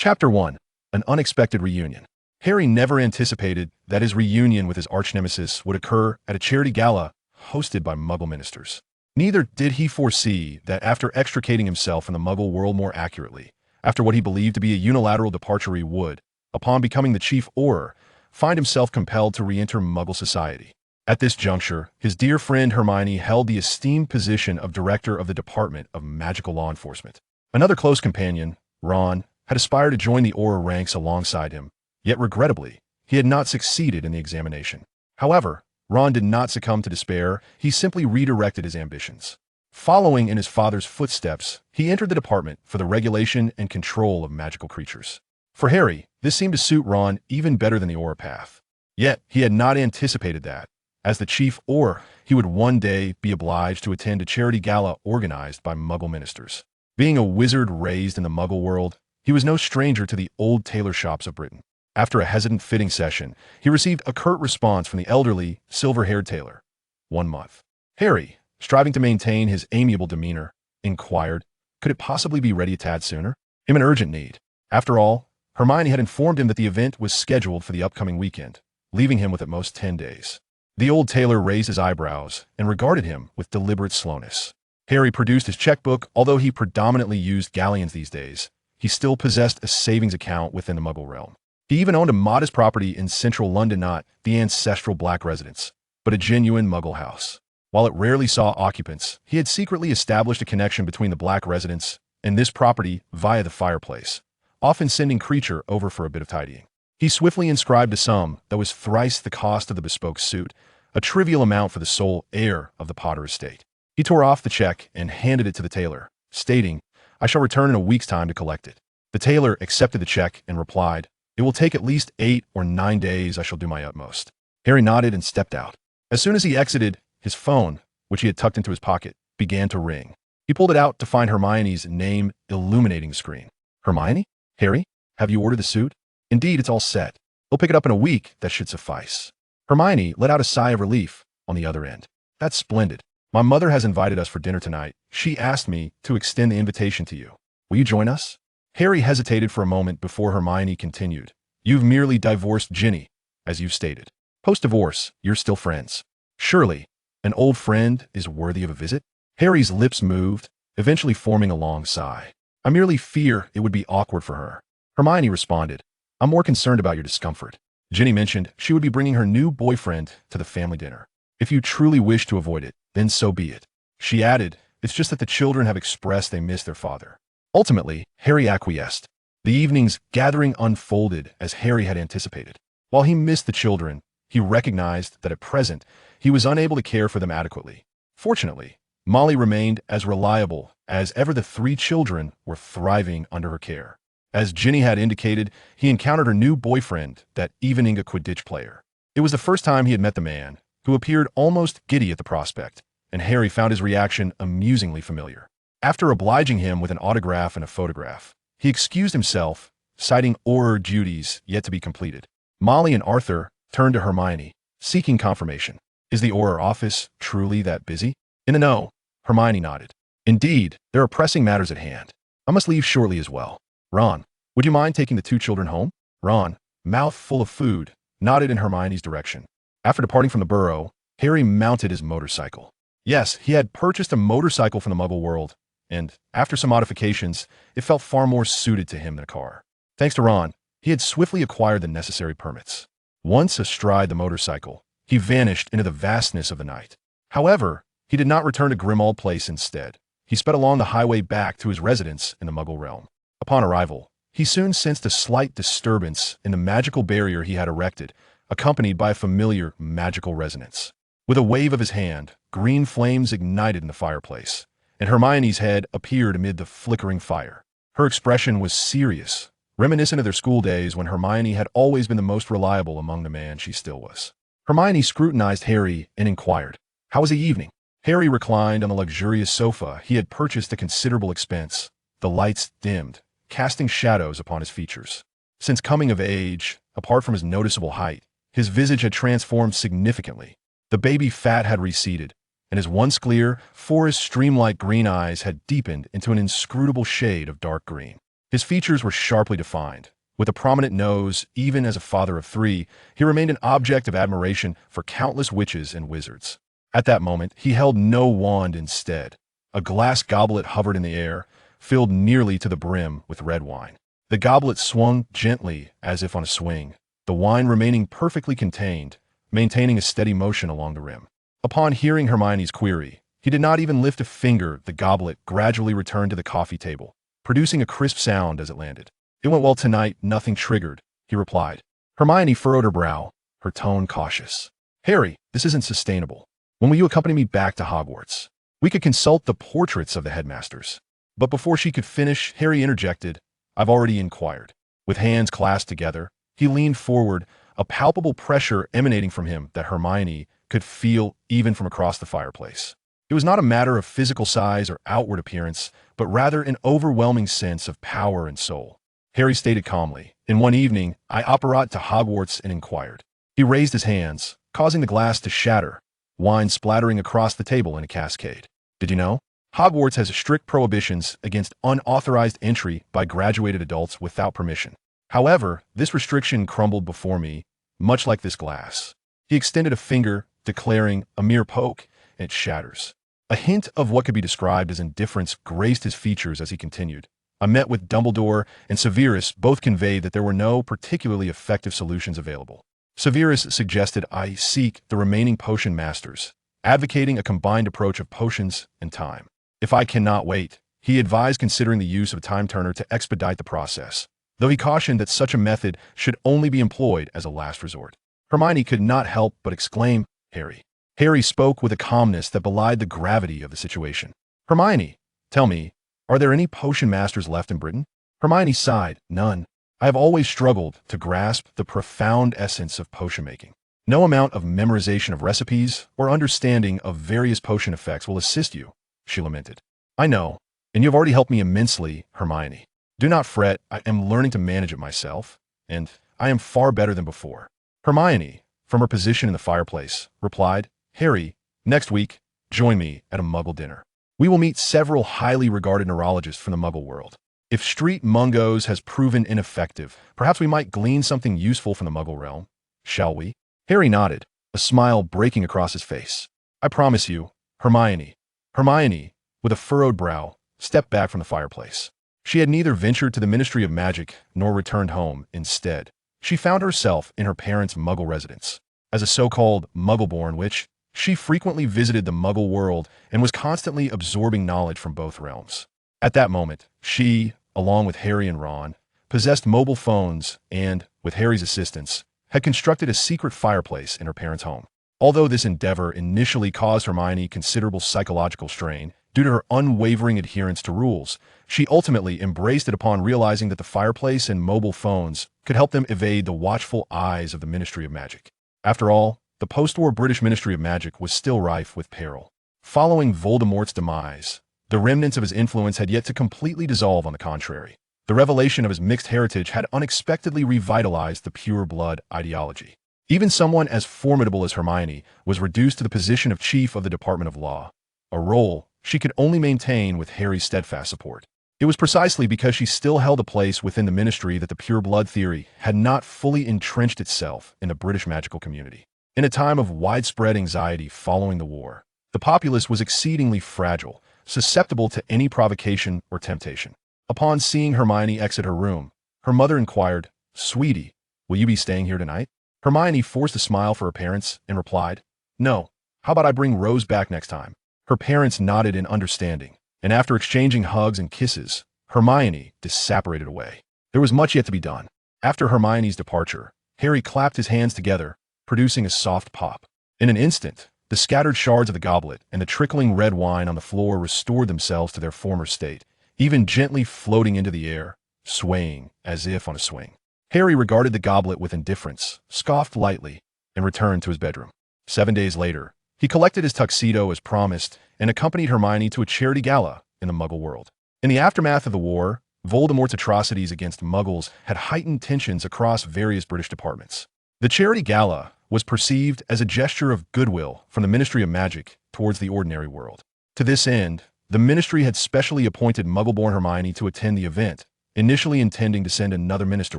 Chapter 1. An Unexpected Reunion. Harry never anticipated that his reunion with his arch-nemesis would occur at a charity gala hosted by Muggle ministers. Neither did he foresee that after extricating himself from the Muggle world more accurately, after what he believed to be a unilateral departure, he would, upon becoming the chief Auror, find himself compelled to re-enter Muggle society. At this juncture, his dear friend Hermione held the esteemed position of director of the Department of Magical Law Enforcement. Another close companion, Ron, had aspired to join the Auror ranks alongside him, yet regrettably, he had not succeeded in the examination. However, Ron did not succumb to despair, he simply redirected his ambitions. Following in his father's footsteps, he entered the department for the regulation and control of magical creatures. For Harry, this seemed to suit Ron even better than the Auror path. Yet, he had not anticipated that, as the chief Auror, he would one day be obliged to attend a charity gala organized by Muggle ministers. Being a wizard raised in the Muggle world, he was no stranger to the old tailor shops of Britain. After a hesitant fitting session, he received a curt response from the elderly, silver-haired tailor. 1 month. Harry, striving to maintain his amiable demeanor, inquired, could it possibly be ready a tad sooner? I'm in urgent need. After all, Hermione had informed him that the event was scheduled for the upcoming weekend, leaving him with at most 10 days. The old tailor raised his eyebrows and regarded him with deliberate slowness. Harry produced his checkbook. Although he predominantly used galleons these days, he still possessed a savings account within the Muggle realm. He even owned a modest property in central London, not the ancestral Black residence, but a genuine Muggle house. While it rarely saw occupants, he had secretly established a connection between the Black residence and this property via the fireplace, often sending Creature over for a bit of tidying. He swiftly inscribed a sum that was thrice the cost of the bespoke suit, a trivial amount for the sole heir of the Potter estate. He tore off the check and handed it to the tailor, stating, "I shall return in a week's time to collect it." The tailor accepted the check and replied, "It will take at least 8 or 9 days. I shall do my utmost." Harry nodded and stepped out. As soon as he exited, his phone, which he had tucked into his pocket, began to ring. He pulled it out to find Hermione's name illuminating the screen. "Hermione? Harry? Have you ordered the suit?" "Indeed, it's all set. He'll pick it up in a week. That should suffice." Hermione let out a sigh of relief on the other end. "That's splendid. My mother has invited us for dinner tonight. She asked me to extend the invitation to you. Will you join us?" Harry hesitated for a moment before Hermione continued. "You've merely divorced Ginny, as you've stated. Post-divorce, you're still friends. Surely, an old friend is worthy of a visit?" Harry's lips moved, eventually forming a long sigh. "I merely fear it would be awkward for her." Hermione responded, "I'm more concerned about your discomfort. Ginny mentioned she would be bringing her new boyfriend to the family dinner. If you truly wish to avoid it, then so be it." She added, "It's just that the children have expressed they miss their father." Ultimately, Harry acquiesced. The evening's gathering unfolded as Harry had anticipated. While he missed the children, he recognized that at present, he was unable to care for them adequately. Fortunately, Molly remained as reliable as ever. The 3 children were thriving under her care. As Ginny had indicated, he encountered her new boyfriend, that evening a Quidditch player. It was the first time he had met the man, who appeared almost giddy at the prospect, and Harry found his reaction amusingly familiar. After obliging him with an autograph and a photograph, he excused himself, citing Auror duties yet to be completed. Molly and Arthur turned to Hermione, seeking confirmation. "Is the Auror office truly that busy?" "In the know," Hermione nodded. "Indeed, there are pressing matters at hand. I must leave shortly as well. Ron, would you mind taking the 2 children home?" Ron, mouth full of food, nodded in Hermione's direction. After departing from the burrow, Harry mounted his motorcycle. Yes, he had purchased a motorcycle from the Muggle world, and, after some modifications, it felt far more suited to him than a car. Thanks to Ron, he had swiftly acquired the necessary permits. Once astride the motorcycle, he vanished into the vastness of the night. However, he did not return to Grimmauld Place. Instead, he sped along the highway back to his residence in the Muggle realm. Upon arrival, he soon sensed a slight disturbance in the magical barrier he had erected, accompanied by a familiar magical resonance. With a wave of his hand, green flames ignited in the fireplace, and Hermione's head appeared amid the flickering fire. Her expression was serious, reminiscent of their school days when Hermione had always been the most reliable among the men she still was. Hermione scrutinized Harry and inquired, "How was the evening?" Harry reclined on a luxurious sofa he had purchased at considerable expense. The lights dimmed, casting shadows upon his features. Since coming of age, apart from his noticeable height, his visage had transformed significantly. The baby fat had receded, and his once clear, forest stream-like green eyes had deepened into an inscrutable shade of dark green. His features were sharply defined. With a prominent nose, even as a father of three, he remained an object of admiration for countless witches and wizards. At that moment, he held no wand instead. A glass goblet hovered in the air, filled nearly to the brim with red wine. The goblet swung gently as if on a swing, the wine remaining perfectly contained, maintaining a steady motion along the rim. Upon hearing Hermione's query, he did not even lift a finger. The goblet gradually returned to the coffee table, producing a crisp sound as it landed. "It went well tonight, nothing triggered," he replied. Hermione furrowed her brow, her tone cautious. "Harry, this isn't sustainable. When will you accompany me back to Hogwarts? We could consult the portraits of the headmasters." But before she could finish, Harry interjected, "I've already inquired." With hands clasped together, he leaned forward, a palpable pressure emanating from him that Hermione could feel even from across the fireplace. It was not a matter of physical size or outward appearance, but rather an overwhelming sense of power and soul. Harry stated calmly, "In one evening, I apparat to Hogwarts and inquired." He raised his hands, causing the glass to shatter, wine splattering across the table in a cascade. "Did you know? Hogwarts has strict prohibitions against unauthorized entry by graduated adults without permission. However, this restriction crumbled before me, much like this glass." He extended a finger, declaring, "A mere poke, and it shatters." A hint of what could be described as indifference graced his features as he continued. "I met with Dumbledore and Severus both conveyed that there were no particularly effective solutions available. Severus suggested I seek the remaining potion masters, advocating a combined approach of potions and time. If I cannot wait, he advised considering the use of a time turner to expedite the process, though he cautioned that such a method should only be employed as a last resort." Hermione could not help but exclaim, "Harry." Harry spoke with a calmness that belied the gravity of the situation. "Hermione, tell me, are there any potion masters left in Britain?" Hermione sighed, "None. I have always struggled to grasp the profound essence of potion making. No amount of memorization of recipes or understanding of various potion effects will assist you," she lamented. "I know, and you have already helped me immensely, Hermione. Do not fret, I am learning to manage it myself, and I am far better than before." Hermione, from her position in the fireplace, replied, "Harry, next week, join me at a Muggle dinner. We will meet several highly regarded neurologists from the Muggle world. If Street Mungos has proven ineffective, perhaps we might glean something useful from the Muggle realm. Shall we?" Harry nodded, a smile breaking across his face. "I promise you, Hermione." Hermione, with a furrowed brow, stepped back from the fireplace. She had neither ventured to the Ministry of Magic nor returned home. Instead, she found herself in her parents' Muggle residence. As a so-called Muggle-born witch, she frequently visited the Muggle world and was constantly absorbing knowledge from both realms. At that moment, she, along with Harry and Ron, possessed mobile phones and, with Harry's assistance, had constructed a secret fireplace in her parents' home. Although this endeavor initially caused Hermione considerable psychological strain due to her unwavering adherence to rules, she ultimately embraced it upon realizing that the fireplace and mobile phones could help them evade the watchful eyes of the Ministry of Magic. After all, the post-war British Ministry of Magic was still rife with peril. Following Voldemort's demise, the remnants of his influence had yet to completely dissolve. On the contrary, the revelation of his mixed heritage had unexpectedly revitalized the pure blood ideology. Even someone as formidable as Hermione was reduced to the position of chief of the Department of Law, a role she could only maintain with Harry's steadfast support. It was precisely because she still held a place within the ministry that the pure blood theory had not fully entrenched itself in the British magical community. In a time of widespread anxiety following the war, the populace was exceedingly fragile, susceptible to any provocation or temptation. Upon seeing Hermione exit her room, her mother inquired, "Sweetie, will you be staying here tonight?" Hermione forced a smile for her parents and replied, "No. How about I bring Rose back next time?" Her parents nodded in understanding, and after exchanging hugs and kisses, Hermione disapparated away. There was much yet to be done. After Hermione's departure, Harry clapped his hands together, producing a soft pop. In an instant, the scattered shards of the goblet and the trickling red wine on the floor restored themselves to their former state, even gently floating into the air, swaying as if on a swing. Harry regarded the goblet with indifference, scoffed lightly, and returned to his bedroom. 7 days later, he collected his tuxedo as promised and accompanied Hermione to a charity gala in the Muggle world. In the aftermath of the war, Voldemort's atrocities against Muggles had heightened tensions across various British departments. The charity gala was perceived as a gesture of goodwill from the Ministry of Magic towards the ordinary world. To this end, the ministry had specially appointed Muggle-born Hermione to attend the event, initially intending to send another minister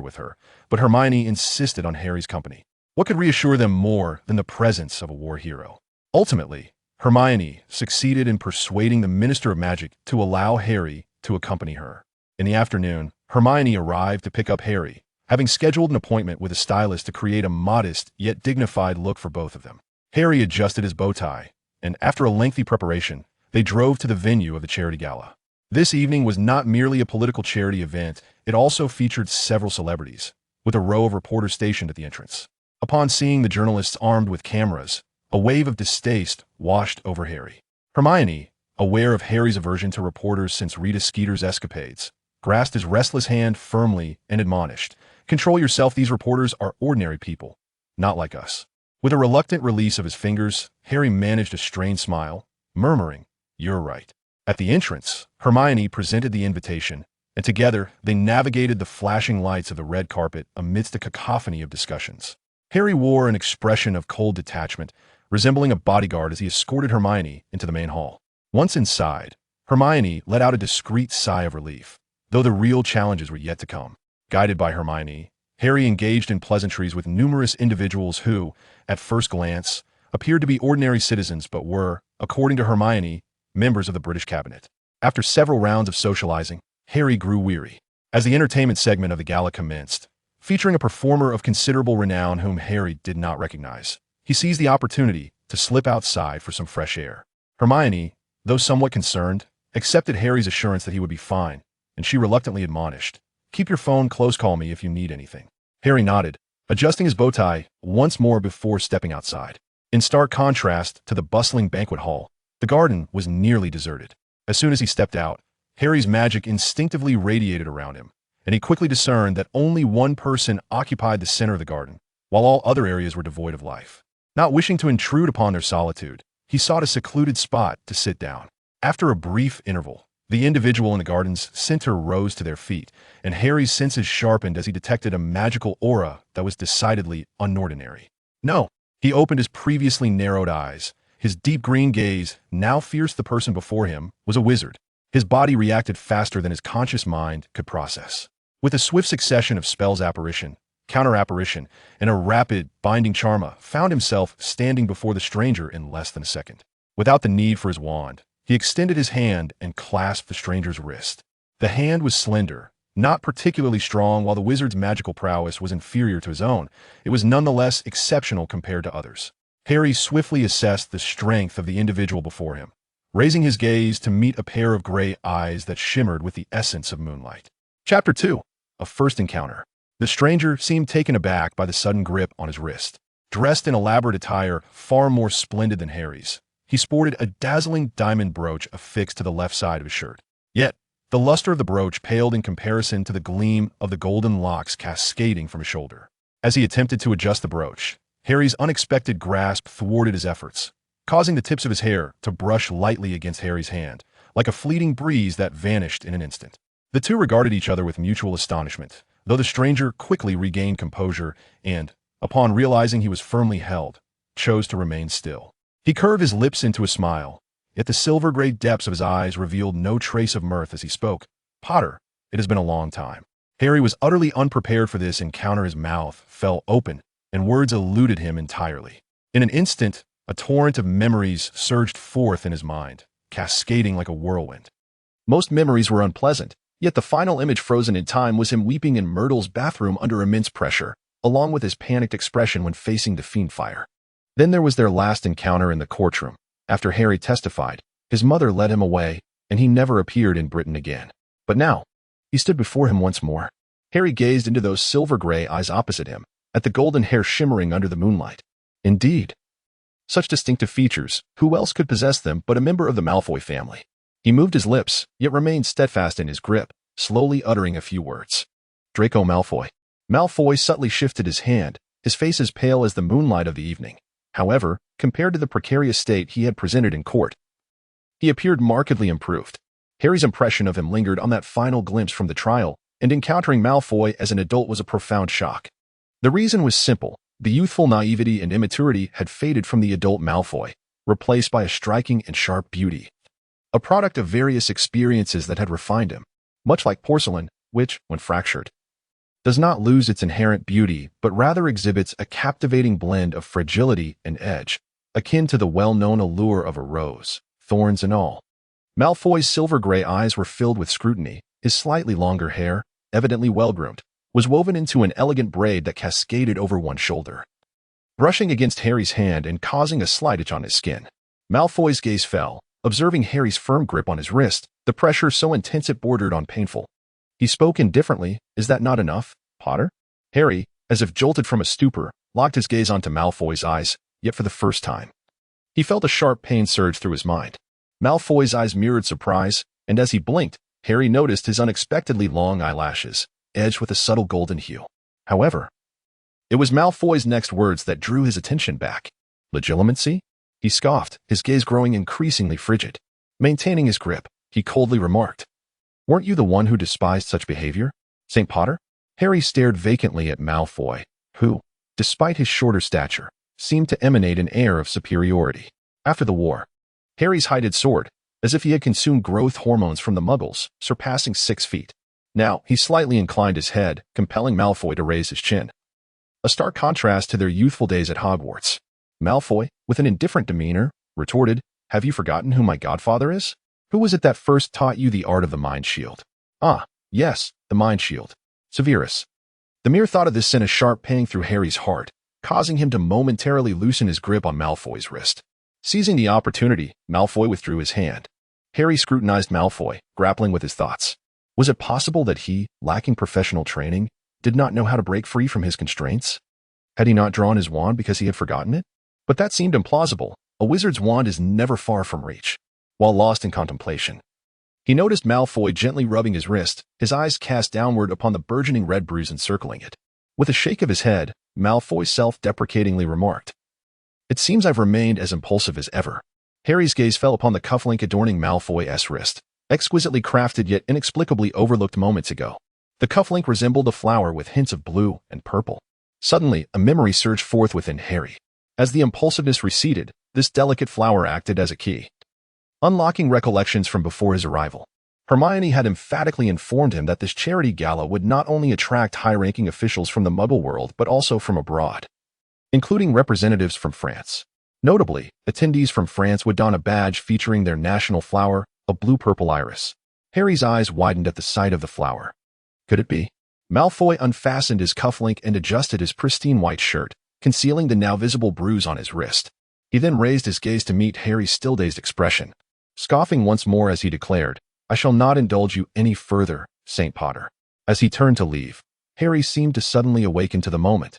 with her, but Hermione insisted on Harry's company. What could reassure them more than the presence of a war hero? Ultimately, Hermione succeeded in persuading the Minister of Magic to allow Harry to accompany her. In the afternoon, Hermione arrived to pick up Harry, having scheduled an appointment with a stylist to create a modest yet dignified look for both of them. Harry adjusted his bow tie, and after a lengthy preparation, they drove to the venue of the charity gala. This evening was not merely a political charity event, it also featured several celebrities, with a row of reporters stationed at the entrance. Upon seeing the journalists armed with cameras, a wave of distaste washed over Harry. Hermione, aware of Harry's aversion to reporters since Rita Skeeter's escapades, grasped his restless hand firmly and admonished, "Control yourself, these reporters are ordinary people, not like us." With a reluctant release of his fingers, Harry managed a strained smile, murmuring, "You're right." At the entrance, Hermione presented the invitation, and together they navigated the flashing lights of the red carpet amidst a cacophony of discussions. Harry wore an expression of cold detachment, resembling a bodyguard as he escorted Hermione into the main hall. Once inside, Hermione let out a discreet sigh of relief, though the real challenges were yet to come. Guided by Hermione, Harry engaged in pleasantries with numerous individuals who, at first glance, appeared to be ordinary citizens but were, according to Hermione, members of the British cabinet. After several rounds of socializing, Harry grew weary. As the entertainment segment of the gala commenced, featuring a performer of considerable renown whom Harry did not recognize, he seized the opportunity to slip outside for some fresh air. Hermione, though somewhat concerned, accepted Harry's assurance that he would be fine, and she reluctantly admonished, "Keep your phone close, call me if you need anything." Harry nodded, adjusting his bow tie once more before stepping outside. In stark contrast to the bustling banquet hall, the garden was nearly deserted. As soon as he stepped out, Harry's magic instinctively radiated around him, and he quickly discerned that only one person occupied the center of the garden, while all other areas were devoid of life. Not wishing to intrude upon their solitude, he sought a secluded spot to sit down. After a brief interval, the individual in the garden's center rose to their feet, and Harry's senses sharpened as he detected a magical aura that was decidedly unordinary. No, he opened his previously narrowed eyes. His deep green gaze now fierced the person before him was a wizard. His body reacted faster than his conscious mind could process. With a swift succession of spells apparition, counter-apparition, and a rapid, binding charma, found himself standing before the stranger in less than a second. Without the need for his wand, he extended his hand and clasped the stranger's wrist. The hand was slender, not particularly strong. While the wizard's magical prowess was inferior to his own, it was nonetheless exceptional compared to others. Harry swiftly assessed the strength of the individual before him, raising his gaze to meet a pair of gray eyes that shimmered with the essence of moonlight. Chapter 2. A First Encounter. The stranger seemed taken aback by the sudden grip on his wrist. Dressed in elaborate attire far more splendid than Harry's, he sported a dazzling diamond brooch affixed to the left side of his shirt. Yet, the luster of the brooch paled in comparison to the gleam of the golden locks cascading from his shoulder. As he attempted to adjust the brooch, Harry's unexpected grasp thwarted his efforts, causing the tips of his hair to brush lightly against Harry's hand, like a fleeting breeze that vanished in an instant. The two regarded each other with mutual astonishment, though the stranger quickly regained composure and, upon realizing he was firmly held, chose to remain still. He curved his lips into a smile, yet the silver-gray depths of his eyes revealed no trace of mirth as he spoke. "Potter, it has been a long time." Harry was utterly unprepared for this encounter. His mouth fell open, and words eluded him entirely. In an instant, a torrent of memories surged forth in his mind, cascading like a whirlwind. Most memories were unpleasant, yet the final image frozen in time was him weeping in Myrtle's bathroom under immense pressure, along with his panicked expression when facing the Fiendfire. Then there was their last encounter in the courtroom. After Harry testified, his mother led him away, and he never appeared in Britain again. But now, he stood before him once more. Harry gazed into those silver-gray eyes opposite him, at the golden hair shimmering under the moonlight. Indeed, such distinctive features, who else could possess them but a member of the Malfoy family? He moved his lips, yet remained steadfast in his grip, slowly uttering a few words. "Draco Malfoy." Malfoy subtly shifted his hand, his face as pale as the moonlight of the evening. However, compared to the precarious state he had presented in court, he appeared markedly improved. Harry's impression of him lingered on that final glimpse from the trial, and encountering Malfoy as an adult was a profound shock. The reason was simple. The youthful naivety and immaturity had faded from the adult Malfoy, replaced by a striking and sharp beauty, a product of various experiences that had refined him. Much like porcelain, which, when fractured, does not lose its inherent beauty, but rather exhibits a captivating blend of fragility and edge, akin to the well-known allure of a rose, thorns and all. Malfoy's silver-gray eyes were filled with scrutiny. His slightly longer hair, evidently well-groomed, was woven into an elegant braid that cascaded over one shoulder, brushing against Harry's hand and causing a slight itch on his skin. Malfoy's gaze fell, observing Harry's firm grip on his wrist, the pressure so intense it bordered on painful. He spoke indifferently. "Is that not enough, Potter?" Harry, as if jolted from a stupor, locked his gaze onto Malfoy's eyes, yet for the first time. He felt a sharp pain surge through his mind. Malfoy's eyes mirrored surprise, and as he blinked, Harry noticed his unexpectedly long eyelashes, edged with a subtle golden hue. However, it was Malfoy's next words that drew his attention back. "Legitimacy?" He scoffed, his gaze growing increasingly frigid. Maintaining his grip, he coldly remarked, "Weren't you the one who despised such behavior, St. Potter?" Harry stared vacantly at Malfoy, who, despite his shorter stature, seemed to emanate an air of superiority. After the war, Harry's height had soared, as if he had consumed growth hormones from the Muggles, surpassing 6 feet. Now, he slightly inclined his head, compelling Malfoy to raise his chin. A stark contrast to their youthful days at Hogwarts. Malfoy, with an indifferent demeanor, retorted, "Have you forgotten who my godfather is? Who was it that first taught you the art of the Mind Shield?" "Ah, yes, the Mind Shield. Severus." The mere thought of this sent a sharp pang through Harry's heart, causing him to momentarily loosen his grip on Malfoy's wrist. Seizing the opportunity, Malfoy withdrew his hand. Harry scrutinized Malfoy, grappling with his thoughts. Was it possible that he, lacking professional training, did not know how to break free from his constraints? Had he not drawn his wand because he had forgotten it? But that seemed implausible. A wizard's wand is never far from reach. While lost in contemplation, he noticed Malfoy gently rubbing his wrist, his eyes cast downward upon the burgeoning red bruise encircling it. With a shake of his head, Malfoy self-deprecatingly remarked, "It seems I've remained as impulsive as ever." Harry's gaze fell upon the cufflink adorning Malfoy's wrist, exquisitely crafted yet inexplicably overlooked moments ago. The cufflink resembled a flower with hints of blue and purple. Suddenly, a memory surged forth within Harry. As the impulsiveness receded, this delicate flower acted as a key, unlocking recollections from before his arrival. Hermione had emphatically informed him that this charity gala would not only attract high-ranking officials from the Muggle world but also from abroad, including representatives from France. Notably, attendees from France would don a badge featuring their national flower, a blue-purple iris. Harry's eyes widened at the sight of the flower. Could it be? Malfoy unfastened his cufflink and adjusted his pristine white shirt, concealing the now visible bruise on his wrist. He then raised his gaze to meet Harry's still-dazed expression, scoffing once more as he declared, "I shall not indulge you any further, St. Potter." As he turned to leave, Harry seemed to suddenly awaken to the moment,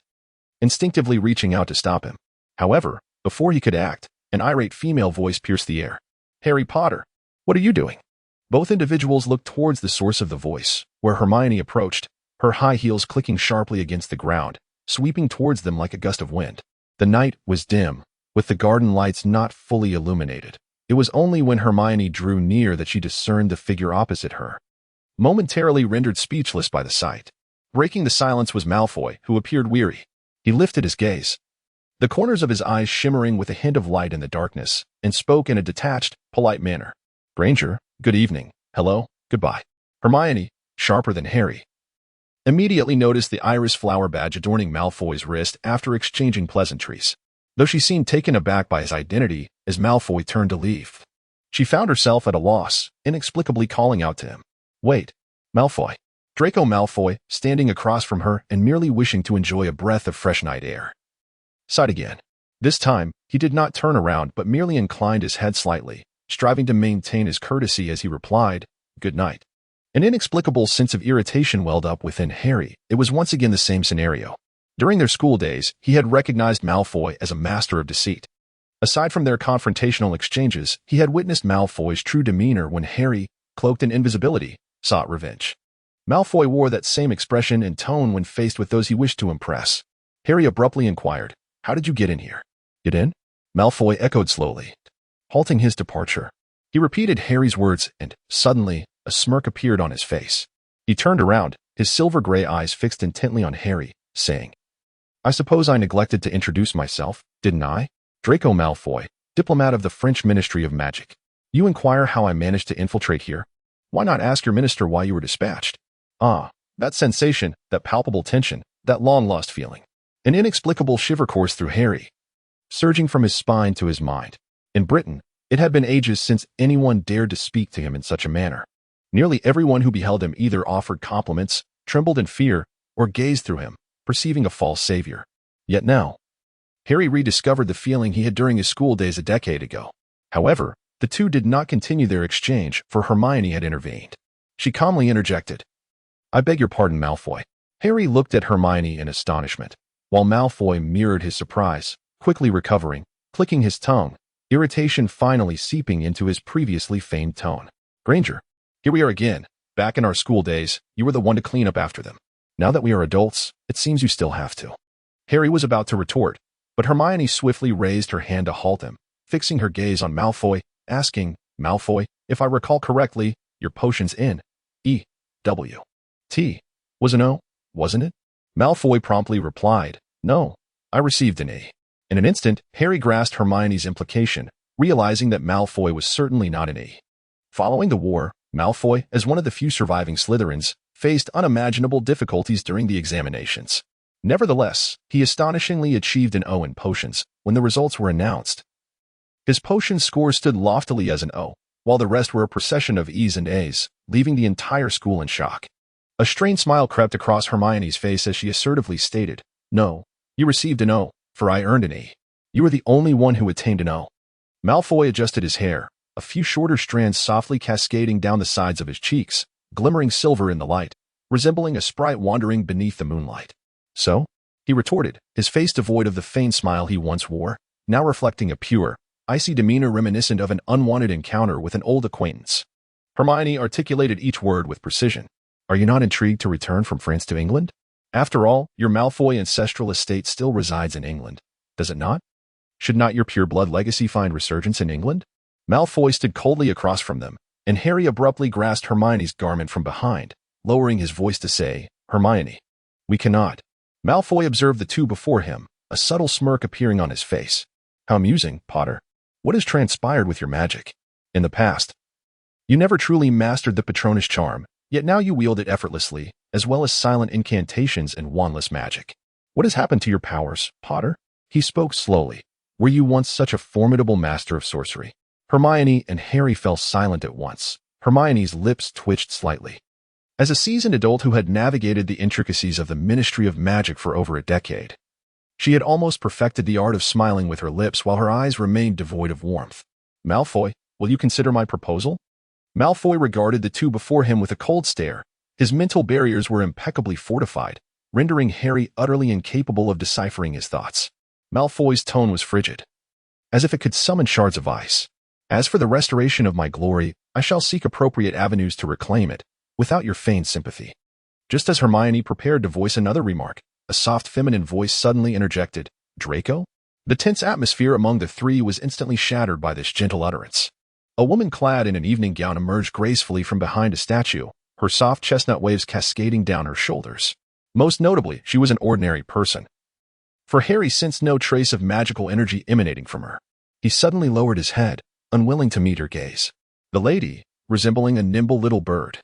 instinctively reaching out to stop him. However, before he could act, an irate female voice pierced the air. "Harry Potter, what are you doing?" Both individuals looked towards the source of the voice, where Hermione approached, her high heels clicking sharply against the ground, sweeping towards them like a gust of wind. The night was dim, with the garden lights not fully illuminated. It was only when Hermione drew near that she discerned the figure opposite her, momentarily rendered speechless by the sight. Breaking the silence was Malfoy, who appeared weary. He lifted his gaze, the corners of his eyes shimmering with a hint of light in the darkness, and spoke in a detached, polite manner. "Granger, good evening. Hello, goodbye." Hermione, sharper than Harry, immediately noticed the iris flower badge adorning Malfoy's wrist after exchanging pleasantries. Though she seemed taken aback by his identity as Malfoy turned to leave, she found herself at a loss, inexplicably calling out to him, "Wait, Malfoy." Draco Malfoy, standing across from her and merely wishing to enjoy a breath of fresh night air, sighed again. This time, he did not turn around but merely inclined his head slightly, striving to maintain his courtesy as he replied, "Good night." An inexplicable sense of irritation welled up within Harry. It was once again the same scenario. During their school days, he had recognized Malfoy as a master of deceit. Aside from their confrontational exchanges, he had witnessed Malfoy's true demeanor when Harry, cloaked in invisibility, sought revenge. Malfoy wore that same expression and tone when faced with those he wished to impress. Harry abruptly inquired, "How did you get in here?" "Get in?" Malfoy echoed slowly, halting his departure. He repeated Harry's words and, suddenly, a smirk appeared on his face. He turned around, his silver-gray eyes fixed intently on Harry, saying, "I suppose I neglected to introduce myself, didn't I? Draco Malfoy, diplomat of the French Ministry of Magic. You inquire how I managed to infiltrate here? Why not ask your minister why you were dispatched?" Ah, that sensation, that palpable tension, that long-lost feeling. An inexplicable shiver coursed through Harry, surging from his spine to his mind. In Britain, it had been ages since anyone dared to speak to him in such a manner. Nearly everyone who beheld him either offered compliments, trembled in fear, or gazed through him, perceiving a false savior. Yet now, Harry rediscovered the feeling he had during his school days a decade ago. However, the two did not continue their exchange, for Hermione had intervened. She calmly interjected, "I beg your pardon, Malfoy." Harry looked at Hermione in astonishment, while Malfoy mirrored his surprise, quickly recovering, clicking his tongue, irritation finally seeping into his previously feigned tone. "Granger, here we are again. Back in our school days, you were the one to clean up after them. Now that we are adults, it seems you still have to." Harry was about to retort, but Hermione swiftly raised her hand to halt him, fixing her gaze on Malfoy, asking, "Malfoy, if I recall correctly, your potion's in E.W. T. was an O, wasn't it?" Malfoy promptly replied, "No, I received an A." In an instant, Harry grasped Hermione's implication, realizing that Malfoy was certainly not an A. Following the war, Malfoy, as one of the few surviving Slytherins, faced unimaginable difficulties during the examinations. Nevertheless, he astonishingly achieved an O in potions when the results were announced. His potion score stood loftily as an O, while the rest were a procession of E's and A's, leaving the entire school in shock. A strained smile crept across Hermione's face as she assertively stated, "No, you received an O, for I earned an A. You were the only one who attained an O." Malfoy adjusted his hair, a few shorter strands softly cascading down the sides of his cheeks, glimmering silver in the light, resembling a sprite wandering beneath the moonlight. "So?" he retorted, his face devoid of the feigned smile he once wore, now reflecting a pure, icy demeanor reminiscent of an unwanted encounter with an old acquaintance. Hermione articulated each word with precision. "Are you not intrigued to return from France to England? After all, your Malfoy ancestral estate still resides in England, does it not? Should not your pure-blood legacy find resurgence in England?" Malfoy stood coldly across from them, and Harry abruptly grasped Hermione's garment from behind, lowering his voice to say, "Hermione, we cannot." Malfoy observed the two before him, a subtle smirk appearing on his face. "How amusing, Potter. What has transpired with your magic? In the past, you never truly mastered the Patronus charm, yet now you wield it effortlessly, as well as silent incantations and wandless magic. What has happened to your powers, Potter?" He spoke slowly. "Were you once such a formidable master of sorcery?" Hermione and Harry fell silent at once. Hermione's lips twitched slightly. As a seasoned adult who had navigated the intricacies of the Ministry of Magic for over a decade, she had almost perfected the art of smiling with her lips while her eyes remained devoid of warmth. "Malfoy, will you consider my proposal?" Malfoy regarded the two before him with a cold stare. His mental barriers were impeccably fortified, rendering Harry utterly incapable of deciphering his thoughts. Malfoy's tone was frigid, as if it could summon shards of ice. "As for the restoration of my glory, I shall seek appropriate avenues to reclaim it, without your feigned sympathy." Just as Hermione prepared to voice another remark, a soft feminine voice suddenly interjected, "Draco?" The tense atmosphere among the three was instantly shattered by this gentle utterance. A woman clad in an evening gown emerged gracefully from behind a statue, her soft chestnut waves cascading down her shoulders. Most notably, she was an ordinary person, for Harry sensed no trace of magical energy emanating from her. He suddenly lowered his head, unwilling to meet her gaze. The lady, resembling a nimble little bird,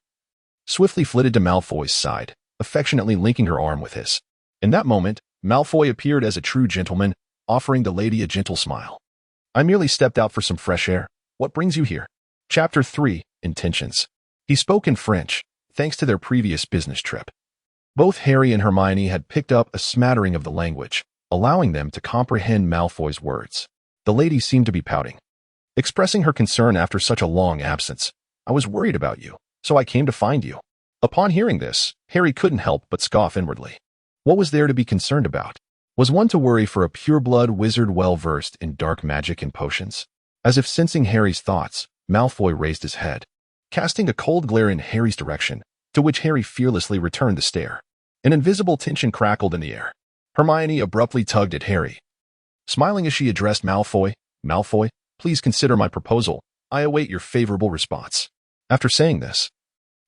swiftly flitted to Malfoy's side, affectionately linking her arm with his. In that moment, Malfoy appeared as a true gentleman, offering the lady a gentle smile. "I merely stepped out for some fresh air. What brings you here?" Chapter 3, Intentions. He spoke in French, thanks to their previous business trip. Both Harry and Hermione had picked up a smattering of the language, allowing them to comprehend Malfoy's words. The lady seemed to be pouting, expressing her concern after such a long absence. "I was worried about you, so I came to find you." Upon hearing this, Harry couldn't help but scoff inwardly. What was there to be concerned about? Was one to worry for a pure-blood wizard well-versed in dark magic and potions? As if sensing Harry's thoughts, Malfoy raised his head, casting a cold glare in Harry's direction, to which Harry fearlessly returned the stare. An invisible tension crackled in the air. Hermione abruptly tugged at Harry, smiling as she addressed Malfoy. "Malfoy, please consider my proposal. I await your favorable response." After saying this,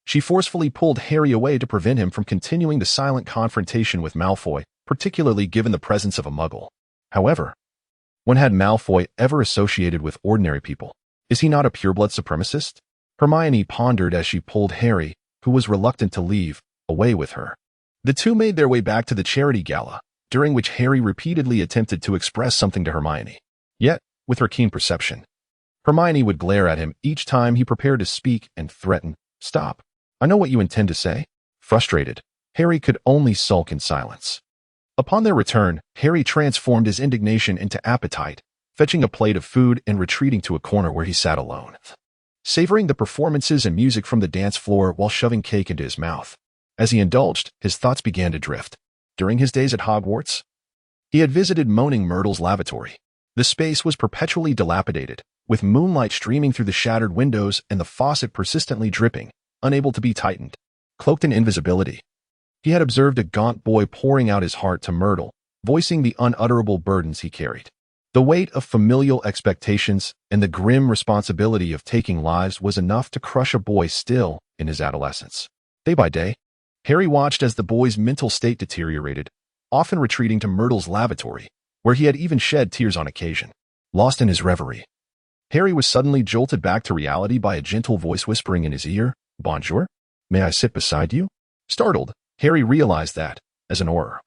she forcefully pulled Harry away to prevent him from continuing the silent confrontation with Malfoy, particularly given the presence of a muggle. However, when had Malfoy ever associated with ordinary people? Is he not a pureblood supremacist? Hermione pondered as she pulled Harry, who was reluctant to leave, Away with her. The two made their way back to the charity gala, during which Harry repeatedly attempted to express something to Hermione. Yet, with her keen perception, Hermione would glare at him each time he prepared to speak and threaten, "Stop. I know what you intend to say." Frustrated, Harry could only sulk in silence. Upon their return, Harry transformed his indignation into appetite, fetching a plate of food and retreating to a corner where he sat alone, savoring the performances and music from the dance floor while shoving cake into his mouth. As he indulged, his thoughts began to drift. During his days at Hogwarts, he had visited Moaning Myrtle's lavatory. The space was perpetually dilapidated, with moonlight streaming through the shattered windows and the faucet persistently dripping, unable to be tightened. Cloaked in invisibility, he had observed a gaunt boy pouring out his heart to Myrtle, voicing the unutterable burdens he carried. The weight of familial expectations and the grim responsibility of taking lives was enough to crush a boy still in his adolescence. Day by day, Harry watched as the boy's mental state deteriorated, often retreating to Myrtle's lavatory, where he had even shed tears on occasion. Lost in his reverie, Harry was suddenly jolted back to reality by a gentle voice whispering in his ear, "Bonjour? May I sit beside you?" Startled, Harry realized that, as an Auror,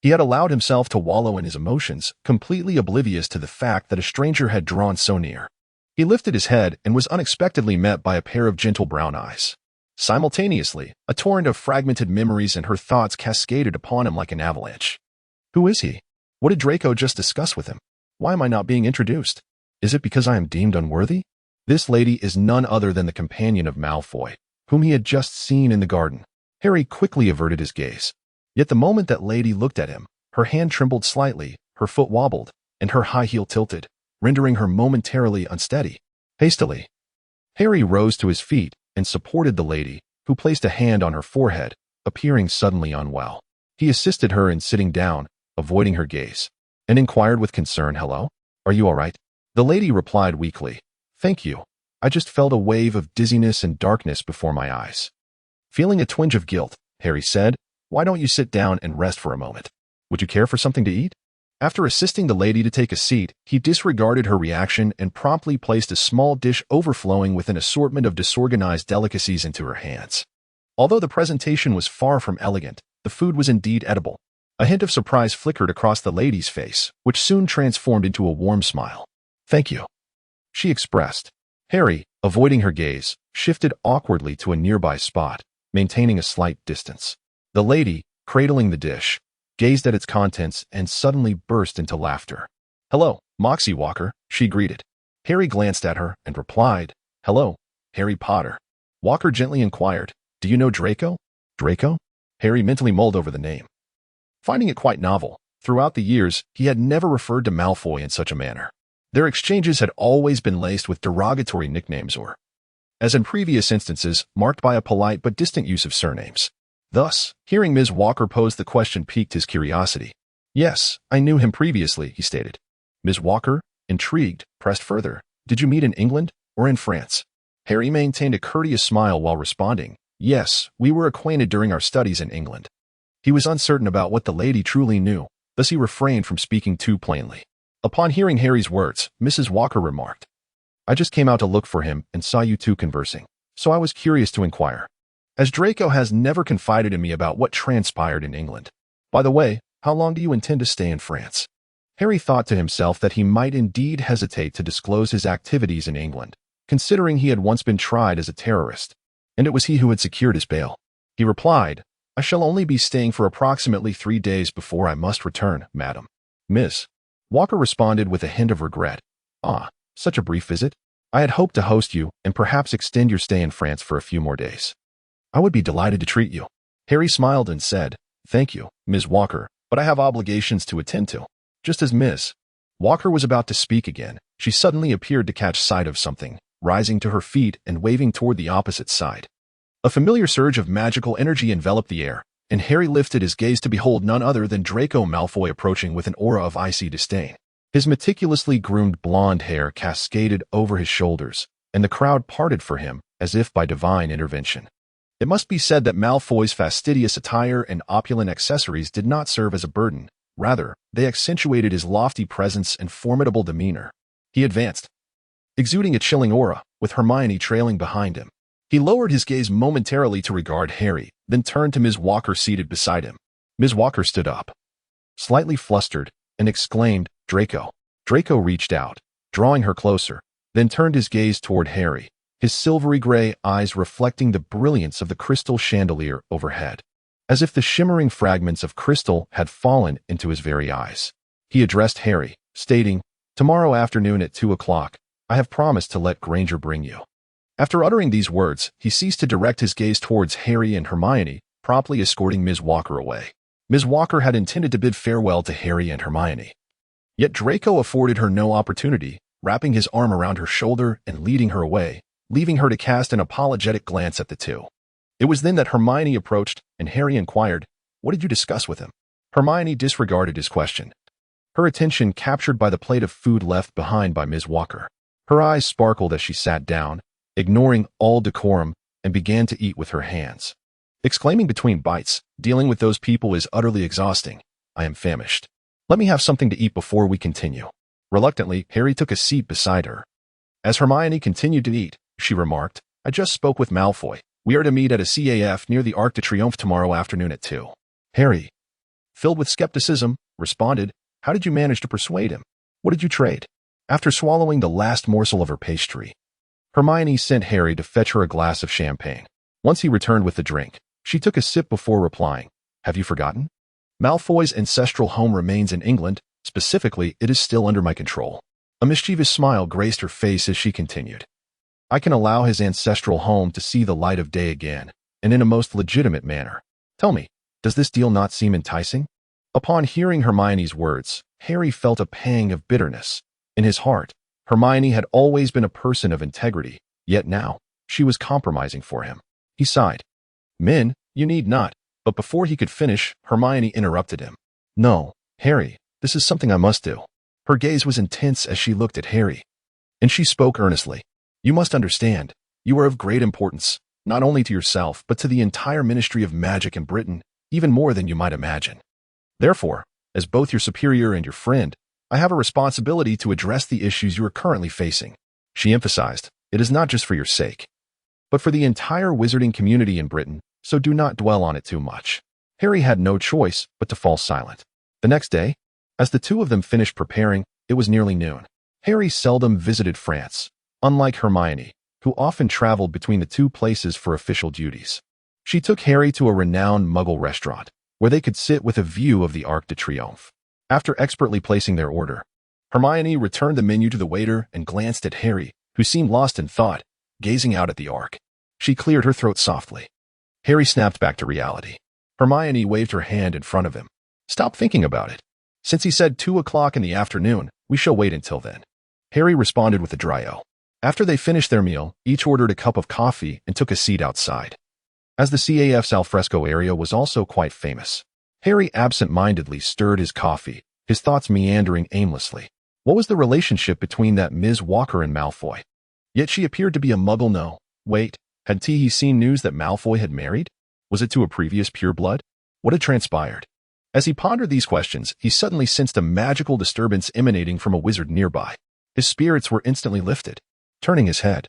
he had allowed himself to wallow in his emotions, completely oblivious to the fact that a stranger had drawn so near. He lifted his head and was unexpectedly met by a pair of gentle brown eyes. Simultaneously, a torrent of fragmented memories and her thoughts cascaded upon him like an avalanche. Who is he? What did Draco just discuss with him? Why am I not being introduced? Is it because I am deemed unworthy? This lady is none other than the companion of Malfoy, whom he had just seen in the garden. Harry quickly averted his gaze. Yet the moment that lady looked at him, her hand trembled slightly, her foot wobbled, and her high heel tilted, rendering her momentarily unsteady. Hastily, Harry rose to his feet and supported the lady, who placed a hand on her forehead, appearing suddenly unwell. He assisted her in sitting down, avoiding her gaze, and inquired with concern, "Hello? Are you all right?" The lady replied weakly, "Thank you. I just felt a wave of dizziness and darkness before my eyes." Feeling a twinge of guilt, Harry said, "Why don't you sit down and rest for a moment? Would you care for something to eat?" After assisting the lady to take a seat, he disregarded her reaction and promptly placed a small dish overflowing with an assortment of disorganized delicacies into her hands. Although the presentation was far from elegant, the food was indeed edible. A hint of surprise flickered across the lady's face, which soon transformed into a warm smile. "Thank you," she expressed. Harry, avoiding her gaze, shifted awkwardly to a nearby spot, maintaining a slight distance. The lady, cradling the dish, gazed at its contents and suddenly burst into laughter. "Hello, Moxie Walker," she greeted. Harry glanced at her and replied, "Hello, Harry Potter." Walker gently inquired, "Do you know Draco?" "Draco?" Harry mentally mulled over the name. Finding it quite novel, throughout the years, he had never referred to Malfoy in such a manner. Their exchanges had always been laced with derogatory nicknames or, as in previous instances, marked by a polite but distant use of surnames. Thus, hearing Ms. Walker pose the question piqued his curiosity. "Yes, I knew him previously," he stated. Ms. Walker, intrigued, pressed further, "Did you meet in England or in France?" Harry maintained a courteous smile while responding, "Yes, we were acquainted during our studies in England." He was uncertain about what the lady truly knew, thus he refrained from speaking too plainly. Upon hearing Harry's words, Mrs. Walker remarked, "I just came out to look for him and saw you two conversing, so I was curious to inquire, as Draco has never confided in me about what transpired in England. By the way, how long do you intend to stay in France?" Harry thought to himself that he might indeed hesitate to disclose his activities in England, considering he had once been tried as a terrorist, and it was he who had secured his bail. He replied, "I shall only be staying for approximately 3 days before I must return, madam." Miss Walker responded with a hint of regret. "Ah, such a brief visit. I had hoped to host you and perhaps extend your stay in France for a few more days." "I would be delighted to treat you." Harry smiled and said, "Thank you, Ms. Walker, but I have obligations to attend to." Just as Ms. Walker was about to speak again, she suddenly appeared to catch sight of something, rising to her feet and waving toward the opposite side. A familiar surge of magical energy enveloped the air, and Harry lifted his gaze to behold none other than Draco Malfoy approaching with an aura of icy disdain. His meticulously groomed blonde hair cascaded over his shoulders, and the crowd parted for him as if by divine intervention. It must be said that Malfoy's fastidious attire and opulent accessories did not serve as a burden. Rather, they accentuated his lofty presence and formidable demeanor. He advanced, exuding a chilling aura, with Hermione trailing behind him. He lowered his gaze momentarily to regard Harry, then turned to Ms. Walker seated beside him. Ms. Walker stood up, slightly flustered, and exclaimed, "Draco." Draco reached out, drawing her closer, then turned his gaze toward Harry, his silvery gray eyes reflecting the brilliance of the crystal chandelier overhead. As if the shimmering fragments of crystal had fallen into his very eyes. He addressed Harry, stating, "Tomorrow afternoon at 2 o'clock, I have promised to let Granger bring you." After uttering these words, he ceased to direct his gaze towards Harry and Hermione, promptly escorting Ms. Walker away. Ms. Walker had intended to bid farewell to Harry and Hermione. Yet Draco afforded her no opportunity, wrapping his arm around her shoulder and leading her away, leaving her to cast an apologetic glance at the two. It was then that Hermione approached, and Harry inquired, "What did you discuss with him?" Hermione disregarded his question, her attention captured by the plate of food left behind by Ms. Walker. Her eyes sparkled as she sat down, ignoring all decorum, and began to eat with her hands, exclaiming between bites, "Dealing with those people is utterly exhausting. I am famished. Let me have something to eat before we continue." Reluctantly, Harry took a seat beside her. As Hermione continued to eat, she remarked, "I just spoke with Malfoy. We are to meet at a CAF near the Arc de Triomphe tomorrow afternoon at 2. Harry, filled with skepticism, responded, "How did you manage to persuade him? What did you trade?" After swallowing the last morsel of her pastry, Hermione sent Harry to fetch her a glass of champagne. Once he returned with the drink, she took a sip before replying, "Have you forgotten? Malfoy's ancestral home remains in England. Specifically, it is still under my control." A mischievous smile graced her face as she continued, "I can allow his ancestral home to see the light of day again, and in a most legitimate manner. Tell me, does this deal not seem enticing?" Upon hearing Hermione's words, Harry felt a pang of bitterness. In his heart, Hermione had always been a person of integrity, yet now, she was compromising for him. He sighed. "Min, you need not." But before he could finish, Hermione interrupted him. "No, Harry, this is something I must do." Her gaze was intense as she looked at Harry, and she spoke earnestly. "You must understand, you are of great importance, not only to yourself, but to the entire Ministry of Magic in Britain, even more than you might imagine. Therefore, as both your superior and your friend, I have a responsibility to address the issues you are currently facing." She emphasized, "It is not just for your sake, but for the entire wizarding community in Britain, so do not dwell on it too much." Harry had no choice but to fall silent. The next day, as the two of them finished preparing, it was nearly noon. Harry seldom visited France, unlike Hermione, who often traveled between the two places for official duties. She took Harry to a renowned Muggle restaurant, where they could sit with a view of the Arc de Triomphe. After expertly placing their order, Hermione returned the menu to the waiter and glanced at Harry, who seemed lost in thought, gazing out at the Arc. She cleared her throat softly. Harry snapped back to reality. Hermione waved her hand in front of him. "Stop thinking about it. Since he said 2 o'clock in the afternoon, we shall wait until then." Harry responded with a dry O. After they finished their meal, each ordered a cup of coffee and took a seat outside. As the CAF's alfresco area was also quite famous, Harry absent-mindedly stirred his coffee, his thoughts meandering aimlessly. What was the relationship between that Ms. Walker and Malfoy? Yet she appeared to be a Muggle. No, wait, had he seen news that Malfoy had married? Was it to a previous pureblood? What had transpired? As he pondered these questions, he suddenly sensed a magical disturbance emanating from a wizard nearby. His spirits were instantly lifted. Turning his head,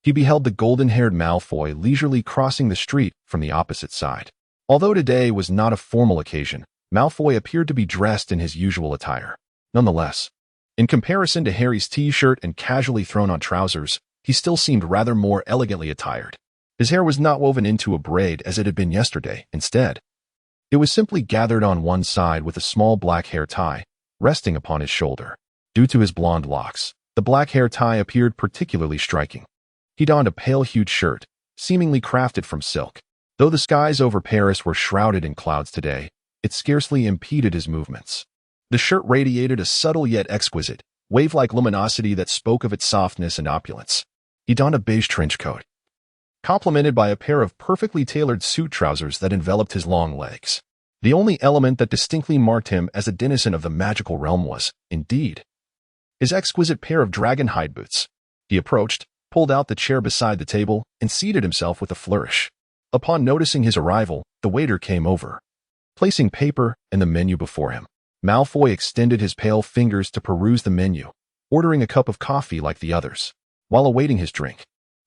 he beheld the golden-haired Malfoy leisurely crossing the street from the opposite side. Although today was not a formal occasion, Malfoy appeared to be dressed in his usual attire. Nonetheless, in comparison to Harry's t-shirt and casually thrown-on trousers, he still seemed rather more elegantly attired. His hair was not woven into a braid as it had been yesterday. Instead, it was simply gathered on one side with a small black hair tie resting upon his shoulder. Due to his blonde locks, the black hair tie appeared particularly striking. He donned a pale-hued shirt, seemingly crafted from silk. Though the skies over Paris were shrouded in clouds today, it scarcely impeded his movements. The shirt radiated a subtle yet exquisite, wave-like luminosity that spoke of its softness and opulence. He donned a beige trench coat, complemented by a pair of perfectly tailored suit trousers that enveloped his long legs. The only element that distinctly marked him as a denizen of the magical realm was, indeed, his exquisite pair of dragon hide boots. He approached, pulled out the chair beside the table, and seated himself with a flourish. Upon noticing his arrival, the waiter came over, placing paper and the menu before him. Malfoy extended his pale fingers to peruse the menu, ordering a cup of coffee like the others. While awaiting his drink,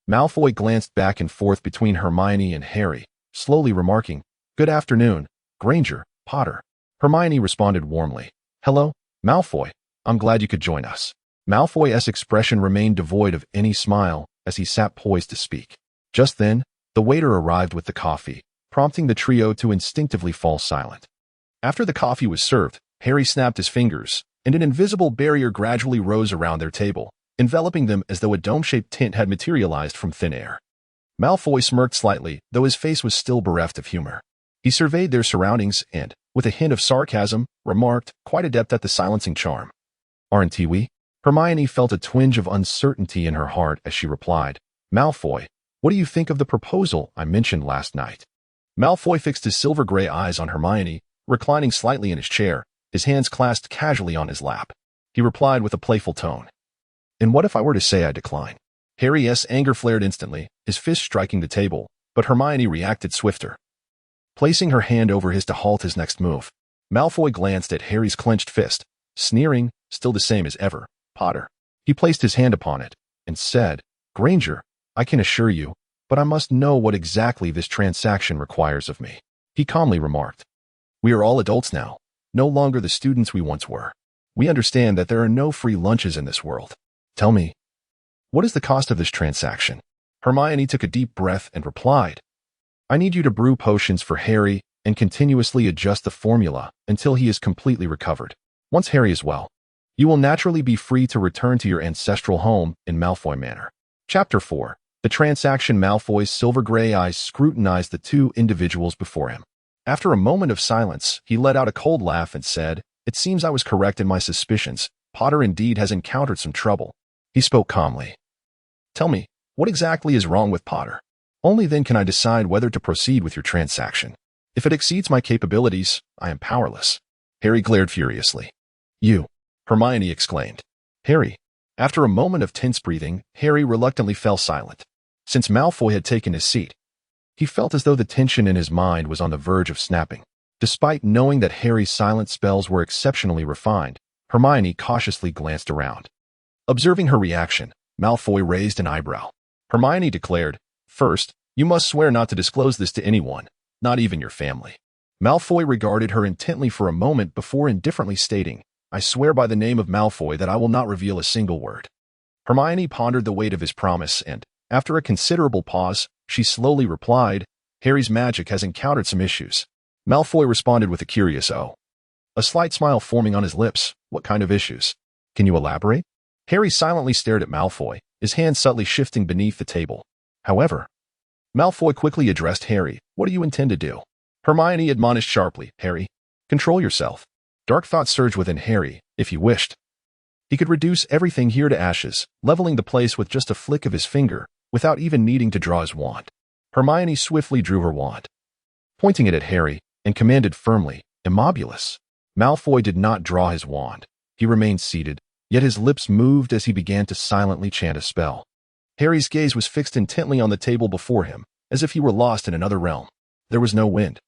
Malfoy glanced back and forth between Hermione and Harry, slowly remarking, "Good afternoon, Granger, Potter." Hermione responded warmly, "Hello, Malfoy. I'm glad you could join us." Malfoy's expression remained devoid of any smile as he sat poised to speak. Just then, the waiter arrived with the coffee, prompting the trio to instinctively fall silent. After the coffee was served, Harry snapped his fingers, and an invisible barrier gradually rose around their table, enveloping them as though a dome-shaped tent had materialized from thin air. Malfoy smirked slightly, though his face was still bereft of humor. He surveyed their surroundings and, with a hint of sarcasm, remarked, quite adept at the silencing charm. "Aren't we?" Hermione felt a twinge of uncertainty in her heart as she replied, "Malfoy, what do you think of the proposal I mentioned last night?" Malfoy fixed his silver-gray eyes on Hermione, reclining slightly in his chair, his hands clasped casually on his lap. He replied with a playful tone, "And what if I were to say I decline?" Harry's anger flared instantly, his fist striking the table, but Hermione reacted swifter, placing her hand over his to halt his next move. Malfoy glanced at Harry's clenched fist, sneering, "Still the same as ever, Potter." He placed his hand upon it and said, "Granger, I can assure you, but I must know what exactly this transaction requires of me." He calmly remarked, "We are all adults now, no longer the students we once were. We understand that there are no free lunches in this world. Tell me, what is the cost of this transaction?" Hermione took a deep breath and replied, "I need you to brew potions for Harry and continuously adjust the formula until he is completely recovered. Once Harry is well, you will naturally be free to return to your ancestral home in Malfoy Manor." Chapter 4. The transaction. Malfoy's silver-gray eyes scrutinized the two individuals before him. After a moment of silence, he let out a cold laugh and said, "It seems I was correct in my suspicions. Potter indeed has encountered some trouble." He spoke calmly. "Tell me, what exactly is wrong with Potter? Only then can I decide whether to proceed with your transaction. If it exceeds my capabilities, I am powerless." Harry glared furiously. "You!" Hermione exclaimed. "Harry." After a moment of tense breathing, Harry reluctantly fell silent. Since Malfoy had taken his seat, he felt as though the tension in his mind was on the verge of snapping. Despite knowing that Harry's silent spells were exceptionally refined, Hermione cautiously glanced around. Observing her reaction, Malfoy raised an eyebrow. Hermione declared, "First, you must swear not to disclose this to anyone, not even your family." Malfoy regarded her intently for a moment before indifferently stating, "I swear by the name of Malfoy that I will not reveal a single word." Hermione pondered the weight of his promise and, after a considerable pause, she slowly replied, "Harry's magic has encountered some issues." Malfoy responded with a curious "oh," a slight smile forming on his lips. "What kind of issues? Can you elaborate?" Harry silently stared at Malfoy, his hand subtly shifting beneath the table. However, Malfoy quickly addressed Harry. "What do you intend to do?" Hermione admonished sharply, "Harry, control yourself." Dark thoughts surged within Harry. If he wished, he could reduce everything here to ashes, leveling the place with just a flick of his finger, without even needing to draw his wand. Hermione swiftly drew her wand, pointing it at Harry, and commanded firmly, "Immobulus." Malfoy did not draw his wand. He remained seated, yet his lips moved as he began to silently chant a spell. Harry's gaze was fixed intently on the table before him, as if he were lost in another realm. There was no wind,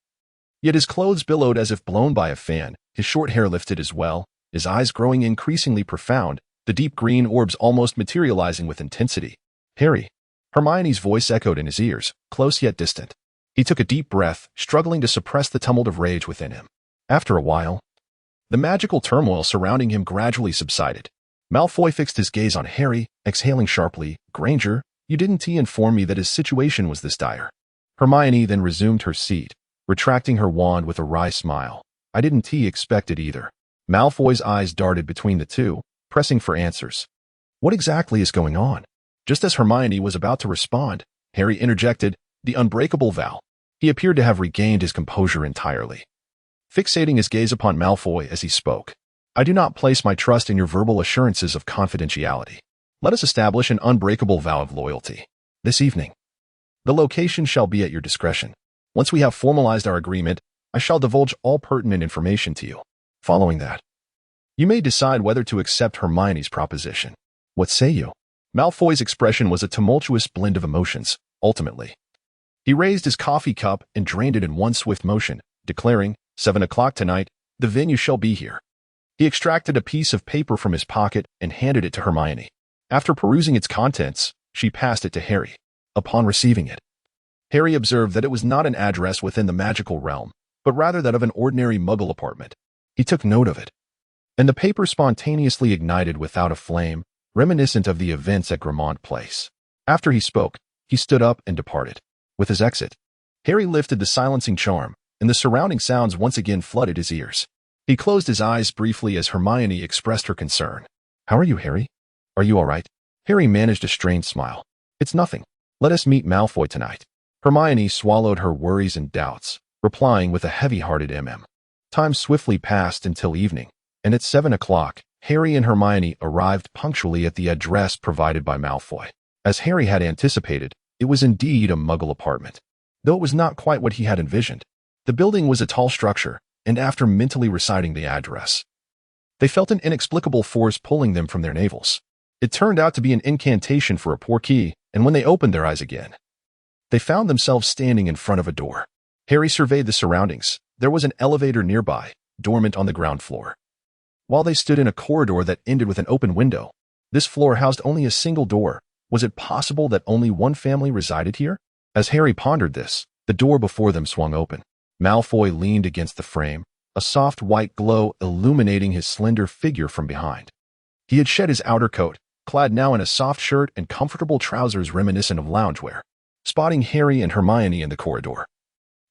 yet his clothes billowed as if blown by a fan, his short hair lifted as well, his eyes growing increasingly profound, the deep green orbs almost materializing with intensity. "Harry." Hermione's voice echoed in his ears, close yet distant. He took a deep breath, struggling to suppress the tumult of rage within him. After a while, the magical turmoil surrounding him gradually subsided. Malfoy fixed his gaze on Harry, exhaling sharply, "Granger, you didn't inform me that his situation was this dire." Hermione then resumed her seat, retracting her wand with a wry smile. "I didn't expect it either." Malfoy's eyes darted between the two, pressing for answers. "What exactly is going on?" Just as Hermione was about to respond, Harry interjected, "The unbreakable vow." He appeared to have regained his composure entirely, fixating his gaze upon Malfoy as he spoke. "I do not place my trust in your verbal assurances of confidentiality. Let us establish an unbreakable vow of loyalty. This evening, the location shall be at your discretion. Once we have formalized our agreement, I shall divulge all pertinent information to you. Following that, you may decide whether to accept Hermione's proposition. What say you?" Malfoy's expression was a tumultuous blend of emotions. Ultimately, he raised his coffee cup and drained it in one swift motion, declaring, 7 o'clock tonight, the venue shall be here." He extracted a piece of paper from his pocket and handed it to Hermione. After perusing its contents, she passed it to Harry. Upon receiving it, Harry observed that it was not an address within the magical realm, but rather that of an ordinary Muggle apartment. He took note of it, and the paper spontaneously ignited without a flame, reminiscent of the events at Grimmauld Place. After he spoke, he stood up and departed. With his exit, Harry lifted the silencing charm, and the surrounding sounds once again flooded his ears. He closed his eyes briefly as Hermione expressed her concern. "How are you, Harry? Are you all right?" Harry managed a strained smile. "It's nothing. Let us meet Malfoy tonight." Hermione swallowed her worries and doubts, replying with a heavy-hearted mm. Time swiftly passed until evening, and at 7 o'clock, Harry and Hermione arrived punctually at the address provided by Malfoy. As Harry had anticipated, it was indeed a Muggle apartment, though it was not quite what he had envisioned. The building was a tall structure, and after mentally reciting the address, they felt an inexplicable force pulling them from their navels. It turned out to be an incantation for a portkey, and when they opened their eyes again, they found themselves standing in front of a door. Harry surveyed the surroundings. There was an elevator nearby, dormant on the ground floor. While they stood in a corridor that ended with an open window, this floor housed only a single door. Was it possible that only one family resided here? As Harry pondered this, the door before them swung open. Malfoy leaned against the frame, a soft white glow illuminating his slender figure from behind. He had shed his outer coat, clad now in a soft shirt and comfortable trousers reminiscent of loungewear. Spotting Harry and Hermione in the corridor,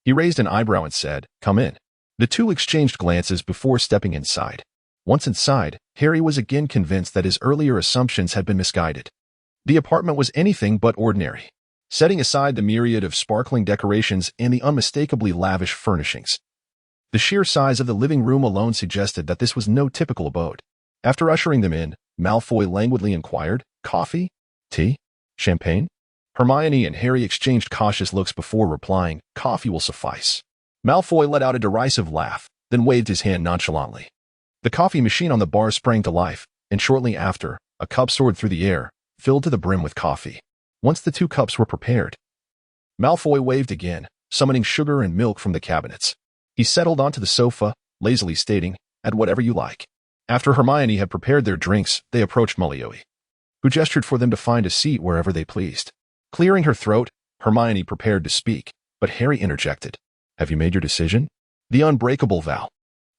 he raised an eyebrow and said, "Come in." The two exchanged glances before stepping inside. Once inside, Harry was again convinced that his earlier assumptions had been misguided. The apartment was anything but ordinary. Setting aside the myriad of sparkling decorations and the unmistakably lavish furnishings, the sheer size of the living room alone suggested that this was no typical abode. After ushering them in, Malfoy languidly inquired, "Coffee? Tea? Champagne?" Hermione and Harry exchanged cautious looks before replying, "Coffee will suffice." Malfoy let out a derisive laugh, then waved his hand nonchalantly. The coffee machine on the bar sprang to life, and shortly after, a cup soared through the air, filled to the brim with coffee. Once the two cups were prepared, Malfoy waved again, summoning sugar and milk from the cabinets. He settled onto the sofa, lazily stating, "Add whatever you like." After Hermione had prepared their drinks, they approached Malfoy, who gestured for them to find a seat wherever they pleased. Clearing her throat, Hermione prepared to speak, but Harry interjected. "Have you made your decision?" The unbreakable vow.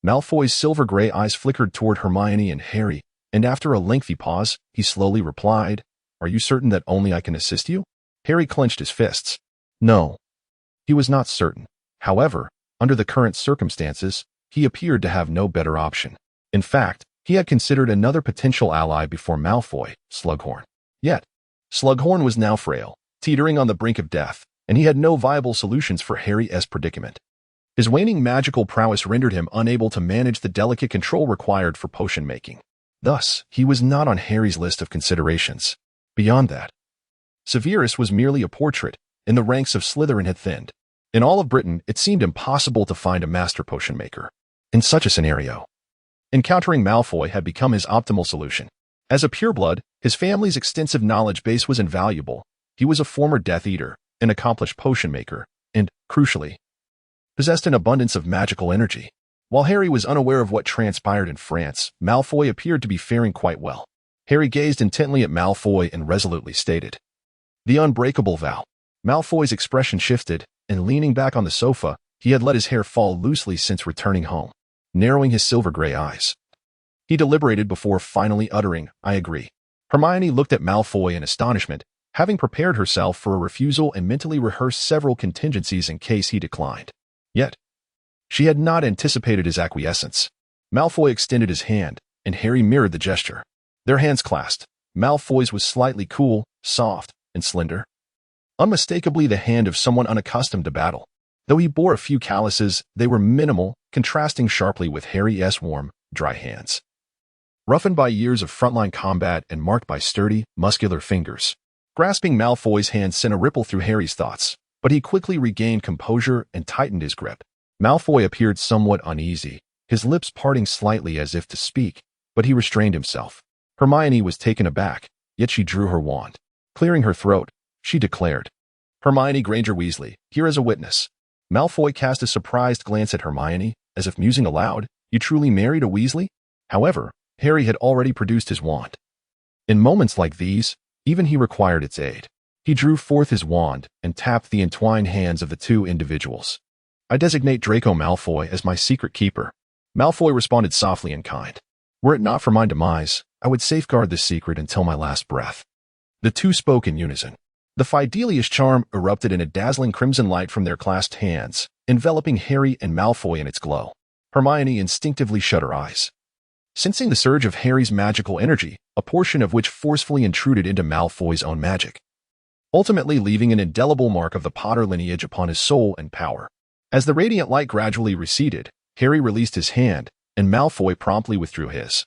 Malfoy's silver-gray eyes flickered toward Hermione and Harry, and after a lengthy pause, he slowly replied, "Are you certain that only I can assist you?" Harry clenched his fists. No. He was not certain. However, under the current circumstances, he appeared to have no better option. In fact, he had considered another potential ally before Malfoy, Slughorn. Yet, Slughorn was now frail, teetering on the brink of death, and he had no viable solutions for Harry's predicament. His waning magical prowess rendered him unable to manage the delicate control required for potion making. Thus, he was not on Harry's list of considerations. Beyond that, Severus was merely a portrait, and the ranks of Slytherin had thinned. In all of Britain, it seemed impossible to find a master potion maker. In such a scenario, encountering Malfoy had become his optimal solution. As a pureblood, his family's extensive knowledge base was invaluable. He was a former Death Eater, an accomplished potion maker, and, crucially, possessed an abundance of magical energy. While Harry was unaware of what transpired in France, Malfoy appeared to be faring quite well. Harry gazed intently at Malfoy and resolutely stated, "The unbreakable vow." Malfoy's expression shifted, and leaning back on the sofa, he had let his hair fall loosely since returning home, narrowing his silver-gray eyes. He deliberated before finally uttering, "I agree." Hermione looked at Malfoy in astonishment, having prepared herself for a refusal and mentally rehearsed several contingencies in case he declined. Yet, she had not anticipated his acquiescence. Malfoy extended his hand, and Harry mirrored the gesture. Their hands clasped. Malfoy's was slightly cool, soft, and slender. Unmistakably the hand of someone unaccustomed to battle. Though he bore a few calluses, they were minimal, contrasting sharply with Harry's warm, dry hands. Roughened by years of frontline combat and marked by sturdy, muscular fingers. Grasping Malfoy's hand sent a ripple through Harry's thoughts, but he quickly regained composure and tightened his grip. Malfoy appeared somewhat uneasy, his lips parting slightly as if to speak, but he restrained himself. Hermione was taken aback, yet she drew her wand. Clearing her throat, she declared, "Hermione Granger Weasley, here as a witness." Malfoy cast a surprised glance at Hermione, as if musing aloud, "You truly married a Weasley?" However, Harry had already produced his wand. In moments like these, even he required its aid. He drew forth his wand and tapped the entwined hands of the two individuals. "I designate Draco Malfoy as my secret keeper." Malfoy responded softly and kind. "Were it not for my demise, I would safeguard this secret until my last breath." The two spoke in unison. The Fidelius charm erupted in a dazzling crimson light from their clasped hands, enveloping Harry and Malfoy in its glow. Hermione instinctively shut her eyes. Sensing the surge of Harry's magical energy, a portion of which forcefully intruded into Malfoy's own magic, ultimately leaving an indelible mark of the Potter lineage upon his soul and power. As the radiant light gradually receded, Harry released his hand, and Malfoy promptly withdrew his.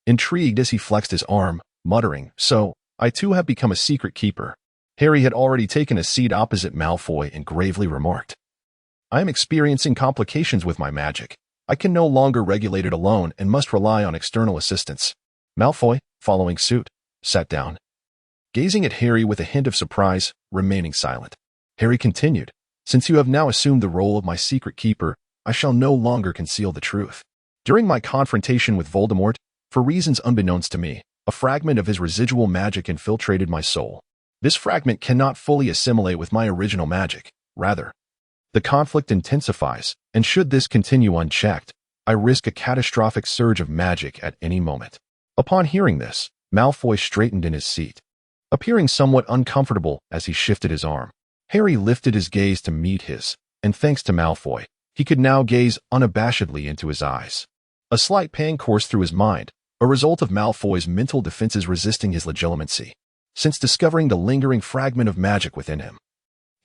Intrigued as he flexed his arm, muttering, "So, I too have become a secret keeper." Harry had already taken a seat opposite Malfoy and gravely remarked, "I am experiencing complications with my magic. I can no longer regulate it alone and must rely on external assistance." Malfoy, following suit, sat down, gazing at Harry with a hint of surprise, remaining silent. Harry continued, "Since you have now assumed the role of my secret keeper, I shall no longer conceal the truth. During my confrontation with Voldemort, for reasons unbeknownst to me, a fragment of his residual magic infiltrated my soul. This fragment cannot fully assimilate with my original magic. Rather, the conflict intensifies, and should this continue unchecked, I risk a catastrophic surge of magic at any moment." Upon hearing this, Malfoy straightened in his seat, appearing somewhat uncomfortable as he shifted his arm. Harry lifted his gaze to meet his, and thanks to Malfoy, he could now gaze unabashedly into his eyes. A slight pang coursed through his mind, a result of Malfoy's mental defenses resisting his legilimency. Since discovering the lingering fragment of magic within him,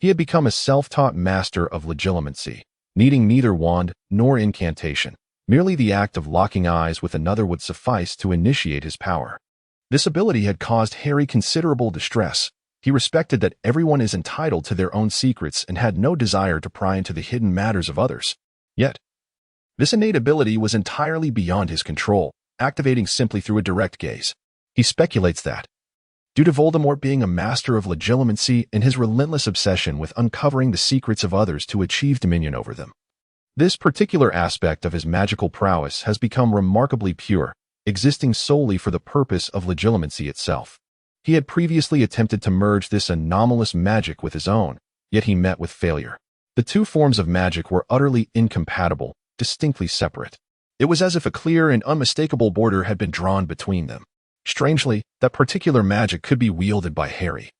he had become a self-taught master of legilimency, needing neither wand nor incantation. Merely the act of locking eyes with another would suffice to initiate his power. This ability had caused Harry considerable distress. He respected that everyone is entitled to their own secrets and had no desire to pry into the hidden matters of others. Yet, this innate ability was entirely beyond his control, activating simply through a direct gaze. He speculates that, due to Voldemort being a master of legilimency and his relentless obsession with uncovering the secrets of others to achieve dominion over them, this particular aspect of his magical prowess has become remarkably pure, existing solely for the purpose of legilimency itself. He had previously attempted to merge this anomalous magic with his own, yet he met with failure. The two forms of magic were utterly incompatible, distinctly separate. It was as if a clear and unmistakable border had been drawn between them. Strangely, that particular magic could be wielded by Harry,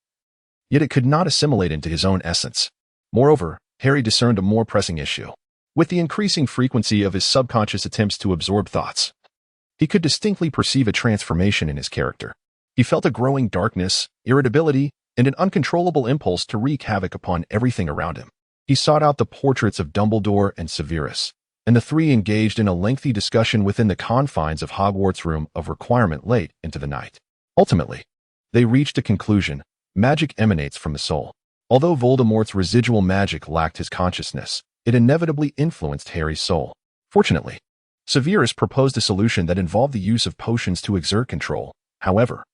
yet it could not assimilate into his own essence. Moreover, Harry discerned a more pressing issue. With the increasing frequency of his subconscious attempts to absorb thoughts, he could distinctly perceive a transformation in his character. He felt a growing darkness, irritability, and an uncontrollable impulse to wreak havoc upon everything around him. He sought out the portraits of Dumbledore and Severus, and the three engaged in a lengthy discussion within the confines of Hogwarts' Room of Requirement late into the night. Ultimately, they reached a conclusion: magic emanates from the soul. Although Voldemort's residual magic lacked his consciousness, it inevitably influenced Harry's soul. Fortunately, Severus proposed a solution that involved the use of potions to exert control. However,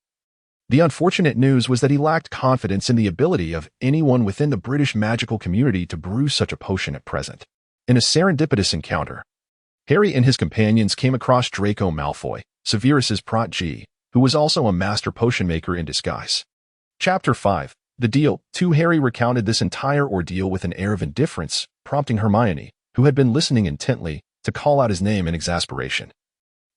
the unfortunate news was that he lacked confidence in the ability of anyone within the British magical community to brew such a potion at present. In a serendipitous encounter, Harry and his companions came across Draco Malfoy, Severus's protege, who was also a master potion maker in disguise. Chapter 5. The Deal. Harry recounted this entire ordeal with an air of indifference, prompting Hermione, who had been listening intently, to call out his name in exasperation.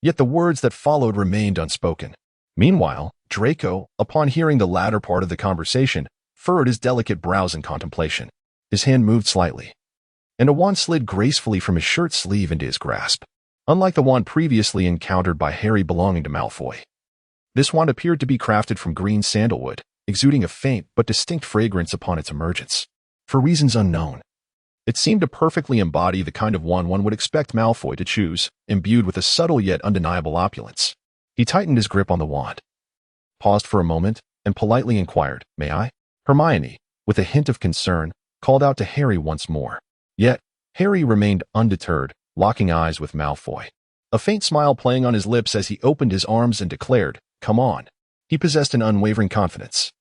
Yet the words that followed remained unspoken. Meanwhile, Draco, upon hearing the latter part of the conversation, furrowed his delicate brows in contemplation. His hand moved slightly, and a wand slid gracefully from his shirt sleeve into his grasp. Unlike the wand previously encountered by Harry belonging to Malfoy, this wand appeared to be crafted from green sandalwood, exuding a faint but distinct fragrance upon its emergence. For reasons unknown, it seemed to perfectly embody the kind of wand one would expect Malfoy to choose, imbued with a subtle yet undeniable opulence. He tightened his grip on the wand, paused for a moment, and politely inquired, "May I?" Hermione, with a hint of concern, called out to Harry once more. Yet, Harry remained undeterred, locking eyes with Malfoy, a faint smile playing on his lips as he opened his arms and declared, "Come on." He possessed an unwavering confidence,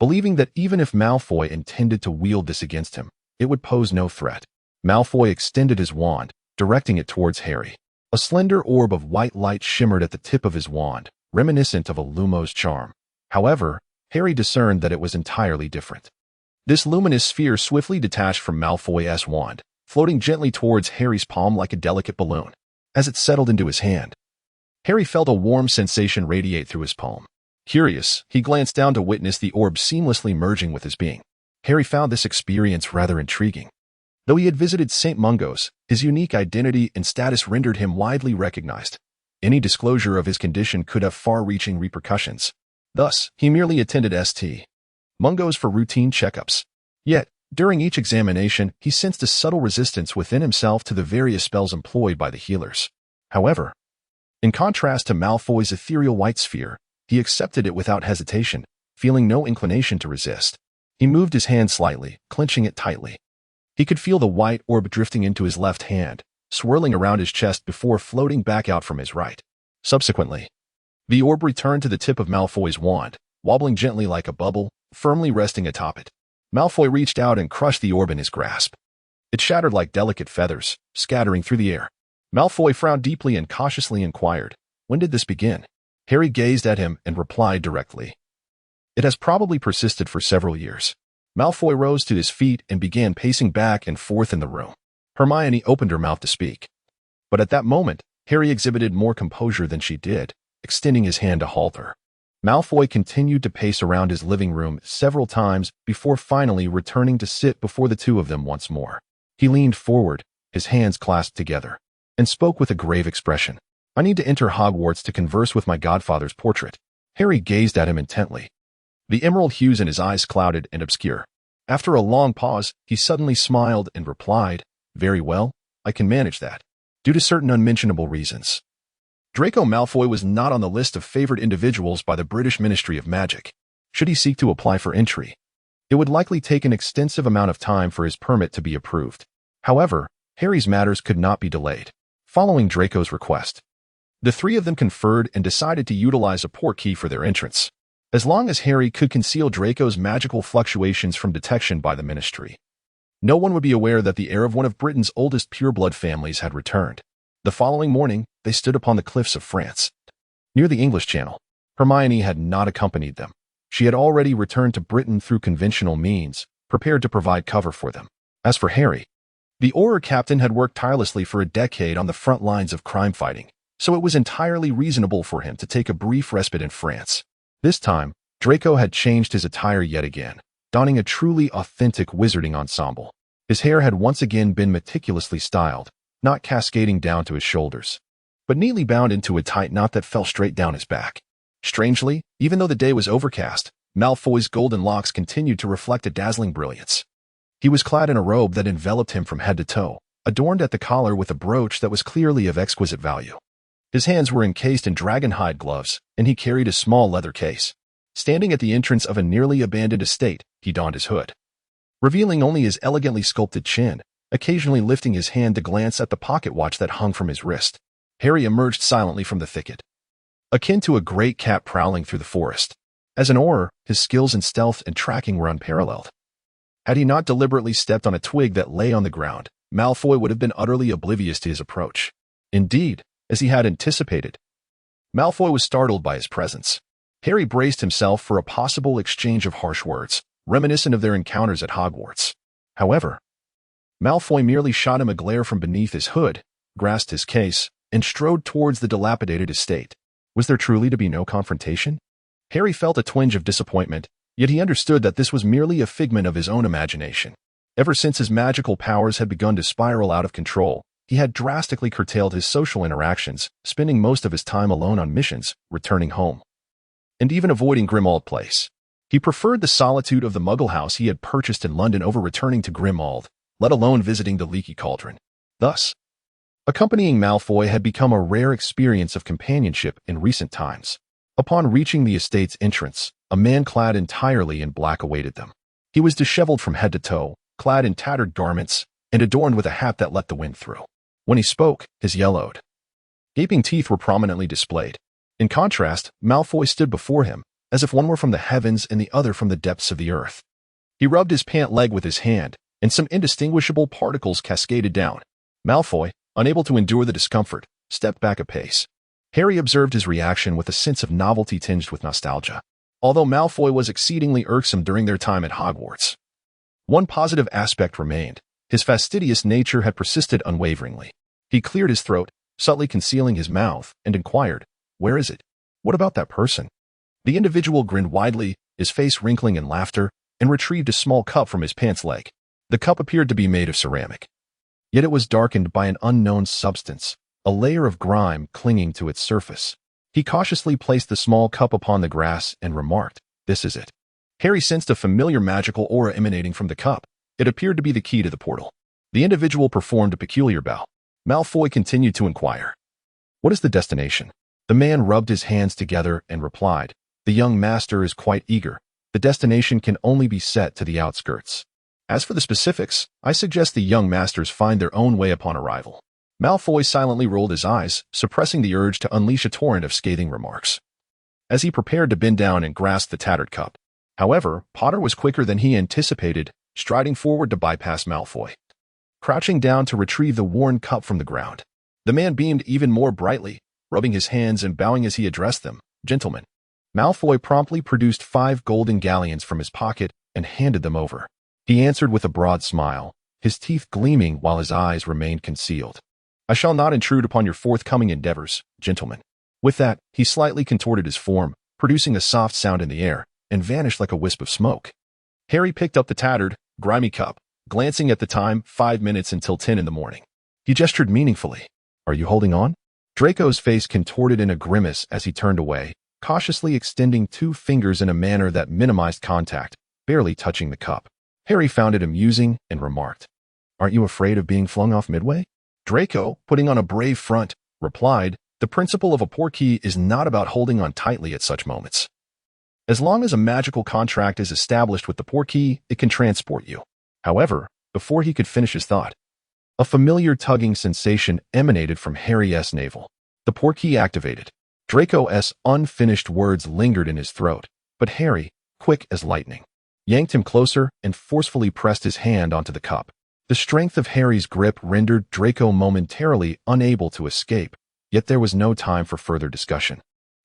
believing that even if Malfoy intended to wield this against him, it would pose no threat. Malfoy extended his wand, directing it towards Harry. A slender orb of white light shimmered at the tip of his wand, reminiscent of a Lumos charm. However, Harry discerned that it was entirely different. This luminous sphere swiftly detached from Malfoy's wand, floating gently towards Harry's palm like a delicate balloon. As it settled into his hand, Harry felt a warm sensation radiate through his palm. Curious, he glanced down to witness the orb seamlessly merging with his being. Harry found this experience rather intriguing. Though he had visited St. Mungo's, his unique identity and status rendered him widely recognized. Any disclosure of his condition could have far-reaching repercussions. Thus, he merely attended St. Mungo's for routine checkups. Yet, during each examination, he sensed a subtle resistance within himself to the various spells employed by the healers. However, in contrast to Malfoy's ethereal white sphere, he accepted it without hesitation, feeling no inclination to resist. He moved his hand slightly, clenching it tightly. He could feel the white orb drifting into his left hand, swirling around his chest before floating back out from his right. Subsequently, the orb returned to the tip of Malfoy's wand, wobbling gently like a bubble, firmly resting atop it. Malfoy reached out and crushed the orb in his grasp. It shattered like delicate feathers, scattering through the air. Malfoy frowned deeply and cautiously inquired, "When did this begin?" Harry gazed at him and replied directly, "It has probably persisted for several years." Malfoy rose to his feet and began pacing back and forth in the room. Hermione opened her mouth to speak. But at that moment, Harry exhibited more composure than she did, extending his hand to halt her. Malfoy continued to pace around his living room several times before finally returning to sit before the two of them once more. He leaned forward, his hands clasped together, and spoke with a grave expression. "I need to enter Hogwarts to converse with my godfather's portrait." Harry gazed at him intently. The emerald hues in his eyes clouded and obscure. After a long pause, he suddenly smiled and replied, "Very well, I can manage that, due to certain unmentionable reasons." Draco Malfoy was not on the list of favored individuals by the British Ministry of Magic. Should he seek to apply for entry, it would likely take an extensive amount of time for his permit to be approved. However, Harry's matters could not be delayed. Following Draco's request, the three of them conferred and decided to utilize a portkey for their entrance. As long as Harry could conceal Draco's magical fluctuations from detection by the Ministry, no one would be aware that the heir of one of Britain's oldest pureblood families had returned. The following morning, they stood upon the cliffs of France, near the English Channel. Hermione had not accompanied them. She had already returned to Britain through conventional means, prepared to provide cover for them. As for Harry, the Auror captain had worked tirelessly for a decade on the front lines of crime fighting, so it was entirely reasonable for him to take a brief respite in France. This time, Draco had changed his attire yet again, donning a truly authentic wizarding ensemble. His hair had once again been meticulously styled, not cascading down to his shoulders, but neatly bound into a tight knot that fell straight down his back. Strangely, even though the day was overcast, Malfoy's golden locks continued to reflect a dazzling brilliance. He was clad in a robe that enveloped him from head to toe, adorned at the collar with a brooch that was clearly of exquisite value. His hands were encased in dragon-hide gloves, and he carried a small leather case. Standing at the entrance of a nearly abandoned estate, he donned his hood, revealing only his elegantly sculpted chin, occasionally lifting his hand to glance at the pocket watch that hung from his wrist. Harry emerged silently from the thicket, akin to a great cat prowling through the forest. As an Auror, his skills in stealth and tracking were unparalleled. Had he not deliberately stepped on a twig that lay on the ground, Malfoy would have been utterly oblivious to his approach. Indeed, as he had anticipated, Malfoy was startled by his presence. Harry braced himself for a possible exchange of harsh words, reminiscent of their encounters at Hogwarts. However, Malfoy merely shot him a glare from beneath his hood, grasped his case, and strode towards the dilapidated estate. Was there truly to be no confrontation? Harry felt a twinge of disappointment, yet he understood that this was merely a figment of his own imagination. Ever since his magical powers had begun to spiral out of control, he had drastically curtailed his social interactions, spending most of his time alone on missions, returning home, and even avoiding Grimmauld Place. He preferred the solitude of the Muggle house he had purchased in London over returning to Grimmauld, let alone visiting the Leaky Cauldron. Thus, accompanying Malfoy had become a rare experience of companionship in recent times. Upon reaching the estate's entrance, a man clad entirely in black awaited them. He was disheveled from head to toe, clad in tattered garments, and adorned with a hat that let the wind through. When he spoke, his yellowed, gaping teeth were prominently displayed. In contrast, Malfoy stood before him, as if one were from the heavens and the other from the depths of the earth. He rubbed his pant leg with his hand, and some indistinguishable particles cascaded down. Malfoy, unable to endure the discomfort, stepped back a pace. Harry observed his reaction with a sense of novelty tinged with nostalgia. although Malfoy was exceedingly irksome during their time at Hogwarts. One positive aspect remained. His fastidious nature had persisted unwaveringly. He cleared his throat, subtly concealing his mouth, and inquired, "Where is it? What about that person?" The individual grinned widely, his face wrinkling in laughter, and retrieved a small cup from his pants leg. The cup appeared to be made of ceramic. Yet it was darkened by an unknown substance, a layer of grime clinging to its surface. He cautiously placed the small cup upon the grass and remarked, "This is it." Harry sensed a familiar magical aura emanating from the cup. It appeared to be the key to the portal. The individual performed a peculiar bow. Malfoy continued to inquire, "What is the destination?" The man rubbed his hands together and replied, "The young master is quite eager. The destination can only be set to the outskirts. As for the specifics, I suggest the young masters find their own way upon arrival." Malfoy silently rolled his eyes, suppressing the urge to unleash a torrent of scathing remarks, as he prepared to bend down and grasp the tattered cup. However, Potter was quicker than he anticipated, striding forward to bypass Malfoy. Crouching down to retrieve the worn cup from the ground, the man beamed even more brightly, rubbing his hands and bowing as he addressed them, "Gentlemen." Malfoy promptly produced 5 golden galleons from his pocket and handed them over. He answered with a broad smile, his teeth gleaming while his eyes remained concealed. "I shall not intrude upon your forthcoming endeavors, gentlemen." With that, he slightly contorted his form, producing a soft sound in the air, and vanished like a wisp of smoke. Harry picked up the tattered, grimy cup, glancing at the time, 5 minutes until 10 in the morning. He gestured meaningfully. "Are you holding on?" Draco's face contorted in a grimace as he turned away, cautiously extending 2 fingers in a manner that minimized contact, barely touching the cup. Harry found it amusing and remarked, "Aren't you afraid of being flung off midway?" Draco, putting on a brave front, replied, "The principle of a Portkey is not about holding on tightly at such moments. As long as a magical contract is established with the Portkey, it can transport you." However, before he could finish his thought, a familiar tugging sensation emanated from Harry's navel. The Portkey activated. Draco's unfinished words lingered in his throat, but Harry, quick as lightning, yanked him closer and forcefully pressed his hand onto the cup. The strength of Harry's grip rendered Draco momentarily unable to escape, yet there was no time for further discussion,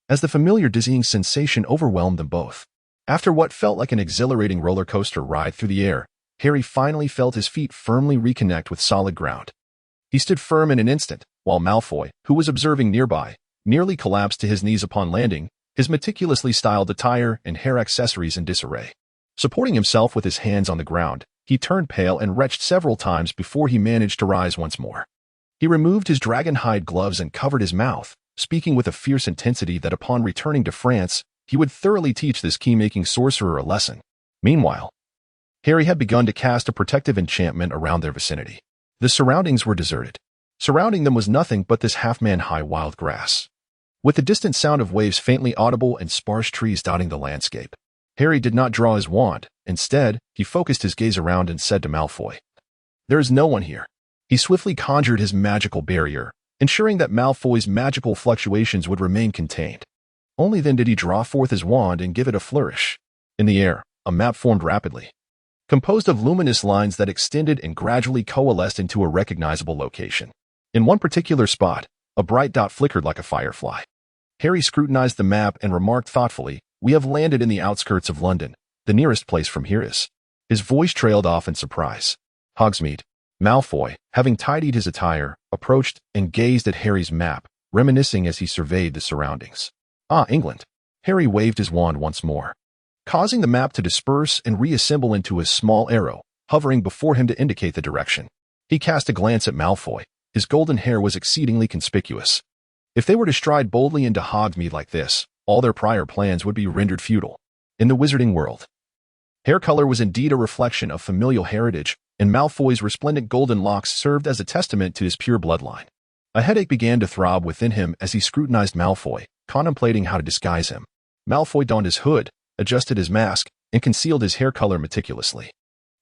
as the familiar dizzying sensation overwhelmed them both. After what felt like an exhilarating roller coaster ride through the air, Harry finally felt his feet firmly reconnect with solid ground. He stood firm in an instant, while Malfoy, who was observing nearby, nearly collapsed to his knees upon landing, his meticulously styled attire and hair accessories in disarray. Supporting himself with his hands on the ground, he turned pale and retched several times before he managed to rise once more. He removed his dragon-hide gloves and covered his mouth, speaking with a fierce intensity that upon returning to France, he would thoroughly teach this key-making sorcerer a lesson. Meanwhile, Harry had begun to cast a protective enchantment around their vicinity. The surroundings were deserted. Surrounding them was nothing but this half-man-high wild grass, with the distant sound of waves faintly audible and sparse trees dotting the landscape. Harry did not draw his wand. Instead, he focused his gaze around and said to Malfoy, "There is no one here." He swiftly conjured his magical barrier, ensuring that Malfoy's magical fluctuations would remain contained. Only then did he draw forth his wand and give it a flourish. In the air, a map formed rapidly, composed of luminous lines that extended and gradually coalesced into a recognizable location. In one particular spot, a bright dot flickered like a firefly. Harry scrutinized the map and remarked thoughtfully, "We have landed in the outskirts of London. The nearest place from here is..." His voice trailed off in surprise. "Hogsmeade." Malfoy, having tidied his attire, approached and gazed at Harry's map, reminiscing as he surveyed the surroundings. "Ah, England." Harry waved his wand once more, causing the map to disperse and reassemble into a small arrow, hovering before him to indicate the direction. He cast a glance at Malfoy. His golden hair was exceedingly conspicuous. If they were to stride boldly into Hogsmeade like this, all their prior plans would be rendered futile. In the wizarding world, hair color was indeed a reflection of familial heritage, and Malfoy's resplendent golden locks served as a testament to his pure bloodline. A headache began to throb within him as he scrutinized Malfoy, contemplating how to disguise him. Malfoy donned his hood, adjusted his mask, and concealed his hair color meticulously.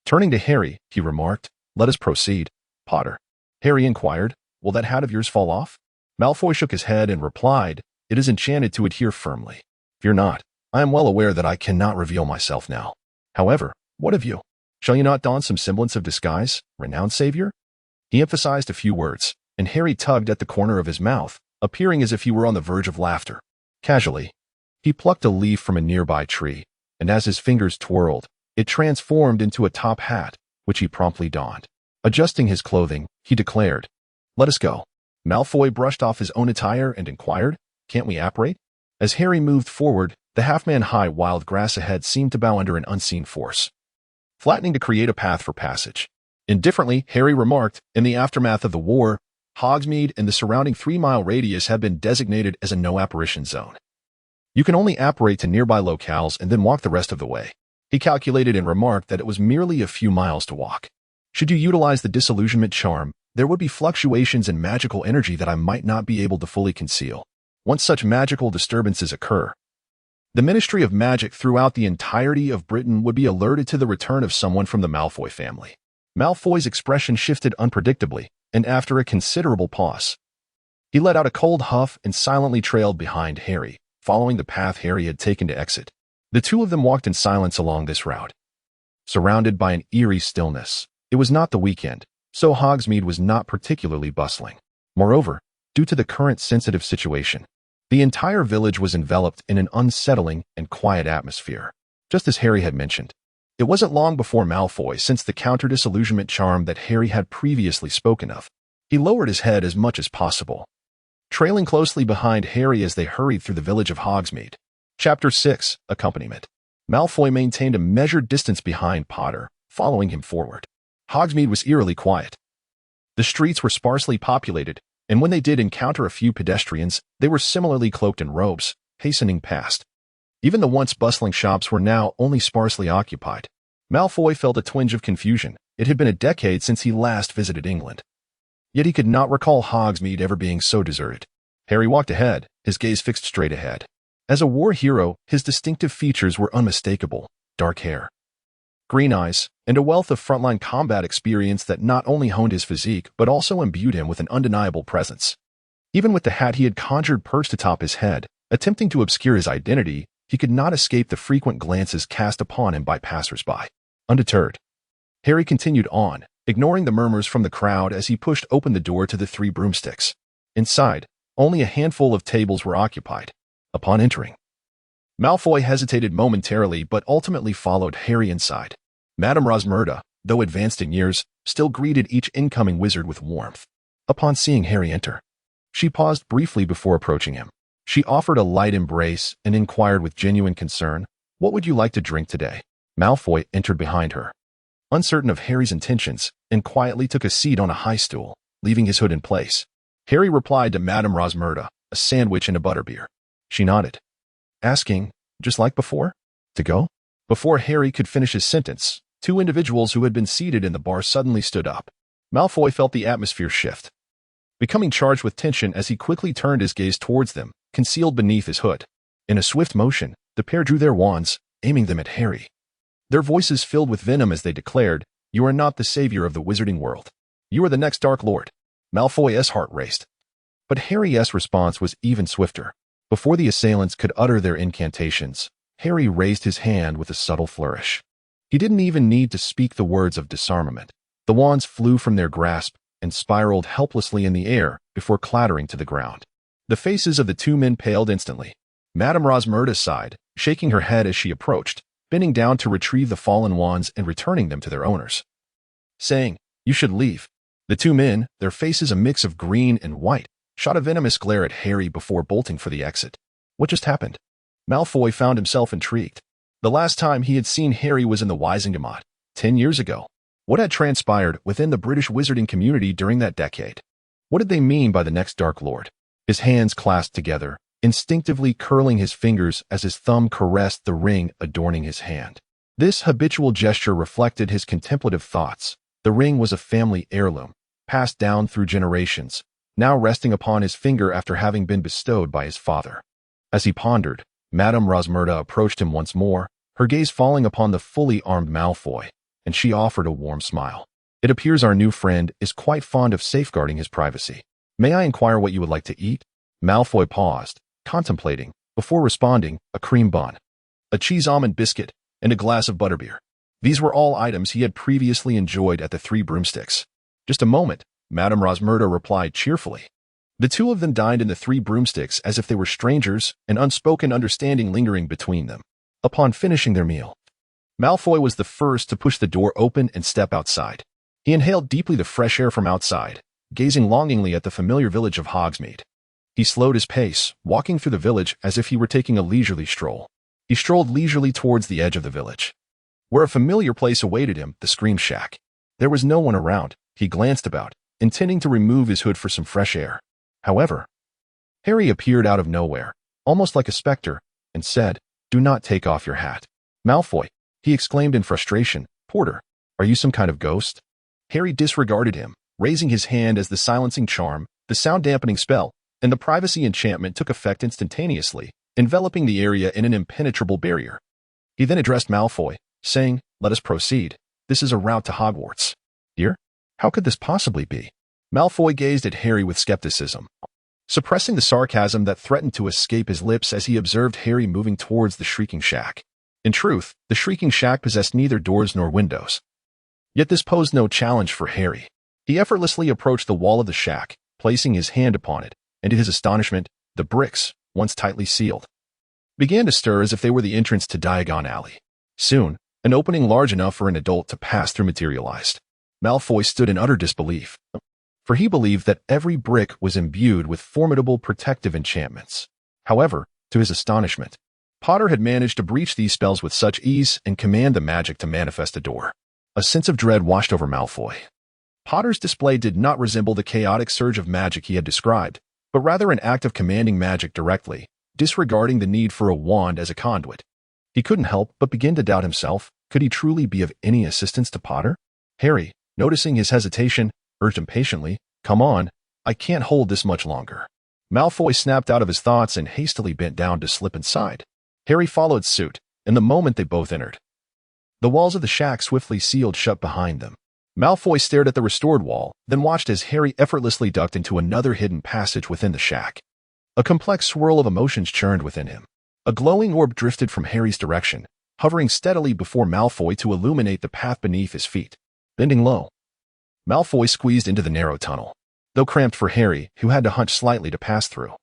Turning to Harry, he remarked, "Let us proceed, Potter." Harry inquired, "Will that hat of yours fall off?" Malfoy shook his head and replied, "It is enchanted to adhere firmly." "Fear not. I am well aware that I cannot reveal myself now. However, what of you? Shall you not don some semblance of disguise, renowned savior?" He emphasized a few words, and Harry tugged at the corner of his mouth, appearing as if he were on the verge of laughter. Casually, He plucked a leaf from a nearby tree, and as his fingers twirled, it transformed into a top hat, which he promptly donned. Adjusting his clothing, he declared, "Let us go." Malfoy brushed off his own attire and inquired, "Can't we apparate?" As Harry moved forward, the half-man-high wild grass ahead seemed to bow under an unseen force, flattening to create a path for passage. Indifferently, Harry remarked, in the aftermath of the war, Hogsmeade and the surrounding 3-mile radius have been designated as a no-apparition zone. You can only apparate to nearby locales and then walk the rest of the way. He calculated and remarked that it was merely a few miles to walk. Should you utilize the disillusionment charm, there would be fluctuations in magical energy that I might not be able to fully conceal. Once such magical disturbances occur, the Ministry of Magic throughout the entirety of Britain would be alerted to the return of someone from the Malfoy family. Malfoy's expression shifted unpredictably, and after a considerable pause, he let out a cold huff and silently trailed behind Harry, following the path Harry had taken to exit. The two of them walked in silence along this route, surrounded by an eerie stillness. It was not the weekend, so Hogsmeade was not particularly bustling. Moreover, due to the current sensitive situation, the entire village was enveloped in an unsettling and quiet atmosphere. Just as Harry had mentioned, it wasn't long before Malfoy sensed the counter-disillusionment charm that Harry had previously spoken of. He lowered his head as much as possible, trailing closely behind Harry as they hurried through the village of Hogsmeade. Chapter 6, Accompaniment. Malfoy maintained a measured distance behind Potter, following him forward. Hogsmeade was eerily quiet. The streets were sparsely populated, and when they did encounter a few pedestrians, they were similarly cloaked in robes, hastening past. Even the once bustling shops were now only sparsely occupied. Malfoy felt a twinge of confusion. It had been a decade since he last visited England. Yet he could not recall Hogsmeade ever being so deserted. Harry walked ahead, his gaze fixed straight ahead. As a war hero, his distinctive features were unmistakable: dark hair, green eyes, and a wealth of frontline combat experience that not only honed his physique but also imbued him with an undeniable presence. Even with the hat he had conjured perched atop his head, attempting to obscure his identity, he could not escape the frequent glances cast upon him by passers-by. Undeterred, Harry continued on, ignoring the murmurs from the crowd as he pushed open the door to the 3 broomsticks. Inside, only a handful of tables were occupied. Upon entering, Malfoy hesitated momentarily but ultimately followed Harry inside. Madame Rosmerta, though advanced in years, still greeted each incoming wizard with warmth. Upon seeing Harry enter, she paused briefly before approaching him. She offered a light embrace and inquired with genuine concern, "What would you like to drink today?" Malfoy entered behind her, uncertain of Harry's intentions, and quietly took a seat on a high stool, leaving his hood in place. Harry replied to Madame Rosmerta, "A sandwich and a butterbeer." She nodded, asking, "Just like before? To go?" Before Harry could finish his sentence, 2 individuals who had been seated in the bar suddenly stood up. Malfoy felt the atmosphere shift, becoming charged with tension as he quickly turned his gaze towards them, concealed beneath his hood. In a swift motion, the pair drew their wands, aiming them at Harry. Their voices filled with venom as they declared, "You are not the savior of the wizarding world. You are the next Dark Lord." Malfoy's heart raced, but Harry's response was even swifter. Before the assailants could utter their incantations, Harry raised his hand with a subtle flourish. He didn't even need to speak the words of disarmament. The wands flew from their grasp and spiraled helplessly in the air before clattering to the ground. The faces of the 2 men paled instantly. Madame Rosmerta sighed, shaking her head as she approached, bending down to retrieve the fallen wands and returning them to their owners, saying, "You should leave." The 2 men, their faces a mix of green and white, shot a venomous glare at Harry before bolting for the exit. What just happened? Malfoy found himself intrigued. The last time he had seen Harry was in the Wisingamot, 10 years ago. What had transpired within the British wizarding community during that decade? What did they mean by the next Dark Lord? His hands clasped together, instinctively curling his fingers as his thumb caressed the ring adorning his hand. This habitual gesture reflected his contemplative thoughts. The ring was a family heirloom, passed down through generations, now resting upon his finger after having been bestowed by his father. As he pondered, Madame Rosmerta approached him once more, her gaze falling upon the fully armed Malfoy, and she offered a warm smile. "It appears our new friend is quite fond of safeguarding his privacy. May I inquire what you would like to eat?" Malfoy paused, contemplating, before responding, "A cream bun, a cheese almond biscuit, and a glass of butterbeer." These were all items he had previously enjoyed at the 3 broomsticks. "Just a moment," Madame Rosmerta replied cheerfully. The two of them dined in the three broomsticks as if they were strangers, an unspoken understanding lingering between them. Upon finishing their meal, Malfoy was the first to push the door open and step outside. He inhaled deeply the fresh air from outside, gazing longingly at the familiar village of Hogsmeade. He slowed his pace, walking through the village as if he were taking a leisurely stroll. He strolled leisurely towards the edge of the village, where a familiar place awaited him, the Scream Shack. There was no one around. He glanced about, intending to remove his hood for some fresh air. However, Harry appeared out of nowhere, almost like a specter, and said, "Do not take off your hat." "Malfoy," he exclaimed in frustration, "Porter, are you some kind of ghost?" Harry disregarded him, raising his hand as the silencing charm, the sound-dampening spell, and the privacy enchantment took effect instantaneously, enveloping the area in an impenetrable barrier. He then addressed Malfoy, saying, "Let us proceed. This is a route to Hogwarts." "Dear? How could this possibly be?" Malfoy gazed at Harry with skepticism, suppressing the sarcasm that threatened to escape his lips as he observed Harry moving towards the Shrieking Shack. In truth, the Shrieking Shack possessed neither doors nor windows. Yet this posed no challenge for Harry. He effortlessly approached the wall of the shack, placing his hand upon it, and to his astonishment, the bricks, once tightly sealed, began to stir as if they were the entrance to Diagon Alley. Soon, an opening large enough for an adult to pass through materialized. Malfoy stood in utter disbelief, for he believed that every brick was imbued with formidable protective enchantments. However, to his astonishment, Potter had managed to breach these spells with such ease and command the magic to manifest a door. A sense of dread washed over Malfoy. Potter's display did not resemble the chaotic surge of magic he had described, but rather an act of commanding magic directly, disregarding the need for a wand as a conduit. He couldn't help but begin to doubt himself. Could he truly be of any assistance to Potter? Harry, noticing his hesitation, urged impatiently, "Come on, I can't hold this much longer." Malfoy snapped out of his thoughts and hastily bent down to slip inside. Harry followed suit, and the moment they both entered, the walls of the shack swiftly sealed shut behind them. Malfoy stared at the restored wall, then watched as Harry effortlessly ducked into another hidden passage within the shack. A complex swirl of emotions churned within him. A glowing orb drifted from Harry's direction, hovering steadily before Malfoy to illuminate the path beneath his feet. Bending low, Malfoy squeezed into the narrow tunnel, though cramped for Harry, who had to hunch slightly to pass through.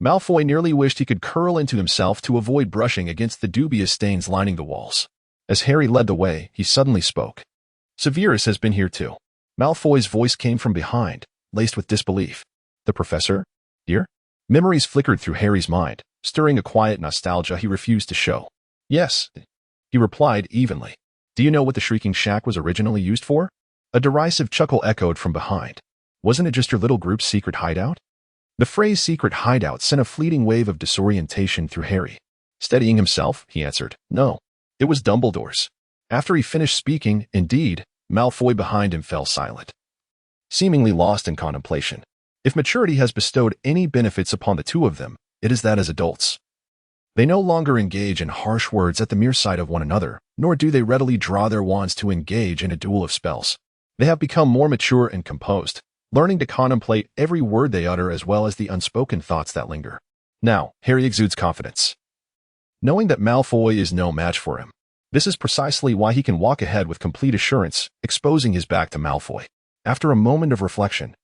Malfoy nearly wished he could curl into himself to avoid brushing against the dubious stains lining the walls. As Harry led the way, he suddenly spoke. "Severus has been here too." Malfoy's voice came from behind, laced with disbelief. "The professor? Dear?" Memories flickered through Harry's mind, stirring a quiet nostalgia he refused to show. "Yes," he replied evenly. "Do you know what the Shrieking Shack was originally used for?" A derisive chuckle echoed from behind. "Wasn't it just your little group's secret hideout?" The phrase secret hideout sent a fleeting wave of disorientation through Harry. Steadying himself, he answered, "No, it was Dumbledore's." After he finished speaking, indeed, Malfoy behind him fell silent, seemingly lost in contemplation. If maturity has bestowed any benefits upon the two of them, it is that as adults, they no longer engage in harsh words at the mere sight of one another, nor do they readily draw their wands to engage in a duel of spells. They have become more mature and composed, learning to contemplate every word they utter as well as the unspoken thoughts that linger. Now, Harry exudes confidence, knowing that Malfoy is no match for him. This is precisely why he can walk ahead with complete assurance, exposing his back to Malfoy. After a moment of reflection,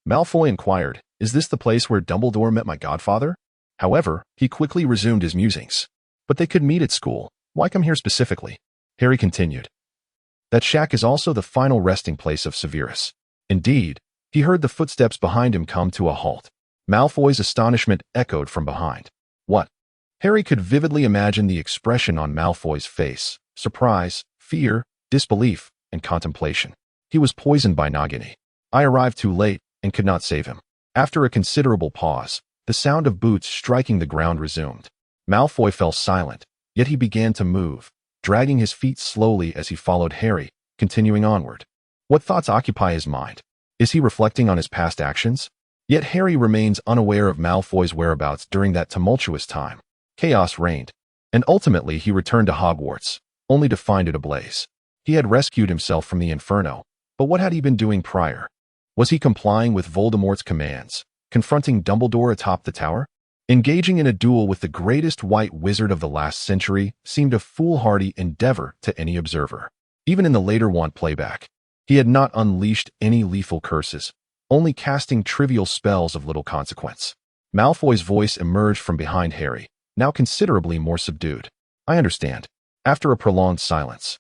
Malfoy inquired, "Is this the place where Dumbledore met my godfather?" However, he quickly resumed his musings. "But they could meet at school. Why come here specifically?" Harry continued. "That shack is also the final resting place of Severus." Indeed, he heard the footsteps behind him come to a halt. Malfoy's astonishment echoed from behind. "What?" Harry could vividly imagine the expression on Malfoy's face: surprise, fear, disbelief, and contemplation. He was poisoned by Nagini. I arrived too late and could not save him. After a considerable pause, the sound of boots striking the ground resumed. Malfoy fell silent, yet he began to move, dragging his feet slowly as he followed Harry, continuing onward. What thoughts occupy his mind? Is he reflecting on his past actions? Yet Harry remains unaware of Malfoy's whereabouts during that tumultuous time. Chaos reigned, and ultimately he returned to Hogwarts, only to find it ablaze. He had rescued himself from the Inferno, but what had he been doing prior? Was he complying with Voldemort's commands, confronting Dumbledore atop the tower? Engaging in a duel with the greatest white wizard of the last century seemed a foolhardy endeavor to any observer. Even in the later wand playback, he had not unleashed any lethal curses, only casting trivial spells of little consequence. Malfoy's voice emerged from behind Harry, now considerably more subdued. I understand. After a prolonged silence,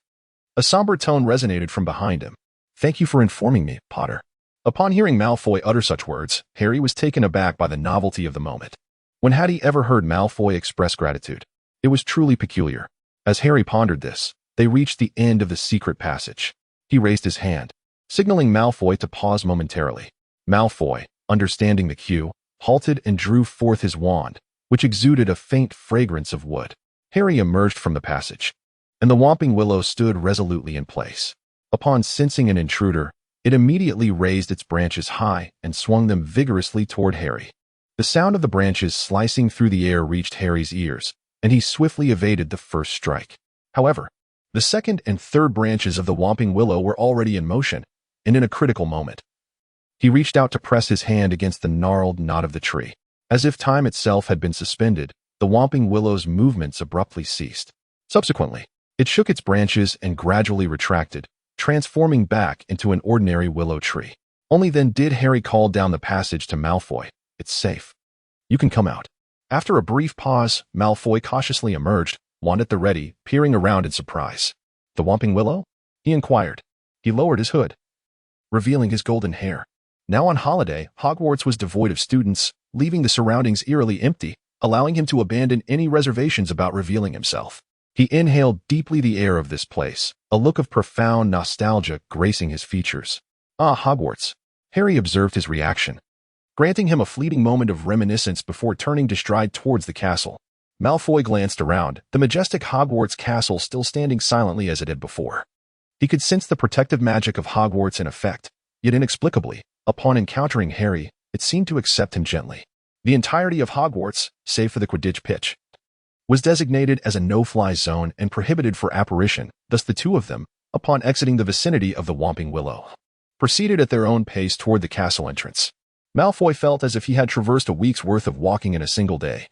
a somber tone resonated from behind him. Thank you for informing me, Potter. Upon hearing Malfoy utter such words, Harry was taken aback by the novelty of the moment. When had he ever heard Malfoy express gratitude? It was truly peculiar. As Harry pondered this, they reached the end of the secret passage. He raised his hand, signaling Malfoy to pause momentarily. Malfoy, understanding the cue, halted and drew forth his wand, which exuded a faint fragrance of wood. Harry emerged from the passage, and the Whomping Willow stood resolutely in place. Upon sensing an intruder, it immediately raised its branches high and swung them vigorously toward Harry. The sound of the branches slicing through the air reached Harry's ears, and he swiftly evaded the first strike. However, the second and third branches of the Whomping Willow were already in motion, and in a critical moment, he reached out to press his hand against the gnarled knot of the tree. As if time itself had been suspended, the Whomping Willow's movements abruptly ceased. Subsequently, it shook its branches and gradually retracted, transforming back into an ordinary willow tree. Only then did Harry call down the passage to Malfoy. It's safe. You can come out. After a brief pause, Malfoy cautiously emerged, wand at the ready, peering around in surprise. The Whomping Willow? He inquired. He lowered his hood, revealing his golden hair. Now on holiday, Hogwarts was devoid of students, leaving the surroundings eerily empty, allowing him to abandon any reservations about revealing himself. He inhaled deeply the air of this place, a look of profound nostalgia gracing his features. Ah, Hogwarts. Harry observed his reaction, granting him a fleeting moment of reminiscence before turning to stride towards the castle. Malfoy glanced around, the majestic Hogwarts castle still standing silently as it had before. He could sense the protective magic of Hogwarts in effect, yet inexplicably, upon encountering Harry, it seemed to accept him gently. The entirety of Hogwarts, save for the Quidditch pitch, was designated as a no-fly zone and prohibited for apparition, thus the two of them, upon exiting the vicinity of the Whomping Willow, proceeded at their own pace toward the castle entrance. Malfoy felt as if he had traversed a week's worth of walking in a single day.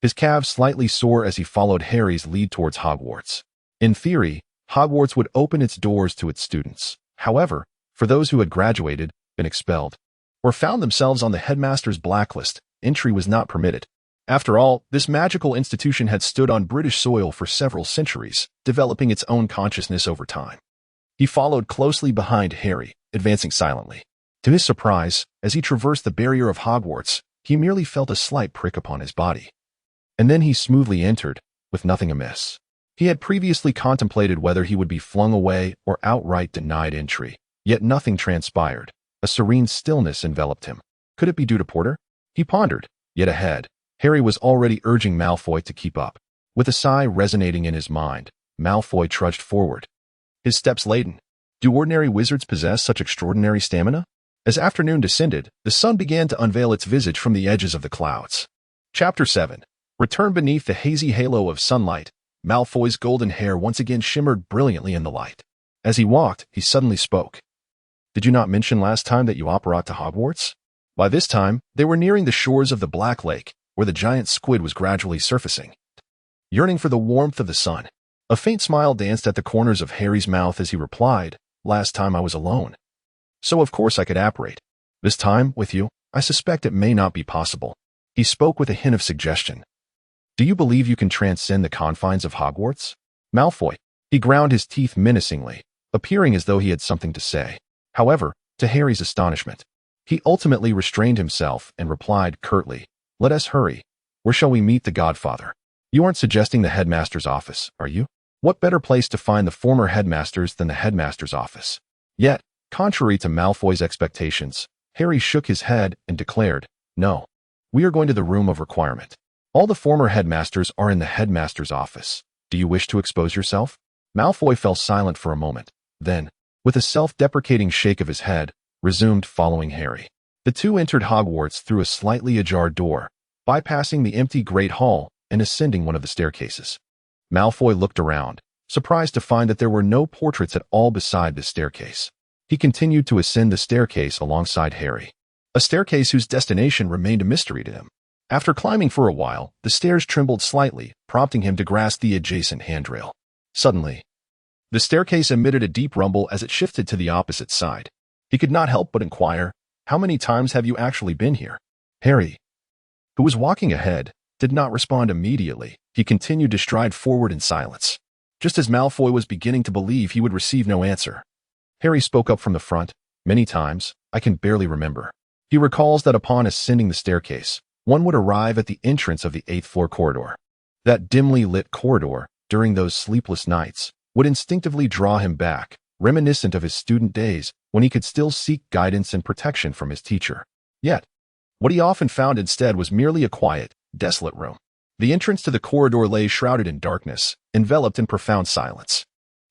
His calves slightly sore as he followed Harry's lead towards Hogwarts. In theory, Hogwarts would open its doors to its students. However, for those who had graduated, been expelled, or found themselves on the headmaster's blacklist, entry was not permitted. After all, this magical institution had stood on British soil for several centuries, developing its own consciousness over time. He followed closely behind Harry, advancing silently. To his surprise, as he traversed the barrier of Hogwarts, he merely felt a slight prick upon his body. And then he smoothly entered, with nothing amiss. He had previously contemplated whether he would be flung away or outright denied entry, yet nothing transpired. A serene stillness enveloped him. Could it be due to Porter? He pondered, yet ahead, Harry was already urging Malfoy to keep up. With a sigh resonating in his mind, Malfoy trudged forward, his steps laden. Do ordinary wizards possess such extraordinary stamina? As afternoon descended, the sun began to unveil its visage from the edges of the clouds. Chapter 7. Returned beneath the hazy halo of sunlight, Malfoy's golden hair once again shimmered brilliantly in the light. As he walked, he suddenly spoke. Did you not mention last time that you opera to Hogwarts? By this time, they were nearing the shores of the Black Lake, where the giant squid was gradually surfacing, yearning for the warmth of the sun. A faint smile danced at the corners of Harry's mouth as he replied, Last time I was alone. So of course I could apparate. This time, with you, I suspect it may not be possible. He spoke with a hint of suggestion. Do you believe you can transcend the confines of Hogwarts? Malfoy. He ground his teeth menacingly, appearing as though he had something to say. However, to Harry's astonishment, he ultimately restrained himself and replied curtly, Let us hurry. Where shall we meet the Godfather? You aren't suggesting the headmaster's office, are you? What better place to find the former headmasters than the headmaster's office? Yet, contrary to Malfoy's expectations, Harry shook his head and declared, No. We are going to the room of requirement. All the former headmasters are in the headmaster's office. Do you wish to expose yourself? Malfoy fell silent for a moment, then, with a self-deprecating shake of his head, resumed following Harry. The two entered Hogwarts through a slightly ajar door, bypassing the empty Great Hall and ascending one of the staircases. Malfoy looked around, surprised to find that there were no portraits at all beside the staircase. He continued to ascend the staircase alongside Harry, a staircase whose destination remained a mystery to him. After climbing for a while, the stairs trembled slightly, prompting him to grasp the adjacent handrail. Suddenly, the staircase emitted a deep rumble as it shifted to the opposite side. He could not help but inquire, How many times have you actually been here? Harry, who was walking ahead, did not respond immediately. He continued to stride forward in silence. Just as Malfoy was beginning to believe he would receive no answer, Harry spoke up from the front. Many times, I can barely remember. He recalls that upon ascending the staircase, one would arrive at the entrance of the 8th floor corridor. That dimly lit corridor, during those sleepless nights, would instinctively draw him back, reminiscent of his student days when he could still seek guidance and protection from his teacher. Yet, what he often found instead was merely a quiet, desolate room. The entrance to the corridor lay shrouded in darkness, enveloped in profound silence.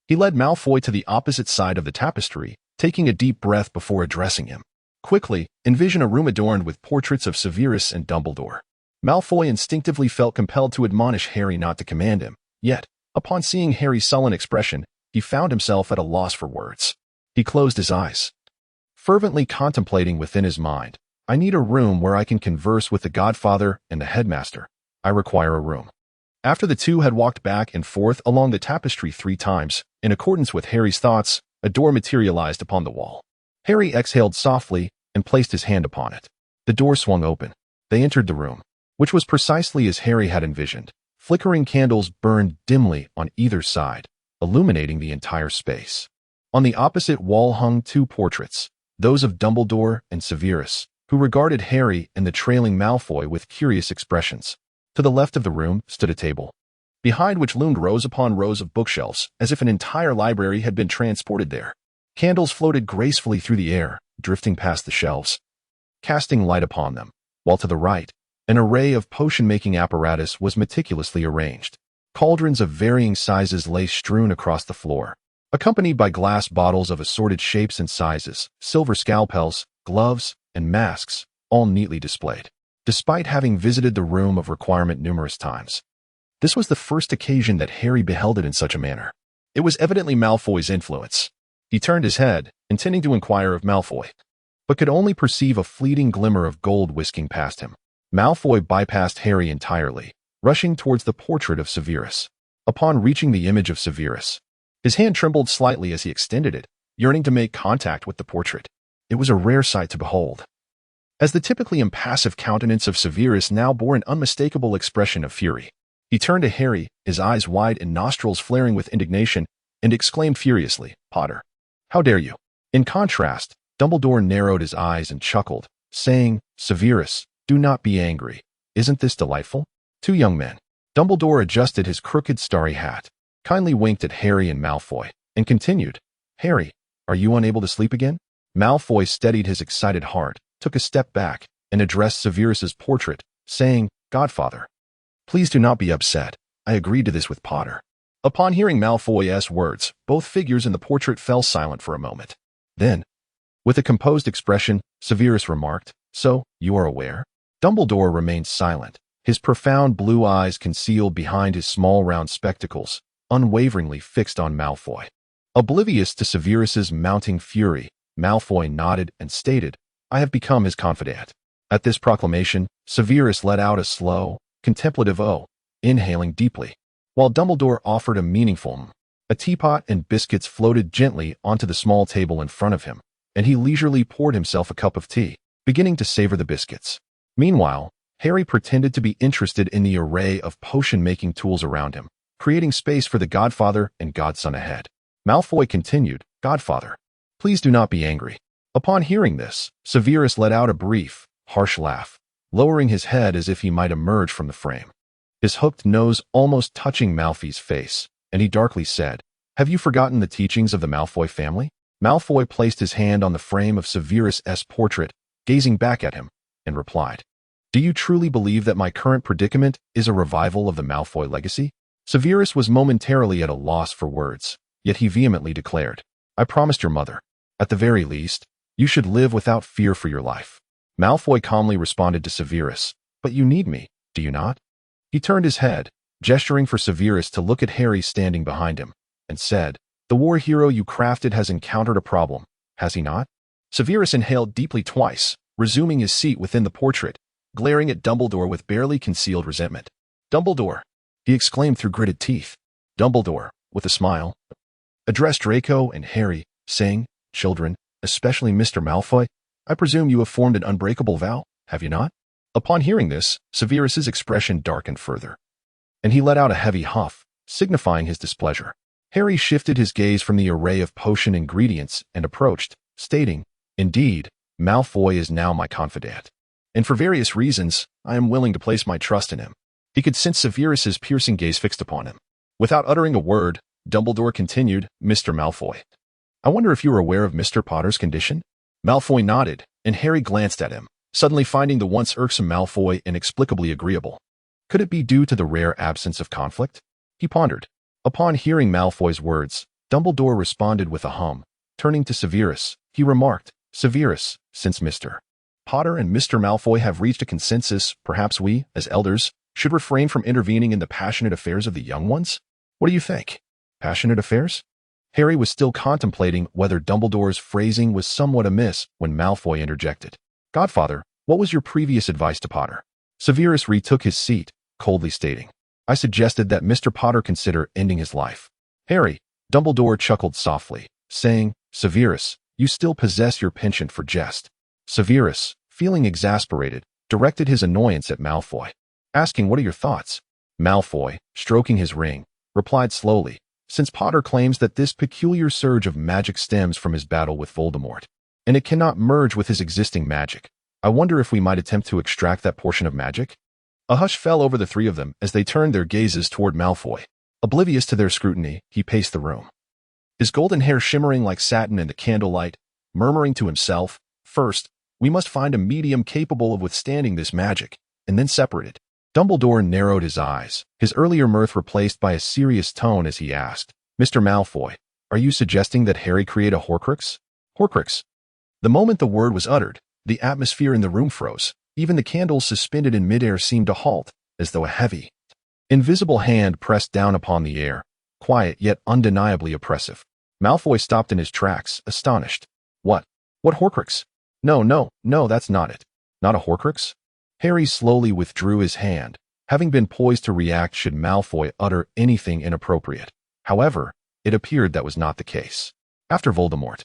He led Malfoy to the opposite side of the tapestry, taking a deep breath before addressing him. Quickly, envision a room adorned with portraits of Severus and Dumbledore. Malfoy instinctively felt compelled to admonish Harry not to command him, yet, upon seeing Harry's sullen expression, he found himself at a loss for words. He closed his eyes, fervently contemplating within his mind, I need a room where I can converse with the Godfather and the headmaster. I require a room. After the two had walked back and forth along the tapestry 3 times, in accordance with Harry's thoughts, a door materialized upon the wall. Harry exhaled softly and placed his hand upon it. The door swung open. They entered the room, which was precisely as Harry had envisioned. Flickering candles burned dimly on either side, illuminating the entire space. On the opposite wall hung 2 portraits, those of Dumbledore and Severus, who regarded Harry and the trailing Malfoy with curious expressions. To the left of the room stood a table, behind which loomed rows upon rows of bookshelves, as if an entire library had been transported there. Candles floated gracefully through the air, drifting past the shelves, casting light upon them, while to the right, an array of potion-making apparatus was meticulously arranged. Cauldrons of varying sizes lay strewn across the floor, accompanied by glass bottles of assorted shapes and sizes, silver scalpels, gloves, and masks, all neatly displayed. Despite having visited the room of requirement numerous times, this was the first occasion that Harry beheld it in such a manner. It was evidently Malfoy's influence. He turned his head, intending to inquire of Malfoy, but could only perceive a fleeting glimmer of gold whisking past him. Malfoy bypassed Harry entirely, rushing towards the portrait of Severus. Upon reaching the image of Severus, his hand trembled slightly as he extended it, yearning to make contact with the portrait. It was a rare sight to behold, as the typically impassive countenance of Severus now bore an unmistakable expression of fury. He turned to Harry, his eyes wide and nostrils flaring with indignation, and exclaimed furiously, Potter, how dare you? In contrast, Dumbledore narrowed his eyes and chuckled, saying, Severus, do not be angry. Isn't this delightful? 2 young men. Dumbledore adjusted his crooked starry hat, kindly winked at Harry and Malfoy, and continued, Harry, are you unable to sleep again? Malfoy steadied his excited heart, took a step back, and addressed Severus's portrait, saying, Godfather, please do not be upset. I agreed to this with Potter. Upon hearing Malfoy's words, both figures in the portrait fell silent for a moment. Then, with a composed expression, Severus remarked, So, you are aware? Dumbledore remained silent, his profound blue eyes concealed behind his small round spectacles, unwaveringly fixed on Malfoy. Oblivious to Severus's mounting fury, Malfoy nodded and stated, I have become his confidant. At this proclamation, Severus let out a slow, contemplative O, inhaling deeply, while Dumbledore offered a meaningful M. A teapot and biscuits floated gently onto the small table in front of him, and he leisurely poured himself a cup of tea, beginning to savor the biscuits. Meanwhile, Harry pretended to be interested in the array of potion-making tools around him, creating space for the Godfather and Godson ahead. Malfoy continued, Godfather, please do not be angry. Upon hearing this, Severus let out a brief, harsh laugh, lowering his head as if he might emerge from the frame, his hooked nose almost touching Malfoy's face, and he darkly said, Have you forgotten the teachings of the Malfoy family? Malfoy placed his hand on the frame of Severus's portrait, gazing back at him, and replied, Do you truly believe that my current predicament is a revival of the Malfoy legacy? Severus was momentarily at a loss for words, yet he vehemently declared, I promised your mother, at the very least, you should live without fear for your life. Malfoy calmly responded to Severus, But you need me, do you not? He turned his head, gesturing for Severus to look at Harry standing behind him, and said, The war hero you crafted has encountered a problem, has he not? Severus inhaled deeply twice, resuming his seat within the portrait, glaring at Dumbledore with barely concealed resentment. Dumbledore, he exclaimed through gritted teeth. Dumbledore, with a smile, addressed Draco and Harry, saying, Children, especially Mr. Malfoy, I presume you have formed an unbreakable vow, have you not? Upon hearing this, Severus's expression darkened further, and he let out a heavy huff, signifying his displeasure. Harry shifted his gaze from the array of potion ingredients and approached, stating, "Indeed, Malfoy is now my confidant, and for various reasons, I am willing to place my trust in him." He could sense Severus's piercing gaze fixed upon him. Without uttering a word, Dumbledore continued, "Mr. Malfoy, I wonder if you are aware of Mr. Potter's condition?" Malfoy nodded, and Harry glanced at him, suddenly finding the once irksome Malfoy inexplicably agreeable. Could it be due to the rare absence of conflict? He pondered. Upon hearing Malfoy's words, Dumbledore responded with a hum. Turning to Severus, he remarked, "Severus, since Mr. Potter and Mr. Malfoy have reached a consensus, perhaps we, as elders, should refrain from intervening in the passionate affairs of the young ones? What do you think?" Passionate affairs? Harry was still contemplating whether Dumbledore's phrasing was somewhat amiss when Malfoy interjected. "Godfather, what was your previous advice to Potter?" Severus retook his seat, coldly stating, "I suggested that Mr. Potter consider ending his life." "Harry," Dumbledore chuckled softly, saying, "Severus, you still possess your penchant for jest." Severus, feeling exasperated, directed his annoyance at Malfoy, asking, "What are your thoughts?" Malfoy, stroking his ring, replied slowly, "Since Potter claims that this peculiar surge of magic stems from his battle with Voldemort, and it cannot merge with his existing magic, I wonder if we might attempt to extract that portion of magic?" A hush fell over the three of them as they turned their gazes toward Malfoy. Oblivious to their scrutiny, he paced the room, his golden hair shimmering like satin in the candlelight, murmuring to himself, "First, we must find a medium capable of withstanding this magic, and then separate it." Dumbledore narrowed his eyes, his earlier mirth replaced by a serious tone as he asked, "Mr. Malfoy, are you suggesting that Harry create a Horcrux?" Horcrux. The moment the word was uttered, the atmosphere in the room froze. Even the candles suspended in midair seemed to halt, as though a heavy, invisible hand pressed down upon the air, quiet yet undeniably oppressive. Malfoy stopped in his tracks, astonished. What? What Horcrux? No, that's not it. Not a Horcrux? Harry slowly withdrew his hand, having been poised to react should Malfoy utter anything inappropriate. However, it appeared that was not the case. After Voldemort,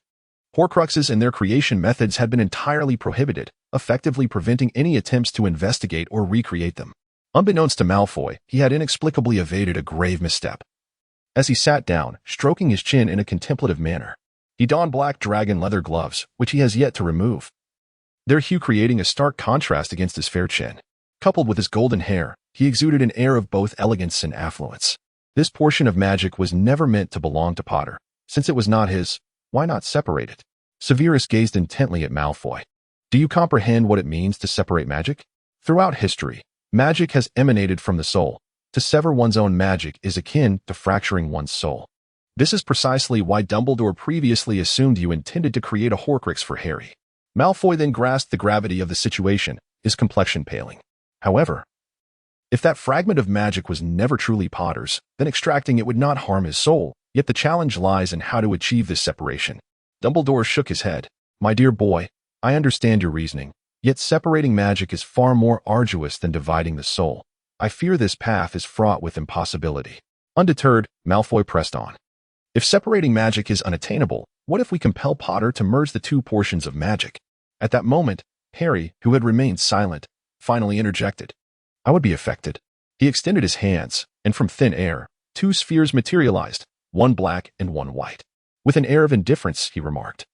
Horcruxes and their creation methods had been entirely prohibited, effectively preventing any attempts to investigate or recreate them. Unbeknownst to Malfoy, he had inexplicably evaded a grave misstep. As he sat down, stroking his chin in a contemplative manner, he donned black dragon leather gloves, which he has yet to remove, their hue creating a stark contrast against his fair chin. Coupled with his golden hair, he exuded an air of both elegance and affluence. This portion of magic was never meant to belong to Potter. Since it was not his, why not separate it? Severus gazed intently at Malfoy. Do you comprehend what it means to separate magic? Throughout history, magic has emanated from the soul. To sever one's own magic is akin to fracturing one's soul. This is precisely why Dumbledore previously assumed you intended to create a Horcrux for Harry. Malfoy then grasped the gravity of the situation, his complexion paling. However, if that fragment of magic was never truly Potter's, then extracting it would not harm his soul. Yet the challenge lies in how to achieve this separation. Dumbledore shook his head. My dear boy, I understand your reasoning, yet separating magic is far more arduous than dividing the soul. I fear this path is fraught with impossibility. Undeterred, Malfoy pressed on. If separating magic is unattainable, what if we compel Potter to merge the two portions of magic? At that moment, Harry, who had remained silent, finally interjected. I would be affected. He extended his hands, and from thin air, two spheres materialized, one black and one white. With an air of indifference, he remarked,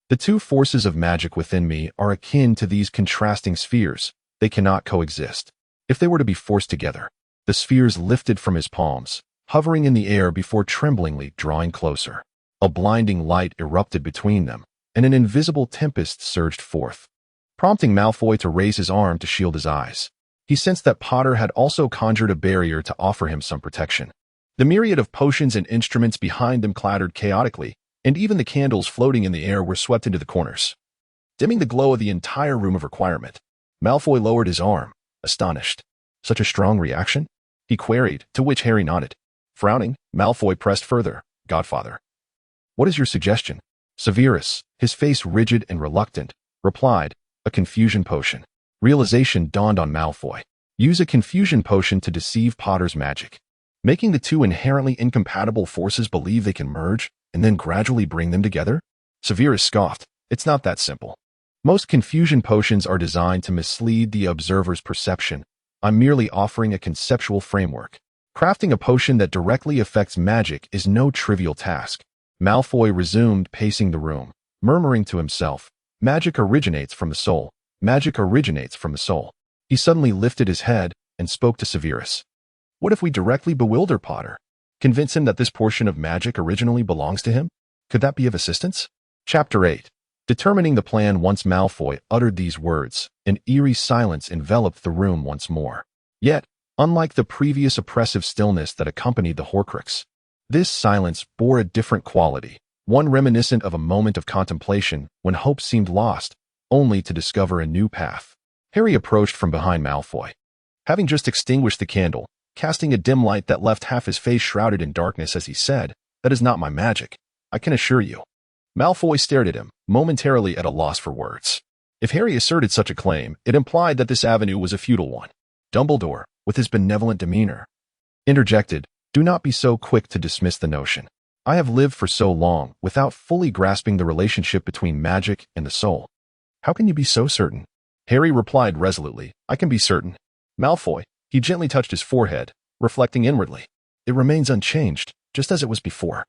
the two forces of magic within me are akin to these contrasting spheres. They cannot coexist. If they were to be forced together, the spheres lifted from his palms, hovering in the air before tremblingly drawing closer. A blinding light erupted between them, and an invisible tempest surged forth, prompting Malfoy to raise his arm to shield his eyes. He sensed that Potter had also conjured a barrier to offer him some protection. The myriad of potions and instruments behind them clattered chaotically, and even the candles floating in the air were swept into the corners, dimming the glow of the entire room of requirement. Malfoy lowered his arm, astonished. Such a strong reaction? He queried, to which Harry nodded. Frowning, Malfoy pressed further. Godfather, what is your suggestion? Severus, his face rigid and reluctant, replied, a confusion potion. Realization dawned on Malfoy. Use a confusion potion to deceive Potter's magic, making the two inherently incompatible forces believe they can merge, and then gradually bring them together? Severus scoffed. It's not that simple. Most confusion potions are designed to mislead the observer's perception. I'm merely offering a conceptual framework. Crafting a potion that directly affects magic is no trivial task. Malfoy resumed pacing the room, murmuring to himself, magic originates from the soul. Magic originates from the soul. He suddenly lifted his head and spoke to Severus. What if we directly bewilder Potter? Convince him that this portion of magic originally belongs to him? Could that be of assistance? Chapter 8. Determining the plan. Once Malfoy uttered these words, an eerie silence enveloped the room once more. Yet, unlike the previous oppressive stillness that accompanied the Horcrux, this silence bore a different quality, one reminiscent of a moment of contemplation when hope seemed lost, only to discover a new path. Harry approached from behind Malfoy. Having just extinguished the candle, casting a dim light that left half his face shrouded in darkness as he said, "That is not my magic, I can assure you." Malfoy stared at him, momentarily at a loss for words. If Harry asserted such a claim, it implied that this avenue was a futile one. Dumbledore, with his benevolent demeanor, interjected, "Do not be so quick to dismiss the notion. I have lived for so long without fully grasping the relationship between magic and the soul." "How can you be so certain?" Harry replied resolutely, "I can be certain." Malfoy, he gently touched his forehead, reflecting inwardly. "It remains unchanged, just as it was before."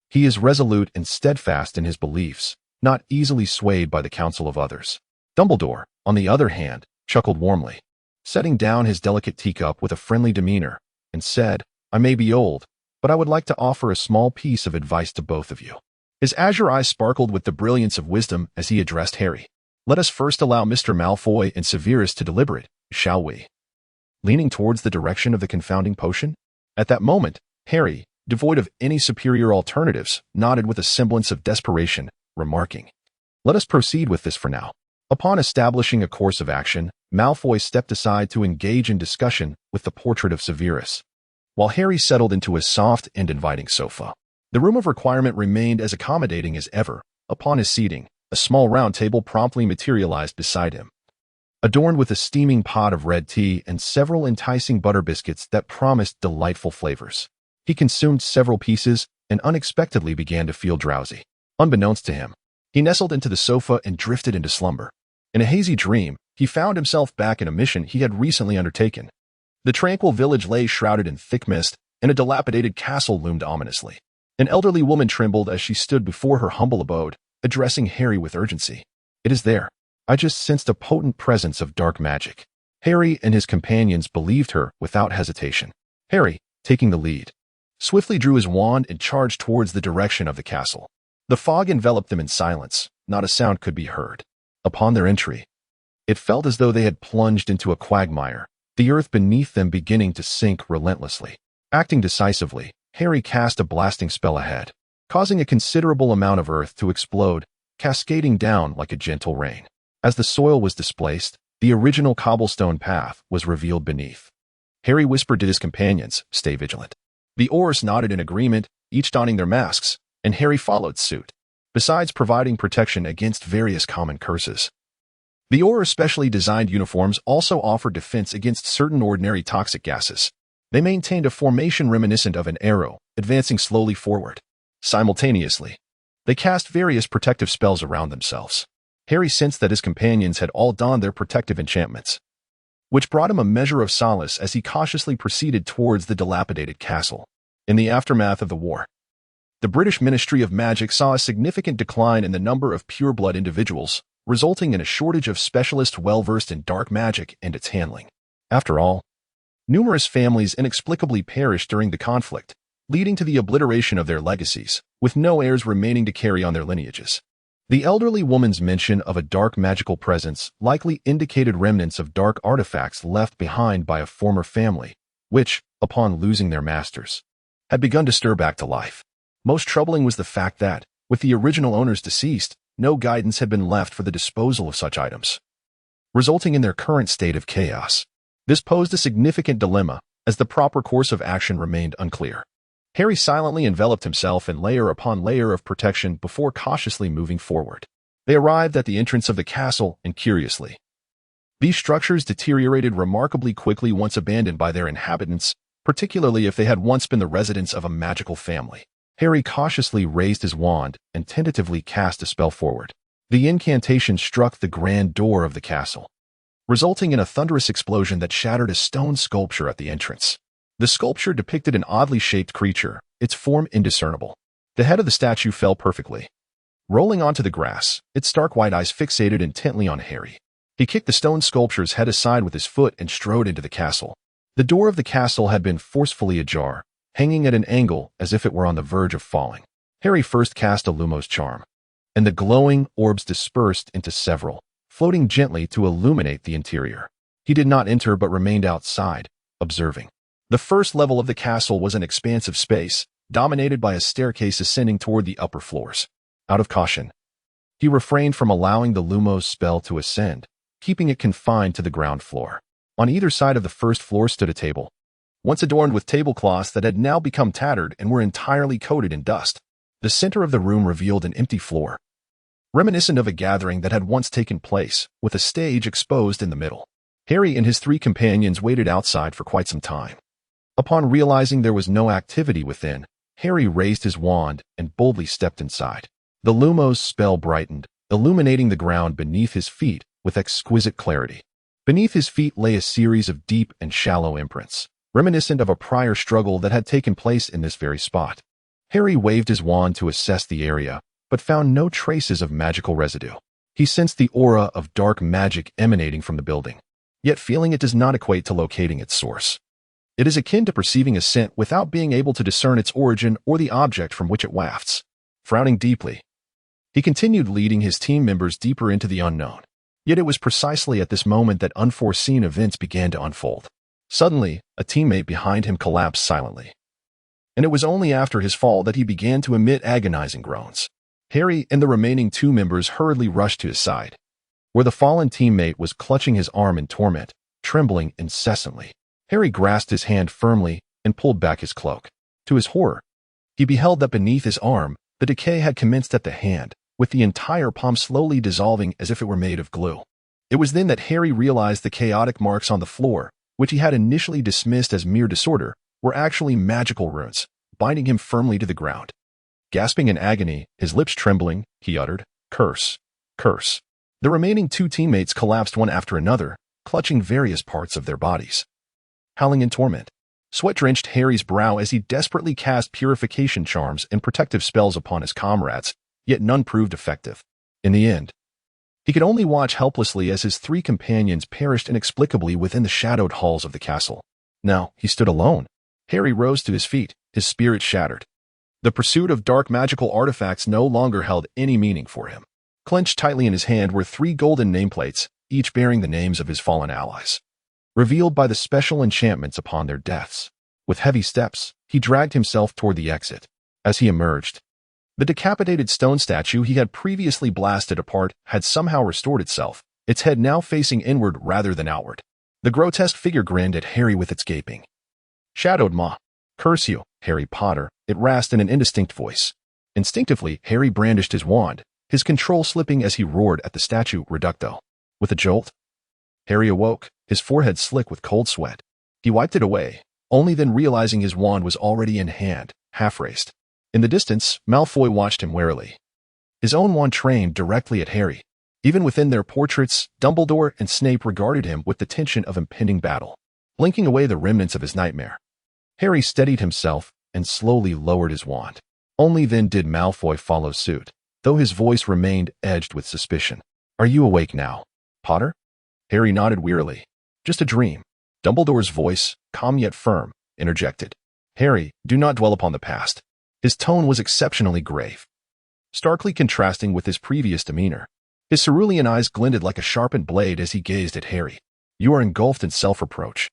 He is resolute and steadfast in his beliefs, not easily swayed by the counsel of others. Dumbledore, on the other hand, chuckled warmly, setting down his delicate teacup with a friendly demeanor, and said, "I may be old, but I would like to offer a small piece of advice to both of you." His azure eyes sparkled with the brilliance of wisdom as he addressed Harry. "Let us first allow Mr. Malfoy and Severus to deliberate, shall we?" Leaning towards the direction of the confounding potion. At that moment, Harry, devoid of any superior alternatives, nodded with a semblance of desperation, remarking, "Let us proceed with this for now." Upon establishing a course of action, Malfoy stepped aside to engage in discussion with the portrait of Severus, while Harry settled into a soft and inviting sofa. The room of requirement remained as accommodating as ever. Upon his seating, a small round table promptly materialized beside him, adorned with a steaming pot of red tea and several enticing butter biscuits that promised delightful flavors. He consumed several pieces and unexpectedly began to feel drowsy. Unbeknownst to him, he nestled into the sofa and drifted into slumber. In a hazy dream, he found himself back in a mission he had recently undertaken. The tranquil village lay shrouded in thick mist, and a dilapidated castle loomed ominously. An elderly woman trembled as she stood before her humble abode, addressing Harry with urgency. "It is there. I just sensed a potent presence of dark magic." Harry and his companions believed her without hesitation. Harry, taking the lead, swiftly drew his wand and charged towards the direction of the castle. The fog enveloped them in silence. Not a sound could be heard. Upon their entry, it felt as though they had plunged into a quagmire, the earth beneath them beginning to sink relentlessly. Acting decisively, Harry cast a blasting spell ahead, causing a considerable amount of earth to explode, cascading down like a gentle rain. As the soil was displaced, the original cobblestone path was revealed beneath. Harry whispered to his companions, "Stay vigilant." The Aurors nodded in agreement, each donning their masks, and Harry followed suit, besides providing protection against various common curses. The Aurors' specially designed uniforms also offered defense against certain ordinary toxic gases. They maintained a formation reminiscent of an arrow, advancing slowly forward. Simultaneously, they cast various protective spells around themselves. Harry sensed that his companions had all donned their protective enchantments, which brought him a measure of solace as he cautiously proceeded towards the dilapidated castle. In the aftermath of the war, the British Ministry of Magic saw a significant decline in the number of pure-blood individuals, resulting in a shortage of specialists well-versed in dark magic and its handling. After all, numerous families inexplicably perished during the conflict, leading to the obliteration of their legacies, with no heirs remaining to carry on their lineages. The elderly woman's mention of a dark magical presence likely indicated remnants of dark artifacts left behind by a former family, which, upon losing their masters, had begun to stir back to life. Most troubling was the fact that, with the original owners deceased, no guidance had been left for the disposal of such items, resulting in their current state of chaos. This posed a significant dilemma, as the proper course of action remained unclear. Harry silently enveloped himself in layer upon layer of protection before cautiously moving forward. They arrived at the entrance of the castle, and curiously, these structures deteriorated remarkably quickly once abandoned by their inhabitants, particularly if they had once been the residence of a magical family. Harry cautiously raised his wand and tentatively cast a spell forward. The incantation struck the grand door of the castle, resulting in a thunderous explosion that shattered a stone sculpture at the entrance. The sculpture depicted an oddly shaped creature, its form indiscernible. The head of the statue fell perfectly, rolling onto the grass, its stark white eyes fixated intently on Harry. He kicked the stone sculpture's head aside with his foot and strode into the castle. The door of the castle had been forcefully ajar, hanging at an angle as if it were on the verge of falling. Harry first cast a Lumos charm, and the glowing orbs dispersed into several, floating gently to illuminate the interior. He did not enter but remained outside, observing. The first level of the castle was an expansive space, dominated by a staircase ascending toward the upper floors. Out of caution, he refrained from allowing the Lumos spell to ascend, keeping it confined to the ground floor. On either side of the first floor stood a table, once adorned with tablecloths that had now become tattered and were entirely coated in dust. The center of the room revealed an empty floor, reminiscent of a gathering that had once taken place, with a stage exposed in the middle. Harry and his three companions waited outside for quite some time. Upon realizing there was no activity within, Harry raised his wand and boldly stepped inside. The Lumos spell brightened, illuminating the ground beneath his feet with exquisite clarity. Beneath his feet lay a series of deep and shallow imprints, reminiscent of a prior struggle that had taken place in this very spot. Harry waved his wand to assess the area, but found no traces of magical residue. He sensed the aura of dark magic emanating from the building, yet feeling it does not equate to locating its source. It is akin to perceiving a scent without being able to discern its origin or the object from which it wafts. Frowning deeply, he continued leading his team members deeper into the unknown. Yet it was precisely at this moment that unforeseen events began to unfold. Suddenly, a teammate behind him collapsed silently, and it was only after his fall that he began to emit agonizing groans. Harry and the remaining two members hurriedly rushed to his side, where the fallen teammate was clutching his arm in torment, trembling incessantly. Harry grasped his hand firmly and pulled back his cloak. To his horror, he beheld that beneath his arm, the decay had commenced at the hand, with the entire palm slowly dissolving as if it were made of glue. It was then that Harry realized the chaotic marks on the floor, which he had initially dismissed as mere disorder, were actually magical runes, binding him firmly to the ground. Gasping in agony, his lips trembling, he uttered, "Curse! Curse!" The remaining two teammates collapsed one after another, clutching various parts of their bodies. Howling in torment, sweat drenched Harry's brow as he desperately cast purification charms and protective spells upon his comrades, yet none proved effective. In the end, he could only watch helplessly as his three companions perished inexplicably within the shadowed halls of the castle. Now he stood alone. Harry rose to his feet, his spirit shattered. The pursuit of dark magical artifacts no longer held any meaning for him. Clenched tightly in his hand were three golden nameplates, each bearing the names of his fallen allies, revealed by the special enchantments upon their deaths. With heavy steps, he dragged himself toward the exit. As he emerged, the decapitated stone statue he had previously blasted apart had somehow restored itself, its head now facing inward rather than outward. The grotesque figure grinned at Harry with its gaping, shadowed maw. "Curse you, Harry Potter," it rasped in an indistinct voice. Instinctively, Harry brandished his wand, his control slipping as he roared at the statue reducto. With a jolt, Harry awoke, his forehead slick with cold sweat. He wiped it away, only then realizing his wand was already in hand, half-raised. In the distance, Malfoy watched him warily, his own wand trained directly at Harry. Even within their portraits, Dumbledore and Snape regarded him with the tension of impending battle. Blinking away the remnants of his nightmare, Harry steadied himself and slowly lowered his wand. Only then did Malfoy follow suit, though his voice remained edged with suspicion. "Are you awake now, Potter?" Harry nodded wearily. "Just a dream." Dumbledore's voice, calm yet firm, interjected. "Harry, do not dwell upon the past." His tone was exceptionally grave, starkly contrasting with his previous demeanor. His cerulean eyes glinted like a sharpened blade as he gazed at Harry. "You are engulfed in self-reproach,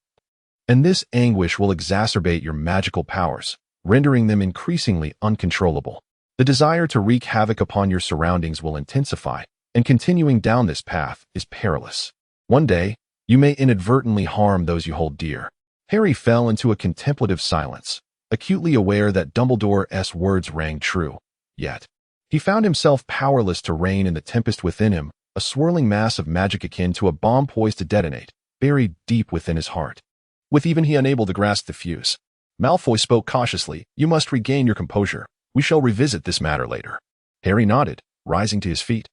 and this anguish will exacerbate your magical powers, rendering them increasingly uncontrollable. The desire to wreak havoc upon your surroundings will intensify, and continuing down this path is perilous. One day, you may inadvertently harm those you hold dear." Harry fell into a contemplative silence, acutely aware that Dumbledore's words rang true. Yet, he found himself powerless to rein in the tempest within him, a swirling mass of magic akin to a bomb poised to detonate, buried deep within his heart. With even he unable to grasp the fuse, Malfoy spoke cautiously, "You must regain your composure. We shall revisit this matter later." Harry nodded, rising to his feet.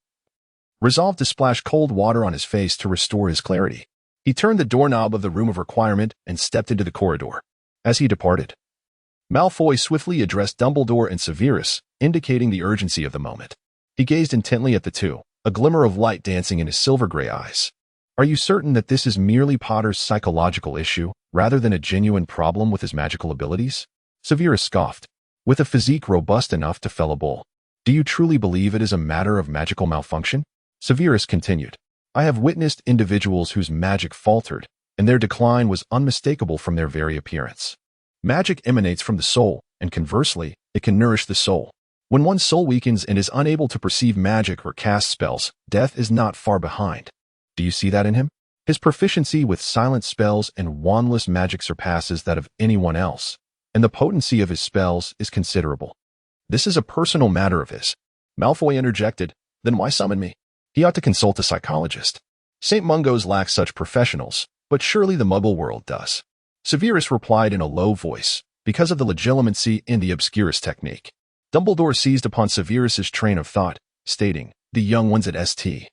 resolved to splash cold water on his face to restore his clarity. He turned the doorknob of the room of requirement and stepped into the corridor. As he departed, Malfoy swiftly addressed Dumbledore and Severus, indicating the urgency of the moment. He gazed intently at the two, a glimmer of light dancing in his silver-gray eyes. Are you certain that this is merely Potter's psychological issue, rather than a genuine problem with his magical abilities? Severus scoffed. With a physique robust enough to fell a bull. Do you truly believe it is a matter of magical malfunction? Severus continued. I have witnessed individuals whose magic faltered, and their decline was unmistakable from their very appearance. Magic emanates from the soul, and conversely, it can nourish the soul. When one's soul weakens and is unable to perceive magic or cast spells, death is not far behind. Do you see that in him? His proficiency with silent spells and wandless magic surpasses that of anyone else, and the potency of his spells is considerable. This is a personal matter of his. Malfoy interjected, then why summon me? He ought to consult a psychologist. St. Mungo's lacks such professionals, but surely the Muggle world does. Severus replied in a low voice, because of the legilimency in the obscurus technique. Dumbledore seized upon Severus's train of thought, stating, the young ones at St.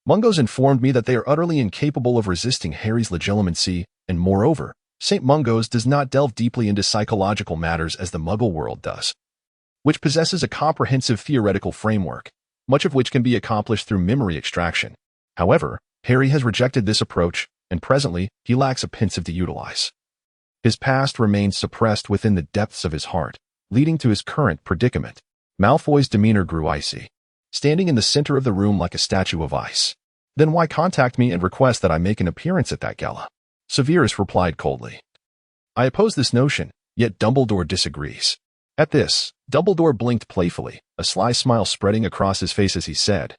Mungo's informed me that they are utterly incapable of resisting Harry's legilimency, and moreover, St. Mungo's does not delve deeply into psychological matters as the Muggle world does, which possesses a comprehensive theoretical framework, much of which can be accomplished through memory extraction. However, Harry has rejected this approach, and presently, he lacks a pensive to utilize. His past remains suppressed within the depths of his heart, leading to his current predicament. Malfoy's demeanor grew icy, standing in the center of the room like a statue of ice. Then why contact me and request that I make an appearance at that gala? Severus replied coldly. I oppose this notion, yet Dumbledore disagrees. At this, Dumbledore blinked playfully, a sly smile spreading across his face as he said,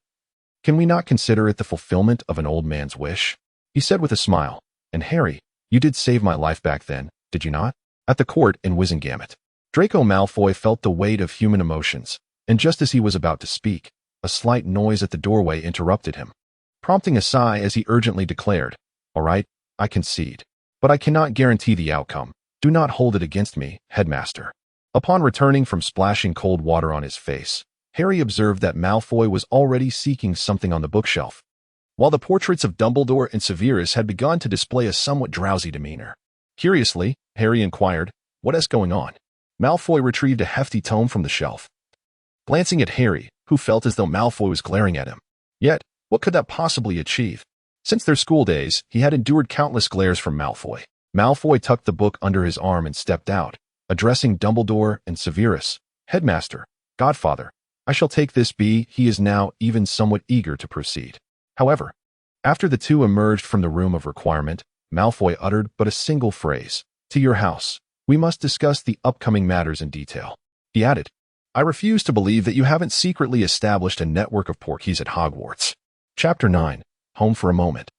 Can we not consider it the fulfillment of an old man's wish? He said with a smile, And Harry, you did save my life back then, did you not? At the court in Wizengamot. Draco Malfoy felt the weight of human emotions, and just as he was about to speak, a slight noise at the doorway interrupted him, prompting a sigh as he urgently declared, All right, I concede. But I cannot guarantee the outcome. Do not hold it against me, headmaster. Upon returning from splashing cold water on his face, Harry observed that Malfoy was already seeking something on the bookshelf, while the portraits of Dumbledore and Severus had begun to display a somewhat drowsy demeanor. Curiously, Harry inquired, What is going on? Malfoy retrieved a hefty tome from the shelf, glancing at Harry, who felt as though Malfoy was glaring at him. Yet, what could that possibly achieve? Since their school days, he had endured countless glares from Malfoy. Malfoy tucked the book under his arm and stepped out, addressing Dumbledore and Severus. Headmaster, Godfather, I shall take this be. He is now even somewhat eager to proceed. However, after the two emerged from the room of requirement, Malfoy uttered but a single phrase. To your house. We must discuss the upcoming matters in detail. He added, I refuse to believe that you haven't secretly established a network of portkeys at Hogwarts. Chapter 9. Home for a moment.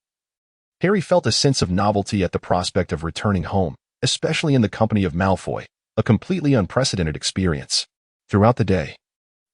Harry felt a sense of novelty at the prospect of returning home, especially in the company of Malfoy, a completely unprecedented experience. Throughout the day,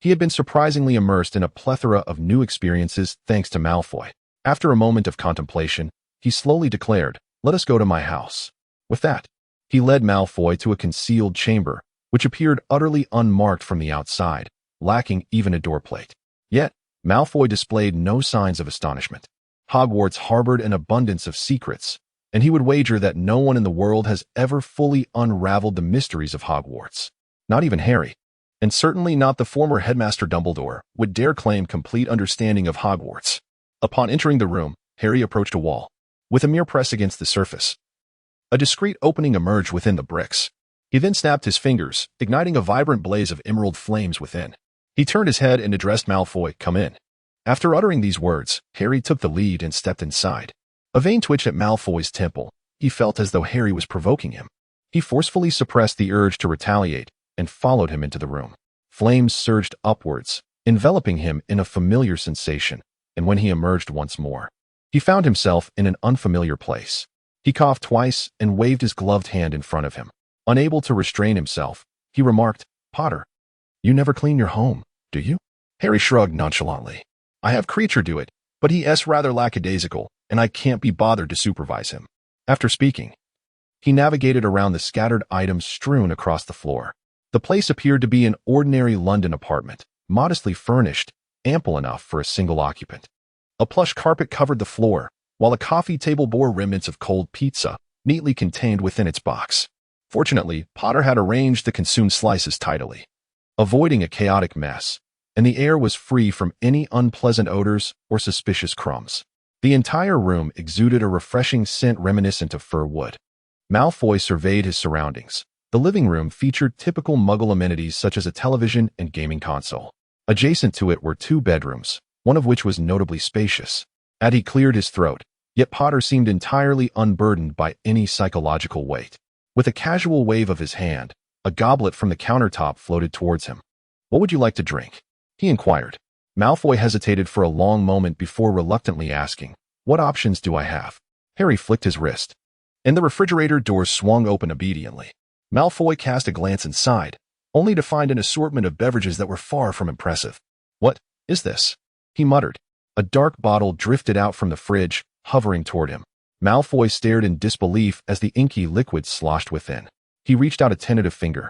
he had been surprisingly immersed in a plethora of new experiences thanks to Malfoy. After a moment of contemplation, he slowly declared, Let us go to my house. With that, he led Malfoy to a concealed chamber, which appeared utterly unmarked from the outside, lacking even a doorplate. Yet, Malfoy displayed no signs of astonishment. Hogwarts harbored an abundance of secrets, and he would wager that no one in the world has ever fully unraveled the mysteries of Hogwarts. Not even Harry, and certainly not the former headmaster Dumbledore, would dare claim complete understanding of Hogwarts. Upon entering the room, Harry approached a wall. With a mere press against the surface, a discreet opening emerged within the bricks. He then snapped his fingers, igniting a vibrant blaze of emerald flames within. He turned his head and addressed Malfoy, Come in. After uttering these words, Harry took the lead and stepped inside. A vein twitched at Malfoy's temple. He felt as though Harry was provoking him. He forcefully suppressed the urge to retaliate and followed him into the room. Flames surged upwards, enveloping him in a familiar sensation, and when he emerged once more, he found himself in an unfamiliar place. He coughed twice and waved his gloved hand in front of him. Unable to restrain himself, he remarked, Potter, you never clean your home, do you? Harry shrugged nonchalantly. I have Creature do it, but he is rather lackadaisical, and I can't be bothered to supervise him. After speaking, he navigated around the scattered items strewn across the floor. The place appeared to be an ordinary London apartment, modestly furnished, ample enough for a single occupant. A plush carpet covered the floor, while a coffee table bore remnants of cold pizza, neatly contained within its box. Fortunately, Potter had arranged the consumed slices tidily, avoiding a chaotic mess, and the air was free from any unpleasant odors or suspicious crumbs. The entire room exuded a refreshing scent reminiscent of fir wood. Malfoy surveyed his surroundings. The living room featured typical Muggle amenities such as a television and gaming console. Adjacent to it were 2 bedrooms, one of which was notably spacious. He cleared his throat, yet Potter seemed entirely unburdened by any psychological weight. With a casual wave of his hand, a goblet from the countertop floated towards him. "What would you like to drink?" he inquired. Malfoy hesitated for a long moment before reluctantly asking, "What options do I have?" Harry flicked his wrist, and the refrigerator door swung open obediently. Malfoy cast a glance inside, only to find an assortment of beverages that were far from impressive. "What is this?" he muttered. A dark bottle drifted out from the fridge, hovering toward him. Malfoy stared in disbelief as the inky liquid sloshed within. He reached out a tentative finger,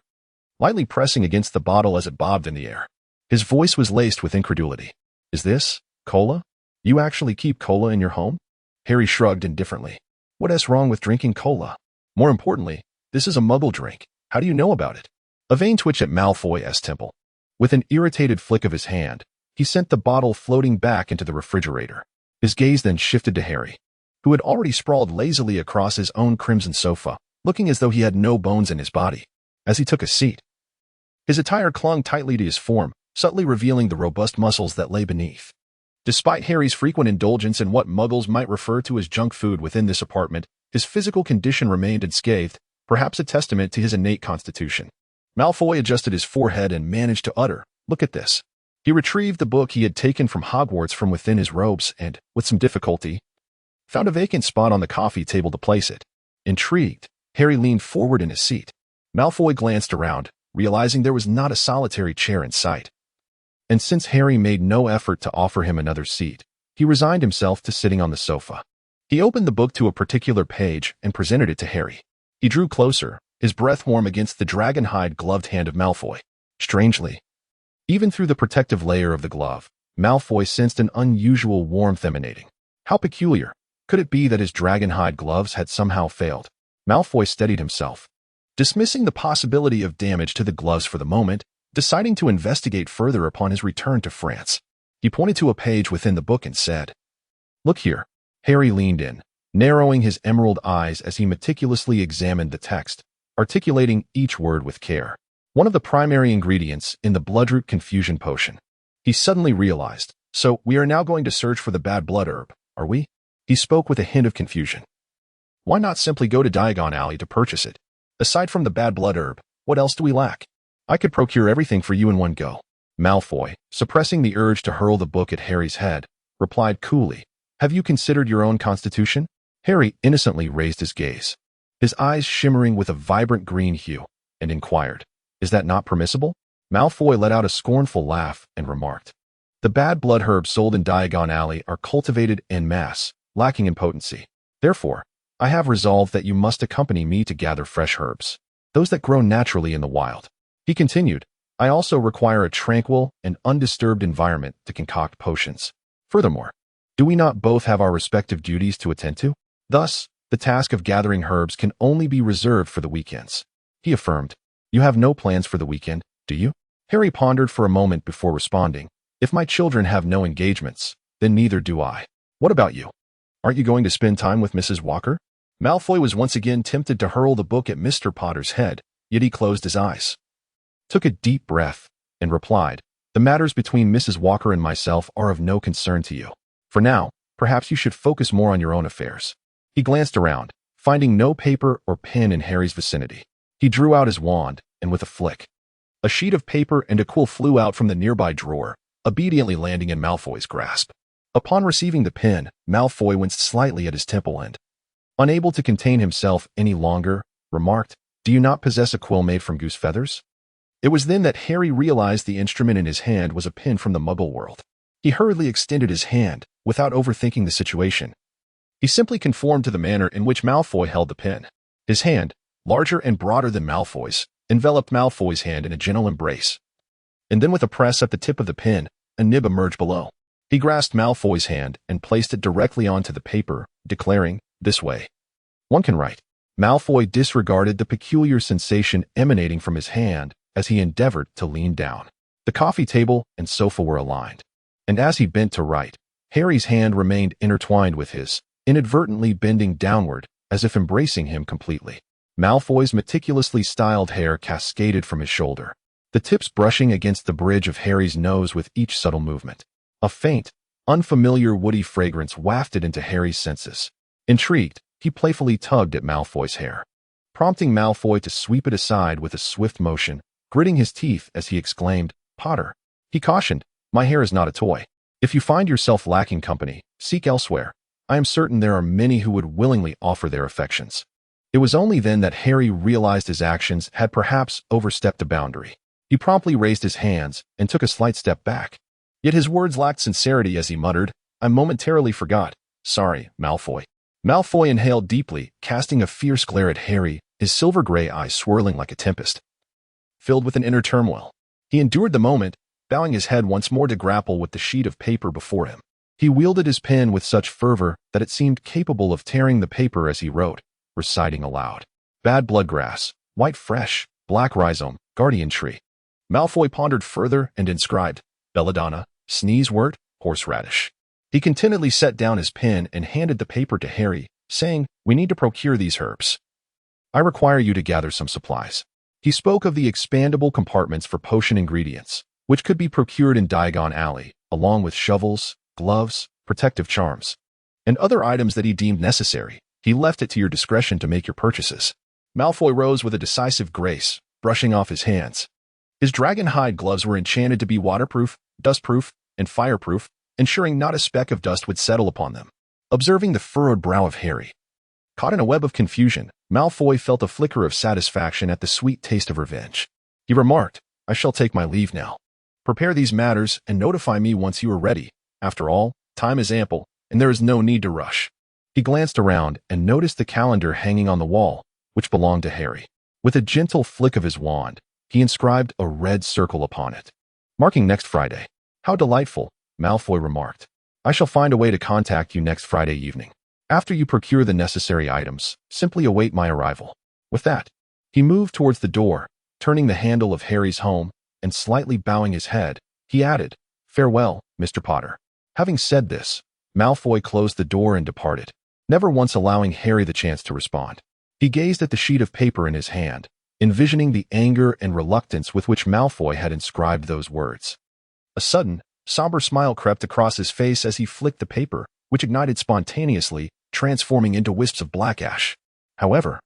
lightly pressing against the bottle as it bobbed in the air. His voice was laced with incredulity. "Is this cola? You actually keep cola in your home?" Harry shrugged indifferently. "What's wrong with drinking cola? More importantly, this is a Muggle drink. How do you know about it?" A vein twitched at Malfoy's temple. With an irritated flick of his hand, he sent the bottle floating back into the refrigerator. His gaze then shifted to Harry, who had already sprawled lazily across his own crimson sofa, looking as though he had no bones in his body. As he took a seat, his attire clung tightly to his form, subtly revealing the robust muscles that lay beneath. Despite Harry's frequent indulgence in what Muggles might refer to as junk food within this apartment, his physical condition remained unscathed, perhaps a testament to his innate constitution. Malfoy adjusted his forehead and managed to utter, "Look at this." He retrieved the book he had taken from Hogwarts from within his robes and, with some difficulty, found a vacant spot on the coffee table to place it. Intrigued, Harry leaned forward in his seat. Malfoy glanced around, realizing there was not a solitary chair in sight. And since Harry made no effort to offer him another seat, he resigned himself to sitting on the sofa. He opened the book to a particular page and presented it to Harry. He drew closer, his breath warm against the dragon-hide gloved hand of Malfoy. Strangely, even through the protective layer of the glove, Malfoy sensed an unusual warmth emanating. How peculiar. Could it be that his dragon-hide gloves had somehow failed? Malfoy steadied himself, dismissing the possibility of damage to the gloves for the moment, deciding to investigate further upon his return to France. He pointed to a page within the book and said, "Look here." Harry leaned in, narrowing his emerald eyes as he meticulously examined the text, articulating each word with care. One of the primary ingredients in the bloodroot confusion potion. He suddenly realized, "So we are now going to search for the bad blood herb, are we?" He spoke with a hint of confusion. "Why not simply go to Diagon Alley to purchase it? Aside from the bad blood herb, what else do we lack? I could procure everything for you in one go." Malfoy, suppressing the urge to hurl the book at Harry's head, replied coolly, "Have you considered your own constitution?" Harry innocently raised his gaze, his eyes shimmering with a vibrant green hue, and inquired, "Is that not permissible?" Malfoy let out a scornful laugh and remarked, "The bad blood herbs sold in Diagon Alley are cultivated en masse, lacking in potency. Therefore, I have resolved that you must accompany me to gather fresh herbs, those that grow naturally in the wild." He continued, "I also require a tranquil and undisturbed environment to concoct potions. Furthermore, do we not both have our respective duties to attend to? Thus, the task of gathering herbs can only be reserved for the weekends." He affirmed, "You have no plans for the weekend, do you?" Harry pondered for a moment before responding, "If my children have no engagements, then neither do I. What about you? Aren't you going to spend time with Mrs. Walker?" Malfoy was once again tempted to hurl the book at Mr. Potter's head, yet he closed his eyes, took a deep breath, and replied, "The matters between Mrs. Walker and myself are of no concern to you. For now, perhaps you should focus more on your own affairs." He glanced around, finding no paper or pen in Harry's vicinity. He drew out his wand, and with a flick, a sheet of paper and a quill flew out from the nearby drawer, obediently landing in Malfoy's grasp. Upon receiving the pen, Malfoy winced slightly at his temple and, unable to contain himself any longer, remarked, "Do you not possess a quill made from goose feathers?" It was then that Harry realized the instrument in his hand was a pen from the Muggle world. He hurriedly extended his hand, without overthinking the situation. He simply conformed to the manner in which Malfoy held the pen. His hand, larger and broader than Malfoy's, enveloped Malfoy's hand in a gentle embrace. And then with a press at the tip of the pen, a nib emerged below. He grasped Malfoy's hand and placed it directly onto the paper, declaring, "This way. One can write." Malfoy disregarded the peculiar sensation emanating from his hand as he endeavored to lean down. The coffee table and sofa were aligned, and as he bent to write, Harry's hand remained intertwined with his, inadvertently bending downward as if embracing him completely. Malfoy's meticulously styled hair cascaded from his shoulder, the tips brushing against the bridge of Harry's nose with each subtle movement. A faint, unfamiliar woody fragrance wafted into Harry's senses. Intrigued, he playfully tugged at Malfoy's hair, prompting Malfoy to sweep it aside with a swift motion, gritting his teeth as he exclaimed, "Potter," he cautioned, "my hair is not a toy. If you find yourself lacking company, seek elsewhere. I am certain there are many who would willingly offer their affections." It was only then that Harry realized his actions had perhaps overstepped a boundary. He promptly raised his hands and took a slight step back. Yet his words lacked sincerity as he muttered, "I momentarily forgot. Sorry, Malfoy." Malfoy inhaled deeply, casting a fierce glare at Harry, his silver-gray eyes swirling like a tempest. Filled with an inner turmoil, he endured the moment, bowing his head once more to grapple with the sheet of paper before him. He wielded his pen with such fervor that it seemed capable of tearing the paper as he wrote, reciting aloud. "Bad bloodgrass, white fresh, black rhizome, guardian tree." Malfoy pondered further and inscribed, "Belladonna, sneezewort, horseradish." He contentedly set down his pen and handed the paper to Harry, saying, "We need to procure these herbs. I require you to gather some supplies." He spoke of the expandable compartments for potion ingredients, which could be procured in Diagon Alley, along with shovels, gloves, protective charms, and other items that he deemed necessary. He left it to your discretion to make your purchases. Malfoy rose with a decisive grace, brushing off his hands. His dragon hide gloves were enchanted to be waterproof, dustproof, and fireproof, ensuring not a speck of dust would settle upon them. Observing the furrowed brow of Harry, caught in a web of confusion, Malfoy felt a flicker of satisfaction at the sweet taste of revenge. He remarked, "I shall take my leave now. Prepare these matters and notify me once you are ready. After all, time is ample, and there is no need to rush." He glanced around and noticed the calendar hanging on the wall, which belonged to Harry. With a gentle flick of his wand, he inscribed a red circle upon it, marking next Friday. "How delightful," Malfoy remarked. "I shall find a way to contact you next Friday evening. After you procure the necessary items, simply await my arrival." With that, he moved towards the door, turning the handle of Harry's home, and slightly bowing his head, he added, "Farewell, Mr. Potter." Having said this, Malfoy closed the door and departed, never once allowing Harry the chance to respond. He gazed at the sheet of paper in his hand, envisioning the anger and reluctance with which Malfoy had inscribed those words. A sudden, somber smile crept across his face as he flicked the paper, which ignited spontaneously, transforming into wisps of black ash. However,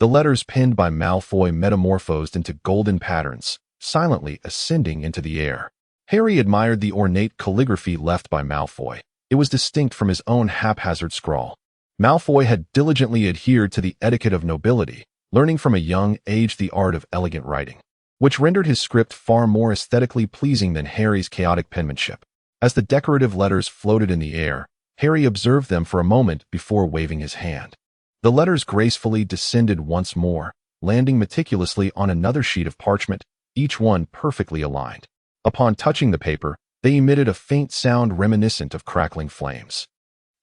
the letters penned by Malfoy metamorphosed into golden patterns, silently ascending into the air. Harry admired the ornate calligraphy left by Malfoy. It was distinct from his own haphazard scrawl. Malfoy had diligently adhered to the etiquette of nobility, learning from a young age the art of elegant writing, which rendered his script far more aesthetically pleasing than Harry's chaotic penmanship. As the decorative letters floated in the air, Harry observed them for a moment before waving his hand. The letters gracefully descended once more, landing meticulously on another sheet of parchment, each one perfectly aligned. Upon touching the paper, they emitted a faint sound reminiscent of crackling flames.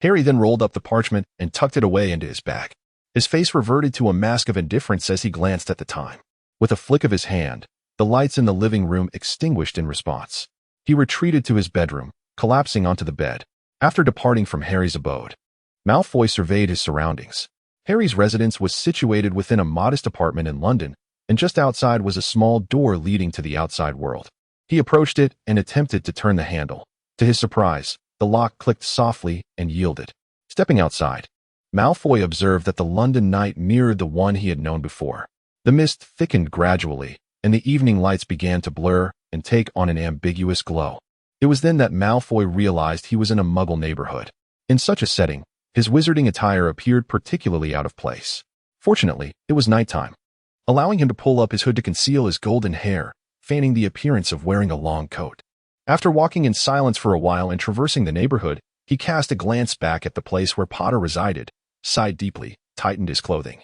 Harry then rolled up the parchment and tucked it away into his bag. His face reverted to a mask of indifference as he glanced at the time. With a flick of his hand, the lights in the living room extinguished in response. He retreated to his bedroom, collapsing onto the bed. After departing from Harry's abode, Malfoy surveyed his surroundings. Harry's residence was situated within a modest apartment in London, and just outside was a small door leading to the outside world. He approached it and attempted to turn the handle. To his surprise, the lock clicked softly and yielded. Stepping outside, Malfoy observed that the London night mirrored the one he had known before. The mist thickened gradually, and the evening lights began to blur and take on an ambiguous glow. It was then that Malfoy realized he was in a Muggle neighborhood. In such a setting, his wizarding attire appeared particularly out of place. Fortunately, it was nighttime, allowing him to pull up his hood to conceal his golden hair, feigning the appearance of wearing a long coat. After walking in silence for a while and traversing the neighborhood, he cast a glance back at the place where Potter resided, sighed deeply, tightened his clothing,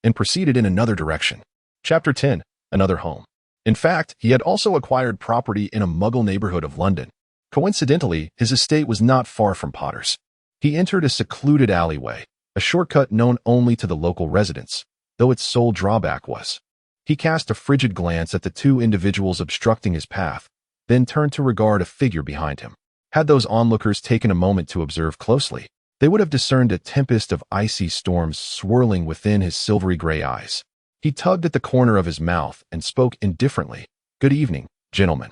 and proceeded in another direction. Chapter 10. Another home. In fact, he had also acquired property in a Muggle neighborhood of London, Coincidentally, his estate was not far from Potter's. He entered a secluded alleyway, a shortcut known only to the local residents, though its sole drawback was. He cast a frigid glance at the two individuals obstructing his path, then turned to regard a figure behind him. Had those onlookers taken a moment to observe closely, they would have discerned a tempest of icy storms swirling within his silvery gray eyes. He tugged at the corner of his mouth and spoke indifferently. "Good evening, gentlemen."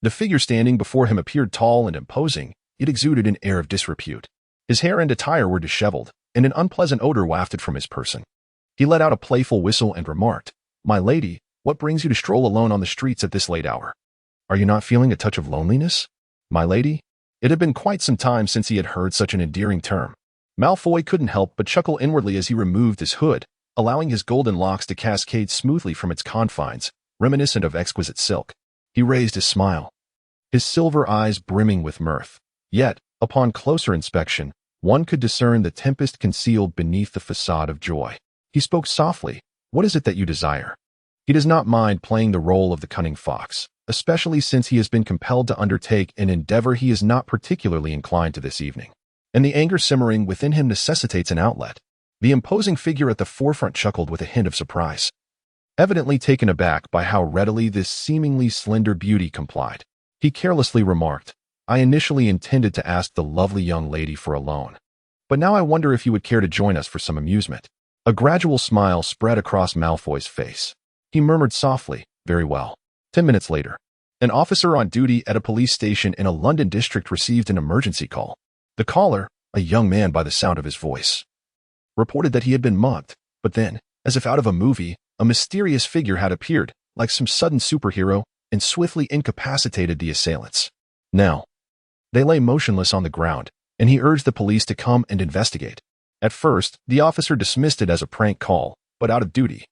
The figure standing before him appeared tall and imposing. It exuded an air of disrepute. His hair and attire were disheveled, and an unpleasant odor wafted from his person. He let out a playful whistle and remarked, "My lady, what brings you to stroll alone on the streets at this late hour? Are you not feeling a touch of loneliness, my lady?" It had been quite some time since he had heard such an endearing term. Malfoy couldn't help but chuckle inwardly as he removed his hood, allowing his golden locks to cascade smoothly from its confines, reminiscent of exquisite silk. He raised his smile, his silver eyes brimming with mirth. Yet, upon closer inspection, one could discern the tempest concealed beneath the facade of joy. He spoke softly. "What is it that you desire?" He does not mind playing the role of the cunning fox, especially since he has been compelled to undertake an endeavor he is not particularly inclined to this evening. And the anger simmering within him necessitates an outlet. The imposing figure at the forefront chuckled with a hint of surprise, evidently taken aback by how readily this seemingly slender beauty complied. He carelessly remarked, "I initially intended to ask the lovely young lady for a loan, but now I wonder if you would care to join us for some amusement." A gradual smile spread across Malfoy's face. He murmured softly, "Very well." 10 minutes later, an officer on duty at a police station in a London district received an emergency call. The caller, a young man by the sound of his voice, reported that he had been mugged, but then, as if out of a movie, a mysterious figure had appeared, like some sudden superhero, and swiftly incapacitated the assailants. Now, they lay motionless on the ground, and he urged the police to come and investigate. At first, the officer dismissed it as a prank call, but out of duty.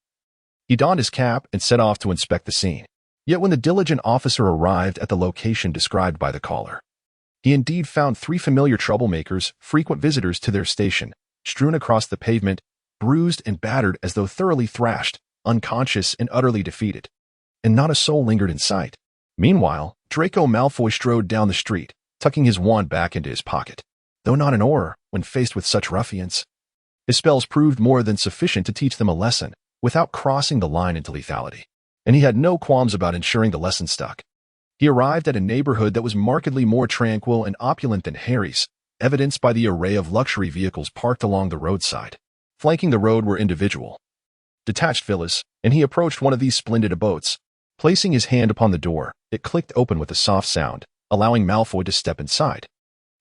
He donned his cap and set off to inspect the scene. Yet when the diligent officer arrived at the location described by the caller, he indeed found 3 familiar troublemakers, frequent visitors to their station, strewn across the pavement, bruised and battered as though thoroughly thrashed, unconscious and utterly defeated. And not a soul lingered in sight. Meanwhile, Draco Malfoy strode down the street, tucking his wand back into his pocket. Though not an Auror, when faced with such ruffians, his spells proved more than sufficient to teach them a lesson, without crossing the line into lethality. And he had no qualms about ensuring the lesson stuck. He arrived at a neighborhood that was markedly more tranquil and opulent than Harry's, evidenced by the array of luxury vehicles parked along the roadside. Flanking the road were individual, detached villas, and he approached one of these splendid abodes. Placing his hand upon the door, it clicked open with a soft sound, allowing Malfoy to step inside.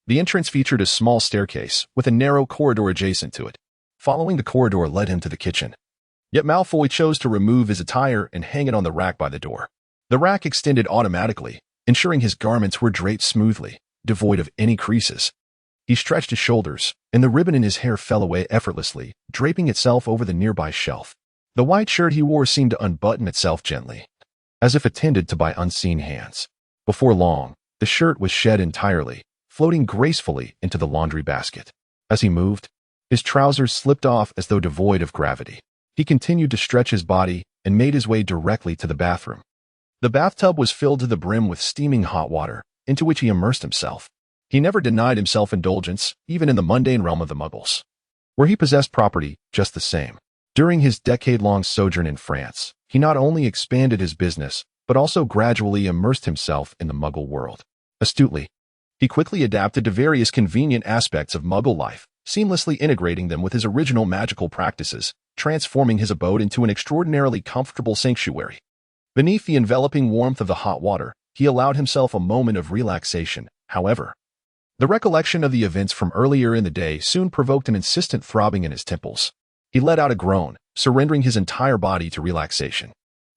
The entrance featured a small staircase, with a narrow corridor adjacent to it. Following the corridor led him to the kitchen. Yet Malfoy chose to remove his attire and hang it on the rack by the door. The rack extended automatically, ensuring his garments were draped smoothly, devoid of any creases. He stretched his shoulders, and the ribbon in his hair fell away effortlessly, draping itself over the nearby shelf. The white shirt he wore seemed to unbutton itself gently, as if attended to by unseen hands. Before long, the shirt was shed entirely, floating gracefully into the laundry basket. As he moved, his trousers slipped off as though devoid of gravity. He continued to stretch his body and made his way directly to the bathroom. The bathtub was filled to the brim with steaming hot water, into which he immersed himself. He never denied himself indulgence, even in the mundane realm of the Muggles, where he possessed property just the same. During his decade-long sojourn in France, he not only expanded his business, but also gradually immersed himself in the Muggle world. Astutely, he quickly adapted to various convenient aspects of Muggle life, seamlessly integrating them with his original magical practices, transforming his abode into an extraordinarily comfortable sanctuary. Beneath the enveloping warmth of the hot water, he allowed himself a moment of relaxation. However, the recollection of the events from earlier in the day soon provoked an insistent throbbing in his temples. He let out a groan, surrendering his entire body to relaxation.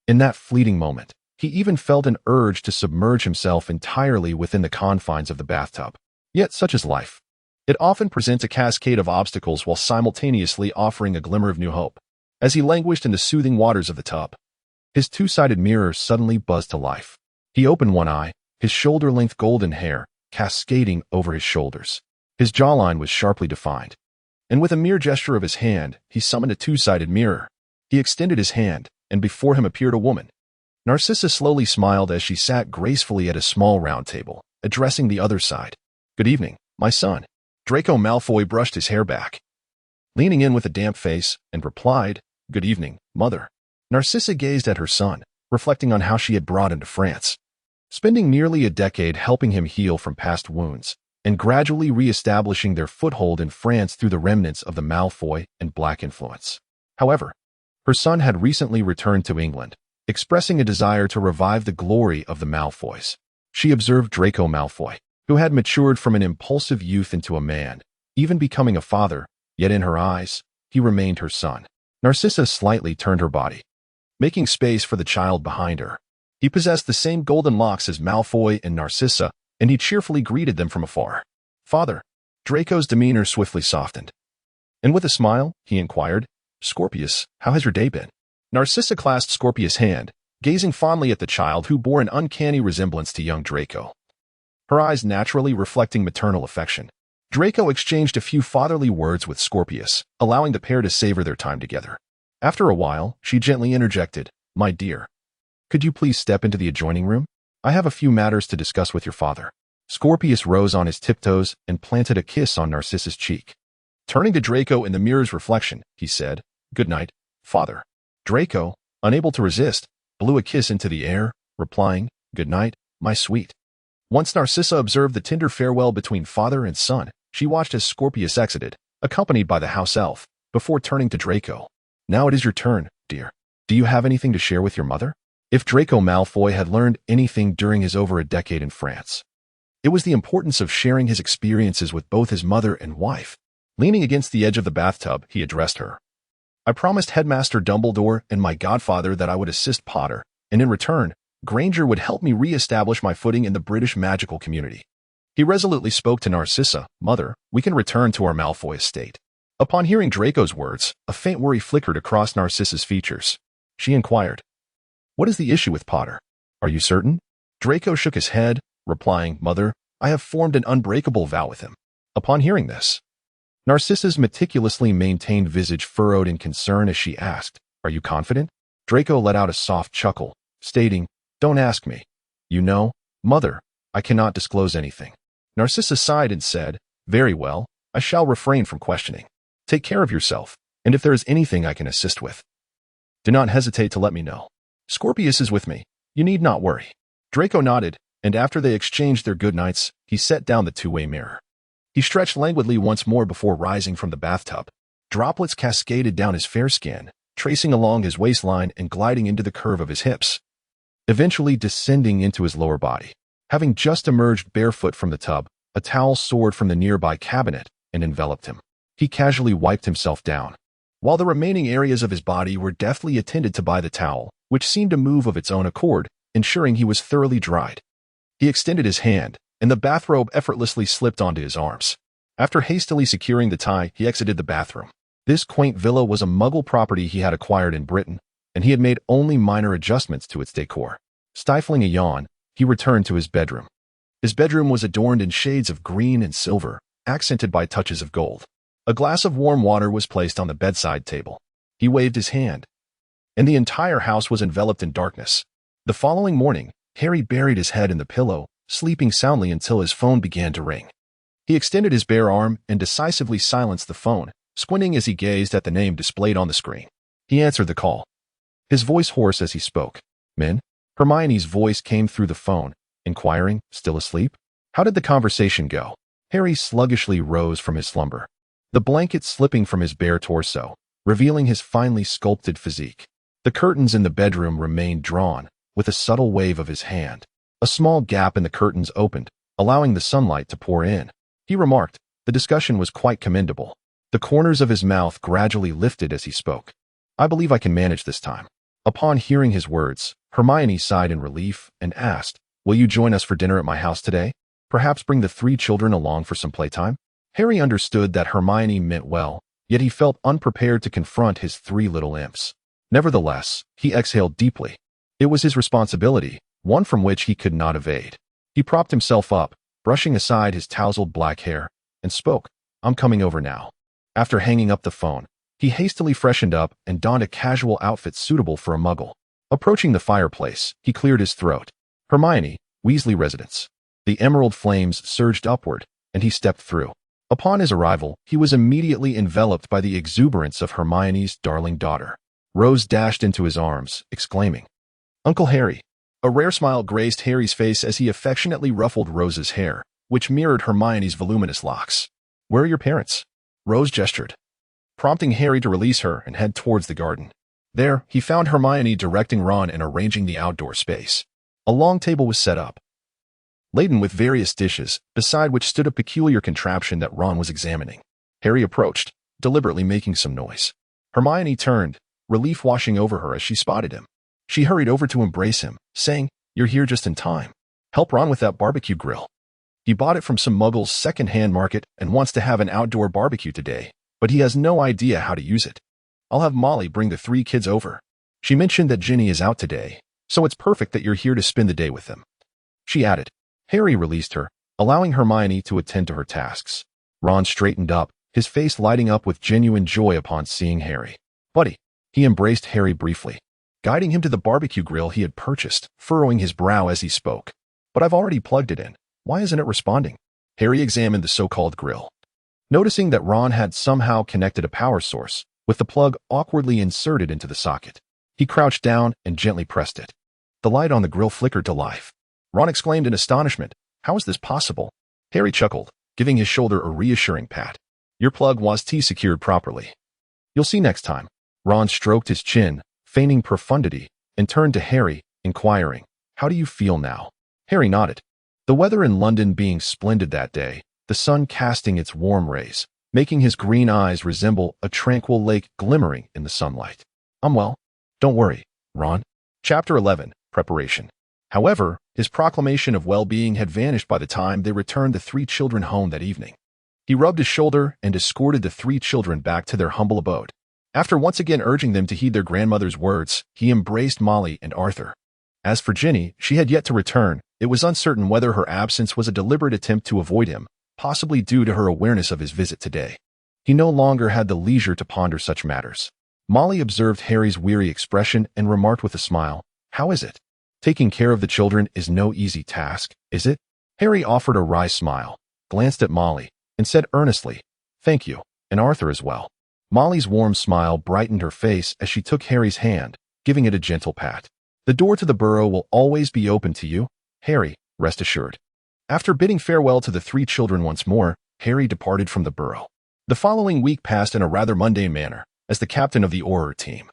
In that fleeting moment, he even felt an urge to submerge himself entirely within the confines of the bathtub. Yet such is life. It often presents a cascade of obstacles while simultaneously offering a glimmer of new hope. As he languished in the soothing waters of the tub, his two-sided mirror suddenly buzzed to life. He opened one eye, his shoulder-length golden hair cascading over his shoulders. His jawline was sharply defined, and with a mere gesture of his hand, he summoned a two-sided mirror. He extended his hand, and before him appeared a woman. Narcissa slowly smiled as she sat gracefully at a small round table, addressing the other side. "Good evening, my son." Draco Malfoy brushed his hair back, leaning in with a damp face, and replied, "Good evening, mother." Narcissa gazed at her son, reflecting on how she had brought him to France, spending nearly a decade helping him heal from past wounds, and gradually re-establishing their foothold in France through the remnants of the Malfoy and Black influence. However, her son had recently returned to England, expressing a desire to revive the glory of the Malfoys. She observed Draco Malfoy, who had matured from an impulsive youth into a man, even becoming a father, yet in her eyes, he remained her son. Narcissa slightly turned her body, making space for the child behind her. He possessed the same golden locks as Malfoy and Narcissa, and he cheerfully greeted them from afar. "Father." Draco's demeanor swiftly softened, and with a smile, he inquired, "Scorpius, how has your day been?" Narcissa clasped Scorpius' hand, gazing fondly at the child who bore an uncanny resemblance to young Draco, her eyes naturally reflecting maternal affection. Draco exchanged a few fatherly words with Scorpius, allowing the pair to savor their time together. After a while, she gently interjected, "My dear, could you please step into the adjoining room? I have a few matters to discuss with your father." Scorpius rose on his tiptoes and planted a kiss on Narcissa's cheek. Turning to Draco in the mirror's reflection, he said, "Good night, father." Draco, unable to resist, blew a kiss into the air, replying, "Good night, my sweet." Once Narcissa observed the tender farewell between father and son, she watched as Scorpius exited, accompanied by the house elf, before turning to Draco. "Now it is your turn, dear. Do you have anything to share with your mother?" If Draco Malfoy had learned anything during his over a decade in France, it was the importance of sharing his experiences with both his mother and wife. Leaning against the edge of the bathtub, he addressed her. "I promised Headmaster Dumbledore and my godfather that I would assist Potter, and in return, Granger would help me re-establish my footing in the British magical community." He resolutely spoke to Narcissa, "Mother, we can return to our Malfoy estate." Upon hearing Draco's words, a faint worry flickered across Narcissa's features. She inquired, "What is the issue with Potter? Are you certain?" Draco shook his head, replying, "Mother, I have formed an unbreakable vow with him." Upon hearing this, Narcissa's meticulously maintained visage furrowed in concern as she asked, "Are you confident?" Draco let out a soft chuckle, stating, "Don't ask me. You know, Mother, I cannot disclose anything." Narcissa sighed and said, "Very well, I shall refrain from questioning. Take care of yourself, and if there is anything I can assist with, do not hesitate to let me know. Scorpius is with me. You need not worry." Draco nodded, and after they exchanged their good nights, he set down the two-way mirror. He stretched languidly once more before rising from the bathtub. Droplets cascaded down his fair skin, tracing along his waistline and gliding into the curve of his hips, eventually descending into his lower body. Having just emerged barefoot from the tub, a towel soared from the nearby cabinet and enveloped him. He casually wiped himself down, while the remaining areas of his body were deftly attended to by the towel, which seemed to move of its own accord, ensuring he was thoroughly dried. He extended his hand, and the bathrobe effortlessly slipped onto his arms. After hastily securing the tie, he exited the bathroom. This quaint villa was a Muggle property he had acquired in Britain, and he had made only minor adjustments to its decor. Stifling a yawn, he returned to his bedroom. His bedroom was adorned in shades of green and silver, accented by touches of gold. A glass of warm water was placed on the bedside table. He waved his hand, and the entire house was enveloped in darkness. The following morning, Harry buried his head in the pillow, sleeping soundly until his phone began to ring. He extended his bare arm and decisively silenced the phone, squinting as he gazed at the name displayed on the screen. He answered the call, his voice hoarse as he spoke. "Min?" Hermione's voice came through the phone, inquiring, "Still asleep?" "How did the conversation go?" Harry sluggishly rose from his slumber, the blanket slipping from his bare torso, revealing his finely sculpted physique. The curtains in the bedroom remained drawn. With a subtle wave of his hand, a small gap in the curtains opened, allowing the sunlight to pour in. He remarked, "The discussion was quite commendable." The corners of his mouth gradually lifted as he spoke. "I believe I can manage this time." Upon hearing his words, Hermione sighed in relief and asked, "Will you join us for dinner at my house today? Perhaps bring the 3 children along for some playtime?" Harry understood that Hermione meant well, yet he felt unprepared to confront his 3 little imps. Nevertheless, he exhaled deeply. It was his responsibility, one from which he could not evade. He propped himself up, brushing aside his tousled black hair, and spoke, "I'm coming over now." After hanging up the phone, he hastily freshened up and donned a casual outfit suitable for a Muggle. Approaching the fireplace, he cleared his throat. "Hermione, Weasley residence." The emerald flames surged upward, and he stepped through. Upon his arrival, he was immediately enveloped by the exuberance of Hermione's darling daughter. Rose dashed into his arms, exclaiming, "Uncle Harry." A rare smile graced Harry's face as he affectionately ruffled Rose's hair, which mirrored Hermione's voluminous locks. "Where are your parents?" Rose gestured, prompting Harry to release her and head towards the garden. There, he found Hermione directing Ron and arranging the outdoor space. A long table was set up, laden with various dishes, beside which stood a peculiar contraption that Ron was examining. Harry approached, deliberately making some noise. Hermione turned, relief washing over her as she spotted him. She hurried over to embrace him, saying, "You're here just in time. Help Ron with that barbecue grill. He bought it from some muggle's second-hand market and wants to have an outdoor barbecue today, but he has no idea how to use it. I'll have Molly bring the 3 kids over. She mentioned that Ginny is out today, so it's perfect that you're here to spend the day with them," she added. Harry released her, allowing Hermione to attend to her tasks. Ron straightened up, his face lighting up with genuine joy upon seeing Harry. "Buddy," he embraced Harry briefly, guiding him to the barbecue grill he had purchased, furrowing his brow as he spoke. "But I've already plugged it in. Why isn't it responding?" Harry examined the so-called grill, noticing that Ron had somehow connected a power source, with the plug awkwardly inserted into the socket. He crouched down and gently pressed it. The light on the grill flickered to life. Ron exclaimed in astonishment, "How is this possible?" Harry chuckled, giving his shoulder a reassuring pat. "Your plug was T-secured properly. You'll see next time." Ron stroked his chin, feigning profundity, and turned to Harry, inquiring, "How do you feel now?" Harry nodded. The weather in London being splendid that day, the sun casting its warm rays, making his green eyes resemble a tranquil lake glimmering in the sunlight. "I'm well. Don't worry, Ron." Chapter 11, Preparation. However, his proclamation of well-being had vanished by the time they returned the 3 children home that evening. He rubbed his shoulder and escorted the 3 children back to their humble abode. After once again urging them to heed their grandmother's words, he embraced Molly and Arthur. As for Ginny, she had yet to return. It was uncertain whether her absence was a deliberate attempt to avoid him, possibly due to her awareness of his visit today. He no longer had the leisure to ponder such matters. Molly observed Harry's weary expression and remarked with a smile, "How is it? Taking care of the children is no easy task, is it?" Harry offered a wry smile, glanced at Molly, and said earnestly, "Thank you, and Arthur as well." Molly's warm smile brightened her face as she took Harry's hand, giving it a gentle pat. "The door to the burrow will always be open to you, Harry, rest assured." After bidding farewell to the 3 children once more, Harry departed from the burrow. The following week passed in a rather mundane manner, as the captain of the Auror team.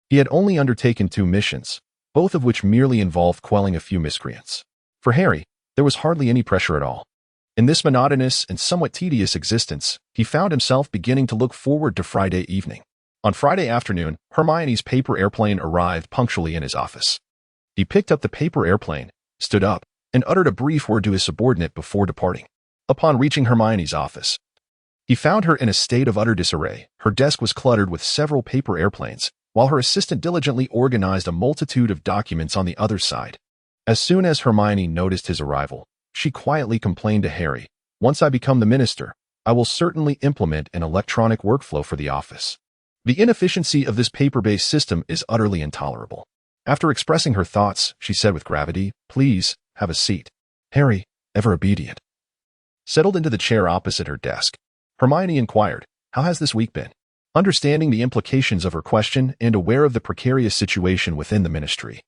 He had only undertaken 2 missions, both of which merely involved quelling a few miscreants. For Harry, there was hardly any pressure at all. In this monotonous and somewhat tedious existence, he found himself beginning to look forward to Friday evening. On Friday afternoon, Hermione's paper airplane arrived punctually in his office. He picked up the paper airplane, stood up, and uttered a brief word to his subordinate before departing. Upon reaching Hermione's office, he found her in a state of utter disarray. Her desk was cluttered with several paper airplanes, while her assistant diligently organized a multitude of documents on the other side. As soon as Hermione noticed his arrival, she quietly complained to Harry, "Once I become the minister, I will certainly implement an electronic workflow for the office. The inefficiency of this paper-based system is utterly intolerable." After expressing her thoughts, she said with gravity, "Please, have a seat." Harry, ever obedient, settled into the chair opposite her desk. Hermione inquired, "How has this week been?" Understanding the implications of her question and aware of the precarious situation within the ministry,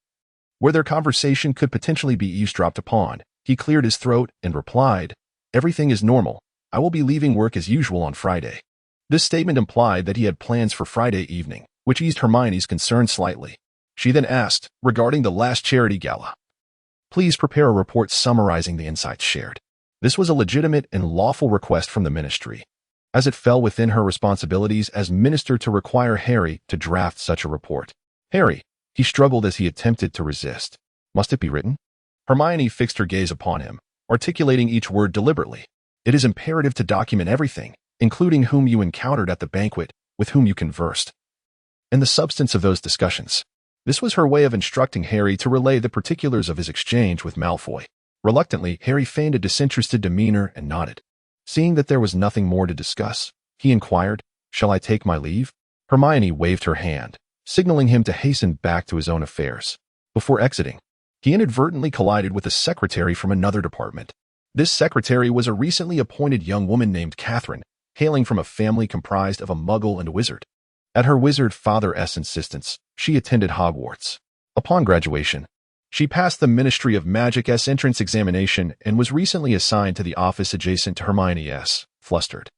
where their conversation could potentially be eavesdropped upon, he cleared his throat and replied, "Everything is normal. I will be leaving work as usual on Friday." This statement implied that he had plans for Friday evening, which eased Hermione's concern slightly. She then asked, regarding the last charity gala, "Please prepare a report summarizing the insights shared." This was a legitimate and lawful request from the ministry, as it fell within her responsibilities as minister to require Harry to draft such a report. Harry, he struggled as he attempted to resist. "Must it be written?" Hermione fixed her gaze upon him, articulating each word deliberately. "It is imperative to document everything, including whom you encountered at the banquet, with whom you conversed, and the substance of those discussions." This was her way of instructing Harry to relay the particulars of his exchange with Malfoy. Reluctantly, Harry feigned a disinterested demeanor and nodded. Seeing that there was nothing more to discuss, he inquired, "Shall I take my leave?" Hermione waved her hand, signaling him to hasten back to his own affairs. Before exiting, he inadvertently collided with a secretary from another department. This secretary was a recently appointed young woman named Catherine, hailing from a family comprised of a muggle and a wizard. At her wizard father's insistence, she attended Hogwarts. Upon graduation, she passed the Ministry of Magic's entrance examination and was recently assigned to the office adjacent to Hermione's. Flustered,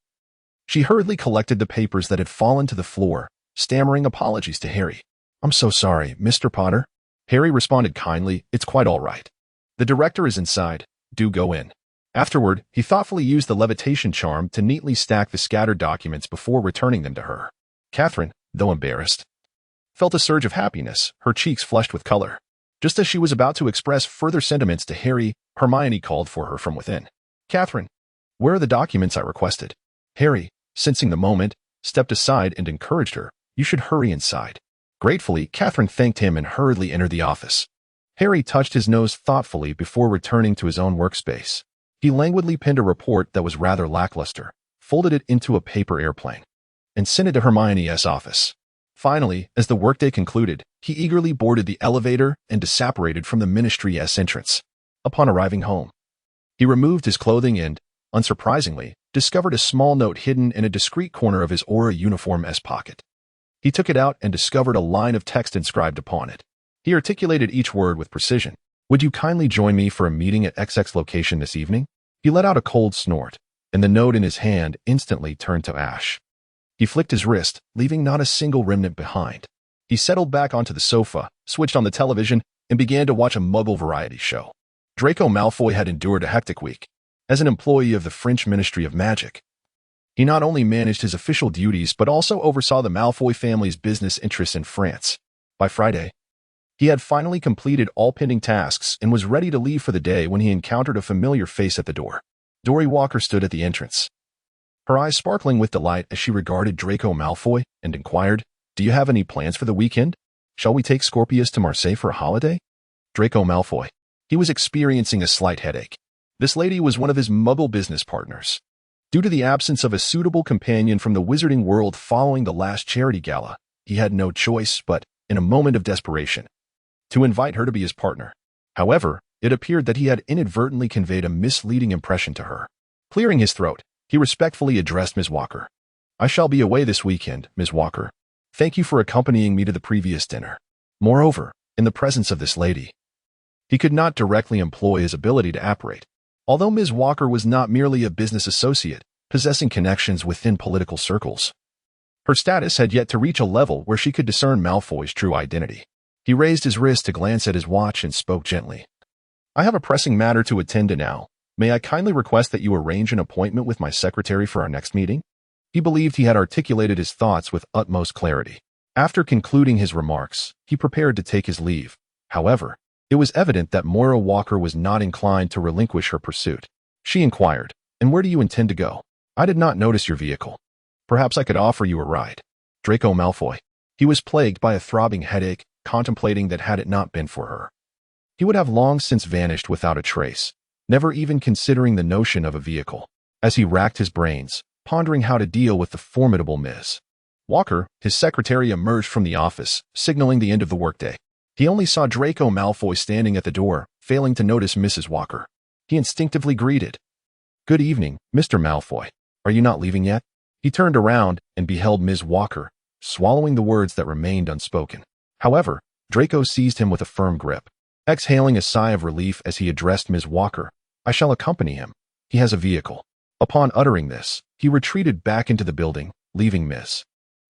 she hurriedly collected the papers that had fallen to the floor, stammering apologies to Harry. "I'm so sorry, Mr. Potter." Harry responded kindly, "It's quite all right. The director is inside. Do go in." Afterward, he thoughtfully used the levitation charm to neatly stack the scattered documents before returning them to her. Catherine, though embarrassed, felt a surge of happiness, her cheeks flushed with color. Just as she was about to express further sentiments to Harry, Hermione called for her from within. "Catherine, where are the documents I requested?" Harry, sensing the moment, stepped aside and encouraged her. "You should hurry inside." Gratefully, Catherine thanked him and hurriedly entered the office. Harry touched his nose thoughtfully before returning to his own workspace. He languidly penned a report that was rather lackluster, folded it into a paper airplane, and sent it to Hermione's office. Finally, as the workday concluded, he eagerly boarded the elevator and disapparated from the Ministry's entrance. Upon arriving home, he removed his clothing and, unsurprisingly, discovered a small note hidden in a discreet corner of his Aura uniform's pocket. He took it out and discovered a line of text inscribed upon it. He articulated each word with precision. "Would you kindly join me for a meeting at XX location this evening?" He let out a cold snort, and the note in his hand instantly turned to ash. He flicked his wrist, leaving not a single remnant behind. He settled back onto the sofa, switched on the television, and began to watch a Muggle variety show. Draco Malfoy had endured a hectic week. As an employee of the French Ministry of Magic, he not only managed his official duties but also oversaw the Malfoy family's business interests in France. By Friday, he had finally completed all pending tasks and was ready to leave for the day when he encountered a familiar face at the door. Dory Walker stood at the entrance, her eyes sparkling with delight as she regarded Draco Malfoy and inquired, "Do you have any plans for the weekend? Shall we take Scorpius to Marseille for a holiday?" Draco Malfoy. He was experiencing a slight headache. This lady was one of his Muggle business partners. Due to the absence of a suitable companion from the wizarding world following the last charity gala, he had no choice but, in a moment of desperation, to invite her to be his partner. However, it appeared that he had inadvertently conveyed a misleading impression to her. Clearing his throat, he respectfully addressed Ms. Walker. "I shall be away this weekend, Ms. Walker. Thank you for accompanying me to the previous dinner." Moreover, in the presence of this lady, he could not directly employ his ability to apparate. Although Ms. Walker was not merely a business associate, possessing connections within political circles, her status had yet to reach a level where she could discern Malfoy's true identity. He raised his wrist to glance at his watch and spoke gently. "I have a pressing matter to attend to now. May I kindly request that you arrange an appointment with my secretary for our next meeting?" He believed he had articulated his thoughts with utmost clarity. After concluding his remarks, he prepared to take his leave. However, it was evident that Moira Walker was not inclined to relinquish her pursuit. She inquired, "And where do you intend to go? I did not notice your vehicle. Perhaps I could offer you a ride." Draco Malfoy. He was plagued by a throbbing headache, contemplating that had it not been for her, he would have long since vanished without a trace, never even considering the notion of a vehicle. As he racked his brains, pondering how to deal with the formidable Ms. Walker, his secretary emerged from the office, signaling the end of the workday. He only saw Draco Malfoy standing at the door, failing to notice Mrs. Walker. He instinctively greeted, "Good evening, Mr. Malfoy. Are you not leaving yet?" He turned around and beheld Ms. Walker, swallowing the words that remained unspoken. However, Draco seized him with a firm grip. Exhaling a sigh of relief as he addressed Ms. Walker, "I shall accompany him. He has a vehicle." Upon uttering this, he retreated back into the building, leaving Ms.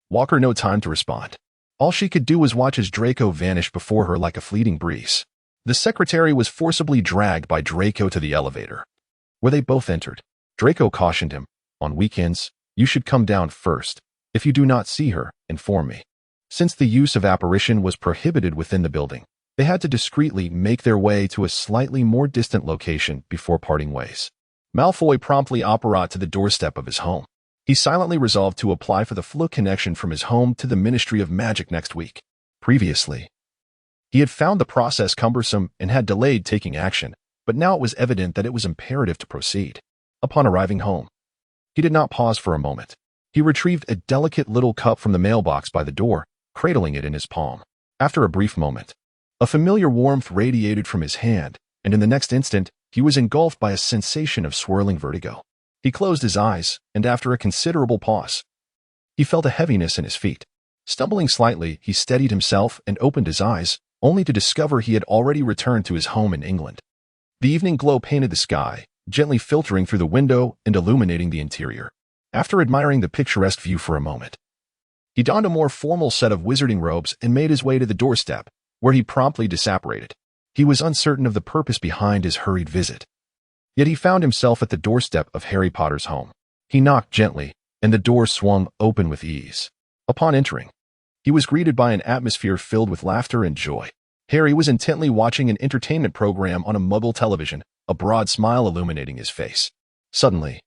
Walker no time to respond. All she could do was watch as Draco vanished before her like a fleeting breeze. The secretary was forcibly dragged by Draco to the elevator, where they both entered. Draco cautioned him, "On weekends, you should come down first. If you do not see her, inform me." Since the use of apparition was prohibited within the building, they had to discreetly make their way to a slightly more distant location before parting ways. Malfoy promptly apparat to the doorstep of his home. He silently resolved to apply for the flu connection from his home to the Ministry of Magic next week. Previously, he had found the process cumbersome and had delayed taking action, but now it was evident that it was imperative to proceed. Upon arriving home, he did not pause for a moment. He retrieved a delicate little cup from the mailbox by the door, cradling it in his palm. After a brief moment, a familiar warmth radiated from his hand, and in the next instant, he was engulfed by a sensation of swirling vertigo. He closed his eyes, and after a considerable pause, he felt a heaviness in his feet. Stumbling slightly, he steadied himself and opened his eyes, only to discover he had already returned to his home in England. The evening glow painted the sky, gently filtering through the window and illuminating the interior. After admiring the picturesque view for a moment, he donned a more formal set of wizarding robes and made his way to the doorstep, where he promptly disapparated. He was uncertain of the purpose behind his hurried visit. Yet he found himself at the doorstep of Harry Potter's home. He knocked gently, and the door swung open with ease. Upon entering, he was greeted by an atmosphere filled with laughter and joy. Harry was intently watching an entertainment program on a Muggle television, a broad smile illuminating his face. Suddenly,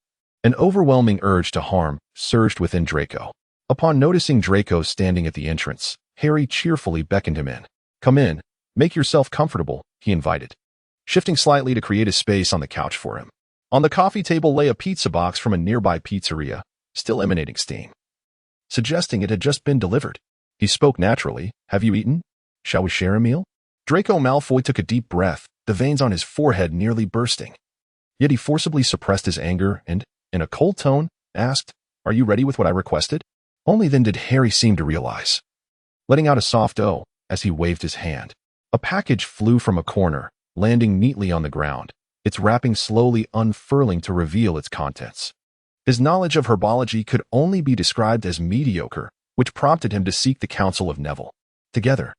an overwhelming urge to harm surged within Draco. Upon noticing Draco standing at the entrance, Harry cheerfully beckoned him in. "Come in, make yourself comfortable," he invited, shifting slightly to create a space on the couch for him. On the coffee table lay a pizza box from a nearby pizzeria, still emanating steam, suggesting it had just been delivered. He spoke naturally. "Have you eaten? Shall we share a meal?" Draco Malfoy took a deep breath, the veins on his forehead nearly bursting. Yet he forcibly suppressed his anger and, in a cold tone, asked, "Are you ready with what I requested?" Only then did Harry seem to realize, letting out a soft "oh" as he waved his hand. A package flew from a corner, landing neatly on the ground, its wrapping slowly unfurling to reveal its contents. His knowledge of herbology could only be described as mediocre, which prompted him to seek the counsel of Neville. Together,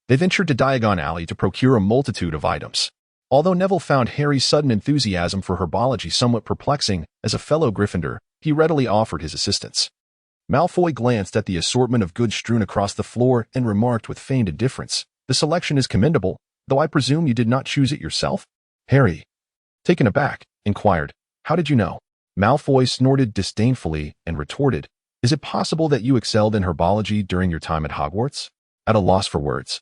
they ventured to Diagon Alley to procure a multitude of items. Although Neville found Harry's sudden enthusiasm for herbology somewhat perplexing, as a fellow Gryffindor, he readily offered his assistance. Malfoy glanced at the assortment of goods strewn across the floor and remarked with feigned indifference, "The selection is commendable, though I presume you did not choose it yourself?" Harry, taken aback, inquired, "How did you know?" Malfoy snorted disdainfully and retorted, "Is it possible that you excelled in herbology during your time at Hogwarts?" At a loss for words,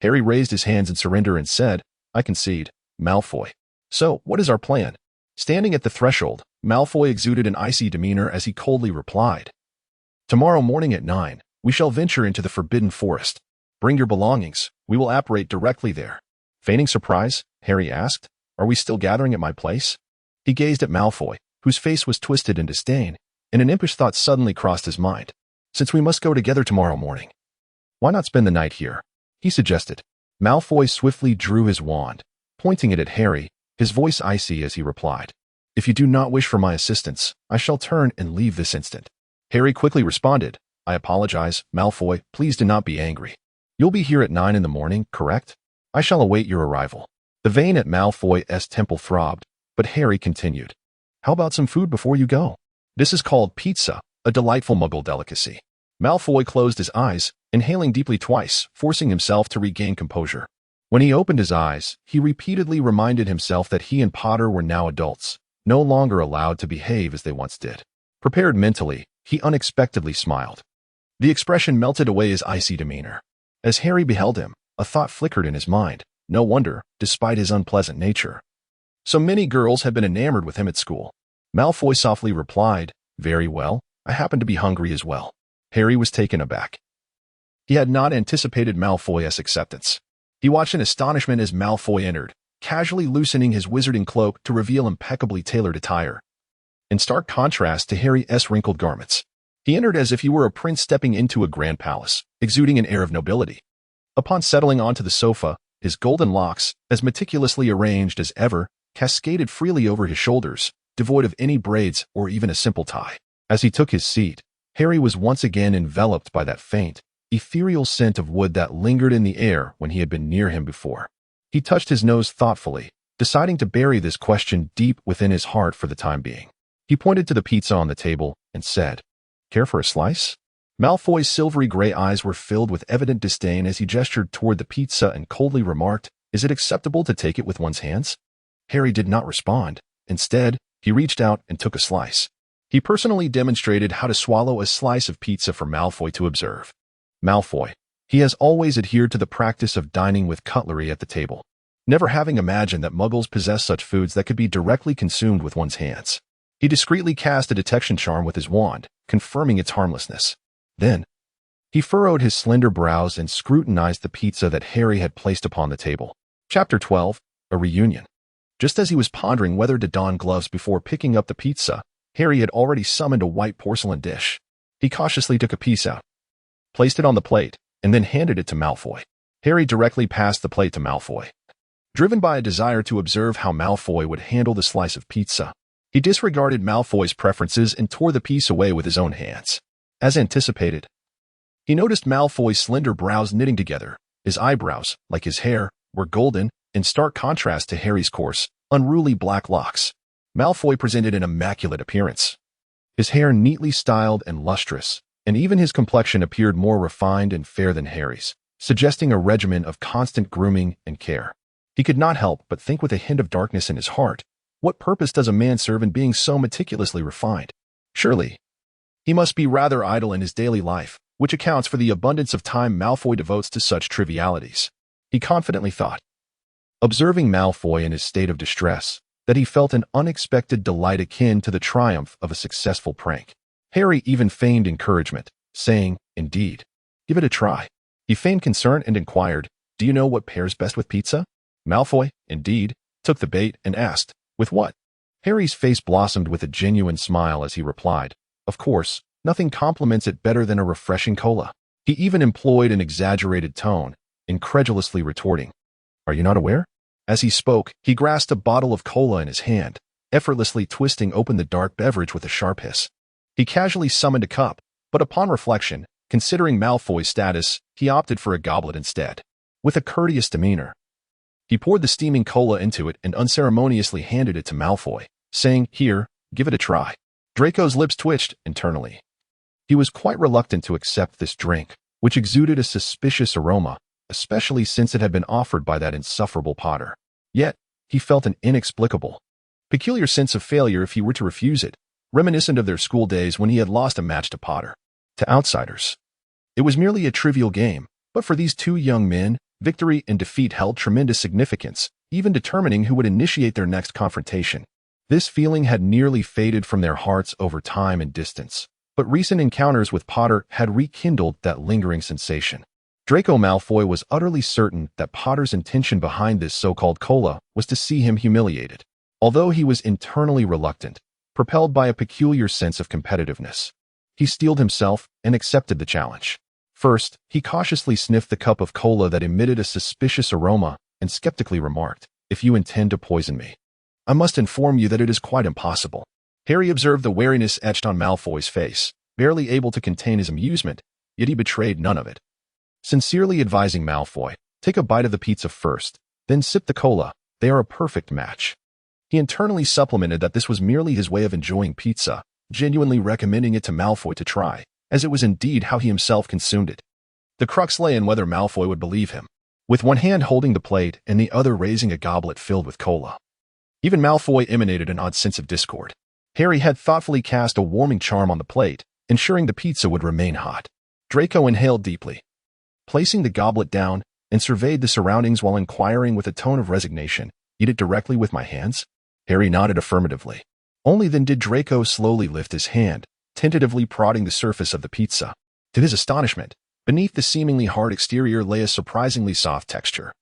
Harry raised his hands in surrender and said, "I concede, Malfoy. So, what is our plan?" Standing at the threshold, Malfoy exuded an icy demeanor as he coldly replied, "Tomorrow morning at 9, we shall venture into the Forbidden Forest. Bring your belongings, we will apparate directly there." Feigning surprise, Harry asked, "Are we still gathering at my place?" He gazed at Malfoy, whose face was twisted in disdain, and an impish thought suddenly crossed his mind. "Since we must go together tomorrow morning, why not spend the night here?" he suggested. Malfoy swiftly drew his wand, pointing it at Harry, his voice icy as he replied, "If you do not wish for my assistance, I shall turn and leave this instant." Harry quickly responded, "I apologize, Malfoy, please do not be angry. You'll be here at 9 in the morning, correct? I shall await your arrival." The vein at Malfoy's temple throbbed, but Harry continued, "How about some food before you go? This is called pizza, a delightful Muggle delicacy." Malfoy closed his eyes, inhaling deeply twice, forcing himself to regain composure. When he opened his eyes, he repeatedly reminded himself that he and Potter were now adults, no longer allowed to behave as they once did. Prepared mentally, he unexpectedly smiled. The expression melted away his icy demeanor. As Harry beheld him, a thought flickered in his mind. No wonder, despite his unpleasant nature, so many girls had been enamored with him at school. Malfoy softly replied, "Very well, I happen to be hungry as well." Harry was taken aback. He had not anticipated Malfoy's acceptance. He watched in astonishment as Malfoy entered, casually loosening his wizarding cloak to reveal impeccably tailored attire. In stark contrast to Harry's wrinkled garments, he entered as if he were a prince stepping into a grand palace, exuding an air of nobility. Upon settling onto the sofa, his golden locks, as meticulously arranged as ever, cascaded freely over his shoulders, devoid of any braids or even a simple tie. As he took his seat, Harry was once again enveloped by that faint, ethereal scent of wood that lingered in the air when he had been near him before. He touched his nose thoughtfully, deciding to bury this question deep within his heart for the time being. He pointed to the pizza on the table and said, "Care for a slice?" Malfoy's silvery gray eyes were filled with evident disdain as he gestured toward the pizza and coldly remarked, "Is it acceptable to take it with one's hands?" Harry did not respond. Instead, he reached out and took a slice. He personally demonstrated how to swallow a slice of pizza for Malfoy to observe. Malfoy, he has always adhered to the practice of dining with cutlery at the table, never having imagined that Muggles possess such foods that could be directly consumed with one's hands. He discreetly cast a detection charm with his wand, confirming its harmlessness. Then, he furrowed his slender brows and scrutinized the pizza that Harry had placed upon the table. Chapter 12, A Reunion. Just as he was pondering whether to don gloves before picking up the pizza, Harry had already summoned a white porcelain dish. He cautiously took a piece out, placed it on the plate, and then handed it to Malfoy. Harry directly passed the plate to Malfoy. Driven by a desire to observe how Malfoy would handle the slice of pizza, he disregarded Malfoy's preferences and tore the piece away with his own hands. As anticipated, he noticed Malfoy's slender brows knitting together. His eyebrows, like his hair, were golden, in stark contrast to Harry's coarse, unruly black locks. Malfoy presented an immaculate appearance. His hair neatly styled and lustrous, and even his complexion appeared more refined and fair than Harry's, suggesting a regimen of constant grooming and care. He could not help but think with a hint of darkness in his heart, what purpose does a man serve in being so meticulously refined? Surely, he must be rather idle in his daily life, which accounts for the abundance of time Malfoy devotes to such trivialities. He confidently thought, observing Malfoy in his state of distress, that he felt an unexpected delight akin to the triumph of a successful prank. Harry even feigned encouragement, saying, "Indeed, give it a try." He feigned concern and inquired, "Do you know what pairs best with pizza?" Malfoy, indeed, took the bait and asked, "With what?" Harry's face blossomed with a genuine smile as he replied, "Of course, nothing complements it better than a refreshing cola." He even employed an exaggerated tone, incredulously retorting, "Are you not aware?" As he spoke, he grasped a bottle of cola in his hand, effortlessly twisting open the dark beverage with a sharp hiss. He casually summoned a cup, but upon reflection, considering Malfoy's status, he opted for a goblet instead. With a courteous demeanor, he poured the steaming cola into it and unceremoniously handed it to Malfoy, saying, "Here, give it a try." Draco's lips twitched internally. He was quite reluctant to accept this drink, which exuded a suspicious aroma, especially since it had been offered by that insufferable Potter. Yet, he felt an inexplicable, peculiar sense of failure if he were to refuse it, reminiscent of their school days when he had lost a match to Potter. To outsiders, it was merely a trivial game, but for these two young men, victory and defeat held tremendous significance, even determining who would initiate their next confrontation. This feeling had nearly faded from their hearts over time and distance, but recent encounters with Potter had rekindled that lingering sensation. Draco Malfoy was utterly certain that Potter's intention behind this so-called cola was to see him humiliated. Although he was internally reluctant, propelled by a peculiar sense of competitiveness, he steeled himself and accepted the challenge. First, he cautiously sniffed the cup of cola that emitted a suspicious aroma and skeptically remarked, "If you intend to poison me, I must inform you that it is quite impossible." Harry observed the wariness etched on Malfoy's face, barely able to contain his amusement, yet he betrayed none of it. Sincerely advising Malfoy, "Take a bite of the pizza first, then sip the cola, they are a perfect match." He internally supplemented that this was merely his way of enjoying pizza, genuinely recommending it to Malfoy to try, as it was indeed how he himself consumed it. The crux lay in whether Malfoy would believe him, with one hand holding the plate and the other raising a goblet filled with cola. Even Malfoy emanated an odd sense of discord. Harry had thoughtfully cast a warming charm on the plate, ensuring the pizza would remain hot. Draco inhaled deeply, placing the goblet down, and surveyed the surroundings while inquiring with a tone of resignation, "Eat it directly with my hands?" Harry nodded affirmatively. Only then did Draco slowly lift his hand, tentatively prodding the surface of the pizza. To his astonishment, beneath the seemingly hard exterior lay a surprisingly soft texture.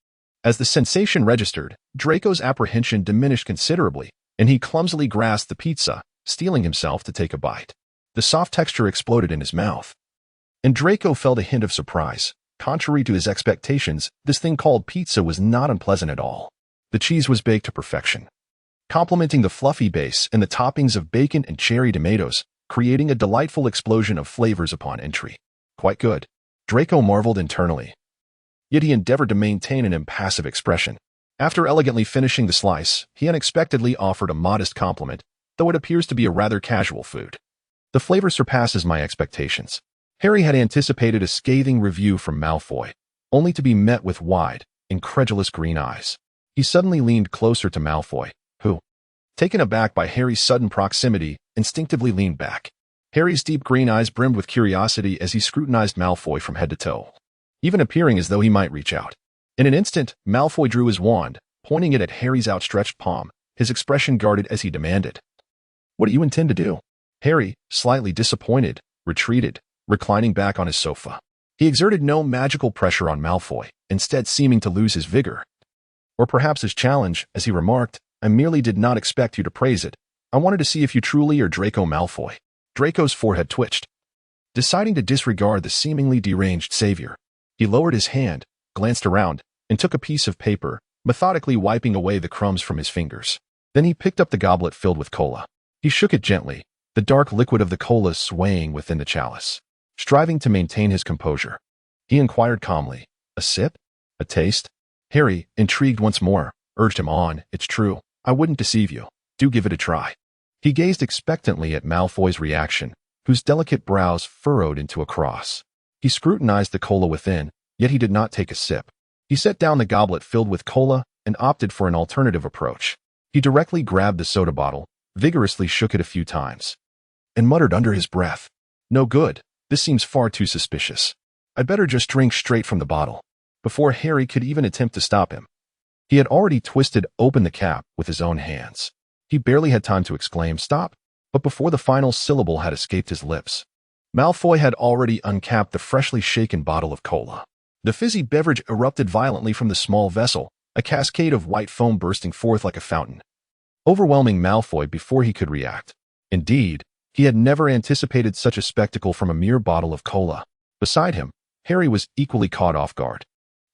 As the sensation registered, Draco's apprehension diminished considerably, and he clumsily grasped the pizza, steeling himself to take a bite. The soft texture exploded in his mouth, and Draco felt a hint of surprise. Contrary to his expectations, this thing called pizza was not unpleasant at all. The cheese was baked to perfection, complementing the fluffy base and the toppings of bacon and cherry tomatoes, creating a delightful explosion of flavors upon entry. Quite good, Draco marveled internally. Yet he endeavored to maintain an impassive expression. After elegantly finishing the slice, he unexpectedly offered a modest compliment, though it appears to be a rather casual food. "The flavor surpasses my expectations." Harry had anticipated a scathing review from Malfoy, only to be met with wide, incredulous green eyes. He suddenly leaned closer to Malfoy, who, taken aback by Harry's sudden proximity, instinctively leaned back. Harry's deep green eyes brimmed with curiosity as he scrutinized Malfoy from head to toe, even appearing as though he might reach out. In an instant, Malfoy drew his wand, pointing it at Harry's outstretched palm, his expression guarded as he demanded, "What do you intend to do?" Harry, slightly disappointed, retreated, reclining back on his sofa. He exerted no magical pressure on Malfoy, instead seeming to lose his vigor, or perhaps his challenge, as he remarked, I merely did not expect you to praise it. I wanted to see if you truly are Draco Malfoy. Draco's forehead twitched. Deciding to disregard the seemingly deranged savior, he lowered his hand, glanced around, and took a piece of paper, methodically wiping away the crumbs from his fingers. Then he picked up the goblet filled with cola. He shook it gently, the dark liquid of the cola swaying within the chalice. Striving to maintain his composure, he inquired calmly, "A sip? A taste?" Harry, intrigued once more, urged him on. "It's true. I wouldn't deceive you. Do give it a try." He gazed expectantly at Malfoy's reaction, whose delicate brows furrowed into a cross. He scrutinized the cola within, yet he did not take a sip. He set down the goblet filled with cola and opted for an alternative approach. He directly grabbed the soda bottle, vigorously shook it a few times, and muttered under his breath, "No good. This seems far too suspicious. I'd better just drink straight from the bottle." Before Harry could even attempt to stop him, he had already twisted open the cap with his own hands. He barely had time to exclaim, "Stop!" But before the final syllable had escaped his lips, Malfoy had already uncapped the freshly shaken bottle of cola. The fizzy beverage erupted violently from the small vessel, a cascade of white foam bursting forth like a fountain, overwhelming Malfoy before he could react. Indeed, he had never anticipated such a spectacle from a mere bottle of cola. Beside him, Harry was equally caught off guard.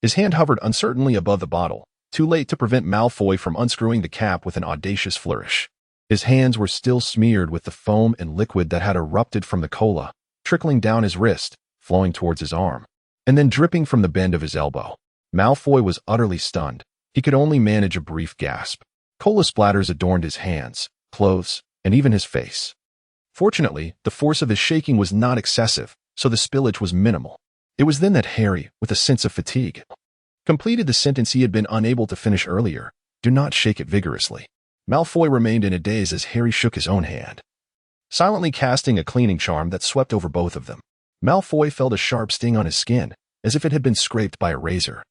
His hand hovered uncertainly above the bottle, too late to prevent Malfoy from unscrewing the cap with an audacious flourish. His hands were still smeared with the foam and liquid that had erupted from the cola, trickling down his wrist, flowing towards his arm, and then dripping from the bend of his elbow. Malfoy was utterly stunned. He could only manage a brief gasp. Cola splatters adorned his hands, clothes, and even his face. Fortunately, the force of his shaking was not excessive, so the spillage was minimal. It was then that Harry, with a sense of fatigue, completed the sentence he had been unable to finish earlier. "Do not shake it vigorously." Malfoy remained in a daze as Harry shook his own hand, silently casting a cleaning charm that swept over both of them. Malfoy felt a sharp sting on his skin, as if it had been scraped by a razor,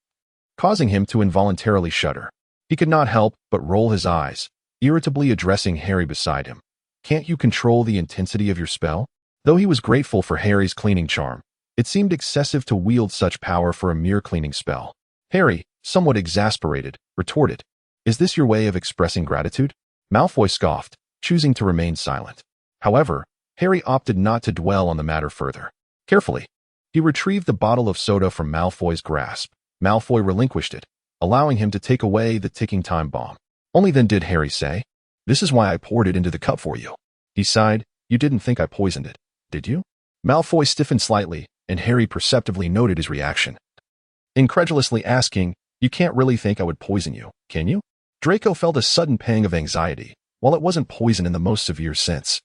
causing him to involuntarily shudder. He could not help but roll his eyes, irritably addressing Harry beside him. "Can't you control the intensity of your spell?" Though he was grateful for Harry's cleaning charm, it seemed excessive to wield such power for a mere cleaning spell. Harry, somewhat exasperated, retorted, "Is this your way of expressing gratitude?" Malfoy scoffed, choosing to remain silent. However, Harry opted not to dwell on the matter further. Carefully, he retrieved the bottle of soda from Malfoy's grasp. Malfoy relinquished it, allowing him to take away the ticking time bomb. Only then did Harry say, "This is why I poured it into the cup for you." He sighed. "You didn't think I poisoned it, did you?" Malfoy stiffened slightly, and Harry perceptibly noted his reaction, incredulously asking, "You can't really think I would poison you, can you?" Draco felt a sudden pang of anxiety. While it wasn't poison in the most severe sense,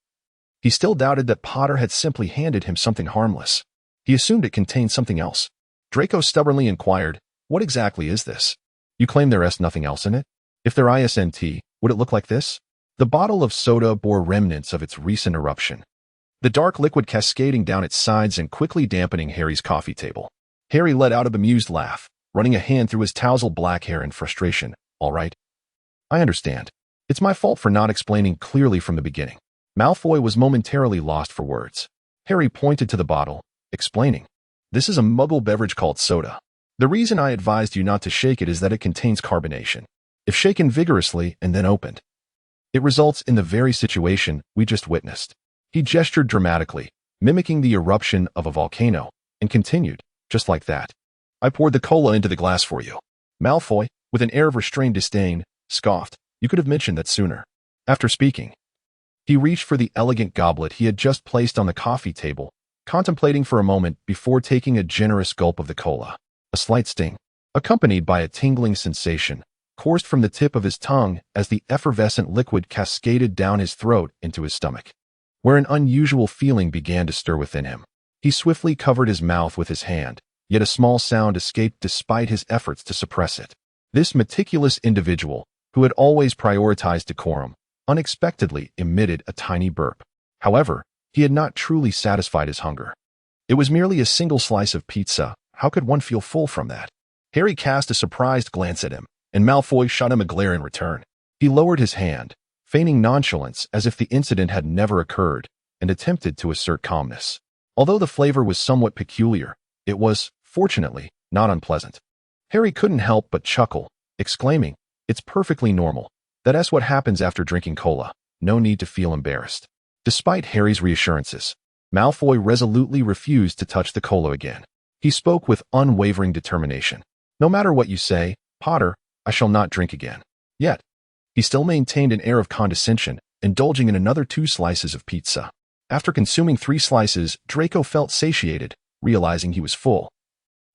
he still doubted that Potter had simply handed him something harmless. He assumed it contained something else. Draco stubbornly inquired, "What exactly is this? You claim there is nothing else in it? If there isn't, would it look like this?" The bottle of soda bore remnants of its recent eruption, the dark liquid cascading down its sides and quickly dampening Harry's coffee table. Harry let out a bemused laugh, running a hand through his tousled black hair in frustration. "All right. I understand. It's my fault for not explaining clearly from the beginning." Malfoy was momentarily lost for words. Harry pointed to the bottle, explaining, "This is a muggle beverage called soda. The reason I advised you not to shake it is that it contains carbonation. If shaken vigorously and then opened, it results in the very situation we just witnessed." He gestured dramatically, mimicking the eruption of a volcano, and continued, "Just like that. I poured the cola into the glass for you." Malfoy, with an air of restrained disdain, scoffed, "You could have mentioned that sooner." After speaking, he reached for the elegant goblet he had just placed on the coffee table, contemplating for a moment before taking a generous gulp of the cola. A slight sting, accompanied by a tingling sensation, coursed from the tip of his tongue as the effervescent liquid cascaded down his throat into his stomach, where an unusual feeling began to stir within him. He swiftly covered his mouth with his hand, yet a small sound escaped despite his efforts to suppress it. This meticulous individual, who had always prioritized decorum, unexpectedly emitted a tiny burp. However, he had not truly satisfied his hunger. It was merely a single slice of pizza. How could one feel full from that? Harry cast a surprised glance at him, and Malfoy shot him a glare in return. He lowered his hand, feigning nonchalance as if the incident had never occurred, and attempted to assert calmness. Although the flavor was somewhat peculiar, it was, fortunately, not unpleasant. Harry couldn't help but chuckle, exclaiming, "It's perfectly normal. That's what happens after drinking cola. No need to feel embarrassed. Despite Harry's reassurances, Malfoy resolutely refused to touch the cola again. He spoke with unwavering determination. No matter what you say, Potter, I shall not drink again. Yet, he still maintained an air of condescension, indulging in another 2 slices of pizza. After consuming 3 slices, Draco felt satiated, realizing he was full.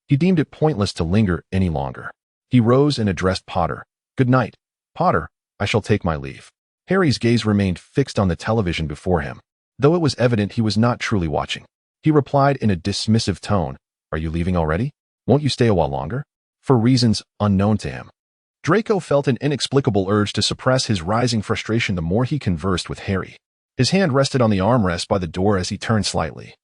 He deemed it pointless to linger any longer. He rose and addressed Potter. Good night, Potter, I shall take my leave. Harry's gaze remained fixed on the television before him, though it was evident he was not truly watching. He replied in a dismissive tone, Are you leaving already? Won't you stay a while longer? For reasons unknown to him. Draco felt an inexplicable urge to suppress his rising frustration the more he conversed with Harry. His hand rested on the armrest by the door as he turned slightly.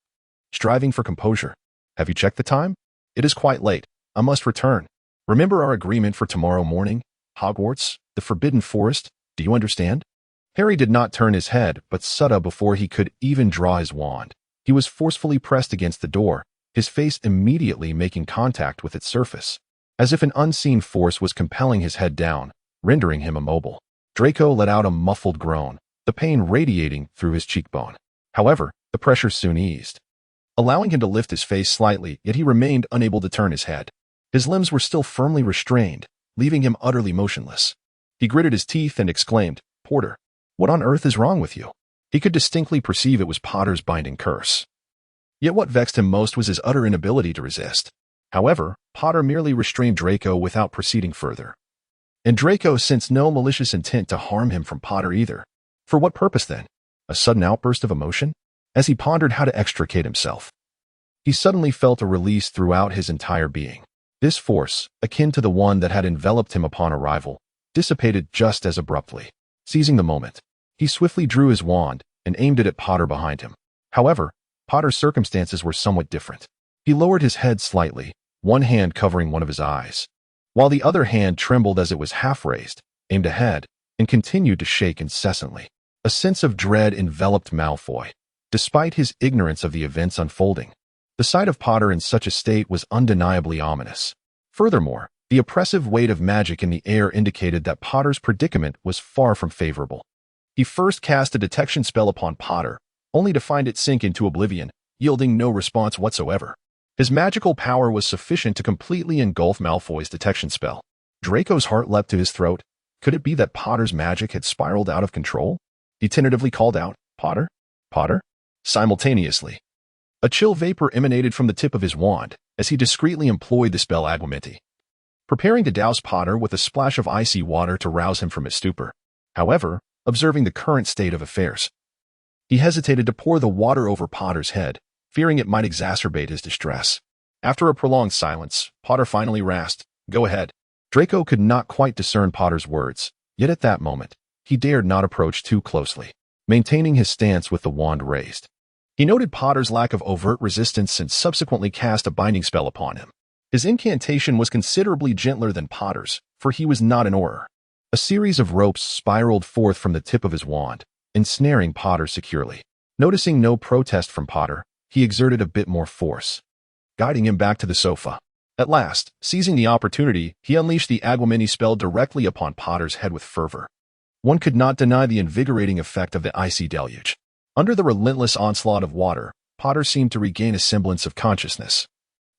Striving for composure. Have you checked the time? It is quite late. I must return. Remember our agreement for tomorrow morning? Hogwarts, the Forbidden Forest, do you understand? Harry did not turn his head, but shuddered before he could even draw his wand. He was forcefully pressed against the door, his face immediately making contact with its surface, as if an unseen force was compelling his head down, rendering him immobile. Draco let out a muffled groan, the pain radiating through his cheekbone. However, the pressure soon eased, allowing him to lift his face slightly, yet he remained unable to turn his head. His limbs were still firmly restrained, leaving him utterly motionless. He gritted his teeth and exclaimed, Porter, what on earth is wrong with you? He could distinctly perceive it was Potter's binding curse. Yet what vexed him most was his utter inability to resist. However, Potter merely restrained Draco without proceeding further. And Draco sensed no malicious intent to harm him from Potter either. For what purpose then? A sudden outburst of emotion? As he pondered how to extricate himself, he suddenly felt a release throughout his entire being. This force, akin to the one that had enveloped him upon arrival, dissipated just as abruptly. Seizing the moment, he swiftly drew his wand and aimed it at Potter behind him. However, Potter's circumstances were somewhat different. He lowered his head slightly, one hand covering one of his eyes, while the other hand trembled as it was half raised, aimed ahead, and continued to shake incessantly. A sense of dread enveloped Malfoy, despite his ignorance of the events unfolding. The sight of Potter in such a state was undeniably ominous. Furthermore, the oppressive weight of magic in the air indicated that Potter's predicament was far from favorable. He first cast a detection spell upon Potter, only to find it sink into oblivion, yielding no response whatsoever. His magical power was sufficient to completely engulf Malfoy's detection spell. Draco's heart leapt to his throat. Could it be that Potter's magic had spiraled out of control? He tentatively called out, Potter? Potter? Simultaneously, a chill vapor emanated from the tip of his wand as he discreetly employed the spell Agumenti, preparing to douse Potter with a splash of icy water to rouse him from his stupor. However, observing the current state of affairs, he hesitated to pour the water over Potter's head, fearing it might exacerbate his distress. After a prolonged silence, Potter finally rasped, Go ahead. Draco could not quite discern Potter's words, yet at that moment, he dared not approach too closely, maintaining his stance with the wand raised. He noted Potter's lack of overt resistance and subsequently cast a binding spell upon him. His incantation was considerably gentler than Potter's, for he was not an Auror. A series of ropes spiraled forth from the tip of his wand, ensnaring Potter securely. Noticing no protest from Potter, he exerted a bit more force, guiding him back to the sofa. At last, seizing the opportunity, he unleashed the Agumenti spell directly upon Potter's head with fervor. One could not deny the invigorating effect of the icy deluge. Under the relentless onslaught of water, Potter seemed to regain a semblance of consciousness,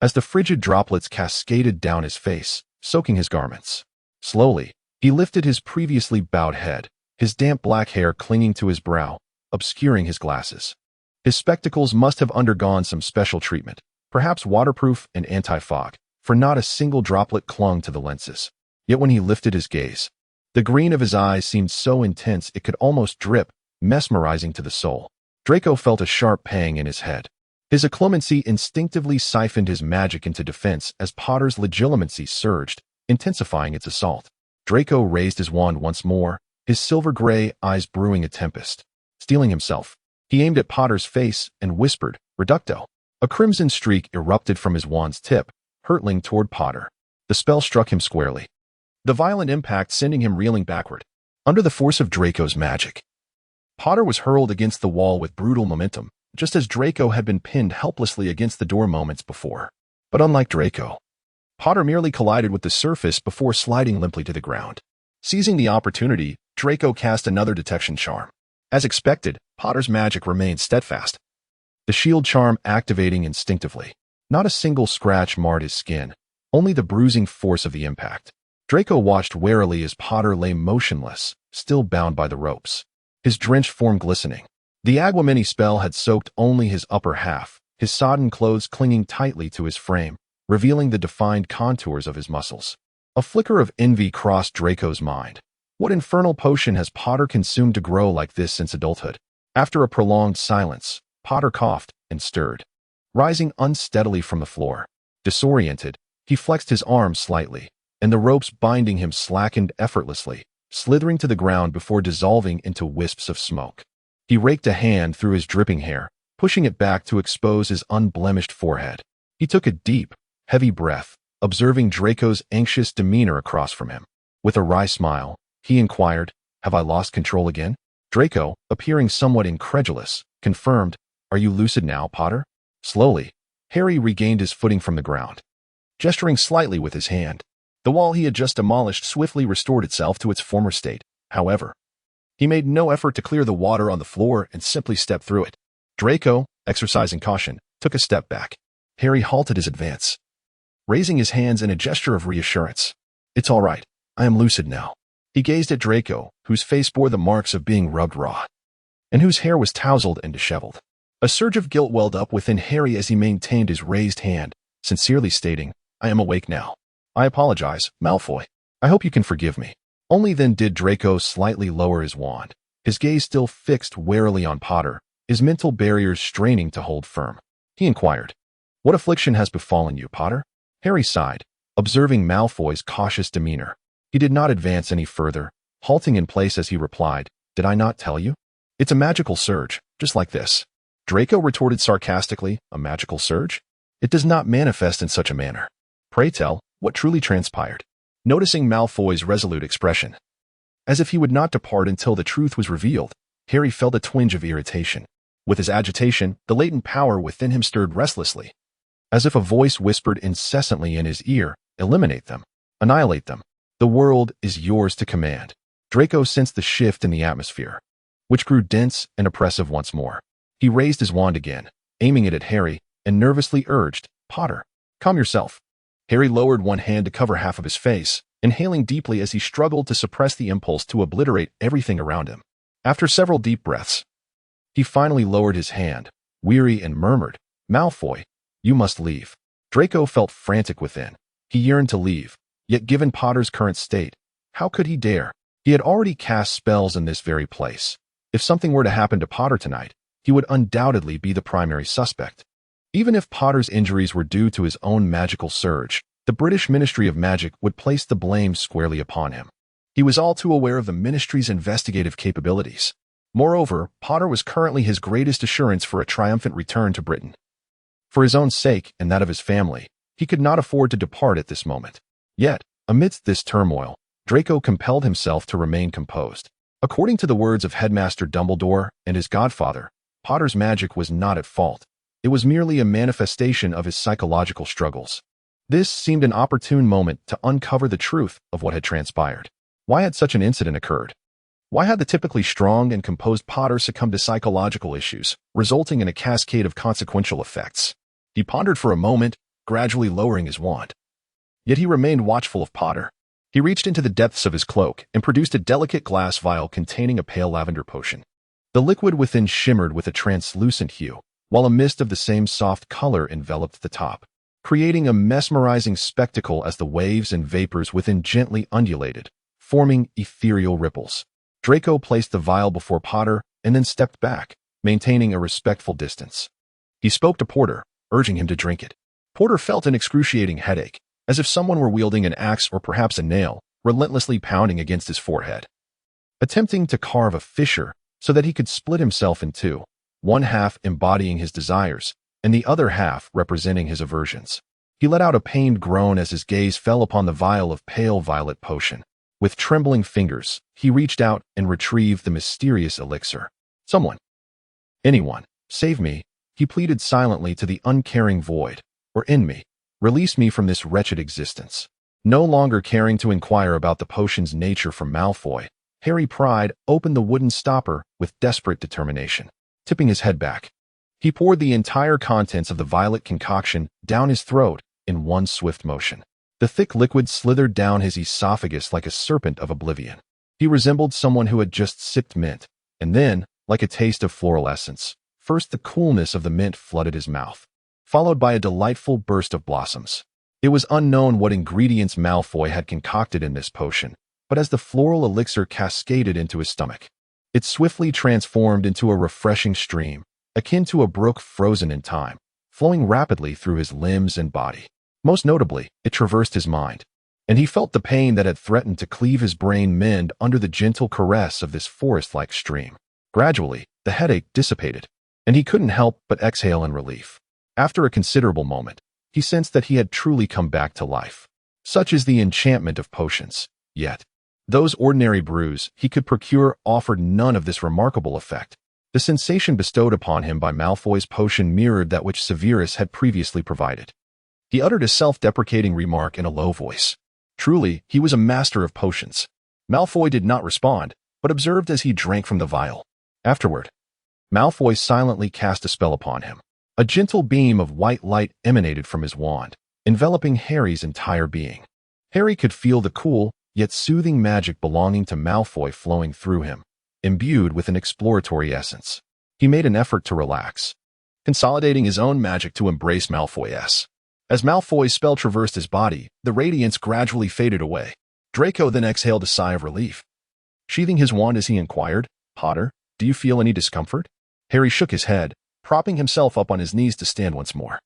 as the frigid droplets cascaded down his face, soaking his garments. Slowly, he lifted his previously bowed head, his damp black hair clinging to his brow, obscuring his glasses. His spectacles must have undergone some special treatment, perhaps waterproof and anti-fog, for not a single droplet clung to the lenses. Yet when he lifted his gaze, the green of his eyes seemed so intense it could almost drip, mesmerizing to the soul. Draco felt a sharp pang in his head. His occlumency instinctively siphoned his magic into defense as Potter's legitimacy surged, intensifying its assault. Draco raised his wand once more, his silver-gray eyes brewing a tempest. Steeling himself, he aimed at Potter's face and whispered, Reducto. A crimson streak erupted from his wand's tip, hurtling toward Potter. The spell struck him squarely, the violent impact sending him reeling backward. Under the force of Draco's magic, Potter was hurled against the wall with brutal momentum, just as Draco had been pinned helplessly against the door moments before. But unlike Draco, Potter merely collided with the surface before sliding limply to the ground. Seizing the opportunity, Draco cast another detection charm. As expected, Potter's magic remained steadfast, the shield charm activating instinctively. Not a single scratch marred his skin, only the bruising force of the impact. Draco watched warily as Potter lay motionless, still bound by the ropes, his drenched form glistening. The Aguamini spell had soaked only his upper half, his sodden clothes clinging tightly to his frame, revealing the defined contours of his muscles. A flicker of envy crossed Draco's mind. What infernal potion has Potter consumed to grow like this since adulthood? After a prolonged silence, Potter coughed and stirred, rising unsteadily from the floor. Disoriented, he flexed his arms slightly, and the ropes binding him slackened effortlessly, slithering to the ground before dissolving into wisps of smoke. He raked a hand through his dripping hair, pushing it back to expose his unblemished forehead. He took a deep, heavy breath, observing Draco's anxious demeanor across from him. With a wry smile, he inquired, "Have I lost control again?" Draco, appearing somewhat incredulous, confirmed, "Are you lucid now, Potter?" Slowly, Harry regained his footing from the ground. Gesturing slightly with his hand, the wall he had just demolished swiftly restored itself to its former state. However, he made no effort to clear the water on the floor and simply stepped through it. Draco, exercising caution, took a step back. Harry halted his advance, raising his hands in a gesture of reassurance. "It's all right. I am lucid now." He gazed at Draco, whose face bore the marks of being rubbed raw, and whose hair was tousled and disheveled. A surge of guilt welled up within Harry as he maintained his raised hand, sincerely stating, "I am awake now. I apologize, Malfoy. I hope you can forgive me." Only then did Draco slightly lower his wand, his gaze still fixed warily on Potter, his mental barriers straining to hold firm. He inquired, "What affliction has befallen you, Potter?" Harry sighed, observing Malfoy's cautious demeanor. He did not advance any further, halting in place as he replied, "Did I not tell you? It's a magical surge, just like this." Draco retorted sarcastically, "A magical surge? It does not manifest in such a manner. Pray tell, what truly transpired?" Noticing Malfoy's resolute expression, as if he would not depart until the truth was revealed, Harry felt a twinge of irritation. With his agitation, the latent power within him stirred restlessly, as if a voice whispered incessantly in his ear, "Eliminate them. Annihilate them. The world is yours to command." Draco sensed the shift in the atmosphere, which grew dense and oppressive once more. He raised his wand again, aiming it at Harry, and nervously urged, "Potter, calm yourself." Harry lowered one hand to cover half of his face, inhaling deeply as he struggled to suppress the impulse to obliterate everything around him. After several deep breaths, he finally lowered his hand, weary, and murmured, "Malfoy, you must leave." Draco felt frantic within. He yearned to leave, yet given Potter's current state, how could he dare? He had already cast spells in this very place. If something were to happen to Potter tonight, he would undoubtedly be the primary suspect. Even if Potter's injuries were due to his own magical surge, the British Ministry of Magic would place the blame squarely upon him. He was all too aware of the ministry's investigative capabilities. Moreover, Potter was currently his greatest assurance for a triumphant return to Britain. For his own sake and that of his family, he could not afford to depart at this moment. Yet, amidst this turmoil, Draco compelled himself to remain composed. According to the words of Headmaster Dumbledore and his godfather, Potter's magic was not at fault. It was merely a manifestation of his psychological struggles. This seemed an opportune moment to uncover the truth of what had transpired. Why had such an incident occurred? Why had the typically strong and composed Potter succumbed to psychological issues, resulting in a cascade of consequential effects? He pondered for a moment, gradually lowering his wand. Yet he remained watchful of Potter. He reached into the depths of his cloak and produced a delicate glass vial containing a pale lavender potion. The liquid within shimmered with a translucent hue, while a mist of the same soft color enveloped the top, creating a mesmerizing spectacle as the waves and vapors within gently undulated, forming ethereal ripples. Draco placed the vial before Potter and then stepped back, maintaining a respectful distance. He spoke to Porter, urging him to drink it. Porter felt an excruciating headache, as if someone were wielding an axe or perhaps a nail, relentlessly pounding against his forehead. Attempting to carve a fissure so that he could split himself in two, one half embodying his desires, and the other half representing his aversions. He let out a pained groan as his gaze fell upon the vial of pale violet potion. With trembling fingers, he reached out and retrieved the mysterious elixir. "Someone, anyone, save me," he pleaded silently to the uncaring void, "or end me. Release me from this wretched existence." No longer caring to inquire about the potion's nature from Malfoy, Harry pried open the wooden stopper with desperate determination. Tipping his head back, he poured the entire contents of the violet concoction down his throat in one swift motion. The thick liquid slithered down his esophagus like a serpent of oblivion. He resembled someone who had just sipped mint, and then, like a taste of floral essence, first the coolness of the mint flooded his mouth, followed by a delightful burst of blossoms. It was unknown what ingredients Malfoy had concocted in this potion, but as the floral elixir cascaded into his stomach, it swiftly transformed into a refreshing stream, akin to a brook frozen in time, flowing rapidly through his limbs and body. Most notably, it traversed his mind, and he felt the pain that had threatened to cleave his brain mend under the gentle caress of this forest-like stream. Gradually, the headache dissipated, and he couldn't help but exhale in relief. After a considerable moment, he sensed that he had truly come back to life. Such is the enchantment of potions. Yet, those ordinary brews he could procure offered none of this remarkable effect. The sensation bestowed upon him by Malfoy's potion mirrored that which Severus had previously provided. He uttered a self-deprecating remark in a low voice. Truly, he was a master of potions. Malfoy did not respond, but observed as he drank from the vial. Afterward, Malfoy silently cast a spell upon him. A gentle beam of white light emanated from his wand, enveloping Harry's entire being. Harry could feel the cool, yet soothing magic belonging to Malfoy flowing through him, imbued with an exploratory essence. He made an effort to relax, consolidating his own magic to embrace Malfoy's. As Malfoy's spell traversed his body, the radiance gradually faded away. Draco then exhaled a sigh of relief. Sheathing his wand as he inquired, "Potter, do you feel any discomfort?" Harry shook his head, propping himself up on his knees to stand once more.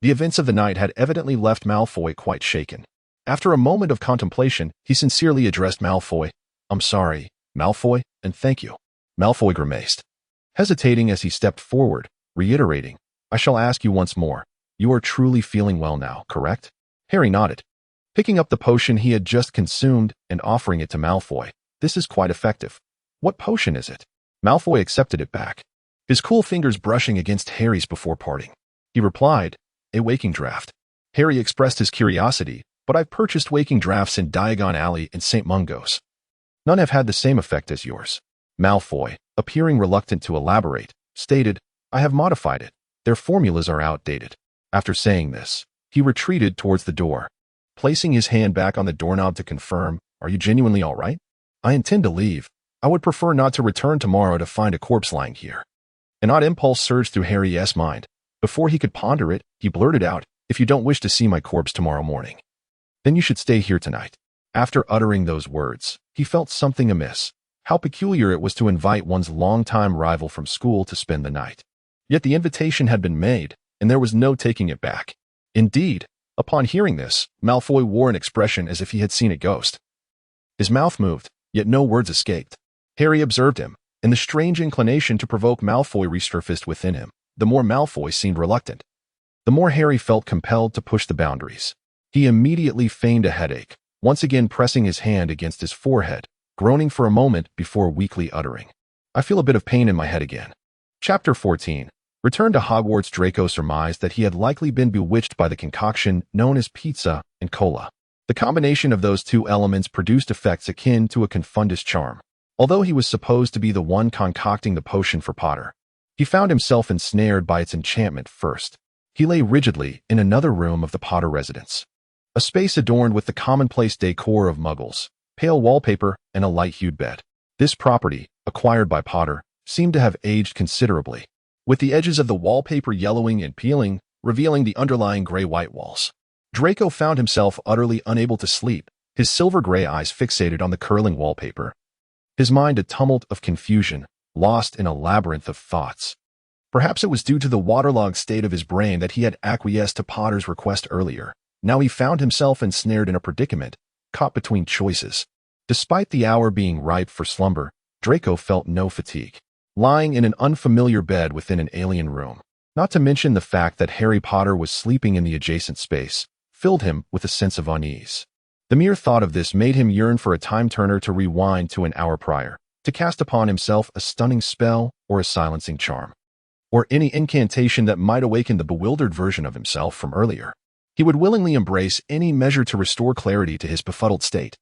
The events of the night had evidently left Malfoy quite shaken. After a moment of contemplation, he sincerely addressed Malfoy. "I'm sorry, Malfoy, and thank you." Malfoy grimaced, hesitating as he stepped forward, reiterating, "I shall ask you once more. You are truly feeling well now, correct?" Harry nodded, picking up the potion he had just consumed and offering it to Malfoy. "This is quite effective. What potion is it?" Malfoy accepted it back, his cool fingers brushing against Harry's before parting. He replied, "A waking draft." Harry expressed his curiosity, "But I've purchased waking drafts in Diagon Alley and St. Mungo's. None have had the same effect as yours." Malfoy, appearing reluctant to elaborate, stated, "I have modified it. Their formulas are outdated." After saying this, he retreated towards the door, placing his hand back on the doorknob to confirm, "Are you genuinely all right?" "I intend to leave. I would prefer not to return tomorrow to find a corpse lying here." An odd impulse surged through Harry's mind. Before he could ponder it, he blurted out, "If you don't wish to see my corpse tomorrow morning, then you should stay here tonight." After uttering those words, he felt something amiss. How peculiar it was to invite one's longtime rival from school to spend the night. Yet the invitation had been made, and there was no taking it back. Indeed, upon hearing this, Malfoy wore an expression as if he had seen a ghost. His mouth moved, yet no words escaped. Harry observed him, and the strange inclination to provoke Malfoy resurfaced within him. The more Malfoy seemed reluctant, the more Harry felt compelled to push the boundaries. He immediately feigned a headache, once again pressing his hand against his forehead, groaning for a moment before weakly uttering, "I feel a bit of pain in my head again." Chapter 14. Returned to Hogwarts. Draco surmised that he had likely been bewitched by the concoction known as pizza and cola. The combination of those two elements produced effects akin to a confundus charm. Although he was supposed to be the one concocting the potion for Potter, he found himself ensnared by its enchantment first. He lay rigidly in another room of the Potter residence, a space adorned with the commonplace decor of muggles, pale wallpaper, and a light-hued bed. This property, acquired by Potter, seemed to have aged considerably, with the edges of the wallpaper yellowing and peeling, revealing the underlying gray-white walls. Draco found himself utterly unable to sleep, his silver-gray eyes fixated on the curling wallpaper, his mind a tumult of confusion, lost in a labyrinth of thoughts. Perhaps it was due to the waterlogged state of his brain that he had acquiesced to Potter's request earlier. Now he found himself ensnared in a predicament, caught between choices. Despite the hour being ripe for slumber, Draco felt no fatigue. Lying in an unfamiliar bed within an alien room, not to mention the fact that Harry Potter was sleeping in the adjacent space, filled him with a sense of unease. The mere thought of this made him yearn for a time-turner to rewind to an hour prior, to cast upon himself a stunning spell or a silencing charm, or any incantation that might awaken the bewildered version of himself from earlier. He would willingly embrace any measure to restore clarity to his befuddled state.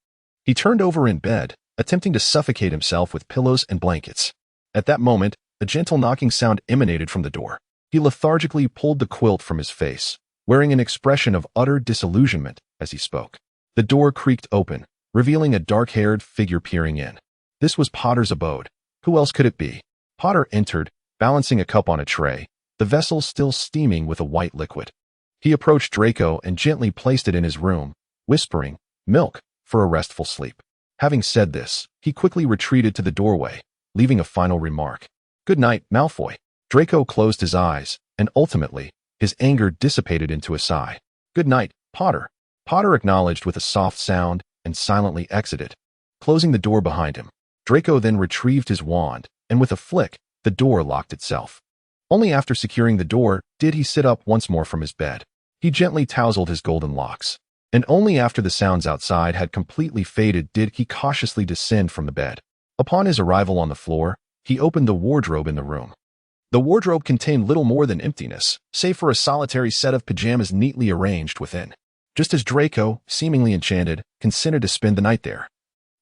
He turned over in bed, attempting to suffocate himself with pillows and blankets. At that moment, a gentle knocking sound emanated from the door. He lethargically pulled the quilt from his face, wearing an expression of utter disillusionment as he spoke. The door creaked open, revealing a dark-haired figure peering in. This was Potter's abode. Who else could it be? Potter entered, balancing a cup on a tray, the vessel still steaming with a white liquid. He approached Draco and gently placed it in his room, whispering, "Milk, for a restful sleep." Having said this, he quickly retreated to the doorway, leaving a final remark. "Good night, Malfoy." Draco closed his eyes, and ultimately, his anger dissipated into a sigh. "Good night, Potter." Potter acknowledged with a soft sound and silently exited, closing the door behind him. Draco then retrieved his wand, and with a flick, the door locked itself. Only after securing the door did he sit up once more from his bed. He gently tousled his golden locks, and only after the sounds outside had completely faded did he cautiously descend from the bed. Upon his arrival on the floor, he opened the wardrobe in the room. The wardrobe contained little more than emptiness, save for a solitary set of pajamas neatly arranged within. Just as Draco, seemingly enchanted, consented to spend the night there.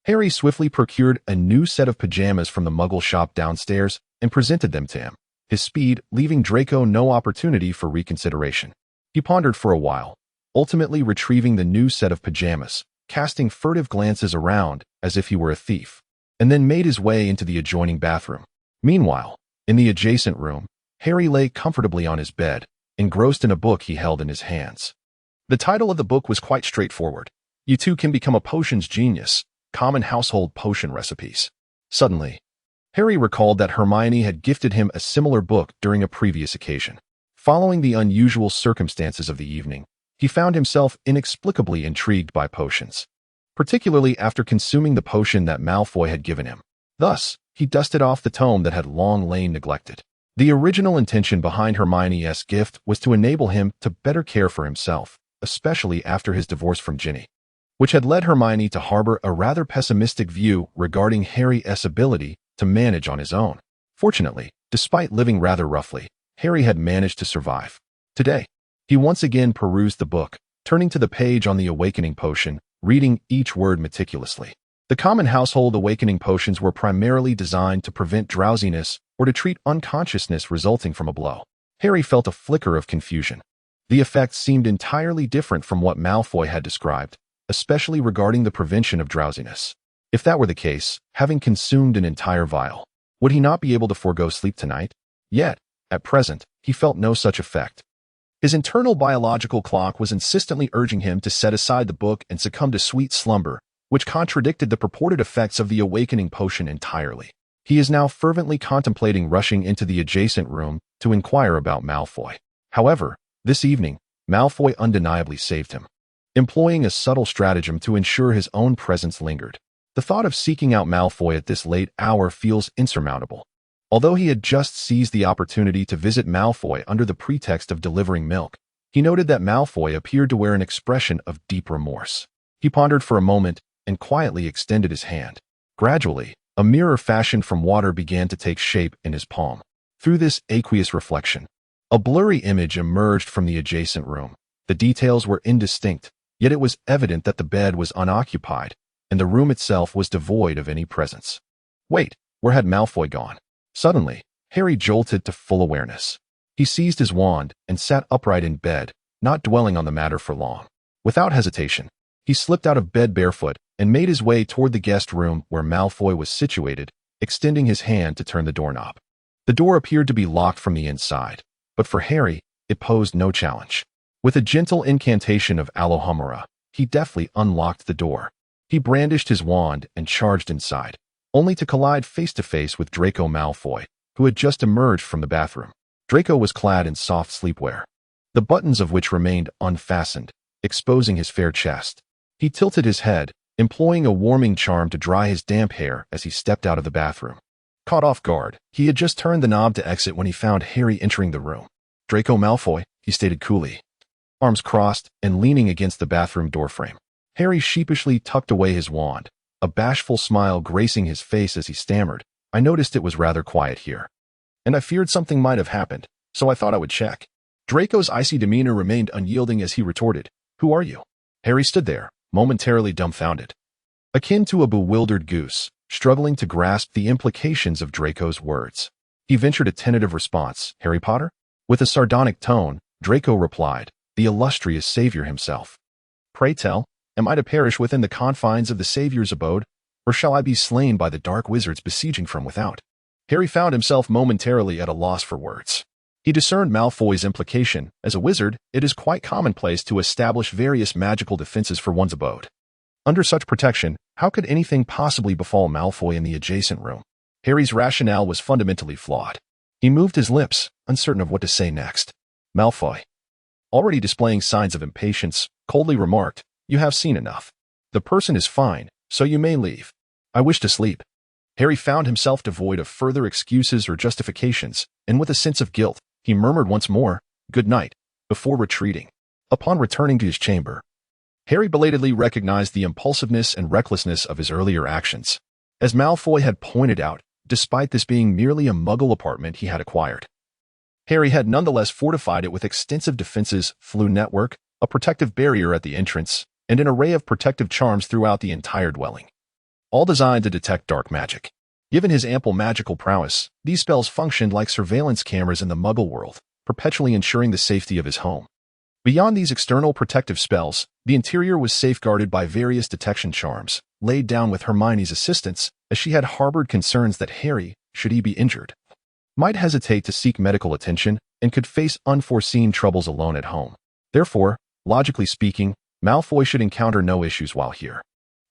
Harry swiftly procured a new set of pajamas from the Muggle shop downstairs and presented them to him, his speed leaving Draco no opportunity for reconsideration. He pondered for a while, ultimately retrieving the new set of pajamas, casting furtive glances around as if he were a thief, and then made his way into the adjoining bathroom. Meanwhile, in the adjacent room, Harry lay comfortably on his bed, engrossed in a book he held in his hands. The title of the book was quite straightforward. You too can become a potions genius. Common household potion recipes. Suddenly, Harry recalled that Hermione had gifted him a similar book during a previous occasion. Following the unusual circumstances of the evening, he found himself inexplicably intrigued by potions, particularly after consuming the potion that Malfoy had given him. Thus, he dusted off the tome that had long lain neglected. The original intention behind Hermione's gift was to enable him to better care for himself, especially after his divorce from Ginny, which had led Hermione to harbor a rather pessimistic view regarding Harry's ability to manage on his own. Fortunately, despite living rather roughly, Harry had managed to survive. Today, he once again perused the book, turning to the page on the awakening potion, reading each word meticulously. The common household awakening potions were primarily designed to prevent drowsiness or to treat unconsciousness resulting from a blow. Harry felt a flicker of confusion. The effects seemed entirely different from what Malfoy had described, especially regarding the prevention of drowsiness. If that were the case, having consumed an entire vial, would he not be able to forego sleep tonight? Yet, at present, he felt no such effect. His internal biological clock was insistently urging him to set aside the book and succumb to sweet slumber, which contradicted the purported effects of the awakening potion entirely. He is now fervently contemplating rushing into the adjacent room to inquire about Malfoy. However, this evening, Malfoy undeniably saved him, employing a subtle stratagem to ensure his own presence lingered. The thought of seeking out Malfoy at this late hour feels insurmountable. Although he had just seized the opportunity to visit Malfoy under the pretext of delivering milk, he noted that Malfoy appeared to wear an expression of deep remorse. He pondered for a moment and quietly extended his hand. Gradually, a mirror fashioned from water began to take shape in his palm. Through this aqueous reflection, a blurry image emerged from the adjacent room. The details were indistinct, yet it was evident that the bed was unoccupied, and the room itself was devoid of any presence. Wait, where had Malfoy gone? Suddenly, Harry jolted to full awareness. He seized his wand and sat upright in bed, not dwelling on the matter for long. Without hesitation, he slipped out of bed barefoot and made his way toward the guest room where Malfoy was situated, extending his hand to turn the doorknob. The door appeared to be locked from the inside, but for Harry, it posed no challenge. With a gentle incantation of Alohomora, he deftly unlocked the door. He brandished his wand and charged inside, only to collide face-to-face with Draco Malfoy, who had just emerged from the bathroom. Draco was clad in soft sleepwear, the buttons of which remained unfastened, exposing his fair chest. He tilted his head, employing a warming charm to dry his damp hair as he stepped out of the bathroom. Caught off guard, he had just turned the knob to exit when he found Harry entering the room. "Draco Malfoy," he stated coolly, arms crossed and leaning against the bathroom doorframe. Harry sheepishly tucked away his wand, a bashful smile gracing his face as he stammered, "I noticed it was rather quiet here, and I feared something might have happened, so I thought I would check." Draco's icy demeanor remained unyielding as he retorted, "Who are you?" Harry stood there, momentarily dumbfounded. akin to a bewildered goose, struggling to grasp the implications of Draco's words. He ventured a tentative response. Harry Potter? With a sardonic tone, Draco replied, the illustrious savior himself. Pray tell, am I to perish within the confines of the Savior's abode, or shall I be slain by the dark wizards besieging from without? Harry found himself momentarily at a loss for words. He discerned Malfoy's implication. As a wizard, it is quite commonplace to establish various magical defenses for one's abode. Under such protection, how could anything possibly befall Malfoy in the adjacent room? Harry's rationale was fundamentally flawed. He moved his lips, uncertain of what to say next. Malfoy, already displaying signs of impatience, coldly remarked, you have seen enough. The person is fine, so you may leave. I wish to sleep. Harry found himself devoid of further excuses or justifications, and with a sense of guilt, he murmured once more, good night, before retreating. Upon returning to his chamber, Harry belatedly recognized the impulsiveness and recklessness of his earlier actions. As Malfoy had pointed out, despite this being merely a muggle apartment he had acquired, Harry had nonetheless fortified it with extensive defenses, flue network, a protective barrier at the entrance, and an array of protective charms throughout the entire dwelling, all designed to detect dark magic. Given his ample magical prowess, these spells functioned like surveillance cameras in the muggle world, perpetually ensuring the safety of his home. Beyond these external protective spells, the interior was safeguarded by various detection charms, laid down with Hermione's assistance, as she had harbored concerns that Harry, should he be injured, might hesitate to seek medical attention and could face unforeseen troubles alone at home. Therefore, logically speaking, Malfoy should encounter no issues while here.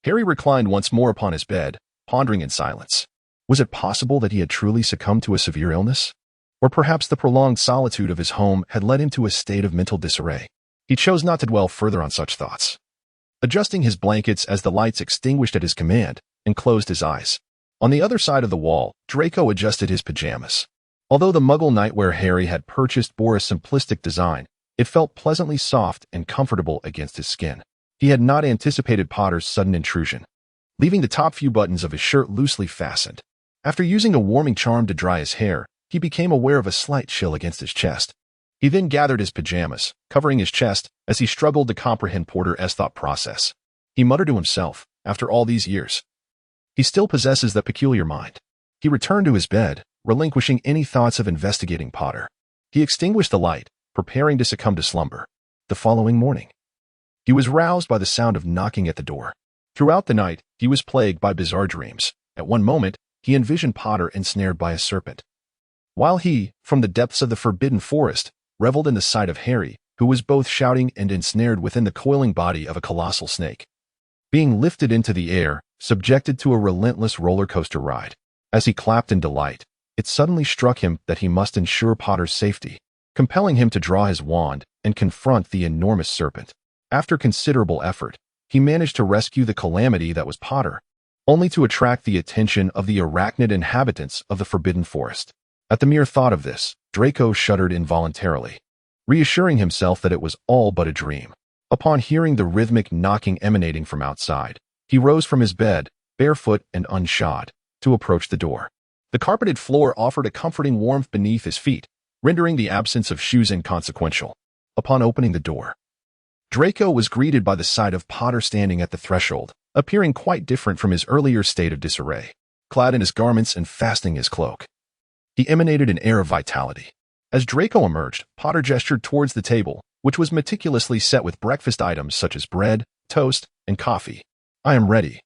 Harry reclined once more upon his bed, pondering in silence. Was it possible that he had truly succumbed to a severe illness? Or perhaps the prolonged solitude of his home had led him to a state of mental disarray. He chose not to dwell further on such thoughts. Adjusting his blankets as the lights extinguished at his command, and closed his eyes. On the other side of the wall, Draco adjusted his pajamas. Although the muggle nightwear Harry had purchased bore a simplistic design, it felt pleasantly soft and comfortable against his skin. He had not anticipated Potter's sudden intrusion, leaving the top few buttons of his shirt loosely fastened. After using a warming charm to dry his hair, he became aware of a slight chill against his chest. He then gathered his pajamas, covering his chest as he struggled to comprehend Porter's thought process. He muttered to himself, after all these years, he still possesses that peculiar mind. He returned to his bed, relinquishing any thoughts of investigating Potter. He extinguished the light, preparing to succumb to slumber. The following morning, he was roused by the sound of knocking at the door. Throughout the night, he was plagued by bizarre dreams. At one moment, he envisioned Potter ensnared by a serpent, while he, from the depths of the forbidden forest, reveled in the sight of Harry, who was both shouting and ensnared within the coiling body of a colossal snake, being lifted into the air, subjected to a relentless roller coaster ride. As he clapped in delight, it suddenly struck him that he must ensure Potter's safety, compelling him to draw his wand and confront the enormous serpent. After considerable effort, he managed to rescue the calamity that was Potter, only to attract the attention of the arachnid inhabitants of the forbidden forest. At the mere thought of this, Draco shuddered involuntarily, reassuring himself that it was all but a dream. Upon hearing the rhythmic knocking emanating from outside, he rose from his bed, barefoot and unshod, to approach the door. The carpeted floor offered a comforting warmth beneath his feet, rendering the absence of shoes inconsequential. Upon opening the door, Draco was greeted by the sight of Potter standing at the threshold, appearing quite different from his earlier state of disarray. Clad in his garments and fastening his cloak, he emanated an air of vitality. As Draco emerged, Potter gestured towards the table, which was meticulously set with breakfast items such as bread, toast, and coffee. I am ready,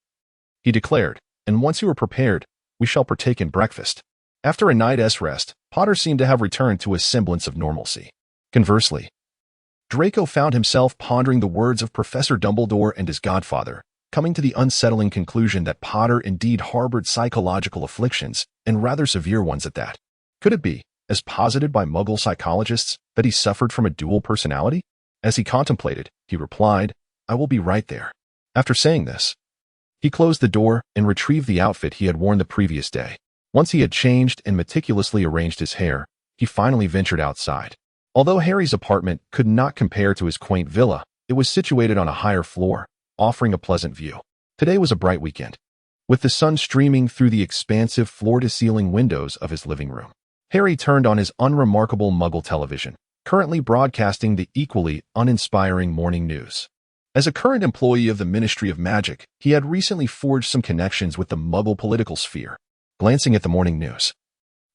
he declared, and once you are prepared, we shall partake in breakfast. After a night's rest, Potter seemed to have returned to a semblance of normalcy. Conversely, Draco found himself pondering the words of Professor Dumbledore and his godfather, coming to the unsettling conclusion that Potter indeed harbored psychological afflictions, and rather severe ones at that. Could it be, as posited by Muggle psychologists, that he suffered from a dual personality? As he contemplated, he replied, I will be right there. After saying this, he closed the door and retrieved the outfit he had worn the previous day. Once he had changed and meticulously arranged his hair, he finally ventured outside. Although Harry's apartment could not compare to his quaint villa, it was situated on a higher floor, offering a pleasant view. Today was a bright weekend, with the sun streaming through the expansive floor-to-ceiling windows of his living room. Harry turned on his unremarkable Muggle television, currently broadcasting the equally uninspiring morning news. As a current employee of the Ministry of Magic, he had recently forged some connections with the Muggle political sphere. Glancing at the morning news,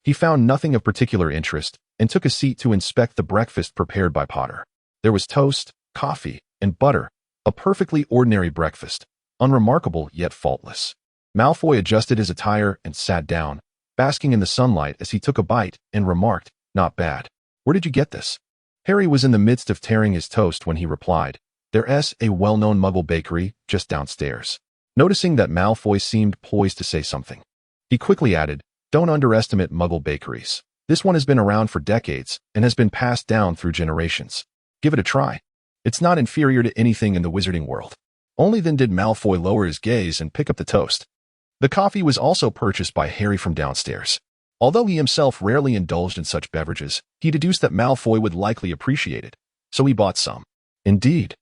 he found nothing of particular interest and took a seat to inspect the breakfast prepared by Potter. There was toast, coffee, and butter, a perfectly ordinary breakfast, unremarkable yet faultless. Malfoy adjusted his attire and sat down, basking in the sunlight as he took a bite and remarked, "Not bad. Where did you get this?" Harry was in the midst of tearing his toast when he replied, "There's a well-known Muggle bakery just downstairs." Noticing that Malfoy seemed poised to say something, he quickly added, "Don't underestimate Muggle bakeries. This one has been around for decades and has been passed down through generations. Give it a try. It's not inferior to anything in the wizarding world." Only then did Malfoy lower his gaze and pick up the toast. The coffee was also purchased by Harry from downstairs. Although he himself rarely indulged in such beverages, he deduced that Malfoy would likely appreciate it, so he bought some. Indeed.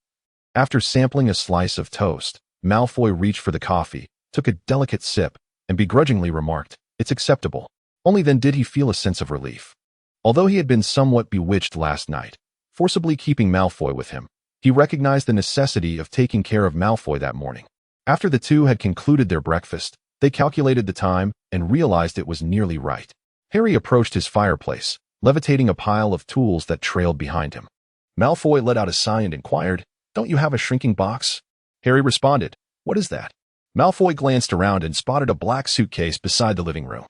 After sampling a slice of toast, Malfoy reached for the coffee, took a delicate sip, and begrudgingly remarked, "It's acceptable." Only then did he feel a sense of relief. Although he had been somewhat bewitched last night, forcibly keeping Malfoy with him, he recognized the necessity of taking care of Malfoy that morning. After the two had concluded their breakfast, they calculated the time and realized it was nearly right. Harry approached his fireplace, levitating a pile of tools that trailed behind him. Malfoy let out a sigh and inquired, "Don't you have a shrinking box?" Harry responded, "What is that?" Malfoy glanced around and spotted a black suitcase beside the living room.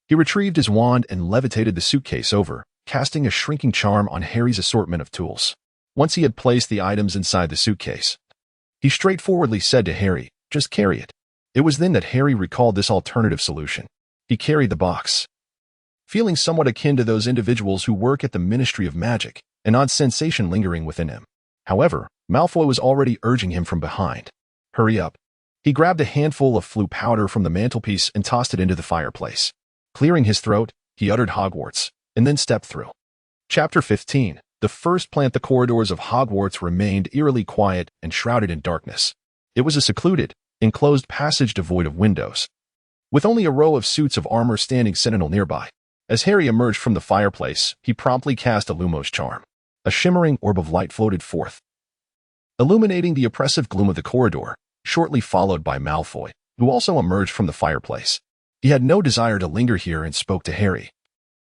He retrieved his wand and levitated the suitcase over, casting a shrinking charm on Harry's assortment of tools. Once he had placed the items inside the suitcase, he straightforwardly said to Harry, "Just carry it." It was then that Harry recalled this alternative solution. He carried the box. Feeling somewhat akin to those individuals who work at the Ministry of Magic, an odd sensation lingering within him. However, Malfoy was already urging him from behind. "Hurry up." He grabbed a handful of flue powder from the mantelpiece and tossed it into the fireplace. Clearing his throat, he uttered Hogwarts, and then stepped through. Chapter 15. The first plant. The corridors of Hogwarts remained eerily quiet and shrouded in darkness. It was a secluded, enclosed passage devoid of windows, with only a row of suits of armor standing sentinel nearby. As Harry emerged from the fireplace, he promptly cast a Lumos charm. A shimmering orb of light floated forth, illuminating the oppressive gloom of the corridor, shortly followed by Malfoy, who also emerged from the fireplace. He had no desire to linger here and spoke to Harry.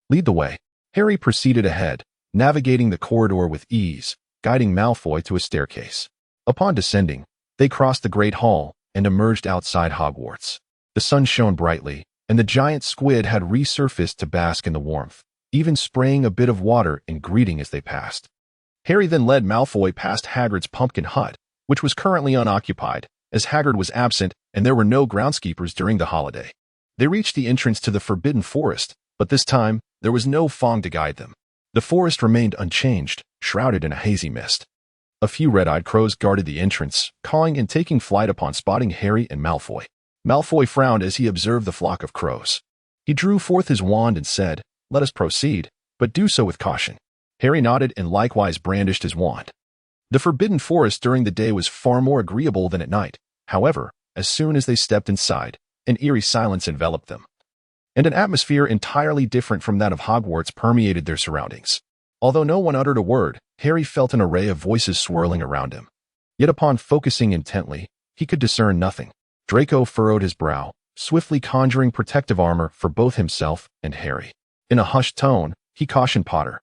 "Lead the way." Harry proceeded ahead, navigating the corridor with ease, guiding Malfoy to a staircase. Upon descending, they crossed the Great Hall and emerged outside Hogwarts. The sun shone brightly, and the giant squid had resurfaced to bask in the warmth, even spraying a bit of water in greeting as they passed. Harry then led Malfoy past Hagrid's pumpkin hut, which was currently unoccupied, as Hagrid was absent and there were no groundskeepers during the holiday. They reached the entrance to the Forbidden Forest, but this time there was no Fong to guide them. The forest remained unchanged, shrouded in a hazy mist. A few red-eyed crows guarded the entrance, cawing and taking flight upon spotting Harry and Malfoy. Malfoy frowned as he observed the flock of crows. He drew forth his wand and said, "Let us proceed, but do so with caution." Harry nodded and likewise brandished his wand. The Forbidden Forest during the day was far more agreeable than at night. However, as soon as they stepped inside, an eerie silence enveloped them, and an atmosphere entirely different from that of Hogwarts permeated their surroundings. Although no one uttered a word, Harry felt an array of voices swirling around him. Yet upon focusing intently, he could discern nothing. Draco furrowed his brow, swiftly conjuring protective armor for both himself and Harry. In a hushed tone, he cautioned Potter,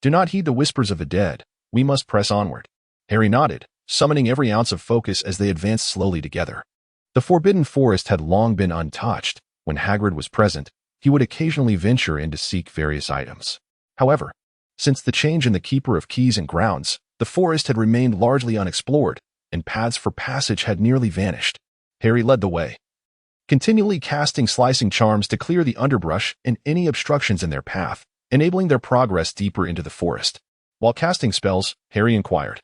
"Do not heed the whispers of the dead. We must press onward." Harry nodded, summoning every ounce of focus as they advanced slowly together. The Forbidden Forest had long been untouched. When Hagrid was present, he would occasionally venture in to seek various items. However, since the change in the Keeper of Keys and Grounds, the forest had remained largely unexplored, and paths for passage had nearly vanished. Harry led the way, continually casting slicing charms to clear the underbrush and any obstructions in their path, enabling their progress deeper into the forest. While casting spells, Harry inquired,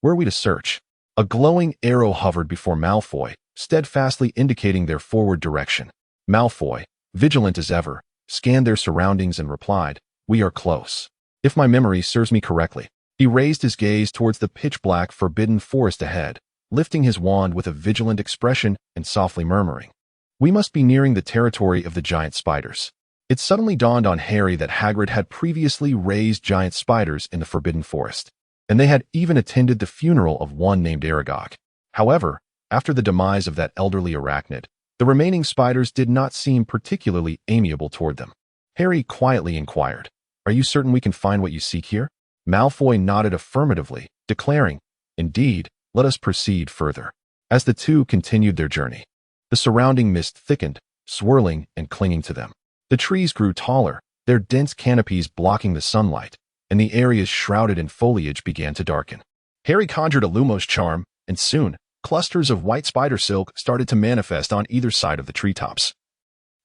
"Where are we to search?" A glowing arrow hovered before Malfoy, steadfastly indicating their forward direction. Malfoy, vigilant as ever, scanned their surroundings and replied, "We are close. If my memory serves me correctly." He raised his gaze towards the pitch-black Forbidden Forest ahead, lifting his wand with a vigilant expression and softly murmuring, "We must be nearing the territory of the giant spiders." It suddenly dawned on Harry that Hagrid had previously raised giant spiders in the Forbidden Forest. and they had even attended the funeral of one named Aragog. However, after the demise of that elderly arachnid, the remaining spiders did not seem particularly amiable toward them. Harry quietly inquired, "Are you certain we can find what you seek here?" Malfoy nodded affirmatively, declaring, "Indeed, let us proceed further." As the two continued their journey, the surrounding mist thickened, swirling and clinging to them. The trees grew taller, their dense canopies blocking the sunlight, and the areas shrouded in foliage began to darken. Harry conjured a Lumos charm, and soon, clusters of white spider silk started to manifest on either side of the treetops.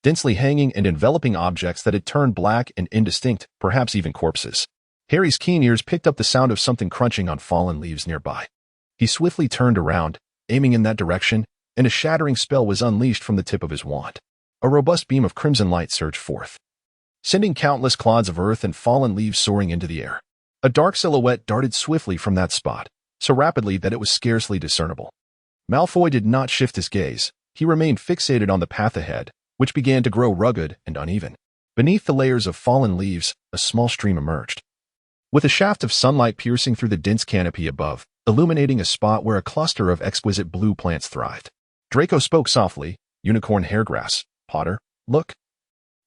Densely hanging and enveloping objects that had turned black and indistinct, perhaps even corpses. Harry's keen ears picked up the sound of something crunching on fallen leaves nearby. He swiftly turned around, aiming in that direction, and a shattering spell was unleashed from the tip of his wand. A robust beam of crimson light surged forth, sending countless clods of earth and fallen leaves soaring into the air. A dark silhouette darted swiftly from that spot, so rapidly that it was scarcely discernible. Malfoy did not shift his gaze. He remained fixated on the path ahead, which began to grow rugged and uneven. Beneath the layers of fallen leaves, a small stream emerged, with a shaft of sunlight piercing through the dense canopy above, illuminating a spot where a cluster of exquisite blue plants thrived. Draco spoke softly, "Unicorn hairgrass. Potter, look.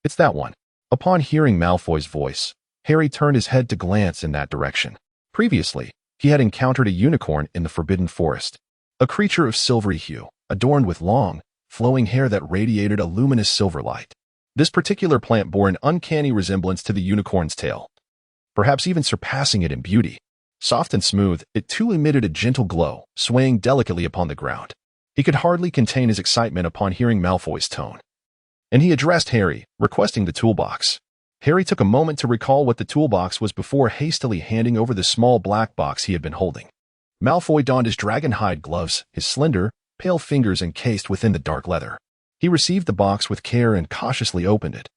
It's that one." Upon hearing Malfoy's voice, Harry turned his head to glance in that direction. Previously, he had encountered a unicorn in the Forbidden Forest, a creature of silvery hue, adorned with long, flowing hair that radiated a luminous silver light. This particular plant bore an uncanny resemblance to the unicorn's tail, perhaps even surpassing it in beauty. Soft and smooth, it too emitted a gentle glow, swaying delicately upon the ground. He could hardly contain his excitement upon hearing Malfoy's tone, and he addressed Harry, requesting the toolbox. Harry took a moment to recall what the toolbox was before hastily handing over the small black box he had been holding. Malfoy donned his dragon-hide gloves, his slender, pale fingers encased within the dark leather. He received the box with care and cautiously opened it.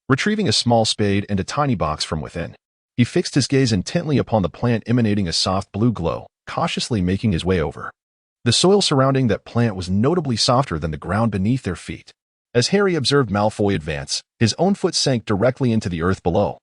Retrieving a small spade and a tiny box from within, he fixed his gaze intently upon the plant emanating a soft blue glow, cautiously making his way over. The soil surrounding that plant was notably softer than the ground beneath their feet. As Harry observed Malfoy advance, his own foot sank directly into the earth below,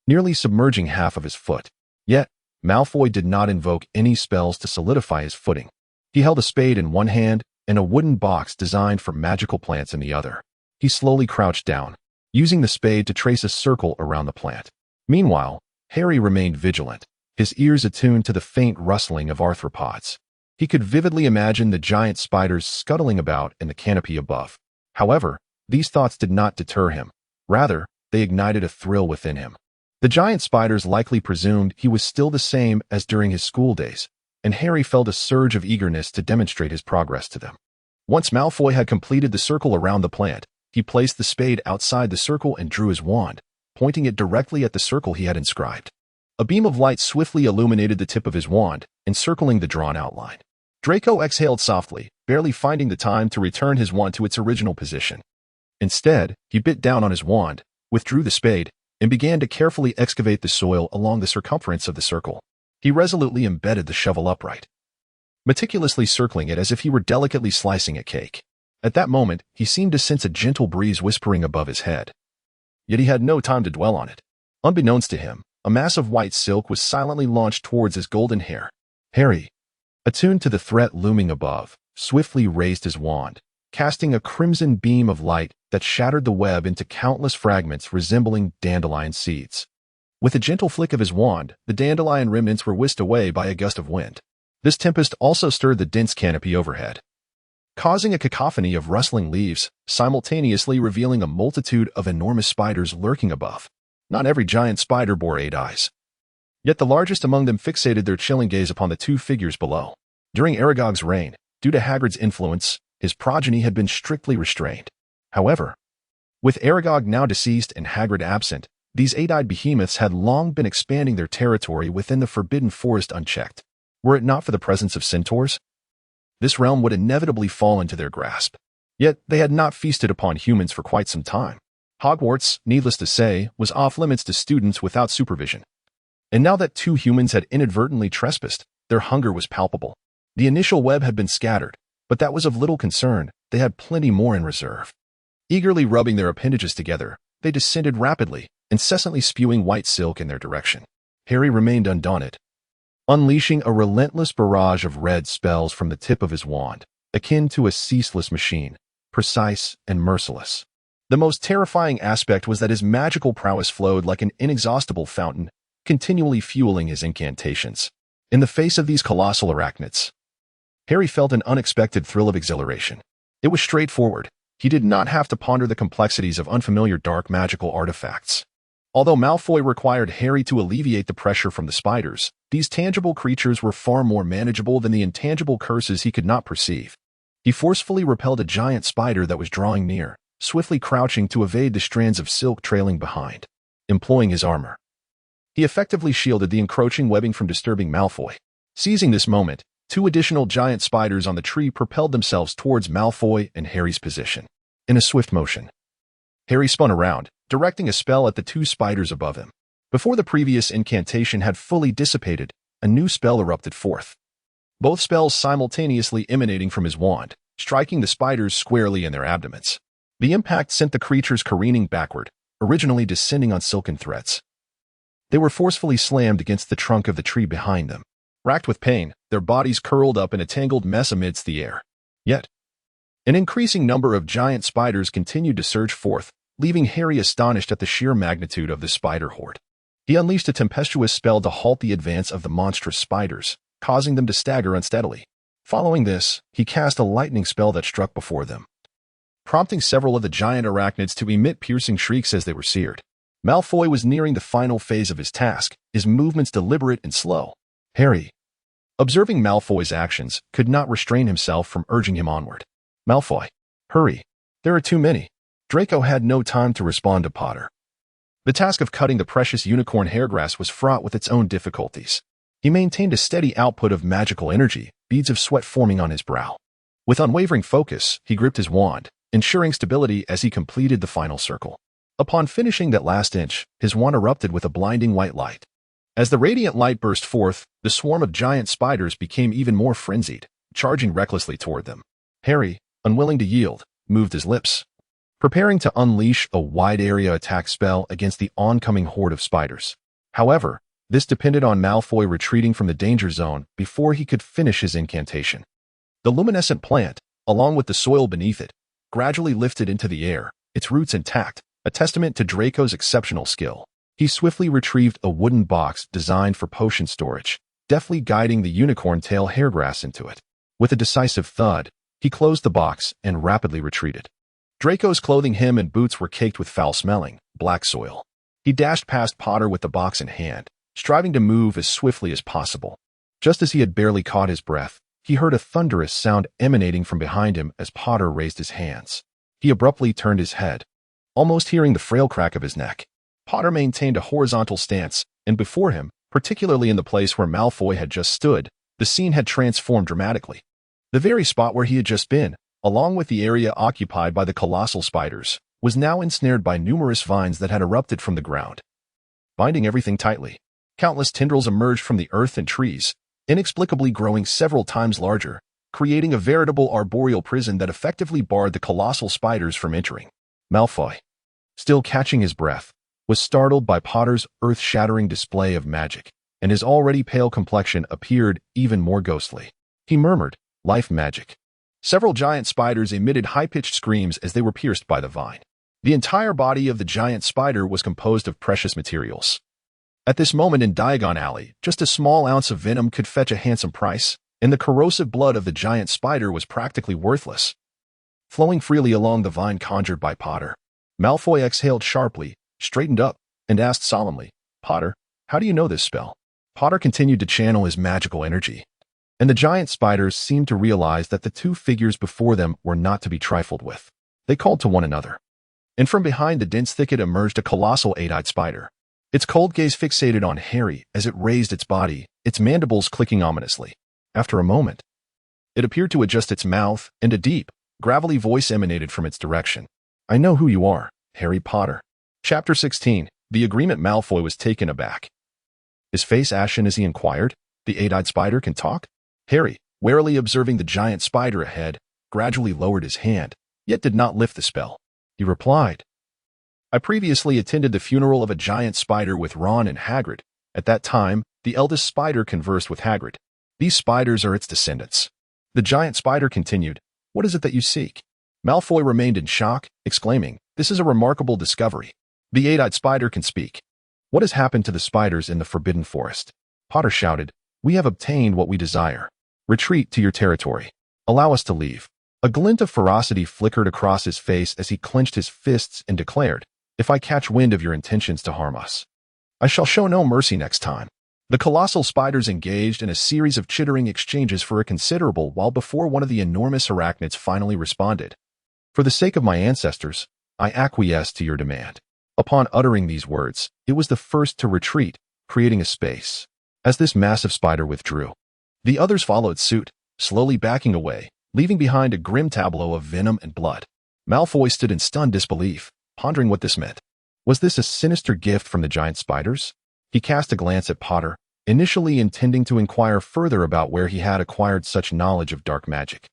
nearly submerging half of his foot. Yet, Malfoy did not invoke any spells to solidify his footing. He held a spade in one hand and a wooden box designed for magical plants in the other. He slowly crouched down, using the spade to trace a circle around the plant. Meanwhile, Harry remained vigilant, his ears attuned to the faint rustling of arthropods. He could vividly imagine the giant spiders scuttling about in the canopy above. However, these thoughts did not deter him. Rather, they ignited a thrill within him. The giant spiders likely presumed he was still the same as during his school days, and Harry felt a surge of eagerness to demonstrate his progress to them. Once Malfoy had completed the circle around the plant, he placed the spade outside the circle and drew his wand, pointing it directly at the circle he had inscribed. A beam of light swiftly illuminated the tip of his wand, encircling the drawn outline. Draco exhaled softly, barely finding the time to return his wand to its original position. Instead, he bit down on his wand, withdrew the spade, and began to carefully excavate the soil along the circumference of the circle. He resolutely embedded the shovel upright, meticulously circling it as if he were delicately slicing a cake. At that moment, he seemed to sense a gentle breeze whispering above his head. Yet he had no time to dwell on it. Unbeknownst to him, a mass of white silk was silently launched towards his golden hair. Harry, attuned to the threat looming above, swiftly raised his wand, casting a crimson beam of light that shattered the web into countless fragments resembling dandelion seeds. With a gentle flick of his wand, the dandelion remnants were whisked away by a gust of wind. This tempest also stirred the dense canopy overhead, causing a cacophony of rustling leaves, simultaneously revealing a multitude of enormous spiders lurking above. Not every giant spider bore 8 eyes. Yet the largest among them fixated their chilling gaze upon the 2 figures below. During Aragog's reign, due to Hagrid's influence, his progeny had been strictly restrained. However, with Aragog now deceased and Hagrid absent, these 8-eyed behemoths had long been expanding their territory within the Forbidden Forest unchecked. Were it not for the presence of centaurs, this realm would inevitably fall into their grasp. Yet they had not feasted upon humans for quite some time. Hogwarts, needless to say, was off-limits to students without supervision. And now that 2 humans had inadvertently trespassed, their hunger was palpable. The initial web had been scattered, but that was of little concern. They had plenty more in reserve. Eagerly rubbing their appendages together, they descended rapidly, incessantly spewing white silk in their direction. Harry remained undaunted. unleashing a relentless barrage of red spells from the tip of his wand, akin to a ceaseless machine, precise and merciless. The most terrifying aspect was that his magical prowess flowed like an inexhaustible fountain, continually fueling his incantations. In the face of these colossal arachnids, Harry felt an unexpected thrill of exhilaration. It was straightforward. He did not have to ponder the complexities of unfamiliar dark magical artifacts. Although Malfoy required Harry to alleviate the pressure from the spiders, these tangible creatures were far more manageable than the intangible curses he could not perceive. He forcefully repelled a giant spider that was drawing near, swiftly crouching to evade the strands of silk trailing behind. Employing his armor, he effectively shielded the encroaching webbing from disturbing Malfoy. Seizing this moment, 2 additional giant spiders on the tree propelled themselves towards Malfoy and Harry's position. In a swift motion, Harry spun around, directing a spell at the 2 spiders above him. Before the previous incantation had fully dissipated, a new spell erupted forth. Both spells simultaneously emanating from his wand, striking the spiders squarely in their abdomens. The impact sent the creatures careening backward, originally descending on silken threads. They were forcefully slammed against the trunk of the tree behind them. Racked with pain, their bodies curled up in a tangled mess amidst the air. Yet, an increasing number of giant spiders continued to surge forth, leaving Harry astonished at the sheer magnitude of the spider horde. He unleashed a tempestuous spell to halt the advance of the monstrous spiders, causing them to stagger unsteadily. Following this, he cast a lightning spell that struck before them, prompting several of the giant arachnids to emit piercing shrieks as they were seared. Malfoy was nearing the final phase of his task, his movements deliberate and slow. Harry, observing Malfoy's actions, could not restrain himself from urging him onward. Malfoy, hurry. There are too many. Draco had no time to respond to Potter. The task of cutting the precious unicorn hairgrass was fraught with its own difficulties. He maintained a steady output of magical energy, beads of sweat forming on his brow. With unwavering focus, he gripped his wand, ensuring stability as he completed the final circle. Upon finishing that last inch, his wand erupted with a blinding white light. As the radiant light burst forth, the swarm of giant spiders became even more frenzied, charging recklessly toward them. Harry, unwilling to yield, moved his lips, preparing to unleash a wide-area attack spell against the oncoming horde of spiders. However, this depended on Malfoy retreating from the danger zone before he could finish his incantation. The luminescent plant, along with the soil beneath it, gradually lifted into the air, its roots intact, a testament to Draco's exceptional skill. He swiftly retrieved a wooden box designed for potion storage, deftly guiding the unicorn tail hairgrass into it. With a decisive thud, he closed the box and rapidly retreated. Draco's clothing, hem and boots were caked with foul-smelling, black soil. He dashed past Potter with the box in hand, striving to move as swiftly as possible. Just as he had barely caught his breath, he heard a thunderous sound emanating from behind him as Potter raised his hands. He abruptly turned his head, almost hearing the frail crack of his neck. Potter maintained a horizontal stance, and before him, particularly in the place where Malfoy had just stood, the scene had transformed dramatically. The very spot where he had just been, along with the area occupied by the colossal spiders, was now ensnared by numerous vines that had erupted from the ground, binding everything tightly. Countless tendrils emerged from the earth and trees, inexplicably growing several times larger, creating a veritable arboreal prison that effectively barred the colossal spiders from entering. Malfoy, still catching his breath, was startled by Potter's earth-shattering display of magic, and his already pale complexion appeared even more ghostly. He murmured, "Life magic." Several giant spiders emitted high-pitched screams as they were pierced by the vine. The entire body of the giant spider was composed of precious materials. At this moment in Diagon Alley, just a small ounce of venom could fetch a handsome price, and the corrosive blood of the giant spider was practically worthless, flowing freely along the vine conjured by Potter. Malfoy exhaled sharply, straightened up, and asked solemnly, "Potter, how do you know this spell?" Potter continued to channel his magical energy, and the giant spiders seemed to realize that the 2 figures before them were not to be trifled with. They called to one another, and from behind the dense thicket emerged a colossal 8-eyed spider. Its cold gaze fixated on Harry as it raised its body, its mandibles clicking ominously. After a moment, it appeared to adjust its mouth, and a deep, gravelly voice emanated from its direction. "I know who you are, Harry Potter." Chapter 16. The Agreement. Malfoy was taken aback, his face ashen as he inquired, "The 8-eyed spider can talk?" Harry, warily observing the giant spider ahead, gradually lowered his hand, yet did not lift the spell. He replied, "I previously attended the funeral of a giant spider with Ron and Hagrid. At that time, the eldest spider conversed with Hagrid. These spiders are its descendants. The giant spider continued, "What is it that you seek?" Malfoy remained in shock, exclaiming, "This is a remarkable discovery. The eight-eyed spider can speak. What has happened to the spiders in the Forbidden Forest?" Potter shouted, "We have obtained what we desire. Retreat to your territory. Allow us to leave." A glint of ferocity flickered across his face as he clenched his fists and declared, "If I catch wind of your intentions to harm us, I shall show no mercy next time." The colossal spiders engaged in a series of chittering exchanges for a considerable while before one of the enormous arachnids finally responded. "For the sake of my ancestors, I acquiesce to your demand." Upon uttering these words, it was the first to retreat, creating a space. As this massive spider withdrew, the others followed suit, slowly backing away, leaving behind a grim tableau of venom and blood. Malfoy stood in stunned disbelief, pondering what this meant. Was this a sinister gift from the giant spiders? He cast a glance at Potter, initially intending to inquire further about where he had acquired such knowledge of dark magic,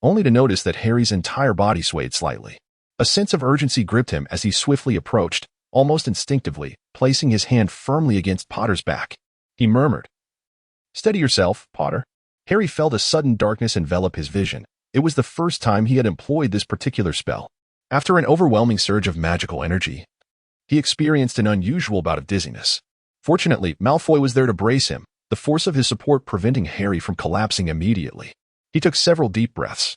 only to notice that Harry's entire body swayed slightly. A sense of urgency gripped him as he swiftly approached, almost instinctively, placing his hand firmly against Potter's back. He murmured, "Steady yourself, Potter." Harry felt a sudden darkness envelop his vision. It was the first time he had employed this particular spell. After an overwhelming surge of magical energy, he experienced an unusual bout of dizziness. Fortunately, Malfoy was there to brace him, the force of his support preventing Harry from collapsing immediately. He took several deep breaths,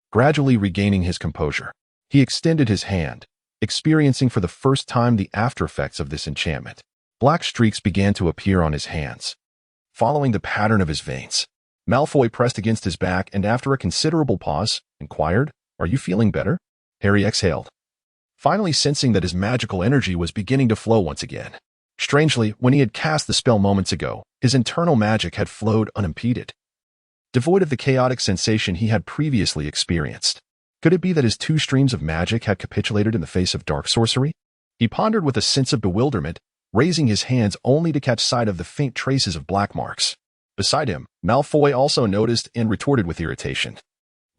gradually regaining his composure. He extended his hand, experiencing for the first time the aftereffects of this enchantment. Black streaks began to appear on his hands, following the pattern of his veins. Malfoy pressed against his back and after a considerable pause, inquired, "Are you feeling better?" Harry exhaled, finally sensing that his magical energy was beginning to flow once again. Strangely, when he had cast the spell moments ago, his internal magic had flowed unimpeded, devoid of the chaotic sensation he had previously experienced. Could it be that his two streams of magic had capitulated in the face of dark sorcery? He pondered with a sense of bewilderment, raising his hands only to catch sight of the faint traces of black marks. Beside him, Malfoy also noticed and retorted with irritation.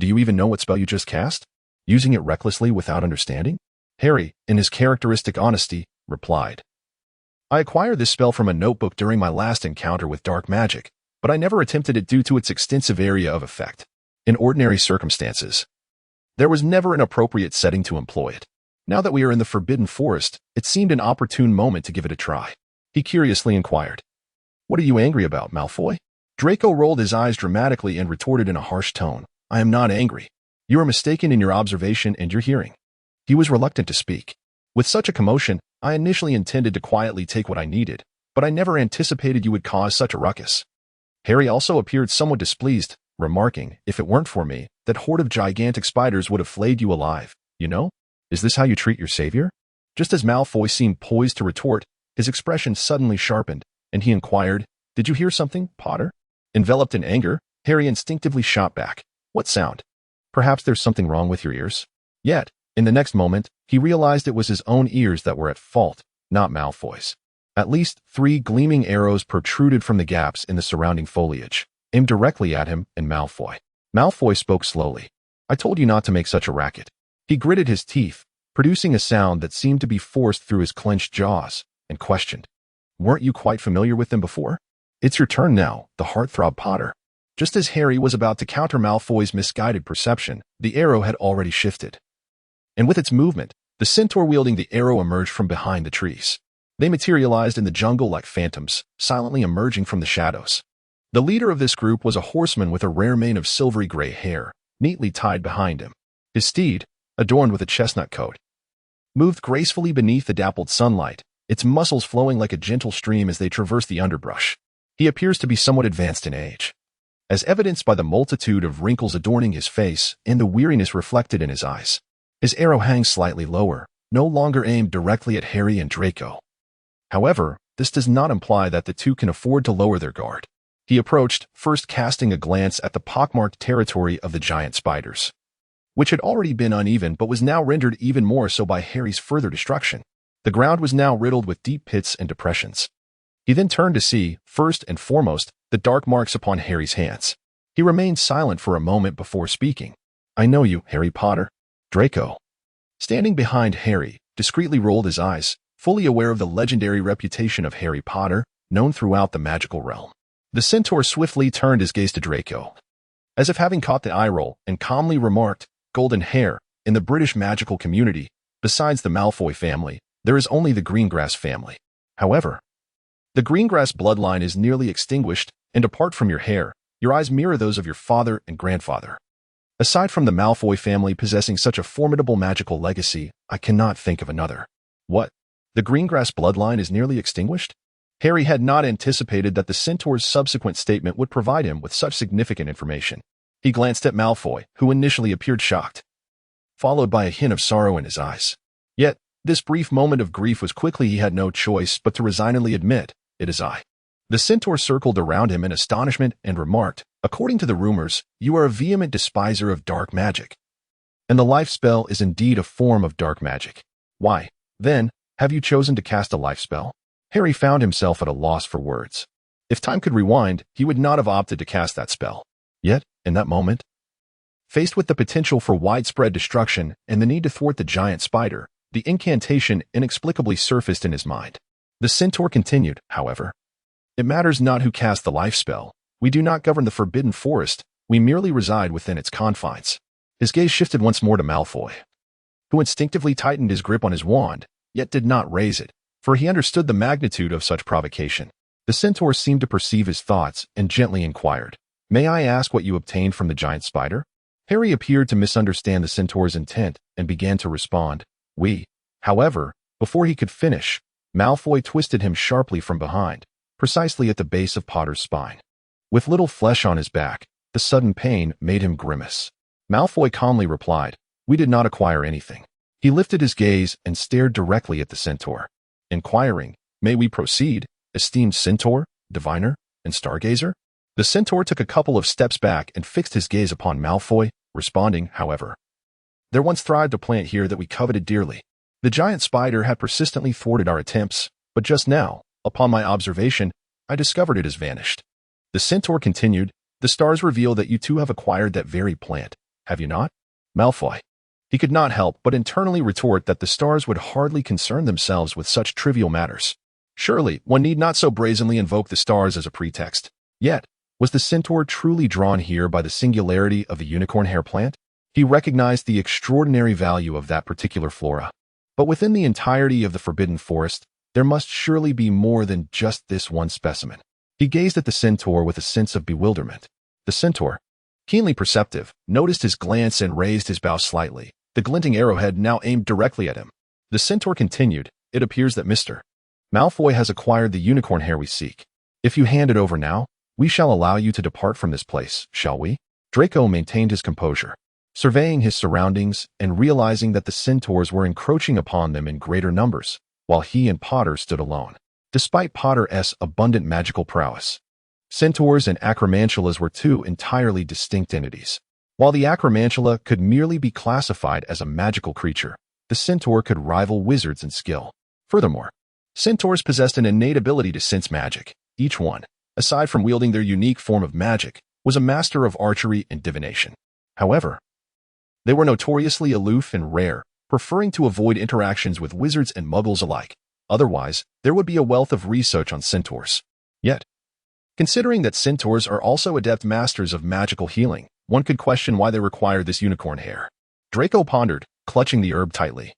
"Do you even know what spell you just cast? Using it recklessly without understanding?" Harry, in his characteristic honesty, replied, "I acquired this spell from a notebook during my last encounter with dark magic, but I never attempted it due to its extensive area of effect. In ordinary circumstances, there was never an appropriate setting to employ it. Now that we are in the Forbidden Forest, it seemed an opportune moment to give it a try." He curiously inquired, "What are you angry about, Malfoy?" Draco rolled his eyes dramatically and retorted in a harsh tone, "I am not angry. You are mistaken in your observation and your hearing." He was reluctant to speak. "With such a commotion, I initially intended to quietly take what I needed, but I never anticipated you would cause such a ruckus." Harry also appeared somewhat displeased, remarking, "If it weren't for me, that horde of gigantic spiders would have flayed you alive, you know? Is this how you treat your savior?" Just as Malfoy seemed poised to retort, his expression suddenly sharpened, and he inquired, "Did you hear something, Potter?" Enveloped in anger, Harry instinctively shot back, "What sound? Perhaps there's something wrong with your ears?" Yet, in the next moment, he realized it was his own ears that were at fault, not Malfoy's. At least 3 gleaming arrows protruded from the gaps in the surrounding foliage, aimed directly at him and Malfoy. Malfoy spoke slowly. "I told you not to make such a racket." He gritted his teeth, producing a sound that seemed to be forced through his clenched jaws, and questioned, "Weren't you quite familiar with them before?" "It's your turn now, the heartthrob Potter." Just as Harry was about to counter Malfoy's misguided perception, the arrow had already shifted. And with its movement, the centaur wielding the arrow emerged from behind the trees. They materialized in the jungle like phantoms, silently emerging from the shadows. The leader of this group was a horseman with a rare mane of silvery gray hair, neatly tied behind him. His steed, adorned with a chestnut coat, moved gracefully beneath the dappled sunlight, its muscles flowing like a gentle stream as they traversed the underbrush. He appears to be somewhat advanced in age, as evidenced by the multitude of wrinkles adorning his face and the weariness reflected in his eyes. His arrow hangs slightly lower, no longer aimed directly at Harry and Draco. However, this does not imply that the two can afford to lower their guard. He approached, first casting a glance at the pockmarked territory of the giant spiders, which had already been uneven but was now rendered even more so by Harry's further destruction. The ground was now riddled with deep pits and depressions. He then turned to see, first and foremost, the dark marks upon Harry's hands. He remained silent for a moment before speaking. "I know you, Harry Potter." Draco, standing behind Harry, discreetly rolled his eyes, fully aware of the legendary reputation of Harry Potter, known throughout the magical realm. The centaur swiftly turned his gaze to Draco, as if having caught the eye roll, and calmly remarked, "Golden hair, in the British magical community, besides the Malfoy family, there is only the Greengrass family. However, the Greengrass bloodline is nearly extinguished, and apart from your hair, your eyes mirror those of your father and grandfather. Aside from the Malfoy family possessing such a formidable magical legacy, I cannot think of another." What? The Greengrass bloodline is nearly extinguished? Harry had not anticipated that the centaur's subsequent statement would provide him with such significant information. He glanced at Malfoy, who initially appeared shocked, followed by a hint of sorrow in his eyes. Yet, this brief moment of grief was quickly he had no choice but to resignedly admit, "It is I." The centaur circled around him in astonishment and remarked, "According to the rumors, you are a vehement despiser of dark magic. And the life spell is indeed a form of dark magic. Why, then, have you chosen to cast a life spell?" Harry found himself at a loss for words. If time could rewind, he would not have opted to cast that spell. Yet, in that moment, faced with the potential for widespread destruction and the need to thwart the giant spider, the incantation inexplicably surfaced in his mind. The centaur continued, however, "It matters not who casts the life spell. We do not govern the Forbidden Forest, we merely reside within its confines." His gaze shifted once more to Malfoy, who instinctively tightened his grip on his wand, yet did not raise it, for he understood the magnitude of such provocation. The centaur seemed to perceive his thoughts and gently inquired, "May I ask what you obtained from the giant spider?" Harry appeared to misunderstand the centaur's intent and began to respond, "We." However, before he could finish, Malfoy twisted him sharply from behind, precisely at the base of Potter's spine. With little flesh on his back, the sudden pain made him grimace. Malfoy calmly replied, "We did not acquire anything." He lifted his gaze and stared directly at the centaur, inquiring, "May we proceed, esteemed centaur, diviner, and stargazer?" The centaur took a couple of steps back and fixed his gaze upon Malfoy, responding, "However, there once thrived a plant here that we coveted dearly. The giant spider had persistently thwarted our attempts, but just now, upon my observation, I discovered it has vanished." The centaur continued, "The stars reveal that you two have acquired that very plant, have you not?" Malfoy. He could not help but internally retort that the stars would hardly concern themselves with such trivial matters. Surely, one need not so brazenly invoke the stars as a pretext. Yet, was the centaur truly drawn here by the singularity of the unicorn hair plant? He recognized the extraordinary value of that particular flora. But within the entirety of the Forbidden Forest, there must surely be more than just this one specimen. He gazed at the centaur with a sense of bewilderment. The centaur, keenly perceptive, noticed his glance and raised his bow slightly, the glinting arrowhead now aimed directly at him. The centaur continued, "It appears that Mr. Malfoy has acquired the unicorn hair we seek. If you hand it over now, we shall allow you to depart from this place, shall we?" Draco maintained his composure, surveying his surroundings and realizing that the centaurs were encroaching upon them in greater numbers, while he and Potter stood alone. Despite Potter's abundant magical prowess, centaurs and acromantulas were two entirely distinct entities. While the acromantula could merely be classified as a magical creature, the centaur could rival wizards in skill. Furthermore, centaurs possessed an innate ability to sense magic. Each one, aside from wielding their unique form of magic, was a master of archery and divination. However, they were notoriously aloof and rare, preferring to avoid interactions with wizards and muggles alike. Otherwise, there would be a wealth of research on centaurs. Yet, considering that centaurs are also adept masters of magical healing, one could question why they required this unicorn hair. Draco pondered, clutching the herb tightly,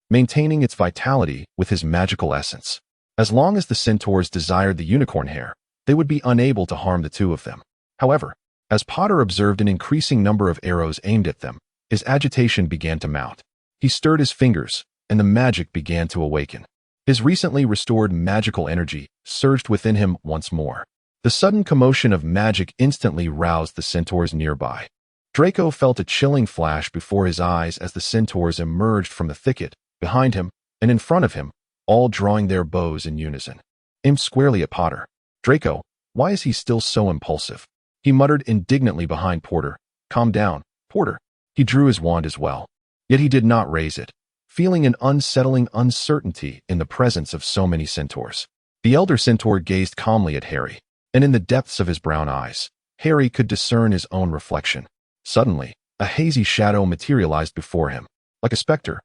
maintaining its vitality with his magical essence. As long as the centaurs desired the unicorn hair, they would be unable to harm the two of them. However, as Potter observed an increasing number of arrows aimed at them, his agitation began to mount. He stirred his fingers, and the magic began to awaken. His recently restored magical energy surged within him once more. The sudden commotion of magic instantly roused the centaurs nearby. Draco felt a chilling flash before his eyes as the centaurs emerged from the thicket, behind him, and in front of him, all drawing their bows in unison. Aimed squarely at Potter. "Draco, why is he still so impulsive?" He muttered indignantly behind Porter. "Calm down, Porter." He drew his wand as well. Yet he did not raise it, feeling an unsettling uncertainty in the presence of so many centaurs. The elder centaur gazed calmly at Harry, and in the depths of his brown eyes, Harry could discern his own reflection. Suddenly, a hazy shadow materialized before him, like a specter.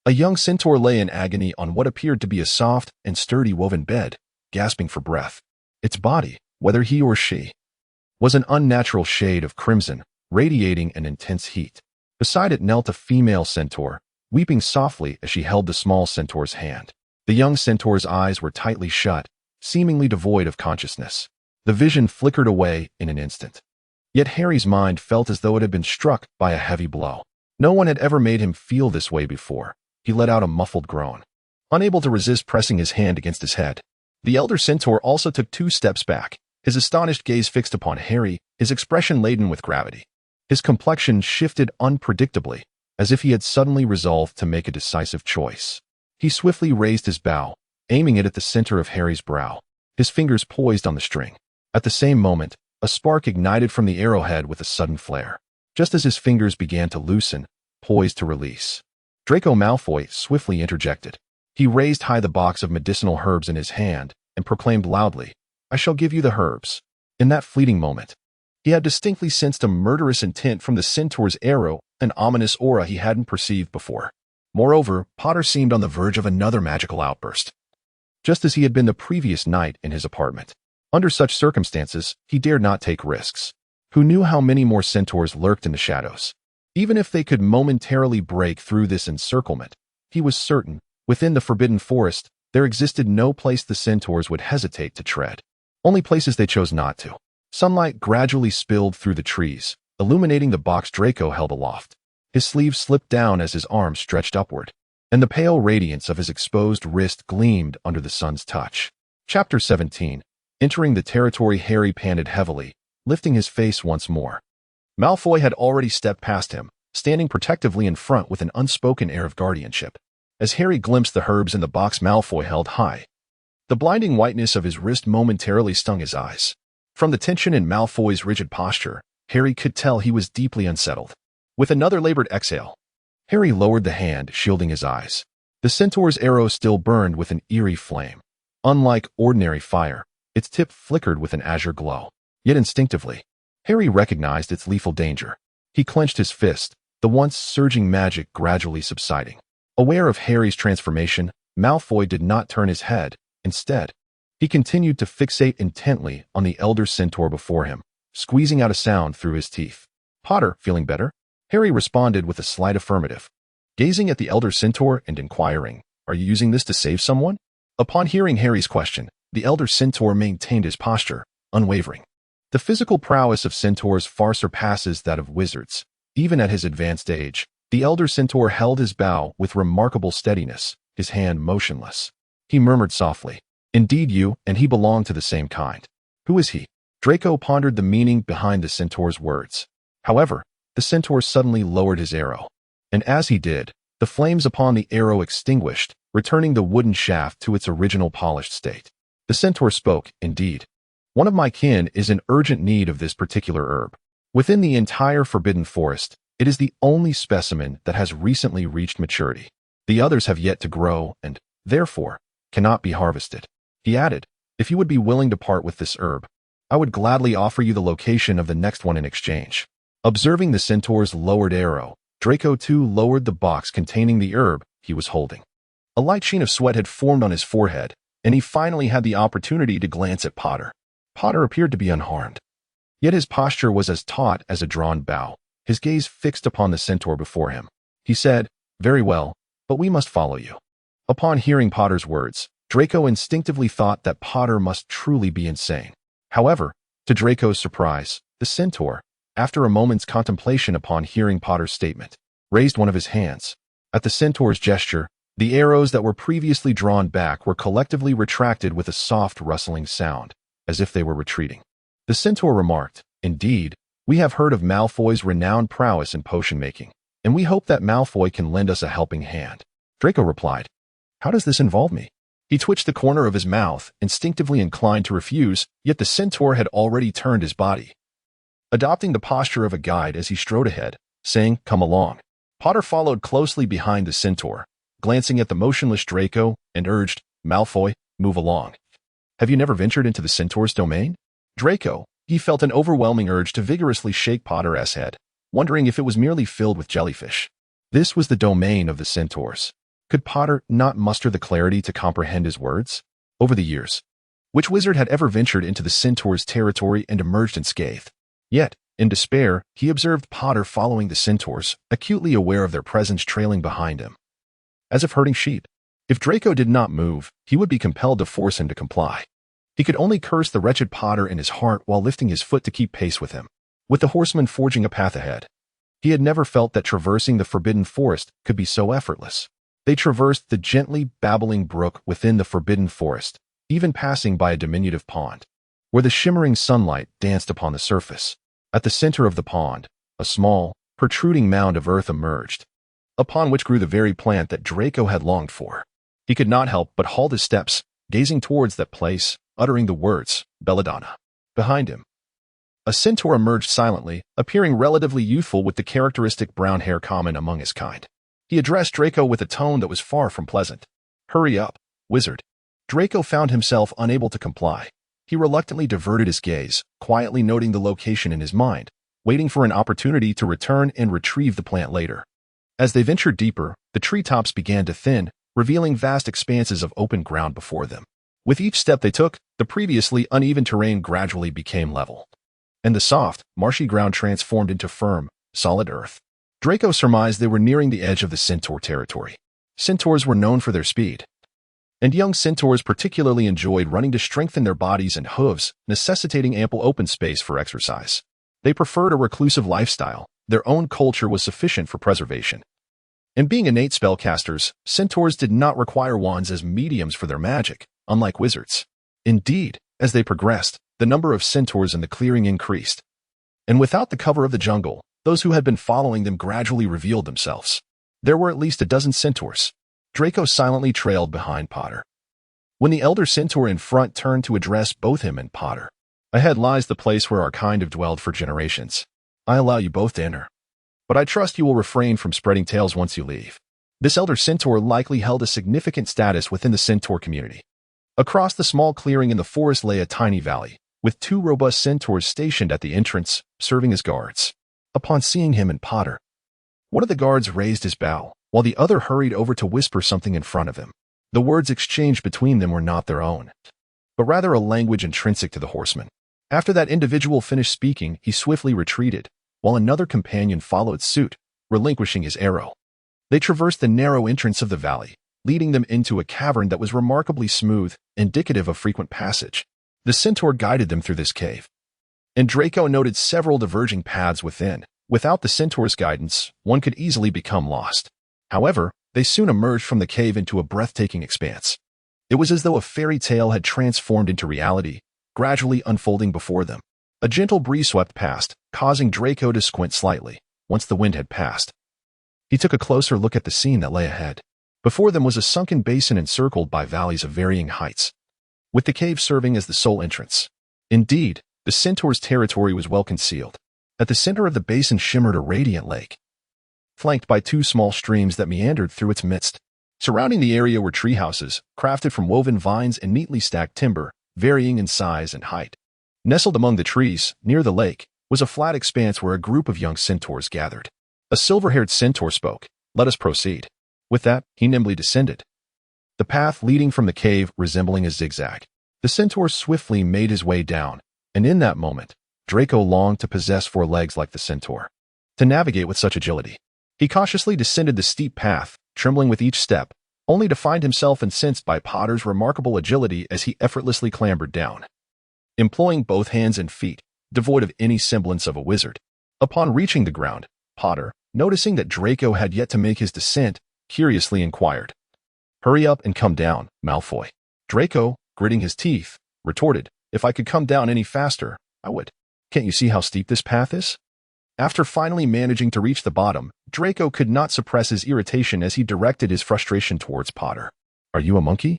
A young centaur lay in agony on what appeared to be a soft and sturdy woven bed, gasping for breath. Its body, whether he or she, was an unnatural shade of crimson, radiating an intense heat. Beside it knelt a female centaur, weeping softly as she held the small centaur's hand. The young centaur's eyes were tightly shut, seemingly devoid of consciousness. The vision flickered away in an instant. Yet Harry's mind felt as though it had been struck by a heavy blow. No one had ever made him feel this way before. He let out a muffled groan, unable to resist pressing his hand against his head. The elder centaur also took 2 steps back, his astonished gaze fixed upon Harry, his expression laden with gravity. His complexion shifted unpredictably, as if he had suddenly resolved to make a decisive choice. He swiftly raised his bow, aiming it at the center of Harry's brow, his fingers poised on the string. At the same moment, a spark ignited from the arrowhead with a sudden flare. Just as his fingers began to loosen, poised to release, Draco Malfoy swiftly interjected. He raised high the box of medicinal herbs in his hand and proclaimed loudly, "I shall give you the herbs." In that fleeting moment, he had distinctly sensed a murderous intent from the centaur's arrow, an ominous aura he hadn't perceived before. Moreover, Potter seemed on the verge of another magical outburst, just as he had been the previous night in his apartment. Under such circumstances, he dared not take risks. Who knew how many more centaurs lurked in the shadows? Even if they could momentarily break through this encirclement, he was certain, within the Forbidden Forest, there existed no place the centaurs would hesitate to tread. Only places they chose not to. Sunlight gradually spilled through the trees, illuminating the box Draco held aloft. His sleeve slipped down as his arm stretched upward, and the pale radiance of his exposed wrist gleamed under the sun's touch. Chapter 17. Entering the territory, Harry panted heavily, lifting his face once more. Malfoy had already stepped past him, standing protectively in front with an unspoken air of guardianship. As Harry glimpsed the herbs in the box Malfoy held high, the blinding whiteness of his wrist momentarily stung his eyes. From the tension in Malfoy's rigid posture, Harry could tell he was deeply unsettled. With another labored exhale, Harry lowered the hand, shielding his eyes. The centaur's arrow still burned with an eerie flame. Unlike ordinary fire, its tip flickered with an azure glow. Yet instinctively, Harry recognized its lethal danger. He clenched his fist, the once surging magic gradually subsiding. Aware of Harry's transformation, Malfoy did not turn his head. Instead, he continued to fixate intently on the elder centaur before him, squeezing out a sound through his teeth. "Potter, feeling better?" Harry responded with a slight affirmative, gazing at the elder centaur and inquiring, "Are you using this to save someone?" Upon hearing Harry's question, the elder centaur maintained his posture, unwavering. The physical prowess of centaurs far surpasses that of wizards. Even at his advanced age, the elder centaur held his bow with remarkable steadiness, his hand motionless. He murmured softly, "Indeed you and he belong to the same kind." "Who is he?" Draco pondered the meaning behind the centaur's words. However, the centaur suddenly lowered his arrow, and as he did, the flames upon the arrow extinguished, returning the wooden shaft to its original polished state. The centaur spoke, "Indeed. One of my kin is in urgent need of this particular herb. Within the entire Forbidden Forest, it is the only specimen that has recently reached maturity. The others have yet to grow and, therefore, cannot be harvested." He added, "If you would be willing to part with this herb, I would gladly offer you the location of the next one in exchange." Observing the centaur's lowered arrow, Draco too lowered the box containing the herb he was holding. A light sheen of sweat had formed on his forehead, and he finally had the opportunity to glance at Potter. Potter appeared to be unharmed. Yet his posture was as taut as a drawn bow, his gaze fixed upon the centaur before him. He said, "Very well, but we must follow you." Upon hearing Potter's words, Draco instinctively thought that Potter must truly be insane. However, to Draco's surprise, the centaur, after a moment's contemplation upon hearing Potter's statement, raised one of his hands. At the centaur's gesture, the arrows that were previously drawn back were collectively retracted with a soft rustling sound, as if they were retreating. The centaur remarked, "Indeed, we have heard of Malfoy's renowned prowess in potion making, and we hope that Malfoy can lend us a helping hand." Draco replied, "How does this involve me?" He twitched the corner of his mouth, instinctively inclined to refuse, yet the centaur had already turned his body, adopting the posture of a guide as he strode ahead, saying, "Come along." Potter followed closely behind the centaur, glancing at the motionless Draco, and urged, "Malfoy, move along. Have you never ventured into the centaur's domain?" Draco, he felt an overwhelming urge to vigorously shake Potter's head, wondering if it was merely filled with jellyfish. This was the domain of the centaurs. Could Potter not muster the clarity to comprehend his words? Over the years, Which wizard had ever ventured into the centaur's territory and emerged unscathed? Yet, in despair, he observed Potter following the centaurs, acutely aware of their presence trailing behind him, as if herding sheep. If Draco did not move, he would be compelled to force him to comply. He could only curse the wretched Potter in his heart while lifting his foot to keep pace with him, with the horseman forging a path ahead. He had never felt that traversing the forbidden forest could be so effortless. They traversed the gently babbling brook within the forbidden forest, even passing by a diminutive pond, where the shimmering sunlight danced upon the surface. At the center of the pond, a small, protruding mound of earth emerged, upon which grew the very plant that Draco had longed for. He could not help but halt his steps, gazing towards that place, uttering the words, "Belladonna." Behind him, a centaur emerged silently, appearing relatively youthful with the characteristic brown hair common among his kind. He addressed Draco with a tone that was far from pleasant. "Hurry up, wizard." Draco found himself unable to comply. He reluctantly diverted his gaze, quietly noting the location in his mind, waiting for an opportunity to return and retrieve the plant later. As they ventured deeper, the treetops began to thin, revealing vast expanses of open ground before them. With each step they took, the previously uneven terrain gradually became level, and the soft, marshy ground transformed into firm, solid earth. Draco surmised they were nearing the edge of the centaur territory. Centaurs were known for their speed, and young centaurs particularly enjoyed running to strengthen their bodies and hooves, necessitating ample open space for exercise. They preferred a reclusive lifestyle. Their own culture was sufficient for preservation. And being innate spellcasters, centaurs did not require wands as mediums for their magic, unlike wizards. Indeed, as they progressed, the number of centaurs in the clearing increased. And without the cover of the jungle, those who had been following them gradually revealed themselves. There were at least a dozen centaurs. Draco silently trailed behind Potter. When the elder centaur in front turned to address both him and Potter, "Ahead lies the place where our kind have dwelled for generations. I allow you both to enter, but I trust you will refrain from spreading tales once you leave." This elder centaur likely held a significant status within the centaur community. Across the small clearing in the forest lay a tiny valley, with two robust centaurs stationed at the entrance, serving as guards. Upon seeing him and Potter, one of the guards raised his bow, while the other hurried over to whisper something in front of him. The words exchanged between them were not their own, but rather a language intrinsic to the horseman. After that individual finished speaking, he swiftly retreated, while another companion followed suit, relinquishing his arrow. They traversed the narrow entrance of the valley, leading them into a cavern that was remarkably smooth, indicative of frequent passage. The centaur guided them through this cave, and Draco noted several diverging paths within. Without the centaur's guidance, one could easily become lost. However, they soon emerged from the cave into a breathtaking expanse. It was as though a fairy tale had transformed into reality, gradually unfolding before them. A gentle breeze swept past, causing Draco to squint slightly. Once the wind had passed, he took a closer look at the scene that lay ahead. Before them was a sunken basin encircled by valleys of varying heights, with the cave serving as the sole entrance. Indeed, the centaur's territory was well concealed. At the center of the basin shimmered a radiant lake, flanked by two small streams that meandered through its midst. Surrounding the area were tree houses, crafted from woven vines and neatly stacked timber, varying in size and height. Nestled among the trees, near the lake, was a flat expanse where a group of young centaurs gathered. A silver-haired centaur spoke. "Let us proceed." With that, he nimbly descended, the path leading from the cave resembling a zigzag. The centaur swiftly made his way down, and in that moment, Draco longed to possess 4 legs like the centaur, to navigate with such agility. He cautiously descended the steep path, trembling with each step, only to find himself incensed by Potter's remarkable agility as he effortlessly clambered down, employing both hands and feet, devoid of any semblance of a wizard. Upon reaching the ground, Potter, noticing that Draco had yet to make his descent, curiously inquired, "Hurry up and come down, Malfoy." Draco, gritting his teeth, retorted, "If I could come down any faster, I would. Can't you see how steep this path is?" After finally managing to reach the bottom, Draco could not suppress his irritation as he directed his frustration towards Potter. "Are you a monkey?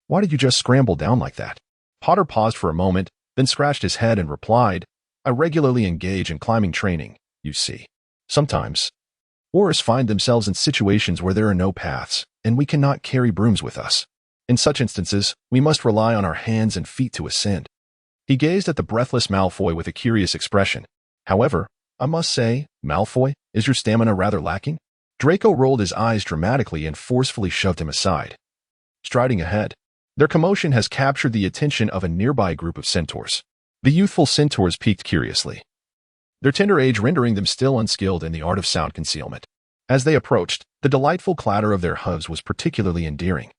Why did you just scramble down like that?" Potter paused for a moment, then scratched his head and replied, "I regularly engage in climbing training, you see. Sometimes, Aurors find themselves in situations where there are no paths, and we cannot carry brooms with us. In such instances, we must rely on our hands and feet to ascend." He gazed at the breathless Malfoy with a curious expression. "However, I must say, Malfoy, is your stamina rather lacking?" Draco rolled his eyes dramatically and forcefully shoved him aside. Striding ahead, Their commotion has captured the attention of a nearby group of centaurs. The youthful centaurs peeked curiously, their tender age rendering them still unskilled in the art of sound concealment. As they approached, the delightful clatter of their hooves was particularly endearing.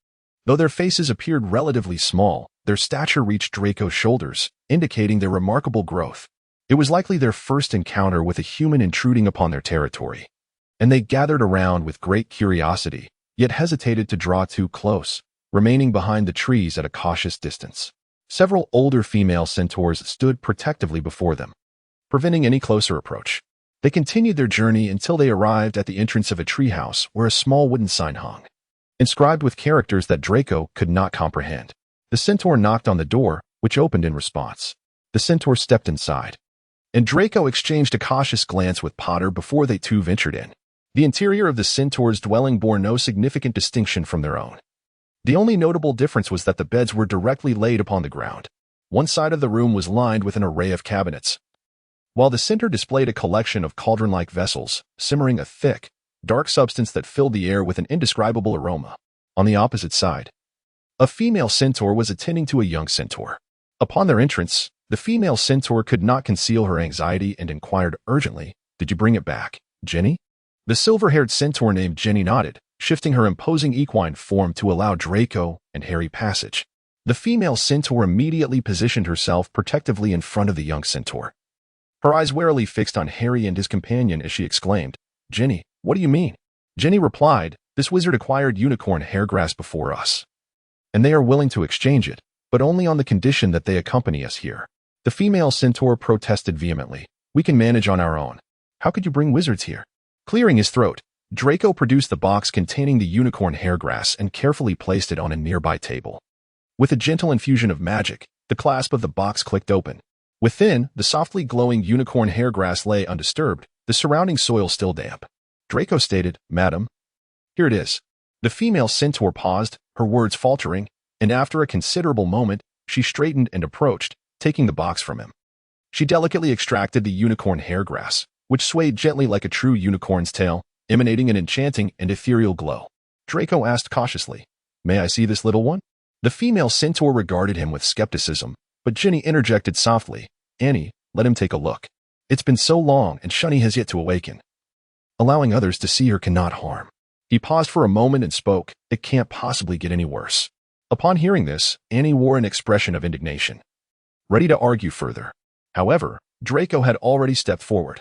Though their faces appeared relatively small, their stature reached Draco's shoulders, indicating their remarkable growth. It was likely their first encounter with a human intruding upon their territory, and they gathered around with great curiosity, yet hesitated to draw too close, remaining behind the trees at a cautious distance. Several older female centaurs stood protectively before them, preventing any closer approach. They continued their journey until they arrived at the entrance of a treehouse where a small wooden sign hung, inscribed with characters that Draco could not comprehend. The centaur knocked on the door, which opened in response. The centaur stepped inside, and Draco exchanged a cautious glance with Potter before they too ventured in. The interior of the centaur's dwelling bore no significant distinction from their own. The only notable difference was that the beds were directly laid upon the ground. One side of the room was lined with an array of cabinets, while the center displayed a collection of cauldron-like vessels, simmering a thick, dark substance that filled the air with an indescribable aroma. On the opposite side, a female centaur was attending to a young centaur. Upon their entrance, the female centaur could not conceal her anxiety and inquired urgently, "Did you bring it back, Jenny?" The silver-haired centaur named Jenny nodded, shifting her imposing equine form to allow Draco and Harry passage. The female centaur immediately positioned herself protectively in front of the young centaur, her eyes warily fixed on Harry and his companion as she exclaimed, "Jenny, what do you mean?" Jenny replied, "This wizard acquired unicorn hairgrass before us, and they are willing to exchange it, but only on the condition that they accompany us here." The female centaur protested vehemently, "We can manage on our own. How could you bring wizards here?" Clearing his throat, Draco produced the box containing the unicorn hairgrass and carefully placed it on a nearby table. With a gentle infusion of magic, the clasp of the box clicked open. Within, the softly glowing unicorn hairgrass lay undisturbed, the surrounding soil still damp. Draco stated, "Madam, here it is." The female centaur paused, her words faltering, and after a considerable moment, she straightened and approached, taking the box from him. She delicately extracted the unicorn hairgrass, which swayed gently like a true unicorn's tail, emanating an enchanting and ethereal glow. Draco asked cautiously, "May I see this little one?" The female centaur regarded him with skepticism, but Jenny interjected softly, "Annie, let him take a look. It's been so long and Shunny has yet to awaken. Allowing others to see her cannot harm." He paused for a moment and spoke, "It can't possibly get any worse." Upon hearing this, Annie wore an expression of indignation, ready to argue further. However, Draco had already stepped forward,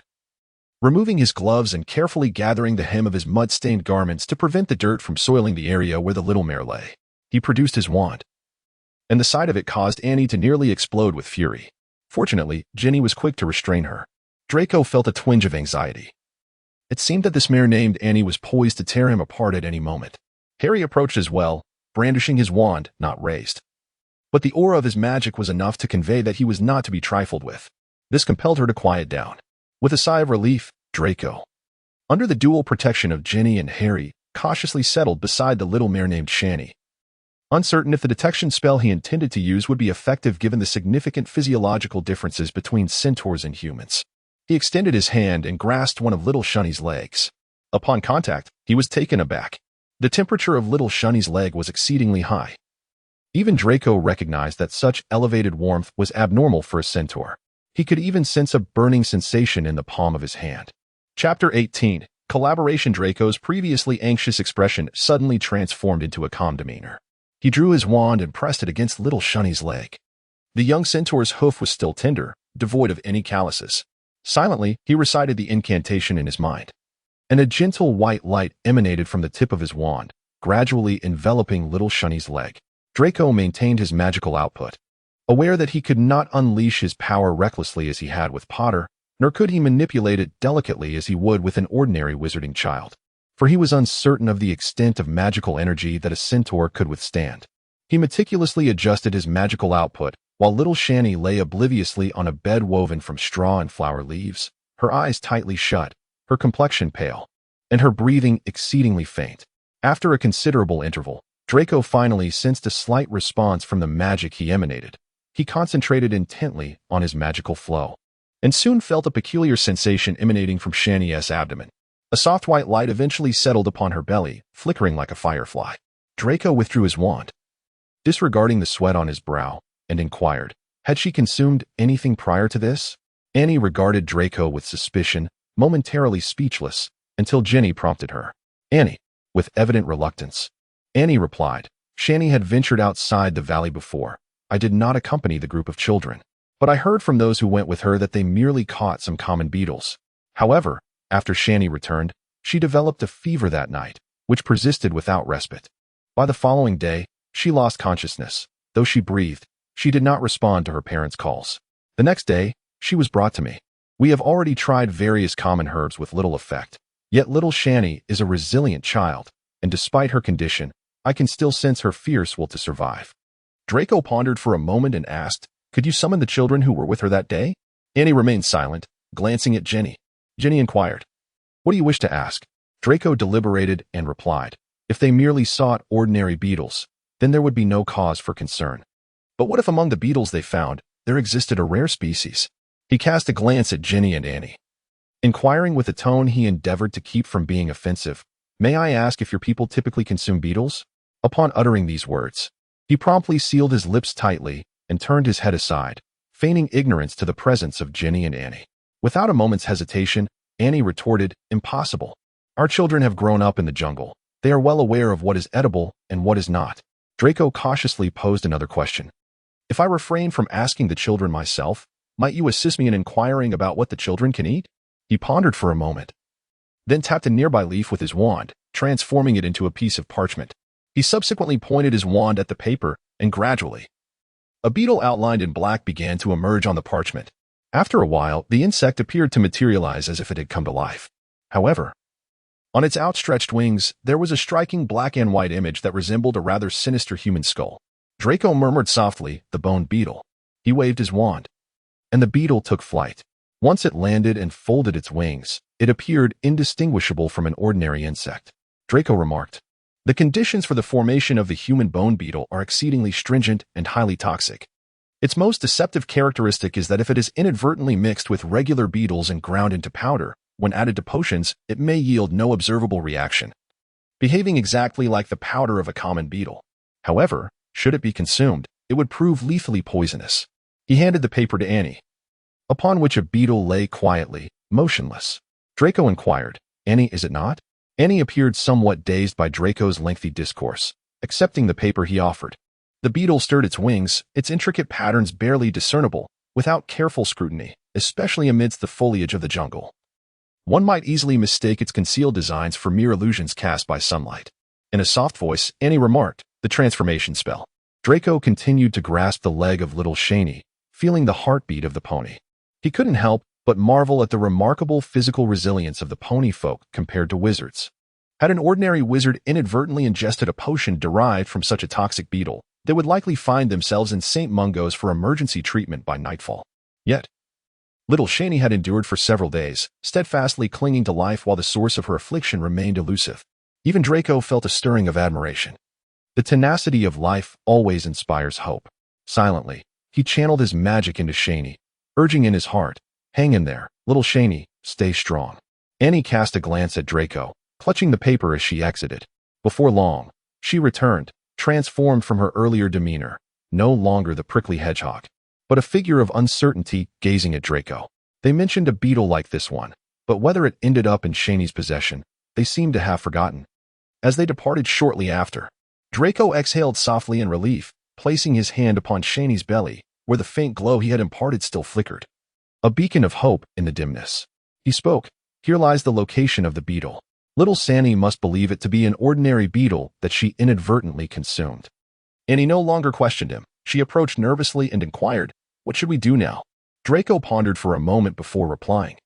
removing his gloves and carefully gathering the hem of his mud-stained garments to prevent the dirt from soiling the area where the little mare lay. He produced his wand, and the sight of it caused Annie to nearly explode with fury. Fortunately, Jenny was quick to restrain her. Draco felt a twinge of anxiety. It seemed that this mare named Annie was poised to tear him apart at any moment. Harry approached as well, brandishing his wand, not raised. But the aura of his magic was enough to convey that he was not to be trifled with. This compelled her to quiet down. With a sigh of relief, Draco, under the dual protection of Jenny and Harry, cautiously settled beside the little mare named Shani. Uncertain if the detection spell he intended to use would be effective given the significant physiological differences between centaurs and humans, he extended his hand and grasped one of little Shunny's legs. Upon contact, he was taken aback. The temperature of little Shunny's leg was exceedingly high. Even Draco recognized that such elevated warmth was abnormal for a centaur. He could even sense a burning sensation in the palm of his hand. Chapter 18. Collaboration. Draco's previously anxious expression suddenly transformed into a calm demeanor. He drew his wand and pressed it against little Shunny's leg. The young centaur's hoof was still tender, devoid of any calluses. Silently, he recited the incantation in his mind, and a gentle white light emanated from the tip of his wand, gradually enveloping little Shunny's leg. Draco maintained his magical output, aware that he could not unleash his power recklessly as he had with Potter, nor could he manipulate it delicately as he would with an ordinary wizarding child, for he was uncertain of the extent of magical energy that a centaur could withstand. He meticulously adjusted his magical output, while little Shani lay obliviously on a bed woven from straw and flower leaves, her eyes tightly shut, her complexion pale, and her breathing exceedingly faint. After a considerable interval, Draco finally sensed a slight response from the magic he emanated. He concentrated intently on his magical flow, and soon felt a peculiar sensation emanating from Shani's abdomen. A soft white light eventually settled upon her belly, flickering like a firefly. Draco withdrew his wand, disregarding the sweat on his brow, and inquired, had she consumed anything prior to this? Annie regarded Draco with suspicion, momentarily speechless, until Jenny prompted her. Annie, with evident reluctance. Annie replied, Shani had ventured outside the valley before. I did not accompany the group of children, but I heard from those who went with her that they merely caught some common beetles. However, after Shani returned, she developed a fever that night, which persisted without respite. By the following day, she lost consciousness. Though she breathed, she did not respond to her parents' calls. The next day, she was brought to me. We have already tried various common herbs with little effect. Yet little Shani is a resilient child, and despite her condition, I can still sense her fierce will to survive. Draco pondered for a moment and asked, could you summon the children who were with her that day? Annie remained silent, glancing at Jenny. Jenny inquired, what do you wish to ask? Draco deliberated and replied, if they merely sought ordinary beetles, then there would be no cause for concern. But what if among the beetles they found, there existed a rare species? He cast a glance at Jenny and Annie. Inquiring with a tone he endeavored to keep from being offensive, may I ask if your people typically consume beetles? Upon uttering these words, he promptly sealed his lips tightly and turned his head aside, feigning ignorance to the presence of Jenny and Annie. Without a moment's hesitation, Annie retorted, impossible. Our children have grown up in the jungle. They are well aware of what is edible and what is not. Draco cautiously posed another question. If I refrain from asking the children myself, might you assist me in inquiring about what the children can eat? He pondered for a moment, then tapped a nearby leaf with his wand, transforming it into a piece of parchment. He subsequently pointed his wand at the paper, and gradually, a beetle outlined in black began to emerge on the parchment. After a while, the insect appeared to materialize as if it had come to life. However, on its outstretched wings, there was a striking black and white image that resembled a rather sinister human skull. Draco murmured softly, the bone beetle. He waved his wand, and the beetle took flight. Once it landed and folded its wings, it appeared indistinguishable from an ordinary insect. Draco remarked, the conditions for the formation of the human bone beetle are exceedingly stringent and highly toxic. Its most deceptive characteristic is that if it is inadvertently mixed with regular beetles and ground into powder, when added to potions, it may yield no observable reaction, behaving exactly like the powder of a common beetle. However, should it be consumed, it would prove lethally poisonous. He handed the paper to Annie, upon which a beetle lay quietly, motionless. Draco inquired, Annie, is it not? Annie appeared somewhat dazed by Draco's lengthy discourse, accepting the paper he offered. The beetle stirred its wings, its intricate patterns barely discernible, without careful scrutiny, especially amidst the foliage of the jungle. One might easily mistake its concealed designs for mere illusions cast by sunlight. In a soft voice, Annie remarked, the transformation spell. Draco continued to grasp the leg of little Shani, feeling the heartbeat of the pony. He couldn't help but marvel at the remarkable physical resilience of the pony folk compared to wizards. Had an ordinary wizard inadvertently ingested a potion derived from such a toxic beetle, they would likely find themselves in St. Mungo's for emergency treatment by nightfall. Yet, little Shani had endured for several days, steadfastly clinging to life while the source of her affliction remained elusive. Even Draco felt a stirring of admiration. The tenacity of life always inspires hope. Silently, he channeled his magic into Shani, urging in his heart, hang in there, little Shani, stay strong. Annie cast a glance at Draco, clutching the paper as she exited. Before long, she returned, transformed from her earlier demeanor, no longer the prickly hedgehog, but a figure of uncertainty gazing at Draco. They mentioned a beetle like this one, but whether it ended up in Shani's possession, they seemed to have forgotten. As they departed shortly after, Draco exhaled softly in relief, placing his hand upon Shani's belly, where the faint glow he had imparted still flickered. A beacon of hope in the dimness. He spoke, here lies the location of the beetle. Little Sanny must believe it to be an ordinary beetle that she inadvertently consumed. Annie no longer questioned him. She approached nervously and inquired, what should we do now? Draco pondered for a moment before replying.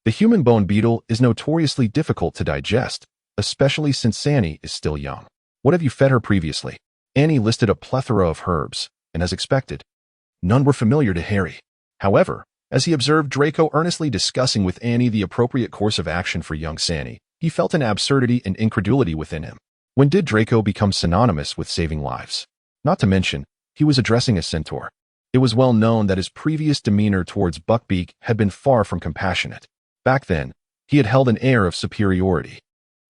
The human bone beetle is notoriously difficult to digest, especially since Sanny is still young. What have you fed her previously? Annie listed a plethora of herbs, and as expected, none were familiar to Harry. However, as he observed Draco earnestly discussing with Annie the appropriate course of action for young Sanny, he felt an absurdity and incredulity within him. When did Draco become synonymous with saving lives? Not to mention, he was addressing a centaur. It was well known that his previous demeanor towards Buckbeak had been far from compassionate. Back then, he had held an air of superiority,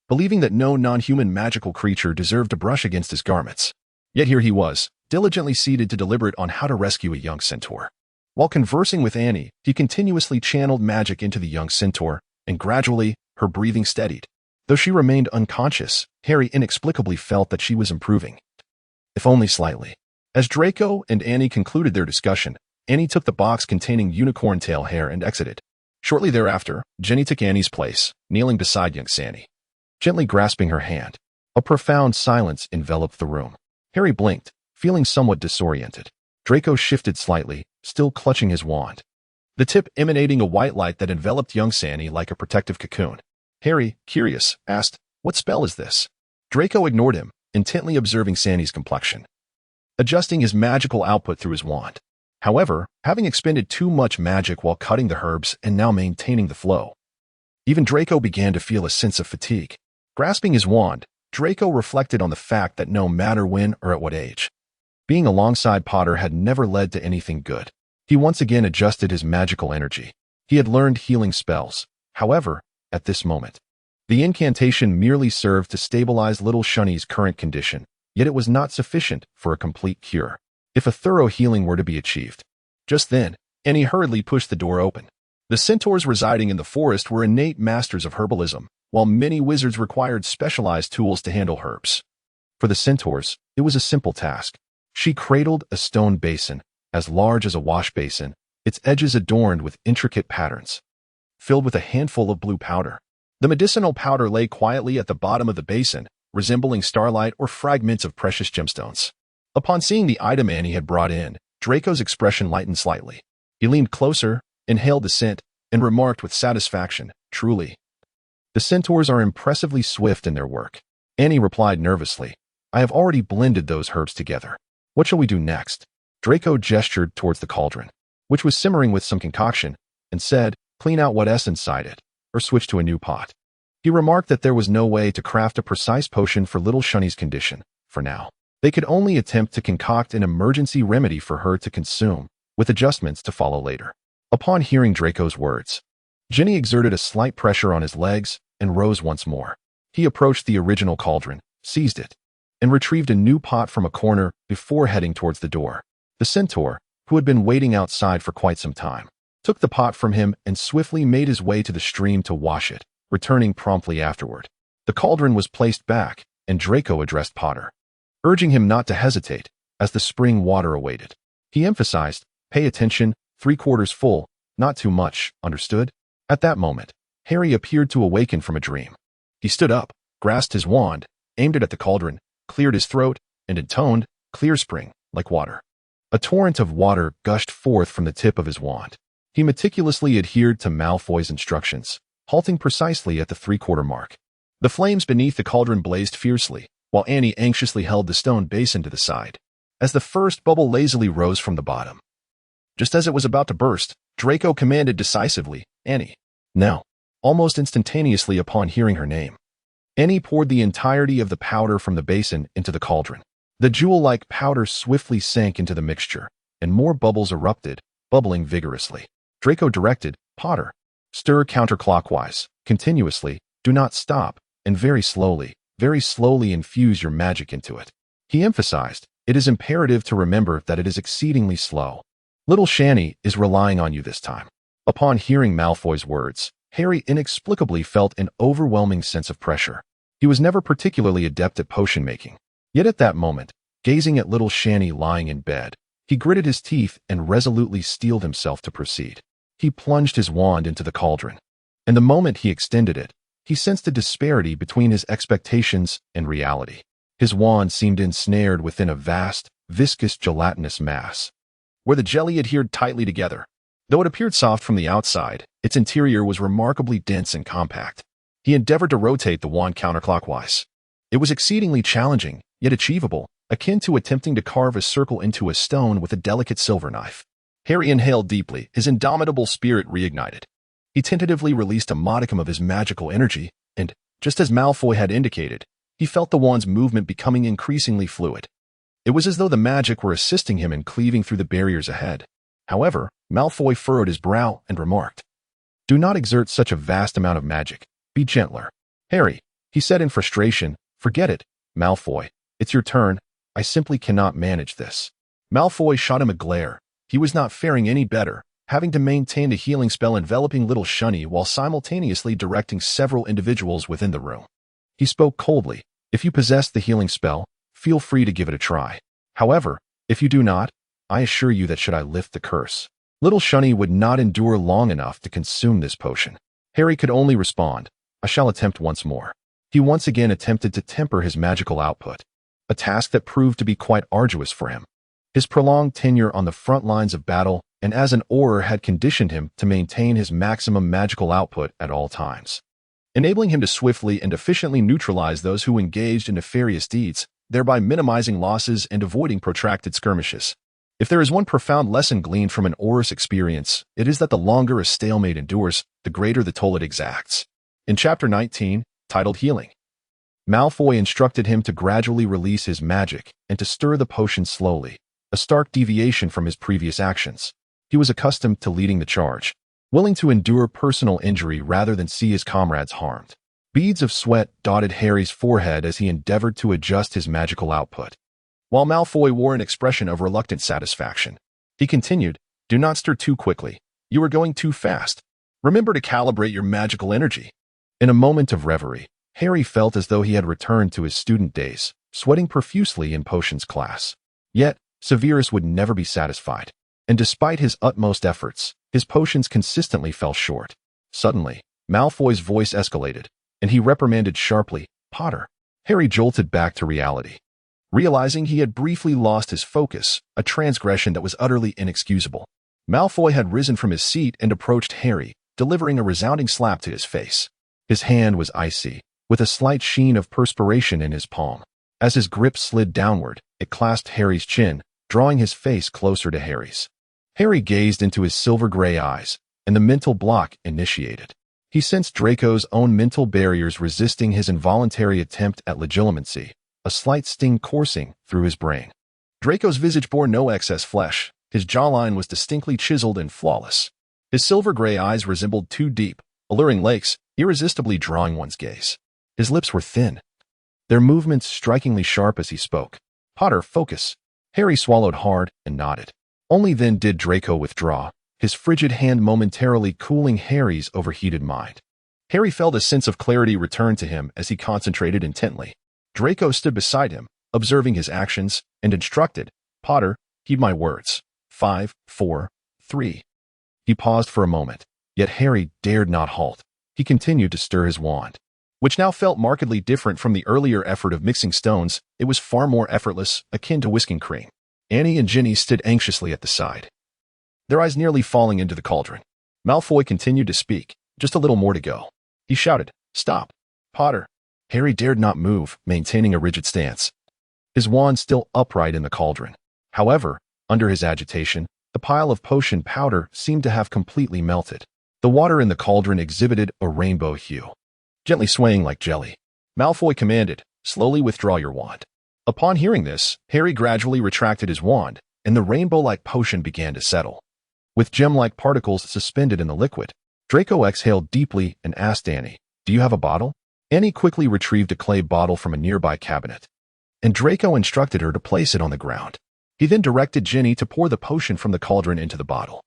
believing that no non-human magical creature deserved to brush against his garments. Yet here he was, diligently seated to deliberate on how to rescue a young centaur. While conversing with Annie, he continuously channeled magic into the young centaur, and gradually, her breathing steadied. Though she remained unconscious, Harry inexplicably felt that she was improving, if only slightly. As Draco and Annie concluded their discussion, Annie took the box containing unicorn tail hair and exited. Shortly thereafter, Ginny took Annie's place, kneeling beside young Sandy, gently grasping her hand. A profound silence enveloped the room. Harry blinked, feeling somewhat disoriented. Draco shifted slightly, still clutching his wand, the tip emanating a white light that enveloped young Sandy like a protective cocoon. Harry, curious, asked, "What spell is this?" Draco ignored him, intently observing Sandy's complexion, adjusting his magical output through his wand. However, having expended too much magic while cutting the herbs and now maintaining the flow, even Draco began to feel a sense of fatigue. Grasping his wand, Draco reflected on the fact that no matter when or at what age, being alongside Potter had never led to anything good. He once again adjusted his magical energy. He had learned healing spells. However, at this moment, the incantation merely served to stabilize little Shunny's current condition, yet it was not sufficient for a complete cure, if a thorough healing were to be achieved. Just then, Annie hurriedly pushed the door open. The centaurs residing in the forest were innate masters of herbalism, while many wizards required specialized tools to handle herbs. For the centaurs, it was a simple task. She cradled a stone basin, as large as a wash basin, its edges adorned with intricate patterns, filled with a handful of blue powder. The medicinal powder lay quietly at the bottom of the basin, resembling starlight or fragments of precious gemstones. Upon seeing the item Annie had brought in, Draco's expression lightened slightly. He leaned closer, inhaled the scent, and remarked with satisfaction, "Truly, the centaurs are impressively swift in their work." Annie replied nervously, "I have already blended those herbs together. What shall we do next?" Draco gestured towards the cauldron, which was simmering with some concoction, and said, "Clean out what's inside it, or switch to a new pot." He remarked that there was no way to craft a precise potion for little Shunny's condition, for now. They could only attempt to concoct an emergency remedy for her to consume, with adjustments to follow later. Upon hearing Draco's words, Ginny exerted a slight pressure on his legs and rose once more. He approached the original cauldron, seized it, and retrieved a new pot from a corner before heading towards the door. The centaur, who had been waiting outside for quite some time, took the pot from him and swiftly made his way to the stream to wash it, returning promptly afterward. The cauldron was placed back, and Draco addressed Potter, urging him not to hesitate, as the spring water awaited. He emphasized, "Pay attention, 3/4 full, not too much, understood?" At that moment, Harry appeared to awaken from a dream. He stood up, grasped his wand, aimed it at the cauldron, cleared his throat, and intoned, "Clear spring, like water." A torrent of water gushed forth from the tip of his wand. He meticulously adhered to Malfoy's instructions, halting precisely at the 3/4 mark. The flames beneath the cauldron blazed fiercely, while Annie anxiously held the stone basin to the side, as the first bubble lazily rose from the bottom. Just as it was about to burst, Draco commanded decisively, "Annie, now." Almost instantaneously upon hearing her name, Annie poured the entirety of the powder from the basin into the cauldron. The jewel-like powder swiftly sank into the mixture, and more bubbles erupted, bubbling vigorously. Draco directed, "Potter, stir counterclockwise, continuously, do not stop, and very slowly infuse your magic into it." He emphasized, "It is imperative to remember that it is exceedingly slow. Little Shanny is relying on you this time." Upon hearing Malfoy's words, Harry inexplicably felt an overwhelming sense of pressure. He was never particularly adept at potion making. Yet at that moment, gazing at little Shanny lying in bed, he gritted his teeth and resolutely steeled himself to proceed. He plunged his wand into the cauldron, and the moment he extended it, he sensed a disparity between his expectations and reality. His wand seemed ensnared within a vast, viscous gelatinous mass, where the jelly adhered tightly together. Though it appeared soft from the outside, its interior was remarkably dense and compact. He endeavored to rotate the wand counterclockwise. It was exceedingly challenging, yet achievable, akin to attempting to carve a circle into a stone with a delicate silver knife. Harry inhaled deeply, his indomitable spirit reignited. He tentatively released a modicum of his magical energy, and, just as Malfoy had indicated, he felt the wand's movement becoming increasingly fluid. It was as though the magic were assisting him in cleaving through the barriers ahead. However, Malfoy furrowed his brow and remarked, "Do not exert such a vast amount of magic. Be gentler." "Harry," he said in frustration, "forget it. Malfoy, it's your turn. I simply cannot manage this. Malfoy shot him a glare. He was not faring any better, having to maintain the healing spell enveloping little Shunny while simultaneously directing several individuals within the room. He spoke coldly. If you possess the healing spell, feel free to give it a try. However, if you do not, I assure you that should I lift the curse, little Shunny would not endure long enough to consume this potion. Harry could only respond, I shall attempt once more. He once again attempted to temper his magical output, a task that proved to be quite arduous for him. His prolonged tenure on the front lines of battle and as an Auror had conditioned him to maintain his maximum magical output at all times, enabling him to swiftly and efficiently neutralize those who engaged in nefarious deeds, thereby minimizing losses and avoiding protracted skirmishes. If there is one profound lesson gleaned from an Auror's experience, it is that the longer a stalemate endures, the greater the toll it exacts. In Chapter 19, titled Healing, Malfoy instructed him to gradually release his magic and to stir the potion slowly, a stark deviation from his previous actions. He was accustomed to leading the charge, willing to endure personal injury rather than see his comrades harmed. Beads of sweat dotted Harry's forehead as he endeavored to adjust his magical output. While Malfoy wore an expression of reluctant satisfaction, he continued, Do not stir too quickly. You are going too fast. Remember to calibrate your magical energy. In a moment of reverie, Harry felt as though he had returned to his student days, sweating profusely in potions class. Yet, Severus would never be satisfied, and despite his utmost efforts, his potions consistently fell short. Suddenly, Malfoy's voice escalated, and he reprimanded sharply, Potter. Harry jolted back to reality, realizing he had briefly lost his focus, a transgression that was utterly inexcusable. Malfoy had risen from his seat and approached Harry, delivering a resounding slap to his face. His hand was icy, with a slight sheen of perspiration in his palm. As his grip slid downward, it clasped Harry's chin, drawing his face closer to Harry's. Harry gazed into his silver-gray eyes, and the mental block initiated. He sensed Draco's own mental barriers resisting his involuntary attempt at legitimacy, a slight sting coursing through his brain. Draco's visage bore no excess flesh. His jawline was distinctly chiseled and flawless. His silver-gray eyes resembled two deep, alluring lakes, irresistibly drawing one's gaze. His lips were thin, their movements strikingly sharp as he spoke. Potter, focus. Harry swallowed hard and nodded. Only then did Draco withdraw, his frigid hand momentarily cooling Harry's overheated mind. Harry felt a sense of clarity return to him as he concentrated intently. Draco stood beside him, observing his actions, and instructed, Potter, heed my words. 5, 4, 3. He paused for a moment, yet Harry dared not halt. He continued to stir his wand, which now felt markedly different from the earlier effort of mixing stones. It was far more effortless, akin to whisking cream. Annie and Ginny stood anxiously at the side, their eyes nearly falling into the cauldron. Malfoy continued to speak, just a little more to go. He shouted, Stop, Potter. Harry dared not move, maintaining a rigid stance, his wand still upright in the cauldron. However, under his agitation, the pile of potion powder seemed to have completely melted. The water in the cauldron exhibited a rainbow hue, gently swaying like jelly. Malfoy commanded, Slowly withdraw your wand. Upon hearing this, Harry gradually retracted his wand, and the rainbow-like potion began to settle, with gem-like particles suspended in the liquid. Draco exhaled deeply and asked Annie, Do you have a bottle? Annie quickly retrieved a clay bottle from a nearby cabinet, and Draco instructed her to place it on the ground. He then directed Ginny to pour the potion from the cauldron into the bottle.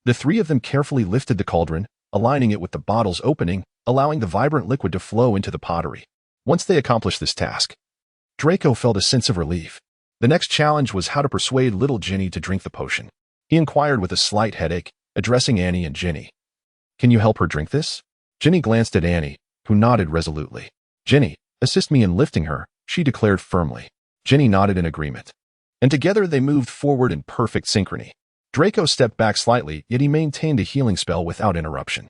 The three of them carefully lifted the cauldron, aligning it with the bottle's opening, allowing the vibrant liquid to flow into the pottery. Once they accomplished this task, Draco felt a sense of relief. The next challenge was how to persuade little Ginny to drink the potion. He inquired with a slight headache, addressing Annie and Ginny. Can you help her drink this? Ginny glanced at Annie, who nodded resolutely. Ginny, assist me in lifting her, she declared firmly. Ginny nodded in agreement, and together they moved forward in perfect synchrony. Draco stepped back slightly, yet he maintained a healing spell without interruption.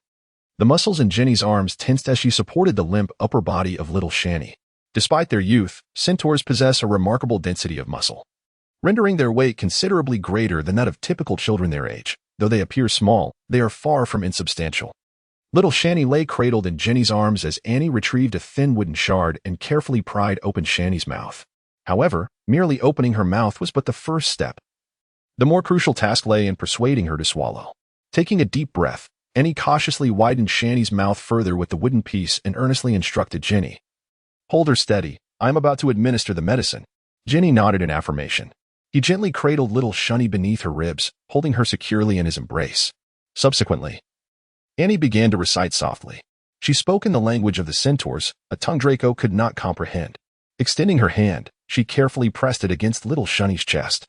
The muscles in Ginny's arms tensed as she supported the limp upper body of little Shani. Despite their youth, centaurs possess a remarkable density of muscle, rendering their weight considerably greater than that of typical children their age. Though they appear small, they are far from insubstantial. Little Shani lay cradled in Ginny's arms as Annie retrieved a thin wooden shard and carefully pried open Shani's mouth. However, merely opening her mouth was but the first step. The more crucial task lay in persuading her to swallow. Taking a deep breath, Annie cautiously widened Shani's mouth further with the wooden piece and earnestly instructed Ginny. Hold her steady. I am about to administer the medicine. Ginny nodded in affirmation. He gently cradled little Shunny beneath her ribs, holding her securely in his embrace. Subsequently, Annie began to recite softly. She spoke in the language of the centaurs, a tongue Draco could not comprehend. Extending her hand, she carefully pressed it against little Shunny's chest.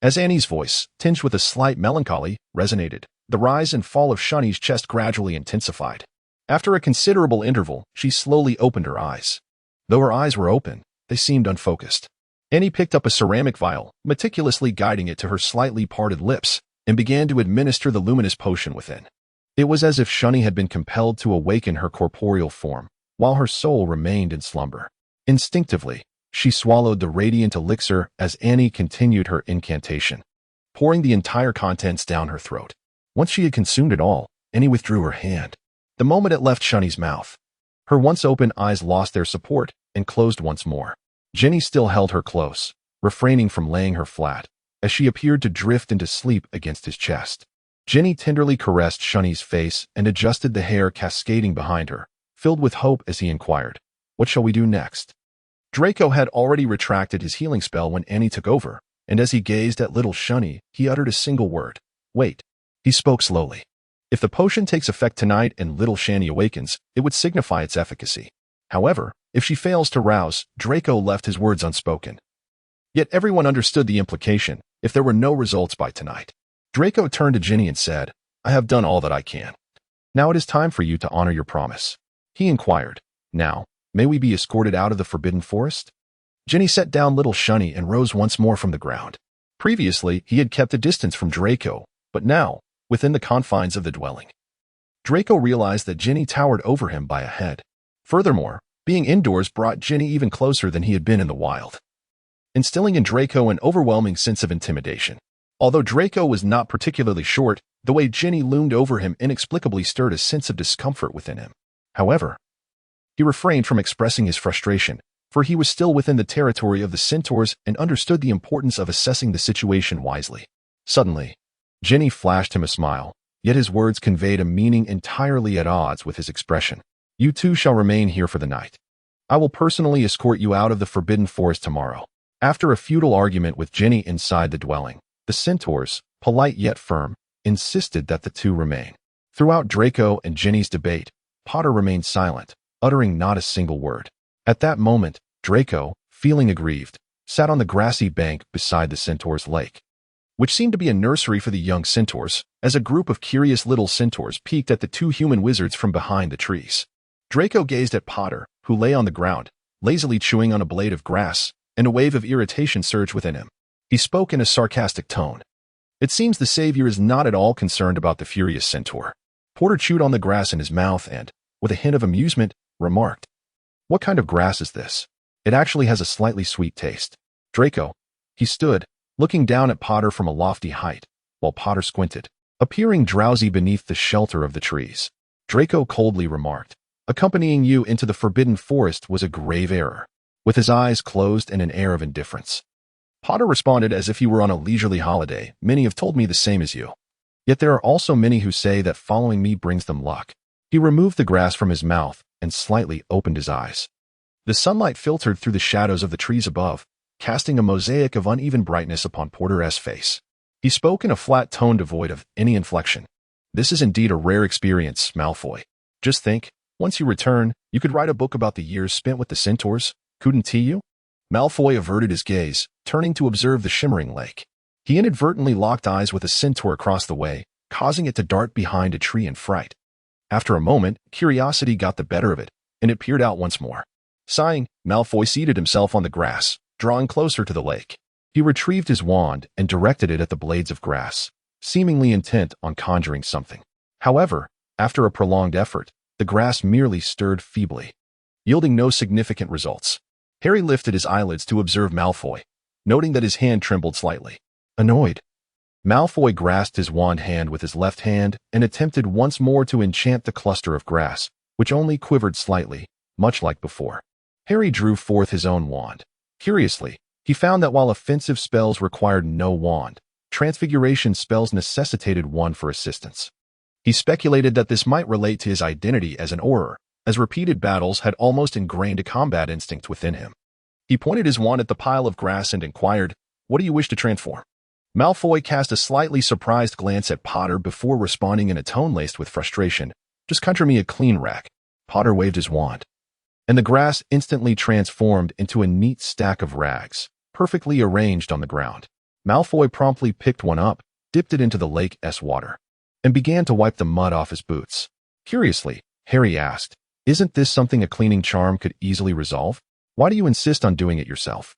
As Annie's voice, tinged with a slight melancholy, resonated, the rise and fall of Shunny's chest gradually intensified. After a considerable interval, she slowly opened her eyes. Though her eyes were open, they seemed unfocused. Annie picked up a ceramic vial, meticulously guiding it to her slightly parted lips, and began to administer the luminous potion within. It was as if Shunny had been compelled to awaken her corporeal form, while her soul remained in slumber. Instinctively, she swallowed the radiant elixir as Annie continued her incantation, pouring the entire contents down her throat. Once she had consumed it all, Annie withdrew her hand. The moment it left Shunny's mouth, her once open eyes lost their support and closed once more. Ginny still held her close, refraining from laying her flat, as she appeared to drift into sleep against his chest. Ginny tenderly caressed Shunny's face and adjusted the hair cascading behind her, filled with hope as he inquired, "What shall we do next?" Draco had already retracted his healing spell when Annie took over, and as he gazed at little Shunny, he uttered a single word, "Wait." He spoke slowly. If the potion takes effect tonight and little Shani awakens, it would signify its efficacy. However, if she fails to rouse, Draco left his words unspoken. Yet everyone understood the implication if there were no results by tonight. Draco turned to Ginny and said, "I have done all that I can. Now it is time for you to honor your promise." He inquired, "Now, may we be escorted out of the Forbidden Forest?" Ginny set down little Shunny and rose once more from the ground. Previously, he had kept a distance from Draco, but now, within the confines of the dwelling, Draco realized that Ginny towered over him by a head. Furthermore, being indoors brought Ginny even closer than he had been in the wild, instilling in Draco an overwhelming sense of intimidation. Although Draco was not particularly short, the way Ginny loomed over him inexplicably stirred a sense of discomfort within him. However, he refrained from expressing his frustration, for he was still within the territory of the centaurs and understood the importance of assessing the situation wisely. Suddenly, Ginny flashed him a smile, yet his words conveyed a meaning entirely at odds with his expression. "You two shall remain here for the night. I will personally escort you out of the Forbidden Forest tomorrow." After a futile argument with Ginny inside the dwelling, the centaurs, polite yet firm, insisted that the two remain. Throughout Draco and Ginny's debate, Potter remained silent, uttering not a single word. At that moment, Draco, feeling aggrieved, sat on the grassy bank beside the centaur's lake, which seemed to be a nursery for the young centaurs, as a group of curious little centaurs peeked at the two human wizards from behind the trees. Draco gazed at Potter, who lay on the ground, lazily chewing on a blade of grass, and a wave of irritation surged within him. He spoke in a sarcastic tone. "It seems the savior is not at all concerned about the furious centaur." Porter chewed on the grass in his mouth and, with a hint of amusement, remarked, "What kind of grass is this? It actually has a slightly sweet taste." Draco. He stood, looking down at Potter from a lofty height, while Potter squinted, appearing drowsy beneath the shelter of the trees. Draco coldly remarked, "Accompanying you into the Forbidden Forest was a grave error," with his eyes closed and an air of indifference. Potter responded as if he were on a leisurely holiday. "Many have told me the same as you. Yet there are also many who say that following me brings them luck." He removed the grass from his mouth and slightly opened his eyes. The sunlight filtered through the shadows of the trees above, casting a mosaic of uneven brightness upon Porter's face. He spoke in a flat tone devoid of any inflection. "This is indeed a rare experience, Malfoy. Just think, once you return, you could write a book about the years spent with the centaurs, couldn't you?" Malfoy averted his gaze, turning to observe the shimmering lake. He inadvertently locked eyes with a centaur across the way, causing it to dart behind a tree in fright. After a moment, curiosity got the better of it, and it peered out once more. Sighing, Malfoy seated himself on the grass, drawing closer to the lake. He retrieved his wand and directed it at the blades of grass, seemingly intent on conjuring something. However, after a prolonged effort, the grass merely stirred feebly, yielding no significant results. Harry lifted his eyelids to observe Malfoy, noting that his hand trembled slightly. Annoyed, Malfoy grasped his wand hand with his left hand and attempted once more to enchant the cluster of grass, which only quivered slightly, much like before. Harry drew forth his own wand. Curiously, he found that while offensive spells required no wand, transfiguration spells necessitated one for assistance. He speculated that this might relate to his identity as an Auror, as repeated battles had almost ingrained a combat instinct within him. He pointed his wand at the pile of grass and inquired, "What do you wish to transform?" Malfoy cast a slightly surprised glance at Potter before responding in a tone laced with frustration. "Just conjure me a clean rag." Potter waved his wand, and the grass instantly transformed into a neat stack of rags, perfectly arranged on the ground. Malfoy promptly picked one up, dipped it into the lake's water, and began to wipe the mud off his boots. Curiously, Harry asked, "Isn't this something a cleaning charm could easily resolve? Why do you insist on doing it yourself?"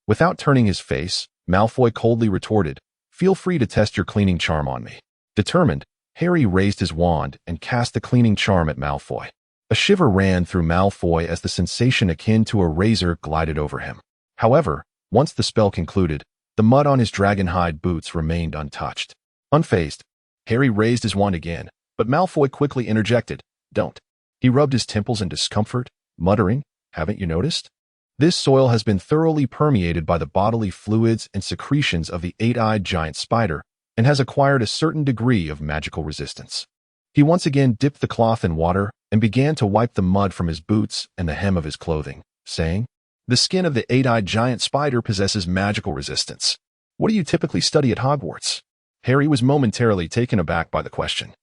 Without turning his face, Malfoy coldly retorted, "Feel free to test your cleaning charm on me." Determined, Harry raised his wand and cast the cleaning charm at Malfoy. A shiver ran through Malfoy as the sensation akin to a razor glided over him. However, once the spell concluded, the mud on his dragonhide boots remained untouched. Unfazed, Harry raised his wand again, but Malfoy quickly interjected, "Don't." He rubbed his temples in discomfort, muttering, "Haven't you noticed? This soil has been thoroughly permeated by the bodily fluids and secretions of the eight-eyed giant spider and has acquired a certain degree of magical resistance." He once again dipped the cloth in water and began to wipe the mud from his boots and the hem of his clothing, saying, "The skin of the eight-eyed giant spider possesses magical resistance. What do you typically study at Hogwarts?" Harry was momentarily taken aback by the question.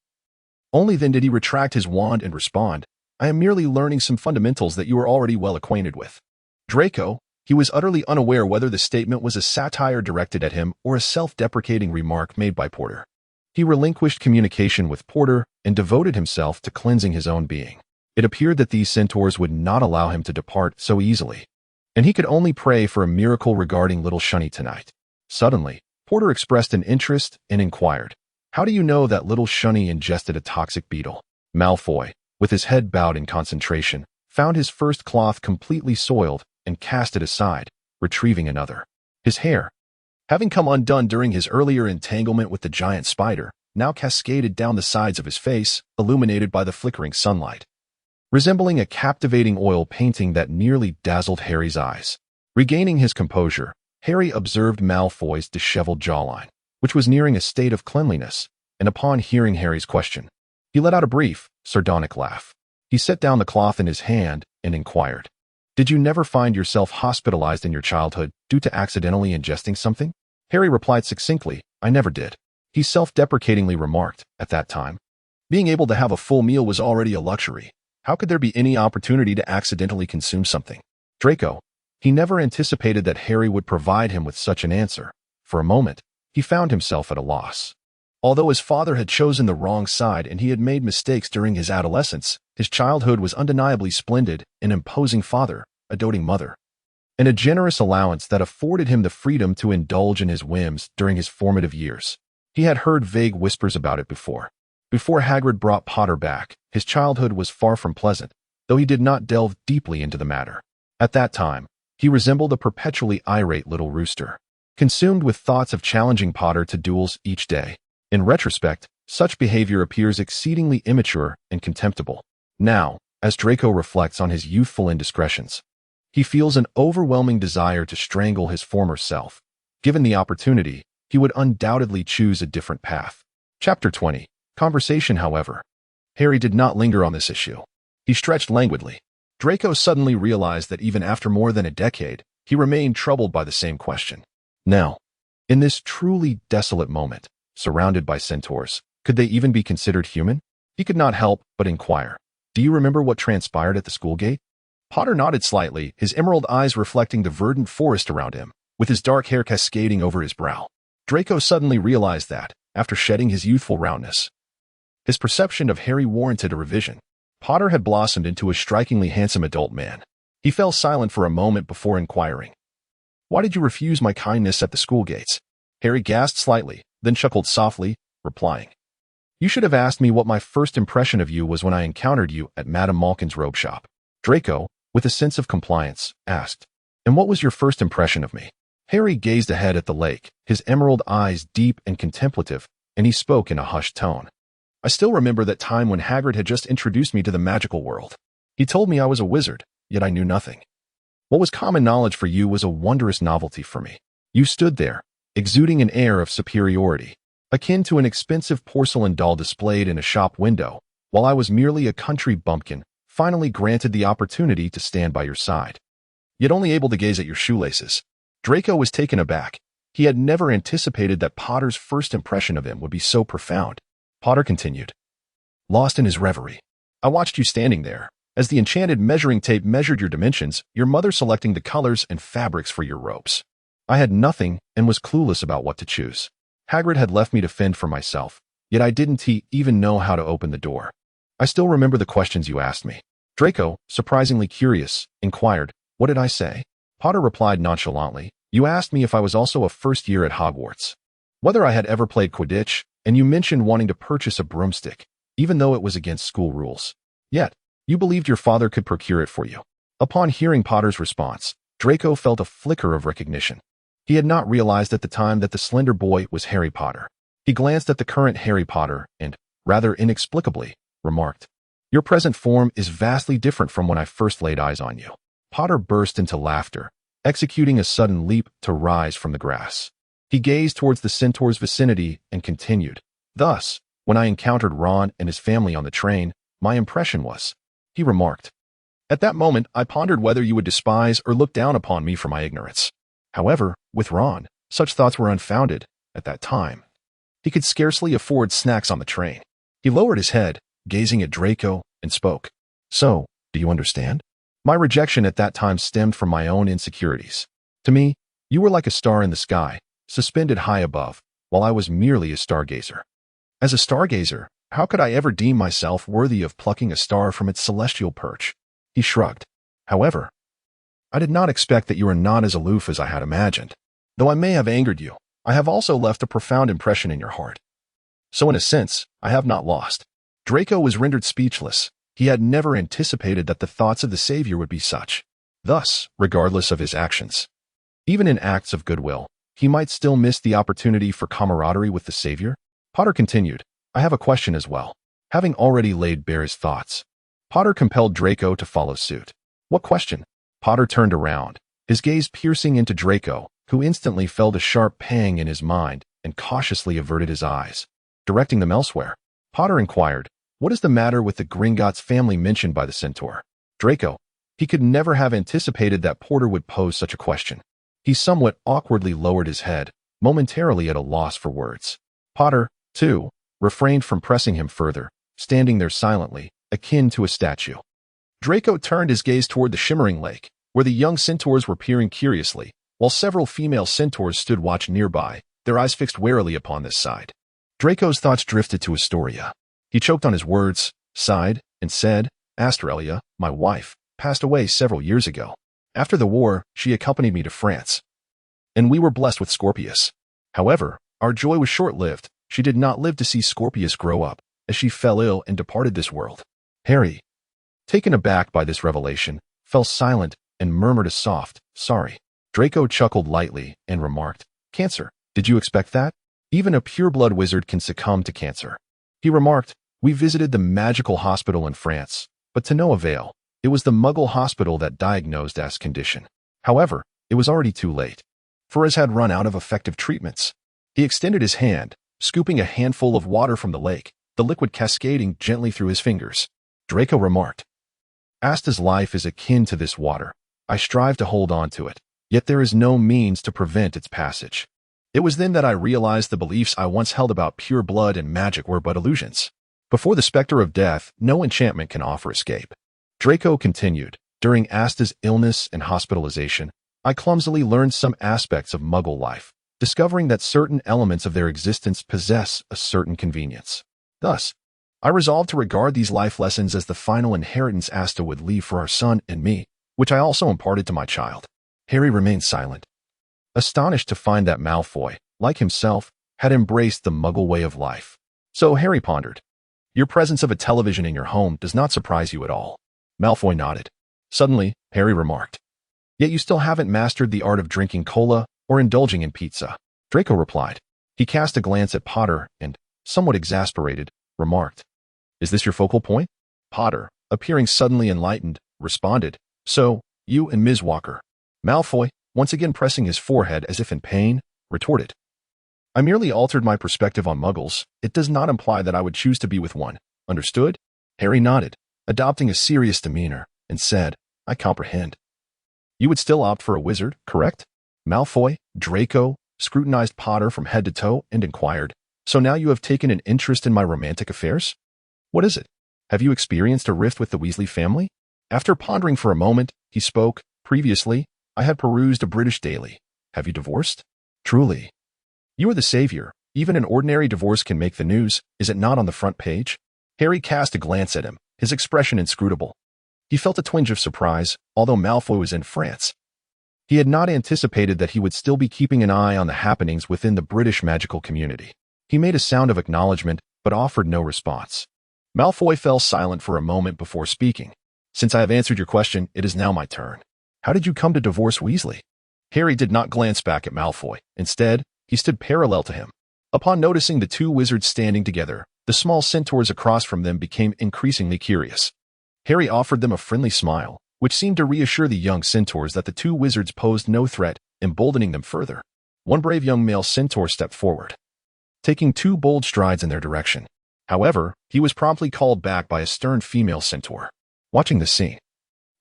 Only then did he retract his wand and respond, "I am merely learning some fundamentals that you are already well acquainted with." Draco, he was utterly unaware whether the statement was a satire directed at him or a self-deprecating remark made by Porter. He relinquished communication with Porter and devoted himself to cleansing his own being. It appeared that these centaurs would not allow him to depart so easily, and he could only pray for a miracle regarding little Shunny tonight. Suddenly, Porter expressed an interest and inquired, "How do you know that little Shunny ingested a toxic beetle?" Malfoy, with his head bowed in concentration, found his first cloth completely soiled and cast it aside, retrieving another. His hair, having come undone during his earlier entanglement with the giant spider, now cascaded down the sides of his face, illuminated by the flickering sunlight, resembling a captivating oil painting that nearly dazzled Harry's eyes. Regaining his composure, Harry observed Malfoy's disheveled jawline, which was nearing a state of cleanliness, and upon hearing Harry's question, he let out a brief, sardonic laugh. He set down the cloth in his hand and inquired, "Did you never find yourself hospitalized in your childhood due to accidentally ingesting something?" Harry replied succinctly, "I never did." He self-deprecatingly remarked, "At that time, being able to have a full meal was already a luxury. How could there be any opportunity to accidentally consume something?" Draco, he never anticipated that Harry would provide him with such an answer. For a moment, he found himself at a loss. Although his father had chosen the wrong side and he had made mistakes during his adolescence, his childhood was undeniably splendid, an imposing father, a doting mother, and a generous allowance that afforded him the freedom to indulge in his whims during his formative years. He had heard vague whispers about it before. Before Hagrid brought Potter back, his childhood was far from pleasant, though he did not delve deeply into the matter. At that time, he resembled a perpetually irate little rooster, consumed with thoughts of challenging Potter to duels each day. In retrospect, such behavior appears exceedingly immature and contemptible. Now, as Draco reflects on his youthful indiscretions, he feels an overwhelming desire to strangle his former self. Given the opportunity, he would undoubtedly choose a different path. Chapter 20. Conversation. However, Harry did not linger on this issue. He stretched languidly. Draco suddenly realized that even after more than a decade, he remained troubled by the same question. Now, in this truly desolate moment, surrounded by centaurs, could they even be considered human? He could not help but inquire, "Do you remember what transpired at the school gate?" Potter nodded slightly, his emerald eyes reflecting the verdant forest around him, with his dark hair cascading over his brow. Draco suddenly realized that, after shedding his youthful roundness, his perception of Harry warranted a revision. Potter had blossomed into a strikingly handsome adult man. He fell silent for a moment before inquiring, "Why did you refuse my kindness at the school gates?" Harry gasped slightly, then chuckled softly, replying, "You should have asked me what my first impression of you was when I encountered you at Madame Malkin's robe shop." Draco, with a sense of compliance, asked, "And what was your first impression of me?" Harry gazed ahead at the lake, his emerald eyes deep and contemplative, and he spoke in a hushed tone. "I still remember that time when Hagrid had just introduced me to the magical world. He told me I was a wizard, yet I knew nothing. What was common knowledge for you was a wondrous novelty for me. You stood there, exuding an air of superiority, akin to an expensive porcelain doll displayed in a shop window, while I was merely a country bumpkin, finally granted the opportunity to stand by your side. yet only able to gaze at your shoelaces. Draco was taken aback. He had never anticipated that Potter's first impression of him would be so profound. Potter continued, lost in his reverie. I watched you standing there. As the enchanted measuring tape measured your dimensions, your mother selecting the colors and fabrics for your ropes. I had nothing and was clueless about what to choose. Hagrid had left me to fend for myself, yet I didn't even know how to open the door. I still remember the questions you asked me. Draco, surprisingly curious, inquired, what did I say? Potter replied nonchalantly, you asked me if I was also a first year at Hogwarts, whether I had ever played Quidditch, and you mentioned wanting to purchase a broomstick, even though it was against school rules. Yet, you believed your father could procure it for you. Upon hearing Potter's response, Draco felt a flicker of recognition. He had not realized at the time that the slender boy was Harry Potter. He glanced at the current Harry Potter and, rather inexplicably, remarked, your present form is vastly different from when I first laid eyes on you. Potter burst into laughter, executing a sudden leap to rise from the grass. He gazed towards the centaur's vicinity and continued, thus, when I encountered Ron and his family on the train, my impression was, he remarked, at that moment I pondered whether you would despise or look down upon me for my ignorance. However, with Ron, such thoughts were unfounded. At that time, he could scarcely afford snacks on the train. He lowered his head, gazing at Draco, and spoke. So, do you understand? My rejection at that time stemmed from my own insecurities. To me, you were like a star in the sky, suspended high above, while I was merely a stargazer. As a stargazer, how could I ever deem myself worthy of plucking a star from its celestial perch? He shrugged. However, I did not expect that you were not as aloof as I had imagined. Though I may have angered you, I have also left a profound impression in your heart. So in a sense, I have not lost. Draco was rendered speechless. He had never anticipated that the thoughts of the Savior would be such. Thus, regardless of his actions, even in acts of goodwill, he might still miss the opportunity for camaraderie with the Savior. Potter continued, I have a question as well. Having already laid bare his thoughts, Potter compelled Draco to follow suit. What question? Potter turned around, his gaze piercing into Draco, who instantly felt a sharp pang in his mind and cautiously averted his eyes. Directing them elsewhere, Potter inquired, what is the matter with the Gringotts family mentioned by the centaur? Draco, he could never have anticipated that Porter would pose such a question. He somewhat awkwardly lowered his head, momentarily at a loss for words. Potter, too, refrained from pressing him further, standing there silently, akin to a statue. Draco turned his gaze toward the shimmering lake, where the young centaurs were peering curiously, while several female centaurs stood watch nearby, their eyes fixed warily upon this side. Draco's thoughts drifted to Astoria. He choked on his words, sighed, and said, Astoria, my wife, passed away several years ago. After the war, she accompanied me to France, and we were blessed with Scorpius. However, our joy was short-lived. She did not live to see Scorpius grow up, as she fell ill and departed this world. Harry, taken aback by this revelation, fell silent and murmured a soft, sorry. Draco chuckled lightly and remarked, Cancer, did you expect that? Even a pure-blood wizard can succumb to cancer. He remarked, we visited the magical hospital in France, but to no avail. It was the Muggle hospital that diagnosed As's condition. However, it was already too late. As had run out of effective treatments. He extended his hand, scooping a handful of water from the lake, the liquid cascading gently through his fingers. Draco remarked, Asta's life is akin to this water. I strive to hold on to it, yet there is no means to prevent its passage. It was then that I realized the beliefs I once held about pure blood and magic were but illusions. Before the specter of death, no enchantment can offer escape. Draco continued, during Asta's illness and hospitalization, I clumsily learned some aspects of Muggle life, discovering that certain elements of their existence possess a certain convenience. Thus, I resolved to regard these life lessons as the final inheritance Asta would leave for our son and me, which I also imparted to my child. Harry remained silent, astonished to find that Malfoy, like himself, had embraced the Muggle way of life. So Harry pondered, your presence of a television in your home does not surprise you at all. Malfoy nodded. Suddenly, Harry remarked, yet you still haven't mastered the art of drinking cola or indulging in pizza. Draco replied. He cast a glance at Potter and, somewhat exasperated, remarked, is this your focal point? Potter, appearing suddenly enlightened, responded, so, you and Ms. Walker. Malfoy, once again pressing his forehead as if in pain, retorted, I merely altered my perspective on Muggles. It does not imply that I would choose to be with one. Understood? Harry nodded, adopting a serious demeanor, and said, I comprehend. You would still opt for a wizard, correct? Malfoy, Draco, scrutinized Potter from head to toe and inquired, so now you have taken an interest in my romantic affairs? What is it? Have you experienced a rift with the Weasley family? After pondering for a moment, he spoke. Previously, I had perused a British daily. Have you divorced? Truly. You are the savior. Even an ordinary divorce can make the news, is it not on the front page? Harry cast a glance at him, his expression inscrutable. He felt a twinge of surprise, although Malfoy was in France. He had not anticipated that he would still be keeping an eye on the happenings within the British magical community. He made a sound of acknowledgement, but offered no response. Malfoy fell silent for a moment before speaking. Since I have answered your question, it is now my turn. How did you come to divorce Weasley? Harry did not glance back at Malfoy. Instead, he stood parallel to him. Upon noticing the two wizards standing together, the small centaurs across from them became increasingly curious. Harry offered them a friendly smile, which seemed to reassure the young centaurs that the two wizards posed no threat, emboldening them further. One brave young male centaur stepped forward, taking 2 bold strides in their direction. However, he was promptly called back by a stern female centaur. Watching the scene,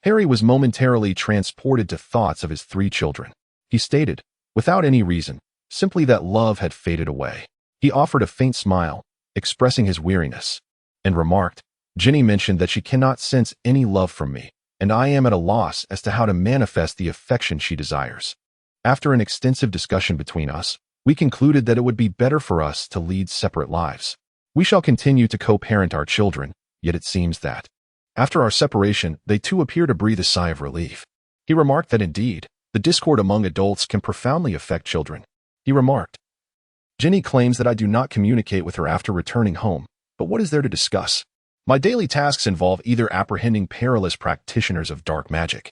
Harry was momentarily transported to thoughts of his 3 children. He stated, without any reason, simply that love had faded away. He offered a faint smile, expressing his weariness, and remarked, Ginny mentioned that she cannot sense any love from me, and I am at a loss as to how to manifest the affection she desires. After an extensive discussion between us, we concluded that it would be better for us to lead separate lives. We shall continue to co-parent our children, yet it seems that, after our separation, they too appear to breathe a sigh of relief. He remarked that indeed, the discord among adults can profoundly affect children. He remarked, Ginny claims that I do not communicate with her after returning home, but what is there to discuss? My daily tasks involve either apprehending perilous practitioners of dark magic,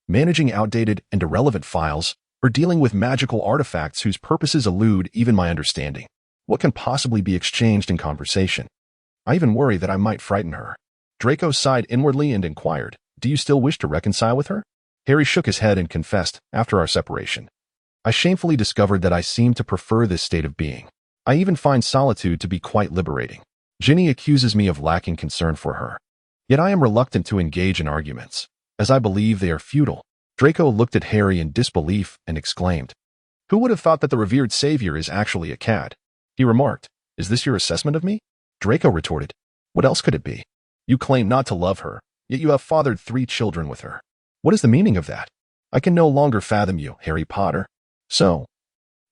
managing outdated and irrelevant files, or dealing with magical artifacts whose purposes elude even my understanding. What can possibly be exchanged in conversation? I even worry that I might frighten her. Draco sighed inwardly and inquired, do you still wish to reconcile with her? Harry shook his head and confessed, after our separation, I shamefully discovered that I seem to prefer this state of being. I even find solitude to be quite liberating. Ginny accuses me of lacking concern for her. Yet I am reluctant to engage in arguments, as I believe they are futile. Draco looked at Harry in disbelief and exclaimed, Who would have thought that the revered savior is actually a cad? He remarked, Is this your assessment of me? Draco retorted, What else could it be? You claim not to love her, yet you have fathered 3 children with her. What is the meaning of that? I can no longer fathom you, Harry Potter. So,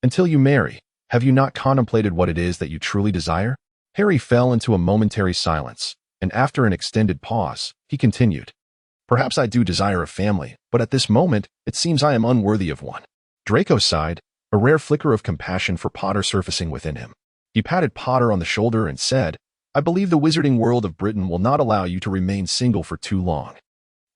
until you marry, have you not contemplated what it is that you truly desire? Harry fell into a momentary silence, and after an extended pause, he continued, Perhaps I do desire a family, but at this moment, it seems I am unworthy of one. Draco sighed, a rare flicker of compassion for Potter surfacing within him. He patted Potter on the shoulder and said, I believe the wizarding world of Britain will not allow you to remain single for too long.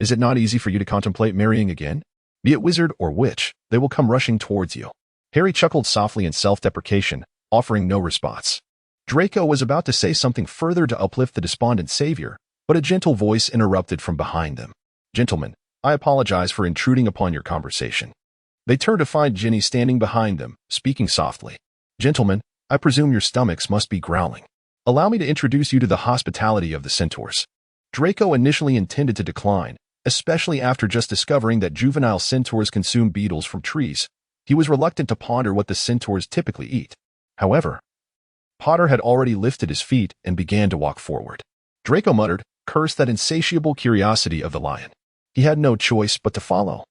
Is it not easy for you to contemplate marrying again? Be it wizard or witch, they will come rushing towards you. Harry chuckled softly in self-deprecation, offering no response. Draco was about to say something further to uplift the despondent savior, but a gentle voice interrupted from behind them. Gentlemen, I apologize for intruding upon your conversation. They turned to find Ginny standing behind them, speaking softly. Gentlemen, I presume your stomachs must be growling. Allow me to introduce you to the hospitality of the centaurs. Draco initially intended to decline, especially after just discovering that juvenile centaurs consume beetles from trees. He was reluctant to ponder what the centaurs typically eat. However, Potter had already lifted his feet and began to walk forward. Draco muttered, Curse that insatiable curiosity of the lion. He had no choice but to follow.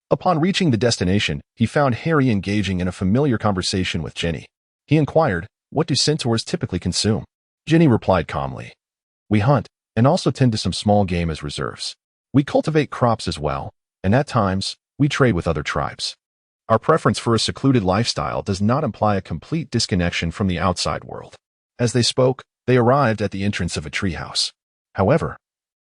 Upon reaching the destination, he found Harry engaging in a familiar conversation with Ginny. He inquired, What do centaurs typically consume? Ginny replied calmly, We hunt, and also tend to some small game as reserves. We cultivate crops as well, and at times, we trade with other tribes. Our preference for a secluded lifestyle does not imply a complete disconnection from the outside world. As they spoke, they arrived at the entrance of a treehouse. However,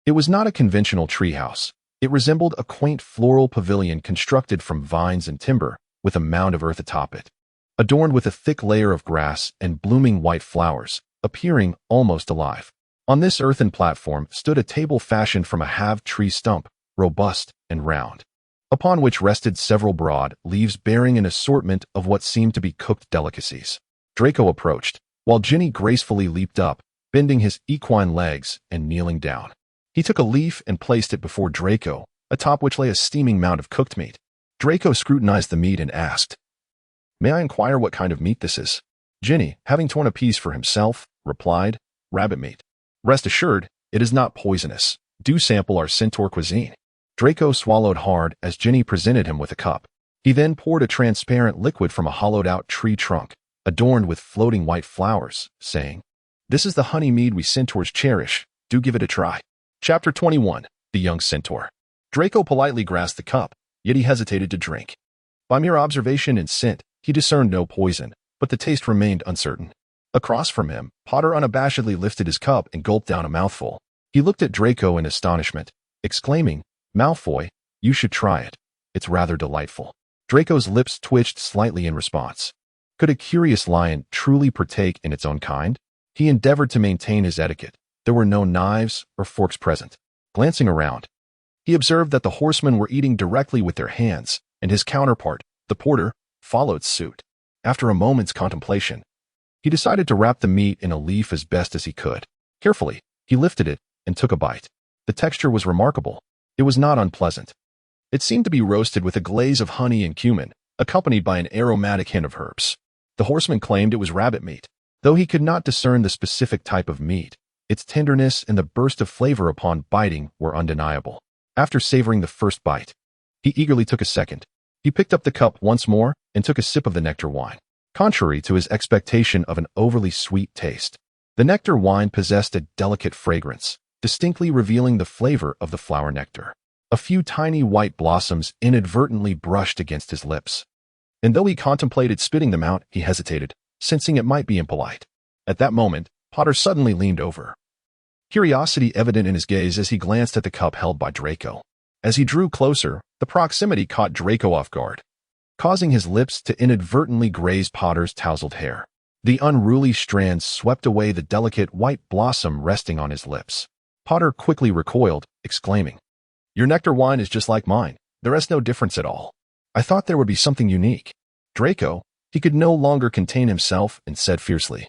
it was not a conventional treehouse. It resembled a quaint floral pavilion constructed from vines and timber, with a mound of earth atop it, adorned with a thick layer of grass and blooming white flowers, appearing almost alive. On this earthen platform stood a table fashioned from a halved tree stump, robust and round, upon which rested several broad leaves bearing an assortment of what seemed to be cooked delicacies. Draco approached, while Ginny gracefully leaped up, bending his equine legs and kneeling down. He took a leaf and placed it before Draco, atop which lay a steaming mound of cooked meat. Draco scrutinized the meat and asked, "May I inquire what kind of meat this is?" Ginny, having torn a piece for himself, replied, "Rabbit meat. Rest assured, it is not poisonous. Do sample our centaur cuisine." Draco swallowed hard as Ginny presented him with a cup. He then poured a transparent liquid from a hollowed-out tree trunk, adorned with floating white flowers, saying, "This is the honey mead we centaurs cherish. Do give it a try." Chapter 21. The Young Centaur. Draco politely grasped the cup, yet he hesitated to drink. By mere observation and scent, he discerned no poison, but the taste remained uncertain. Across from him, Potter unabashedly lifted his cup and gulped down a mouthful. He looked at Draco in astonishment, exclaiming, "Malfoy, you should try it. It's rather delightful." Draco's lips twitched slightly in response. Could a curious lion truly partake in its own kind? He endeavored to maintain his etiquette. There were no knives or forks present. Glancing around, he observed that the horsemen were eating directly with their hands, and his counterpart, the porter, followed suit. After a moment's contemplation, he decided to wrap the meat in a leaf as best as he could. Carefully, he lifted it and took a bite. The texture was remarkable. It was not unpleasant. It seemed to be roasted with a glaze of honey and cumin, accompanied by an aromatic hint of herbs. The horseman claimed it was rabbit meat. Though he could not discern the specific type of meat, its tenderness and the burst of flavor upon biting were undeniable. After savoring the first bite, he eagerly took a second. He picked up the cup once more and took a sip of the nectar wine. Contrary to his expectation of an overly sweet taste, the nectar wine possessed a delicate fragrance, distinctly revealing the flavor of the flower nectar. A few tiny white blossoms inadvertently brushed against his lips, and though he contemplated spitting them out, he hesitated, sensing it might be impolite. At that moment, Potter suddenly leaned over, curiosity evident in his gaze as he glanced at the cup held by Draco. As he drew closer, the proximity caught Draco off guard, causing his lips to inadvertently graze Potter's tousled hair. The unruly strands swept away the delicate white blossom resting on his lips. Potter quickly recoiled, exclaiming, "Your nectar wine is just like mine. There is no difference at all. I thought there would be something unique." Draco, he could no longer contain himself and said fiercely,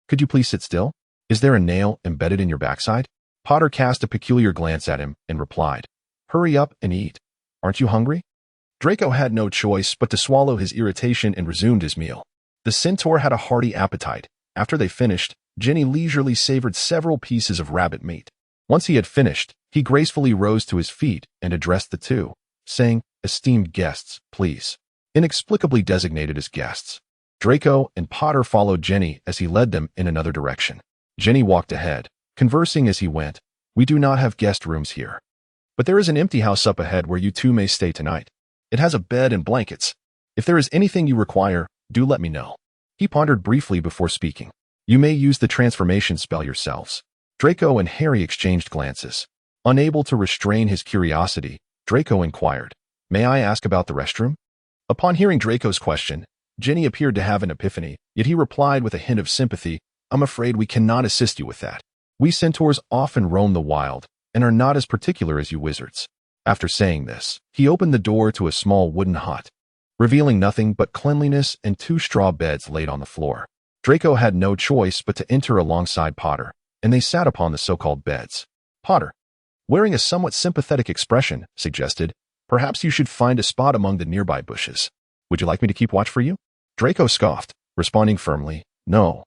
"Could you please sit still? Is there a nail embedded in your backside?" Potter cast a peculiar glance at him and replied, "Hurry up and eat. Aren't you hungry?" Draco had no choice but to swallow his irritation and resumed his meal. The centaur had a hearty appetite. After they finished, Ginny leisurely savored several pieces of rabbit meat. Once he had finished, he gracefully rose to his feet and addressed the two, saying, "Esteemed guests, please." Inexplicably designated as guests, Draco and Potter followed Ginny as he led them in another direction. Ginny walked ahead, conversing as he went. "We do not have guest rooms here, but there is an empty house up ahead where you two may stay tonight. It has a bed and blankets. If there is anything you require, do let me know." He pondered briefly before speaking. "You may use the transformation spell yourselves." Draco and Harry exchanged glances. Unable to restrain his curiosity, Draco inquired, "May I ask about the restroom?" Upon hearing Draco's question, Ginny appeared to have an epiphany, yet he replied with a hint of sympathy, "I'm afraid we cannot assist you with that. We centaurs often roam the wild and are not as particular as you wizards." After saying this, he opened the door to a small wooden hut, revealing nothing but cleanliness and two straw beds laid on the floor. Draco had no choice but to enter alongside Potter, and they sat upon the so-called beds. Potter, wearing a somewhat sympathetic expression, suggested, "Perhaps you should find a spot among the nearby bushes. Would you like me to keep watch for you?" Draco scoffed, responding firmly, "No,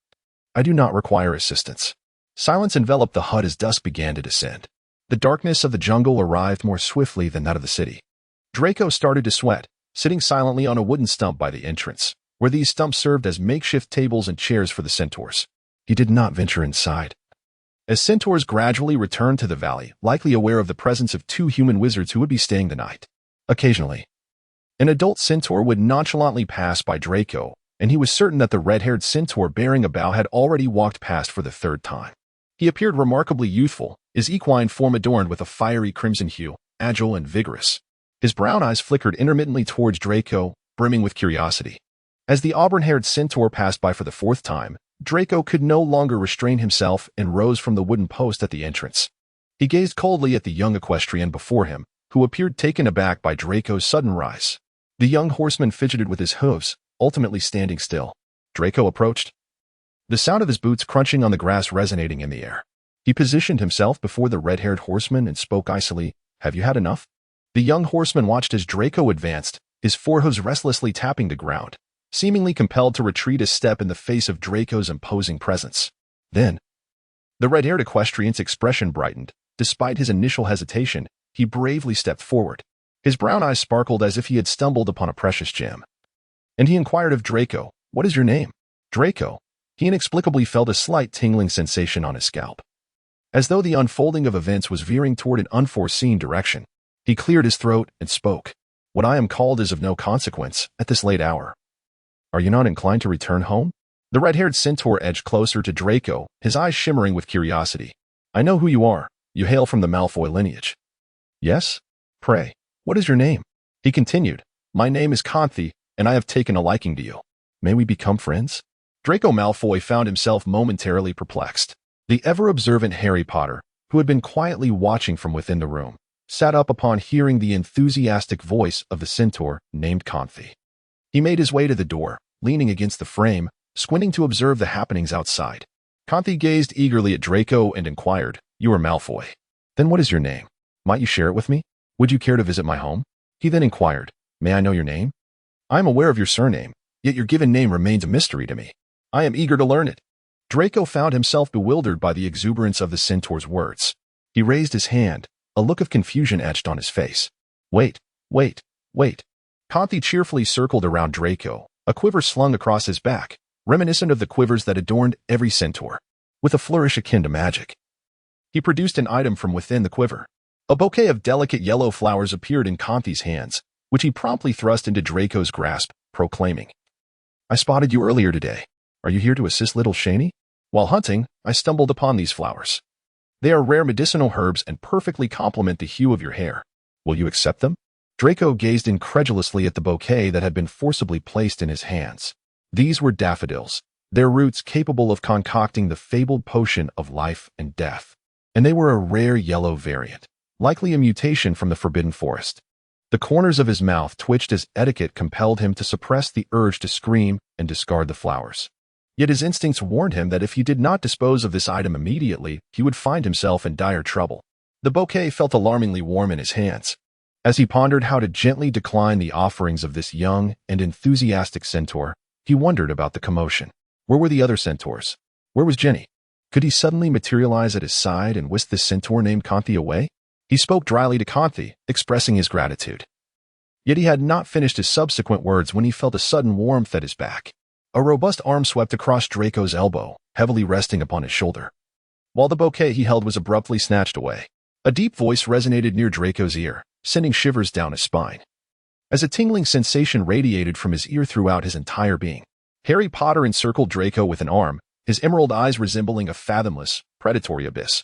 I do not require assistance." Silence enveloped the hut as dusk began to descend. The darkness of the jungle arrived more swiftly than that of the city. Draco started to sweat, sitting silently on a wooden stump by the entrance, where these stumps served as makeshift tables and chairs for the centaurs. He did not venture inside. As centaurs gradually returned to the valley, likely aware of the presence of two human wizards who would be staying the night. Occasionally, an adult centaur would nonchalantly pass by Draco, and he was certain that the red-haired centaur bearing a bow had already walked past for the third time. He appeared remarkably youthful, his equine form adorned with a fiery crimson hue, agile and vigorous. His brown eyes flickered intermittently towards Draco, brimming with curiosity. As the auburn-haired centaur passed by for the fourth time, Draco could no longer restrain himself and rose from the wooden post at the entrance. He gazed coldly at the young equestrian before him, who appeared taken aback by Draco's sudden rise. The young horseman fidgeted with his hooves, ultimately standing still. Draco approached, the sound of his boots crunching on the grass resonating in the air. He positioned himself before the red-haired horseman and spoke icily, "Have you had enough?" The young horseman watched as Draco advanced, his forehooves restlessly tapping the ground, seemingly compelled to retreat a step in the face of Draco's imposing presence. Then, the red-haired equestrian's expression brightened. Despite his initial hesitation, he bravely stepped forward. His brown eyes sparkled as if he had stumbled upon a precious gem. And he inquired of Draco, "What is your name?" Draco. He inexplicably felt a slight tingling sensation on his scalp. As though the unfolding of events was veering toward an unforeseen direction, he cleared his throat and spoke. "What I am called is of no consequence at this late hour. Are you not inclined to return home?" The red-haired centaur edged closer to Draco, his eyes shimmering with curiosity. "I know who you are. You hail from the Malfoy lineage." "Yes? Pray, what is your name?" He continued. "My name is Conthi, and I have taken a liking to you. May we become friends?" Draco Malfoy found himself momentarily perplexed. The ever-observant Harry Potter, who had been quietly watching from within the room, sat up upon hearing the enthusiastic voice of the centaur named Conthi. He made his way to the door, leaning against the frame, squinting to observe the happenings outside. Conthi gazed eagerly at Draco and inquired, "You are Malfoy. Then what is your name? Might you share it with me? Would you care to visit my home?" He then inquired, "May I know your name? I am aware of your surname, yet your given name remains a mystery to me. I am eager to learn it." Draco found himself bewildered by the exuberance of the centaur's words. He raised his hand, a look of confusion etched on his face. Wait. Conthi cheerfully circled around Draco, a quiver slung across his back, reminiscent of the quivers that adorned every centaur, with a flourish akin to magic. He produced an item from within the quiver. A bouquet of delicate yellow flowers appeared in Conthi's hands, which he promptly thrust into Draco's grasp, proclaiming, "I spotted you earlier today. Are you here to assist little Shani? While hunting, I stumbled upon these flowers. They are rare medicinal herbs and perfectly complement the hue of your hair. Will you accept them?" Draco gazed incredulously at the bouquet that had been forcibly placed in his hands. These were daffodils, their roots capable of concocting the fabled potion of life and death. And they were a rare yellow variant, likely a mutation from the Forbidden Forest. The corners of his mouth twitched as etiquette compelled him to suppress the urge to scream and discard the flowers. Yet his instincts warned him that if he did not dispose of this item immediately, he would find himself in dire trouble. The bouquet felt alarmingly warm in his hands. As he pondered how to gently decline the offerings of this young and enthusiastic centaur, he wondered about the commotion. Where were the other centaurs? Where was Jenny? Could he suddenly materialize at his side and whisk this centaur named Conthi away? He spoke dryly to Conthi, expressing his gratitude. Yet he had not finished his subsequent words when he felt a sudden warmth at his back. A robust arm swept across Draco's elbow, heavily resting upon his shoulder. While the bouquet he held was abruptly snatched away, a deep voice resonated near Draco's ear, sending shivers down his spine. As a tingling sensation radiated from his ear throughout his entire being, Harry Potter encircled Draco with an arm, his emerald eyes resembling a fathomless, predatory abyss.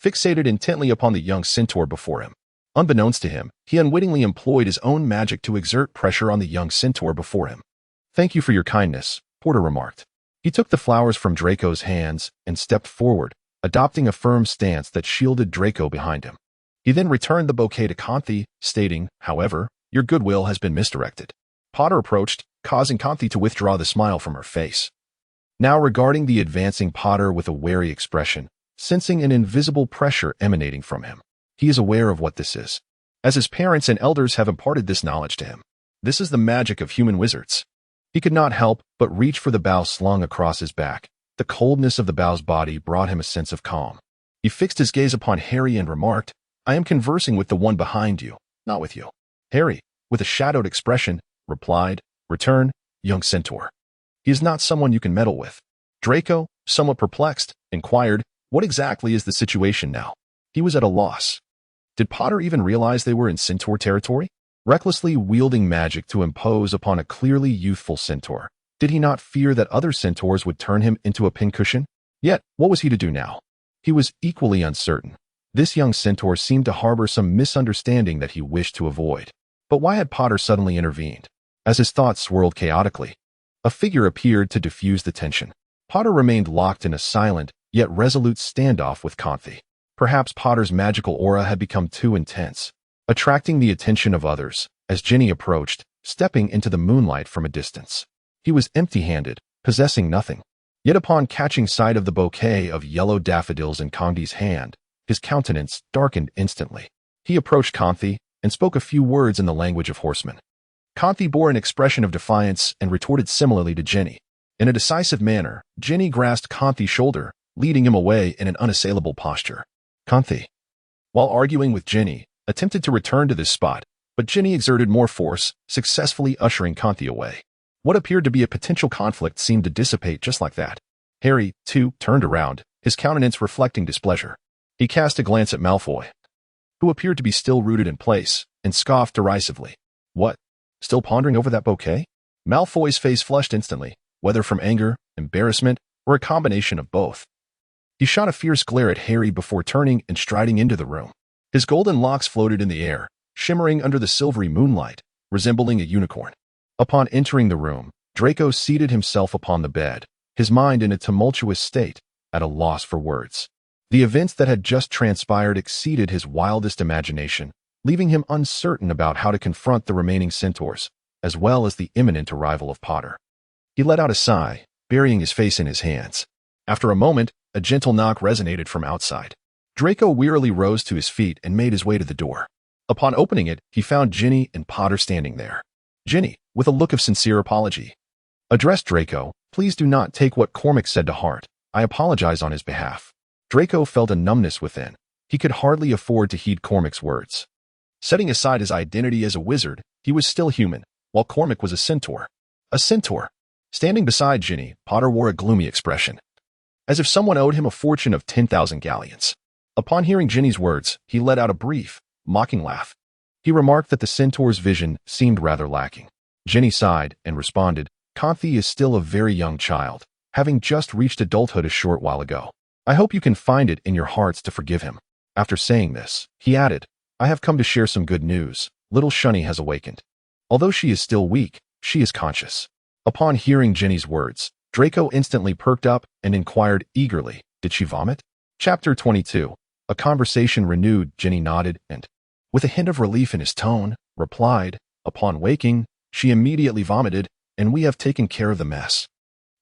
Fixated intently upon the young centaur before him. Unbeknownst to him, he unwittingly employed his own magic to exert pressure on the young centaur before him. "Thank you for your kindness," Porter remarked. He took the flowers from Draco's hands and stepped forward, adopting a firm stance that shielded Draco behind him. He then returned the bouquet to Conthi, stating, "However, your goodwill has been misdirected." Potter approached, causing Conthi to withdraw the smile from her face. Now regarding the advancing Potter with a wary expression, sensing an invisible pressure emanating from him. He is aware of what this is, as his parents and elders have imparted this knowledge to him. This is the magic of human wizards. He could not help but reach for the bough slung across his back. The coldness of the bough's body brought him a sense of calm. He fixed his gaze upon Harry and remarked, "I am conversing with the one behind you, not with you." Harry, with a shadowed expression, replied, "Return, young centaur. He is not someone you can meddle with." Draco, somewhat perplexed, inquired, "What exactly is the situation now?" He was at a loss. Did Potter even realize they were in centaur territory? Recklessly wielding magic to impose upon a clearly youthful centaur, did he not fear that other centaurs would turn him into a pincushion? Yet, what was he to do now? He was equally uncertain. This young centaur seemed to harbor some misunderstanding that he wished to avoid. But why had Potter suddenly intervened? As his thoughts swirled chaotically, a figure appeared to diffuse the tension. Potter remained locked in a silent, yet resolute standoff with Conthi. Perhaps Potter's magical aura had become too intense, attracting the attention of others, as Jenny approached, stepping into the moonlight from a distance. He was empty-handed, possessing nothing. Yet upon catching sight of the bouquet of yellow daffodils in Conti's hand, his countenance darkened instantly. He approached Conthi and spoke a few words in the language of horsemen. Kanthi bore an expression of defiance and retorted similarly to Ginny. In a decisive manner, Ginny grasped Kanthi's shoulder, leading him away in an unassailable posture. Kanthi, while arguing with Ginny, attempted to return to this spot, but Ginny exerted more force, successfully ushering Kanthi away. What appeared to be a potential conflict seemed to dissipate just like that. Harry, too, turned around, his countenance reflecting displeasure. He cast a glance at Malfoy, who appeared to be still rooted in place, and scoffed derisively. What? Still pondering over that bouquet? Malfoy's face flushed instantly, whether from anger, embarrassment, or a combination of both. He shot a fierce glare at Harry before turning and striding into the room. His golden locks floated in the air, shimmering under the silvery moonlight, resembling a unicorn. Upon entering the room, Draco seated himself upon the bed, his mind in a tumultuous state, at a loss for words. The events that had just transpired exceeded his wildest imagination, leaving him uncertain about how to confront the remaining centaurs, as well as the imminent arrival of Potter. He let out a sigh, burying his face in his hands. After a moment, a gentle knock resonated from outside. Draco wearily rose to his feet and made his way to the door. Upon opening it, he found Ginny and Potter standing there. Ginny, with a look of sincere apology, addressed Draco, "Please do not take what Cormac said to heart. I apologize on his behalf." Draco felt a numbness within. He could hardly afford to heed Cormac's words. Setting aside his identity as a wizard, he was still human, while Cormac was a centaur. A centaur. Standing beside Ginny, Potter wore a gloomy expression, as if someone owed him a fortune of 10,000 galleons. Upon hearing Ginny's words, he let out a brief, mocking laugh. He remarked that the centaur's vision seemed rather lacking. Ginny sighed and responded, "Kanthi is still a very young child, having just reached adulthood a short while ago. I hope you can find it in your hearts to forgive him." After saying this, he added, "I have come to share some good news. Little Shunny has awakened. Although she is still weak, she is conscious." Upon hearing Ginny's words, Draco instantly perked up and inquired eagerly, "Did she vomit?" Chapter 22. A conversation renewed. Ginny nodded and, with a hint of relief in his tone, replied, "Upon waking, she immediately vomited, and we have taken care of the mess."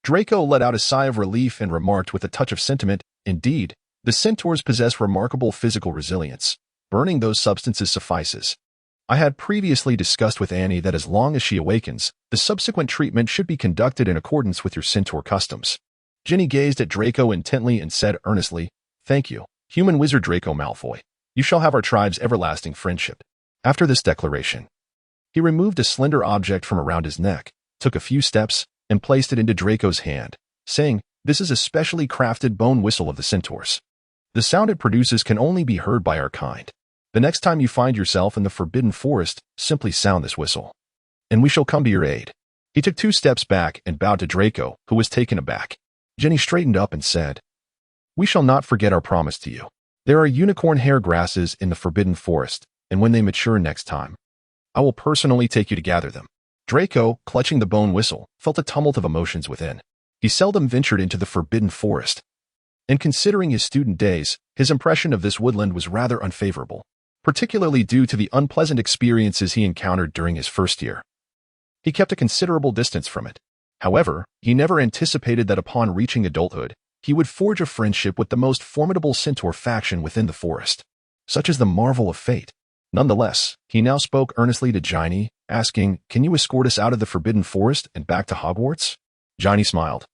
Draco let out a sigh of relief and remarked with a touch of sentiment, "Indeed, the centaurs possess remarkable physical resilience. Burning those substances suffices. I had previously discussed with Annie that as long as she awakens, the subsequent treatment should be conducted in accordance with your centaur customs." Ginny gazed at Draco intently and said earnestly, "Thank you, human wizard Draco Malfoy. You shall have our tribe's everlasting friendship." After this declaration, he removed a slender object from around his neck, took a few steps, and placed it into Draco's hand, saying, "This is a specially crafted bone whistle of the centaurs. The sound it produces can only be heard by our kind. The next time you find yourself in the Forbidden Forest, simply sound this whistle, and we shall come to your aid." He took 2 steps back and bowed to Draco, who was taken aback. Ginny straightened up and said, "We shall not forget our promise to you. There are unicorn hair grasses in the Forbidden Forest, and when they mature next time, I will personally take you to gather them." Draco, clutching the bone whistle, felt a tumult of emotions within. He seldom ventured into the Forbidden Forest, and considering his student days, his impression of this woodland was rather unfavorable, particularly due to the unpleasant experiences he encountered during his first year. He kept a considerable distance from it. However, he never anticipated that upon reaching adulthood, he would forge a friendship with the most formidable centaur faction within the forest. Such is the marvel of fate. Nonetheless, he now spoke earnestly to Ginny, asking, "Can you escort us out of the Forbidden Forest and back to Hogwarts?" Ginny smiled,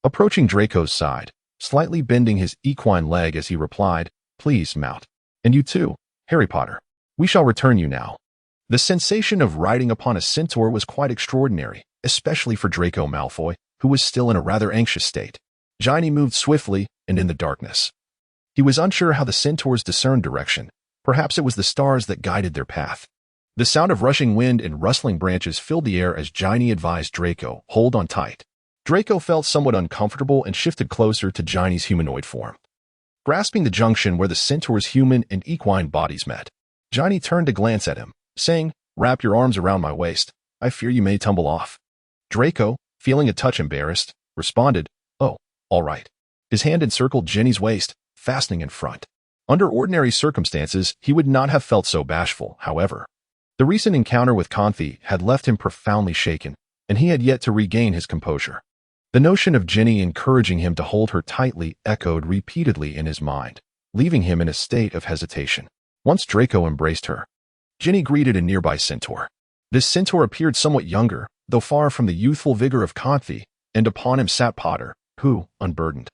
approaching Draco's side, slightly bending his equine leg as he replied, "Please mount. And you too, Harry Potter. We shall return you now." The sensation of riding upon a centaur was quite extraordinary, especially for Draco Malfoy, who was still in a rather anxious state. Ginny moved swiftly and in the darkness. He was unsure how the centaurs discerned direction. Perhaps it was the stars that guided their path. The sound of rushing wind and rustling branches filled the air as Ginny advised Draco, "Hold on tight." Draco felt somewhat uncomfortable and shifted closer to Ginny's humanoid form, grasping the junction where the centaur's human and equine bodies met. Ginny turned to glance at him, saying, "Wrap your arms around my waist. I fear you may tumble off." Draco, feeling a touch embarrassed, responded, "Oh, all right." His hand encircled Ginny's waist, fastening in front. Under ordinary circumstances, he would not have felt so bashful, however. The recent encounter with Kanthi had left him profoundly shaken, and he had yet to regain his composure. The notion of Ginny encouraging him to hold her tightly echoed repeatedly in his mind, leaving him in a state of hesitation. Once Draco embraced her, Ginny greeted a nearby centaur. This centaur appeared somewhat younger, though far from the youthful vigor of Confi, and upon him sat Potter, who, unburdened,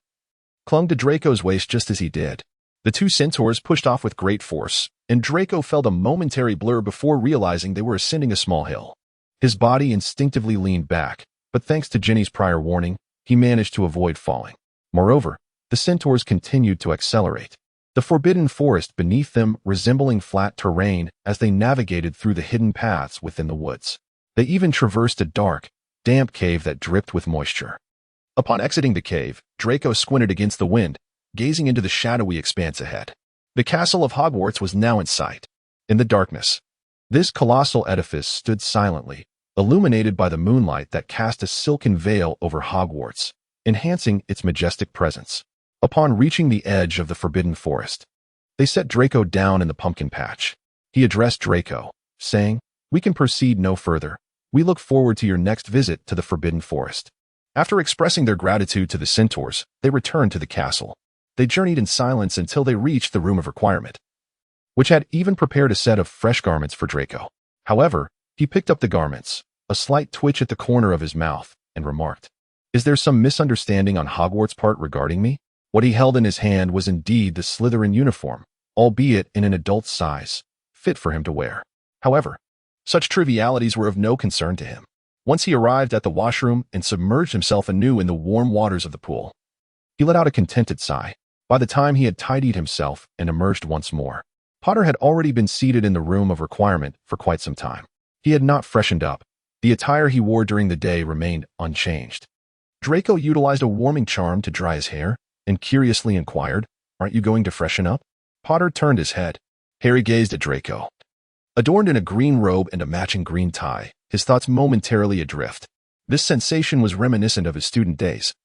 clung to Draco's waist just as he did. The two centaurs pushed off with great force, and Draco felt a momentary blur before realizing they were ascending a small hill. His body instinctively leaned back, but thanks to Ginny's prior warning, he managed to avoid falling. Moreover, the centaurs continued to accelerate, the forbidden forest beneath them resembling flat terrain as they navigated through the hidden paths within the woods. They even traversed a dark, damp cave that dripped with moisture. Upon exiting the cave, Draco squinted against the wind, gazing into the shadowy expanse ahead. The castle of Hogwarts was now in sight. In the darkness, this colossal edifice stood silently, illuminated by the moonlight that cast a silken veil over Hogwarts, enhancing its majestic presence. Upon reaching the edge of the forbidden forest, they set Draco down in the pumpkin patch. He addressed Draco, saying, "We can proceed no further. We look forward to your next visit to the forbidden forest." After expressing their gratitude to the centaurs, they returned to the castle. They journeyed in silence until they reached the room of requirement, which had even prepared a set of fresh garments for Draco. However, he picked up the garments, a slight twitch at the corner of his mouth, and remarked, "Is there some misunderstanding on Hogwarts' part regarding me?" What he held in his hand was indeed the Slytherin uniform, albeit in an adult's size, fit for him to wear. However, such trivialities were of no concern to him. Once he arrived at the washroom and submerged himself anew in the warm waters of the pool, he let out a contented sigh. By the time he had tidied himself and emerged once more, Potter had already been seated in the room of requirement for quite some time. He had not freshened up. The attire he wore during the day remained unchanged. Draco utilized a warming charm to dry his hair, and curiously inquired, "Aren't you going to freshen up?" Potter turned his head. Harry gazed at Draco. Adorned in a green robe and a matching green tie, his thoughts momentarily adrift. This sensation was reminiscent of his student days,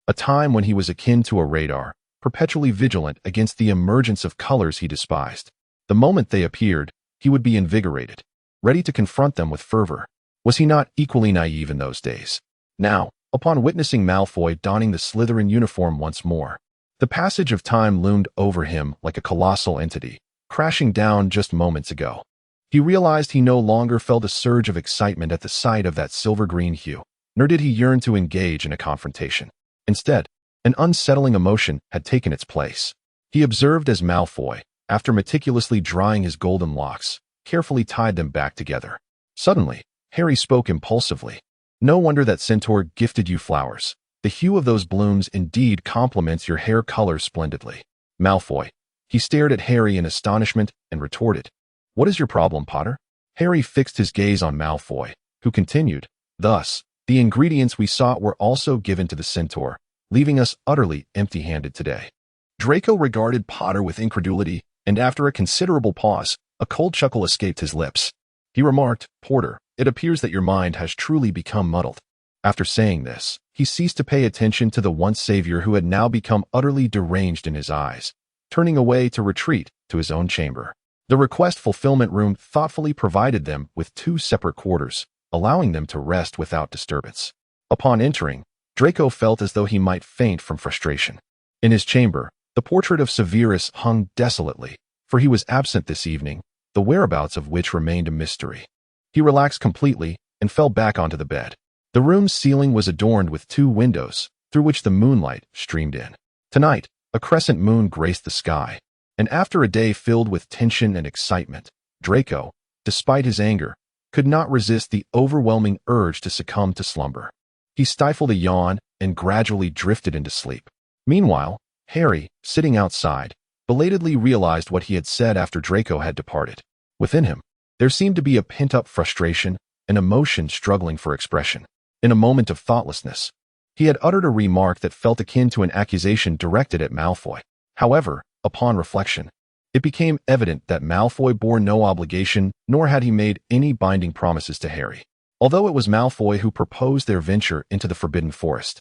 a time when he was akin to a radar, perpetually vigilant against the emergence of colors he despised. The moment they appeared, he would be invigorated, ready to confront them with fervor. Was he not equally naive in those days? Now, upon witnessing Malfoy donning the Slytherin uniform once more, the passage of time loomed over him like a colossal entity, crashing down just moments ago. He realized he no longer felt a surge of excitement at the sight of that silver-green hue, nor did he yearn to engage in a confrontation. Instead, an unsettling emotion had taken its place. He observed as Malfoy, after meticulously drying his golden locks, carefully tied them back together. Suddenly, Harry spoke impulsively. "No wonder that centaur gifted you flowers. The hue of those blooms indeed complements your hair color splendidly." Malfoy. He stared at Harry in astonishment and retorted, "What is your problem, Potter?" Harry fixed his gaze on Malfoy, who continued, "Thus, the ingredients we sought were also given to the centaur, leaving us utterly empty-handed today." Draco regarded Potter with incredulity, and after a considerable pause, a cold chuckle escaped his lips. He remarked, "Porter, it appears that your mind has truly become muddled." After saying this, he ceased to pay attention to the once savior who had now become utterly deranged in his eyes, turning away to retreat to his own chamber. The request fulfillment room thoughtfully provided them with 2 separate quarters, allowing them to rest without disturbance. Upon entering, Draco felt as though he might faint from frustration. In his chamber, the portrait of Severus hung desolately, for he was absent this evening, the whereabouts of which remained a mystery. He relaxed completely and fell back onto the bed. The room's ceiling was adorned with 2 windows, through which the moonlight streamed in. Tonight, a crescent moon graced the sky, and after a day filled with tension and excitement, Draco, despite his anger, could not resist the overwhelming urge to succumb to slumber. He stifled a yawn and gradually drifted into sleep. Meanwhile, Harry, sitting outside, belatedly realized what he had said after Draco had departed. Within him, there seemed to be a pent-up frustration, an emotion struggling for expression. In a moment of thoughtlessness, he had uttered a remark that felt akin to an accusation directed at Malfoy. However, upon reflection, it became evident that Malfoy bore no obligation, nor had he made any binding promises to Harry. Although it was Malfoy who proposed their venture into the Forbidden Forest,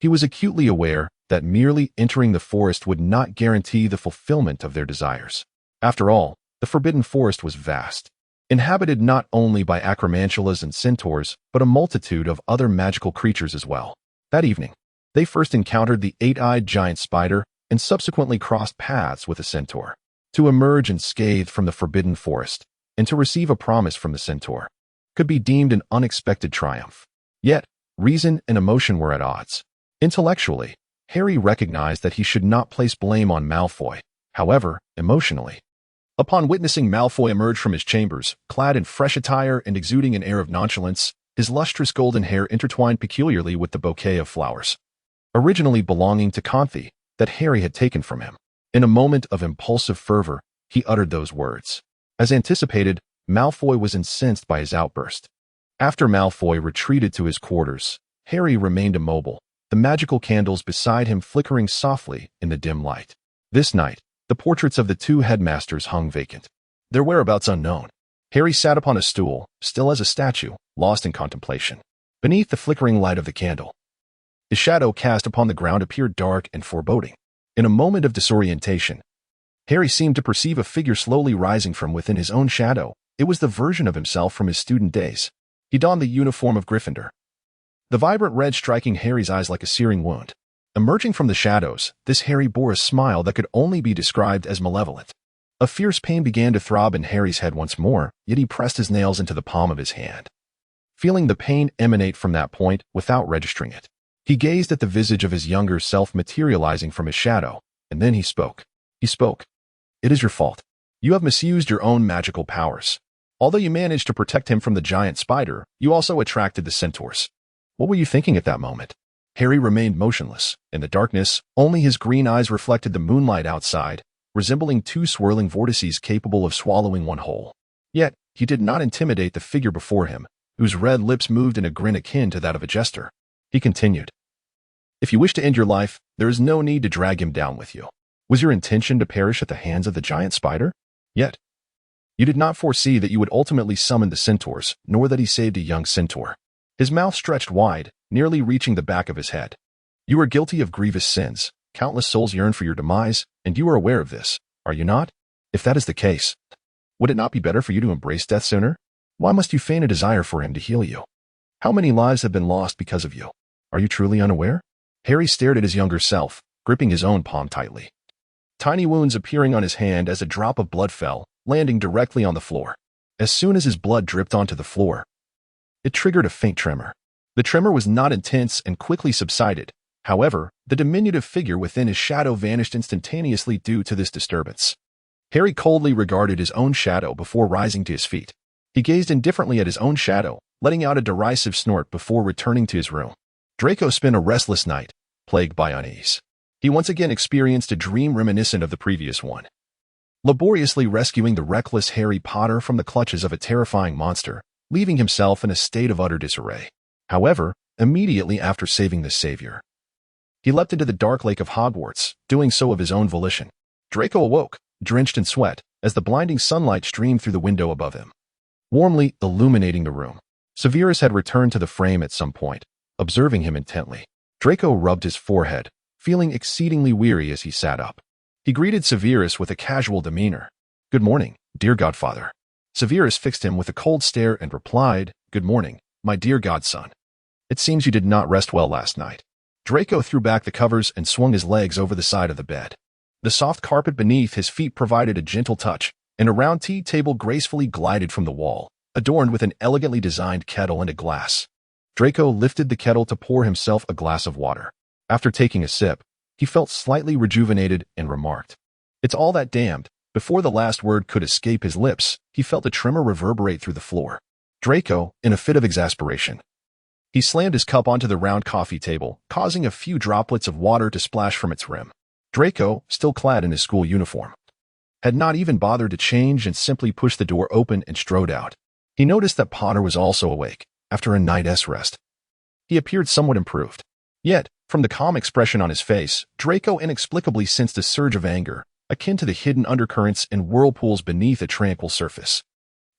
he was acutely aware that merely entering the forest would not guarantee the fulfillment of their desires. After all, the Forbidden Forest was vast, inhabited not only by acromantulas and centaurs, but a multitude of other magical creatures as well. That evening, they first encountered the 8-eyed giant spider and subsequently crossed paths with a centaur. To emerge unscathed from the Forbidden Forest, and to receive a promise from the centaur could be deemed an unexpected triumph. Yet, reason and emotion were at odds. Intellectually, Harry recognized that he should not place blame on Malfoy. However, emotionally, upon witnessing Malfoy emerge from his chambers, clad in fresh attire and exuding an air of nonchalance, his lustrous golden hair intertwined peculiarly with the bouquet of flowers, originally belonging to Conthi, that Harry had taken from him. In a moment of impulsive fervor, he uttered those words. As anticipated, Malfoy was incensed by his outburst. After Malfoy retreated to his quarters, Harry remained immobile, the magical candles beside him flickering softly in the dim light. This night, the portraits of the two headmasters hung vacant, their whereabouts unknown. Harry sat upon a stool, still as a statue, lost in contemplation. Beneath the flickering light of the candle, his shadow cast upon the ground appeared dark and foreboding. In a moment of disorientation, Harry seemed to perceive a figure slowly rising from within his own shadow. It was the version of himself from his student days. He donned the uniform of Gryffindor, the vibrant red striking Harry's eyes like a searing wound. Emerging from the shadows, this Harry bore a smile that could only be described as malevolent. A fierce pain began to throb in Harry's head once more, yet he pressed his nails into the palm of his hand, feeling the pain emanate from that point without registering it. He gazed at the visage of his younger self materializing from his shadow, and then he spoke. He spoke. "It is your fault. You have misused your own magical powers. Although you managed to protect him from the giant spider, you also attracted the centaurs." What were you thinking at that moment? Harry remained motionless. In the darkness, only his green eyes reflected the moonlight outside, resembling two swirling vortices capable of swallowing one whole. Yet, he did not intimidate the figure before him, whose red lips moved in a grin akin to that of a jester. He continued, "If you wish to end your life, there is no need to drag him down with you. Was your intention to perish at the hands of the giant spider? Yet, you did not foresee that you would ultimately summon the centaurs, nor that he saved a young centaur." His mouth stretched wide, nearly reaching the back of his head. "You are guilty of grievous sins. Countless souls yearn for your demise, and you are aware of this, are you not? If that is the case, would it not be better for you to embrace death sooner? Why must you feign a desire for him to heal you? How many lives have been lost because of you? Are you truly unaware?" Harry stared at his younger self, gripping his own palm tightly. Tiny wounds appearing on his hand as a drop of blood fell, landing directly on the floor. As soon as his blood dripped onto the floor, it triggered a faint tremor. The tremor was not intense and quickly subsided. However, the diminutive figure within his shadow vanished instantaneously due to this disturbance. Harry coldly regarded his own shadow before rising to his feet. He gazed indifferently at his own shadow, letting out a derisive snort before returning to his room. Draco spent a restless night, plagued by unease. He once again experienced a dream reminiscent of the previous one, laboriously rescuing the reckless Harry Potter from the clutches of a terrifying monster, leaving himself in a state of utter disarray. However, immediately after saving the savior, he leapt into the dark lake of Hogwarts, doing so of his own volition. Draco awoke, drenched in sweat, as the blinding sunlight streamed through the window above him, warmly illuminating the room. Severus had returned to the frame at some point, observing him intently. Draco rubbed his forehead, feeling exceedingly weary as he sat up. He greeted Severus with a casual demeanor. "Good morning, dear godfather." Severus fixed him with a cold stare and replied, "Good morning, my dear godson. It seems you did not rest well last night." Draco threw back the covers and swung his legs over the side of the bed. The soft carpet beneath his feet provided a gentle touch, and a round tea table gracefully glided from the wall, adorned with an elegantly designed kettle and a glass. Draco lifted the kettle to pour himself a glass of water. After taking a sip, he felt slightly rejuvenated and remarked, "It's all that damned." Before the last word could escape his lips, he felt a tremor reverberate through the floor. Draco, in a fit of exasperation, he slammed his cup onto the round coffee table, causing a few droplets of water to splash from its rim. Draco, still clad in his school uniform, had not even bothered to change and simply pushed the door open and strode out. He noticed that Potter was also awake, after a night's rest. He appeared somewhat improved. Yet, from the calm expression on his face, Draco inexplicably sensed a surge of anger, akin to the hidden undercurrents and whirlpools beneath a tranquil surface.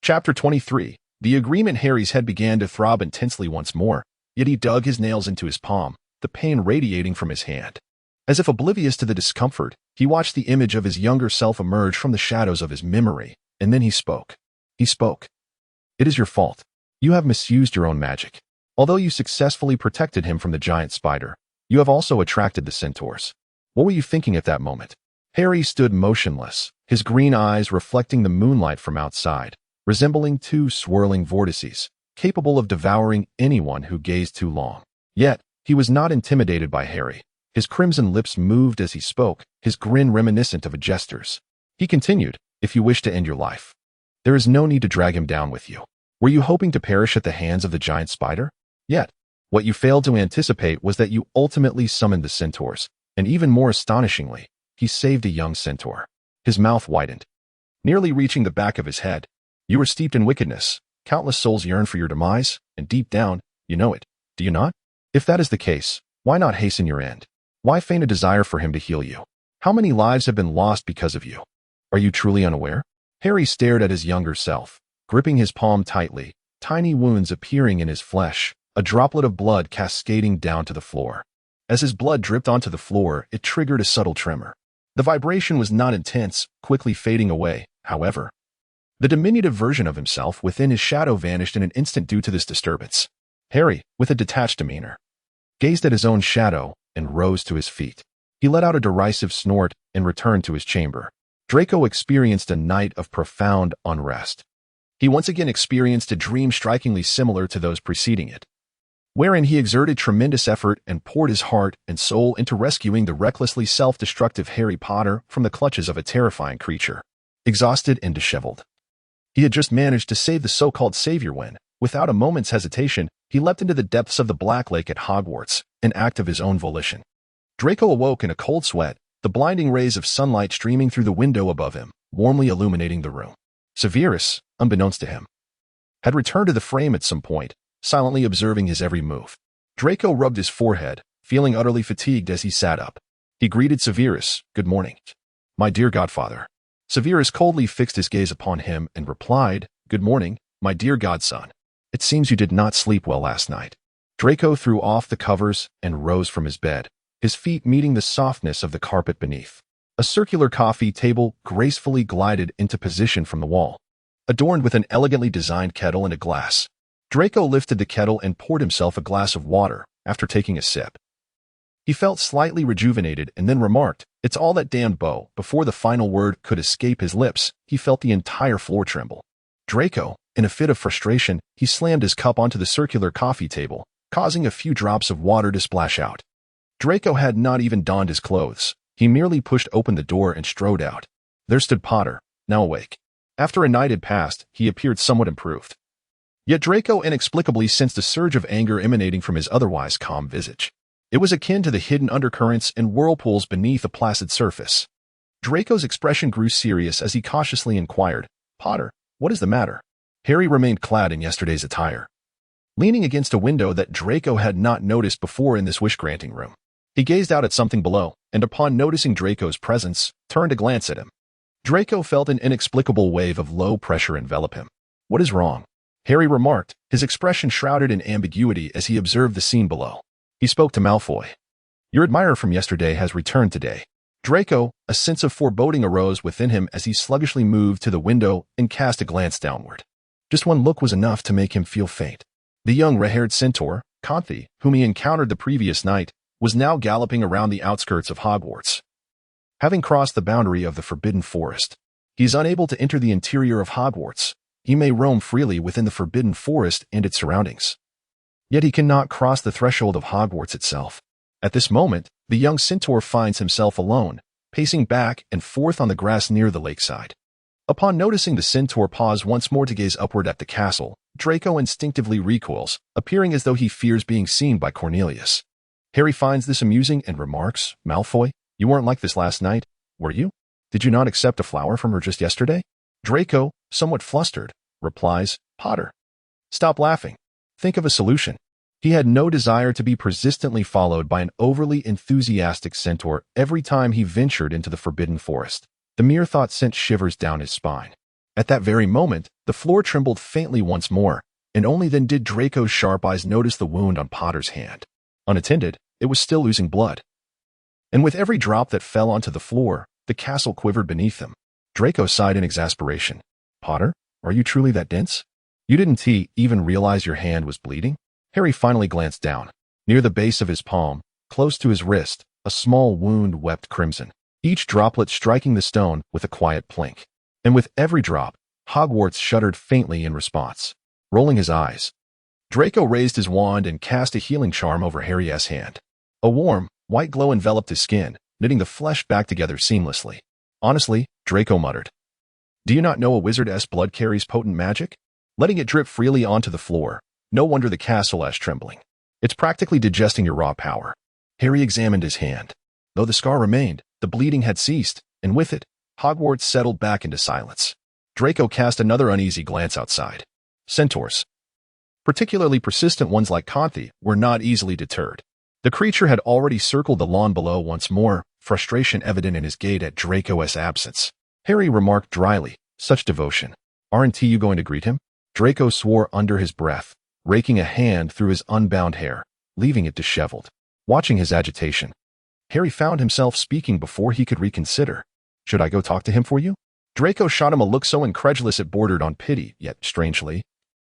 Chapter 23. The agreement. Harry's head began to throb intensely once more, yet he dug his nails into his palm, the pain radiating from his hand. As if oblivious to the discomfort, he watched the image of his younger self emerge from the shadows of his memory, and then he spoke. He spoke. "It is your fault. You have misused your own magic. Although you successfully protected him from the giant spider, you have also attracted the centaurs." What were you thinking at that moment? Harry stood motionless, his green eyes reflecting the moonlight from outside. resembling two swirling vortices, capable of devouring anyone who gazed too long. Yet, he was not intimidated by Harry. His crimson lips moved as he spoke, his grin reminiscent of a jester's. He continued, "If you wish to end your life, there is no need to drag him down with you. Were you hoping to perish at the hands of the giant spider? Yet, what you failed to anticipate was that you ultimately summoned the centaurs, and even more astonishingly, he saved a young centaur." His mouth widened, nearly reaching the back of his head. "You were steeped in wickedness. Countless souls yearn for your demise, and deep down, you know it. Do you not? If that is the case, why not hasten your end? Why feign a desire for him to heal you? How many lives have been lost because of you? Are you truly unaware?" Harry stared at his younger self, gripping his palm tightly, tiny wounds appearing in his flesh, a droplet of blood cascading down to the floor. As his blood dripped onto the floor, it triggered a subtle tremor. The vibration was not intense, quickly fading away, however. The diminutive version of himself within his shadow vanished in an instant due to this disturbance. Harry, with a detached demeanor, gazed at his own shadow and rose to his feet. He let out a derisive snort and returned to his chamber. Draco experienced a night of profound unrest. He once again experienced a dream strikingly similar to those preceding it, wherein he exerted tremendous effort and poured his heart and soul into rescuing the recklessly self-destructive Harry Potter from the clutches of a terrifying creature. Exhausted and disheveled, he had just managed to save the so-called savior when, without a moment's hesitation, he leapt into the depths of the Black Lake at Hogwarts, an act of his own volition. Draco awoke in a cold sweat, the blinding rays of sunlight streaming through the window above him, warmly illuminating the room. Severus, unbeknownst to him, had returned to the frame at some point, silently observing his every move. Draco rubbed his forehead, feeling utterly fatigued as he sat up. He greeted Severus, "Good morning, my dear godfather." Severus coldly fixed his gaze upon him and replied, "Good morning, my dear godson. It seems you did not sleep well last night." Draco threw off the covers and rose from his bed, his feet meeting the softness of the carpet beneath. A circular coffee table gracefully glided into position from the wall, adorned with an elegantly designed kettle and a glass. Draco lifted the kettle and poured himself a glass of water after taking a sip. He felt slightly rejuvenated and then remarked, "It's all that damned bow." Before the final word could escape his lips, he felt the entire floor tremble. Draco, in a fit of frustration, he slammed his cup onto the circular coffee table, causing a few drops of water to splash out. Draco had not even donned his clothes. He merely pushed open the door and strode out. There stood Potter, now awake. After a night had passed, he appeared somewhat improved. Yet Draco inexplicably sensed a surge of anger emanating from his otherwise calm visage. It was akin to the hidden undercurrents and whirlpools beneath a placid surface. Draco's expression grew serious as he cautiously inquired, "Potter, what is the matter?" Harry remained clad in yesterday's attire, leaning against a window that Draco had not noticed before in this wish-granting room. He gazed out at something below, and upon noticing Draco's presence, turned to glance at him. Draco felt an inexplicable wave of low pressure envelop him. "What is wrong?" Harry remarked, his expression shrouded in ambiguity as he observed the scene below. He spoke to Malfoy. "Your admirer from yesterday has returned today." Draco, a sense of foreboding arose within him as he sluggishly moved to the window and cast a glance downward. Just one look was enough to make him feel faint. The young red-haired centaur, Conthi, whom he encountered the previous night, was now galloping around the outskirts of Hogwarts. Having crossed the boundary of the Forbidden Forest, he is unable to enter the interior of Hogwarts. He may roam freely within the Forbidden Forest and its surroundings, yet he cannot cross the threshold of Hogwarts itself. At this moment, the young centaur finds himself alone, pacing back and forth on the grass near the lakeside. Upon noticing the centaur pause once more to gaze upward at the castle, Draco instinctively recoils, appearing as though he fears being seen by Cornelius. Harry finds this amusing and remarks, "Malfoy, you weren't like this last night, were you? Did you not accept a flower from her just yesterday?" Draco, somewhat flustered, replies, "Potter, stop laughing. Think of a solution." He had no desire to be persistently followed by an overly enthusiastic centaur every time he ventured into the Forbidden Forest. The mere thought sent shivers down his spine. At that very moment, the floor trembled faintly once more, and only then did Draco's sharp eyes notice the wound on Potter's hand. Unattended, it was still oozing blood. And with every drop that fell onto the floor, the castle quivered beneath them. Draco sighed in exasperation. "Potter, are you truly that dense? You didn't even realize your hand was bleeding?" Harry finally glanced down. Near the base of his palm, close to his wrist, a small wound wept crimson, each droplet striking the stone with a quiet plink. And with every drop, Hogwarts shuddered faintly in response, rolling his eyes. Draco raised his wand and cast a healing charm over Harry's hand. A warm, white glow enveloped his skin, knitting the flesh back together seamlessly. Honestly, Draco muttered. Do you not know a wizard's blood carries potent magic? Letting it drip freely onto the floor. No wonder the castle is trembling. It's practically digesting your raw power. Harry examined his hand. Though the scar remained, the bleeding had ceased, and with it, Hogwarts settled back into silence. Draco cast another uneasy glance outside. Centaurs, particularly persistent ones like Conthi, were not easily deterred. The creature had already circled the lawn below once more, frustration evident in his gait at Draco's absence. Harry remarked dryly, such devotion. Aren't you going to greet him? Draco swore under his breath, raking a hand through his unbound hair, leaving it disheveled. Watching his agitation, Harry found himself speaking before he could reconsider. Should I go talk to him for you? Draco shot him a look so incredulous it bordered on pity, yet, strangely,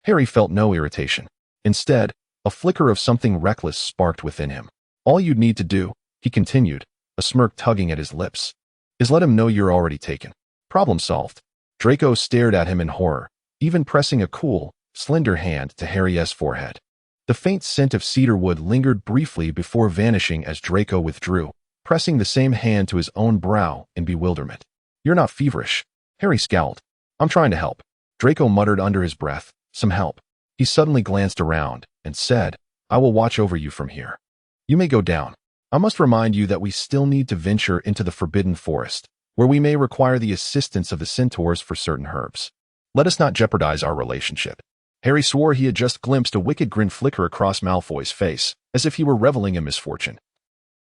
Harry felt no irritation. Instead, a flicker of something reckless sparked within him. All you'd need to do, he continued, a smirk tugging at his lips, is let him know you're already taken. Problem solved. Draco stared at him in horror, even pressing a cool, slender hand to Harry's forehead. The faint scent of cedar wood lingered briefly before vanishing as Draco withdrew, pressing the same hand to his own brow in bewilderment. You're not feverish. Harry scowled. I'm trying to help. Draco muttered under his breath, some help. He suddenly glanced around and said, I will watch over you from here. You may go down. I must remind you that we still need to venture into the Forbidden Forest, where we may require the assistance of the centaurs for certain herbs. Let us not jeopardize our relationship. Harry swore he had just glimpsed a wicked grin flicker across Malfoy's face, as if he were reveling in misfortune.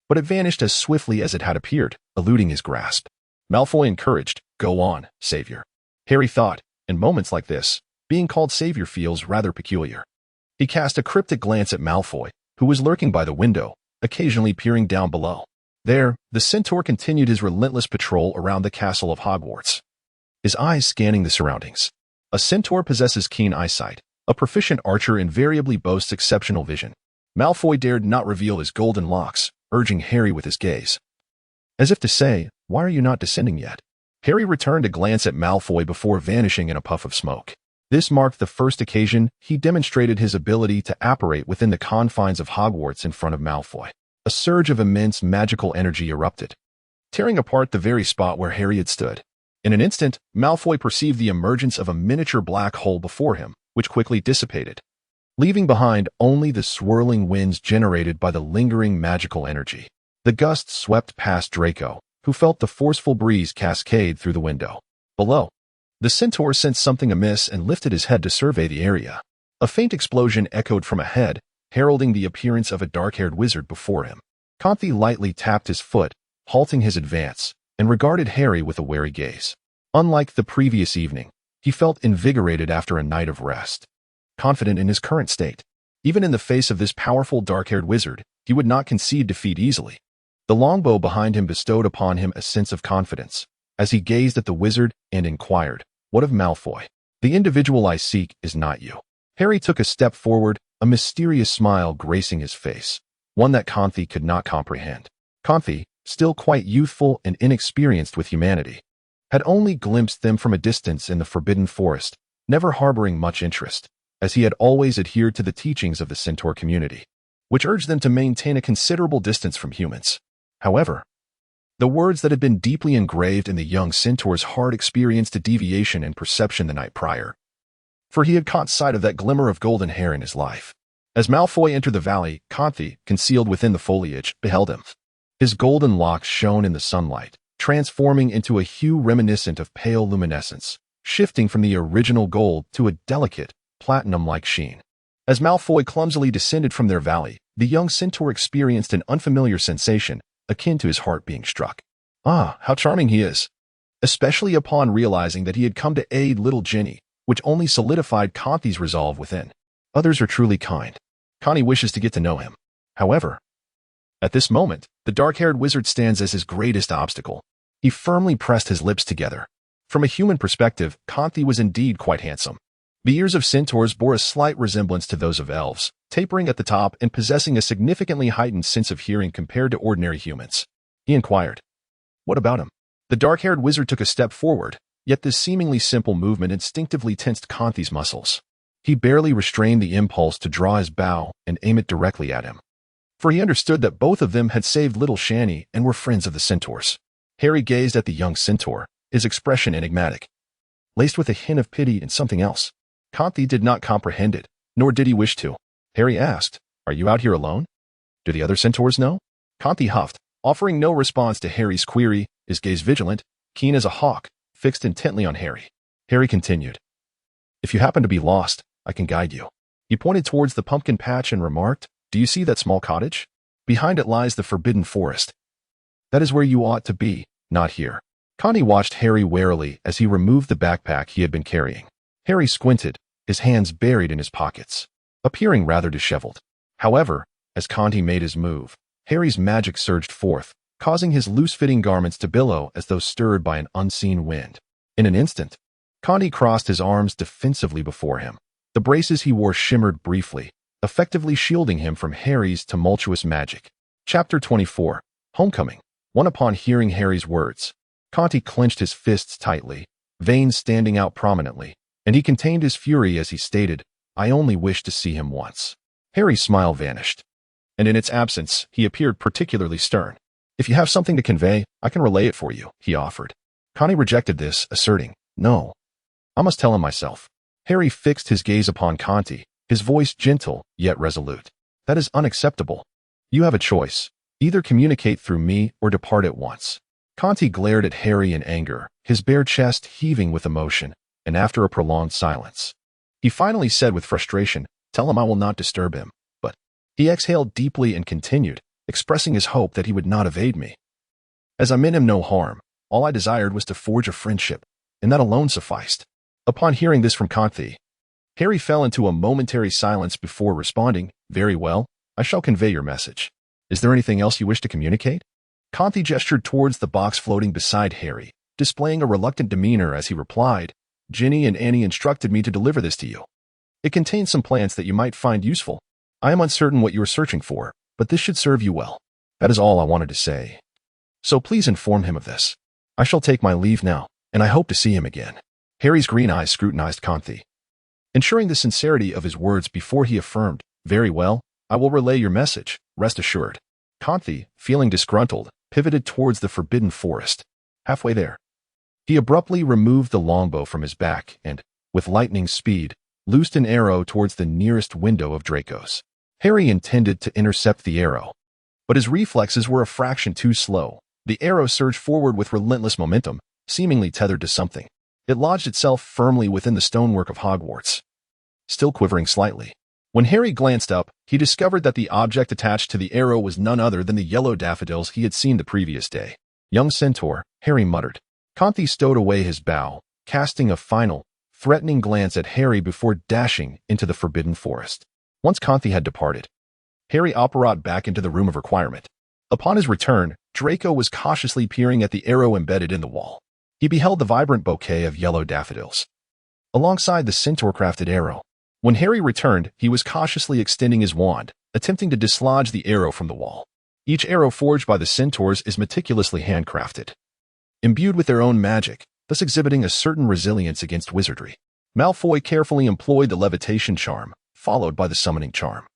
But it vanished as swiftly as it had appeared, eluding his grasp. Malfoy encouraged, Go on, Savior. Harry thought, in moments like this, being called Savior feels rather peculiar. He cast a cryptic glance at Malfoy, who was lurking by the window, occasionally peering down below. There, the centaur continued his relentless patrol around the castle of Hogwarts, his eyes scanning the surroundings. A centaur possesses keen eyesight. A proficient archer invariably boasts exceptional vision. Malfoy dared not reveal his golden locks, urging Harry with his gaze. As if to say, why are you not descending yet? Harry returned a glance at Malfoy before vanishing in a puff of smoke. This marked the first occasion he demonstrated his ability to apparate within the confines of Hogwarts in front of Malfoy. A surge of immense magical energy erupted, tearing apart the very spot where Harry had stood. In an instant, Malfoy perceived the emergence of a miniature black hole before him, which quickly dissipated, leaving behind only the swirling winds generated by the lingering magical energy. The gusts swept past Draco, who felt the forceful breeze cascade through the window. Below, the centaur sensed something amiss and lifted his head to survey the area. A faint explosion echoed from ahead, heralding the appearance of a dark-haired wizard before him. Conthi lightly tapped his foot, halting his advance, and regarded Harry with a wary gaze. Unlike the previous evening, he felt invigorated after a night of rest, confident in his current state. Even in the face of this powerful dark-haired wizard, he would not concede defeat easily. The longbow behind him bestowed upon him a sense of confidence, as he gazed at the wizard and inquired, What of Malfoy? The individual I seek is not you. Harry took a step forward, a mysterious smile gracing his face, one that Conthi could not comprehend. Conthi, still quite youthful and inexperienced with humanity, had only glimpsed them from a distance in the Forbidden Forest, never harboring much interest, as he had always adhered to the teachings of the centaur community, which urged them to maintain a considerable distance from humans. However, the words that had been deeply engraved in the young centaur's heart experienced a deviation in perception the night prior, for he had caught sight of that glimmer of golden hair in his life. As Malfoy entered the valley, Conthi, concealed within the foliage, beheld him. His golden locks shone in the sunlight, transforming into a hue reminiscent of pale luminescence, shifting from the original gold to a delicate, platinum-like sheen. As Malfoy clumsily descended from their valley, the young centaur experienced an unfamiliar sensation, akin to his heart being struck. Ah, how charming he is! Especially upon realizing that he had come to aid little Ginny, which only solidified Conthi's resolve within. Others are truly kind. Connie wishes to get to know him. However, at this moment, the dark-haired wizard stands as his greatest obstacle. He firmly pressed his lips together. From a human perspective, Conthi was indeed quite handsome. The ears of centaurs bore a slight resemblance to those of elves, tapering at the top and possessing a significantly heightened sense of hearing compared to ordinary humans. He inquired, What about him? The dark-haired wizard took a step forward, Yet this seemingly simple movement instinctively tensed Kanti's muscles. He barely restrained the impulse to draw his bow and aim it directly at him. For he understood that both of them had saved little Shani and were friends of the centaurs. Harry gazed at the young centaur, his expression enigmatic, laced with a hint of pity and something else. Kanti did not comprehend it, nor did he wish to. Harry asked, "Are you out here alone? Do the other centaurs know?" Kanti huffed, offering no response to Harry's query, his gaze vigilant, keen as a hawk, fixed intently on Harry. Harry continued, "If you happen to be lost, I can guide you." He pointed towards the pumpkin patch and remarked, "Do you see that small cottage? Behind it lies the forbidden forest. That is where you ought to be, not here." Connie watched Harry warily as he removed the backpack he had been carrying. Harry squinted, his hands buried in his pockets, appearing rather disheveled. However, as Conti made his move, Harry's magic surged forth, causing his loose-fitting garments to billow as though stirred by an unseen wind. In an instant, Conti crossed his arms defensively before him. The braces he wore shimmered briefly, effectively shielding him from Harry's tumultuous magic. Chapter 24. Homecoming. Upon hearing Harry's words, Conti clenched his fists tightly, veins standing out prominently, and he contained his fury as he stated, "I only wish to see him once." Harry's smile vanished, and in its absence, he appeared particularly stern. "If you have something to convey, I can relay it for you," he offered. Conti rejected this, asserting, "No, I must tell him myself." Harry fixed his gaze upon Conti, his voice gentle yet resolute. "That is unacceptable. You have a choice. Either communicate through me or depart at once." Conti glared at Harry in anger, his bare chest heaving with emotion, and after a prolonged silence, he finally said with frustration, "Tell him I will not disturb him." But he exhaled deeply and continued, expressing his hope that he would not evade me. "As I meant him no harm, all I desired was to forge a friendship, and that alone sufficed." Upon hearing this from Conti, Harry fell into a momentary silence before responding, "Very well, I shall convey your message. Is there anything else you wish to communicate?" Conti gestured towards the box floating beside Harry, displaying a reluctant demeanor as he replied, "Ginny and Annie instructed me to deliver this to you. It contains some plants that you might find useful. I am uncertain what you are searching for, but this should serve you well. That is all I wanted to say. So please inform him of this. I shall take my leave now, and I hope to see him again." Harry's green eyes scrutinized Conti, ensuring the sincerity of his words before he affirmed, "Very well, I will relay your message, rest assured." Conti, feeling disgruntled, pivoted towards the forbidden forest. Halfway there, he abruptly removed the longbow from his back and, with lightning speed, loosed an arrow towards the nearest window of Draco's. Harry intended to intercept the arrow, but his reflexes were a fraction too slow. The arrow surged forward with relentless momentum, seemingly tethered to something. It lodged itself firmly within the stonework of Hogwarts, still quivering slightly. When Harry glanced up, he discovered that the object attached to the arrow was none other than the yellow daffodils he had seen the previous day. "Young centaur," Harry muttered. Conti stowed away his bow, casting a final, threatening glance at Harry before dashing into the forbidden forest. Once Conti had departed, Harry operated back into the room of requirement. Upon his return, Draco was cautiously peering at the arrow embedded in the wall. He beheld the vibrant bouquet of yellow daffodils, alongside the centaur-crafted arrow. When Harry returned, he was cautiously extending his wand, attempting to dislodge the arrow from the wall. Each arrow forged by the centaurs is meticulously handcrafted, imbued with their own magic, thus exhibiting a certain resilience against wizardry. Malfoy carefully employed the levitation charm, followed by the summoning charm.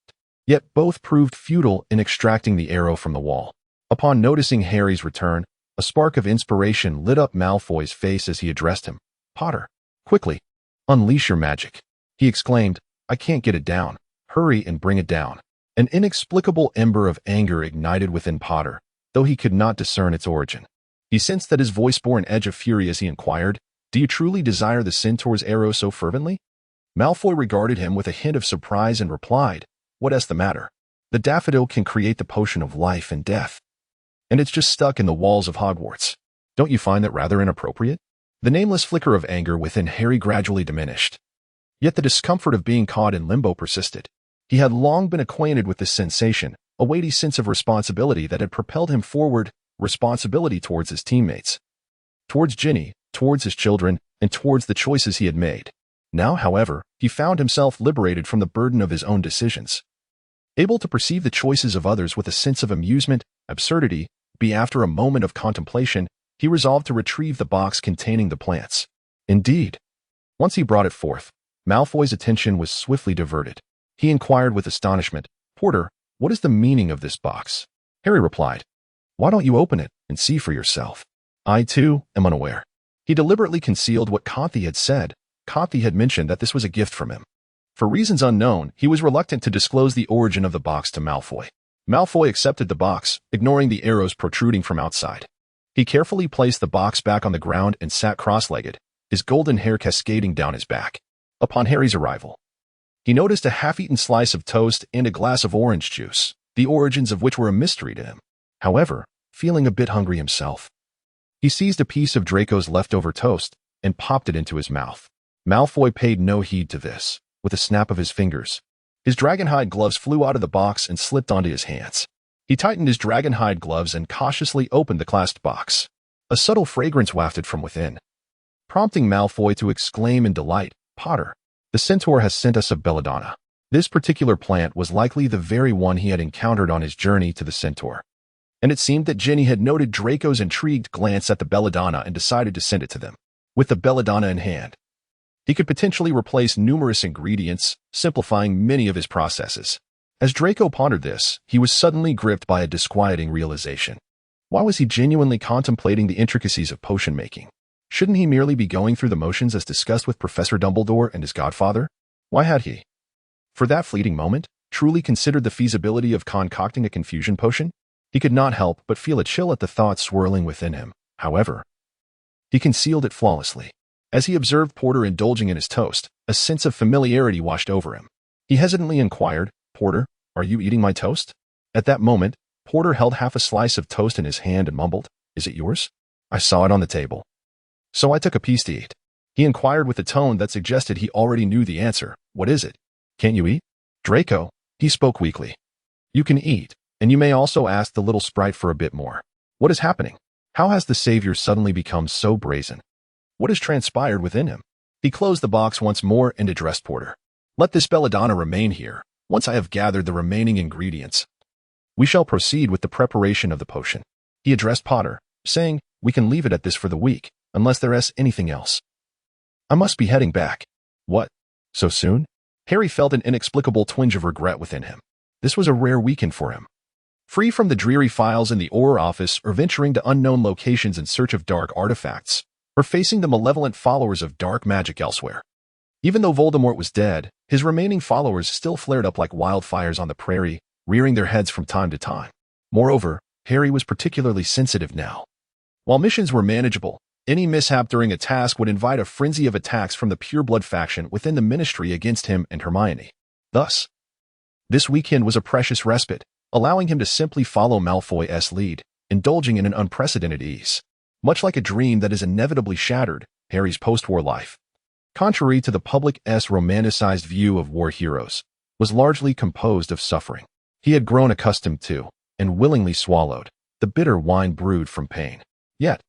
Yet both proved futile in extracting the arrow from the wall. Upon noticing Harry's return, a spark of inspiration lit up Malfoy's face as he addressed him. "Potter, quickly, unleash your magic," he exclaimed. "I can't get it down. Hurry and bring it down." An inexplicable ember of anger ignited within Potter, though he could not discern its origin. He sensed that his voice bore an edge of fury as he inquired, "Do you truly desire the centaur's arrow so fervently?" Malfoy regarded him with a hint of surprise and replied, "What's the matter? The daffodil can create the potion of life and death, and it's just stuck in the walls of Hogwarts. Don't you find that rather inappropriate?" The nameless flicker of anger within Harry gradually diminished. Yet the discomfort of being caught in limbo persisted. He had long been acquainted with this sensation, a weighty sense of responsibility that had propelled him forward, responsibility towards his teammates, towards Ginny, towards his children, and towards the choices he had made. Now, however, he found himself liberated from the burden of his own decisions, able to perceive the choices of others with a sense of amusement, absurdity. After a moment of contemplation, he resolved to retrieve the box containing the plants. Indeed. Once he brought it forth, Malfoy's attention was swiftly diverted. He inquired with astonishment, "Porter, what is the meaning of this box?" Harry replied, "Why don't you open it and see for yourself? I, too, am unaware." He deliberately concealed what Conti had said. Conti had mentioned that this was a gift from him. For reasons unknown, he was reluctant to disclose the origin of the box to Malfoy. Malfoy accepted the box, ignoring the arrows protruding from outside. He carefully placed the box back on the ground and sat cross-legged, his golden hair cascading down his back. Upon Harry's arrival, he noticed a half-eaten slice of toast and a glass of orange juice, the origins of which were a mystery to him. However, feeling a bit hungry himself, he seized a piece of Draco's leftover toast and popped it into his mouth. Malfoy paid no heed to this. With a snap of his fingers, his dragonhide gloves flew out of the box and slipped onto his hands. He tightened his dragonhide gloves and cautiously opened the clasped box. A subtle fragrance wafted from within, prompting Malfoy to exclaim in delight, "Potter, the centaur has sent us a belladonna." This particular plant was likely the very one he had encountered on his journey to the centaur, and it seemed that Ginny had noted Draco's intrigued glance at the belladonna and decided to send it to them. With the belladonna in hand, he could potentially replace numerous ingredients, simplifying many of his processes. As Draco pondered this, he was suddenly gripped by a disquieting realization. Why was he genuinely contemplating the intricacies of potion making? Shouldn't he merely be going through the motions as discussed with Professor Dumbledore and his godfather? Why had he, for that fleeting moment, truly considered the feasibility of concocting a confusion potion? He could not help but feel a chill at the thought swirling within him. However, he concealed it flawlessly. As he observed Porter indulging in his toast, a sense of familiarity washed over him. He hesitantly inquired, "Porter, are you eating my toast?" At that moment, Porter held half a slice of toast in his hand and mumbled, "Is it yours? I saw it on the table, so I took a piece to eat." He inquired with a tone that suggested he already knew the answer. "What is it? Can't you eat?" "Draco," he spoke weakly, "you can eat, and you may also ask the little sprite for a bit more. What is happening? How has the Savior suddenly become so brazen? What has transpired within him?" He closed the box once more and addressed Porter. "Let this belladonna remain here. Once I have gathered the remaining ingredients, we shall proceed with the preparation of the potion." He addressed Potter, saying, "We can leave it at this for the week, unless there is anything else. I must be heading back." "What? So soon?" Harry felt an inexplicable twinge of regret within him. This was a rare weekend for him. Free from the dreary files in the Auror office or venturing to unknown locations in search of dark artifacts, or facing the malevolent followers of dark magic elsewhere. Even though Voldemort was dead, his remaining followers still flared up like wildfires on the prairie, rearing their heads from time to time. Moreover, Harry was particularly sensitive now. While missions were manageable, any mishap during a task would invite a frenzy of attacks from the pureblood faction within the Ministry against him and Hermione. Thus, this weekend was a precious respite, allowing him to simply follow Malfoy's lead, indulging in an unprecedented ease. Much like a dream that is inevitably shattered, Harry's post-war life, contrary to the public's romanticized view of war heroes, was largely composed of suffering. He had grown accustomed to, and willingly swallowed, the bitter wine brewed from pain. Yet,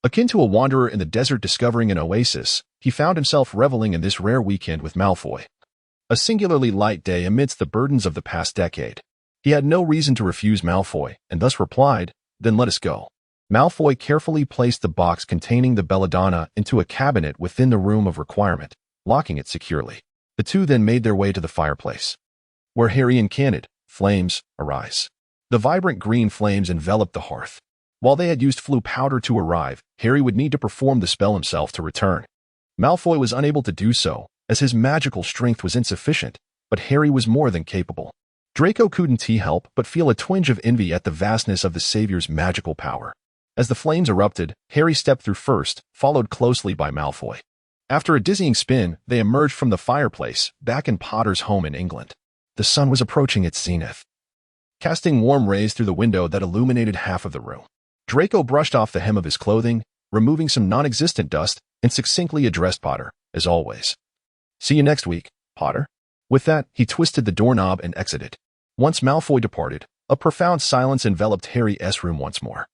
akin to a wanderer in the desert discovering an oasis, he found himself reveling in this rare weekend with Malfoy. A singularly light day amidst the burdens of the past decade. He had no reason to refuse Malfoy, and thus replied, "Then let us go." Malfoy carefully placed the box containing the belladonna into a cabinet within the room of requirement, locking it securely. The two then made their way to the fireplace, where Harry incanted, "Flames, arise." The vibrant green flames enveloped the hearth. While they had used Floo powder to arrive, Harry would need to perform the spell himself to return. Malfoy was unable to do so, as his magical strength was insufficient, but Harry was more than capable. Draco couldn't help but feel a twinge of envy at the vastness of the Savior's magical power. As the flames erupted, Harry stepped through first, followed closely by Malfoy. After a dizzying spin, they emerged from the fireplace, back in Potter's home in England. The sun was approaching its zenith, casting warm rays through the window that illuminated half of the room. Draco brushed off the hem of his clothing, removing some non-existent dust, and succinctly addressed Potter, as always. "See you next week, Potter." With that, he twisted the doorknob and exited. Once Malfoy departed, a profound silence enveloped Harry's room once more.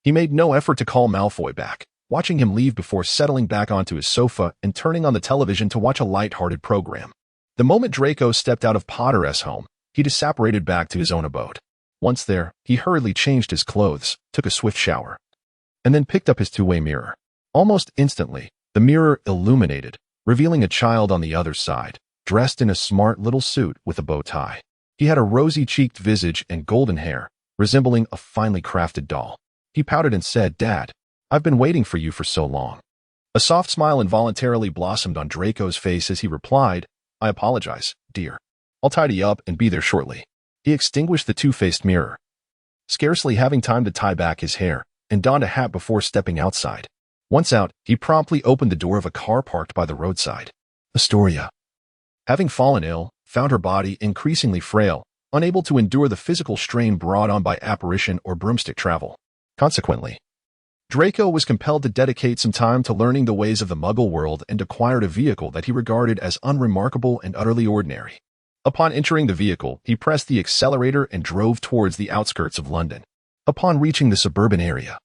He made no effort to call Malfoy back, watching him leave before settling back onto his sofa and turning on the television to watch a light-hearted program. The moment Draco stepped out of Potter's home, he disapparated back to his own abode. Once there, he hurriedly changed his clothes, took a swift shower, and then picked up his two-way mirror. Almost instantly, The mirror illuminated, revealing a child on the other side, dressed in a smart little suit with a bow tie. He had a rosy-cheeked visage and golden hair, resembling a finely crafted doll. He pouted and said, "Dad, I've been waiting for you for so long." A soft smile involuntarily blossomed on Draco's face as he replied, "I apologize, dear. I'll tidy up and be there shortly." He extinguished the two-faced mirror, scarcely having time to tie back his hair, and donned a hat before stepping outside. Once out, he promptly opened the door of a car parked by the roadside. Astoria, having fallen ill, found her body increasingly frail, unable to endure the physical strain brought on by apparition or broomstick travel. Consequently, Draco was compelled to dedicate some time to learning the ways of the Muggle world and acquired a vehicle that he regarded as unremarkable and utterly ordinary. Upon entering the vehicle, he pressed the accelerator and drove towards the outskirts of London. Upon reaching the suburban area,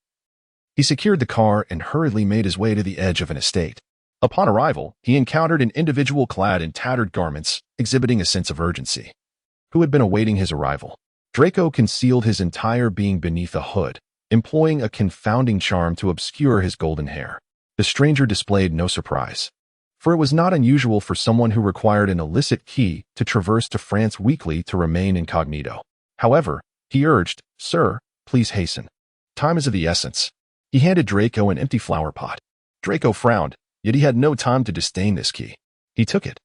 he secured the car and hurriedly made his way to the edge of an estate. Upon arrival, he encountered an individual clad in tattered garments, exhibiting a sense of urgency, who had been awaiting his arrival. Draco concealed his entire being beneath a hood, employing a confounding charm to obscure his golden hair. The stranger displayed no surprise, for it was not unusual for someone who required an illicit key to traverse to France weekly to remain incognito. However, he urged, "Sir, please hasten. Time is of the essence." He handed Draco an empty flower pot. Draco frowned, yet he had no time to disdain this key. He took it,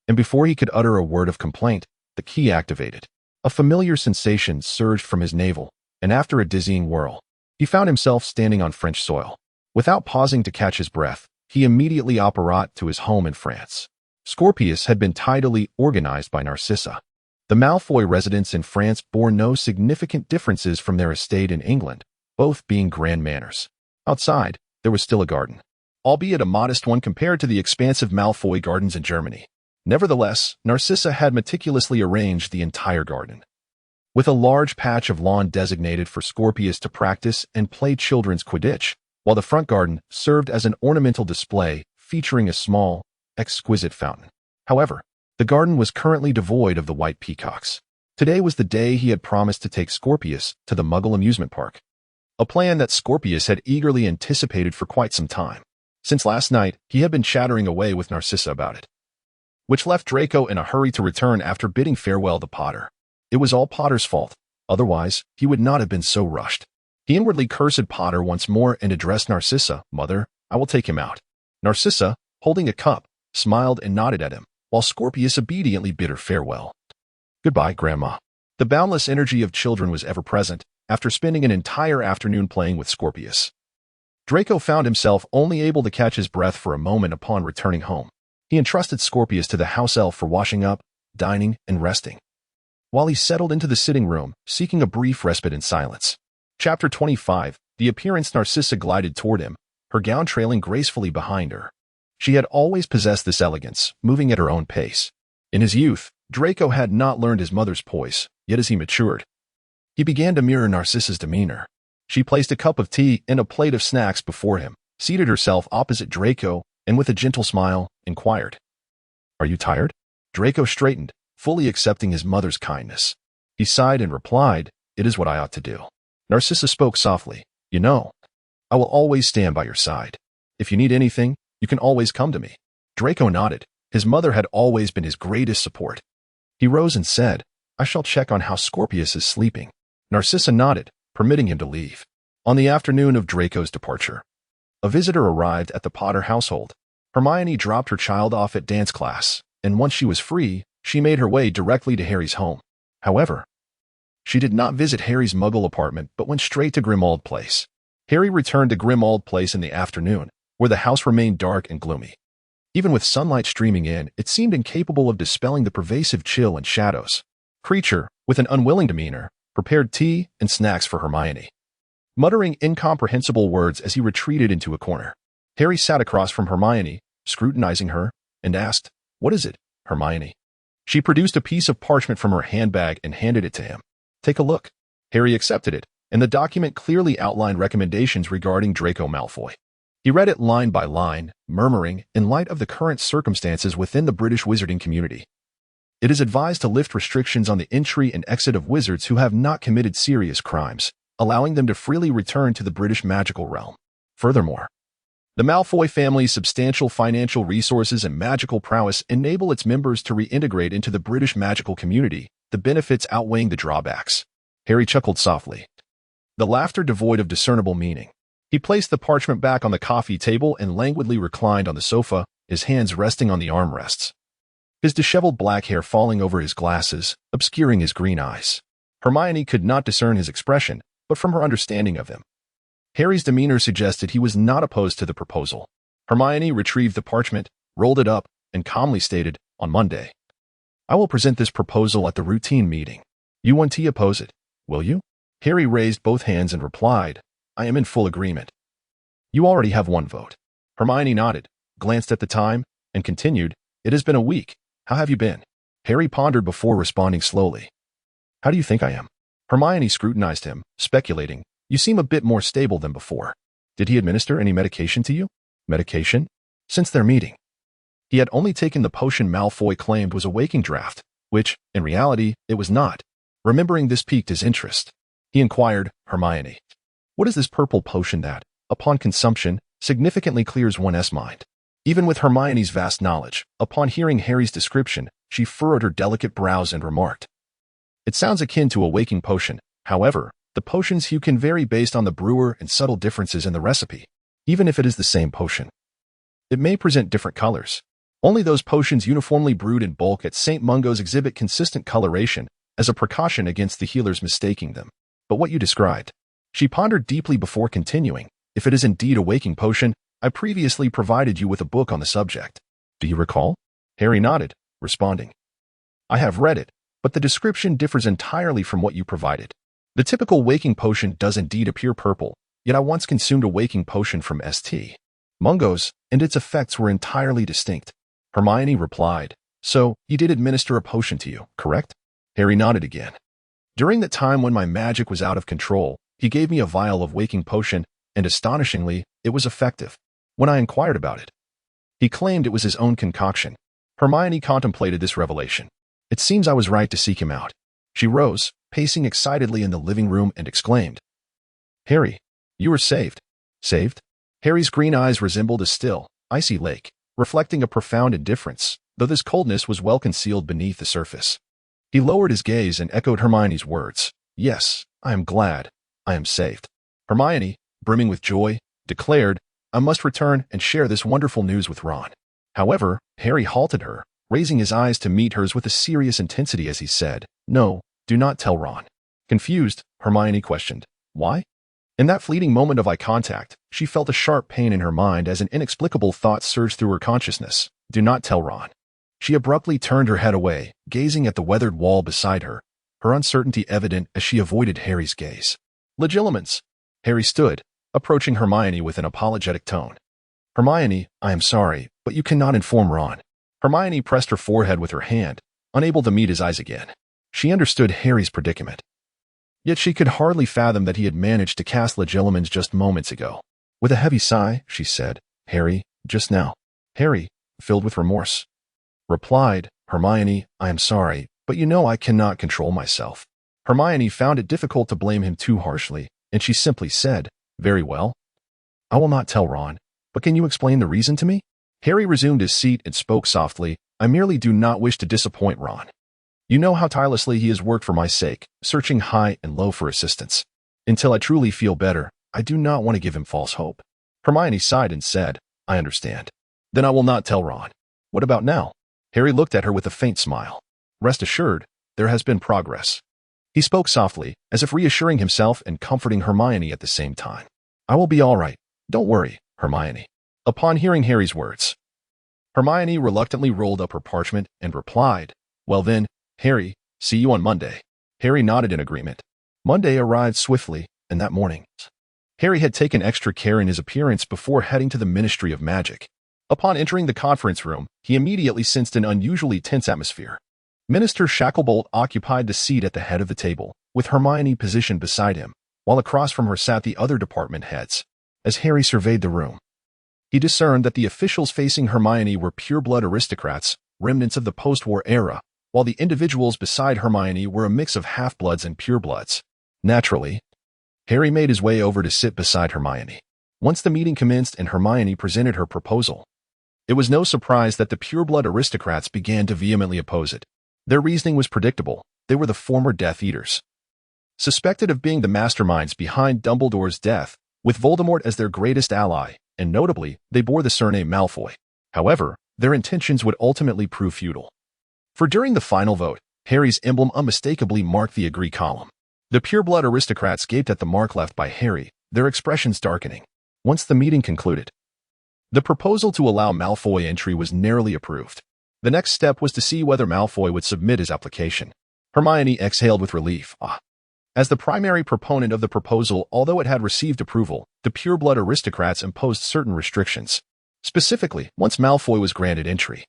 and before he could utter a word of complaint, the key activated. A familiar sensation surged from his navel, and after a dizzying whirl, he found himself standing on French soil. Without pausing to catch his breath, he immediately apparat to his home in France. Scorpius had been tidily organized by Narcissa. The Malfoy residence in France bore no significant differences from their estate in England, both being grand manors. Outside, there was still a garden, albeit a modest one compared to the expansive Malfoy gardens in Germany. Nevertheless, Narcissa had meticulously arranged the entire garden, with a large patch of lawn designated for Scorpius to practice and play children's Quidditch, while the front garden served as an ornamental display featuring a small, exquisite fountain. However, the garden was currently devoid of the white peacocks. Today was the day he had promised to take Scorpius to the Muggle amusement park, a plan that Scorpius had eagerly anticipated for quite some time. Since last night, he had been chattering away with Narcissa about it, which left Draco in a hurry to return after bidding farewell to Potter. It was all Potter's fault, otherwise he would not have been so rushed. He inwardly cursed Potter once more and addressed Narcissa, "Mother, I will take him out." Narcissa, holding a cup, smiled and nodded at him, while Scorpius obediently bid her farewell. "Goodbye, Grandma." The boundless energy of children was ever present, after spending an entire afternoon playing with Scorpius. Draco found himself only able to catch his breath for a moment upon returning home. He entrusted Scorpius to the house elf for washing up, dining, and resting, while he settled into the sitting room, seeking a brief respite in silence. Chapter 25. The appearance Narcissa glided toward him, her gown trailing gracefully behind her. She had always possessed this elegance, moving at her own pace. In his youth, Draco had not learned his mother's poise, yet as he matured, he began to mirror Narcissa's demeanor. She placed a cup of tea and a plate of snacks before him, seated herself opposite Draco, and with a gentle smile, inquired, "Are you tired?" Draco straightened, fully accepting his mother's kindness. He sighed and replied, "It is what I ought to do." Narcissa spoke softly, "You know, I will always stand by your side. If you need anything, you can always come to me." Draco nodded. His mother had always been his greatest support. He rose and said, "I shall check on how Scorpius is sleeping." Narcissa nodded, permitting him to leave. On the afternoon of Draco's departure, a visitor arrived at the Potter household. Hermione dropped her child off at dance class, and once she was free, she made her way directly to Harry's home. However, she did not visit Harry's Muggle apartment but went straight to Grimmauld Place. Harry returned to Grimmauld Place in the afternoon, where the house remained dark and gloomy. Even with sunlight streaming in, it seemed incapable of dispelling the pervasive chill and shadows. Creature, with an unwilling demeanor, prepared tea and snacks for Hermione, muttering incomprehensible words as he retreated into a corner. Harry sat across from Hermione, scrutinizing her, and asked, "What is it, Hermione?" She produced a piece of parchment from her handbag and handed it to him. "Take a look." Harry accepted it, and the document clearly outlined recommendations regarding Draco Malfoy. He read it line by line, murmuring, in light of the current circumstances within the British wizarding community, it is advised to lift restrictions on the entry and exit of wizards who have not committed serious crimes, allowing them to freely return to the British magical realm. Furthermore, The Malfoy family's substantial financial resources and magical prowess enable its members to reintegrate into the British magical community, the benefits outweighing the drawbacks. Harry chuckled softly, the laughter devoid of discernible meaning. He placed the parchment back on the coffee table and languidly reclined on the sofa, his hands resting on the armrests, his disheveled black hair falling over his glasses, obscuring his green eyes. Hermione could not discern his expression, but from her understanding of him, Harry's demeanor suggested he was not opposed to the proposal. Hermione retrieved the parchment, rolled it up, and calmly stated, on Monday, I will present this proposal at the routine meeting. You won't oppose it, will you? Harry raised both hands and replied, I am in full agreement. You already have one vote. Hermione nodded, glanced at the time, and continued, It has been a week. How have you been? Harry pondered before responding slowly. How do you think I am? Hermione scrutinized him, speculating, You seem a bit more stable than before. Did he administer any medication to you? Medication? Since their meeting. He had only taken the potion Malfoy claimed was a waking draught, which, in reality, it was not. Remembering this piqued his interest. He inquired, Hermione, what is this purple potion that, upon consumption, significantly clears one's mind? Even with Hermione's vast knowledge, upon hearing Harry's description, she furrowed her delicate brows and remarked, It sounds akin to a waking potion. However, the potion's hue can vary based on the brewer and subtle differences in the recipe, even if it is the same potion. It may present different colors. Only those potions uniformly brewed in bulk at St. Mungo's exhibit consistent coloration, as a precaution against the healers mistaking them. But what you described. She pondered deeply before continuing, If it is indeed a waking potion, I previously provided you with a book on the subject. Do you recall? Harry nodded, responding, I have read it, but the description differs entirely from what you provided. The typical waking potion does indeed appear purple, yet I once consumed a waking potion from St. Mungo's, and its effects were entirely distinct. Hermione replied, So, he did administer a potion to you, correct? Harry nodded again. During the time when my magic was out of control, he gave me a vial of waking potion, and astonishingly, it was effective. When I inquired about it, he claimed it was his own concoction. Hermione contemplated this revelation. It seems I was right to seek him out. She rose, pacing excitedly in the living room, and exclaimed, Harry, you were saved. Saved? Harry's green eyes resembled a still, icy lake, reflecting a profound indifference, though this coldness was well concealed beneath the surface. He lowered his gaze and echoed Hermione's words. Yes, I am glad. I am saved. Hermione, brimming with joy, declared, I must return and share this wonderful news with Ron. However, Harry halted her, raising his eyes to meet hers with a serious intensity as he said, No, do not tell Ron. Confused, Hermione questioned, Why? In that fleeting moment of eye contact, she felt a sharp pain in her mind as an inexplicable thought surged through her consciousness. Do not tell Ron. She abruptly turned her head away, gazing at the weathered wall beside her, her uncertainty evident as she avoided Harry's gaze. Legilimens. Harry stood, approaching Hermione with an apologetic tone. Hermione, I am sorry, but you cannot inform Ron. Hermione pressed her forehead with her hand, unable to meet his eyes again. She understood Harry's predicament. Yet she could hardly fathom that he had managed to cast Legilimens just moments ago. With a heavy sigh, she said, Harry, just now. Harry, filled with remorse, replied, Hermione, I am sorry, but you know I cannot control myself. Hermione found it difficult to blame him too harshly, and she simply said, Very well. I will not tell Ron, but can you explain the reason to me? Harry resumed his seat and spoke softly, I merely do not wish to disappoint Ron. You know how tirelessly he has worked for my sake, searching high and low for assistance. Until I truly feel better, I do not want to give him false hope. Hermione sighed and said, I understand. Then I will not tell Ron. What about now? Harry looked at her with a faint smile. Rest assured, there has been progress. He spoke softly, as if reassuring himself and comforting Hermione at the same time. I will be all right. Don't worry, Hermione. Upon hearing Harry's words, Hermione reluctantly rolled up her parchment and replied, Well then, Harry, see you on Monday. Harry nodded in agreement. Monday arrived swiftly, and that morning, Harry had taken extra care in his appearance before heading to the Ministry of Magic. Upon entering the conference room, he immediately sensed an unusually tense atmosphere. Minister Shacklebolt occupied the seat at the head of the table, with Hermione positioned beside him, while across from her sat the other department heads. As Harry surveyed the room, he discerned that the officials facing Hermione were pure-blood aristocrats, remnants of the post-war era, while the individuals beside Hermione were a mix of half-bloods and purebloods. Naturally, Harry made his way over to sit beside Hermione. Once the meeting commenced and Hermione presented her proposal, it was no surprise that the pureblood aristocrats began to vehemently oppose it. Their reasoning was predictable. They were the former Death Eaters, suspected of being the masterminds behind Dumbledore's death, with Voldemort as their greatest ally, and notably, they bore the surname Malfoy. However, their intentions would ultimately prove futile. For during the final vote, Harry's emblem unmistakably marked the agree column. The pureblood aristocrats gaped at the mark left by Harry, their expressions darkening. Once the meeting concluded, the proposal to allow Malfoy entry was narrowly approved. The next step was to see whether Malfoy would submit his application. Hermione exhaled with relief. As the primary proponent of the proposal, although it had received approval, the pureblood aristocrats imposed certain restrictions. Specifically, once Malfoy was granted entry,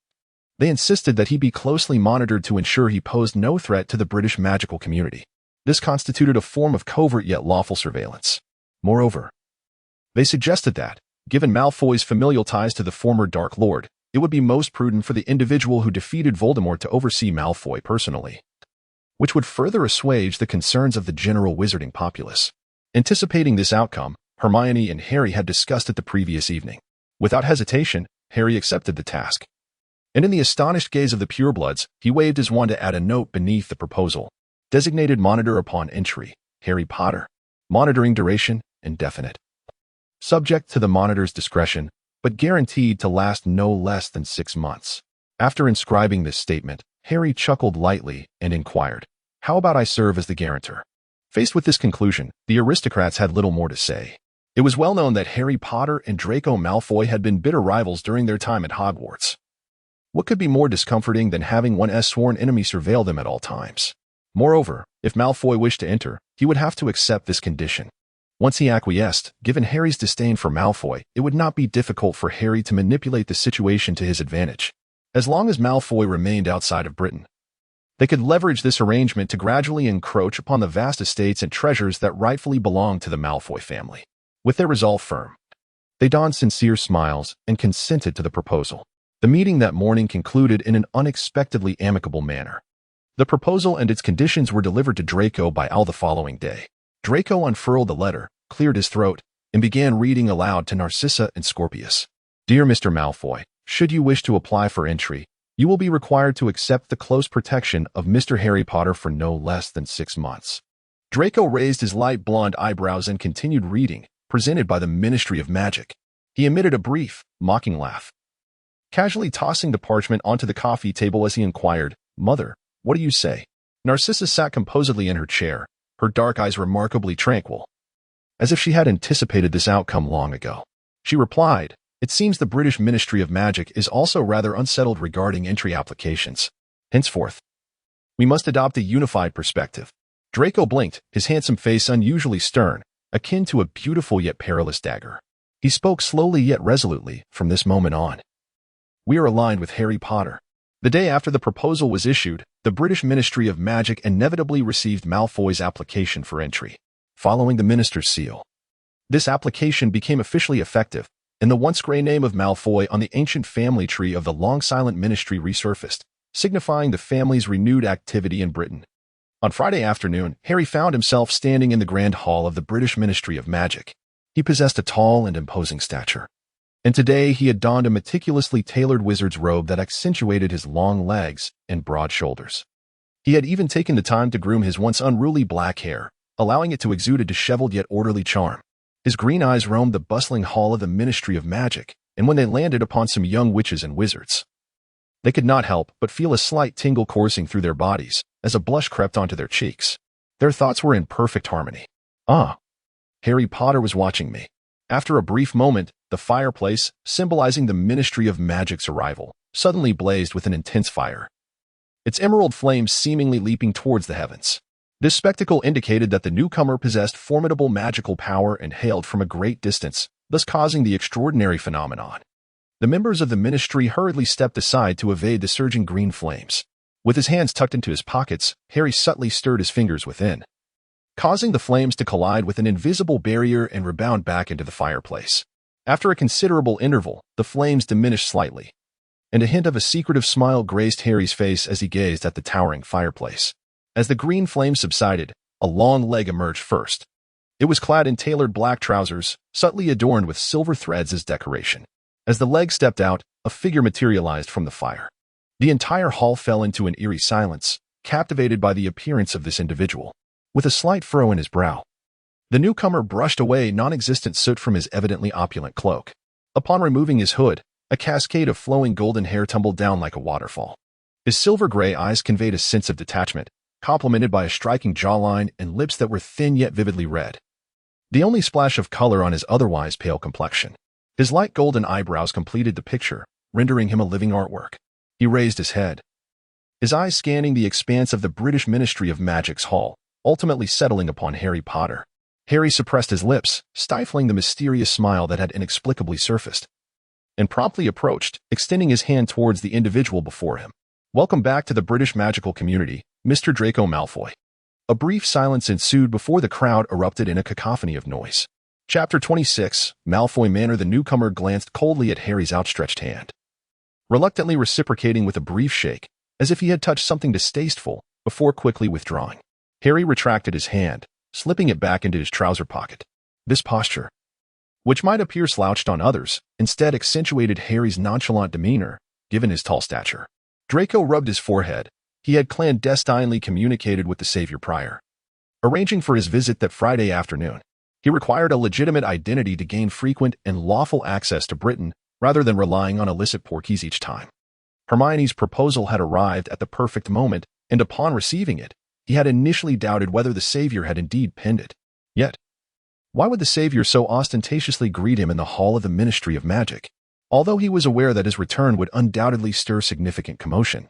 they insisted that he be closely monitored to ensure he posed no threat to the British magical community. This constituted a form of covert yet lawful surveillance. Moreover, they suggested that, given Malfoy's familial ties to the former Dark Lord, it would be most prudent for the individual who defeated Voldemort to oversee Malfoy personally, which would further assuage the concerns of the general wizarding populace. Anticipating this outcome, Hermione and Harry had discussed it the previous evening. Without hesitation, Harry accepted the task. And in the astonished gaze of the purebloods, he waved his wand to add a note beneath the proposal. Designated monitor upon entry, Harry Potter. Monitoring duration, indefinite. Subject to the monitor's discretion, but guaranteed to last no less than 6 months. After inscribing this statement, Harry chuckled lightly and inquired, "How about I serve as the guarantor?" Faced with this conclusion, the aristocrats had little more to say. It was well known that Harry Potter and Draco Malfoy had been bitter rivals during their time at Hogwarts. What could be more discomforting than having one's sworn enemy surveil them at all times? Moreover, if Malfoy wished to enter, he would have to accept this condition. Once he acquiesced, given Harry's disdain for Malfoy, it would not be difficult for Harry to manipulate the situation to his advantage. As long as Malfoy remained outside of Britain, they could leverage this arrangement to gradually encroach upon the vast estates and treasures that rightfully belonged to the Malfoy family. With their resolve firm, they donned sincere smiles and consented to the proposal. The meeting that morning concluded in an unexpectedly amicable manner. The proposal and its conditions were delivered to Draco by Al the following day. Draco unfurled the letter, cleared his throat, and began reading aloud to Narcissa and Scorpius. "Dear Mr. Malfoy, should you wish to apply for entry, you will be required to accept the close protection of Mr. Harry Potter for no less than 6 months." Draco raised his light blonde eyebrows and continued reading, presented by the Ministry of Magic. He emitted a brief, mocking laugh, casually tossing the parchment onto the coffee table as he inquired, "Mother, what do you say?" Narcissa sat composedly in her chair, her dark eyes remarkably tranquil, as if she had anticipated this outcome long ago. She replied, "It seems the British Ministry of Magic is also rather unsettled regarding entry applications. Henceforth, we must adopt a unified perspective." Draco blinked, his handsome face unusually stern, akin to a beautiful yet perilous dagger. He spoke slowly yet resolutely. "From this moment on, we are aligned with Harry Potter." The day after the proposal was issued, the British Ministry of Magic inevitably received Malfoy's application for entry. Following the minister's seal, this application became officially effective, and the once grey name of Malfoy on the ancient family tree of the long-silent ministry resurfaced, signifying the family's renewed activity in Britain. On Friday afternoon, Harry found himself standing in the grand hall of the British Ministry of Magic. He possessed a tall and imposing stature, and today he had donned a meticulously tailored wizard's robe that accentuated his long legs and broad shoulders. He had even taken the time to groom his once unruly black hair, allowing it to exude a disheveled yet orderly charm. His green eyes roamed the bustling hall of the Ministry of Magic, and when they landed upon some young witches and wizards, they could not help but feel a slight tingle coursing through their bodies as a blush crept onto their cheeks. Their thoughts were in perfect harmony. "Ah, Harry Potter was watching me." After a brief moment, the fireplace, symbolizing the Ministry of Magic's arrival, suddenly blazed with an intense fire, its emerald flames seemingly leaping towards the heavens. This spectacle indicated that the newcomer possessed formidable magical power and hailed from a great distance, thus causing the extraordinary phenomenon. The members of the ministry hurriedly stepped aside to evade the surging green flames. With his hands tucked into his pockets, Harry subtly stirred his fingers within, causing the flames to collide with an invisible barrier and rebound back into the fireplace. After a considerable interval, the flames diminished slightly, and a hint of a secretive smile graced Harry's face as he gazed at the towering fireplace. As the green flames subsided, a long leg emerged first. It was clad in tailored black trousers, subtly adorned with silver threads as decoration. As the leg stepped out, a figure materialized from the fire. The entire hall fell into an eerie silence, captivated by the appearance of this individual. With a slight furrow in his brow, the newcomer brushed away non-existent soot from his evidently opulent cloak. Upon removing his hood, a cascade of flowing golden hair tumbled down like a waterfall. His silver-gray eyes conveyed a sense of detachment, complemented by a striking jawline and lips that were thin yet vividly red. The only splash of color on his otherwise pale complexion. His light golden eyebrows completed the picture, rendering him a living artwork. He raised his head, his eyes scanning the expanse of the British Ministry of Magic's hall, ultimately settling upon Harry Potter. Harry suppressed his lips, stifling the mysterious smile that had inexplicably surfaced, and promptly approached, extending his hand towards the individual before him. "Welcome back to the British magical community, Mr. Draco Malfoy." A brief silence ensued before the crowd erupted in a cacophony of noise. Chapter 26, Malfoy Manor. The newcomer glanced coldly at Harry's outstretched hand, reluctantly reciprocating with a brief shake, as if he had touched something distasteful, before quickly withdrawing. Harry retracted his hand, slipping it back into his trouser pocket. This posture, which might appear slouched on others, instead accentuated Harry's nonchalant demeanor, given his tall stature. Draco rubbed his forehead. He had clandestinely communicated with the Savior prior, arranging for his visit that Friday afternoon. He required a legitimate identity to gain frequent and lawful access to Britain, rather than relying on illicit porkies each time. Hermione's proposal had arrived at the perfect moment, and upon receiving it, he had initially doubted whether the Savior had indeed penned it. Yet, why would the Savior so ostentatiously greet him in the hall of the Ministry of Magic? Although he was aware that his return would undoubtedly stir significant commotion,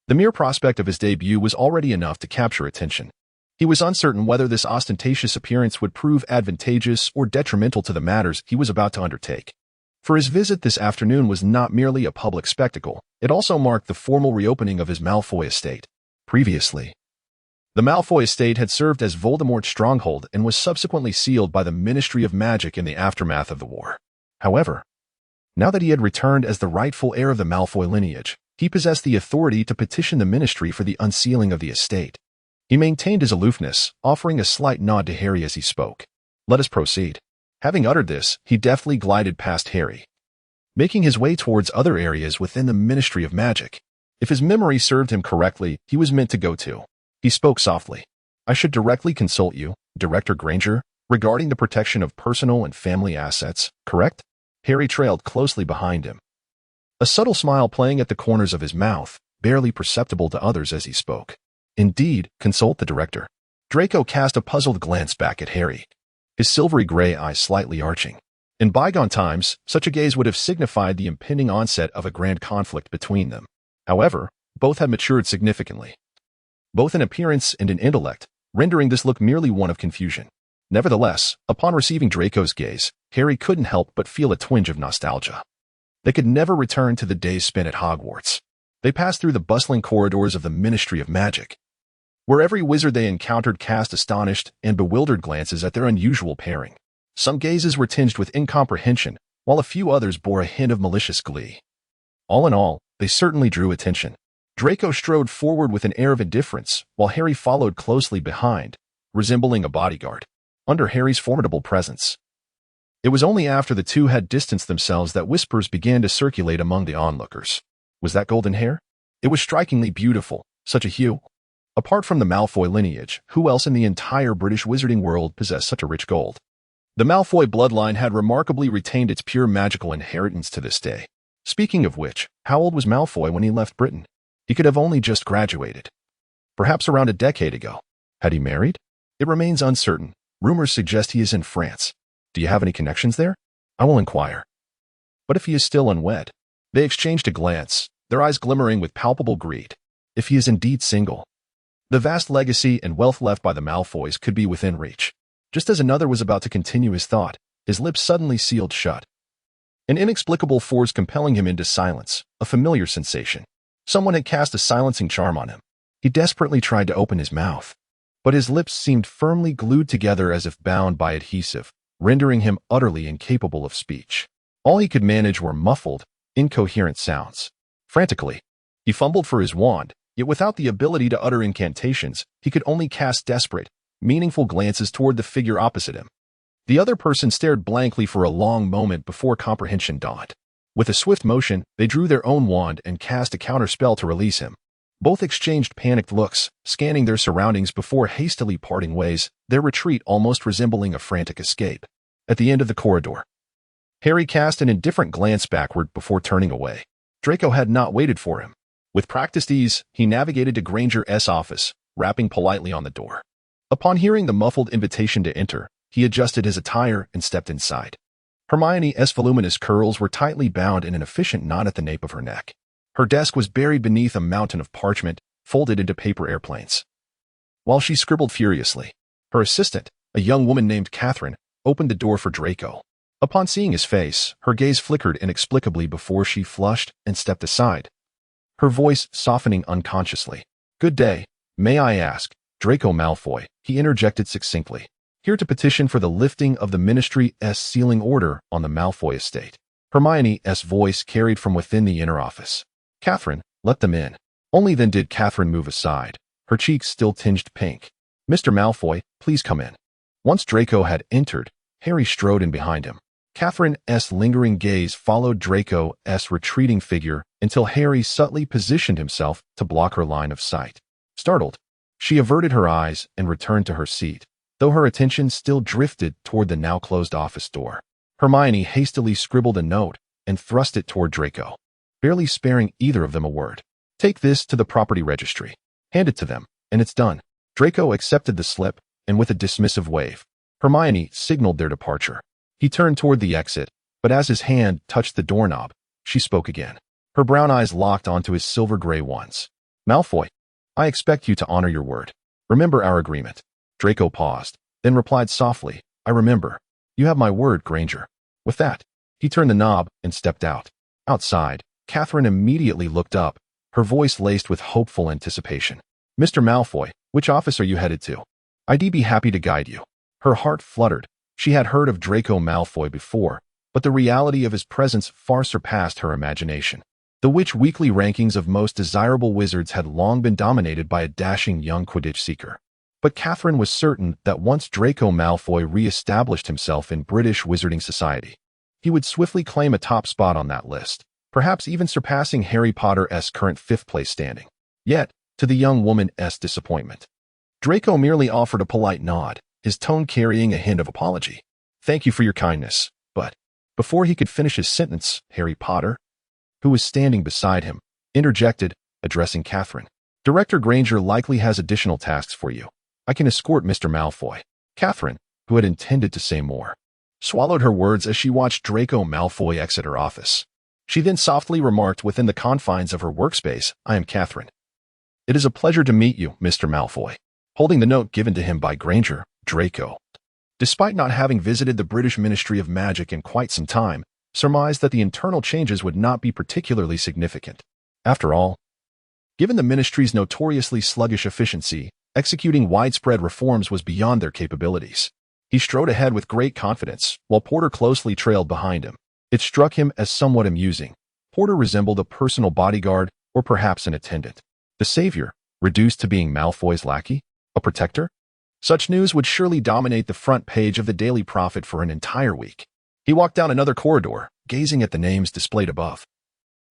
the mere prospect of his debut was already enough to capture attention. He was uncertain whether this ostentatious appearance would prove advantageous or detrimental to the matters he was about to undertake. For his visit this afternoon was not merely a public spectacle, it also marked the formal reopening of his Malfoy estate. Previously, the Malfoy estate had served as Voldemort's stronghold and was subsequently sealed by the Ministry of Magic in the aftermath of the war. However, now that he had returned as the rightful heir of the Malfoy lineage, he possessed the authority to petition the ministry for the unsealing of the estate. He maintained his aloofness, offering a slight nod to Harry as he spoke. "Let us proceed." Having uttered this, he deftly glided past Harry, making his way towards other areas within the Ministry of Magic. If his memory served him correctly, he was meant to go to. He spoke softly. "I should directly consult you, Director Granger, regarding the protection of personal and family assets, correct?" Harry trailed closely behind him, a subtle smile playing at the corners of his mouth, barely perceptible to others as he spoke. "Indeed, consult the Director." Draco cast a puzzled glance back at Harry, his silvery gray eyes slightly arching. In bygone times, such a gaze would have signified the impending onset of a grand conflict between them. However, both had matured significantly, both in appearance and in intellect, rendering this look merely one of confusion. Nevertheless, upon receiving Draco's gaze, Harry couldn't help but feel a twinge of nostalgia. They could never return to the days spent at Hogwarts. They passed through the bustling corridors of the Ministry of Magic, where every wizard they encountered cast astonished and bewildered glances at their unusual pairing. Some gazes were tinged with incomprehension, while a few others bore a hint of malicious glee. All in all, they certainly drew attention. Draco strode forward with an air of indifference, while Harry followed closely behind, resembling a bodyguard. Under Harry's formidable presence, it was only after the two had distanced themselves that whispers began to circulate among the onlookers. Was that golden hair? It was strikingly beautiful, such a hue. Apart from the Malfoy lineage, who else in the entire British wizarding world possessed such a rich gold? The Malfoy bloodline had remarkably retained its pure magical inheritance to this day. Speaking of which, how old was Malfoy when he left Britain? He could have only just graduated. Perhaps around a decade ago. Had he married? It remains uncertain. Rumors suggest he is in France. Do you have any connections there? I will inquire. But if he is still unwed? They exchanged a glance, their eyes glimmering with palpable greed. If he is indeed single, the vast legacy and wealth left by the Malfoys could be within reach. Just as another was about to continue his thought, his lips suddenly sealed shut. An inexplicable force compelling him into silence, a familiar sensation. Someone had cast a silencing charm on him. He desperately tried to open his mouth, but his lips seemed firmly glued together as if bound by adhesive, rendering him utterly incapable of speech. All he could manage were muffled, incoherent sounds. Frantically, he fumbled for his wand, yet without the ability to utter incantations, he could only cast desperate, meaningful glances toward the figure opposite him. The other person stared blankly for a long moment before comprehension dawned. With a swift motion, they drew their own wand and cast a counterspell to release him. Both exchanged panicked looks, scanning their surroundings before hastily parting ways, their retreat almost resembling a frantic escape. At the end of the corridor, Harry cast an indifferent glance backward before turning away. Draco had not waited for him. With practiced ease, he navigated to Granger's office, rapping politely on the door. Upon hearing the muffled invitation to enter, he adjusted his attire and stepped inside. Hermione's voluminous curls were tightly bound in an efficient knot at the nape of her neck. Her desk was buried beneath a mountain of parchment, folded into paper airplanes. While she scribbled furiously, her assistant, a young woman named Catherine, opened the door for Draco. Upon seeing his face, her gaze flickered inexplicably before she flushed and stepped aside, her voice softening unconsciously. "Good day. May I ask, Draco Malfoy," he interjected succinctly, "here to petition for the lifting of the Ministry's sealing order on the Malfoy estate." Hermione's voice carried from within the inner office. "Catherine, let them in." Only then did Catherine move aside, her cheeks still tinged pink. "Mr. Malfoy, please come in." Once Draco had entered, Harry strode in behind him. Catherine's lingering gaze followed Draco's retreating figure until Harry subtly positioned himself to block her line of sight. Startled, she averted her eyes and returned to her seat, though her attention still drifted toward the now-closed office door. Hermione hastily scribbled a note and thrust it toward Draco, barely sparing either of them a word. "Take this to the property registry. Hand it to them, and it's done." Draco accepted the slip, and with a dismissive wave, Hermione signaled their departure. He turned toward the exit, but as his hand touched the doorknob, she spoke again. Her brown eyes locked onto his silver-gray ones. "Malfoy, I expect you to honor your word. Remember our agreement." Draco paused, then replied softly, "I remember. You have my word, Granger." With that, he turned the knob and stepped out. Outside, Catherine immediately looked up, her voice laced with hopeful anticipation. "Mr. Malfoy, which office are you headed to? I'd be happy to guide you." Her heart fluttered. She had heard of Draco Malfoy before, but the reality of his presence far surpassed her imagination. The Witch Weekly rankings of most desirable wizards had long been dominated by a dashing young Quidditch seeker. But Catherine was certain that once Draco Malfoy re-established himself in British wizarding society, he would swiftly claim a top spot on that list, perhaps even surpassing Harry Potter's current fifth-place standing. Yet, to the young woman's disappointment, Draco merely offered a polite nod, his tone carrying a hint of apology. "Thank you for your kindness," but before he could finish his sentence, Harry Potter, who was standing beside him, interjected, addressing Catherine. "Director Granger likely has additional tasks for you. I can escort Mr. Malfoy." Catherine, who had intended to say more, swallowed her words as she watched Draco Malfoy exit her office. She then softly remarked within the confines of her workspace, "I am Catherine. It is a pleasure to meet you, Mr. Malfoy." Holding the note given to him by Granger, Draco, despite not having visited the British Ministry of Magic in quite some time, surmised that the internal changes would not be particularly significant. After all, given the ministry's notoriously sluggish efficiency, executing widespread reforms was beyond their capabilities. He strode ahead with great confidence, while Porter closely trailed behind him. It struck him as somewhat amusing. Porter resembled a personal bodyguard or perhaps an attendant. The savior, reduced to being Malfoy's lackey? A protector? Such news would surely dominate the front page of the Daily Prophet for an entire week. He walked down another corridor, gazing at the names displayed above.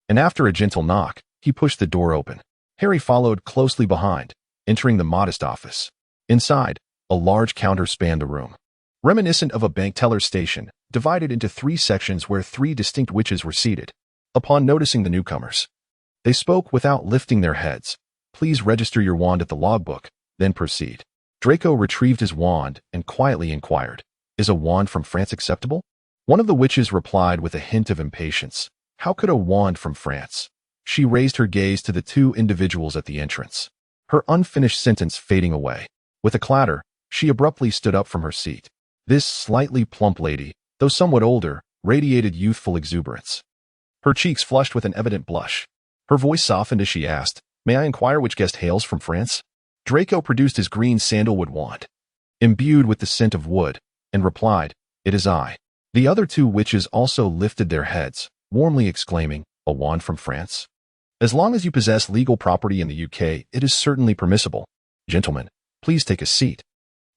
And after a gentle knock, he pushed the door open. Harry followed closely behind, entering the modest office. Inside, a large counter spanned the room. Reminiscent of a bank teller's station, divided into 3 sections where 3 distinct witches were seated. Upon noticing the newcomers, they spoke without lifting their heads. "Please register your wand at the logbook, then proceed." Draco retrieved his wand and quietly inquired, "Is a wand from France acceptable?" One of the witches replied with a hint of impatience, "How could a wand from France?" She raised her gaze to the 2 individuals at the entrance, her unfinished sentence fading away. With a clatter, she abruptly stood up from her seat. This slightly plump lady, though somewhat older, radiated youthful exuberance. Her cheeks flushed with an evident blush. Her voice softened as she asked, "May I inquire which guest hails from France?" Draco produced his green sandalwood wand, imbued with the scent of wood, and replied, "It is I." The other 2 witches also lifted their heads, warmly exclaiming, "A wand from France? As long as you possess legal property in the UK, it is certainly permissible. Gentlemen, please take a seat."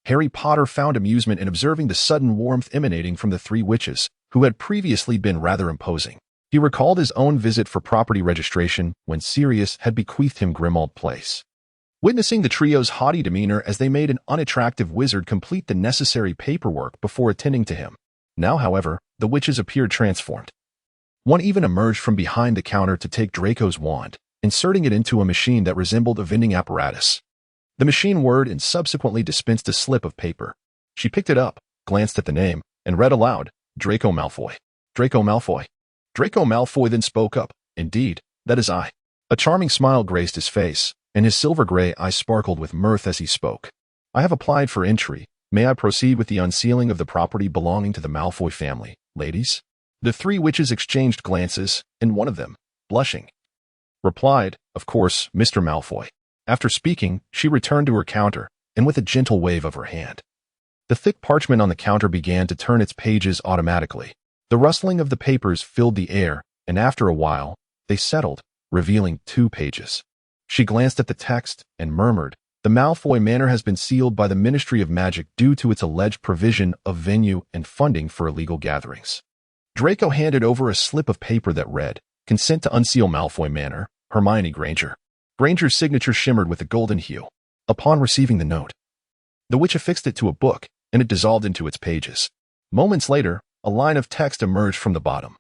Harry Potter found amusement in observing the sudden warmth emanating from the three witches, who had previously been rather imposing. He recalled his own visit for property registration when Sirius had bequeathed him Grimmauld Place. Witnessing the trio's haughty demeanor as they made an unattractive wizard complete the necessary paperwork before attending to him. Now, however, the witches appeared transformed. One even emerged from behind the counter to take Draco's wand, inserting it into a machine that resembled a vending apparatus. The machine whirred and subsequently dispensed a slip of paper. She picked it up, glanced at the name, and read aloud, Draco Malfoy. Draco Malfoy. Draco Malfoy then spoke up, Indeed, that is I. A charming smile graced his face, and his silver-gray eyes sparkled with mirth as he spoke. I have applied for entry. May I proceed with the unsealing of the property belonging to the Malfoy family, ladies? The three witches exchanged glances, and one of them, blushing, replied, Of course, Mr. Malfoy. After speaking, she returned to her counter, and with a gentle wave of her hand, the thick parchment on the counter began to turn its pages automatically. The rustling of the papers filled the air, and after a while, they settled, revealing 2 pages. She glanced at the text and murmured, The Malfoy Manor has been sealed by the Ministry of Magic due to its alleged provision of venue and funding for illegal gatherings. Draco handed over a slip of paper that read, Consent to unseal Malfoy Manor, Hermione Granger. Granger's signature shimmered with a golden hue. Upon receiving the note, the witch affixed it to a book, and it dissolved into its pages. Moments later, a line of text emerged from the bottom,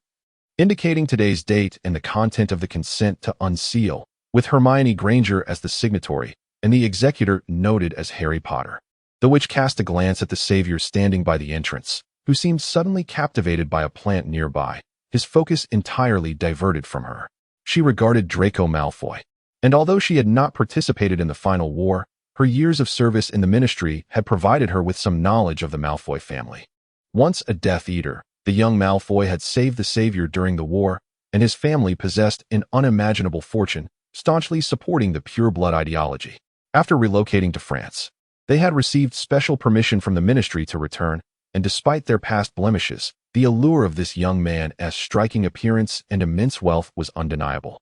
indicating today's date and the content of the consent to unseal, with Hermione Granger as the signatory, and the executor noted as Harry Potter. The witch cast a glance at the savior standing by the entrance, who seemed suddenly captivated by a plant nearby, his focus entirely diverted from her. She regarded Draco Malfoy, and although she had not participated in the final war, her years of service in the ministry had provided her with some knowledge of the Malfoy family. Once a Death Eater, the young Malfoy had saved the savior during the war, and his family possessed an unimaginable fortune, staunchly supporting the pure-blood ideology. After relocating to France, they had received special permission from the ministry to return, and despite their past blemishes, the allure of this young man's striking appearance and immense wealth was undeniable,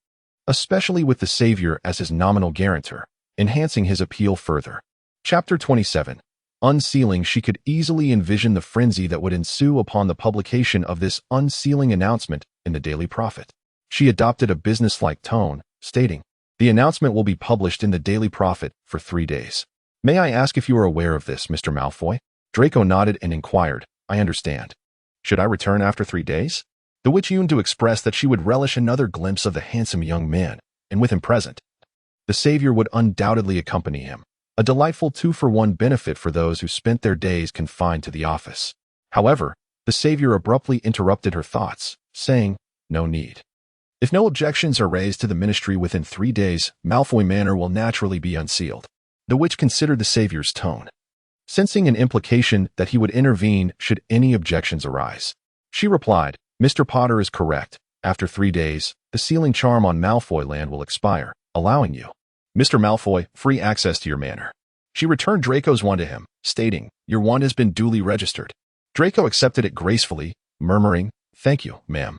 especially with the savior as his nominal guarantor, enhancing his appeal further. Chapter 27. Unsealing. She could easily envision the frenzy that would ensue upon the publication of this unsealing announcement in the Daily Prophet. She adopted a businesslike tone, stating, The announcement will be published in the Daily Prophet for 3 days. May I ask if you are aware of this, Mr. Malfoy? Draco nodded and inquired, I understand. Should I return after 3 days? The witch yearned to express that she would relish another glimpse of the handsome young man, and with him present, the savior would undoubtedly accompany him, a delightful 2-for-1 benefit for those who spent their days confined to the office. However, the savior abruptly interrupted her thoughts, saying, No need. If no objections are raised to the ministry within 3 days, Malfoy Manor will naturally be unsealed. The witch considered the savior's tone, sensing an implication that he would intervene should any objections arise. She replied, Mr. Potter is correct. After 3 days, the sealing charm on Malfoy land will expire, allowing you, Mr. Malfoy, free access to your manor. She returned Draco's wand to him, stating, Your wand has been duly registered. Draco accepted it gracefully, murmuring, Thank you, ma'am.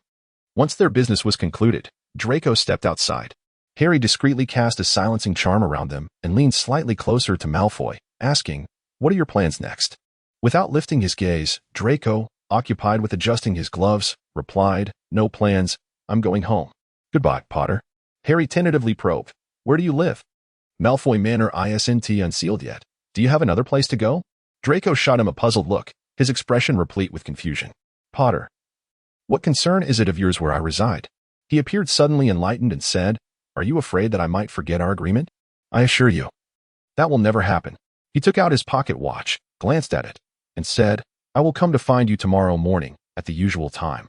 Once their business was concluded, Draco stepped outside. Harry discreetly cast a silencing charm around them and leaned slightly closer to Malfoy, asking, What are your plans next? Without lifting his gaze, Draco, occupied with adjusting his gloves, replied, No plans, I'm going home. Goodbye, Potter. Harry tentatively probed, Where do you live? Malfoy Manor isn't unsealed yet. Do you have another place to go? Draco shot him a puzzled look, his expression replete with confusion. Potter, what concern is it of yours where I reside? He appeared suddenly enlightened and said, Are you afraid that I might forget our agreement? I assure you, that will never happen. He took out his pocket watch, glanced at it, and said, I will come to find you tomorrow morning, at the usual time.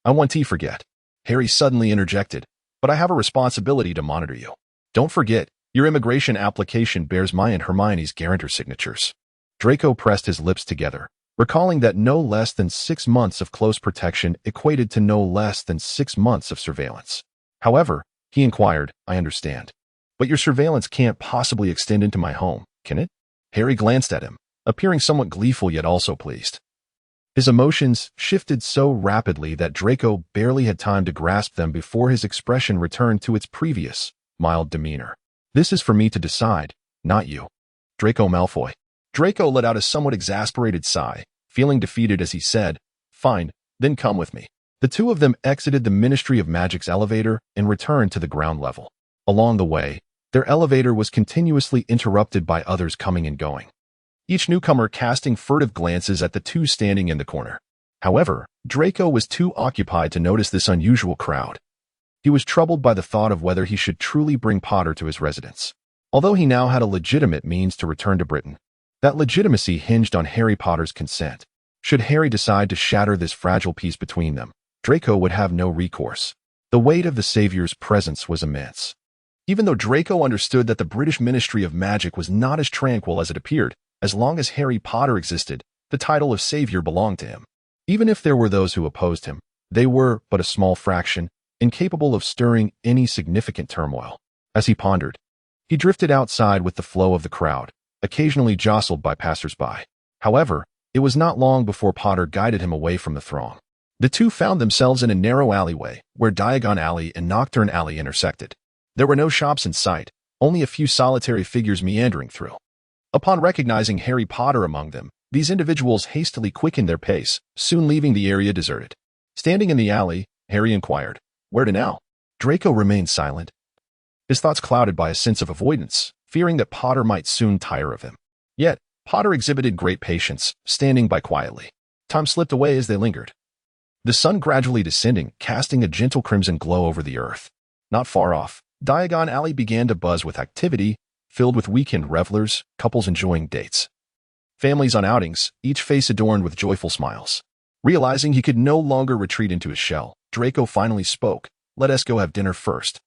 I won't forget. Harry suddenly interjected, But I have a responsibility to monitor you. Don't forget, your immigration application bears my and Hermione's guarantor signatures. Draco pressed his lips together, recalling that no less than 6 months of close protection equated to no less than 6 months of surveillance. However, he inquired, I understand. But your surveillance can't possibly extend into my home, can it? Harry glanced at him, appearing somewhat gleeful yet also pleased. His emotions shifted so rapidly that Draco barely had time to grasp them before his expression returned to its previous, mild demeanor. This is for me to decide, not you. Draco Malfoy. Draco let out a somewhat exasperated sigh, feeling defeated as he said, "Fine, then come with me." The two of them exited the Ministry of Magic's elevator and returned to the ground level. Along the way, their elevator was continuously interrupted by others coming and going, each newcomer casting furtive glances at the two standing in the corner. However, Draco was too occupied to notice this unusual crowd. He was troubled by the thought of whether he should truly bring Potter to his residence. Although he now had a legitimate means to return to Britain, that legitimacy hinged on Harry Potter's consent. Should Harry decide to shatter this fragile peace between them, Draco would have no recourse. The weight of the Savior's presence was immense. Even though Draco understood that the British Ministry of Magic was not as tranquil as it appeared, as long as Harry Potter existed, the title of Savior belonged to him. Even if there were those who opposed him, they were but a small fraction, incapable of stirring any significant turmoil. As he pondered, he drifted outside with the flow of the crowd, occasionally jostled by passers-by. However, it was not long before Potter guided him away from the throng. The two found themselves in a narrow alleyway where Diagon Alley and Nocturne Alley intersected. There were no shops in sight, only a few solitary figures meandering through. Upon recognizing Harry Potter among them, these individuals hastily quickened their pace, soon leaving the area deserted. Standing in the alley, Harry inquired, "Where to now?" Draco remained silent, his thoughts clouded by a sense of avoidance, fearing that Potter might soon tire of him. Yet, Potter exhibited great patience, standing by quietly. Time slipped away as they lingered, the sun gradually descending, casting a gentle crimson glow over the earth. Not far off, Diagon Alley began to buzz with activity, filled with weekend revelers, couples enjoying dates, families on outings, each face adorned with joyful smiles. Realizing he could no longer retreat into his shell, Draco finally spoke, "Let us go have dinner first."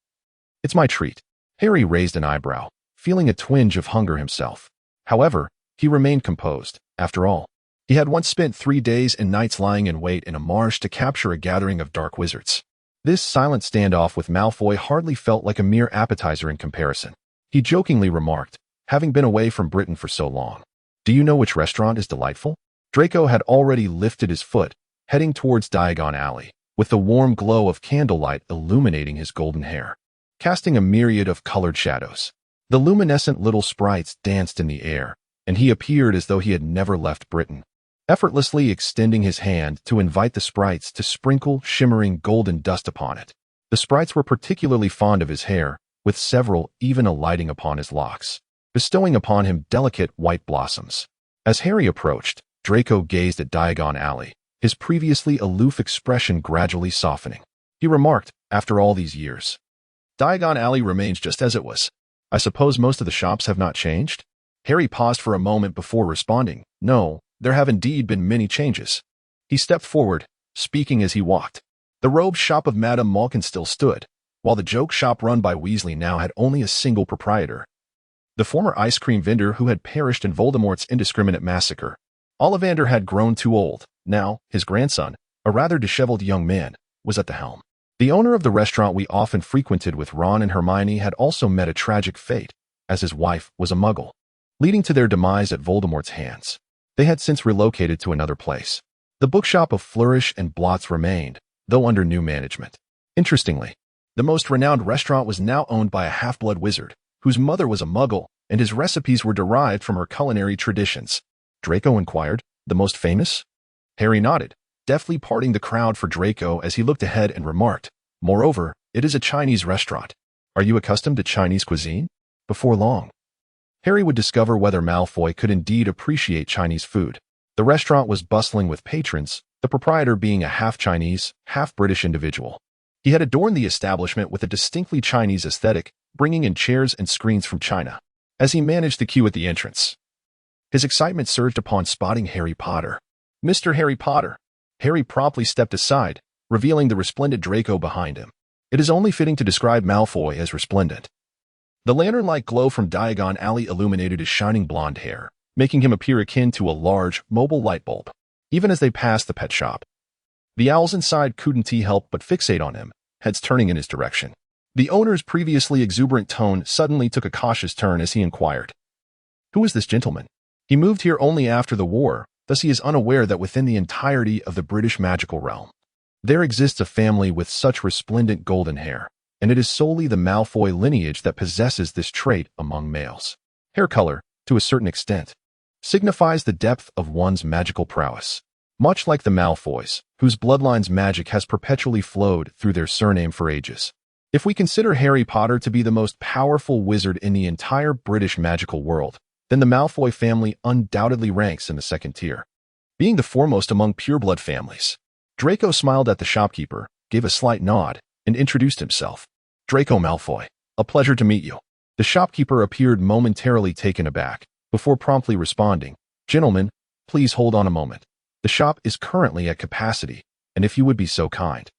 "It's my treat." Harry raised an eyebrow, feeling a twinge of hunger himself. However, he remained composed. After all, he had once spent 3 days and nights lying in wait in a marsh to capture a gathering of dark wizards. This silent standoff with Malfoy hardly felt like a mere appetizer in comparison. He jokingly remarked, having been away from Britain for so long, "Do you know which restaurant is delightful?" Draco had already lifted his foot, heading towards Diagon Alley, with the warm glow of candlelight illuminating his golden hair, casting a myriad of colored shadows. The luminescent little sprites danced in the air, and he appeared as though he had never left Britain, effortlessly extending his hand to invite the sprites to sprinkle shimmering golden dust upon it. The sprites were particularly fond of his hair, with several even alighting upon his locks, bestowing upon him delicate white blossoms. As Harry approached, Draco gazed at Diagon Alley, his previously aloof expression gradually softening. He remarked, "After all these years, Diagon Alley remains just as it was. I suppose most of the shops have not changed?" Harry paused for a moment before responding, "No, there have indeed been many changes." He stepped forward, speaking as he walked. The robe shop of Madame Malkin still stood, while the joke shop run by Weasley now had only a single proprietor. The former ice cream vendor who had perished in Voldemort's indiscriminate massacre, Ollivander, had grown too old. Now, his grandson, a rather disheveled young man, was at the helm. The owner of the restaurant we often frequented with Ron and Hermione had also met a tragic fate, as his wife was a muggle, leading to their demise at Voldemort's hands. They had since relocated to another place. The bookshop of Flourish and Blots remained, though under new management. Interestingly, the most renowned restaurant was now owned by a half-blood wizard, whose mother was a muggle, and his recipes were derived from her culinary traditions. Draco inquired, "The most famous?" Harry nodded, deftly parting the crowd for Draco as he looked ahead and remarked, "Moreover, it is a Chinese restaurant. Are you accustomed to Chinese cuisine?" Before long, Harry would discover whether Malfoy could indeed appreciate Chinese food. The restaurant was bustling with patrons, the proprietor being a half-Chinese, half-British individual. He had adorned the establishment with a distinctly Chinese aesthetic, bringing in chairs and screens from China. As he managed the queue at the entrance, his excitement surged upon spotting Harry Potter. "Mr. Harry Potter." Harry promptly stepped aside, revealing the resplendent Draco behind him. It is only fitting to describe Malfoy as resplendent. The lantern-like glow from Diagon Alley illuminated his shining blonde hair, making him appear akin to a large, mobile light bulb. Even as they passed the pet shop, the owls inside couldn't help but fixate on him, heads turning in his direction. The owner's previously exuberant tone suddenly took a cautious turn as he inquired, "Who is this gentleman? He moved here only after the war, thus he is unaware that within the entirety of the British magical realm, there exists a family with such resplendent golden hair, and it is solely the Malfoy lineage that possesses this trait among males. Hair color, to a certain extent, signifies the depth of one's magical prowess. Much like the Malfoys, whose bloodline's magic has perpetually flowed through their surname for ages. If we consider Harry Potter to be the most powerful wizard in the entire British magical world, then the Malfoy family undoubtedly ranks in the second tier, being the foremost among pureblood families. Draco smiled at the shopkeeper, gave a slight nod, and introduced himself. Draco Malfoy, a pleasure to meet you. The shopkeeper appeared momentarily taken aback, before promptly responding, Gentlemen, please hold on a moment. The shop is currently at capacity, and if you would be so kind.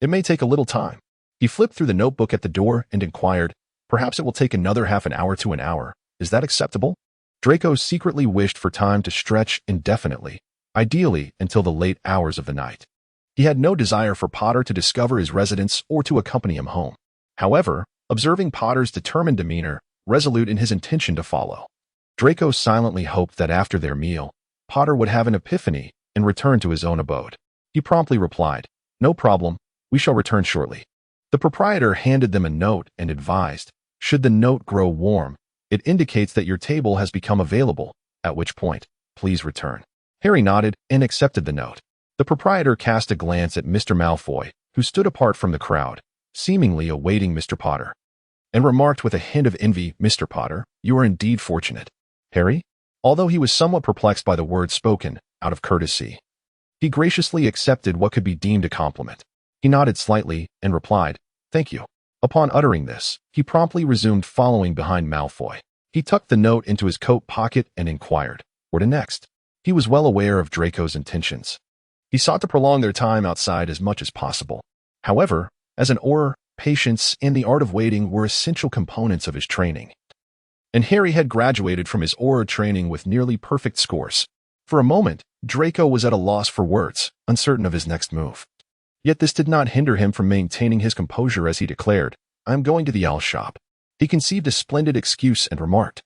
It may take a little time. He flipped through the notebook at the door and inquired, Perhaps it will take another half an hour to an hour. Is that acceptable? Draco secretly wished for time to stretch indefinitely, ideally until the late hours of the night. He had no desire for Potter to discover his residence or to accompany him home. However, observing Potter's determined demeanor, resolute in his intention to follow, Draco silently hoped that after their meal, Potter would have an epiphany and return to his own abode. He promptly replied, No problem, we shall return shortly. The proprietor handed them a note and advised, Should the note grow warm, it indicates that your table has become available, at which point, please return. Harry nodded and accepted the note. The proprietor cast a glance at Mr. Malfoy, who stood apart from the crowd, seemingly awaiting Mr. Potter, and remarked with a hint of envy, Mr. Potter, you are indeed fortunate. Harry, although he was somewhat perplexed by the words spoken, out of courtesy, he graciously accepted what could be deemed a compliment. He nodded slightly and replied, Thank you. Upon uttering this, he promptly resumed following behind Malfoy. He tucked the note into his coat pocket and inquired, Where to next? He was well aware of Draco's intentions. He sought to prolong their time outside as much as possible. However, as an Auror, patience and the art of waiting were essential components of his training. And Harry had graduated from his Auror training with nearly perfect scores. For a moment, Draco was at a loss for words, uncertain of his next move. Yet this did not hinder him from maintaining his composure as he declared, I am going to the owl shop. He conceived a splendid excuse and remarked,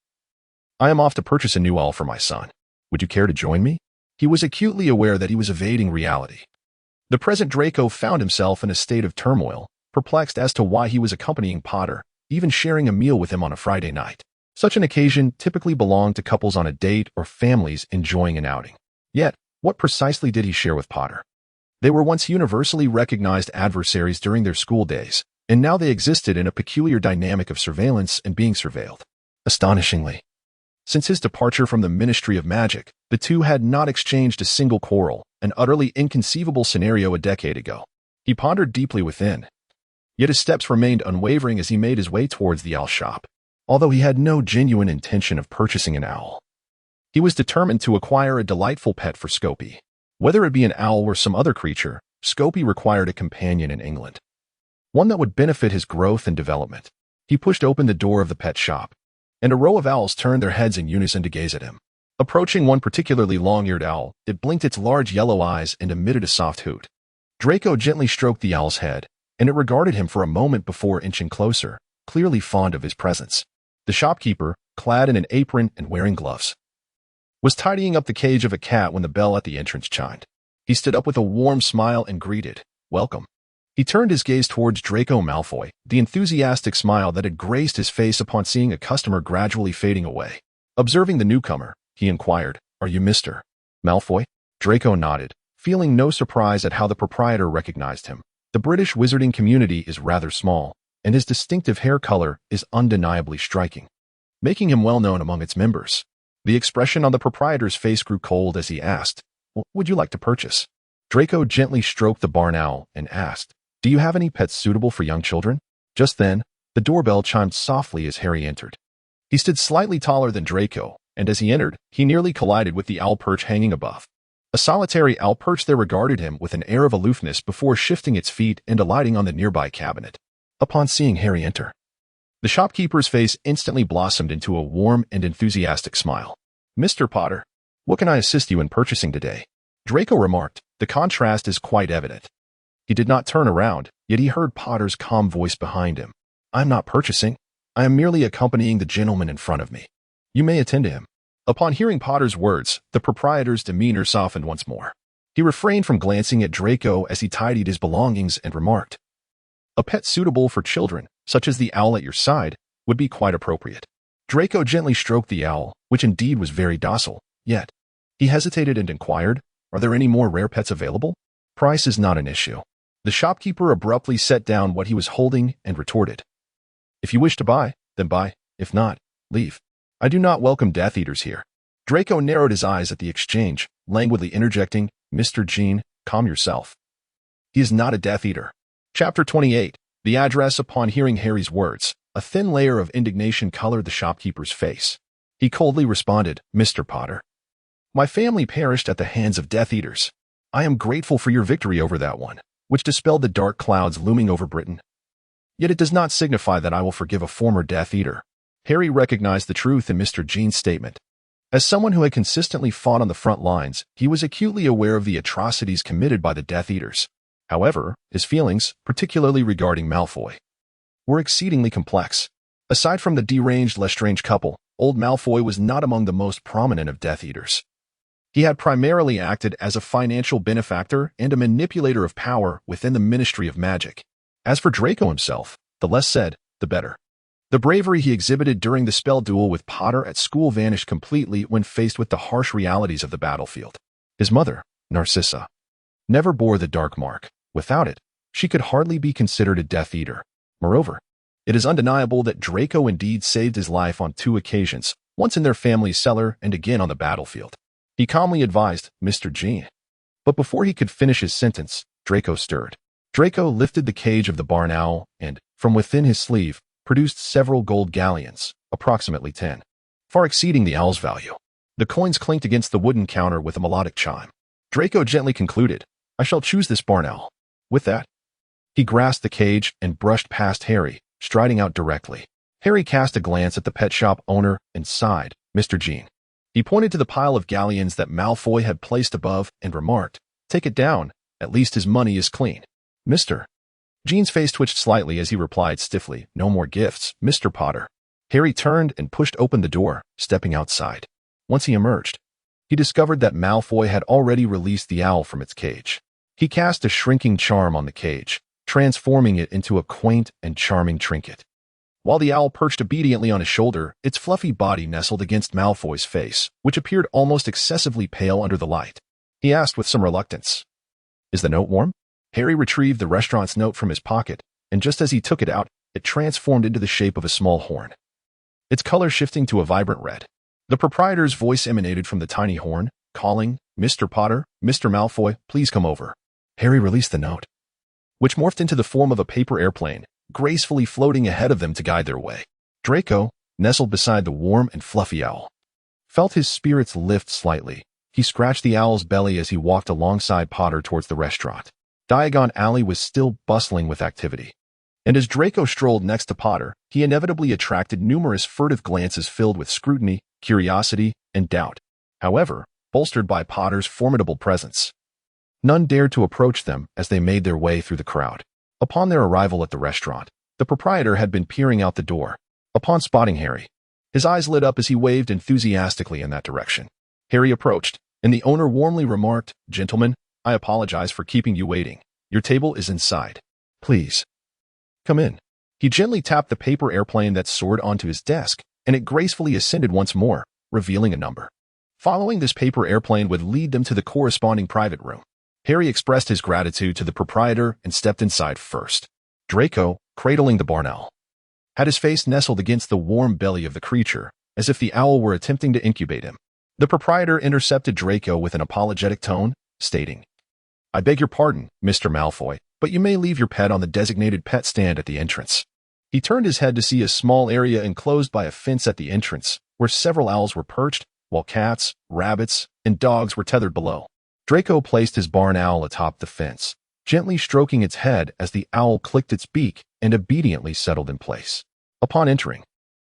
I am off to purchase a new owl for my son. Would you care to join me? He was acutely aware that he was evading reality. The present Draco found himself in a state of turmoil, perplexed as to why he was accompanying Potter, even sharing a meal with him on a Friday night. Such an occasion typically belonged to couples on a date or families enjoying an outing. Yet, what precisely did he share with Potter? They were once universally recognized adversaries during their school days, and now they existed in a peculiar dynamic of surveillance and being surveilled. Astonishingly, since his departure from the Ministry of Magic, the two had not exchanged a single quarrel, an utterly inconceivable scenario a decade ago. He pondered deeply within. Yet his steps remained unwavering as he made his way towards the owl shop. Although he had no genuine intention of purchasing an owl, he was determined to acquire a delightful pet for Scopy. Whether it be an owl or some other creature, Scopy required a companion in England, one that would benefit his growth and development. He pushed open the door of the pet shop, and a row of owls turned their heads in unison to gaze at him. Approaching one particularly long-eared owl, it blinked its large yellow eyes and emitted a soft hoot. Draco gently stroked the owl's head, and it regarded him for a moment before inching closer, clearly fond of his presence. The shopkeeper, clad in an apron and wearing gloves, was tidying up the cage of a cat when the bell at the entrance chimed. He stood up with a warm smile and greeted, Welcome. He turned his gaze towards Draco Malfoy, the enthusiastic smile that had graced his face upon seeing a customer gradually fading away. Observing the newcomer, he inquired, Are you Mr. Malfoy? Draco nodded, feeling no surprise at how the proprietor recognized him. The British wizarding community is rather small, and his distinctive hair color is undeniably striking, making him well known among its members. The expression on the proprietor's face grew cold as he asked, What would you like to purchase? Draco gently stroked the barn owl and asked, Do you have any pets suitable for young children? Just then, the doorbell chimed softly as Harry entered. He stood slightly taller than Draco, and as he entered, he nearly collided with the owl perch hanging above. A solitary owl perch there regarded him with an air of aloofness before shifting its feet and alighting on the nearby cabinet. Upon seeing Harry enter, the shopkeeper's face instantly blossomed into a warm and enthusiastic smile. Mr. Potter, what can I assist you in purchasing today? Draco remarked, The contrast is quite evident. He did not turn around, yet he heard Potter's calm voice behind him. I'm not purchasing. I am merely accompanying the gentleman in front of me. You may attend to him. Upon hearing Potter's words, the proprietor's demeanor softened once more. He refrained from glancing at Draco as he tidied his belongings and remarked, A pet suitable for children, such as the owl at your side, would be quite appropriate. Draco gently stroked the owl, which indeed was very docile, yet. He hesitated and inquired, "Are there any more rare pets available?" "Price is not an issue." The shopkeeper abruptly set down what he was holding and retorted, "If you wish to buy, then buy. If not, leave. I do not welcome Death Eaters here." Draco narrowed his eyes at the exchange, languidly interjecting, "Mr. Jean, calm yourself. He is not a Death Eater." Chapter 28. The address. Upon hearing Harry's words, a thin layer of indignation colored the shopkeeper's face. He coldly responded, "Mr. Potter, my family perished at the hands of Death Eaters. I am grateful for your victory over that one, which dispelled the dark clouds looming over Britain. Yet it does not signify that I will forgive a former Death Eater." Harry recognized the truth in Mr. Jean's statement. As someone who had consistently fought on the front lines, he was acutely aware of the atrocities committed by the Death Eaters. However, his feelings, particularly regarding Malfoy, were exceedingly complex. Aside from the deranged Lestrange couple, old Malfoy was not among the most prominent of Death Eaters. He had primarily acted as a financial benefactor and a manipulator of power within the Ministry of Magic. As for Draco himself, the less said, the better. The bravery he exhibited during the spell duel with Potter at school vanished completely when faced with the harsh realities of the battlefield. His mother, Narcissa, never bore the dark mark. Without it, she could hardly be considered a Death Eater. Moreover, it is undeniable that Draco indeed saved his life on 2 occasions, once in their family's cellar and again on the battlefield. He calmly advised, "Mr. Jean." But before he could finish his sentence, Draco stirred. Draco lifted the cage of the barn owl and, from within his sleeve, produced several gold galleons, approximately 10, far exceeding the owl's value. The coins clinked against the wooden counter with a melodic chime. Draco gently concluded, "I shall choose this barn owl." With that, he grasped the cage and brushed past Harry, striding out directly. Harry cast a glance at the pet shop owner and sighed, "Mr. Jean." He pointed to the pile of galleons that Malfoy had placed above and remarked, "Take it down, at least his money is clean." "Mr." Jean's face twitched slightly as he replied stiffly, "No more gifts, Mr. Potter." Harry turned and pushed open the door, stepping outside. Once he emerged, he discovered that Malfoy had already released the owl from its cage. He cast a shrinking charm on the cage, transforming it into a quaint and charming trinket. While the owl perched obediently on his shoulder, its fluffy body nestled against Malfoy's face, which appeared almost excessively pale under the light. He asked with some reluctance, "Is the note warm?" Harry retrieved the restaurant's note from his pocket, and just as he took it out, it transformed into the shape of a small horn, its color shifting to a vibrant red. The proprietor's voice emanated from the tiny horn, calling, "Mr. Potter, Mr. Malfoy, please come over." Harry released the note, which morphed into the form of a paper airplane, gracefully floating ahead of them to guide their way. Draco, nestled beside the warm and fluffy owl, felt his spirits lift slightly. He scratched the owl's belly as he walked alongside Potter towards the restaurant. Diagon Alley was still bustling with activity, and as Draco strolled next to Potter, he inevitably attracted numerous furtive glances filled with scrutiny, curiosity, and doubt. However, bolstered by Potter's formidable presence, none dared to approach them as they made their way through the crowd. Upon their arrival at the restaurant, the proprietor had been peering out the door. Upon spotting Harry, his eyes lit up as he waved enthusiastically in that direction. Harry approached, and the owner warmly remarked, "Gentlemen, I apologize for keeping you waiting. Your table is inside. Please, come in." He gently tapped the paper airplane that soared onto his desk, and it gracefully ascended once more, revealing a number. Following this paper airplane would lead them to the corresponding private room. Harry expressed his gratitude to the proprietor and stepped inside first. Draco, cradling the barn owl, had his face nestled against the warm belly of the creature, as if the owl were attempting to incubate him. The proprietor intercepted Draco with an apologetic tone, stating, "I beg your pardon, Mr. Malfoy, but you may leave your pet on the designated pet stand at the entrance." He turned his head to see a small area enclosed by a fence at the entrance, where several owls were perched, while cats, rabbits, and dogs were tethered below. Draco placed his barn owl atop the fence, gently stroking its head as the owl clicked its beak and obediently settled in place. Upon entering,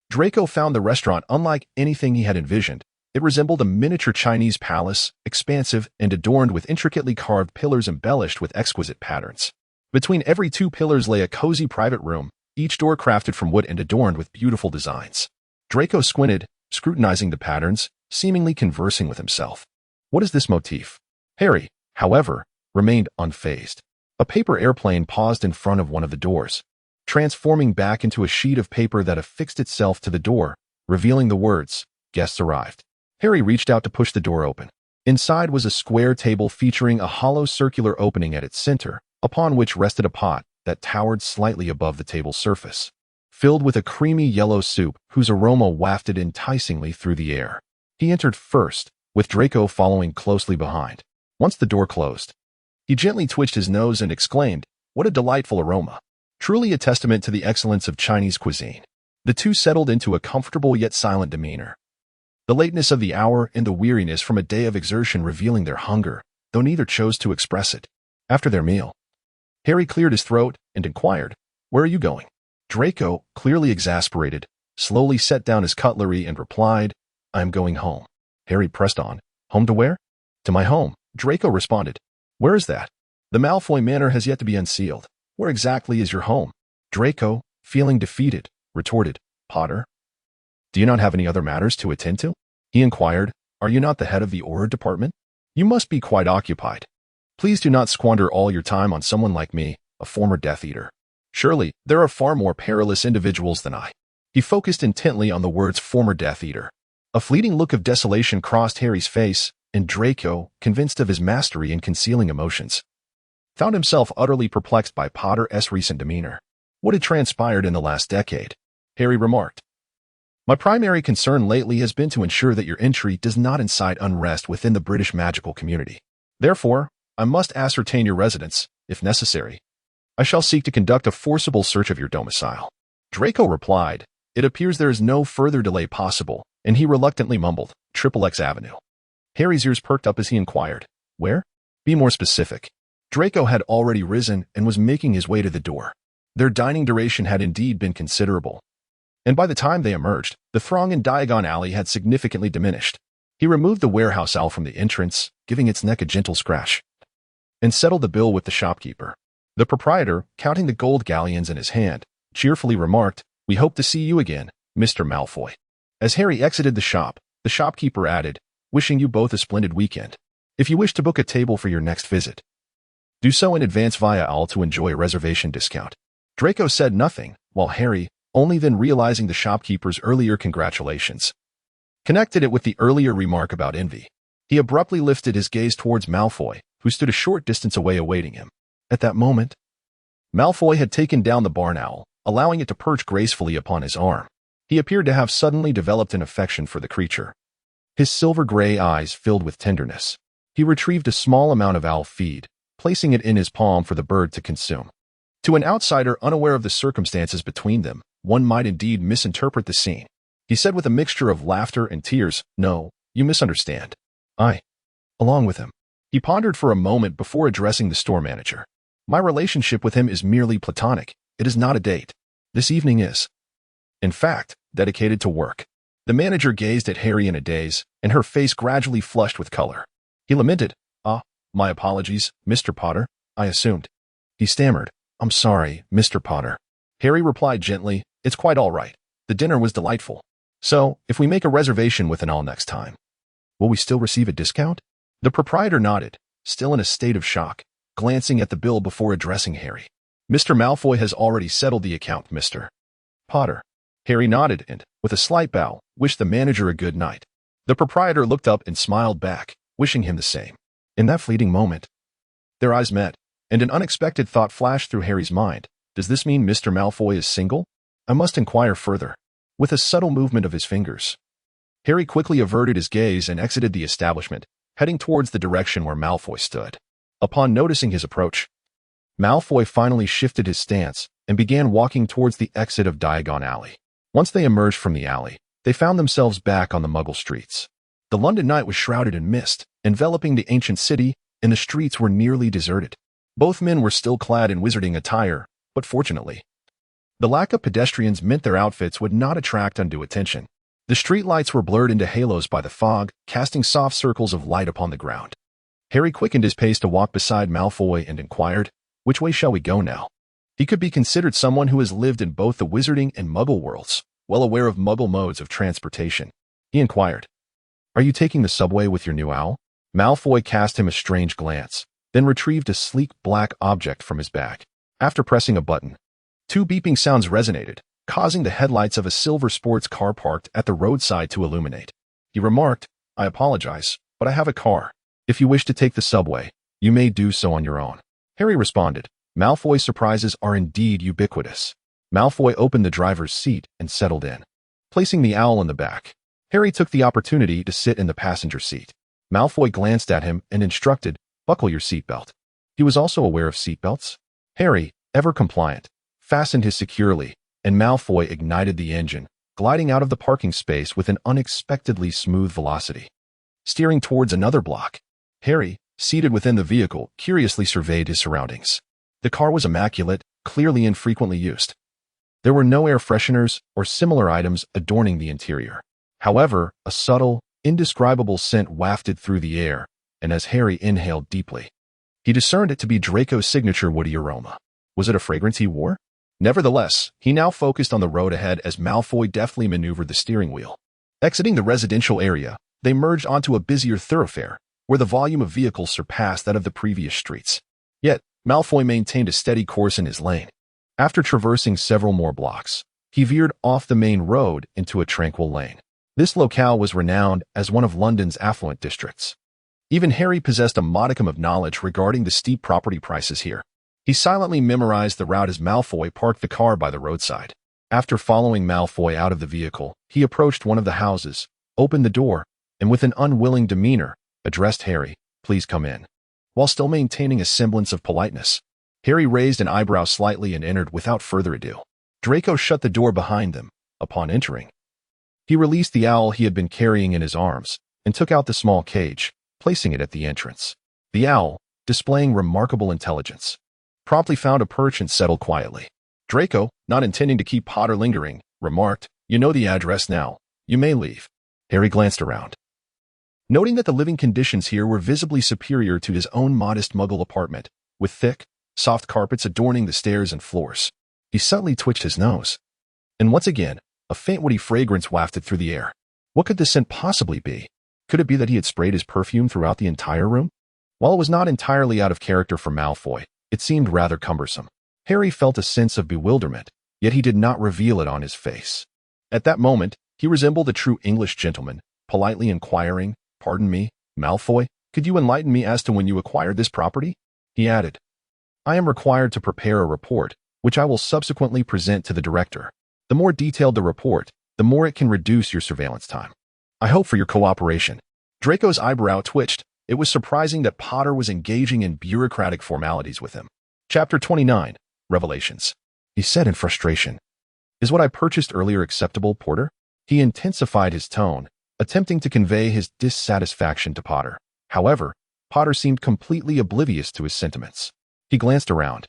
Draco found the restaurant unlike anything he had envisioned. It resembled a miniature Chinese palace, expansive and adorned with intricately carved pillars embellished with exquisite patterns. Between every 2 pillars lay a cozy private room, each door crafted from wood and adorned with beautiful designs. Draco squinted, scrutinizing the patterns, seemingly conversing with himself. "What is this motif?" Harry, however, remained unfazed. A paper airplane paused in front of one of the doors, transforming back into a sheet of paper that affixed itself to the door, revealing the words, "Guests arrived." Harry reached out to push the door open. Inside was a square table featuring a hollow circular opening at its center, upon which rested a pot that towered slightly above the table's surface, filled with a creamy yellow soup whose aroma wafted enticingly through the air. He entered first, with Draco following closely behind. Once the door closed, he gently twitched his nose and exclaimed, "What a delightful aroma! Truly a testament to the excellence of Chinese cuisine." The two settled into a comfortable yet silent demeanor, the lateness of the hour and the weariness from a day of exertion revealing their hunger, though neither chose to express it. After their meal, Harry cleared his throat and inquired, "Where are you going?" Draco, clearly exasperated, slowly set down his cutlery and replied, "I am going home." Harry pressed on, "Home to where?" "To my home," Draco responded. "Where is that?" "The Malfoy Manor has yet to be unsealed. Where exactly is your home?" Draco, feeling defeated, retorted, "Potter, do you not have any other matters to attend to?" He inquired, "Are you not the head of the Auror department? You must be quite occupied. Please do not squander all your time on someone like me, a former Death Eater. Surely, there are far more perilous individuals than I." He focused intently on the words former Death Eater. A fleeting look of desolation crossed Harry's face, and Draco, convinced of his mastery in concealing emotions, found himself utterly perplexed by Potter's recent demeanor. What had transpired in the last decade? Harry remarked, "My primary concern lately has been to ensure that your entry does not incite unrest within the British magical community. Therefore, I must ascertain your residence, if necessary. I shall seek to conduct a forcible search of your domicile." Draco replied, "It appears there is no further delay possible," and he reluctantly mumbled, "XXX Avenue." Harry's ears perked up as he inquired, "Where? Be more specific." Draco had already risen and was making his way to the door. Their dining duration had indeed been considerable, and by the time they emerged, the throng in Diagon Alley had significantly diminished. He removed the warehouse owl from the entrance, giving its neck a gentle scratch, and settled the bill with the shopkeeper. The proprietor, counting the gold galleons in his hand, cheerfully remarked, "We hope to see you again, Mr. Malfoy." As Harry exited the shopkeeper added, "Wishing you both a splendid weekend. If you wish to book a table for your next visit, do so in advance via owl to enjoy a reservation discount." Draco said nothing, while Harry, only then realizing the shopkeeper's earlier congratulations, connected it with the earlier remark about envy. He abruptly lifted his gaze towards Malfoy, who stood a short distance away awaiting him. At that moment, Malfoy had taken down the barn owl, allowing it to perch gracefully upon his arm. He appeared to have suddenly developed an affection for the creature. His silver-gray eyes filled with tenderness. He retrieved a small amount of owl feed, placing it in his palm for the bird to consume. To an outsider unaware of the circumstances between them, one might indeed misinterpret the scene. He said with a mixture of laughter and tears, "No, you misunderstand. Along with him." He pondered for a moment before addressing the store manager. "My relationship with him is merely platonic. It is not a date. This evening is, in fact, dedicated to work." The manager gazed at Harry in a daze, and her face gradually flushed with color. He lamented, My apologies, Mr. Potter. I assumed." He stammered, "I'm sorry, Mr. Potter." Harry replied gently, "It's quite all right. The dinner was delightful. So, if we make a reservation with an owl next time, will we still receive a discount?" The proprietor nodded, still in a state of shock, glancing at the bill before addressing Harry. "Mr. Malfoy has already settled the account, Mr. Potter." Harry nodded and, with a slight bow, wished the manager a good night. The proprietor looked up and smiled back, wishing him the same. In that fleeting moment, their eyes met, and an unexpected thought flashed through Harry's mind. Does this mean Mr. Malfoy is single? I must inquire further. With a subtle movement of his fingers, Harry quickly averted his gaze and exited the establishment, heading towards the direction where Malfoy stood. Upon noticing his approach, Malfoy finally shifted his stance and began walking towards the exit of Diagon Alley. Once they emerged from the alley, they found themselves back on the Muggle streets. The London night was shrouded in mist, enveloping the ancient city, and the streets were nearly deserted. Both men were still clad in wizarding attire, but fortunately, the lack of pedestrians meant their outfits would not attract undue attention. The streetlights were blurred into halos by the fog, casting soft circles of light upon the ground. Harry quickened his pace to walk beside Malfoy and inquired, "Which way shall we go now?" He could be considered someone who has lived in both the wizarding and Muggle worlds, well aware of Muggle modes of transportation. He inquired, "Are you taking the subway with your new owl?" Malfoy cast him a strange glance, then retrieved a sleek black object from his bag. After pressing a button, two beeping sounds resonated, causing the headlights of a silver sports car parked at the roadside to illuminate. He remarked, I apologize, but I have a car. If you wish to take the subway, you may do so on your own. Harry responded. Malfoy's surprises are indeed ubiquitous. Malfoy opened the driver's seat and settled in. Placing the owl in the back, Harry took the opportunity to sit in the passenger seat. Malfoy glanced at him and instructed, buckle your seatbelt. He was also aware of seatbelts. Harry, ever compliant, fastened his securely, and Malfoy ignited the engine, gliding out of the parking space with an unexpectedly smooth velocity. Steering towards another block, Harry, seated within the vehicle, curiously surveyed his surroundings. The car was immaculate, clearly infrequently used. There were no air fresheners or similar items adorning the interior. However, a subtle, indescribable scent wafted through the air, and as Harry inhaled deeply, he discerned it to be Draco's signature woody aroma. Was it a fragrance he wore? Nevertheless, he now focused on the road ahead as Malfoy deftly maneuvered the steering wheel. Exiting the residential area, they merged onto a busier thoroughfare, where the volume of vehicles surpassed that of the previous streets. Yet, Malfoy maintained a steady course in his lane. After traversing several more blocks, he veered off the main road into a tranquil lane. This locale was renowned as one of London's affluent districts. Even Harry possessed a modicum of knowledge regarding the steep property prices here. He silently memorized the route as Malfoy parked the car by the roadside. After following Malfoy out of the vehicle, he approached one of the houses, opened the door, and with an unwilling demeanor, addressed Harry, please come in. While still maintaining a semblance of politeness, Harry raised an eyebrow slightly and entered without further ado. Draco shut the door behind them. Upon entering, he released the owl he had been carrying in his arms and took out the small cage, placing it at the entrance. The owl, displaying remarkable intelligence, promptly found a perch and settled quietly. Draco, not intending to keep Potter lingering, remarked, you know the address now. You may leave. Harry glanced around. Noting that the living conditions here were visibly superior to his own modest Muggle apartment, with thick, soft carpets adorning the stairs and floors, he subtly twitched his nose. And once again, a faint woody fragrance wafted through the air. What could this scent possibly be? Could it be that he had sprayed his perfume throughout the entire room? While it was not entirely out of character for Malfoy, it seemed rather cumbersome. Harry felt a sense of bewilderment, yet he did not reveal it on his face. At that moment, he resembled a true English gentleman, politely inquiring, pardon me, Malfoy, could you enlighten me as to when you acquired this property? He added, I am required to prepare a report, which I will subsequently present to the director. The more detailed the report, the more it can reduce your surveillance time. I hope for your cooperation. Draco's eyebrow twitched. It was surprising that Potter was engaging in bureaucratic formalities with him. Chapter 29, Revelations. He said in frustration, is what I purchased earlier acceptable, Porter? He intensified his tone, attempting to convey his dissatisfaction to Potter. However, Potter seemed completely oblivious to his sentiments. He glanced around,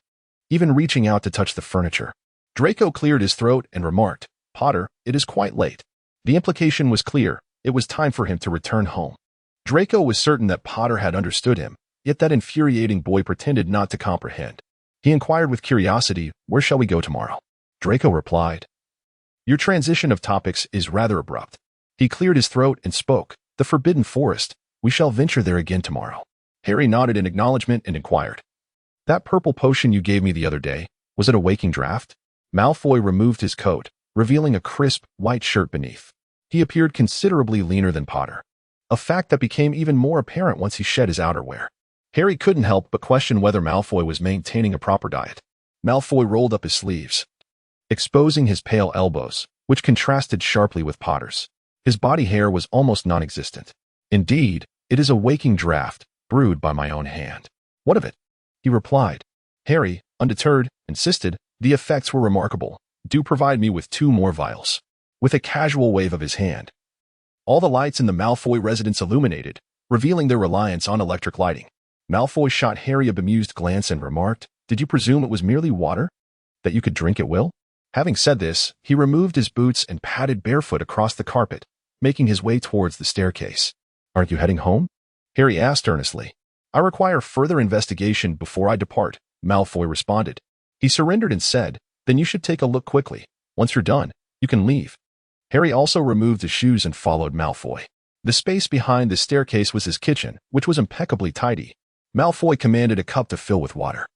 even reaching out to touch the furniture. Draco cleared his throat and remarked, Potter, it is quite late. The implication was clear. It was time for him to return home. Draco was certain that Potter had understood him, yet that infuriating boy pretended not to comprehend. He inquired with curiosity, where shall we go tomorrow? Draco replied, your transition of topics is rather abrupt. He cleared his throat and spoke, the Forbidden Forest. We shall venture there again tomorrow. Harry nodded in acknowledgement and inquired, that purple potion you gave me the other day, was it a waking draught? Malfoy removed his coat, revealing a crisp, white shirt beneath. He appeared considerably leaner than Potter, a fact that became even more apparent once he shed his outerwear. Harry couldn't help but question whether Malfoy was maintaining a proper diet. Malfoy rolled up his sleeves, exposing his pale elbows, which contrasted sharply with Potter's. His body hair was almost non-existent. Indeed, it is a waking draught, brewed by my own hand. What of it? He replied. Harry, undeterred, insisted, the effects were remarkable. Do provide me with 2 more vials. With a casual wave of his hand, all the lights in the Malfoy residence illuminated, revealing their reliance on electric lighting. Malfoy shot Harry a bemused glance and remarked, did you presume it was merely water? That you could drink at will? Having said this, he removed his boots and padded barefoot across the carpet, making his way towards the staircase. Aren't you heading home? Harry asked earnestly. I require further investigation before I depart, Malfoy responded. He surrendered and said, then you should take a look quickly. Once you're done, you can leave. Harry also removed his shoes and followed Malfoy. The space behind the staircase was his kitchen, which was impeccably tidy. Malfoy commanded a cup to fill with water.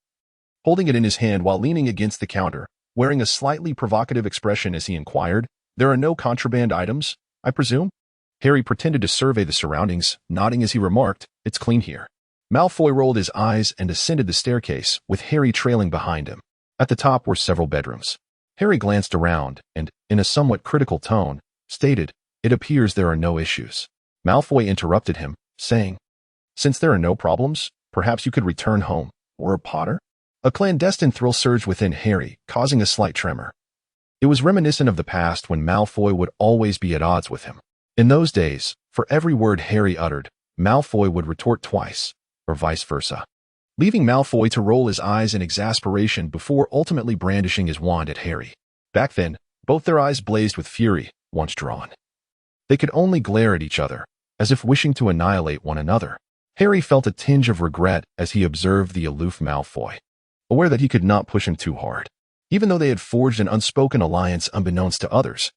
Holding it in his hand while leaning against the counter, wearing a slightly provocative expression as he inquired, there are no contraband items, I presume? Harry pretended to survey the surroundings, nodding as he remarked, "It's clean here." Malfoy rolled his eyes and ascended the staircase, with Harry trailing behind him. At the top were several bedrooms. Harry glanced around and, in a somewhat critical tone, stated, "It appears there are no issues." Malfoy interrupted him, saying, "Since there are no problems, perhaps you could return home, or Potter?" A clandestine thrill surged within Harry, causing a slight tremor. It was reminiscent of the past when Malfoy would always be at odds with him. In those days, for every word Harry uttered, Malfoy would retort twice, or vice versa, leaving Malfoy to roll his eyes in exasperation before ultimately brandishing his wand at Harry. Back then, both their eyes blazed with fury, once drawn. They could only glare at each other, as if wishing to annihilate one another. Harry felt a tinge of regret as he observed the aloof Malfoy, aware that he could not push him too hard. Even though they had forged an unspoken alliance unbeknownst to others,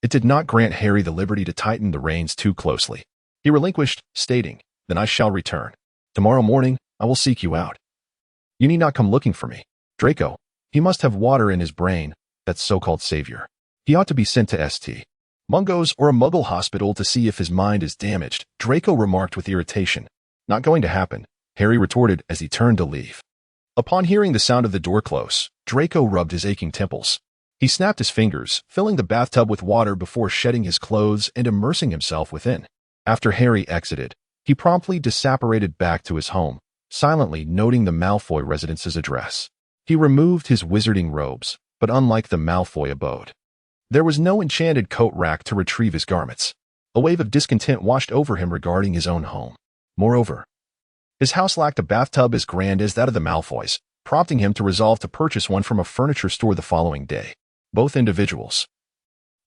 it did not grant Harry the liberty to tighten the reins too closely. He relinquished, stating, "Then I shall return. Tomorrow morning, I will seek you out. You need not come looking for me. Draco, he must have water in his brain, that so-called savior. He ought to be sent to St. Mungo's or a Muggle hospital to see if his mind is damaged," Draco remarked with irritation. "Not going to happen," Harry retorted as he turned to leave. Upon hearing the sound of the door close, Draco rubbed his aching temples. He snapped his fingers, filling the bathtub with water before shedding his clothes and immersing himself within. After Harry exited, he promptly disapparated back to his home, silently noting the Malfoy residence's address. He removed his wizarding robes, but unlike the Malfoy abode, there was no enchanted coat rack to retrieve his garments. A wave of discontent washed over him regarding his own home. Moreover, his house lacked a bathtub as grand as that of the Malfoys, prompting him to resolve to purchase one from a furniture store the following day. Both individuals,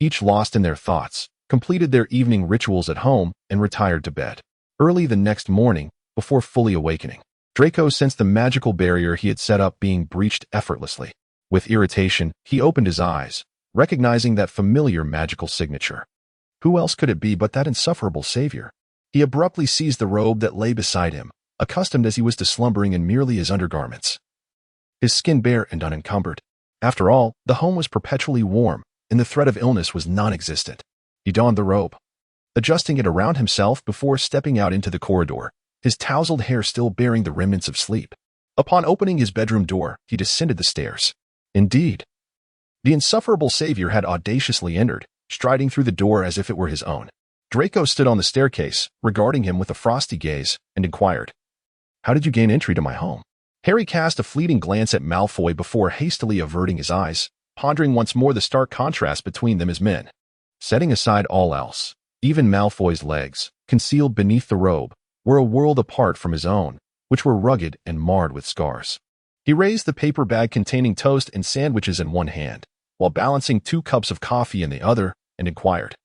each lost in their thoughts, completed their evening rituals at home and retired to bed. Early the next morning, before fully awakening, Draco sensed the magical barrier he had set up being breached effortlessly. With irritation, he opened his eyes, recognizing that familiar magical signature. Who else could it be but that insufferable savior? He abruptly seized the robe that lay beside him, accustomed as he was to slumbering in merely his undergarments, his skin bare and unencumbered. After all, the home was perpetually warm, and the threat of illness was non-existent. He donned the robe, adjusting it around himself before stepping out into the corridor, his tousled hair still bearing the remnants of sleep. Upon opening his bedroom door, he descended the stairs. Indeed, the insufferable savior had audaciously entered, striding through the door as if it were his own. Draco stood on the staircase, regarding him with a frosty gaze, and inquired, "How did you gain entry to my home?" Harry cast a fleeting glance at Malfoy before hastily averting his eyes, pondering once more the stark contrast between them as men. Setting aside all else, even Malfoy's legs, concealed beneath the robe, were a world apart from his own, which were rugged and marred with scars. He raised the paper bag containing toast and sandwiches in one hand, while balancing 2 cups of coffee in the other, and inquired,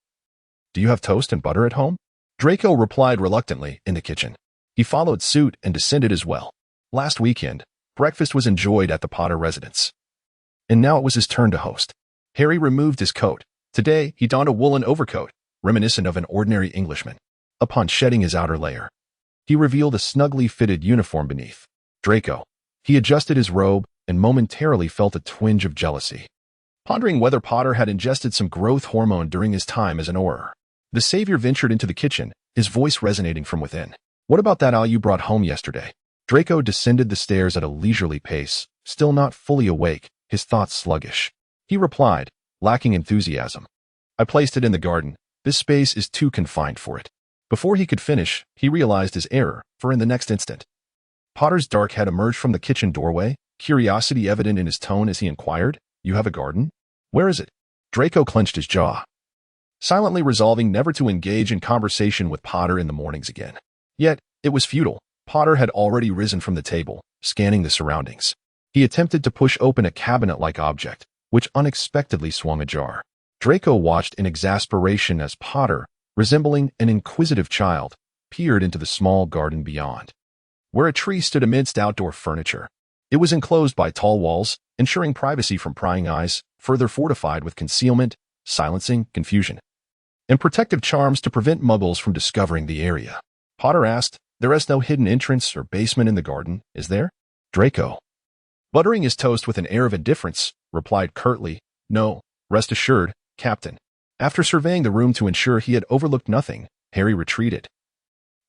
"Do you have toast and butter at home?" Draco replied reluctantly, "In the kitchen." He followed suit and descended as well. Last weekend, breakfast was enjoyed at the Potter residence, and now it was his turn to host. Harry removed his coat. Today, he donned a woolen overcoat, reminiscent of an ordinary Englishman. Upon shedding his outer layer, he revealed a snugly fitted uniform beneath. Draco. He adjusted his robe and momentarily felt a twinge of jealousy, pondering whether Potter had ingested some growth hormone during his time as an Auror. The savior ventured into the kitchen, his voice resonating from within. "What about that owl you brought home yesterday?" Draco descended the stairs at a leisurely pace, still not fully awake, his thoughts sluggish. He replied, lacking enthusiasm, "I placed it in the garden. This space is too confined for it." Before he could finish, he realized his error, for in the next instant, Potter's dark head emerged from the kitchen doorway, curiosity evident in his tone as he inquired, "You have a garden? Where is it?" Draco clenched his jaw, silently resolving never to engage in conversation with Potter in the mornings again. Yet, it was futile. Potter had already risen from the table, scanning the surroundings. He attempted to push open a cabinet-like object, which unexpectedly swung ajar. Draco watched in exasperation as Potter, resembling an inquisitive child, peered into the small garden beyond, where a tree stood amidst outdoor furniture. It was enclosed by tall walls, ensuring privacy from prying eyes, further fortified with concealment, silencing, confusion, and protective charms to prevent muggles from discovering the area. Potter asked, "There is no hidden entrance or basement in the garden, is there?" Draco, buttering his toast with an air of indifference, replied curtly, "No, rest assured, Captain." After surveying the room to ensure he had overlooked nothing, Harry retreated,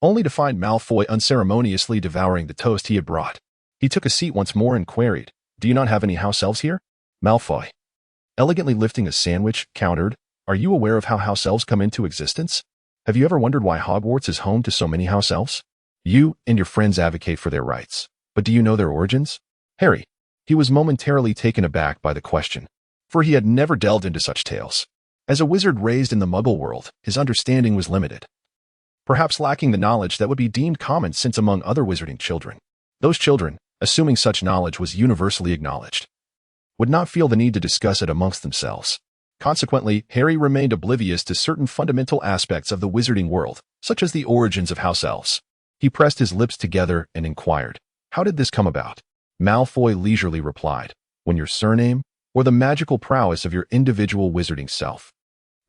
only to find Malfoy unceremoniously devouring the toast he had brought. He took a seat once more and queried, "Do you not have any house elves here?" Malfoy, elegantly lifting a sandwich, countered, "Are you aware of how house elves come into existence? Have you ever wondered why Hogwarts is home to so many house elves? You and your friends advocate for their rights, but do you know their origins?" Harry, he was momentarily taken aback by the question, for he had never delved into such tales. As a wizard raised in the Muggle world, his understanding was limited, perhaps lacking the knowledge that would be deemed common since among other wizarding children, those children, assuming such knowledge was universally acknowledged, would not feel the need to discuss it amongst themselves. Consequently, Harry remained oblivious to certain fundamental aspects of the wizarding world, such as the origins of house elves. He pressed his lips together and inquired, "How did this come about?" Malfoy leisurely replied, "When your surname, or the magical prowess of your individual wizarding self,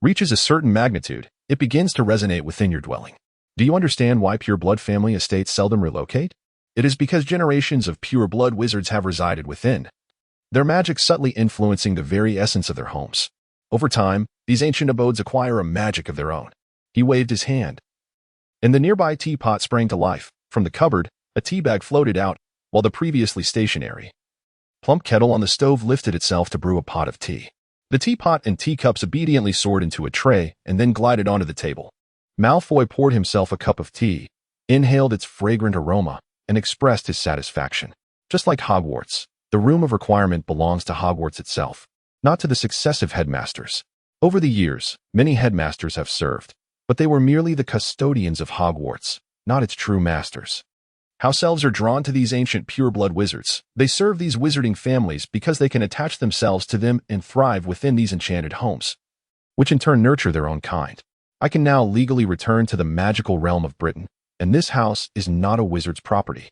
reaches a certain magnitude, it begins to resonate within your dwelling. Do you understand why pure-blood family estates seldom relocate? It is because generations of pure-blood wizards have resided within, their magic subtly influencing the very essence of their homes. Over time, these ancient abodes acquire a magic of their own." He waved his hand, and the nearby teapot sprang to life. From the cupboard, a tea bag floated out, while the previously stationary, plump kettle on the stove lifted itself to brew a pot of tea. The teapot and teacups obediently soared into a tray and then glided onto the table. Malfoy poured himself a cup of tea, inhaled its fragrant aroma, and expressed his satisfaction. Just like Hogwarts, the room of requirement belongs to Hogwarts itself, not to the successive headmasters. Over the years, many headmasters have served, but they were merely the custodians of Hogwarts, not its true masters. House elves are drawn to these ancient pure-blood wizards. They serve these wizarding families because they can attach themselves to them and thrive within these enchanted homes, which in turn nurture their own kind. I can now legally return to the magical realm of Britain, and this house is not a wizard's property.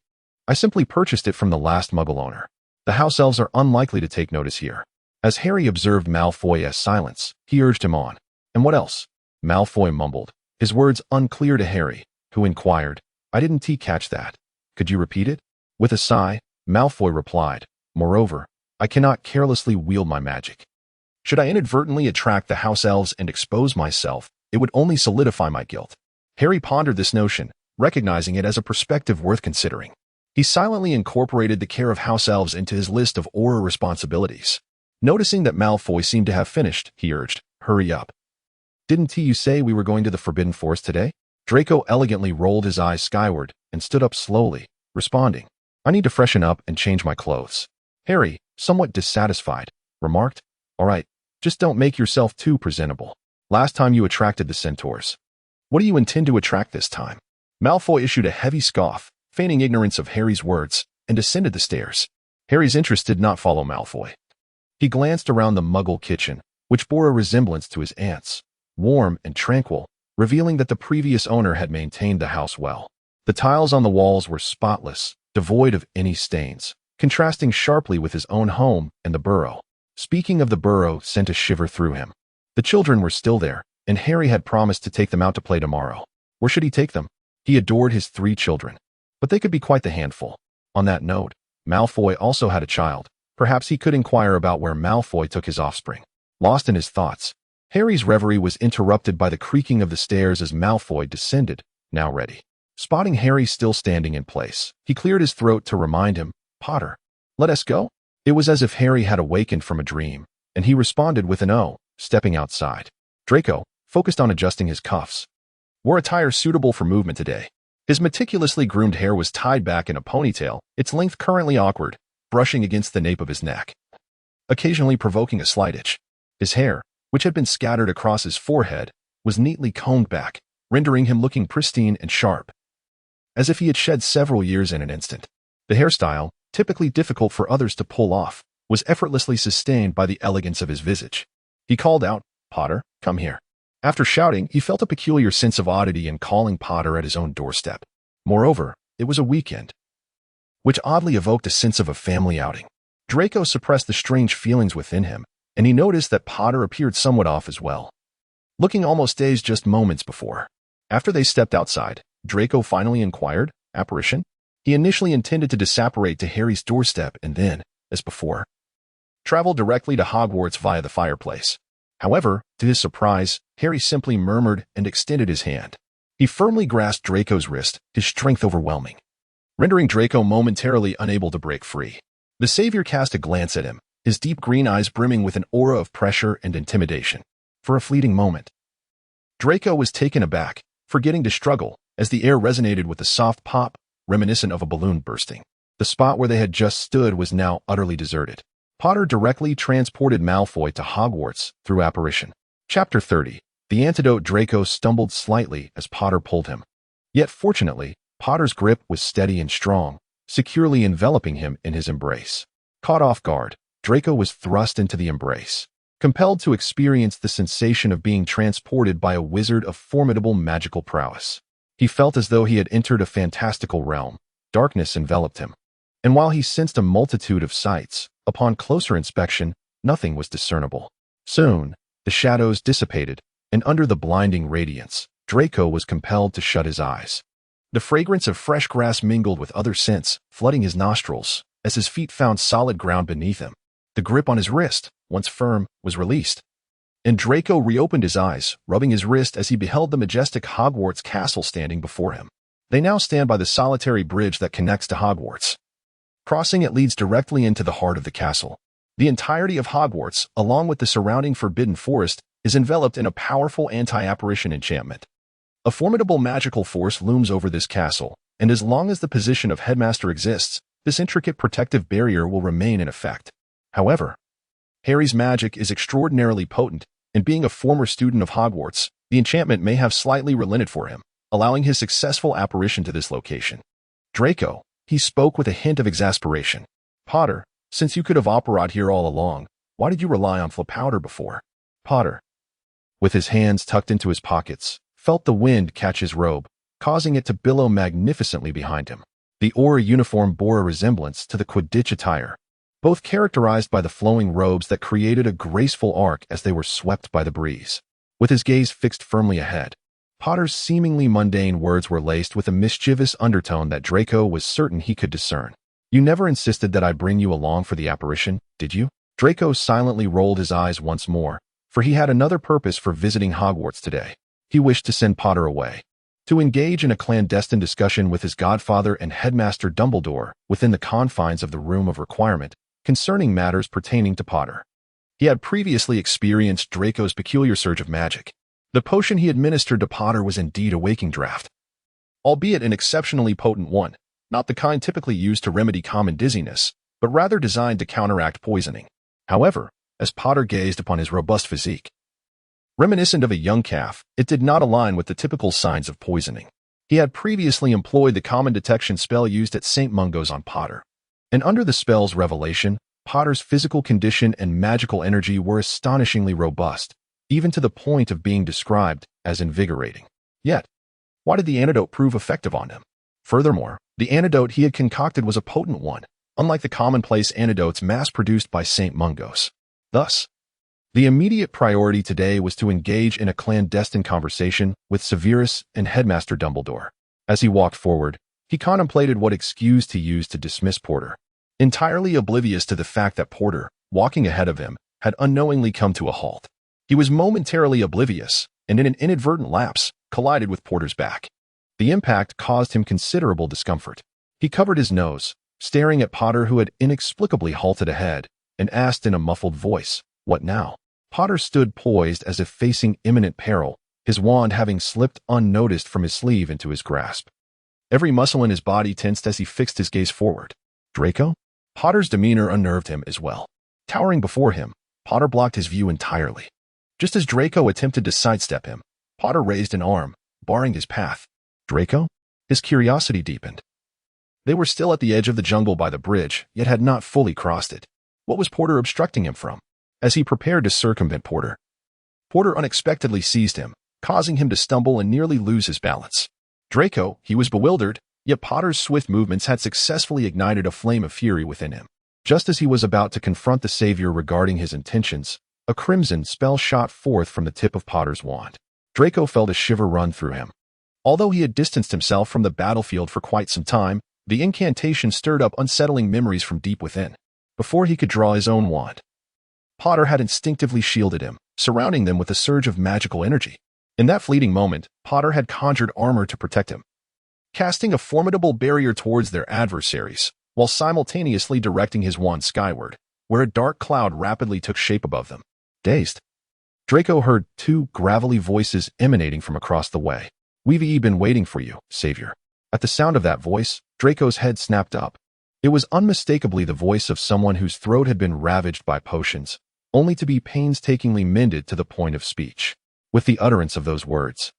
I simply purchased it from the last Muggle owner. The house elves are unlikely to take notice here." As Harry observed Malfoy's silence, he urged him on. "And what else?" Malfoy mumbled, his words unclear to Harry, who inquired, "I didn't catch that. Could you repeat it?" With a sigh, Malfoy replied, "Moreover, I cannot carelessly wield my magic. Should I inadvertently attract the house elves and expose myself, it would only solidify my guilt." Harry pondered this notion, recognizing it as a perspective worth considering. He silently incorporated the care of house elves into his list of aura responsibilities. Noticing that Malfoy seemed to have finished, he urged, "Hurry up. Didn't you say we were going to the Forbidden Forest today?" Draco elegantly rolled his eyes skyward and stood up slowly, responding, "I need to freshen up and change my clothes." Harry, somewhat dissatisfied, remarked, "All right, just don't make yourself too presentable. Last time you attracted the centaurs. What do you intend to attract this time?" Malfoy issued a heavy scoff, feigning ignorance of Harry's words, and descended the stairs. Harry's interest did not follow Malfoy. He glanced around the Muggle kitchen, which bore a resemblance to his aunt's, warm and tranquil, revealing that the previous owner had maintained the house well. The tiles on the walls were spotless, devoid of any stains, contrasting sharply with his own home and the burrow. Speaking of the burrow sent a shiver through him. The children were still there, and Harry had promised to take them out to play tomorrow. Where should he take them? He adored his 3 children, but they could be quite the handful. On that note, Malfoy also had a child. Perhaps he could inquire about where Malfoy took his offspring. Lost in his thoughts, Harry's reverie was interrupted by the creaking of the stairs as Malfoy descended, now ready. Spotting Harry still standing in place, he cleared his throat to remind him, "Potter, let us go?" It was as if Harry had awakened from a dream, and he responded with an "Oh," stepping outside. Draco, focused on adjusting his cuffs, wore attire suitable for movement today. His meticulously groomed hair was tied back in a ponytail, its length currently awkward, brushing against the nape of his neck, occasionally provoking a slight itch. His hair, which had been scattered across his forehead, was neatly combed back, rendering him looking pristine and sharp, as if he had shed several years in an instant. The hairstyle, typically difficult for others to pull off, was effortlessly sustained by the elegance of his visage. He called out, "Potter, come here." After shouting, he felt a peculiar sense of oddity in calling Potter at his own doorstep. Moreover, it was a weekend, which oddly evoked a sense of a family outing. Draco suppressed the strange feelings within him, and he noticed that Potter appeared somewhat off as well, looking almost dazed just moments before. After they stepped outside, Draco finally inquired, "Apparition?" He initially intended to disapparate to Harry's doorstep and then, as before, travel directly to Hogwarts via the fireplace. However, to his surprise, Harry simply murmured and extended his hand. He firmly grasped Draco's wrist, his strength overwhelming, rendering Draco momentarily unable to break free. The savior cast a glance at him, his deep green eyes brimming with an aura of pressure and intimidation. For a fleeting moment, Draco was taken aback, forgetting to struggle, as the air resonated with a soft pop, reminiscent of a balloon bursting. The spot where they had just stood was now utterly deserted. Potter directly transported Malfoy to Hogwarts through apparition. Chapter 30. The antidote. Draco stumbled slightly as Potter pulled him. Yet fortunately, Potter's grip was steady and strong, securely enveloping him in his embrace. Caught off guard, Draco was thrust into the embrace, compelled to experience the sensation of being transported by a wizard of formidable magical prowess. He felt as though he had entered a fantastical realm. Darkness enveloped him, and while he sensed a multitude of sights, upon closer inspection, nothing was discernible. Soon, the shadows dissipated, and under the blinding radiance, Draco was compelled to shut his eyes. The fragrance of fresh grass mingled with other scents, flooding his nostrils, as his feet found solid ground beneath him. The grip on his wrist, once firm, was released, and Draco reopened his eyes, rubbing his wrist as he beheld the majestic Hogwarts castle standing before him. They now stand by the solitary bridge that connects to Hogwarts. Crossing it leads directly into the heart of the castle. The entirety of Hogwarts, along with the surrounding forbidden forest, is enveloped in a powerful anti-apparition enchantment. A formidable magical force looms over this castle, and as long as the position of headmaster exists, this intricate protective barrier will remain in effect. However, Harry's magic is extraordinarily potent, and being a former student of Hogwarts, the enchantment may have slightly relented for him, allowing his successful apparition to this location. Draco, he spoke with a hint of exasperation. Potter, since you could have operated here all along, why did you rely on Flapowder before? Potter, with his hands tucked into his pockets, felt the wind catch his robe, causing it to billow magnificently behind him. The Auror uniform bore a resemblance to the Quidditch attire, both characterized by the flowing robes that created a graceful arc as they were swept by the breeze. With his gaze fixed firmly ahead, Potter's seemingly mundane words were laced with a mischievous undertone that Draco was certain he could discern. You never insisted that I bring you along for the apparition, did you? Draco silently rolled his eyes once more, for he had another purpose for visiting Hogwarts today. He wished to send Potter away, to engage in a clandestine discussion with his godfather and Headmaster Dumbledore within the confines of the Room of Requirement concerning matters pertaining to Potter. He had previously experienced Draco's peculiar surge of magic. The potion he administered to Potter was indeed a waking draught, albeit an exceptionally potent one, not the kind typically used to remedy common dizziness, but rather designed to counteract poisoning. However, as Potter gazed upon his robust physique, reminiscent of a young calf, it did not align with the typical signs of poisoning. He had previously employed the common detection spell used at St. Mungo's on Potter, and under the spell's revelation, Potter's physical condition and magical energy were astonishingly robust, even to the point of being described as invigorating. Yet, why did the antidote prove effective on him? Furthermore, the antidote he had concocted was a potent one, unlike the commonplace antidotes mass-produced by St. Mungo's. Thus, the immediate priority today was to engage in a clandestine conversation with Severus and Headmaster Dumbledore. As he walked forward, he contemplated what excuse to use to dismiss Porter, entirely oblivious to the fact that Porter, walking ahead of him, had unknowingly come to a halt. He was momentarily oblivious, and in an inadvertent lapse, collided with Porter's back. The impact caused him considerable discomfort. He covered his nose, staring at Potter, who had inexplicably halted ahead, and asked in a muffled voice, "What now?" Potter stood poised as if facing imminent peril, his wand having slipped unnoticed from his sleeve into his grasp. Every muscle in his body tensed as he fixed his gaze forward. Draco? Potter's demeanor unnerved him as well. Towering before him, Potter blocked his view entirely. Just as Draco attempted to sidestep him, Potter raised an arm, barring his path. Draco? His curiosity deepened. They were still at the edge of the jungle by the bridge, yet had not fully crossed it. What was Porter obstructing him from? As he prepared to circumvent Porter, Porter unexpectedly seized him, causing him to stumble and nearly lose his balance. Draco, he was bewildered, yet Potter's swift movements had successfully ignited a flame of fury within him. Just as he was about to confront the savior regarding his intentions, a crimson spell shot forth from the tip of Potter's wand. Draco felt a shiver run through him. Although he had distanced himself from the battlefield for quite some time, the incantation stirred up unsettling memories from deep within. Before he could draw his own wand, Potter had instinctively shielded him, surrounding them with a surge of magical energy. In that fleeting moment, Potter had conjured armor to protect him, casting a formidable barrier towards their adversaries, while simultaneously directing his wand skyward, where a dark cloud rapidly took shape above them. Dazed, Draco heard two gravelly voices emanating from across the way. "We've been waiting for you, Savior." At the sound of that voice, Draco's head snapped up. It was unmistakably the voice of someone whose throat had been ravaged by potions, only to be painstakingly mended to the point of speech. With the utterance of those words,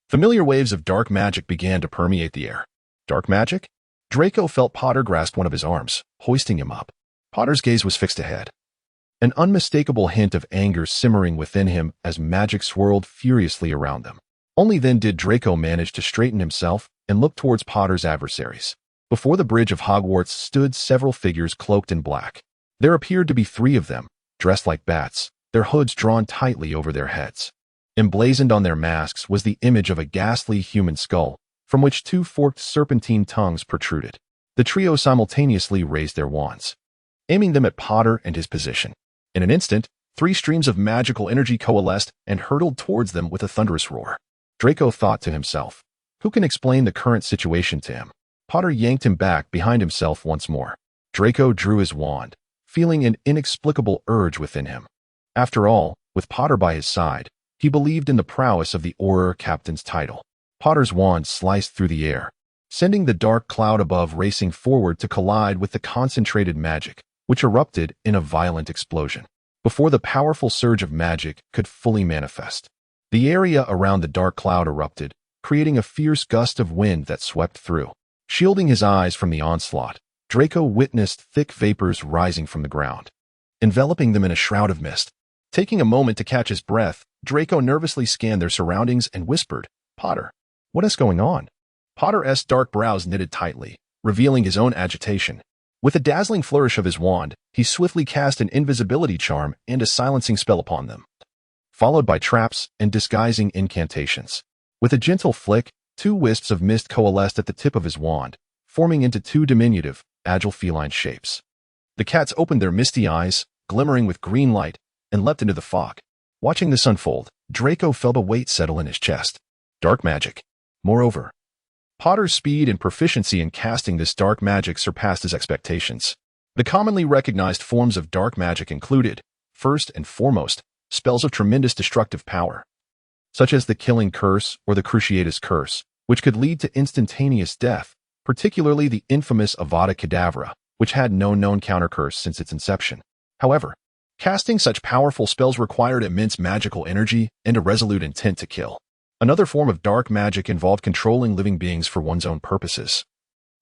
familiar waves of dark magic began to permeate the air. Dark magic? Draco felt Potter grasp one of his arms, hoisting him up. Potter's gaze was fixed ahead, an unmistakable hint of anger simmering within him as magic swirled furiously around them. Only then did Draco manage to straighten himself and look towards Potter's adversaries. Before the bridge of Hogwarts stood several figures cloaked in black. There appeared to be 3 of them, dressed like bats, their hoods drawn tightly over their heads. Emblazoned on their masks was the image of a ghastly human skull, from which 2 forked serpentine tongues protruded. The trio simultaneously raised their wands, aiming them at Potter and his position. In an instant, 3 streams of magical energy coalesced and hurtled towards them with a thunderous roar. Draco thought to himself, who can explain the current situation to him? Potter yanked him back behind himself once more. Draco drew his wand, feeling an inexplicable urge within him. After all, with Potter by his side, he believed in the prowess of the Auror Captain's title. Potter's wand sliced through the air, sending the dark cloud above racing forward to collide with the concentrated magic, which erupted in a violent explosion. Before the powerful surge of magic could fully manifest, the area around the dark cloud erupted, creating a fierce gust of wind that swept through. Shielding his eyes from the onslaught, Draco witnessed thick vapors rising from the ground, enveloping them in a shroud of mist. Taking a moment to catch his breath, Draco nervously scanned their surroundings and whispered, "Potter, what is going on?" Potter's dark brows knitted tightly, revealing his own agitation. With a dazzling flourish of his wand, he swiftly cast an invisibility charm and a silencing spell upon them, followed by traps and disguising incantations. With a gentle flick, 2 wisps of mist coalesced at the tip of his wand, forming into 2 diminutive, agile feline shapes. The cats opened their misty eyes, glimmering with green light, and leapt into the fog. Watching this unfold, Draco felt a weight settle in his chest. Dark magic. Moreover, Potter's speed and proficiency in casting this dark magic surpassed his expectations. The commonly recognized forms of dark magic included, first and foremost, spells of tremendous destructive power, such as the Killing Curse or the Cruciatus Curse, which could lead to instantaneous death, particularly the infamous Avada Kedavra, which had no known countercurse since its inception. However, casting such powerful spells required immense magical energy and a resolute intent to kill. Another form of dark magic involved controlling living beings for one's own purposes,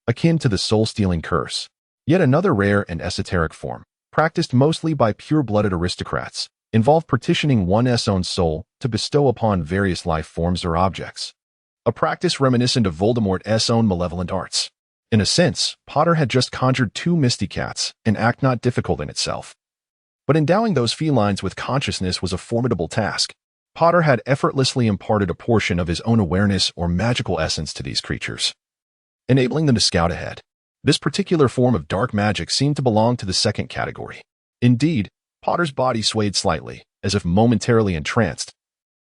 akin to the soul-stealing curse. Yet another rare and esoteric form, practiced mostly by pure-blooded aristocrats, involved partitioning one's own soul to bestow upon various life forms or objects, a practice reminiscent of Voldemort's own malevolent arts. In a sense, Potter had just conjured 2 misty cats, an act not difficult in itself. But endowing those felines with consciousness was a formidable task. Potter had effortlessly imparted a portion of his own awareness or magical essence to these creatures, enabling them to scout ahead. This particular form of dark magic seemed to belong to the second category. Indeed, Potter's body swayed slightly, as if momentarily entranced.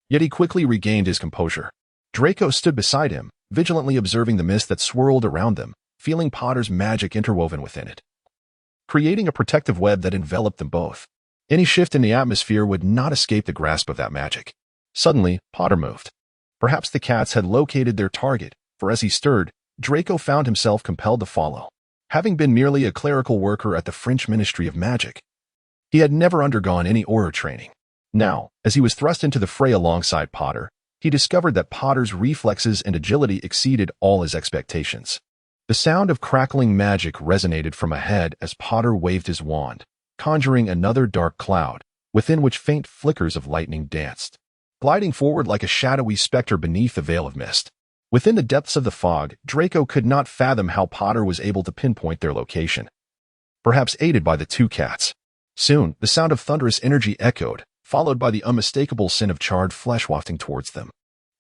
Yet he quickly regained his composure. Draco stood beside him, vigilantly observing the mist that swirled around them, feeling Potter's magic interwoven within it, creating a protective web that enveloped them both. Any shift in the atmosphere would not escape the grasp of that magic. Suddenly, Potter moved. Perhaps the cats had located their target, for as he stirred, Draco found himself compelled to follow. Having been merely a clerical worker at the French Ministry of Magic, he had never undergone any Auror training. Now, as he was thrust into the fray alongside Potter, he discovered that Potter's reflexes and agility exceeded all his expectations. The sound of crackling magic resonated from ahead as Potter waved his wand, conjuring another dark cloud, within which faint flickers of lightning danced, gliding forward like a shadowy specter beneath a veil of mist. Within the depths of the fog, Draco could not fathom how Potter was able to pinpoint their location, perhaps aided by the 2 cats. Soon, the sound of thunderous energy echoed, followed by the unmistakable scent of charred flesh wafting towards them.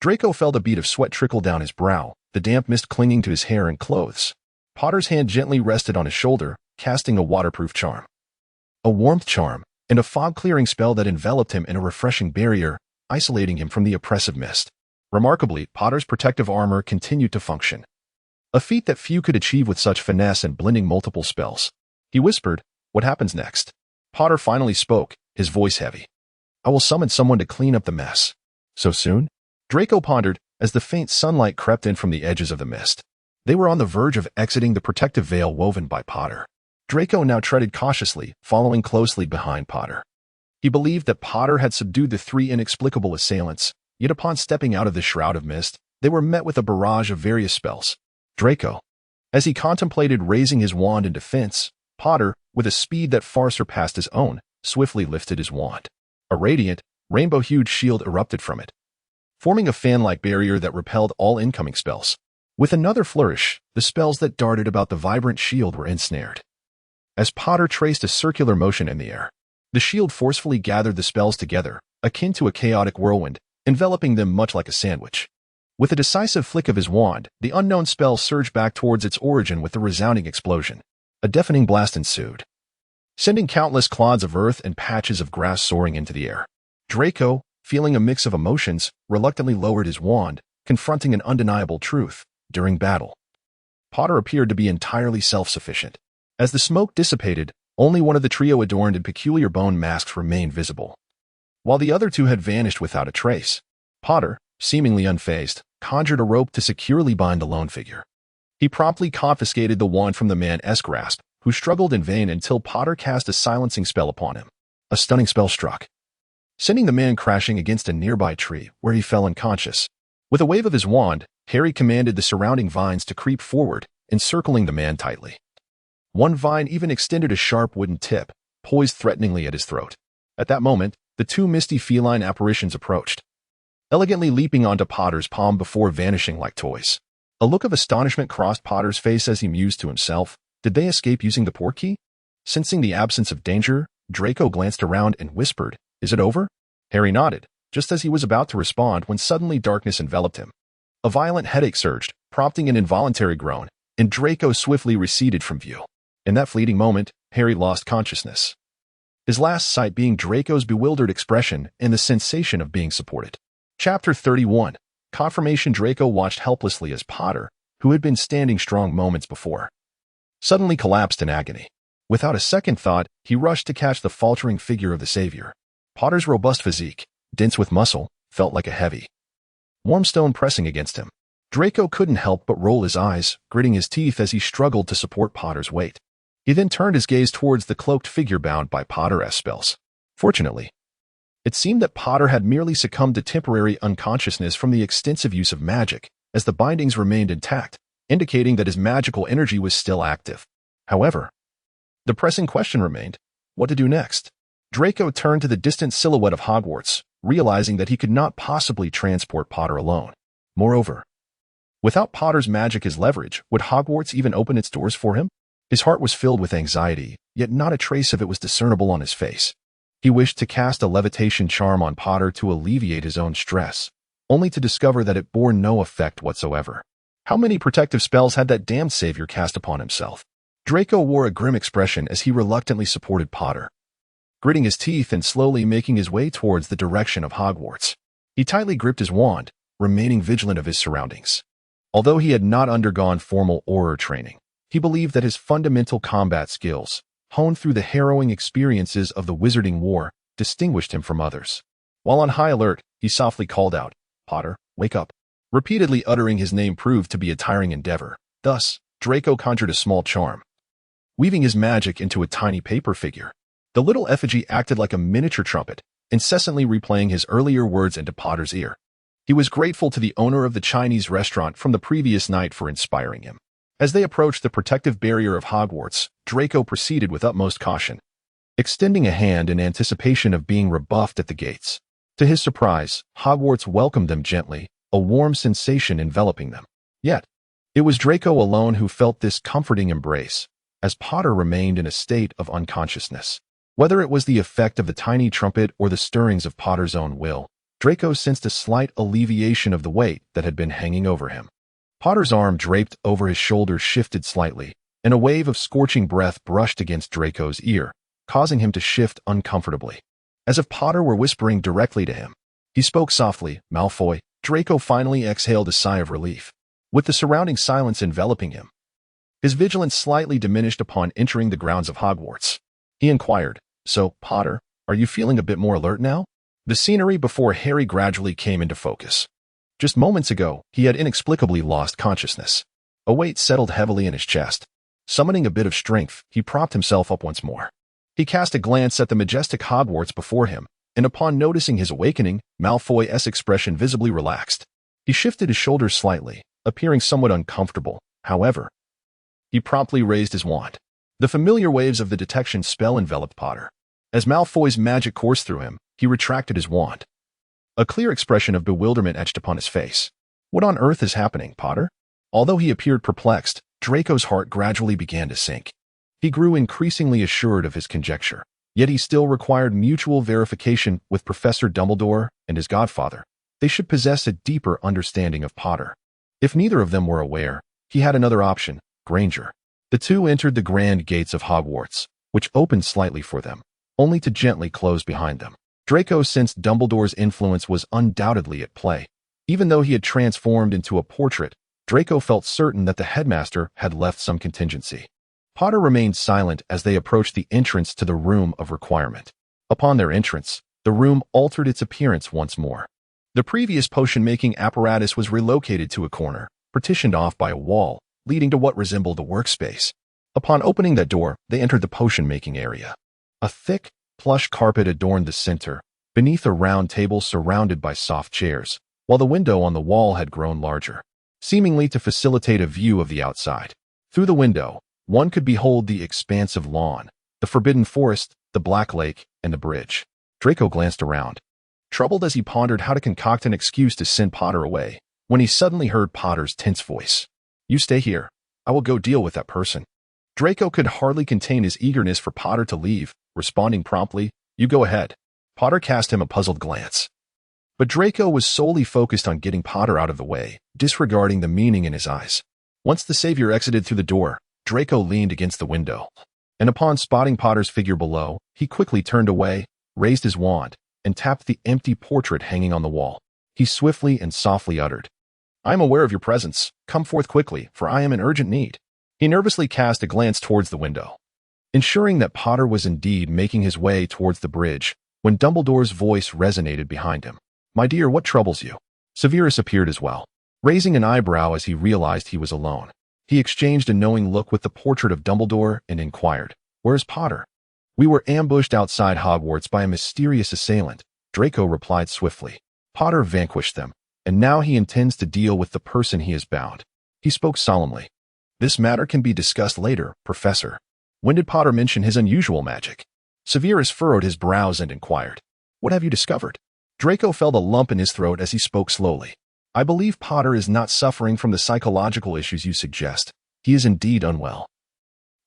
Draco felt a bead of sweat trickle down his brow, the damp mist clinging to his hair and clothes. Potter's hand gently rested on his shoulder, casting a waterproof charm. A warmth charm, and a fog-clearing spell that enveloped him in a refreshing barrier, isolating him from the oppressive mist. Remarkably, Potter's protective armor continued to function, a feat that few could achieve with such finesse and blending multiple spells. He whispered, "What happens next?" Potter finally spoke, his voice heavy. "I will summon someone to clean up the mess." "So soon?" Draco pondered as the faint sunlight crept in from the edges of the mist. They were on the verge of exiting the protective veil woven by Potter. Draco now treaded cautiously, following closely behind Potter. He believed that Potter had subdued the three inexplicable assailants, yet upon stepping out of the shroud of mist, they were met with a barrage of various spells. Draco. As he contemplated raising his wand in defense, Potter, with a speed that far surpassed his own, swiftly lifted his wand. A radiant, rainbow-hued shield erupted from it, forming a fan-like barrier that repelled all incoming spells. With another flourish, the spells that darted about the vibrant shield were ensnared. As Potter traced a circular motion in the air, the shield forcefully gathered the spells together, akin to a chaotic whirlwind, enveloping them much like a sandwich. With a decisive flick of his wand, the unknown spell surged back towards its origin with a resounding explosion. A deafening blast ensued, sending countless clods of earth and patches of grass soaring into the air. Draco, feeling a mix of emotions, reluctantly lowered his wand, confronting an undeniable truth. During battle, Potter appeared to be entirely self-sufficient. As the smoke dissipated, only one of the trio adorned in peculiar bone masks remained visible. While the other two had vanished without a trace, Potter, seemingly unfazed, conjured a rope to securely bind the lone figure. He promptly confiscated the wand from the man's grasp, who struggled in vain until Potter cast a silencing spell upon him. A stunning spell struck, sending the man crashing against a nearby tree, where he fell unconscious. With a wave of his wand, Harry commanded the surrounding vines to creep forward, encircling the man tightly. One vine even extended a sharp wooden tip, poised threateningly at his throat. At that moment, the two misty feline apparitions approached, elegantly leaping onto Potter's palm before vanishing like toys. A look of astonishment crossed Potter's face as he mused to himself. Did they escape using the portkey? Sensing the absence of danger, Draco glanced around and whispered, "Is it over?" Harry nodded, just as he was about to respond when suddenly darkness enveloped him. A violent headache surged, prompting an involuntary groan, and Draco swiftly receded from view. In that fleeting moment, Harry lost consciousness, his last sight being Draco's bewildered expression and the sensation of being supported. Chapter 31. Confirmation. Draco watched helplessly as Potter, who had been standing strong moments before, suddenly collapsed in agony. Without a second thought, he rushed to catch the faltering figure of the savior. Potter's robust physique, dense with muscle, felt like a heavy, warm stone pressing against him. Draco couldn't help but roll his eyes, gritting his teeth as he struggled to support Potter's weight. He then turned his gaze towards the cloaked figure bound by Potter's spells. Fortunately, it seemed that Potter had merely succumbed to temporary unconsciousness from the extensive use of magic, as the bindings remained intact, indicating that his magical energy was still active. However, the pressing question remained: what to do next? Draco turned to the distant silhouette of Hogwarts, realizing that he could not possibly transport Potter alone. Moreover, without Potter's magic as leverage, would Hogwarts even open its doors for him? His heart was filled with anxiety, yet not a trace of it was discernible on his face. He wished to cast a levitation charm on Potter to alleviate his own stress, only to discover that it bore no effect whatsoever. How many protective spells had that damned savior cast upon himself? Draco wore a grim expression as he reluctantly supported Potter, gritting his teeth and slowly making his way towards the direction of Hogwarts. He tightly gripped his wand, remaining vigilant of his surroundings. Although he had not undergone formal Auror training, he believed that his fundamental combat skills, honed through the harrowing experiences of the Wizarding War, distinguished him from others. While on high alert, he softly called out, "Potter, wake up." Repeatedly uttering his name proved to be a tiring endeavor. Thus, Draco conjured a small charm, weaving his magic into a tiny paper figure. The little effigy acted like a miniature trumpet, incessantly replaying his earlier words into Potter's ear. He was grateful to the owner of the Chinese restaurant from the previous night for inspiring him. As they approached the protective barrier of Hogwarts, Draco proceeded with utmost caution, extending a hand in anticipation of being rebuffed at the gates. To his surprise, Hogwarts welcomed them gently, a warm sensation enveloping them. Yet, it was Draco alone who felt this comforting embrace, as Potter remained in a state of unconsciousness. Whether it was the effect of the tiny trumpet or the stirrings of Potter's own will, Draco sensed a slight alleviation of the weight that had been hanging over him. Potter's arm draped over his shoulder shifted slightly, and a wave of scorching breath brushed against Draco's ear, causing him to shift uncomfortably, as if Potter were whispering directly to him. He spoke softly, "Malfoy." Draco finally exhaled a sigh of relief. With the surrounding silence enveloping him, his vigilance slightly diminished upon entering the grounds of Hogwarts. He inquired, "So, Potter, are you feeling a bit more alert now?" The scenery before Harry gradually came into focus. Just moments ago, he had inexplicably lost consciousness. A weight settled heavily in his chest. Summoning a bit of strength, he propped himself up once more. He cast a glance at the majestic Hogwarts before him, and upon noticing his awakening, Malfoy's expression visibly relaxed. He shifted his shoulders slightly, appearing somewhat uncomfortable. However, he promptly raised his wand. The familiar waves of the detection spell enveloped Potter. As Malfoy's magic coursed through him, he retracted his wand. A clear expression of bewilderment etched upon his face. "What on earth is happening, Potter?" Although he appeared perplexed, Draco's heart gradually began to sink. He grew increasingly assured of his conjecture, yet he still required mutual verification with Professor Dumbledore and his godfather. They should possess a deeper understanding of Potter. If neither of them were aware, he had another option, Granger. The two entered the grand gates of Hogwarts, which opened slightly for them, only to gently close behind them. Draco sensed Dumbledore's influence was undoubtedly at play. Even though he had transformed into a portrait, Draco felt certain that the headmaster had left some contingency. Potter remained silent as they approached the entrance to the Room of Requirement. Upon their entrance, the room altered its appearance once more. The previous potion-making apparatus was relocated to a corner, partitioned off by a wall, leading to what resembled a workspace. Upon opening that door, they entered the potion-making area. A thick, plush carpet adorned the center, beneath a round table surrounded by soft chairs, while the window on the wall had grown larger, seemingly to facilitate a view of the outside. Through the window, one could behold the expansive lawn, the forbidden forest, the Black Lake, and the bridge. Draco glanced around, troubled as he pondered how to concoct an excuse to send Potter away, when he suddenly heard Potter's tense voice. "You stay here. I will go deal with that person." Draco could hardly contain his eagerness for Potter to leave, responding promptly, "You go ahead." Potter cast him a puzzled glance. But Draco was solely focused on getting Potter out of the way, disregarding the meaning in his eyes. Once the savior exited through the door, Draco leaned against the window, and upon spotting Potter's figure below, he quickly turned away, raised his wand, and tapped the empty portrait hanging on the wall. He swiftly and softly uttered, "I am aware of your presence. Come forth quickly, for I am in urgent need." He nervously cast a glance towards the window, ensuring that Potter was indeed making his way towards the bridge, when Dumbledore's voice resonated behind him. "My dear, what troubles you?" Severus appeared as well, raising an eyebrow as he realized he was alone. He exchanged a knowing look with the portrait of Dumbledore and inquired, "Where is Potter?" "We were ambushed outside Hogwarts by a mysterious assailant," Draco replied swiftly. "Potter vanquished them, and now he intends to deal with the person he has bound." He spoke solemnly. "This matter can be discussed later, Professor. When did Potter mention his unusual magic?" Severus furrowed his brows and inquired, "What have you discovered?" Draco felt a lump in his throat as he spoke slowly. "I believe Potter is not suffering from the psychological issues you suggest. He is indeed unwell,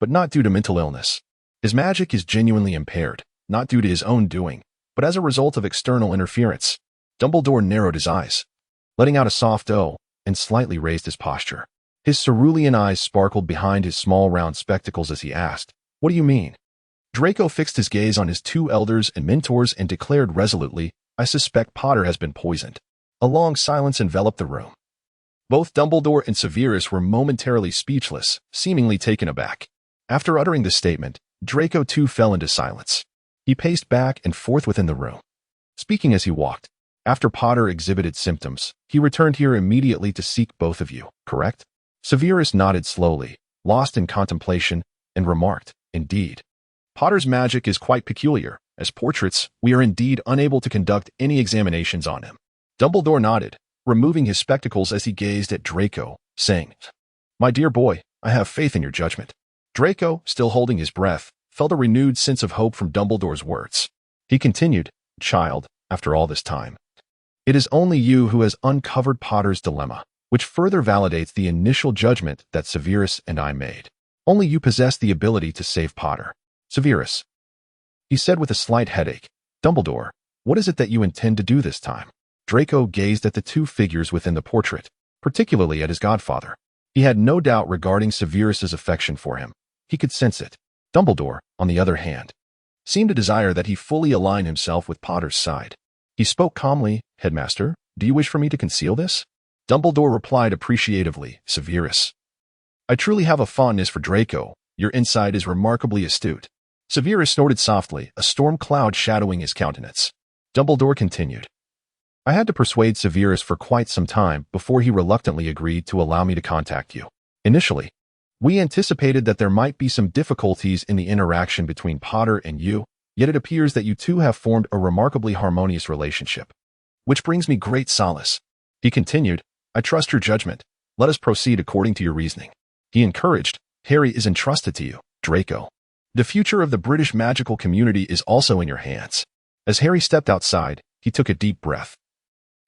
but not due to mental illness. His magic is genuinely impaired, not due to his own doing, but as a result of external interference." Dumbledore narrowed his eyes, letting out a soft "oh," and slightly raised his posture. His cerulean eyes sparkled behind his small round spectacles as he asked, "What do you mean?" Draco fixed his gaze on his two elders and mentors and declared resolutely, "I suspect Potter has been poisoned." A long silence enveloped the room. Both Dumbledore and Severus were momentarily speechless, seemingly taken aback. After uttering the statement, Draco too fell into silence. He paced back and forth within the room, speaking as he walked. "After Potter exhibited symptoms, he returned here immediately to seek both of you, correct?" Severus nodded slowly, lost in contemplation, and remarked, "Indeed. Potter's magic is quite peculiar. As portraits, we are indeed unable to conduct any examinations on him." Dumbledore nodded, removing his spectacles as he gazed at Draco, saying, "My dear boy, I have faith in your judgment." Draco, still holding his breath, felt a renewed sense of hope from Dumbledore's words. He continued, "Child, after all this time, it is only you who has uncovered Potter's dilemma, which further validates the initial judgment that Severus and I made. Only you possess the ability to save Potter." "Severus," he said with a slight headache, "Dumbledore, what is it that you intend to do this time?" Draco gazed at the two figures within the portrait, particularly at his godfather. He had no doubt regarding Severus's affection for him. He could sense it. Dumbledore, on the other hand, seemed a desire that he fully align himself with Potter's side. He spoke calmly, "Headmaster, do you wish for me to conceal this?" Dumbledore replied appreciatively, "Severus, I truly have a fondness for Draco. Your insight is remarkably astute." Severus snorted softly, a storm cloud shadowing his countenance. Dumbledore continued, "I had to persuade Severus for quite some time before he reluctantly agreed to allow me to contact you. Initially, we anticipated that there might be some difficulties in the interaction between Potter and you, yet it appears that you two have formed a remarkably harmonious relationship, which brings me great solace." He continued, "I trust your judgment. Let us proceed according to your reasoning." He encouraged, "Harry is entrusted to you, Draco. The future of the British magical community is also in your hands." As Harry stepped outside, he took a deep breath,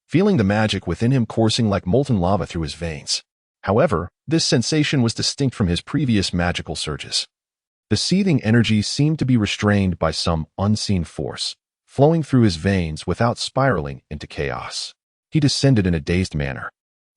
feeling the magic within him coursing like molten lava through his veins. However, this sensation was distinct from his previous magical surges. The seething energy seemed to be restrained by some unseen force, flowing through his veins without spiraling into chaos. He descended in a dazed manner,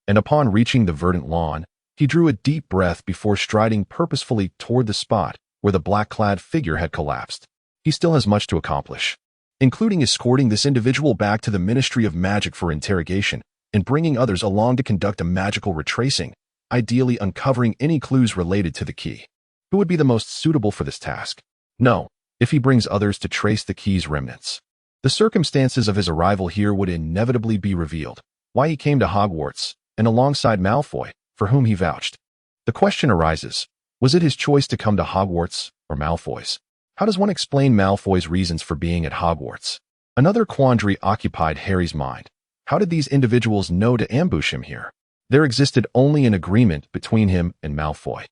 and upon reaching the verdant lawn, he drew a deep breath before striding purposefully toward the spot where the black-clad figure had collapsed. He still has much to accomplish, including escorting this individual back to the Ministry of Magic for interrogation and bringing others along to conduct a magical retracing, ideally uncovering any clues related to the key. Who would be the most suitable for this task? No, if he brings others to trace the key's remnants. The circumstances of his arrival here would inevitably be revealed, why he came to Hogwarts, and alongside Malfoy, for whom he vouched. The question arises, was it his choice to come to Hogwarts or Malfoy's? How does one explain Malfoy's reasons for being at Hogwarts? Another quandary occupied Harry's mind. How did these individuals know to ambush him here? There existed only an agreement between him and Malfoy.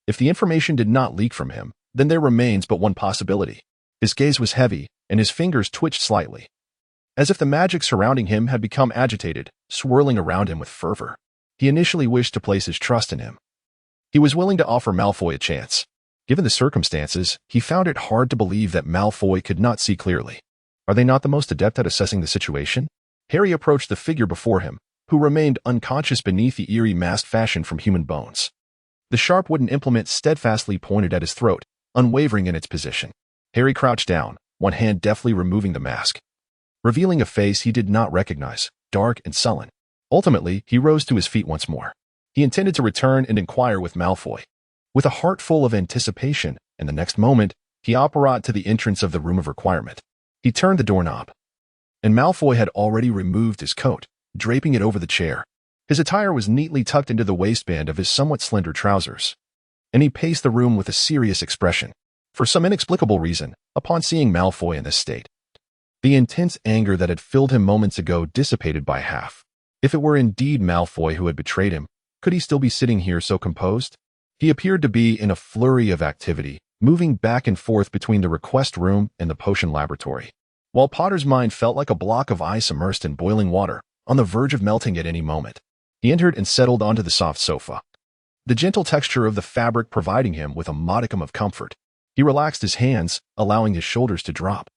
If the information did not leak from him, then there remains but one possibility. His gaze was heavy, and his fingers twitched slightly, as if the magic surrounding him had become agitated, swirling around him with fervor. He initially wished to place his trust in him. He was willing to offer Malfoy a chance. Given the circumstances, he found it hard to believe that Malfoy could not see clearly. Are they not the most adept at assessing the situation? Harry approached the figure before him, who remained unconscious beneath the eerie mask fashioned from human bones. The sharp wooden implement steadfastly pointed at his throat, unwavering in its position. Harry crouched down, one hand deftly removing the mask, revealing a face he did not recognize, dark and sullen. Ultimately, he rose to his feet once more. He intended to return and inquire with Malfoy. With a heart full of anticipation, and the next moment, he apparat to the entrance of the room of requirement. He turned the doorknob, and Malfoy had already removed his coat, draping it over the chair. His attire was neatly tucked into the waistband of his somewhat slender trousers, and he paced the room with a serious expression. For some inexplicable reason, upon seeing Malfoy in this state, the intense anger that had filled him moments ago dissipated by half. If it were indeed Malfoy who had betrayed him, could he still be sitting here so composed? He appeared to be in a flurry of activity, moving back and forth between the request room and the potion laboratory, while Potter's mind felt like a block of ice immersed in boiling water, on the verge of melting at any moment. He entered and settled onto the soft sofa, the gentle texture of the fabric providing him with a modicum of comfort. He relaxed his hands, allowing his shoulders to drop,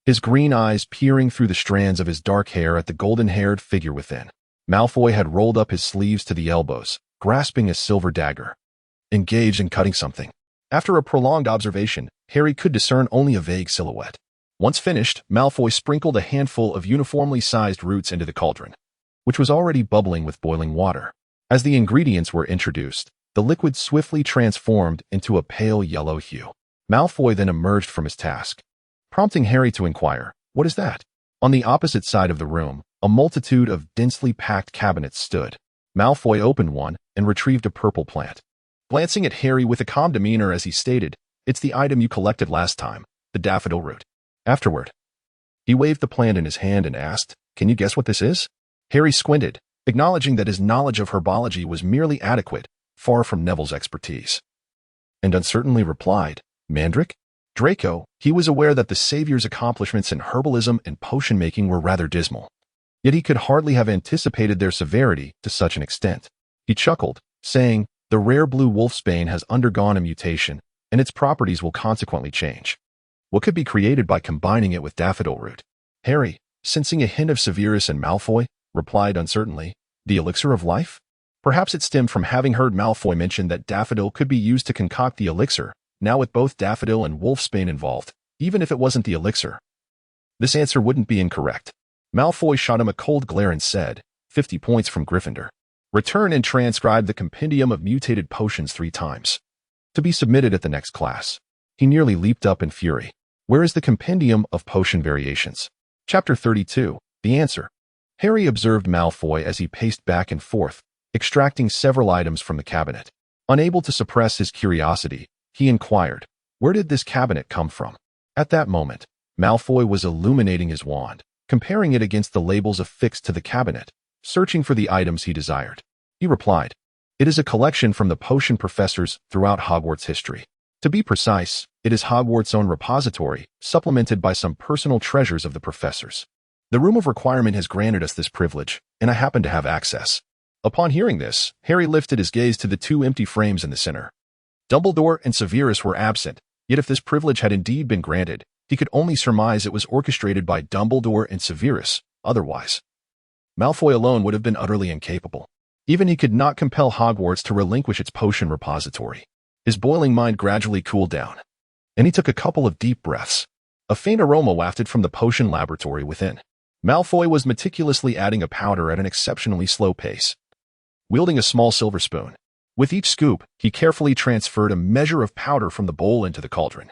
his green eyes peering through the strands of his dark hair at the golden-haired figure within. Malfoy had rolled up his sleeves to the elbows, grasping a silver dagger, engaged in cutting something. After a prolonged observation, Harry could discern only a vague silhouette. Once finished, Malfoy sprinkled a handful of uniformly sized roots into the cauldron, which was already bubbling with boiling water. As the ingredients were introduced, the liquid swiftly transformed into a pale yellow hue. Malfoy then emerged from his task, prompting Harry to inquire, "What is that?" On the opposite side of the room, a multitude of densely packed cabinets stood. Malfoy opened one and retrieved a purple plant, glancing at Harry with a calm demeanor as he stated, "It's the item you collected last time, the daffodil root." Afterward, he waved the plant in his hand and asked, "Can you guess what this is?" Harry squinted, acknowledging that his knowledge of herbology was merely adequate, far from Neville's expertise, and uncertainly replied, "Mandrake?" Draco, he was aware that the Savior's accomplishments in herbalism and potion-making were rather dismal, yet he could hardly have anticipated their severity to such an extent. He chuckled, saying, "The rare blue wolfsbane has undergone a mutation, and its properties will consequently change. What could be created by combining it with daffodil root?" Harry, sensing a hint of Severus and Malfoy, replied uncertainly, "The elixir of life?" Perhaps it stemmed from having heard Malfoy mention that daffodil could be used to concoct the elixir. Now with both daffodil and wolfsbane involved, even if it wasn't the elixir. This answer wouldn't be incorrect. Malfoy shot him a cold glare and said, 50 points from Gryffindor. Return and transcribe the compendium of mutated potions 3 times. To be submitted at the next class. He nearly leaped up in fury. Where is the compendium of potion variations? Chapter 32. The answer. Harry observed Malfoy as he paced back and forth, extracting several items from the cabinet. Unable to suppress his curiosity, he inquired, where did this cabinet come from? At that moment, Malfoy was illuminating his wand, comparing it against the labels affixed to the cabinet, searching for the items he desired. He replied, it is a collection from the potion professors throughout Hogwarts history. To be precise, it is Hogwarts' own repository, supplemented by some personal treasures of the professors. The Room of Requirement has granted us this privilege, and I happen to have access. Upon hearing this, Harry lifted his gaze to the 2 empty frames in the center. Dumbledore and Severus were absent, yet if this privilege had indeed been granted, he could only surmise it was orchestrated by Dumbledore and Severus. Otherwise, Malfoy alone would have been utterly incapable. Even he could not compel Hogwarts to relinquish its potion repository. His boiling mind gradually cooled down, and he took a couple of deep breaths. A faint aroma wafted from the potion laboratory within. Malfoy was meticulously adding a powder at an exceptionally slow pace. Wielding a small silver spoon, with each scoop, he carefully transferred a measure of powder from the bowl into the cauldron,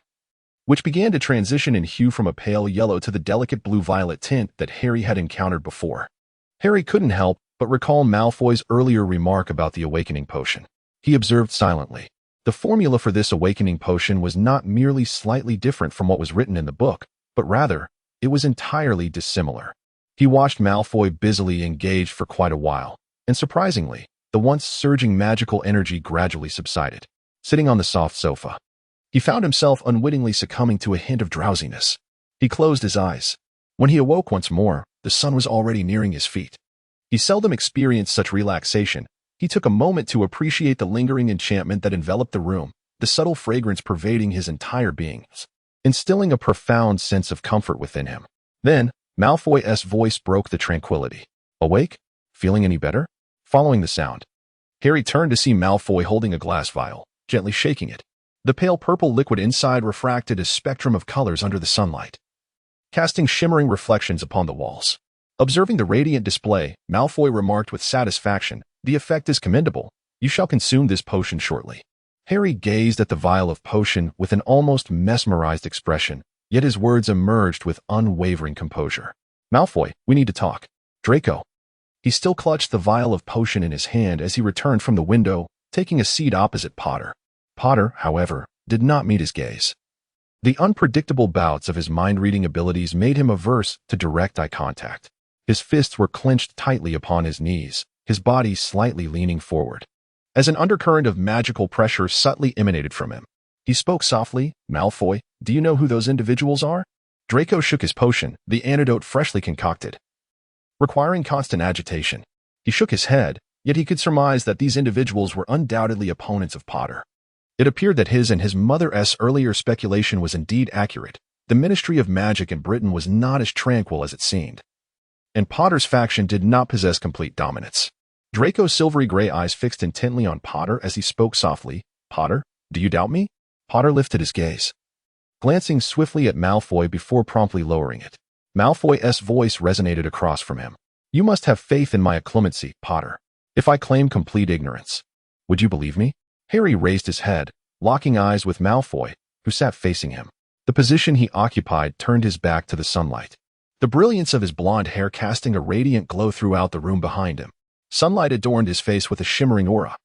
which began to transition in hue from a pale yellow to the delicate blue-violet tint that Harry had encountered before. Harry couldn't help but recall Malfoy's earlier remark about the awakening potion. He observed silently. The formula for this awakening potion was not merely slightly different from what was written in the book, but rather, it was entirely dissimilar. He watched Malfoy busily engaged for quite a while, and surprisingly, the once surging magical energy gradually subsided. Sitting on the soft sofa, he found himself unwittingly succumbing to a hint of drowsiness. He closed his eyes. When he awoke once more, the sun was already nearing his feet. He seldom experienced such relaxation. He took a moment to appreciate the lingering enchantment that enveloped the room, the subtle fragrance pervading his entire being, instilling a profound sense of comfort within him. Then, Malfoy's voice broke the tranquility. Awake? Feeling any better? Following the sound, Harry turned to see Malfoy holding a glass vial, gently shaking it. The pale purple liquid inside refracted a spectrum of colors under the sunlight, casting shimmering reflections upon the walls. Observing the radiant display, Malfoy remarked with satisfaction, the effect is commendable. You shall consume this potion shortly. Harry gazed at the vial of potion with an almost mesmerized expression, yet his words emerged with unwavering composure. Malfoy, we need to talk. Draco. He still clutched the vial of potion in his hand as he returned from the window, taking a seat opposite Potter. Potter, however, did not meet his gaze. The unpredictable bouts of his mind-reading abilities made him averse to direct eye contact. His fists were clenched tightly upon his knees, his body slightly leaning forward, as an undercurrent of magical pressure subtly emanated from him. He spoke softly, Malfoy, do you know who those individuals are? Draco shook his potion, the antidote freshly concocted, requiring constant agitation. He shook his head, yet he could surmise that these individuals were undoubtedly opponents of Potter. It appeared that his and his mother's earlier speculation was indeed accurate. The Ministry of Magic in Britain was not as tranquil as it seemed, and Potter's faction did not possess complete dominance. Draco's silvery gray eyes fixed intently on Potter as he spoke softly, Potter, do you doubt me? Potter lifted his gaze, glancing swiftly at Malfoy before promptly lowering it. Malfoy's voice resonated across from him. You must have faith in my clemency, Potter. If I claim complete ignorance, would you believe me? Harry raised his head, locking eyes with Malfoy, who sat facing him. The position he occupied turned his back to the sunlight, the brilliance of his blonde hair casting a radiant glow throughout the room behind him. Sunlight adorned his face with a shimmering aura,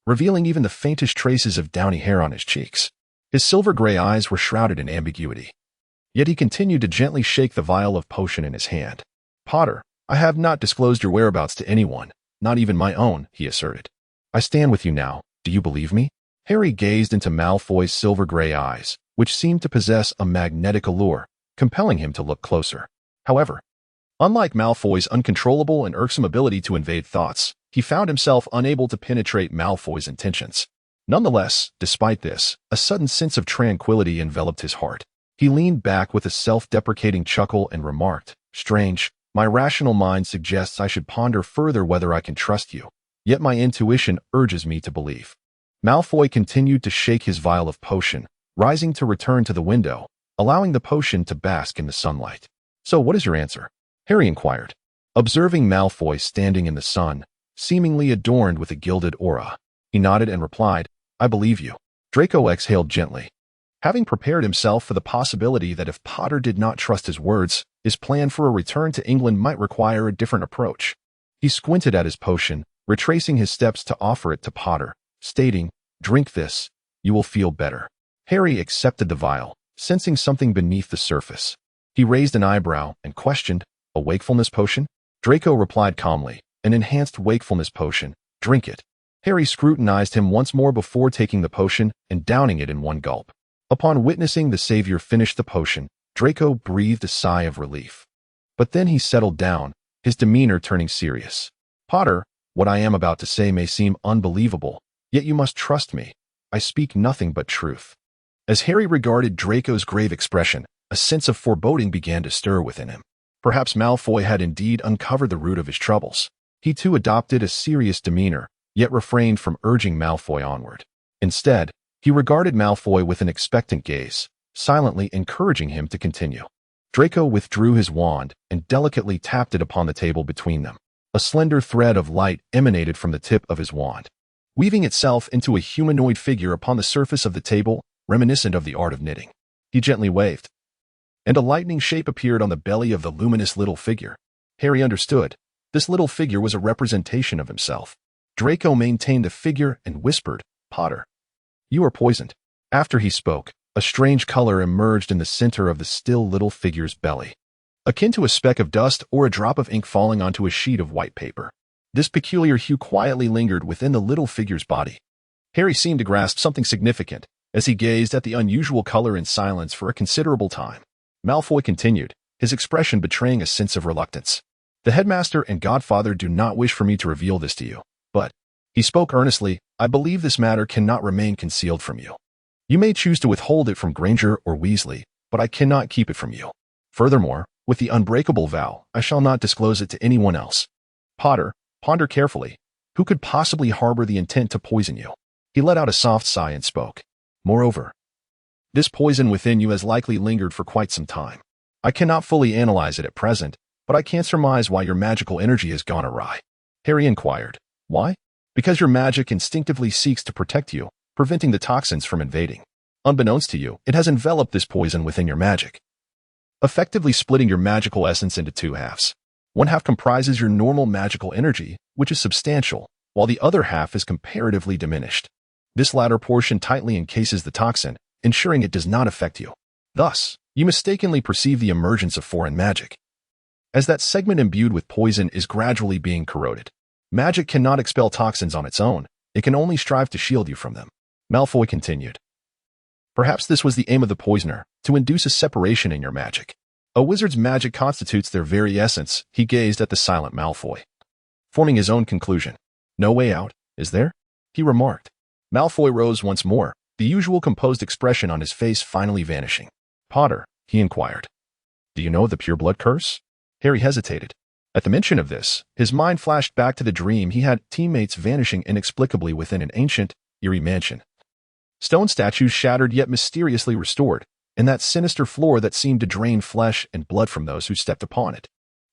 revealing even the faintest traces of downy hair on his cheeks. His silver gray eyes were shrouded in ambiguity, yet he continued to gently shake the vial of potion in his hand. Potter, I have not disclosed your whereabouts to anyone, not even my own, he asserted. I stand with you now. Do you believe me? Harry gazed into Malfoy's silver gray eyes, which seemed to possess a magnetic allure, compelling him to look closer. However, unlike Malfoy's uncontrollable and irksome ability to invade thoughts, he found himself unable to penetrate Malfoy's intentions. Nonetheless, despite this, a sudden sense of tranquility enveloped his heart. He leaned back with a self-deprecating chuckle and remarked, Strange, my rational mind suggests I should ponder further whether I can trust you, yet my intuition urges me to believe. Malfoy continued to shake his vial of potion, rising to return to the window, allowing the potion to bask in the sunlight. "So what is your answer?" Harry inquired, observing Malfoy standing in the sun, seemingly adorned with a gilded aura. He nodded and replied, "I believe you." Draco exhaled gently. Having prepared himself for the possibility that if Potter did not trust his words, his plan for a return to England might require a different approach. He squinted at his potion, retracing his steps to offer it to Potter, stating, "Drink this. You will feel better." Harry accepted the vial, sensing something beneath the surface. He raised an eyebrow and questioned, "A wakefulness potion?" Draco replied calmly, "An enhanced wakefulness potion. Drink it." Harry scrutinized him once more before taking the potion and downing it in one gulp. Upon witnessing the savior finish the potion, Draco breathed a sigh of relief. But then he settled down, his demeanor turning serious. "Potter, what I am about to say may seem unbelievable, yet you must trust me. I speak nothing but truth." As Harry regarded Draco's grave expression, a sense of foreboding began to stir within him. Perhaps Malfoy had indeed uncovered the root of his troubles. He too adopted a serious demeanor, yet refrained from urging Malfoy onward. Instead, he regarded Malfoy with an expectant gaze, silently encouraging him to continue. Draco withdrew his wand and delicately tapped it upon the table between them. A slender thread of light emanated from the tip of his wand, weaving itself into a humanoid figure upon the surface of the table, reminiscent of the art of knitting. He gently waved, and a lightning shape appeared on the belly of the luminous little figure. Harry understood. This little figure was a representation of himself. Draco maintained the figure and whispered, "Potter, you are poisoned." After he spoke, a strange color emerged in the center of the still little figure's belly, akin to a speck of dust or a drop of ink falling onto a sheet of white paper. This peculiar hue quietly lingered within the little figure's body. Harry seemed to grasp something significant as he gazed at the unusual color in silence for a considerable time. Malfoy continued, his expression betraying a sense of reluctance. "The headmaster and godfather do not wish for me to reveal this to you, but," he spoke earnestly, "I believe this matter cannot remain concealed from you. You may choose to withhold it from Granger or Weasley, but I cannot keep it from you. Furthermore, with the unbreakable vow, I shall not disclose it to anyone else. Potter, ponder carefully. Who could possibly harbor the intent to poison you?" He let out a soft sigh and spoke. "Moreover, this poison within you has likely lingered for quite some time. I cannot fully analyze it at present, but I can surmise why your magical energy has gone awry." Harry inquired, "Why?" "Because your magic instinctively seeks to protect you, preventing the toxins from invading. Unbeknownst to you, it has enveloped this poison within your magic, effectively splitting your magical essence into two halves. One half comprises your normal magical energy, which is substantial, while the other half is comparatively diminished. This latter portion tightly encases the toxin, ensuring it does not affect you. Thus, you mistakenly perceive the emergence of foreign magic, as that segment imbued with poison is gradually being corroded. Magic cannot expel toxins on its own, it can only strive to shield you from them." Malfoy continued, "Perhaps this was the aim of the poisoner, to induce a separation in your magic. A wizard's magic constitutes their very essence." He gazed at the silent Malfoy, forming his own conclusion. "No way out, is there?" he remarked. Malfoy rose once more, the usual composed expression on his face finally vanishing. "Potter," he inquired, "do you know of the pureblood curse?" Harry hesitated. At the mention of this, his mind flashed back to the dream he had teammates vanishing inexplicably within an ancient, eerie mansion. Stone statues shattered yet mysteriously restored, and that sinister floor that seemed to drain flesh and blood from those who stepped upon it.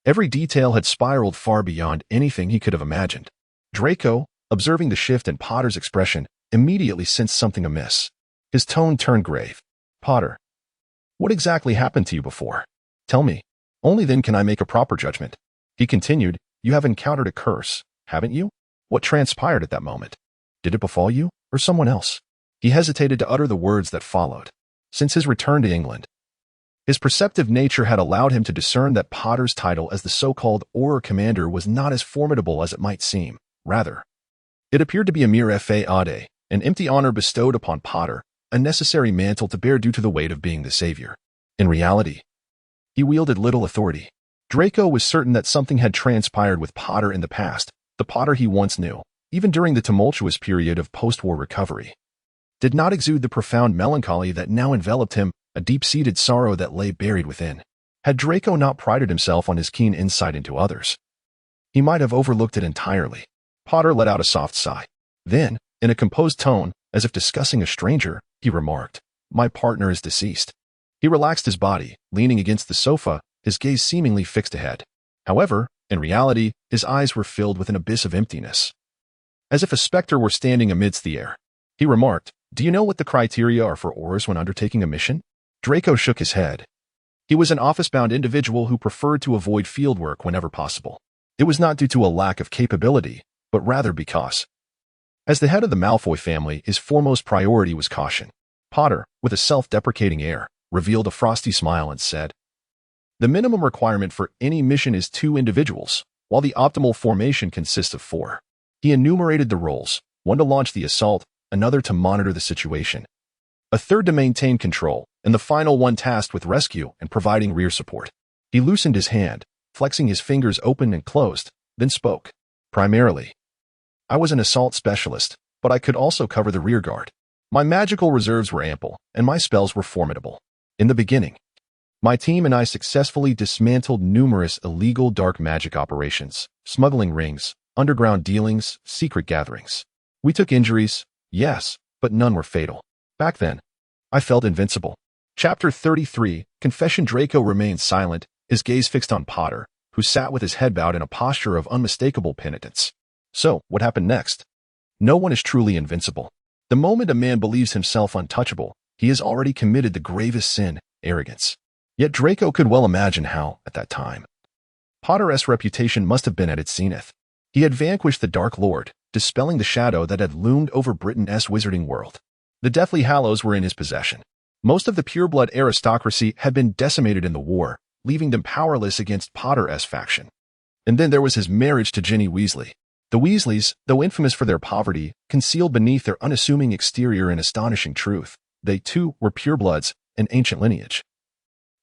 Every detail had spiraled far beyond anything he could have imagined. Draco, observing the shift in Potter's expression, immediately sensed something amiss. His tone turned grave. "Potter, what exactly happened to you before? Tell me. Only then can I make a proper judgment." He continued, "You have encountered a curse, haven't you? What transpired at that moment? Did it befall you, or someone else?" He hesitated to utter the words that followed. Since his return to England, his perceptive nature had allowed him to discern that Potter's title as the so-called Auror Commander was not as formidable as it might seem. Rather, it appeared to be a mere fade, an empty honor bestowed upon Potter, a necessary mantle to bear due to the weight of being the savior. In reality, he wielded little authority. Draco was certain that something had transpired with Potter in the past, the Potter he once knew, even during the tumultuous period of post-war recovery, did not exude the profound melancholy that now enveloped him, a deep-seated sorrow that lay buried within. Had Draco not prided himself on his keen insight into others, he might have overlooked it entirely. Potter let out a soft sigh. Then, in a composed tone, as if discussing a stranger, he remarked, "My partner is deceased." He relaxed his body, leaning against the sofa, his gaze seemingly fixed ahead. However, in reality, his eyes were filled with an abyss of emptiness, as if a specter were standing amidst the air. He remarked, "Do you know what the criteria are for Aurors when undertaking a mission?" Draco shook his head. He was an office-bound individual who preferred to avoid fieldwork whenever possible. It was not due to a lack of capability, but rather because, as the head of the Malfoy family, his foremost priority was caution. Potter, with a self-deprecating air, revealed a frosty smile and said, "The minimum requirement for any mission is 2 individuals, while the optimal formation consists of 4. He enumerated the roles, one to launch the assault, another to monitor the situation, a third to maintain control, and the final one tasked with rescue and providing rear support. He loosened his hand, flexing his fingers open and closed, then spoke. Primarily, I was an assault specialist, but I could also cover the rear guard. My magical reserves were ample, and my spells were formidable. In the beginning, my team and I successfully dismantled numerous illegal dark magic operations, smuggling rings, underground dealings, secret gatherings. We took injuries, yes, but none were fatal. Back then, I felt invincible." Chapter 33, Confession. Draco remained silent, his gaze fixed on Potter, who sat with his head bowed in a posture of unmistakable penitence. So, what happened next? No one is truly invincible. The moment a man believes himself untouchable, he has already committed the gravest sin, arrogance. Yet Draco could well imagine how, at that time, Potter's reputation must have been at its zenith. He had vanquished the Dark Lord, dispelling the shadow that had loomed over Britain's wizarding world. The Deathly Hallows were in his possession. Most of the pureblood aristocracy had been decimated in the war, leaving them powerless against Potter's faction. And then there was his marriage to Ginny Weasley. The Weasleys, though infamous for their poverty, concealed beneath their unassuming exterior an astonishing truth. They, too, were purebloods, an ancient lineage.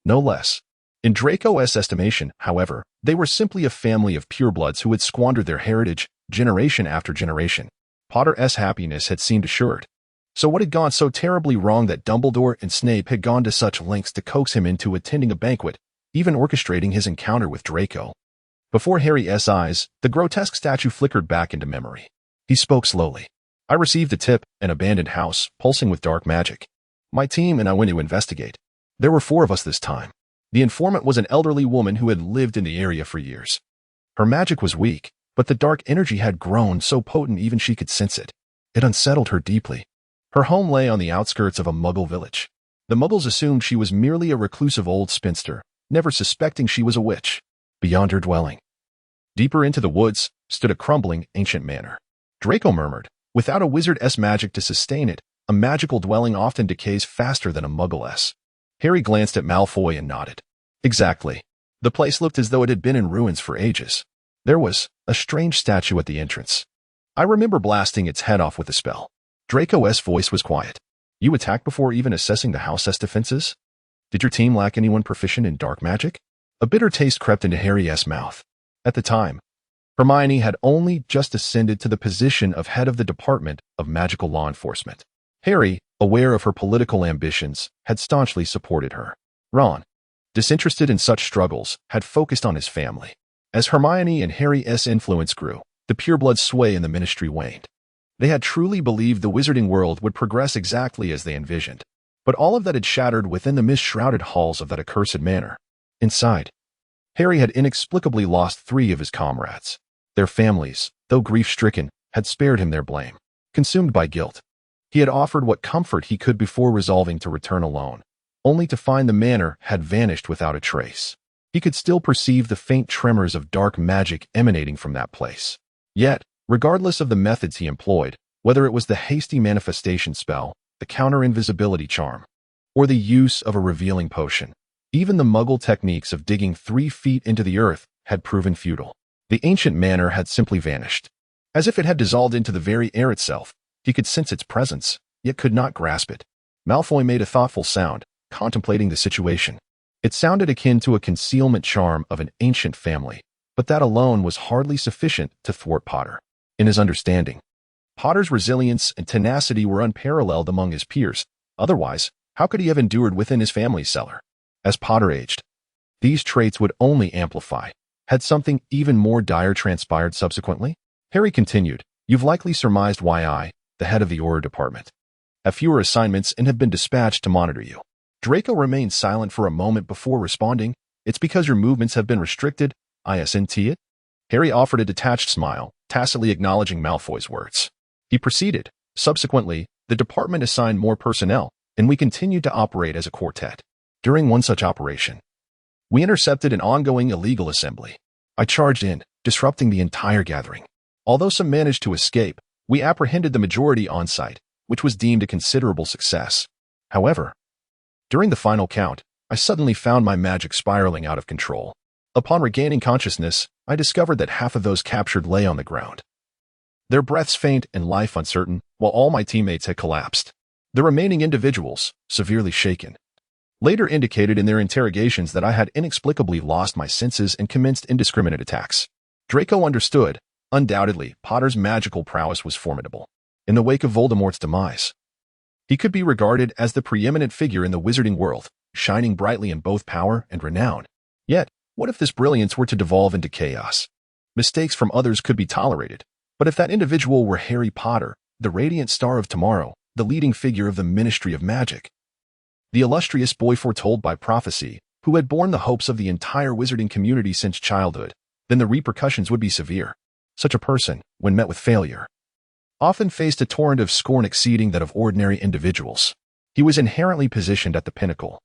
No less. In Draco's estimation, however, they were simply a family of purebloods who had squandered their heritage, generation after generation. Potter's happiness had seemed assured. So what had gone so terribly wrong that Dumbledore and Snape had gone to such lengths to coax him into attending a banquet, even orchestrating his encounter with Draco? Before Harry's eyes, the grotesque statue flickered back into memory. He spoke slowly. "I received a tip, an abandoned house, pulsing with dark magic. My team and I went to investigate. There were 4 of us this time. The informant was an elderly woman who had lived in the area for years. Her magic was weak, but the dark energy had grown so potent even she could sense it. It unsettled her deeply. Her home lay on the outskirts of a Muggle village. The Muggles assumed she was merely a reclusive old spinster, never suspecting she was a witch. Beyond her dwelling, deeper into the woods, stood a crumbling, ancient manor." Draco murmured, "Without a wizard's magic to sustain it, a magical dwelling often decays faster than a Muggle's." Harry glanced at Malfoy and nodded. "Exactly. The place looked as though it had been in ruins for ages. There was a strange statue at the entrance. I remember blasting its head off with a spell." Draco's voice was quiet. "You attacked before even assessing the house's defenses? Did your team lack anyone proficient in dark magic?" A bitter taste crept into Harry's mouth. At the time, Hermione had only just ascended to the position of head of the Department of Magical Law Enforcement. Harry, aware of her political ambitions, had staunchly supported her. Ron, disinterested in such struggles, had focused on his family. As Hermione and Harry's influence grew, the pureblood sway in the ministry waned. They had truly believed the wizarding world would progress exactly as they envisioned. But all of that had shattered within the mist-shrouded halls of that accursed manor. Inside, Harry had inexplicably lost 3 of his comrades. Their families, though grief-stricken, had spared him their blame. Consumed by guilt, he had offered what comfort he could before resolving to return alone, only to find the manor had vanished without a trace. He could still perceive the faint tremors of dark magic emanating from that place. Yet, regardless of the methods he employed, whether it was the hasty manifestation spell, the counter-invisibility charm, or the use of a revealing potion, even the Muggle techniques of digging 3 feet into the earth had proven futile. The ancient manor had simply vanished. As if it had dissolved into the very air itself, he could sense its presence, yet could not grasp it. Malfoy made a thoughtful sound, contemplating the situation. It sounded akin to a concealment charm of an ancient family, but that alone was hardly sufficient to thwart Potter. In his understanding, Potter's resilience and tenacity were unparalleled among his peers. Otherwise, how could he have endured within his family's cellar? As Potter aged, these traits would only amplify. Had something even more dire transpired subsequently? Harry continued, "You've likely surmised why I, the head of the Auror Department, have fewer assignments and have been dispatched to monitor you. Draco remained silent for a moment before responding. It's because your movements have been restricted, isn't it? Harry offered a detached smile, tacitly acknowledging Malfoy's words. He proceeded. Subsequently, the department assigned more personnel, and we continued to operate as a quartet. During one such operation, we intercepted an ongoing illegal assembly. I charged in, disrupting the entire gathering. Although some managed to escape, we apprehended the majority on site, which was deemed a considerable success. However, during the final count, I suddenly found my magic spiraling out of control. Upon regaining consciousness, I discovered that half of those captured lay on the ground, their breaths faint and life uncertain, while all my teammates had collapsed. The remaining individuals, severely shaken, later indicated in their interrogations that I had inexplicably lost my senses and commenced indiscriminate attacks. Draco understood. Undoubtedly, Potter's magical prowess was formidable. In the wake of Voldemort's demise, he could be regarded as the preeminent figure in the wizarding world, shining brightly in both power and renown. Yet, what if this brilliance were to devolve into chaos? Mistakes from others could be tolerated, but if that individual were Harry Potter, the radiant star of tomorrow, the leading figure of the Ministry of Magic, the illustrious boy foretold by prophecy, who had borne the hopes of the entire wizarding community since childhood, then the repercussions would be severe. Such a person, when met with failure, often faced a torrent of scorn exceeding that of ordinary individuals. He was inherently positioned at the pinnacle,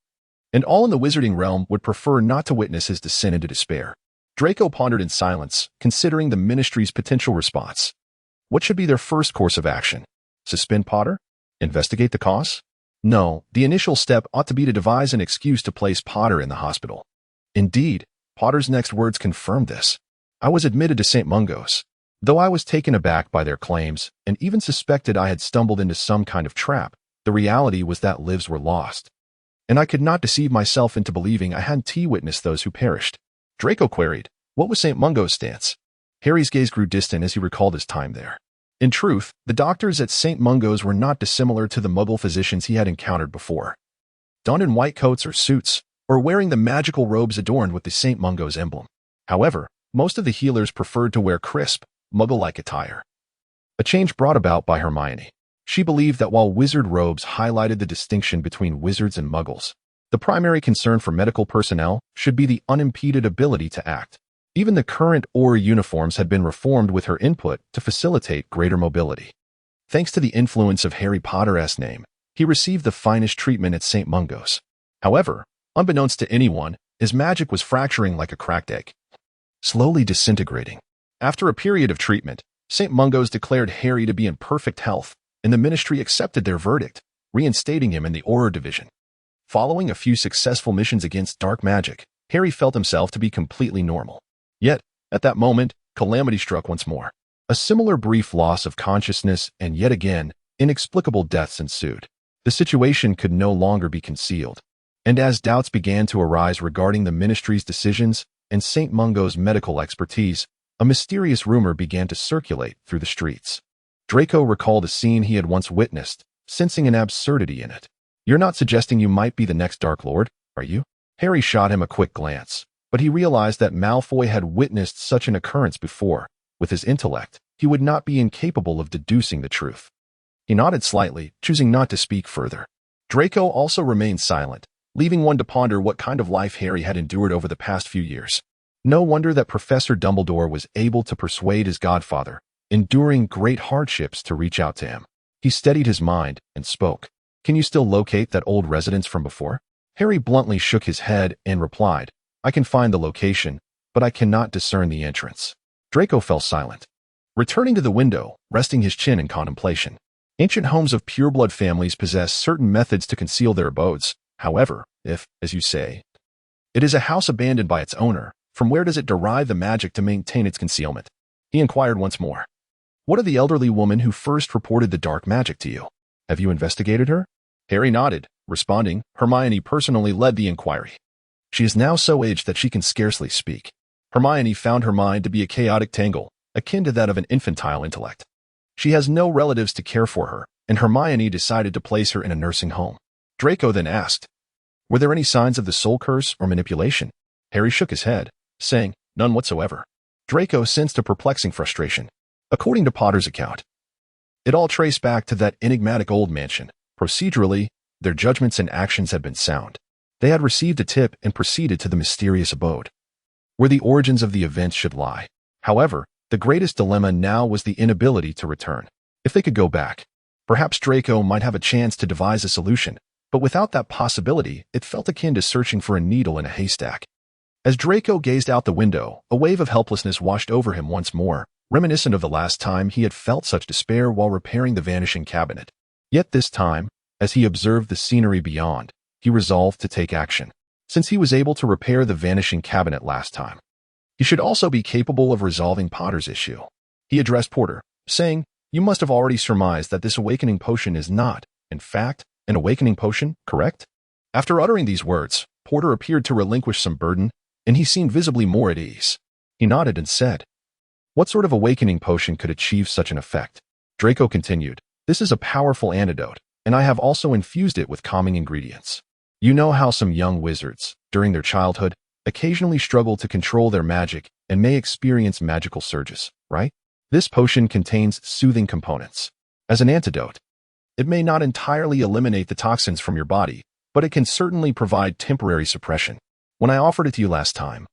and all in the wizarding realm would prefer not to witness his descent into despair. Draco pondered in silence, considering the Ministry's potential response. What should be their first course of action? Suspend Potter? Investigate the cause? No, the initial step ought to be to devise an excuse to place Potter in the hospital. Indeed, Potter's next words confirmed this. I was admitted to St. Mungo's. Though I was taken aback by their claims and even suspected I had stumbled into some kind of trap, the reality was that lives were lost. And I could not deceive myself into believing I hadn't witnessed those who perished. Draco queried, what was St. Mungo's stance? Harry's gaze grew distant as he recalled his time there. In truth, the doctors at St. Mungo's were not dissimilar to the Muggle physicians he had encountered before. Donned in white coats or suits, or wearing the magical robes adorned with the St. Mungo's emblem. However, most of the healers preferred to wear crisp, Muggle-like attire. A change brought about by Hermione. She believed that while wizard robes highlighted the distinction between wizards and Muggles, the primary concern for medical personnel should be the unimpeded ability to act. Even the current Aura uniforms had been reformed with her input to facilitate greater mobility. Thanks to the influence of Harry Potter's name, he received the finest treatment at St. Mungo's. However, unbeknownst to anyone, his magic was fracturing like a cracked egg, slowly disintegrating. After a period of treatment, St. Mungo's declared Harry to be in perfect health, and the Ministry accepted their verdict, reinstating him in the Aura Division. Following a few successful missions against dark magic, Harry felt himself to be completely normal. Yet, at that moment, calamity struck once more. A similar brief loss of consciousness and yet again, inexplicable deaths ensued. The situation could no longer be concealed. And as doubts began to arise regarding the Ministry's decisions and St. Mungo's medical expertise, a mysterious rumor began to circulate through the streets. Draco recalled a scene he had once witnessed, sensing an absurdity in it. You're not suggesting you might be the next Dark Lord, are you? Harry shot him a quick glance, but he realized that Malfoy had witnessed such an occurrence before. With his intellect, he would not be incapable of deducing the truth. He nodded slightly, choosing not to speak further. Draco also remained silent, leaving one to ponder what kind of life Harry had endured over the past few years. No wonder that Professor Dumbledore was able to persuade his godfather, enduring great hardships, to reach out to him. He steadied his mind and spoke. Can you still locate that old residence from before? Harry bluntly shook his head and replied, I can find the location, but I cannot discern the entrance. Draco fell silent, returning to the window, resting his chin in contemplation. Ancient homes of pureblood families possess certain methods to conceal their abodes. However, if, as you say, it is a house abandoned by its owner, from where does it derive the magic to maintain its concealment? He inquired once more. What of the elderly woman who first reported the dark magic to you? Have you investigated her? Harry nodded, responding, Hermione personally led the inquiry. She is now so aged that she can scarcely speak. Hermione found her mind to be a chaotic tangle, akin to that of an infantile intellect. She has no relatives to care for her, and Hermione decided to place her in a nursing home. Draco then asked, were there any signs of the soul curse or manipulation? Harry shook his head, saying, none whatsoever. Draco sensed a perplexing frustration. According to Potter's account, it all traced back to that enigmatic old mansion. Procedurally, Their judgments and actions had been sound. They had received a tip and proceeded to the mysterious abode, where the origins of the events should lie. However, the greatest dilemma now was the inability to return. If they could go back, perhaps Draco might have a chance to devise a solution, but without that possibility, it felt akin to searching for a needle in a haystack. As Draco gazed out the window, a wave of helplessness washed over him once more, reminiscent of the last time he had felt such despair while repairing the vanishing cabinet. Yet this time, as he observed the scenery beyond, he resolved to take action. Since he was able to repair the vanishing cabinet last time, he should also be capable of resolving Potter's issue. He addressed Porter, saying, "You must have already surmised that this awakening potion is not, in fact, an awakening potion, correct?" After uttering these words, Porter appeared to relinquish some burden, and he seemed visibly more at ease. He nodded and said, "What sort of awakening potion could achieve such an effect?" Draco continued, "This is a powerful antidote, and I have also infused it with calming ingredients. You know how some young wizards, during their childhood, occasionally struggle to control their magic and may experience magical surges, right? This potion contains soothing components. As an antidote, it may not entirely eliminate the toxins from your body, but it can certainly provide temporary suppression. When I offered it to you last time,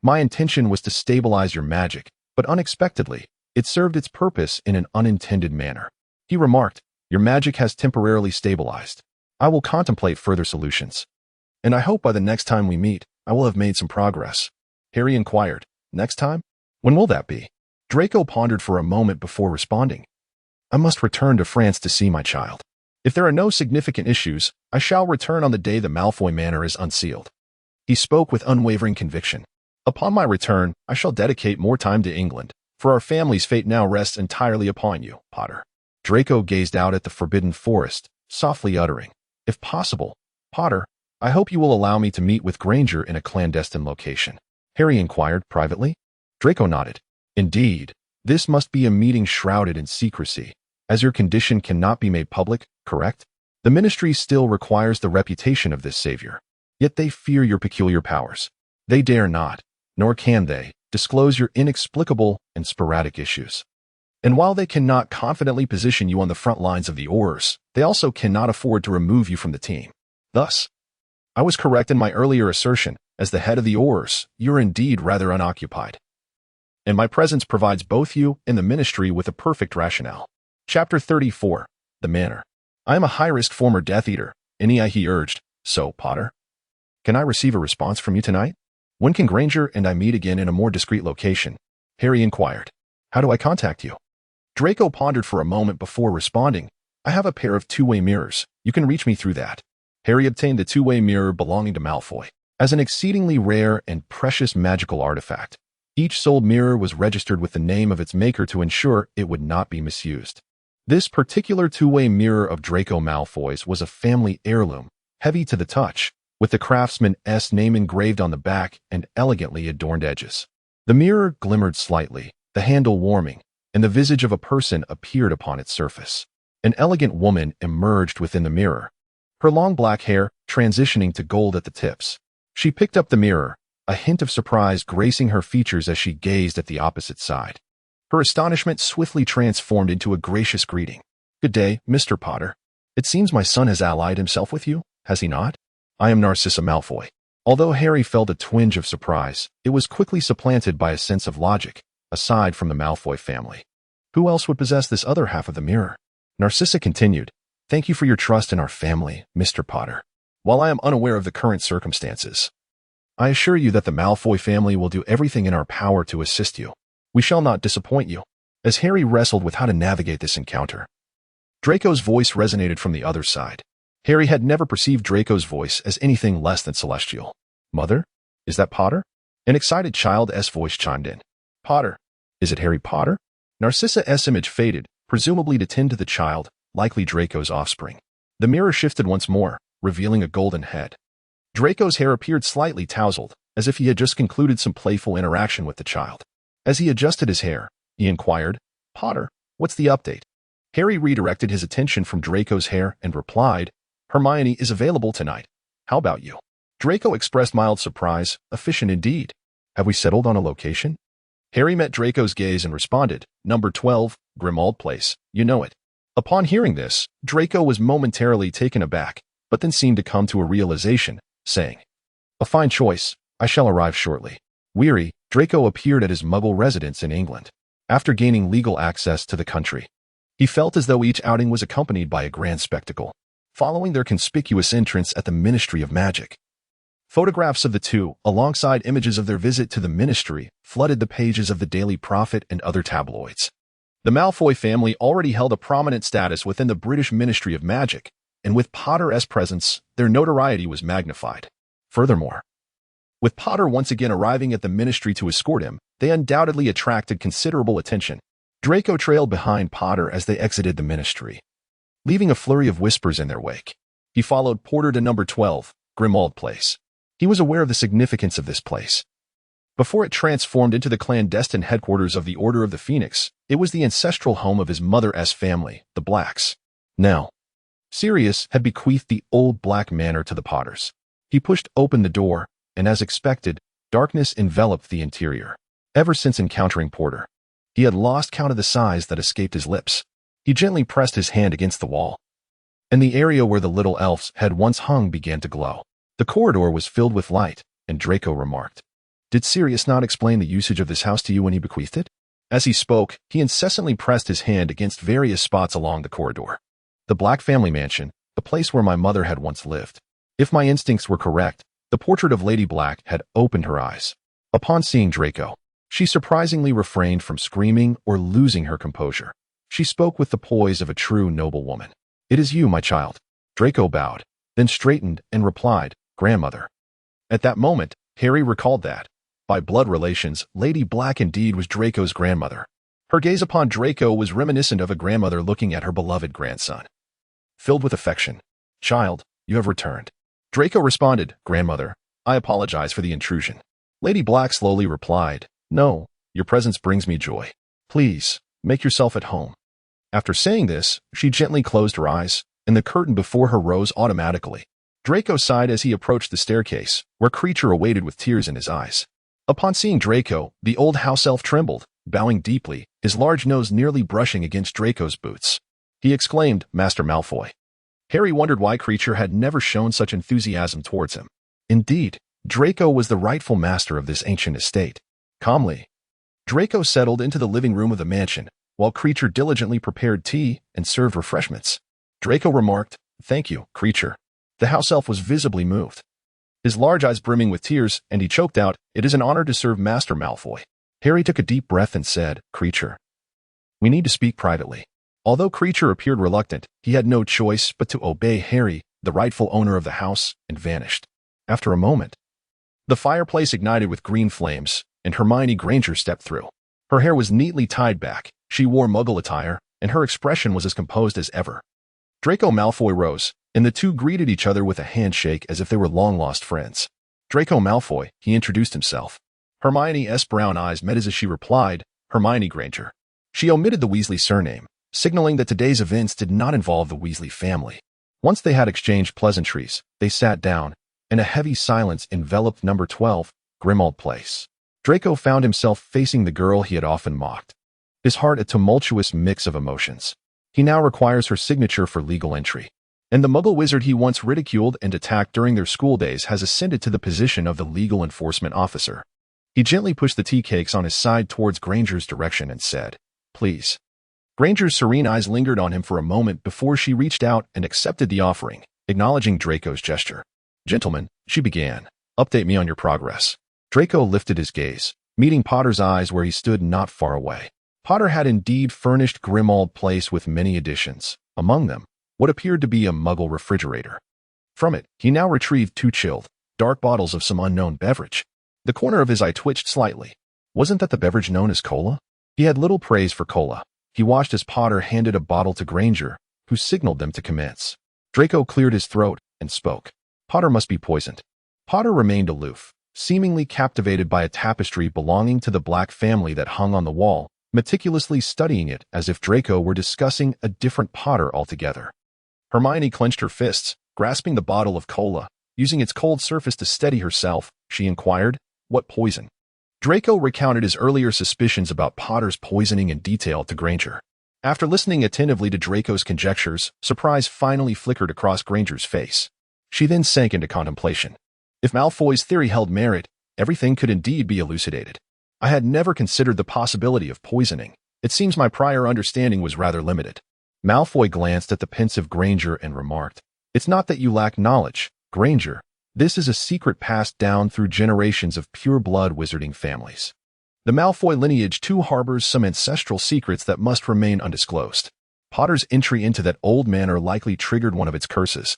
my intention was to stabilize your magic, but unexpectedly, it served its purpose in an unintended manner." He remarked, "Your magic has temporarily stabilized. I will contemplate further solutions, and I hope by the next time we meet, I will have made some progress." Harry inquired, "Next time? When will that be?" Draco pondered for a moment before responding, "I must return to France to see my child. If there are no significant issues, I shall return on the day the Malfoy Manor is unsealed." He spoke with unwavering conviction. "Upon my return, I shall dedicate more time to England, for our family's fate now rests entirely upon you, Potter." Draco gazed out at the forbidden forest, softly uttering, "If possible, Potter, I hope you will allow me to meet with Granger in a clandestine location." Harry inquired privately. Draco nodded. "Indeed, this must be a meeting shrouded in secrecy, as your condition cannot be made public, correct? The Ministry still requires the reputation of this savior, yet they fear your peculiar powers. They dare not, nor can they, disclose your inexplicable and sporadic issues. And while they cannot confidently position you on the front lines of the Aurors, they also cannot afford to remove you from the team. Thus, I was correct in my earlier assertion, as the head of the Aurors, you're indeed rather unoccupied. And my presence provides both you and the Ministry with a perfect rationale." Chapter 34, The Manor. "I am a high-risk former Death Eater," he urged. "So, Potter, can I receive a response from you tonight? When can Granger and I meet again in a more discreet location?" Harry inquired. "How do I contact you?" Draco pondered for a moment before responding, "I have a pair of two-way mirrors. You can reach me through that." Harry obtained the two-way mirror belonging to Malfoy as an exceedingly rare and precious magical artifact. Each sold mirror was registered with the name of its maker to ensure it would not be misused. This particular two-way mirror of Draco Malfoy's was a family heirloom, heavy to the touch, with the craftsman's name engraved on the back and elegantly adorned edges. The mirror glimmered slightly, the handle warming, and the visage of a person appeared upon its surface. An elegant woman emerged within the mirror, her long black hair transitioning to gold at the tips. She picked up the mirror, a hint of surprise gracing her features as she gazed at the opposite side. Her astonishment swiftly transformed into a gracious greeting. "Good day, Mr. Potter. It seems my son has allied himself with you, has he not? I am Narcissa Malfoy." Although Harry felt a twinge of surprise, it was quickly supplanted by a sense of logic. Aside from the Malfoy family, who else would possess this other half of the mirror? Narcissa continued, "Thank you for your trust in our family, Mr. Potter. While I am unaware of the current circumstances, I assure you that the Malfoy family will do everything in our power to assist you. We shall not disappoint you." As Harry wrestled with how to navigate this encounter, Draco's voice resonated from the other side. Harry had never perceived Draco's voice as anything less than celestial. "Mother? Is that Potter?" An excited child's voice chimed in. "Potter? Is it Harry Potter?" Narcissa's image faded, presumably to tend to the child, likely Draco's offspring. The mirror shifted once more, revealing a golden head. Draco's hair appeared slightly tousled, as if he had just concluded some playful interaction with the child. As he adjusted his hair, he inquired, "Potter, what's the update?" Harry redirected his attention from Draco's hair and replied, "Hermione is available tonight. How about you?" Draco expressed mild surprise, efficient indeed. "Have we settled on a location?" Harry met Draco's gaze and responded, "Number 12, Grimmauld Place. You know it." Upon hearing this, Draco was momentarily taken aback, but then seemed to come to a realization, saying, "A fine choice. I shall arrive shortly." Weary, Draco appeared at his Muggle residence in England. After gaining legal access to the country, he felt as though each outing was accompanied by a grand spectacle, following their conspicuous entrance at the Ministry of Magic. Photographs of the two, alongside images of their visit to the ministry, flooded the pages of the Daily Prophet and other tabloids. The Malfoy family already held a prominent status within the British Ministry of Magic, and with Potter's presence, their notoriety was magnified. Furthermore, with Potter once again arriving at the ministry to escort him, they undoubtedly attracted considerable attention. Draco trailed behind Potter as they exited the ministry, leaving a flurry of whispers in their wake. He followed Porter to number 12, Grimmauld Place. He was aware of the significance of this place. Before it transformed into the clandestine headquarters of the Order of the Phoenix, it was the ancestral home of his mother's family, the Blacks. Now, Sirius had bequeathed the old Black manor to the Potters. He pushed open the door, and as expected, darkness enveloped the interior. Ever since encountering Porter, he had lost count of the sighs that escaped his lips. He gently pressed his hand against the wall, and the area where the little elves had once hung began to glow. The corridor was filled with light, and Draco remarked, "Did Sirius not explain the usage of this house to you when he bequeathed it?" As he spoke, he incessantly pressed his hand against various spots along the corridor. "The Black family mansion, the place where my mother had once lived." If my instincts were correct, the portrait of Lady Black had opened her eyes. Upon seeing Draco, she surprisingly refrained from screaming or losing her composure. She spoke with the poise of a true noblewoman. "It is you, my child." Draco bowed, then straightened and replied, "Grandmother." At that moment, Harry recalled that, by blood relations, Lady Black indeed was Draco's grandmother. Her gaze upon Draco was reminiscent of a grandmother looking at her beloved grandson. Filled with affection, "Child, you have returned." Draco responded, "Grandmother, I apologize for the intrusion." Lady Black slowly replied, "No, your presence brings me joy. Please, make yourself at home." After saying this, she gently closed her eyes, and the curtain before her rose automatically. Draco sighed as he approached the staircase, where Creature awaited with tears in his eyes. Upon seeing Draco, the old house elf trembled, bowing deeply, his large nose nearly brushing against Draco's boots. He exclaimed, "Master Malfoy." Harry wondered why Creature had never shown such enthusiasm towards him. Indeed, Draco was the rightful master of this ancient estate. Calmly, Draco settled into the living room of the mansion, while Creature diligently prepared tea and served refreshments. Draco remarked, "Thank you, Creature." The house elf was visibly moved, his large eyes brimming with tears, and he choked out, "It is an honor to serve Master Malfoy." Harry took a deep breath and said, "Creature, we need to speak privately." Although Creature appeared reluctant, he had no choice but to obey Harry, the rightful owner of the house, and vanished. After a moment, the fireplace ignited with green flames, and Hermione Granger stepped through. Her hair was neatly tied back, she wore Muggle attire, and her expression was as composed as ever. Draco Malfoy rose, and the two greeted each other with a handshake as if they were long-lost friends. "Draco Malfoy," he introduced himself. Hermione's brown eyes met as she replied, "Hermione Granger." She omitted the Weasley surname, signaling that today's events did not involve the Weasley family. Once they had exchanged pleasantries, they sat down, and a heavy silence enveloped number 12, Grimmauld Place. Draco found himself facing the girl he had often mocked, his heart a tumultuous mix of emotions. He now requires her signature for legal entry. And the Muggle wizard he once ridiculed and attacked during their school days has ascended to the position of the legal enforcement officer. He gently pushed the tea cakes on his side towards Granger's direction and said, "Please." Granger's serene eyes lingered on him for a moment before she reached out and accepted the offering, acknowledging Draco's gesture. "Gentlemen," she began, "update me on your progress." Draco lifted his gaze, meeting Potter's eyes where he stood not far away. Potter had indeed furnished Grimmauld Place with many additions, among them what appeared to be a Muggle refrigerator. From it, he now retrieved 2 chilled, dark bottles of some unknown beverage. The corner of his eye twitched slightly. Wasn't that the beverage known as cola? He had little praise for cola. He watched as Potter handed a bottle to Granger, who signaled them to commence. Draco cleared his throat and spoke. "Potter must be poisoned." Potter remained aloof, seemingly captivated by a tapestry belonging to the Black family that hung on the wall, meticulously studying it as if Draco were discussing a different Potter altogether. Hermione clenched her fists, grasping the bottle of cola. Using its cold surface to steady herself, she inquired, "What poison?" Draco recounted his earlier suspicions about Potter's poisoning in detail to Granger. After listening attentively to Draco's conjectures, surprise finally flickered across Granger's face. She then sank into contemplation. If Malfoy's theory held merit, everything could indeed be elucidated. I had never considered the possibility of poisoning. It seems my prior understanding was rather limited. Malfoy glanced at the pensive Granger and remarked, "It's not that you lack knowledge, Granger. This is a secret passed down through generations of pure-blood wizarding families. The Malfoy lineage too harbors some ancestral secrets that must remain undisclosed. Potter's entry into that old manor likely triggered one of its curses,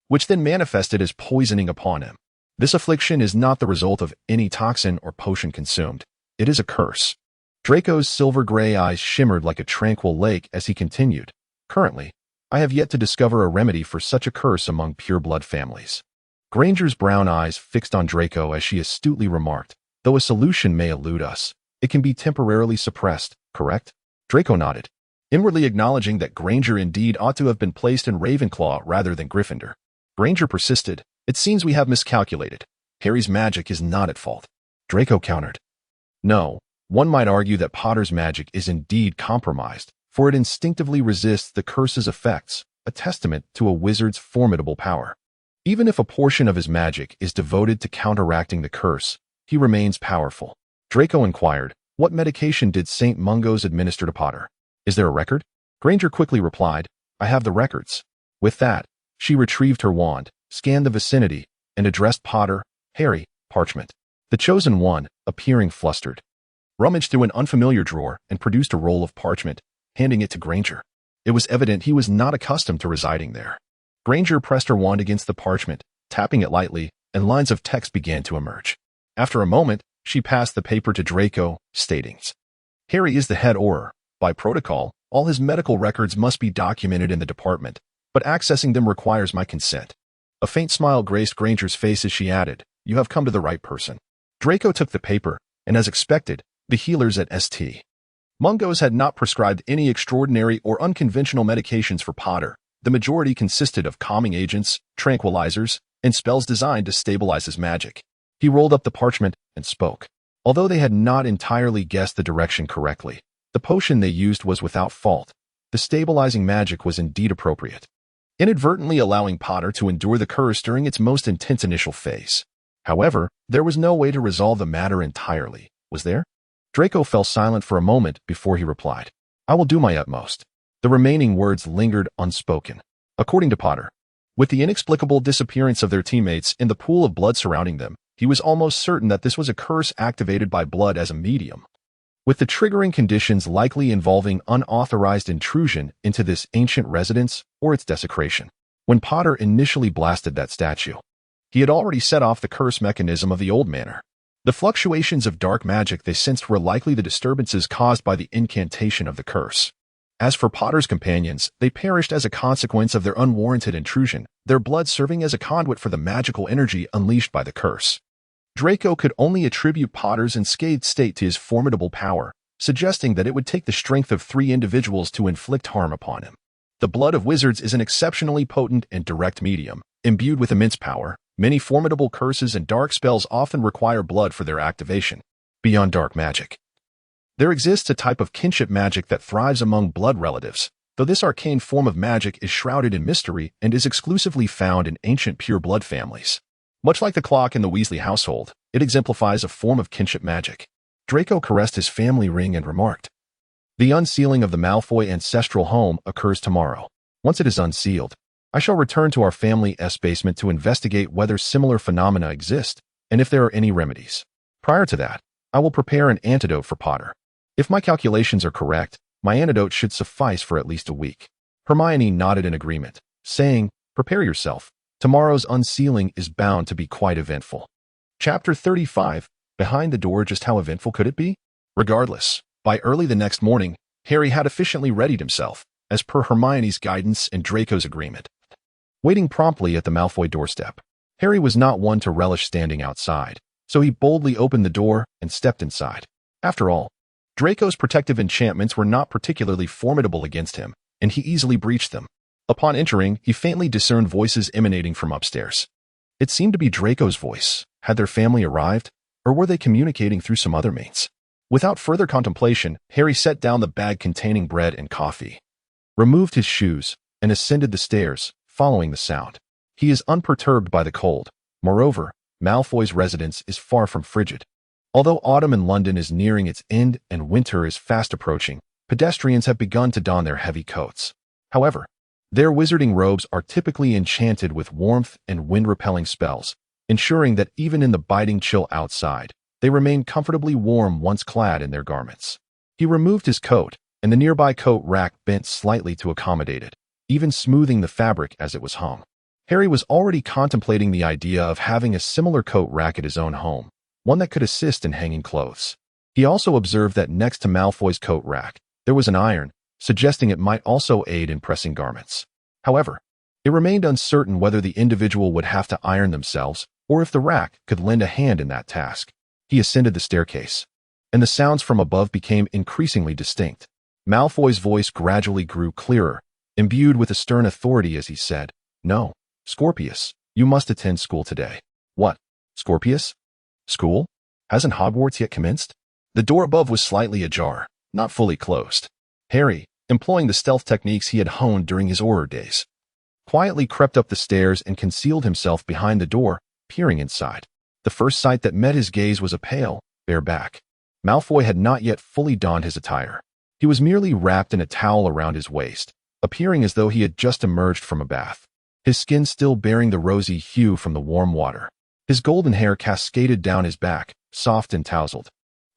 which then manifested as poisoning upon him. This affliction is not the result of any toxin or potion consumed. It is a curse." Draco's silver-gray eyes shimmered like a tranquil lake as he continued, "Currently, I have yet to discover a remedy for such a curse among pure-blood families." Granger's brown eyes fixed on Draco as she astutely remarked, "Though a solution may elude us, it can be temporarily suppressed, correct?" Draco nodded, inwardly acknowledging that Granger indeed ought to have been placed in Ravenclaw rather than Gryffindor. Granger persisted, "It seems we have miscalculated. Harry's magic is not at fault." Draco countered, "No, one might argue that Potter's magic is indeed compromised, for it instinctively resists the curse's effects, a testament to a wizard's formidable power. Even if a portion of his magic is devoted to counteracting the curse, he remains powerful." Draco inquired, "What medication did St. Mungo's administer to Potter? Is there a record?" Granger quickly replied, "I have the records." With that, she retrieved her wand, scanned the vicinity, and addressed Potter, "Harry, parchment." The chosen one, appearing flustered, rummaged through an unfamiliar drawer and produced a roll of parchment, handing it to Granger. It was evident he was not accustomed to residing there. Granger pressed her wand against the parchment, tapping it lightly, and lines of text began to emerge. After a moment, she passed the paper to Draco, stating, "Harry is the head Auror. By protocol, all his medical records must be documented in the department, but accessing them requires my consent." A faint smile graced Granger's face as she added, "You have come to the right person." Draco took the paper, and as expected, the healers at St. Mungo's had not prescribed any extraordinary or unconventional medications for Potter. The majority consisted of calming agents, tranquilizers, and spells designed to stabilize his magic. He rolled up the parchment and spoke. Although they had not entirely guessed the direction correctly, the potion they used was without fault. The stabilizing magic was indeed appropriate, inadvertently allowing Potter to endure the curse during its most intense initial phase. However, there was no way to resolve the matter entirely, was there? Draco fell silent for a moment before he replied, "I will do my utmost." The remaining words lingered unspoken. According to Potter, with the inexplicable disappearance of their teammates in the pool of blood surrounding them, he was almost certain that this was a curse activated by blood as a medium, with the triggering conditions likely involving unauthorized intrusion into this ancient residence or its desecration. When Potter initially blasted that statue, he had already set off the curse mechanism of the old manor. The fluctuations of dark magic they sensed were likely the disturbances caused by the incantation of the curse. As for Potter's companions, they perished as a consequence of their unwarranted intrusion, their blood serving as a conduit for the magical energy unleashed by the curse. Draco could only attribute Potter's unscathed state to his formidable power, suggesting that it would take the strength of 3 individuals to inflict harm upon him. The blood of wizards is an exceptionally potent and direct medium, imbued with immense power. Many formidable curses and dark spells often require blood for their activation. Beyond dark magic, there exists a type of kinship magic that thrives among blood relatives, though this arcane form of magic is shrouded in mystery and is exclusively found in ancient pure blood families. Much like the clock in the Weasley household, it exemplifies a form of kinship magic. Draco caressed his family ring and remarked, "The unsealing of the Malfoy ancestral home occurs tomorrow. Once it is unsealed, I shall return to our family's basement to investigate whether similar phenomena exist and if there are any remedies. Prior to that, I will prepare an antidote for Potter. If my calculations are correct, my antidote should suffice for at least a week." Hermione nodded in agreement, saying, "Prepare yourself. Tomorrow's unsealing is bound to be quite eventful." Chapter 35. Behind the door, just how eventful could it be? Regardless, by early the next morning, Harry had efficiently readied himself, as per Hermione's guidance and Draco's agreement. Waiting promptly at the Malfoy doorstep, Harry was not one to relish standing outside, so he boldly opened the door and stepped inside. After all, Draco's protective enchantments were not particularly formidable against him, and he easily breached them. Upon entering, he faintly discerned voices emanating from upstairs. It seemed to be Draco's voice. Had their family arrived, or were they communicating through some other means? Without further contemplation, Harry set down the bag containing bread and coffee, removed his shoes, and ascended the stairs, following the sound. He is unperturbed by the cold. Moreover, Malfoy's residence is far from frigid. Although autumn in London is nearing its end and winter is fast approaching, pedestrians have begun to don their heavy coats. However, their wizarding robes are typically enchanted with warmth and wind-repelling spells, ensuring that even in the biting chill outside, they remain comfortably warm once clad in their garments. He removed his coat, and the nearby coat rack bent slightly to accommodate it, even smoothing the fabric as it was hung. Harry was already contemplating the idea of having a similar coat rack at his own home, one that could assist in hanging clothes. He also observed that next to Malfoy's coat rack, there was an iron, suggesting it might also aid in pressing garments. However, it remained uncertain whether the individual would have to iron themselves or if the rack could lend a hand in that task. He ascended the staircase, and the sounds from above became increasingly distinct. Malfoy's voice gradually grew clearer, imbued with a stern authority as he said, "No, Scorpius, you must attend school today." "What? Scorpius? School? Hasn't Hogwarts yet commenced?" The door above was slightly ajar, not fully closed. Harry, employing the stealth techniques he had honed during his Auror days, quietly crept up the stairs and concealed himself behind the door, peering inside. The first sight that met his gaze was a pale, bare back. Malfoy had not yet fully donned his attire. He was merely wrapped in a towel around his waist, appearing as though he had just emerged from a bath, his skin still bearing the rosy hue from the warm water. His golden hair cascaded down his back, soft and tousled,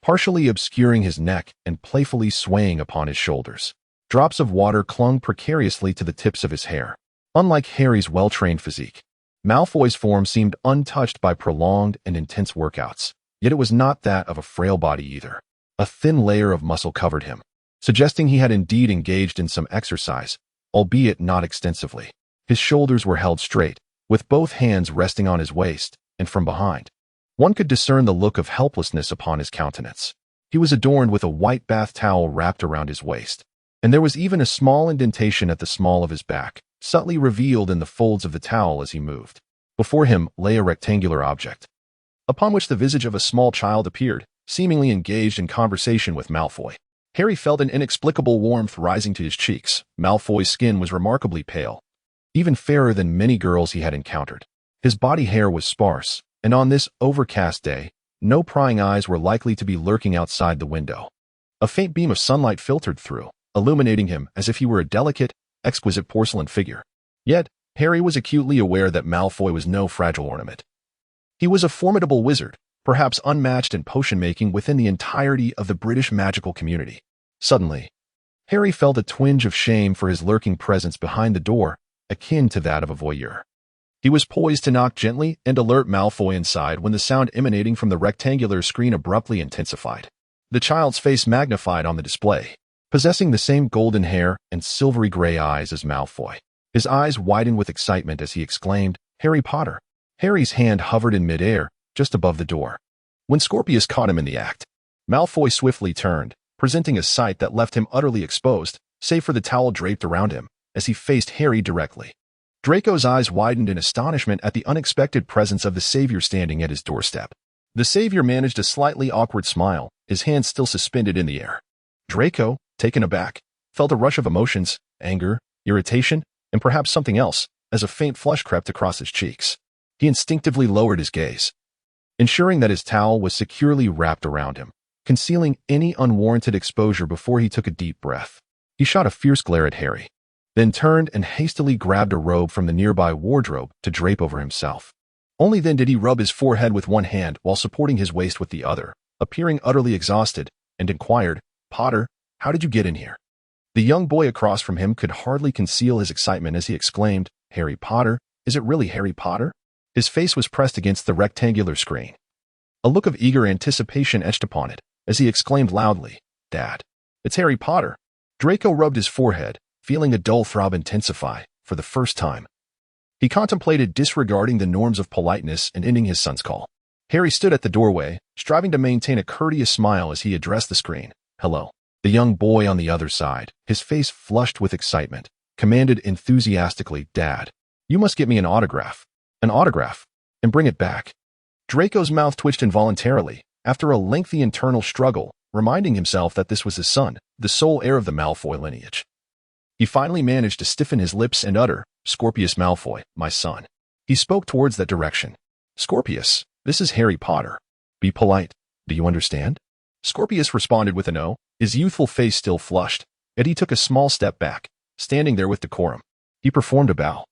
partially obscuring his neck and playfully swaying upon his shoulders. Drops of water clung precariously to the tips of his hair. Unlike Harry's well-trained physique, Malfoy's form seemed untouched by prolonged and intense workouts, yet it was not that of a frail body either. A thin layer of muscle covered him, suggesting he had indeed engaged in some exercise, albeit not extensively. His shoulders were held straight, with both hands resting on his waist, and from behind, one could discern the look of helplessness upon his countenance. He was adorned with a white bath towel wrapped around his waist, and there was even a small indentation at the small of his back, subtly revealed in the folds of the towel as he moved. Before him lay a rectangular object, upon which the visage of a small child appeared, seemingly engaged in conversation with Malfoy. Harry felt an inexplicable warmth rising to his cheeks. Malfoy's skin was remarkably pale, even fairer than many girls he had encountered. His body hair was sparse, and on this overcast day, no prying eyes were likely to be lurking outside the window. A faint beam of sunlight filtered through, illuminating him as if he were a delicate, exquisite porcelain figure. Yet, Harry was acutely aware that Malfoy was no fragile ornament. He was a formidable wizard, perhaps unmatched in potion-making within the entirety of the British magical community. Suddenly, Harry felt a twinge of shame for his lurking presence behind the door, akin to that of a voyeur. He was poised to knock gently and alert Malfoy inside when the sound emanating from the rectangular screen abruptly intensified. The child's face magnified on the display, possessing the same golden hair and silvery gray eyes as Malfoy. His eyes widened with excitement as he exclaimed, "Harry Potter!" Harry's hand hovered in midair, just above the door. When Scorpius caught him in the act, Malfoy swiftly turned, presenting a sight that left him utterly exposed, save for the towel draped around him, as he faced Harry directly. Draco's eyes widened in astonishment at the unexpected presence of the Savior standing at his doorstep. The Savior managed a slightly awkward smile, his hands still suspended in the air. Draco, taken aback, felt a rush of emotions, anger, irritation, and perhaps something else, as a faint flush crept across his cheeks. He instinctively lowered his gaze, ensuring that his towel was securely wrapped around him, concealing any unwarranted exposure before he took a deep breath. He shot a fierce glare at Harry, then turned and hastily grabbed a robe from the nearby wardrobe to drape over himself. Only then did he rub his forehead with one hand while supporting his waist with the other, appearing utterly exhausted, and inquired, "Potter, how did you get in here?" The young boy across from him could hardly conceal his excitement as he exclaimed, "Harry Potter? Is it really Harry Potter?" His face was pressed against the rectangular screen. A look of eager anticipation etched upon it as he exclaimed loudly, "Dad, it's Harry Potter." Draco rubbed his forehead, feeling a dull throb intensify for the first time. He contemplated disregarding the norms of politeness and ending his son's call. Harry stood at the doorway, striving to maintain a courteous smile as he addressed the screen. "Hello." The young boy on the other side, his face flushed with excitement, commanded enthusiastically, "Dad, you must get me an autograph. An autograph, and bring it back." Draco's mouth twitched involuntarily, after a lengthy internal struggle, reminding himself that this was his son, the sole heir of the Malfoy lineage. He finally managed to stiffen his lips and utter, "Scorpius Malfoy, my son." He spoke towards that direction. Scorpius, this is Harry Potter. Be polite. Do you understand? Scorpius responded with a no, his youthful face still flushed, yet he took a small step back, standing there with decorum. He performed a bow,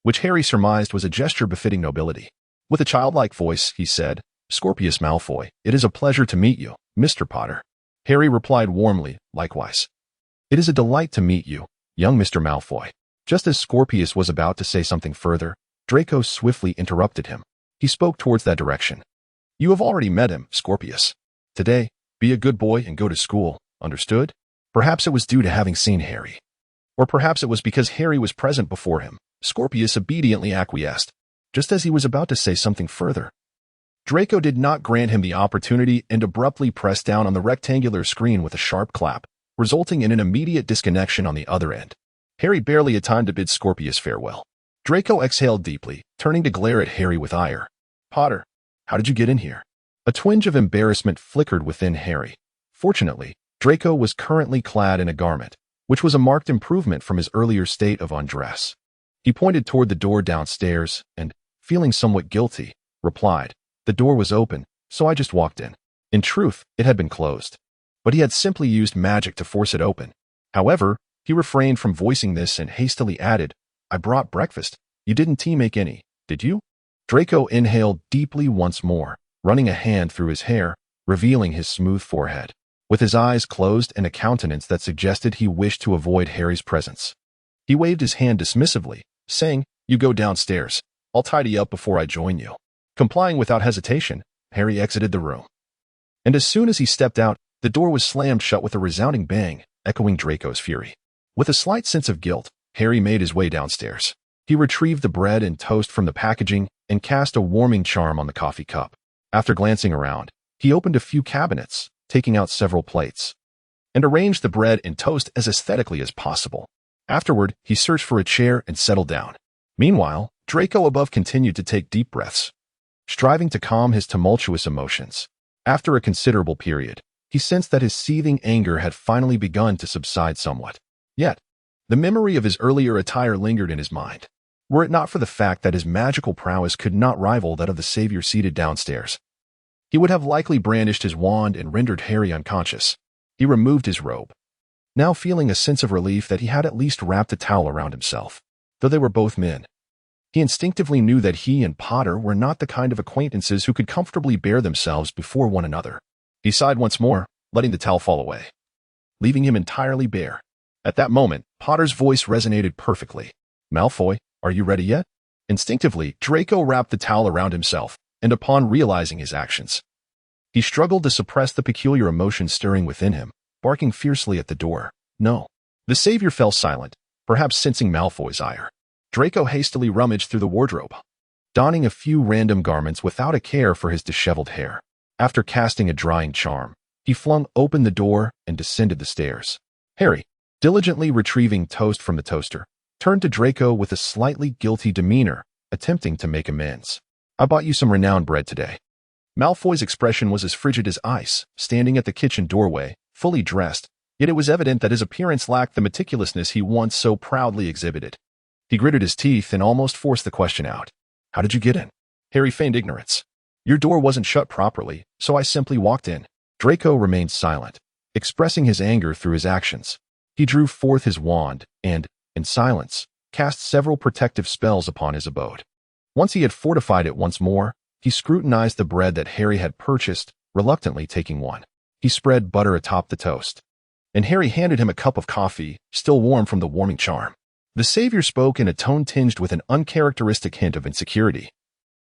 which Harry surmised was a gesture befitting nobility. With a childlike voice, he said, Scorpius Malfoy, it is a pleasure to meet you, Mr. Potter. Harry replied warmly, likewise. It is a delight to meet you, young Mr. Malfoy. Just as Scorpius was about to say something further, Draco swiftly interrupted him. He spoke towards that direction. You have already met him, Scorpius. Today, be a good boy and go to school, understood? Perhaps it was due to having seen Harry. Or perhaps it was because Harry was present before him. Scorpius obediently acquiesced, just as he was about to say something further. Draco did not grant him the opportunity and abruptly pressed down on the rectangular screen with a sharp clap, resulting in an immediate disconnection on the other end. Harry barely had time to bid Scorpius farewell. Draco exhaled deeply, turning to glare at Harry with ire. Potter, how did you get in here? A twinge of embarrassment flickered within Harry. Fortunately, Draco was currently clad in a garment, which was a marked improvement from his earlier state of undress. He pointed toward the door downstairs and, feeling somewhat guilty, replied, The door was open, so I just walked in. In truth, it had been closed. But he had simply used magic to force it open. However, he refrained from voicing this and hastily added, I brought breakfast. You didn't make any, did you? Draco inhaled deeply once more, running a hand through his hair, revealing his smooth forehead. With his eyes closed and a countenance that suggested he wished to avoid Harry's presence. He waved his hand dismissively, saying, You go downstairs. I'll tidy up before I join you. Complying without hesitation, Harry exited the room. And as soon as he stepped out, the door was slammed shut with a resounding bang, echoing Draco's fury. With a slight sense of guilt, Harry made his way downstairs. He retrieved the bread and toast from the packaging and cast a warming charm on the coffee cup. After glancing around, he opened a few cabinets, taking out several plates, and arranged the bread and toast as aesthetically as possible. Afterward, he searched for a chair and settled down. Meanwhile, Draco above continued to take deep breaths, striving to calm his tumultuous emotions. After a considerable period, he sensed that his seething anger had finally begun to subside somewhat. Yet, the memory of his earlier attire lingered in his mind. Were it not for the fact that his magical prowess could not rival that of the savior seated downstairs, he would have likely brandished his wand and rendered Harry unconscious. He removed his robe, now feeling a sense of relief that he had at least wrapped a towel around himself. Though they were both men, he instinctively knew that he and Potter were not the kind of acquaintances who could comfortably bear themselves before one another. He sighed once more, letting the towel fall away, leaving him entirely bare. At that moment, Potter's voice resonated perfectly. Malfoy, are you ready yet? Instinctively, Draco wrapped the towel around himself, and upon realizing his actions, he struggled to suppress the peculiar emotion stirring within him, barking fiercely at the door. No. The savior fell silent, perhaps sensing Malfoy's ire. Draco hastily rummaged through the wardrobe, donning a few random garments without a care for his disheveled hair. After casting a drying charm, he flung open the door and descended the stairs. Harry, diligently retrieving toast from the toaster, turned to Draco with a slightly guilty demeanor, attempting to make amends. I bought you some renowned bread today. Malfoy's expression was as frigid as ice, standing at the kitchen doorway, fully dressed, yet it was evident that his appearance lacked the meticulousness he once so proudly exhibited. He gritted his teeth and almost forced the question out. How did you get in? Harry feigned ignorance. Your door wasn't shut properly, so I simply walked in. Draco remained silent, expressing his anger through his actions. He drew forth his wand and, in silence, cast several protective spells upon his abode. Once he had fortified it once more, he scrutinized the bread that Harry had purchased, reluctantly taking one. He spread butter atop the toast, and Harry handed him a cup of coffee, still warm from the warming charm. The savior spoke in a tone tinged with an uncharacteristic hint of insecurity.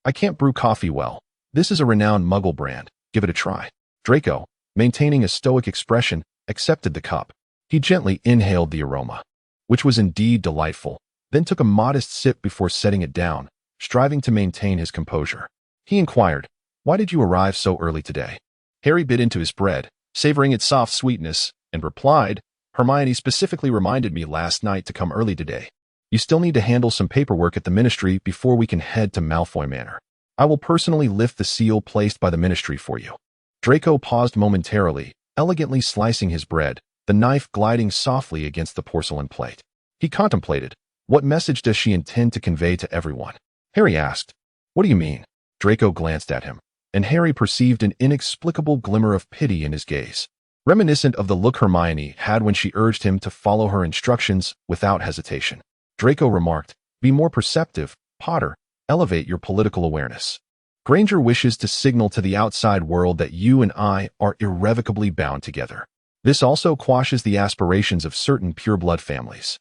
I can't brew coffee well. This is a renowned Muggle brand. Give it a try. Draco, maintaining a stoic expression, accepted the cup. He gently inhaled the aroma, which was indeed delightful, then took a modest sip before setting it down, striving to maintain his composure. He inquired, Why did you arrive so early today? Harry bit into his bread, savoring its soft sweetness, and replied, Hermione specifically reminded me last night to come early today. You still need to handle some paperwork at the Ministry before we can head to Malfoy Manor. I will personally lift the seal placed by the Ministry for you. Draco paused momentarily, elegantly slicing his bread, the knife gliding softly against the porcelain plate. He contemplated, what message does she intend to convey to everyone? Harry asked. What do you mean? Draco glanced at him, and Harry perceived an inexplicable glimmer of pity in his gaze, reminiscent of the look Hermione had when she urged him to follow her instructions without hesitation. Draco remarked, Be more perceptive, Potter. Elevate your political awareness. Granger wishes to signal to the outside world that you and I are irrevocably bound together. This also quashes the aspirations of certain pureblood families.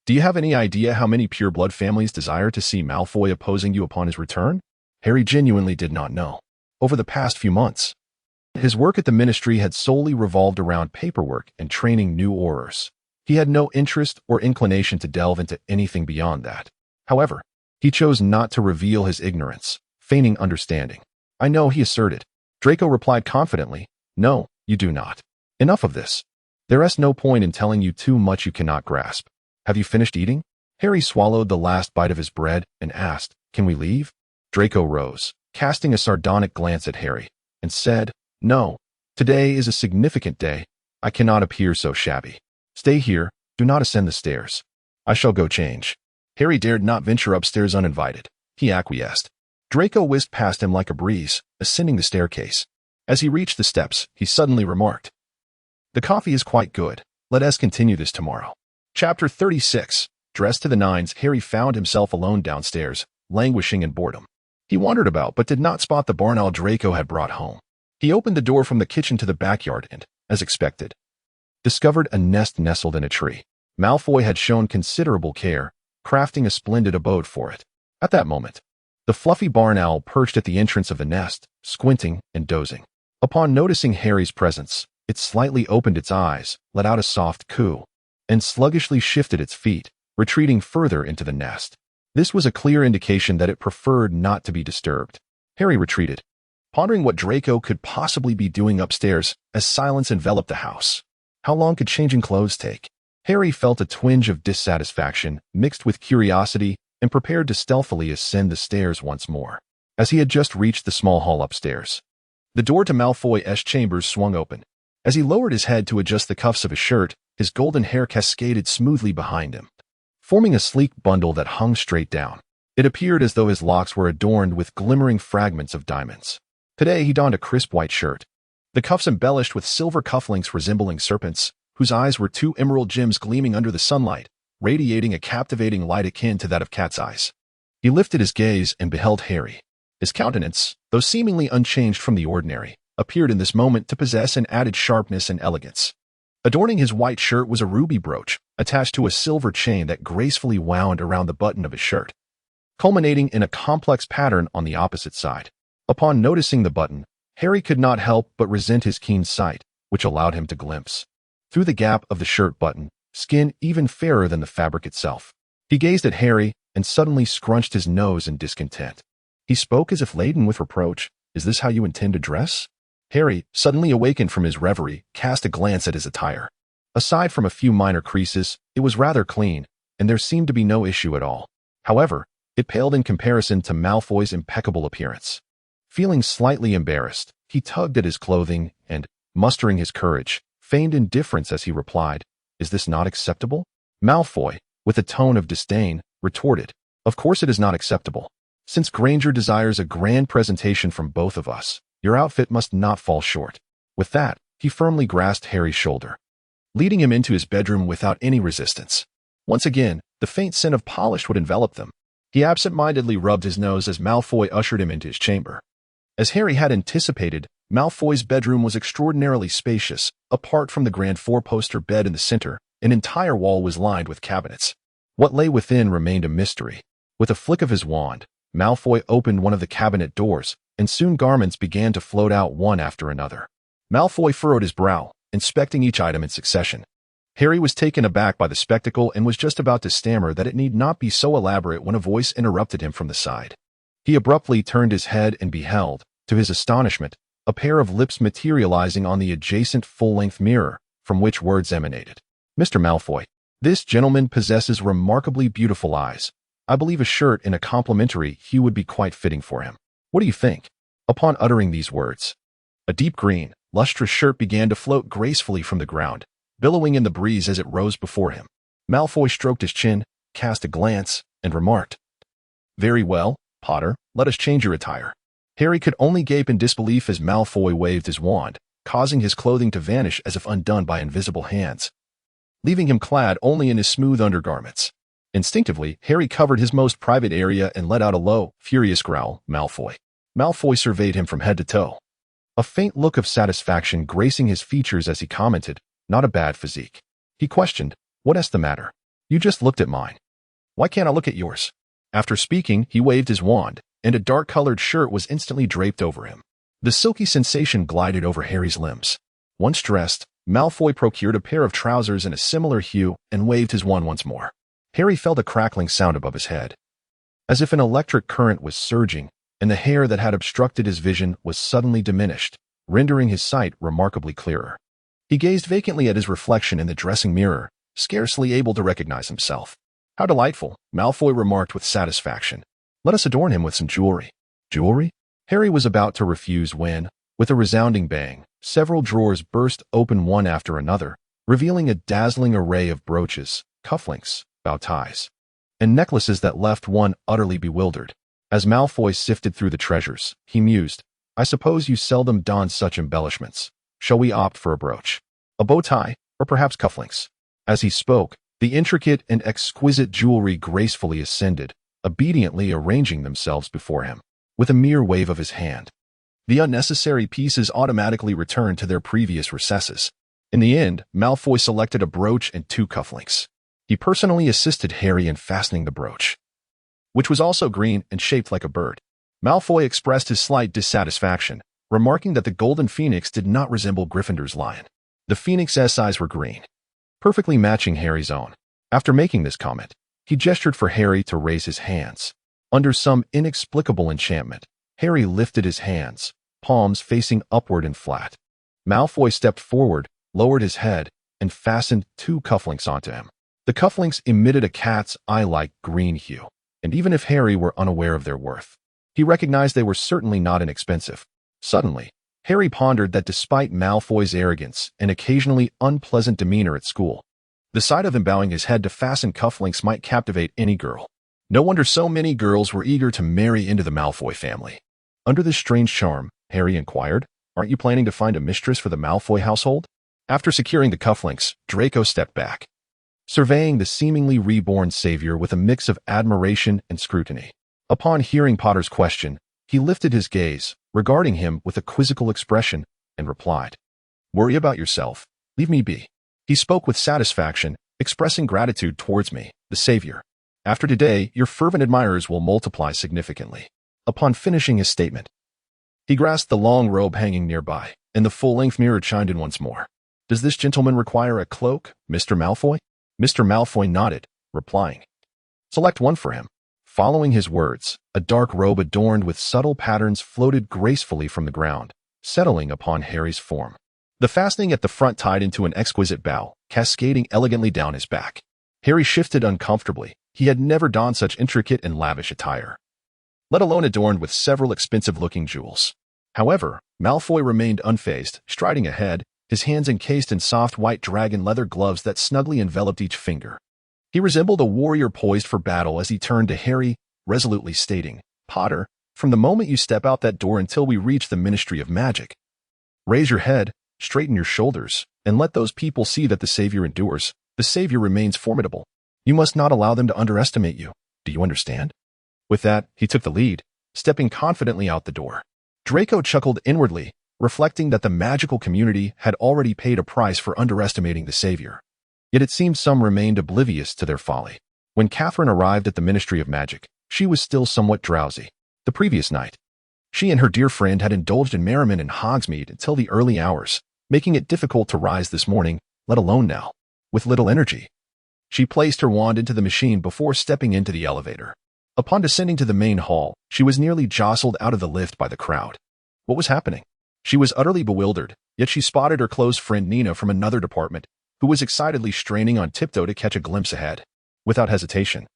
Do you have any idea how many pureblood families desire to see Malfoy opposing you upon his return? Harry genuinely did not know. Over the past few months, his work at the Ministry had solely revolved around paperwork and training new Aurors. He had no interest or inclination to delve into anything beyond that. However, he chose not to reveal his ignorance, feigning understanding. I know, he asserted. Draco replied confidently, No, you do not. Enough of this. There is no point in telling you too much you cannot grasp. Have you finished eating? Harry swallowed the last bite of his bread and asked, Can we leave? Draco rose, casting a sardonic glance at Harry, and said, No, today is a significant day. I cannot appear so shabby. Stay here, do not ascend the stairs. I shall go change. Harry dared not venture upstairs uninvited. He acquiesced. Draco whizzed past him like a breeze, ascending the staircase. As he reached the steps, he suddenly remarked, The coffee is quite good. Let us continue this tomorrow. Chapter 36. Dressed to the nines, Harry found himself alone downstairs, languishing in boredom. He wandered about but did not spot the barn owl Draco had brought home. He opened the door from the kitchen to the backyard and, as expected, discovered a nest nestled in a tree. Malfoy had shown considerable care, crafting a splendid abode for it. At that moment, the fluffy barn owl perched at the entrance of the nest, squinting and dozing. Upon noticing Harry's presence, it slightly opened its eyes, let out a soft coo, and sluggishly shifted its feet, retreating further into the nest. This was a clear indication that it preferred not to be disturbed. Harry retreated, pondering what Draco could possibly be doing upstairs as silence enveloped the house. How long could changing clothes take? Harry felt a twinge of dissatisfaction mixed with curiosity and prepared to stealthily ascend the stairs once more. As he had just reached the small hall upstairs, the door to Malfoy's chambers swung open. As he lowered his head to adjust the cuffs of his shirt, his golden hair cascaded smoothly behind him, forming a sleek bundle that hung straight down. It appeared as though his locks were adorned with glimmering fragments of diamonds. Today he donned a crisp white shirt, the cuffs embellished with silver cufflinks resembling serpents, whose eyes were two emerald gems gleaming under the sunlight, radiating a captivating light akin to that of cat's eyes. He lifted his gaze and beheld Harry. His countenance, though seemingly unchanged from the ordinary, appeared in this moment to possess an added sharpness and elegance. Adorning his white shirt was a ruby brooch, attached to a silver chain that gracefully wound around the button of his shirt, culminating in a complex pattern on the opposite side. Upon noticing the button, Harry could not help but resent his keen sight, which allowed him to glimpse, through the gap of the shirt button, skin even fairer than the fabric itself. He gazed at Harry and suddenly scrunched his nose in discontent. He spoke as if laden with reproach. Is this how you intend to dress? Harry, suddenly awakened from his reverie, cast a glance at his attire. Aside from a few minor creases, it was rather clean, and there seemed to be no issue at all. However, it paled in comparison to Malfoy's impeccable appearance. Feeling slightly embarrassed, he tugged at his clothing and, mustering his courage, feigned indifference as he replied, Is this not acceptable? Malfoy, with a tone of disdain, retorted, Of course it is not acceptable. Since Granger desires a grand presentation from both of us, your outfit must not fall short. With that, he firmly grasped Harry's shoulder, leading him into his bedroom without any resistance. Once again, the faint scent of polish would envelop them. He absent-mindedly rubbed his nose as Malfoy ushered him into his chamber. As Harry had anticipated, Malfoy's bedroom was extraordinarily spacious. Apart from the grand four-poster bed in the center, an entire wall was lined with cabinets. What lay within remained a mystery. With a flick of his wand, Malfoy opened one of the cabinet doors, and soon garments began to float out one after another. Malfoy furrowed his brow, inspecting each item in succession. Harry was taken aback by the spectacle and was just about to stammer that it need not be so elaborate when a voice interrupted him from the side. He abruptly turned his head and beheld, to his astonishment, a pair of lips materializing on the adjacent full-length mirror, from which words emanated. Mr. Malfoy, this gentleman possesses remarkably beautiful eyes. I believe a shirt in a complimentary hue would be quite fitting for him. What do you think? Upon uttering these words, a deep green, lustrous shirt began to float gracefully from the ground, billowing in the breeze as it rose before him. Malfoy stroked his chin, cast a glance, and remarked, Very well, Potter, let us change your attire." Harry could only gape in disbelief as Malfoy waved his wand, causing his clothing to vanish as if undone by invisible hands, leaving him clad only in his smooth undergarments. Instinctively, Harry covered his most private area and let out a low, furious growl. "Malfoy." Malfoy surveyed him from head to toe, a faint look of satisfaction gracing his features as he commented, "Not a bad physique." He questioned, "What's the matter? You just looked at mine. Why can't I look at yours?" After speaking, he waved his wand, and a dark-colored shirt was instantly draped over him. The silky sensation glided over Harry's limbs. Once dressed, Malfoy procured a pair of trousers in a similar hue and waved his wand once more. Harry felt a crackling sound above his head, as if an electric current was surging, and the hair that had obstructed his vision was suddenly diminished, rendering his sight remarkably clearer. He gazed vacantly at his reflection in the dressing mirror, scarcely able to recognize himself. "How delightful," Malfoy remarked with satisfaction. "Let us adorn him with some jewelry." "Jewelry?" Harry was about to refuse when, with a resounding bang, several drawers burst open one after another, revealing a dazzling array of brooches, cufflinks, bow ties, and necklaces that left one utterly bewildered. As Malfoy sifted through the treasures, he mused, "I suppose you seldom don such embellishments. Shall we opt for a brooch, a bow tie, or perhaps cufflinks?" As he spoke, the intricate and exquisite jewelry gracefully ascended, obediently arranging themselves before him. With a mere wave of his hand, the unnecessary pieces automatically returned to their previous recesses. In the end, Malfoy selected a brooch and 2 cufflinks. He personally assisted Harry in fastening the brooch, which was also green and shaped like a bird. Malfoy expressed his slight dissatisfaction, remarking that the golden phoenix did not resemble Gryffindor's lion. The phoenix's eyes were green, perfectly matching Harry's own. After making this comment, he gestured for Harry to raise his hands. Under some inexplicable enchantment, Harry lifted his hands, palms facing upward and flat. Malfoy stepped forward, lowered his head, and fastened 2 cufflinks onto him. The cufflinks emitted a cat's eye-like green hue, and even if Harry were unaware of their worth, he recognized they were certainly not inexpensive. Suddenly, Harry pondered that despite Malfoy's arrogance and occasionally unpleasant demeanor at school, the sight of him bowing his head to fasten cufflinks might captivate any girl. No wonder so many girls were eager to marry into the Malfoy family. Under this strange charm, Harry inquired, "Aren't you planning to find a mistress for the Malfoy household?" After securing the cufflinks, Draco stepped back, surveying the seemingly reborn savior with a mix of admiration and scrutiny. Upon hearing Potter's question, he lifted his gaze, regarding him with a quizzical expression, and replied, "Worry about yourself. Leave me be." He spoke with satisfaction, expressing gratitude towards me, the savior. "After today, your fervent admirers will multiply significantly." Upon finishing his statement, he grasped the long robe hanging nearby, and the full-length mirror chimed in once more. "Does this gentleman require a cloak, Mr. Malfoy?" Mr. Malfoy nodded, replying, "Select one for him." Following his words, a dark robe adorned with subtle patterns floated gracefully from the ground, settling upon Harry's form. The fastening at the front tied into an exquisite bow, cascading elegantly down his back. Harry shifted uncomfortably. He had never donned such intricate and lavish attire, let alone adorned with several expensive-looking jewels. However, Malfoy remained unfazed, striding ahead, his hands encased in soft white dragon leather gloves that snugly enveloped each finger. He resembled a warrior poised for battle as he turned to Harry, resolutely stating, "Potter, from the moment you step out that door until we reach the Ministry of Magic, raise your head, straighten your shoulders, and let those people see that the Savior endures. The Savior remains formidable. You must not allow them to underestimate you. Do you understand?" With that, he took the lead, stepping confidently out the door. Draco chuckled inwardly, reflecting that the magical community had already paid a price for underestimating the Savior. Yet it seemed some remained oblivious to their folly. When Catherine arrived at the Ministry of Magic, she was still somewhat drowsy. The previous night, she and her dear friend had indulged in merriment in Hogsmeade until the early hours, making it difficult to rise this morning, let alone now, with little energy. She placed her wand into the machine before stepping into the elevator. Upon descending to the main hall, she was nearly jostled out of the lift by the crowd. What was happening? She was utterly bewildered, yet she spotted her close friend Nina from another department, who was excitedly straining on tiptoe to catch a glimpse ahead. Without hesitation,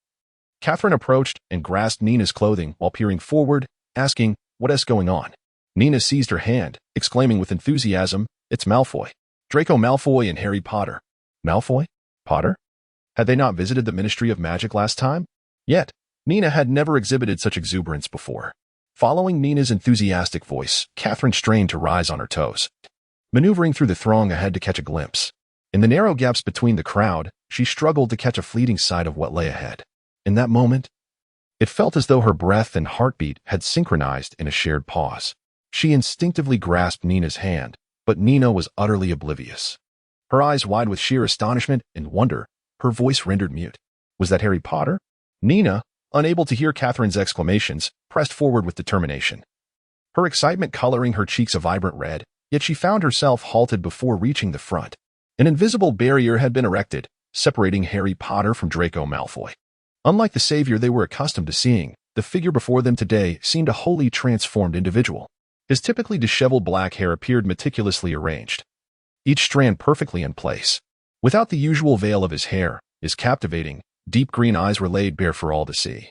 Catherine approached and grasped Nina's clothing while peering forward, asking, "What's going on?" Nina seized her hand, exclaiming with enthusiasm, "It's Malfoy. Draco Malfoy and Harry Potter." Malfoy? Potter? Had they not visited the Ministry of Magic last time? Yet, Nina had never exhibited such exuberance before. Following Nina's enthusiastic voice, Catherine strained to rise on her toes, maneuvering through the throng ahead to catch a glimpse. In the narrow gaps between the crowd, she struggled to catch a fleeting sight of what lay ahead. In that moment, it felt as though her breath and heartbeat had synchronized in a shared pause. She instinctively grasped Nina's hand, but Nina was utterly oblivious. Her eyes wide with sheer astonishment and wonder, her voice rendered mute. Was that Harry Potter? Nina, unable to hear Catherine's exclamations, pressed forward with determination. Her excitement coloring her cheeks a vibrant red, yet she found herself halted before reaching the front. An invisible barrier had been erected, separating Harry Potter from Draco Malfoy. Unlike the savior they were accustomed to seeing, the figure before them today seemed a wholly transformed individual. His typically disheveled black hair appeared meticulously arranged, each strand perfectly in place. Without the usual veil of his hair, his captivating, deep green eyes were laid bare for all to see,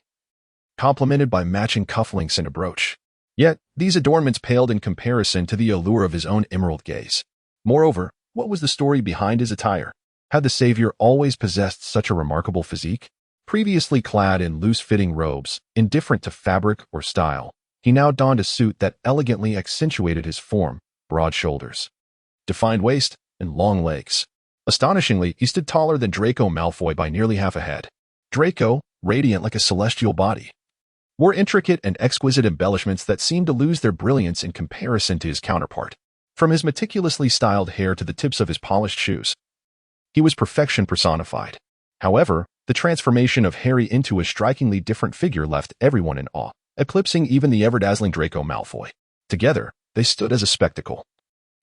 complemented by matching cufflinks and a brooch. Yet, these adornments paled in comparison to the allure of his own emerald gaze. Moreover, what was the story behind his attire? Had the savior always possessed such a remarkable physique? Previously clad in loose-fitting robes, indifferent to fabric or style, he now donned a suit that elegantly accentuated his form, broad shoulders, defined waist, and long legs. Astonishingly, he stood taller than Draco Malfoy by nearly half a head. Draco, radiant like a celestial body, wore intricate and exquisite embellishments that seemed to lose their brilliance in comparison to his counterpart. From his meticulously styled hair to the tips of his polished shoes, he was perfection personified. However, the transformation of Harry into a strikingly different figure left everyone in awe, eclipsing even the ever-dazzling Draco Malfoy. Together, they stood as a spectacle.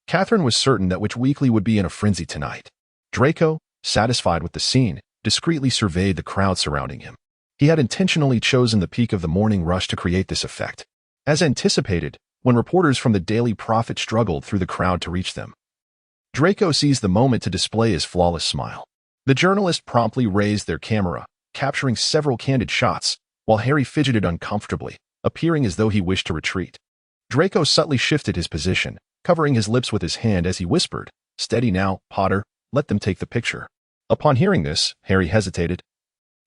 Catherine was certain that Witch Weekly would be in a frenzy tonight. Draco, satisfied with the scene, discreetly surveyed the crowd surrounding him. He had intentionally chosen the peak of the morning rush to create this effect. As anticipated, when reporters from the Daily Prophet struggled through the crowd to reach them, Draco seized the moment to display his flawless smile. The journalists promptly raised their camera, capturing several candid shots, while Harry fidgeted uncomfortably, appearing as though he wished to retreat. Draco subtly shifted his position, covering his lips with his hand as he whispered, "Steady now, Potter, let them take the picture." Upon hearing this, Harry hesitated,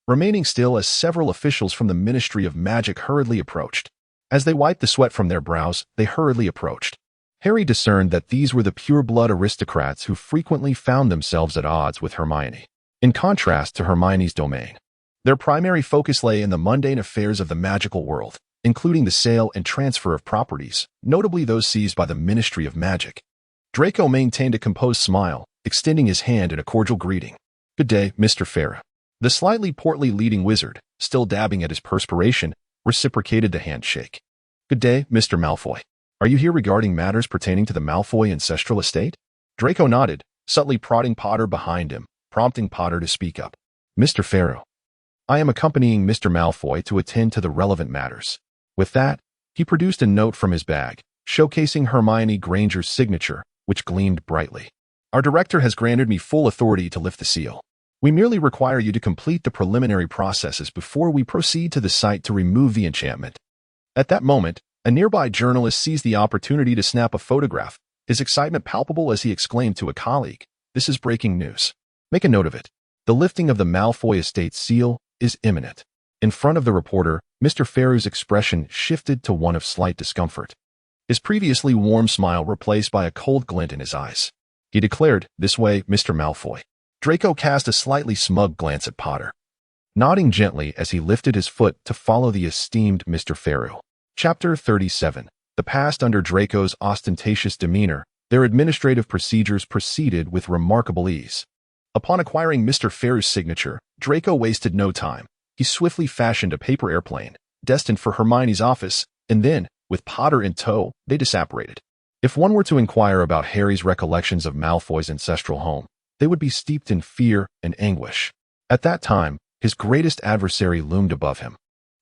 remaining still as several officials from the Ministry of Magic hurriedly approached. As they wiped the sweat from their brows, they hurriedly approached. Harry discerned that these were the pure-blood aristocrats who frequently found themselves at odds with Hermione. In contrast to Hermione's domain, their primary focus lay in the mundane affairs of the magical world, including the sale and transfer of properties, notably those seized by the Ministry of Magic. Draco maintained a composed smile, extending his hand in a cordial greeting. "Good day, Mr. Farah." The slightly portly leading wizard, still dabbing at his perspiration, reciprocated the handshake. "Good day, Mr. Malfoy. Are you here regarding matters pertaining to the Malfoy ancestral estate?" Draco nodded, subtly prodding Potter behind him, prompting Potter to speak up. "Mr. Farrow, I am accompanying Mr. Malfoy to attend to the relevant matters." With that, he produced a note from his bag, showcasing Hermione Granger's signature, which gleamed brightly. "Our director has granted me full authority to lift the seal. We merely require you to complete the preliminary processes before we proceed to the site to remove the enchantment." At that moment, a nearby journalist seized the opportunity to snap a photograph, his excitement palpable as he exclaimed to a colleague, "This is breaking news. Make a note of it. The lifting of the Malfoy estate seal is imminent." In front of the reporter, Mr. Farrow's expression shifted to one of slight discomfort, his previously warm smile replaced by a cold glint in his eyes. He declared, "This way, Mr. Malfoy." Draco cast a slightly smug glance at Potter, nodding gently as he lifted his foot to follow the esteemed Mr. Farrow. Chapter 37. The past. Under Draco's ostentatious demeanor, their administrative procedures proceeded with remarkable ease. Upon acquiring Mr. Farrow's signature, Draco wasted no time. He swiftly fashioned a paper airplane, destined for Hermione's office, and then, with Potter in tow, they disapparated. If one were to inquire about Harry's recollections of Malfoy's ancestral home, they would be steeped in fear and anguish. At that time, his greatest adversary loomed above him,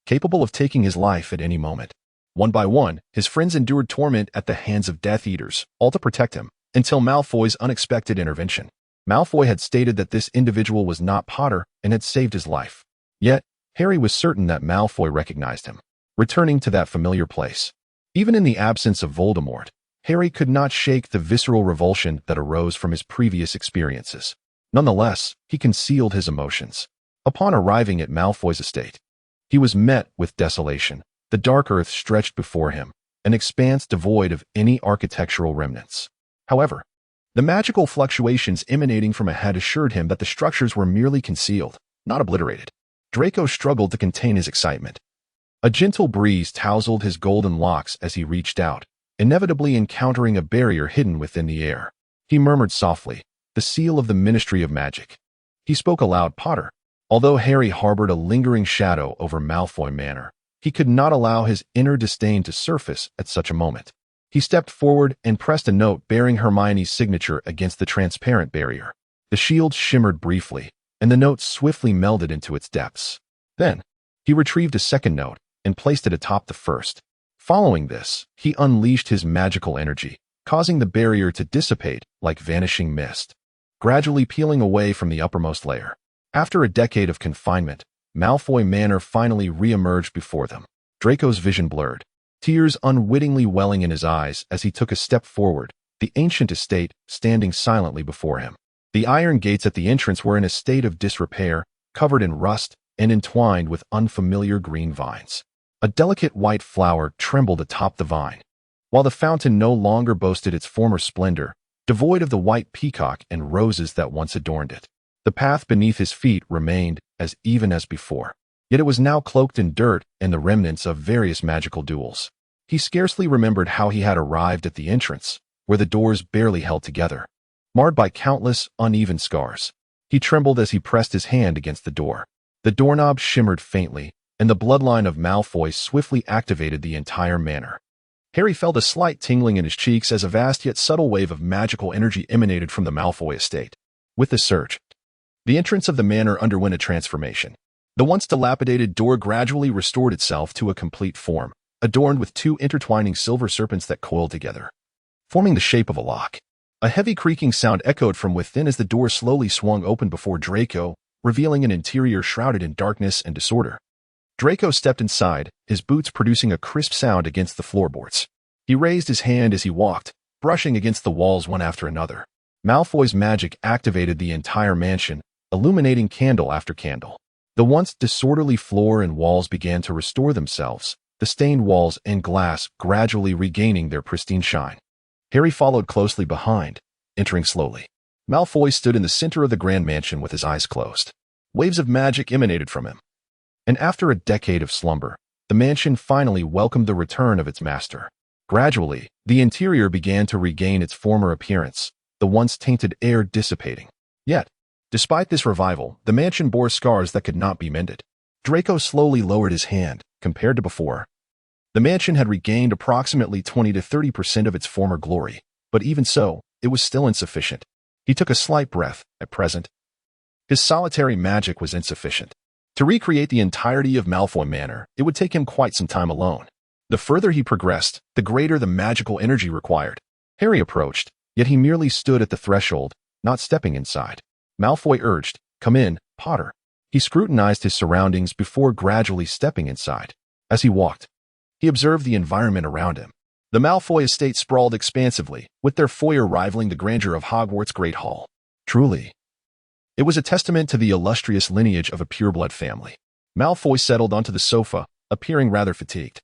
capable of taking his life at any moment. One by one, his friends endured torment at the hands of Death Eaters, all to protect him, until Malfoy's unexpected intervention. Malfoy had stated that this individual was not Potter and had saved his life. Yet, Harry was certain that Malfoy recognized him, returning to that familiar place. Even in the absence of Voldemort, Harry could not shake the visceral revulsion that arose from his previous experiences. Nonetheless, he concealed his emotions. Upon arriving at Malfoy's estate, He was met with desolation. The dark earth stretched before him, an expanse devoid of any architectural remnants. However, the magical fluctuations emanating from ahead assured him that the structures were merely concealed, not obliterated. Draco struggled to contain his excitement. A gentle breeze tousled his golden locks as he reached out, inevitably encountering a barrier hidden within the air. He murmured softly, "The seal of the Ministry of Magic." He spoke aloud, "Potter." Although Harry harbored a lingering shadow over Malfoy Manor, he could not allow his inner disdain to surface at such a moment. He stepped forward and pressed a note bearing Hermione's signature against the transparent barrier. The shield shimmered briefly, and the note swiftly melded into its depths. Then, he retrieved a second note and placed it atop the first. Following this, he unleashed his magical energy, causing the barrier to dissipate like vanishing mist, gradually peeling away from the uppermost layer. After a decade of confinement, Malfoy Manor finally re-emerged before them. Draco's vision blurred, tears unwittingly welling in his eyes as he took a step forward, the ancient estate standing silently before him. The iron gates at the entrance were in a state of disrepair, covered in rust and entwined with unfamiliar green vines. A delicate white flower trembled atop the vine, while the fountain no longer boasted its former splendor, devoid of the white peacock and roses that once adorned it. The path beneath his feet remained as even as before, yet it was now cloaked in dirt and the remnants of various magical duels. He scarcely remembered how he had arrived at the entrance, where the doors barely held together, marred by countless uneven scars. He trembled as he pressed his hand against the door. The doorknob shimmered faintly, and the bloodline of Malfoy swiftly activated the entire manor. Harry felt a slight tingling in his cheeks as a vast yet subtle wave of magical energy emanated from the Malfoy estate. With the surge, the entrance of the manor underwent a transformation. The once dilapidated door gradually restored itself to a complete form, adorned with two intertwining silver serpents that coiled together, forming the shape of a lock. A heavy creaking sound echoed from within as the door slowly swung open before Draco, revealing an interior shrouded in darkness and disorder. Draco stepped inside, his boots producing a crisp sound against the floorboards. He raised his hand as he walked, brushing against the walls one after another. Malfoy's magic activated the entire mansion, illuminating candle after candle. The once disorderly floor and walls began to restore themselves, the stained walls and glass gradually regaining their pristine shine. Harry followed closely behind, entering slowly. Malfoy stood in the center of the grand mansion with his eyes closed. Waves of magic emanated from him. And after a decade of slumber, the mansion finally welcomed the return of its master. Gradually, the interior began to regain its former appearance, the once tainted air dissipating. Yet, despite this revival, the mansion bore scars that could not be mended. Draco slowly lowered his hand. Compared to before, the mansion had regained approximately 20 to 30% of its former glory, but even so, it was still insufficient. He took a slight breath. At present, his solitary magic was insufficient. To recreate the entirety of Malfoy Manor, it would take him quite some time alone. The further he progressed, the greater the magical energy required. Harry approached, yet he merely stood at the threshold, not stepping inside. Malfoy urged, "Come in, Potter." He scrutinized his surroundings before gradually stepping inside. As he walked, he observed the environment around him. The Malfoy estate sprawled expansively, with their foyer rivaling the grandeur of Hogwarts' Great Hall. Truly, it was a testament to the illustrious lineage of a pureblood family. Malfoy settled onto the sofa, appearing rather fatigued.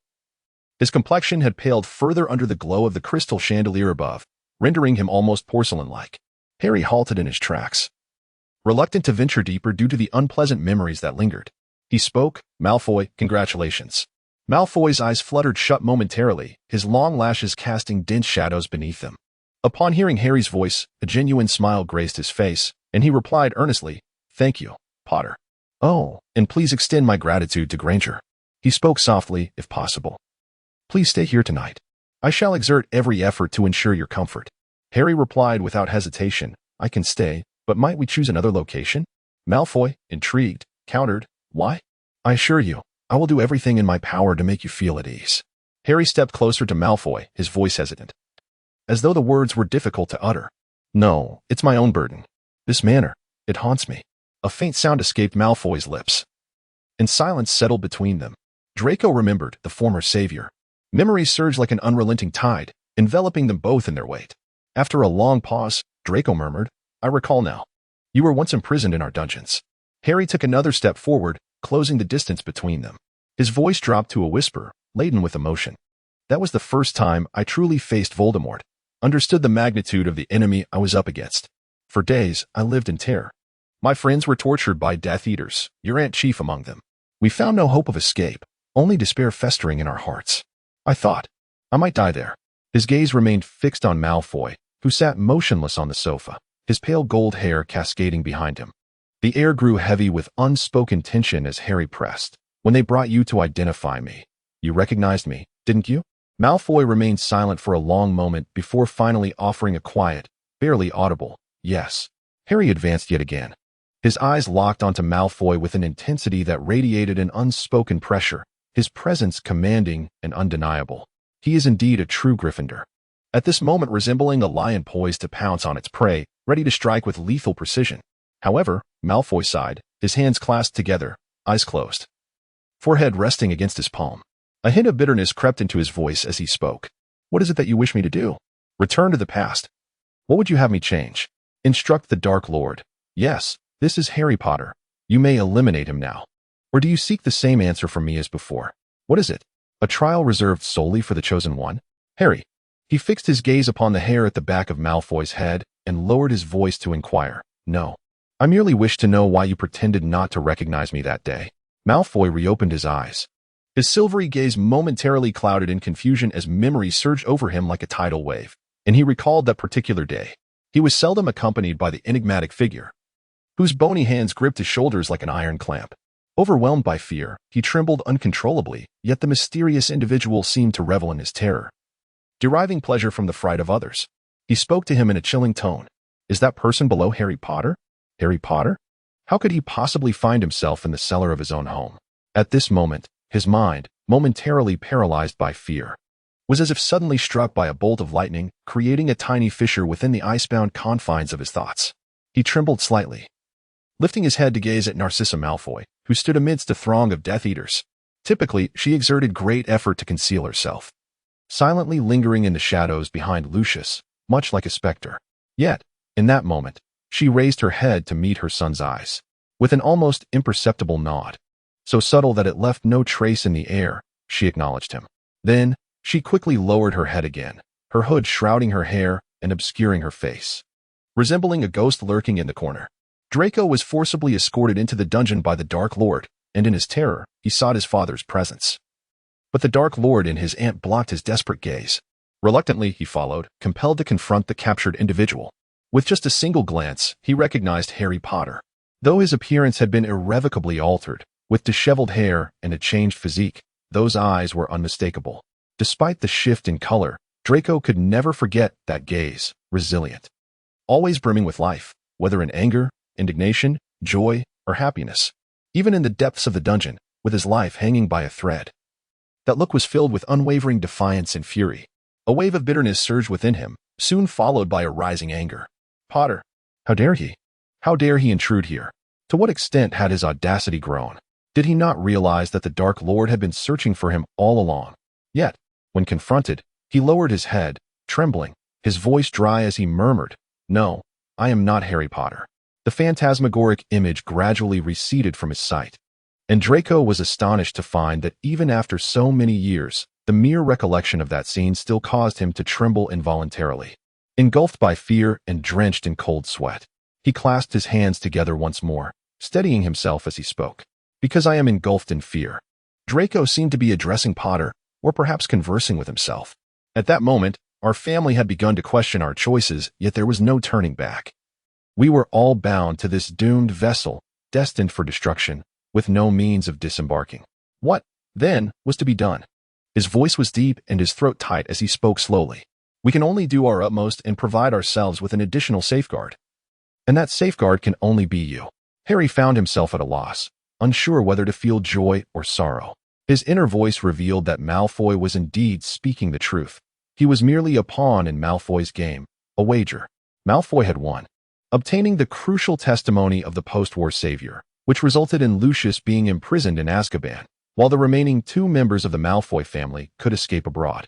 His complexion had paled further under the glow of the crystal chandelier above, rendering him almost porcelain-like. Harry halted in his tracks, reluctant to venture deeper due to the unpleasant memories that lingered. He spoke, "Malfoy, congratulations." Malfoy's eyes fluttered shut momentarily, his long lashes casting dense shadows beneath them. Upon hearing Harry's voice, a genuine smile graced his face, and he replied earnestly, "Thank you, Potter. Oh, and please extend my gratitude to Granger." He spoke softly, "If possible, please stay here tonight. I shall exert every effort to ensure your comfort." Harry replied without hesitation, "I can stay, but might we choose another location?" Malfoy, intrigued, countered, "Why?" "I assure you, I will do everything in my power to make you feel at ease." Harry stepped closer to Malfoy, his voice hesitant, as though the words were difficult to utter. "No, it's my own burden. This manor, it haunts me." A faint sound escaped Malfoy's lips, and silence settled between them. Draco remembered the former savior. Memories surged like an unrelenting tide, enveloping them both in their weight. After a long pause, Draco murmured, "I recall now. You were once imprisoned in our dungeons." Harry took another step forward, closing the distance between them. His voice dropped to a whisper, laden with emotion. That was the first time I truly faced Voldemort, understood the magnitude of the enemy I was up against. For days, I lived in terror. My friends were tortured by Death Eaters, your Aunt Chief among them. We found no hope of escape, only despair festering in our hearts. I thought, I might die there. His gaze remained fixed on Malfoy, who sat motionless on the sofa, his pale gold hair cascading behind him. The air grew heavy with unspoken tension as Harry pressed. When they brought you to identify me, you recognized me, didn't you? Malfoy remained silent for a long moment before finally offering a quiet, barely audible, yes. Harry advanced yet again. His eyes locked onto Malfoy with an intensity that radiated an unspoken pressure, his presence commanding and undeniable. He is indeed a true Gryffindor. At this moment resembling a lion poised to pounce on its prey, ready to strike with lethal precision. However, Malfoy sighed, his hands clasped together, eyes closed. Forehead resting against his palm. A hint of bitterness crept into his voice as he spoke. What is it that you wish me to do? Return to the past. What would you have me change? Instruct the Dark Lord. Yes, this is Harry Potter. You may eliminate him now. Or do you seek the same answer from me as before? What is it? A trial reserved solely for the chosen one? Harry. He fixed his gaze upon the hair at the back of Malfoy's head and lowered his voice to inquire. No. I merely wish to know why you pretended not to recognize me that day. Malfoy reopened his eyes. His silvery gaze momentarily clouded in confusion as memory surged over him like a tidal wave, and he recalled that particular day. He was seldom accompanied by the enigmatic figure, whose bony hands gripped his shoulders like an iron clamp. Overwhelmed by fear, he trembled uncontrollably, yet the mysterious individual seemed to revel in his terror, deriving pleasure from the fright of others. He spoke to him in a chilling tone. Is that person below Harry Potter? Harry Potter? How could he possibly find himself in the cellar of his own home? At this moment, his mind, momentarily paralyzed by fear, was as if suddenly struck by a bolt of lightning, creating a tiny fissure within the icebound confines of his thoughts. He trembled slightly, lifting his head to gaze at Narcissa Malfoy, who stood amidst a throng of Death Eaters. Typically, she exerted great effort to conceal herself, silently lingering in the shadows behind Lucius, much like a specter. Yet, in that moment, she raised her head to meet her son's eyes, with an almost imperceptible nod. So subtle that it left no trace in the air, she acknowledged him. Then, she quickly lowered her head again, her hood shrouding her hair and obscuring her face, resembling a ghost lurking in the corner. Draco was forcibly escorted into the dungeon by the Dark Lord, and in his terror, he sought his father's presence. But the Dark Lord and his aunt blocked his desperate gaze. Reluctantly, he followed, compelled to confront the captured individual. With just a single glance, he recognized Harry Potter. Though his appearance had been irrevocably altered, with disheveled hair and a changed physique, those eyes were unmistakable. Despite the shift in color, Draco could never forget that gaze, resilient, always brimming with life, whether in anger, indignation, joy, or happiness. Even in the depths of the dungeon, with his life hanging by a thread. That look was filled with unwavering defiance and fury. A wave of bitterness surged within him, soon followed by a rising anger. Potter, how dare he? How dare he intrude here? To what extent had his audacity grown? Did he not realize that the Dark Lord had been searching for him all along? Yet, when confronted, he lowered his head, trembling, his voice dry as he murmured, "No, I am not Harry Potter." The phantasmagoric image gradually receded from his sight, and Draco was astonished to find that even after so many years, the mere recollection of that scene still caused him to tremble involuntarily. Engulfed by fear and drenched in cold sweat, he clasped his hands together once more, steadying himself as he spoke. Because I am engulfed in fear. Draco seemed to be addressing Potter, or perhaps conversing with himself. At that moment, our family had begun to question our choices, yet there was no turning back. We were all bound to this doomed vessel, destined for destruction, with no means of disembarking. What, then, was to be done? His voice was deep and his throat tight as he spoke slowly. We can only do our utmost and provide ourselves with an additional safeguard. And that safeguard can only be you. Harry found himself at a loss, unsure whether to feel joy or sorrow. His inner voice revealed that Malfoy was indeed speaking the truth. He was merely a pawn in Malfoy's game, a wager. Malfoy had won, obtaining the crucial testimony of the post-war savior, which resulted in Lucius being imprisoned in Azkaban, while the remaining 2 members of the Malfoy family could escape abroad,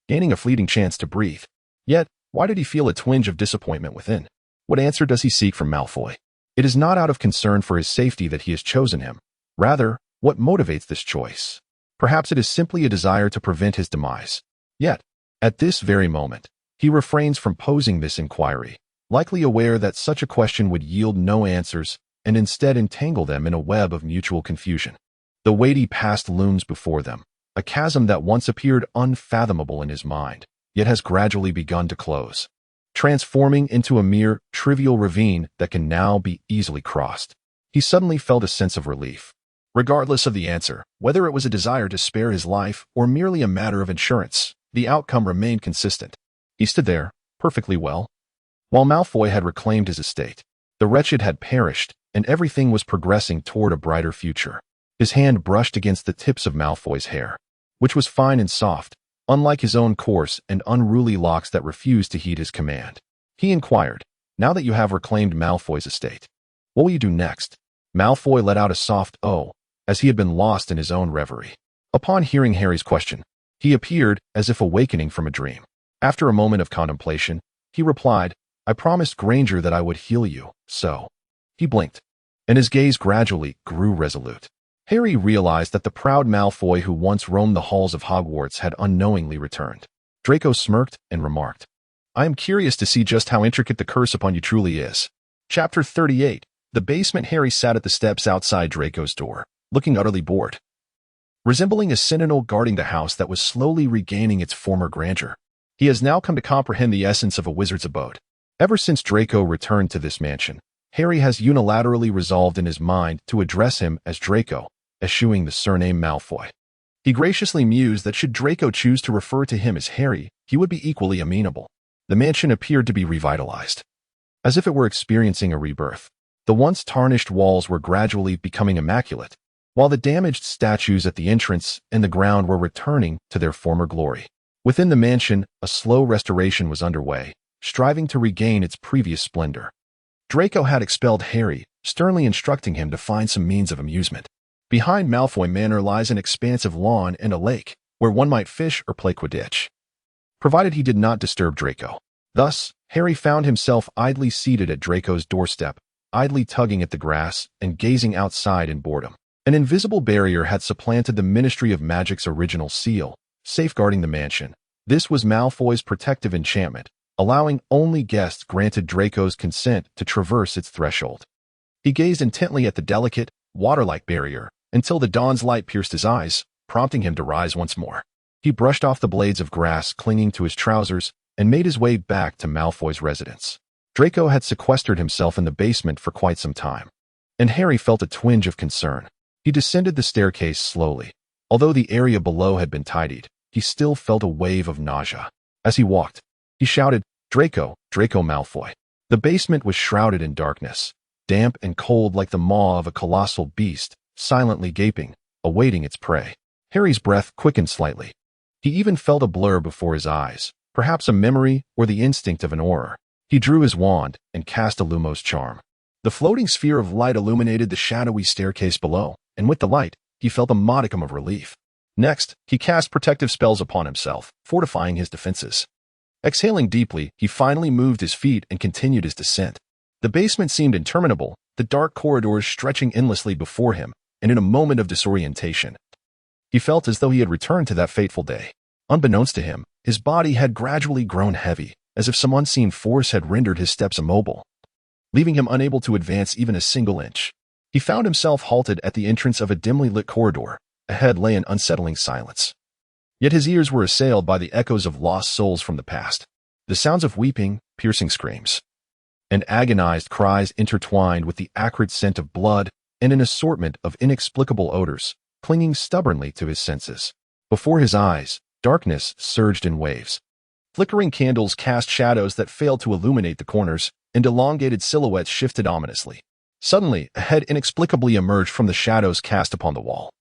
gaining a fleeting chance to breathe. Yet, why did he feel a twinge of disappointment within? What answer does he seek from Malfoy? It is not out of concern for his safety that he has chosen him. Rather, what motivates this choice? Perhaps it is simply a desire to prevent his demise. Yet, at this very moment, he refrains from posing this inquiry, likely aware that such a question would yield no answers and instead entangle them in a web of mutual confusion. The weighty past looms before them, a chasm that once appeared unfathomable in his mind, yet has gradually begun to close, transforming into a mere trivial ravine that can now be easily crossed. He suddenly felt a sense of relief. Regardless of the answer, whether it was a desire to spare his life or merely a matter of insurance, the outcome remained consistent. He stood there, perfectly well. While Malfoy had reclaimed his estate, the wretched had perished, and everything was progressing toward a brighter future. His hand brushed against the tips of Malfoy's hair, which was fine and soft, unlike his own coarse and unruly locks that refused to heed his command. He inquired, "Now that you have reclaimed Malfoy's estate, what will you do next?" Malfoy let out a soft "oh," as he had been lost in his own reverie. Upon hearing Harry's question, he appeared as if awakening from a dream. After a moment of contemplation, he replied, "I promised Granger that I would heal you, so." He blinked, and his gaze gradually grew resolute. Harry realized that the proud Malfoy who once roamed the halls of Hogwarts had unknowingly returned. Draco smirked and remarked, "I am curious to see just how intricate the curse upon you truly is." Chapter 38. The basement. Harry sat at the steps outside Draco's door, looking utterly bored, resembling a sentinel guarding the house that was slowly regaining its former grandeur. He has now come to comprehend the essence of a wizard's abode. Ever since Draco returned to this mansion, Harry has unilaterally resolved in his mind to address him as Draco, eschewing the surname Malfoy. He graciously mused that should Draco choose to refer to him as Harry, he would be equally amenable. The mansion appeared to be revitalized, as if it were experiencing a rebirth. The once tarnished walls were gradually becoming immaculate, while the damaged statues at the entrance and the ground were returning to their former glory. Within the mansion, a slow restoration was underway, striving to regain its previous splendor. Draco had expelled Harry, sternly instructing him to find some means of amusement. Behind Malfoy Manor lies an expansive lawn and a lake, where one might fish or play Quidditch, provided he did not disturb Draco. Thus, Harry found himself idly seated at Draco's doorstep, idly tugging at the grass and gazing outside in boredom. An invisible barrier had supplanted the Ministry of Magic's original seal, safeguarding the mansion. This was Malfoy's protective enchantment, allowing only guests granted Draco's consent to traverse its threshold. He gazed intently at the delicate, water-like barrier until the dawn's light pierced his eyes, prompting him to rise once more. He brushed off the blades of grass clinging to his trousers and made his way back to Malfoy's residence. Draco had sequestered himself in the basement for quite some time, and Harry felt a twinge of concern. He descended the staircase slowly. Although the area below had been tidied, he still felt a wave of nausea. As he walked, he shouted, "Draco, Draco Malfoy." The basement was shrouded in darkness, damp and cold like the maw of a colossal beast, silently gaping, awaiting its prey. Harry's breath quickened slightly. He even felt a blur before his eyes, perhaps a memory or the instinct of an auror. He drew his wand and cast a Lumos charm. The floating sphere of light illuminated the shadowy staircase below, and with the light, he felt a modicum of relief. Next, he cast protective spells upon himself, fortifying his defenses. Exhaling deeply, he finally moved his feet and continued his descent. The basement seemed interminable, the dark corridors stretching endlessly before him, and in a moment of disorientation, he felt as though he had returned to that fateful day. Unbeknownst to him, his body had gradually grown heavy, as if some unseen force had rendered his steps immobile, leaving him unable to advance even a single inch. He found himself halted at the entrance of a dimly lit corridor. Ahead lay an unsettling silence. Yet his ears were assailed by the echoes of lost souls from the past. The sounds of weeping, piercing screams, and agonized cries intertwined with the acrid scent of blood and an assortment of inexplicable odors, clinging stubbornly to his senses. Before his eyes, darkness surged in waves. Flickering candles cast shadows that failed to illuminate the corners, and elongated silhouettes shifted ominously. Suddenly, a head inexplicably emerged from the shadows cast upon the wall.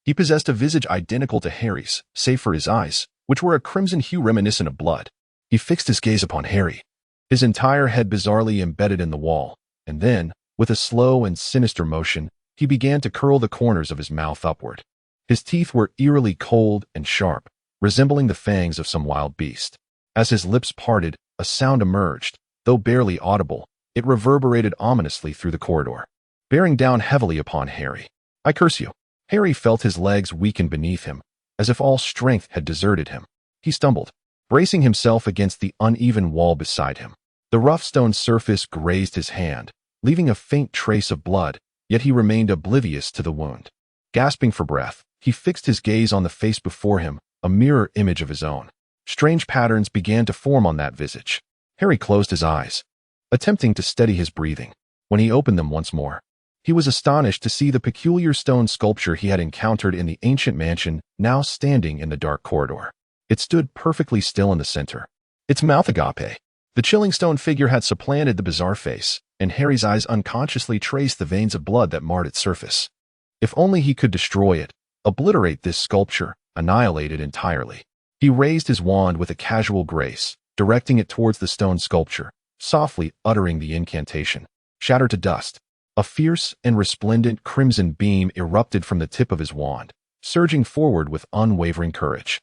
He possessed a visage identical to Harry's, save for his eyes, which were a crimson hue reminiscent of blood. He fixed his gaze upon Harry, his entire head bizarrely embedded in the wall, and then, with a slow and sinister motion, he began to curl the corners of his mouth upward. His teeth were eerily cold and sharp, resembling the fangs of some wild beast. As his lips parted, a sound emerged. Though barely audible, it reverberated ominously through the corridor, bearing down heavily upon Harry. "I curse you." Harry felt his legs weaken beneath him, as if all strength had deserted him. He stumbled, bracing himself against the uneven wall beside him. The rough stone surface grazed his hand, leaving a faint trace of blood, yet he remained oblivious to the wound. Gasping for breath, he fixed his gaze on the face before him, a mirror image of his own. Strange patterns began to form on that visage. Harry closed his eyes, attempting to steady his breathing. When he opened them once more, he was astonished to see the peculiar stone sculpture he had encountered in the ancient mansion now standing in the dark corridor. It stood perfectly still in the center, its mouth agape. The chilling stone figure had supplanted the bizarre face, and Harry's eyes unconsciously traced the veins of blood that marred its surface. If only he could destroy it, obliterate this sculpture, annihilate it entirely. He raised his wand with a casual grace, directing it towards the stone sculpture, softly uttering the incantation. Shattered to dust. A fierce and resplendent crimson beam erupted from the tip of his wand, surging forward with unwavering courage.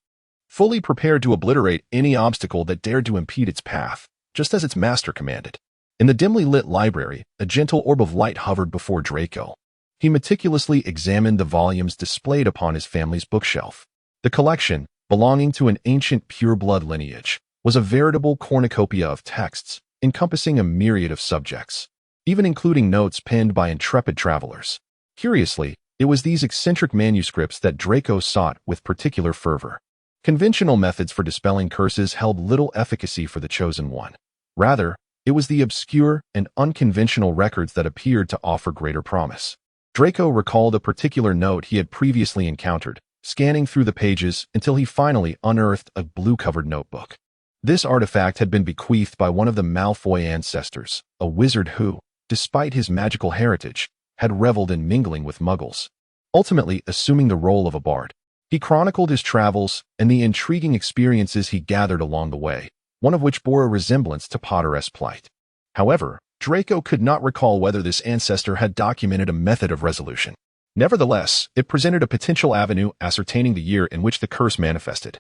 Fully prepared to obliterate any obstacle that dared to impede its path, just as its master commanded. In the dimly lit library, a gentle orb of light hovered before Draco. He meticulously examined the volumes displayed upon his family's bookshelf. The collection, belonging to an ancient pure-blood lineage, was a veritable cornucopia of texts, encompassing a myriad of subjects, even including notes penned by intrepid travelers. Curiously, it was these eccentric manuscripts that Draco sought with particular fervor. Conventional methods for dispelling curses held little efficacy for the chosen one. Rather, it was the obscure and unconventional records that appeared to offer greater promise. Draco recalled a particular note he had previously encountered, scanning through the pages until he finally unearthed a blue-covered notebook. This artifact had been bequeathed by one of the Malfoy ancestors, a wizard who, despite his magical heritage, had reveled in mingling with muggles, ultimately assuming the role of a bard. He chronicled his travels and the intriguing experiences he gathered along the way, one of which bore a resemblance to Potter's plight. However, Draco could not recall whether this ancestor had documented a method of resolution. Nevertheless, it presented a potential avenue ascertaining the year in which the curse manifested,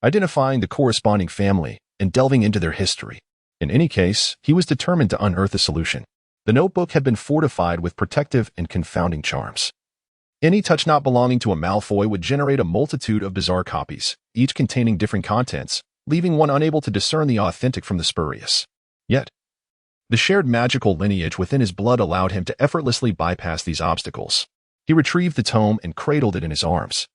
identifying the corresponding family, and delving into their history. In any case, he was determined to unearth a solution. The notebook had been fortified with protective and confounding charms. Any touch not belonging to a Malfoy would generate a multitude of bizarre copies, each containing different contents, leaving one unable to discern the authentic from the spurious. Yet, the shared magical lineage within his blood allowed him to effortlessly bypass these obstacles. He retrieved the tome and cradled it in his arms.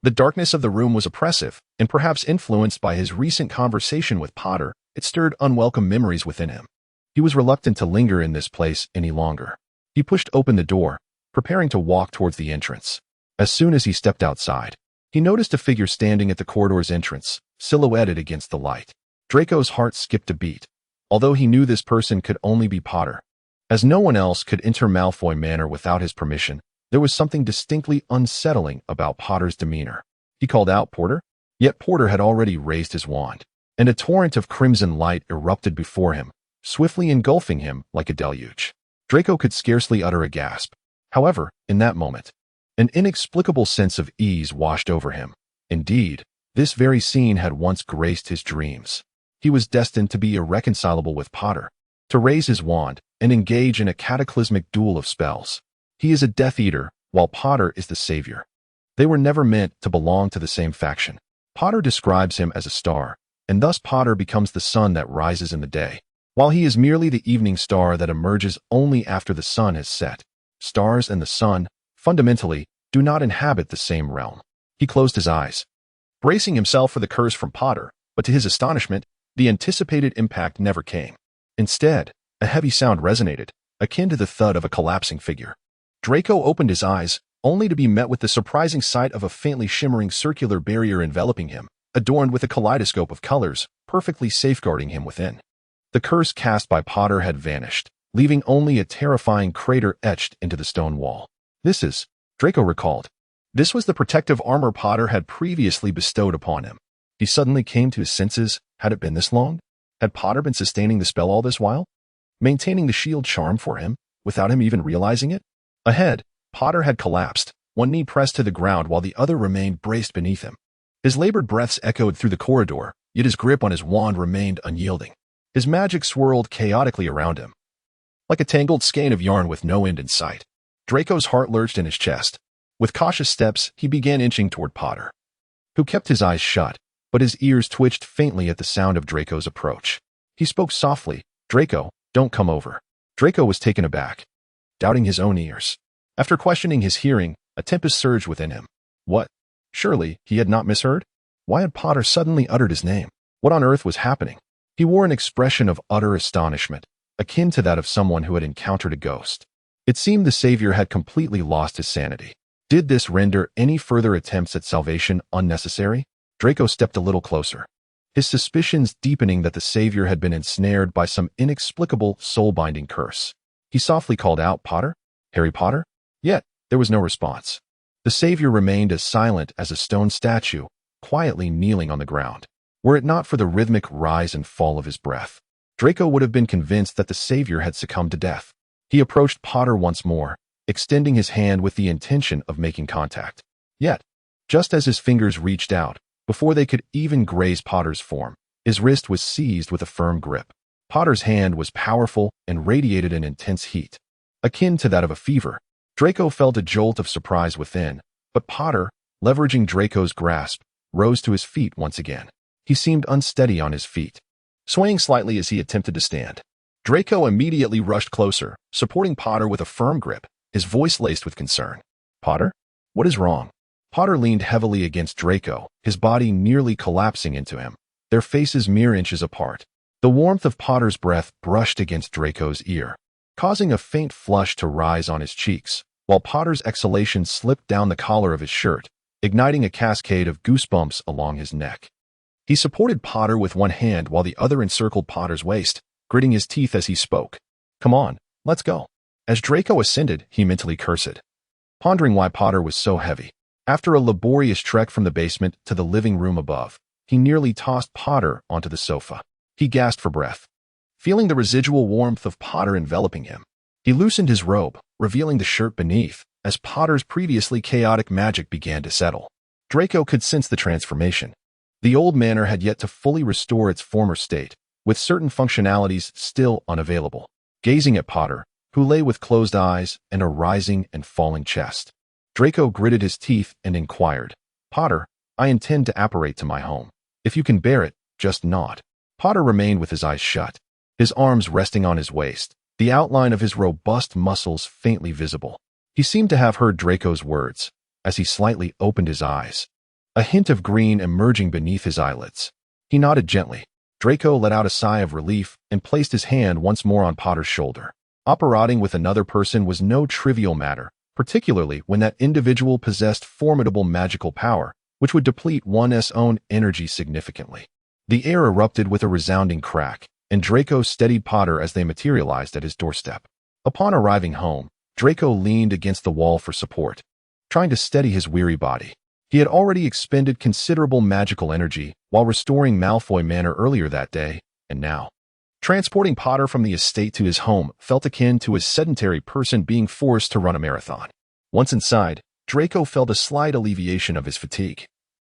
The darkness of the room was oppressive, and perhaps influenced by his recent conversation with Potter, it stirred unwelcome memories within him. He was reluctant to linger in this place any longer. He pushed open the door, preparing to walk towards the entrance. As soon as he stepped outside, he noticed a figure standing at the corridor's entrance, silhouetted against the light. Draco's heart skipped a beat, although he knew this person could only be Potter. As no one else could enter Malfoy Manor without his permission, there was something distinctly unsettling about Potter's demeanor. He called out, "Porter?" Yet Porter had already raised his wand, and a torrent of crimson light erupted before him, swiftly engulfing him like a deluge. Draco could scarcely utter a gasp. However, in that moment, an inexplicable sense of ease washed over him. Indeed, this very scene had once graced his dreams. He was destined to be irreconcilable with Potter, to raise his wand and engage in a cataclysmic duel of spells. He is a Death Eater, while Potter is the savior. They were never meant to belong to the same faction. Potter describes him as a star, and thus Potter becomes the sun that rises in the day, while he is merely the evening star that emerges only after the sun has set. Stars and the sun, fundamentally, do not inhabit the same realm. He closed his eyes, bracing himself for the curse from Potter, but to his astonishment, the anticipated impact never came. Instead, a heavy sound resonated, akin to the thud of a collapsing figure. Draco opened his eyes, only to be met with the surprising sight of a faintly shimmering circular barrier enveloping him, adorned with a kaleidoscope of colors, perfectly safeguarding him within. The curse cast by Potter had vanished, leaving only a terrifying crater etched into the stone wall. Draco recalled. This was the protective armor Potter had previously bestowed upon him. He suddenly came to his senses. Had it been this long? Had Potter been sustaining the spell all this while? Maintaining the shield charm for him, without him even realizing it? Ahead, Potter had collapsed, one knee pressed to the ground while the other remained braced beneath him. His labored breaths echoed through the corridor, yet his grip on his wand remained unyielding. His magic swirled chaotically around him, like a tangled skein of yarn with no end in sight. Draco's heart lurched in his chest. With cautious steps, he began inching toward Potter. who kept his eyes shut, but his ears twitched faintly at the sound of Draco's approach. He spoke softly, "Draco, don't come over." Draco was taken aback, doubting his own ears. After questioning his hearing, a tempest surged within him. What? Surely he had not misheard? Why had Potter suddenly uttered his name? What on earth was happening? He wore an expression of utter astonishment, akin to that of someone who had encountered a ghost. It seemed the Savior had completely lost his sanity. Did this render any further attempts at salvation unnecessary? Draco stepped a little closer, his suspicions deepening that the Savior had been ensnared by some inexplicable soul-binding curse. He softly called out, "Potter? Harry Potter?" Yet there was no response. The Savior remained as silent as a stone statue, quietly kneeling on the ground. Were it not for the rhythmic rise and fall of his breath, Draco would have been convinced that the Savior had succumbed to death. He approached Potter once more, extending his hand with the intention of making contact. Yet, just as his fingers reached out, before they could even graze Potter's form, his wrist was seized with a firm grip. Potter's hand was powerful and radiated an intense heat, akin to that of a fever. Draco felt a jolt of surprise within, but Potter, leveraging Draco's grasp, rose to his feet once again. He seemed unsteady on his feet, swaying slightly as he attempted to stand. Draco immediately rushed closer, supporting Potter with a firm grip, his voice laced with concern. "Potter? What is wrong?" Potter leaned heavily against Draco, his body nearly collapsing into him, their faces mere inches apart. The warmth of Potter's breath brushed against Draco's ear, causing a faint flush to rise on his cheeks, while Potter's exhalation slipped down the collar of his shirt, igniting a cascade of goosebumps along his neck. He supported Potter with one hand while the other encircled Potter's waist, gritting his teeth as he spoke. "Come on, let's go." As Draco ascended, he mentally cursed, pondering why Potter was so heavy. After a laborious trek from the basement to the living room above, he nearly tossed Potter onto the sofa. He gasped for breath, feeling the residual warmth of Potter enveloping him. He loosened his robe, revealing the shirt beneath, as Potter's previously chaotic magic began to settle. Draco could sense the transformation. The old manor had yet to fully restore its former state, with certain functionalities still unavailable. Gazing at Potter, who lay with closed eyes and a rising and falling chest, Draco gritted his teeth and inquired, "Potter, I intend to apparate to my home. If you can bear it, just nod." Potter remained with his eyes shut, his arms resting on his waist, the outline of his robust muscles faintly visible. He seemed to have heard Draco's words, as he slightly opened his eyes, a hint of green emerging beneath his eyelids. He nodded gently. Draco let out a sigh of relief and placed his hand once more on Potter's shoulder. Operating with another person was no trivial matter, particularly when that individual possessed formidable magical power, which would deplete one's own energy significantly. The air erupted with a resounding crack, and Draco steadied Potter as they materialized at his doorstep. Upon arriving home, Draco leaned against the wall for support, trying to steady his weary body. He had already expended considerable magical energy while restoring Malfoy Manor earlier that day, and now, transporting Potter from the estate to his home felt akin to a sedentary person being forced to run a marathon. Once inside, Draco felt a slight alleviation of his fatigue.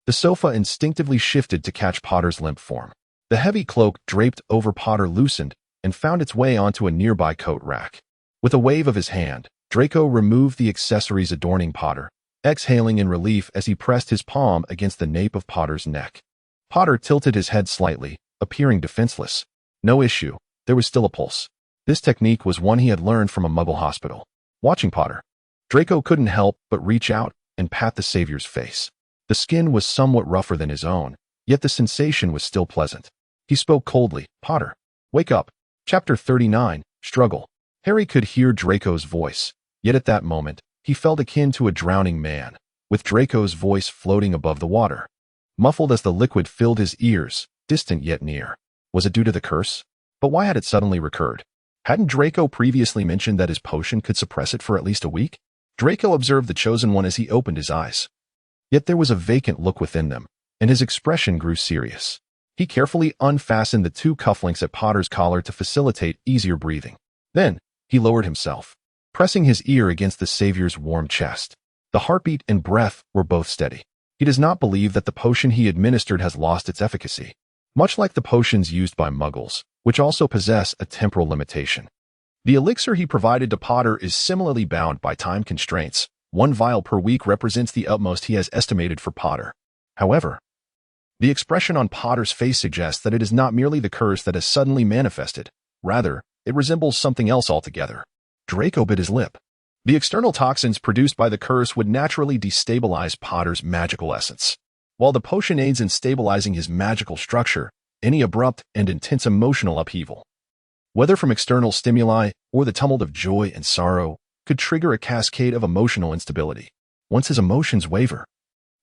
The sofa instinctively shifted to catch Potter's limp form. The heavy cloak draped over Potter loosened and found its way onto a nearby coat rack. With a wave of his hand, Draco removed the accessories adorning Potter, exhaling in relief as he pressed his palm against the nape of Potter's neck. Potter tilted his head slightly, appearing defenseless. No issue, there was still a pulse. This technique was one he had learned from a Muggle hospital. Watching Potter, Draco couldn't help but reach out and pat the Savior's face. The skin was somewhat rougher than his own, yet the sensation was still pleasant. He spoke coldly, "Potter, wake up." Chapter 39, Struggle. Harry could hear Draco's voice, yet at that moment, he felt akin to a drowning man, with Draco's voice floating above the water. Muffled as the liquid filled his ears, distant yet near. Was it due to the curse? But why had it suddenly recurred? Hadn't Draco previously mentioned that his potion could suppress it for at least a week? Draco observed the Chosen One as he opened his eyes. Yet there was a vacant look within them, and his expression grew serious. He carefully unfastened the two cufflinks at Potter's collar to facilitate easier breathing. Then, he lowered himself, pressing his ear against the Savior's warm chest. The heartbeat and breath were both steady. He does not believe that the potion he administered has lost its efficacy, much like the potions used by Muggles, which also possess a temporal limitation. The elixir he provided to Potter is similarly bound by time constraints. 1 vial per week represents the utmost he has estimated for Potter. However, the expression on Potter's face suggests that it is not merely the curse that has suddenly manifested. Rather, it resembles something else altogether. Draco bit his lip. The external toxins produced by the curse would naturally destabilize Potter's magical essence. While the potion aids in stabilizing his magical structure, any abrupt and intense emotional upheaval, whether from external stimuli or the tumult of joy and sorrow, could trigger a cascade of emotional instability. Once his emotions waver,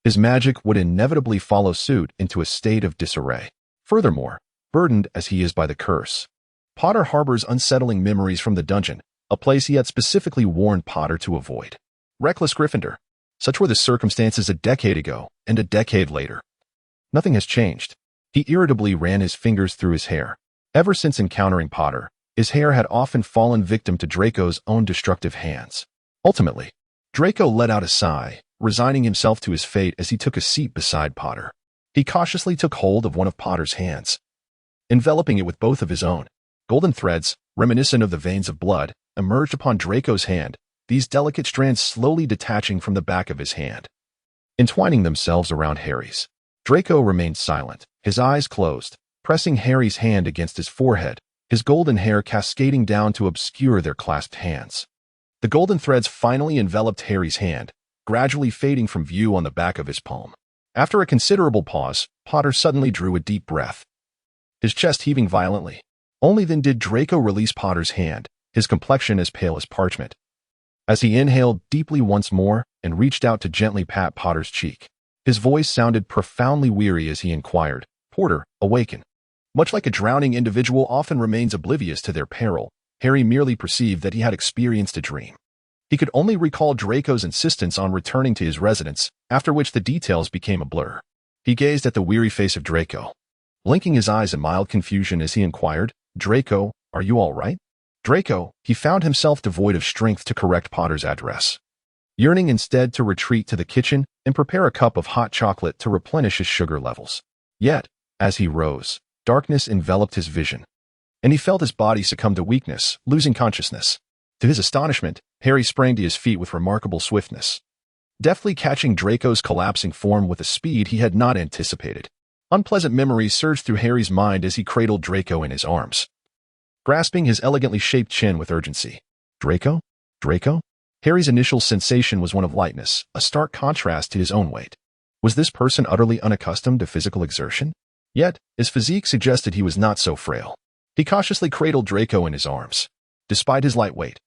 his magic would inevitably follow suit into a state of disarray. Furthermore, burdened as he is by the curse, Potter harbors unsettling memories from the dungeon, a place he had specifically warned Potter to avoid. Reckless Gryffindor. Such were the circumstances a decade ago and a decade later. Nothing has changed. He irritably ran his fingers through his hair. Ever since encountering Potter, his hair had often fallen victim to Draco's own destructive hands. Ultimately, Draco let out a sigh, resigning himself to his fate as he took a seat beside Potter. He cautiously took hold of one of Potter's hands, enveloping it with both of his own. Golden threads, reminiscent of the veins of blood, emerged upon Draco's hand, these delicate strands slowly detaching from the back of his hand, entwining themselves around Harry's. Draco remained silent, his eyes closed, pressing Harry's hand against his forehead, his golden hair cascading down to obscure their clasped hands. The golden threads finally enveloped Harry's hand, gradually fading from view on the back of his palm. After a considerable pause, Potter suddenly drew a deep breath, his chest heaving violently. Only then did Draco release Potter's hand, his complexion as pale as parchment, as he inhaled deeply once more and reached out to gently pat Potter's cheek. His voice sounded profoundly weary as he inquired, "Porter, awaken." Much like a drowning individual often remains oblivious to their peril, Harry merely perceived that he had experienced a dream. He could only recall Draco's insistence on returning to his residence, after which the details became a blur. He gazed at the weary face of Draco, blinking his eyes in mild confusion as he inquired, "Draco, are you all right?" Draco, he found himself devoid of strength to correct Potter's address, yearning instead to retreat to the kitchen and prepare a cup of hot chocolate to replenish his sugar levels. Yet, as he rose, darkness enveloped his vision, and he felt his body succumb to weakness, losing consciousness. To his astonishment, Harry sprang to his feet with remarkable swiftness, deftly catching Draco's collapsing form with a speed he had not anticipated. Unpleasant memories surged through Harry's mind as he cradled Draco in his arms, grasping his elegantly shaped chin with urgency. "Draco? Draco?" Harry's initial sensation was one of lightness, a stark contrast to his own weight. Was this person utterly unaccustomed to physical exertion? Yet, his physique suggested he was not so frail. He cautiously cradled Draco in his arms. Despite his light weight,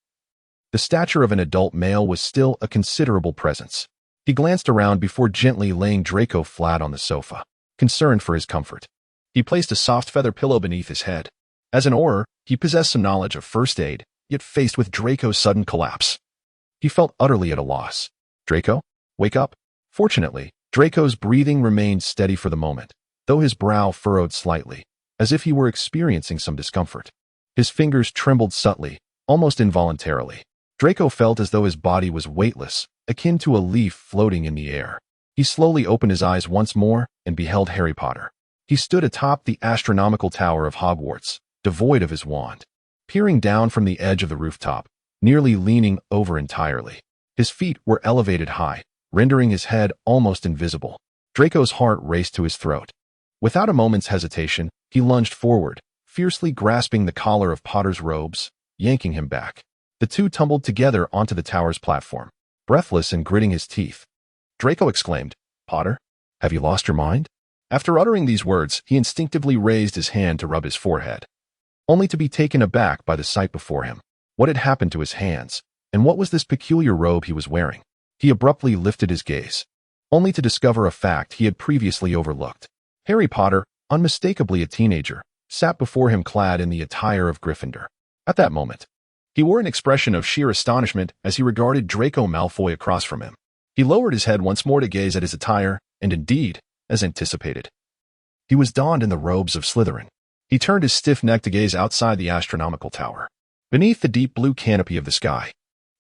the stature of an adult male was still a considerable presence. He glanced around before gently laying Draco flat on the sofa, concerned for his comfort. He placed a soft feather pillow beneath his head. As an Auror, he possessed some knowledge of first aid, yet faced with Draco's sudden collapse, he felt utterly at a loss. "Draco, wake up." Fortunately, Draco's breathing remained steady for the moment, though his brow furrowed slightly, as if he were experiencing some discomfort. His fingers trembled subtly, almost involuntarily. Draco felt as though his body was weightless, akin to a leaf floating in the air. He slowly opened his eyes once more and beheld Harry Potter. He stood atop the astronomical tower of Hogwarts, devoid of his wand, peering down from the edge of the rooftop, nearly leaning over entirely. His feet were elevated high, rendering his head almost invisible. Draco's heart raced to his throat. Without a moment's hesitation, he lunged forward, fiercely grasping the collar of Potter's robes, yanking him back. The two tumbled together onto the tower's platform, breathless and gritting his teeth. Draco exclaimed, "Potter, have you lost your mind?" After uttering these words, he instinctively raised his hand to rub his forehead, only to be taken aback by the sight before him. What had happened to his hands, and what was this peculiar robe he was wearing? He abruptly lifted his gaze, only to discover a fact he had previously overlooked. Harry Potter, unmistakably a teenager, sat before him clad in the attire of Gryffindor. At that moment, he wore an expression of sheer astonishment as he regarded Draco Malfoy across from him. He lowered his head once more to gaze at his attire, and indeed, as anticipated, he was donned in the robes of Slytherin. He turned his stiff neck to gaze outside the astronomical tower. Beneath the deep blue canopy of the sky,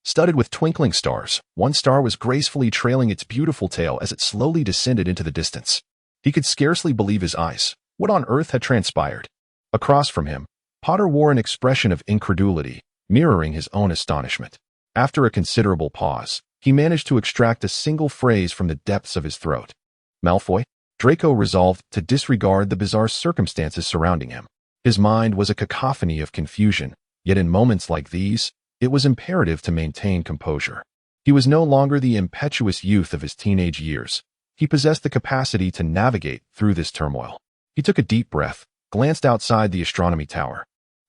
studded with twinkling stars, one star was gracefully trailing its beautiful tail as it slowly descended into the distance. He could scarcely believe his eyes. What on earth had transpired? Across from him, Potter wore an expression of incredulity, mirroring his own astonishment. After a considerable pause, he managed to extract a single phrase from the depths of his throat. "Malfoy?" Draco resolved to disregard the bizarre circumstances surrounding him. His mind was a cacophony of confusion, yet in moments like these, it was imperative to maintain composure. He was no longer the impetuous youth of his teenage years. He possessed the capacity to navigate through this turmoil. He took a deep breath, glanced outside the astronomy tower,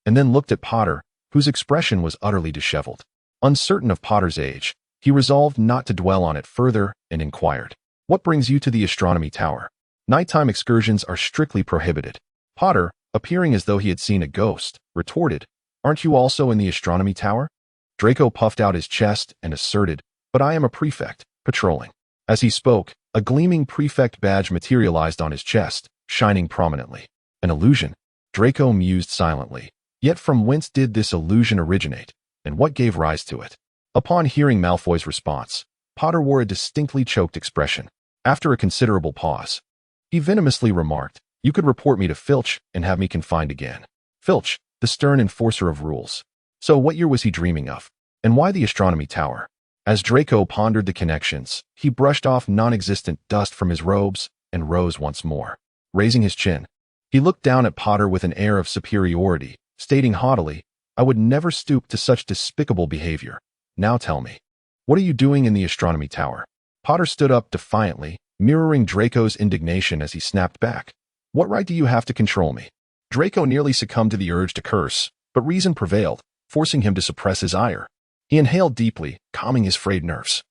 and then looked at Potter, whose expression was utterly disheveled. Uncertain of Potter's age, he resolved not to dwell on it further and inquired, "What brings you to the astronomy tower?" "Nighttime excursions are strictly prohibited." Potter, appearing as though he had seen a ghost, retorted, "Aren't you also in the astronomy tower?" Draco puffed out his chest and asserted, "But I am a prefect, patrolling." As he spoke, a gleaming prefect badge materialized on his chest, shining prominently. An illusion? Draco mused silently. Yet from whence did this illusion originate, and what gave rise to it? Upon hearing Malfoy's response, Potter wore a distinctly choked expression. After a considerable pause, he venomously remarked, "You could report me to Filch and have me confined again." Filch, the stern enforcer of rules. So what year was he dreaming of? And why the astronomy tower? As Draco pondered the connections, he brushed off non-existent dust from his robes and rose once more. Raising his chin, he looked down at Potter with an air of superiority, stating haughtily, "I would never stoop to such despicable behavior. Now tell me, what are you doing in the astronomy tower?" Potter stood up defiantly, mirroring Draco's indignation as he snapped back, "What right do you have to control me?" Draco nearly succumbed to the urge to curse, but reason prevailed, forcing him to suppress his ire. He inhaled deeply, calming his frayed nerves,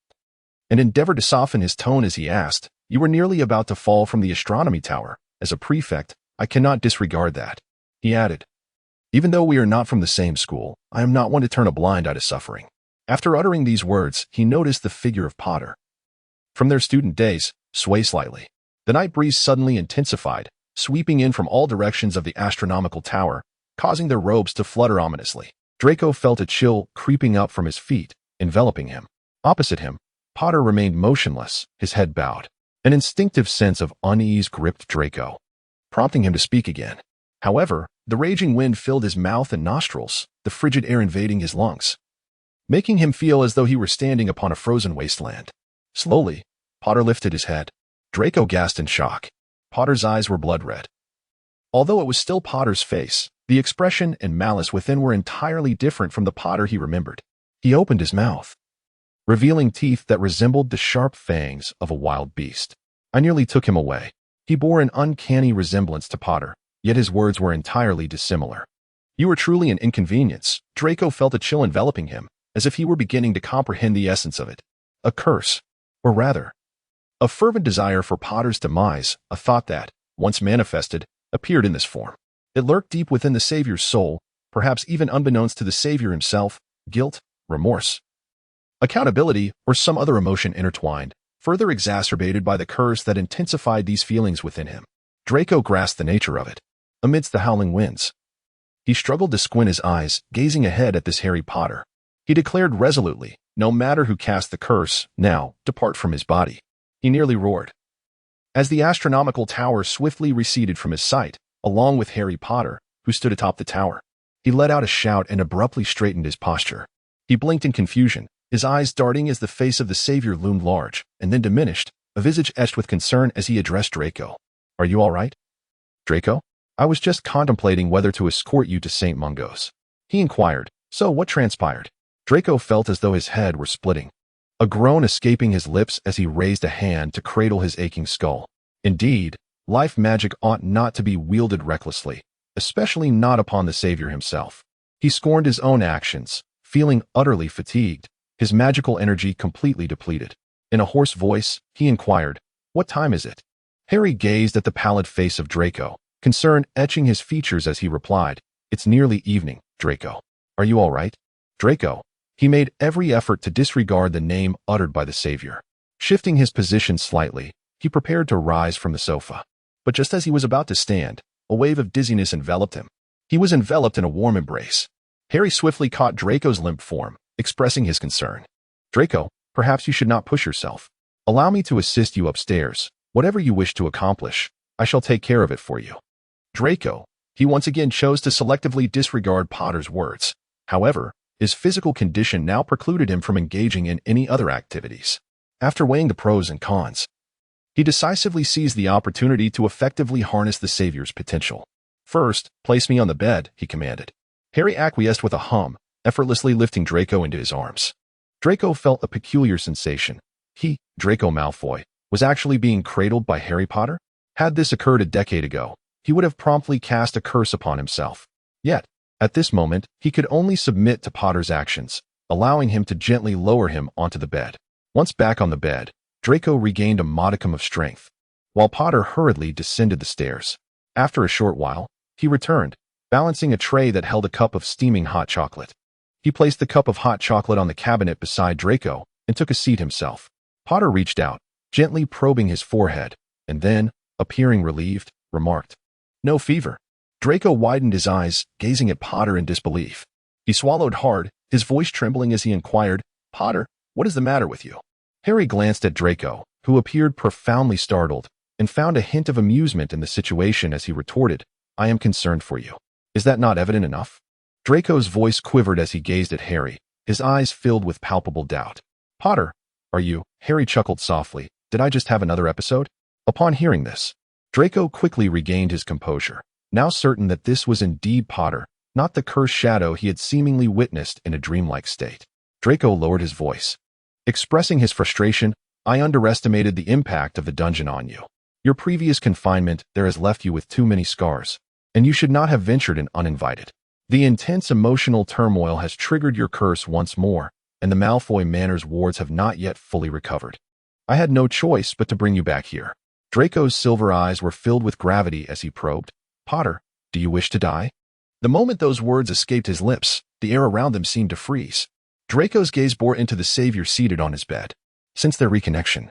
and endeavored to soften his tone as he asked, "You were nearly about to fall from the astronomy tower. As a prefect, I cannot disregard that." He added, "Even though we are not from the same school, I am not one to turn a blind eye to suffering." After uttering these words, he noticed the figure of Potter, from their student days, sway slightly. The night breeze suddenly intensified, sweeping in from all directions of the astronomical tower, causing their robes to flutter ominously. Draco felt a chill creeping up from his feet, enveloping him. Opposite him, Potter remained motionless, his head bowed. An instinctive sense of unease gripped Draco, prompting him to speak again. However, the raging wind filled his mouth and nostrils, the frigid air invading his lungs, making him feel as though he were standing upon a frozen wasteland. Slowly, Potter lifted his head. Draco gasped in shock. Potter's eyes were blood red. Although it was still Potter's face, the expression and malice within were entirely different from the Potter he remembered. He opened his mouth, revealing teeth that resembled the sharp fangs of a wild beast. I nearly took him away. He bore an uncanny resemblance to Potter, yet his words were entirely dissimilar. "You are truly an inconvenience." Draco felt a chill enveloping him, as if he were beginning to comprehend the essence of it. A curse, or rather, a fervent desire for Potter's demise, a thought that, once manifested, appeared in this form. It lurked deep within the Savior's soul, perhaps even unbeknownst to the Savior himself, guilt, remorse, accountability, or some other emotion intertwined, further exacerbated by the curse that intensified these feelings within him. Draco grasped the nature of it. Amidst the howling winds, he struggled to squint his eyes, gazing ahead at this Harry Potter. He declared resolutely, no matter who cast the curse, now, depart from his body. He nearly roared. As the astronomical tower swiftly receded from his sight, along with Harry Potter, who stood atop the tower, he let out a shout and abruptly straightened his posture. He blinked in confusion, his eyes darting as the face of the Savior loomed large, and then diminished, a visage etched with concern as he addressed Draco. "Are you all right, Draco? I was just contemplating whether to escort you to St. Mungo's," he inquired. "So what transpired?" Draco felt as though his head were splitting, a groan escaping his lips as he raised a hand to cradle his aching skull. Indeed, life magic ought not to be wielded recklessly, especially not upon the Savior himself. He scorned his own actions, feeling utterly fatigued, his magical energy completely depleted. In a hoarse voice, he inquired, "What time is it?" Harry gazed at the pallid face of Draco, concern etching his features as he replied, "It's nearly evening, Draco. Are you all right, Draco?" He made every effort to disregard the name uttered by the Savior. Shifting his position slightly, he prepared to rise from the sofa. But just as he was about to stand, a wave of dizziness enveloped him. He was enveloped in a warm embrace. Harry swiftly caught Draco's limp form, expressing his concern. "Draco, perhaps you should not push yourself. Allow me to assist you upstairs. Whatever you wish to accomplish, I shall take care of it for you." Draco, he once again chose to selectively disregard Potter's words. However, his physical condition now precluded him from engaging in any other activities. After weighing the pros and cons, He decisively seized the opportunity to effectively harness the Savior's potential. "First, place me on the bed," he commanded. Harry acquiesced with a hum, effortlessly lifting Draco into his arms. Draco felt a peculiar sensation. He, Draco Malfoy, was actually being cradled by Harry Potter? Had this occurred a decade ago, he would have promptly cast a curse upon himself. Yet, at this moment, he could only submit to Potter's actions, allowing him to gently lower him onto the bed. Once back on the bed, Draco regained a modicum of strength, while Potter hurriedly descended the stairs. After a short while, he returned, balancing a tray that held a cup of steaming hot chocolate. He placed the cup of hot chocolate on the cabinet beside Draco and took a seat himself. Potter reached out, gently probing his forehead, and then, appearing relieved, remarked, "No fever." Draco widened his eyes, gazing at Potter in disbelief. He swallowed hard, his voice trembling as he inquired, "Potter, what is the matter with you?" Harry glanced at Draco, who appeared profoundly startled, and found a hint of amusement in the situation as he retorted, "I am concerned for you. Is that not evident enough?" Draco's voice quivered as he gazed at Harry, his eyes filled with palpable doubt. "Potter, are you?" Harry chuckled softly. "Did I just have another episode?" Upon hearing this, Draco quickly regained his composure, now certain that this was indeed Potter, not the cursed shadow he had seemingly witnessed in a dreamlike state. Draco lowered his voice, expressing his frustration. "I underestimated the impact of the dungeon on you. Your previous confinement there has left you with too many scars, and you should not have ventured in uninvited. The intense emotional turmoil has triggered your curse once more, and the Malfoy Manor's wards have not yet fully recovered. I had no choice but to bring you back here." Draco's silver eyes were filled with gravity as he probed, "Potter, do you wish to die?" The moment those words escaped his lips, the air around them seemed to freeze. Draco's gaze bore into the Savior seated on his bed. Since their reconnection,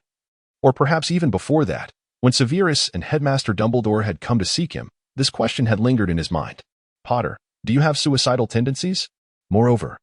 or perhaps even before that, when Severus and Headmaster Dumbledore had come to seek him, this question had lingered in his mind. "Potter, do you have suicidal tendencies?" Moreover,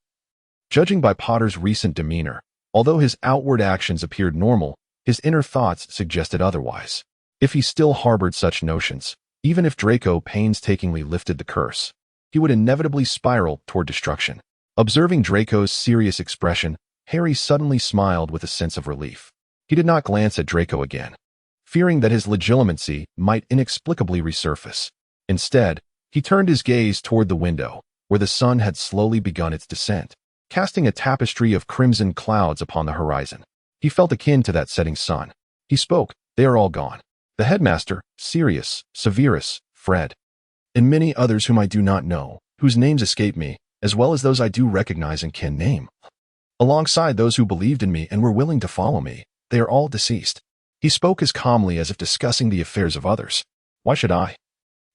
judging by Potter's recent demeanor, although his outward actions appeared normal, his inner thoughts suggested otherwise. If he still harbored such notions, even if Draco painstakingly lifted the curse, he would inevitably spiral toward destruction. Observing Draco's serious expression, Harry suddenly smiled with a sense of relief. He did not glance at Draco again, fearing that his legitimacy might inexplicably resurface. Instead, he turned his gaze toward the window, where the sun had slowly begun its descent, casting a tapestry of crimson clouds upon the horizon. He felt akin to that setting sun. He spoke, "They are all gone. The headmaster, Sirius, Severus, Fred, and many others whom I do not know, whose names escape me, as well as those I do recognize and can name. Alongside those who believed in me and were willing to follow me, they are all deceased." He spoke as calmly as if discussing the affairs of others. "Why should I,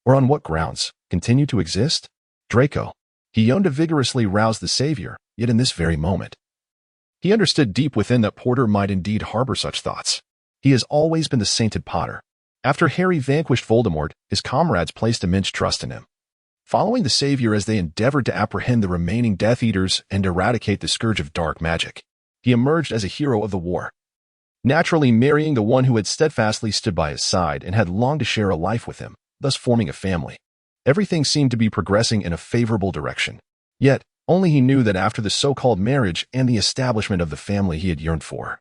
or on what grounds, continue to exist?" Draco. He yearned to vigorously rouse the Savior, yet in this very moment, he understood deep within that Porter might indeed harbor such thoughts. He has always been the sainted Potter. After Harry vanquished Voldemort, his comrades placed immense trust in him. Following the Savior as they endeavored to apprehend the remaining Death Eaters and eradicate the scourge of dark magic, he emerged as a hero of the war, naturally marrying the one who had steadfastly stood by his side and had longed to share a life with him, thus forming a family. Everything seemed to be progressing in a favorable direction. Yet, only he knew that after the so-called marriage and the establishment of the family he had yearned for,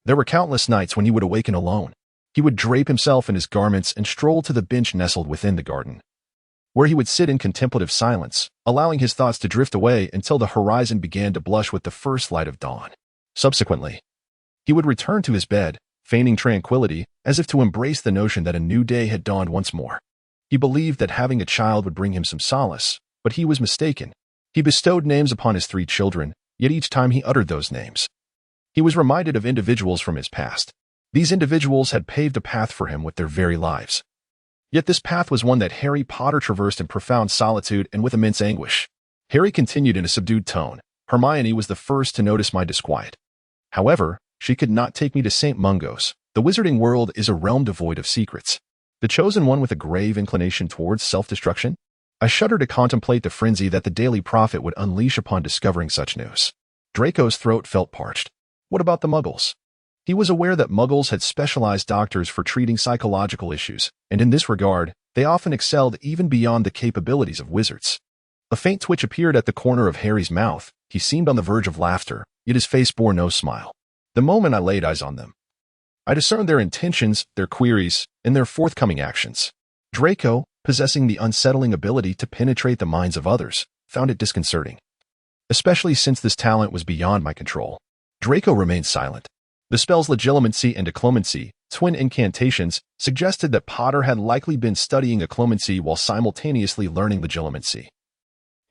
there were countless nights when he would awaken alone. He would drape himself in his garments and stroll to the bench nestled within the garden, where he would sit in contemplative silence, allowing his thoughts to drift away until the horizon began to blush with the first light of dawn. Subsequently, he would return to his bed, feigning tranquility, as if to embrace the notion that a new day had dawned once more. He believed that having a child would bring him some solace, but he was mistaken. He bestowed names upon his 3 children, yet each time he uttered those names, he was reminded of individuals from his past. These individuals had paved a path for him with their very lives. Yet this path was one that Harry Potter traversed in profound solitude and with immense anguish. Harry continued in a subdued tone. "Hermione was the first to notice my disquiet. However, she could not take me to St. Mungo's. The wizarding world is a realm devoid of secrets. The chosen one with a grave inclination towards self-destruction? I shudder to contemplate the frenzy that the Daily Prophet would unleash upon discovering such news." Draco's throat felt parched. What about the Muggles? He was aware that Muggles had specialized doctors for treating psychological issues, and in this regard, they often excelled even beyond the capabilities of wizards. A faint twitch appeared at the corner of Harry's mouth. He seemed on the verge of laughter, yet his face bore no smile. "The moment I laid eyes on them, I discerned their intentions, their queries, and their forthcoming actions. Draco, possessing the unsettling ability to penetrate the minds of others, found it disconcerting, especially since this talent was beyond my control. Draco remained silent. The spell's legilimency and occlumency, twin incantations, suggested that Potter had likely been studying occlumency while simultaneously learning legilimency.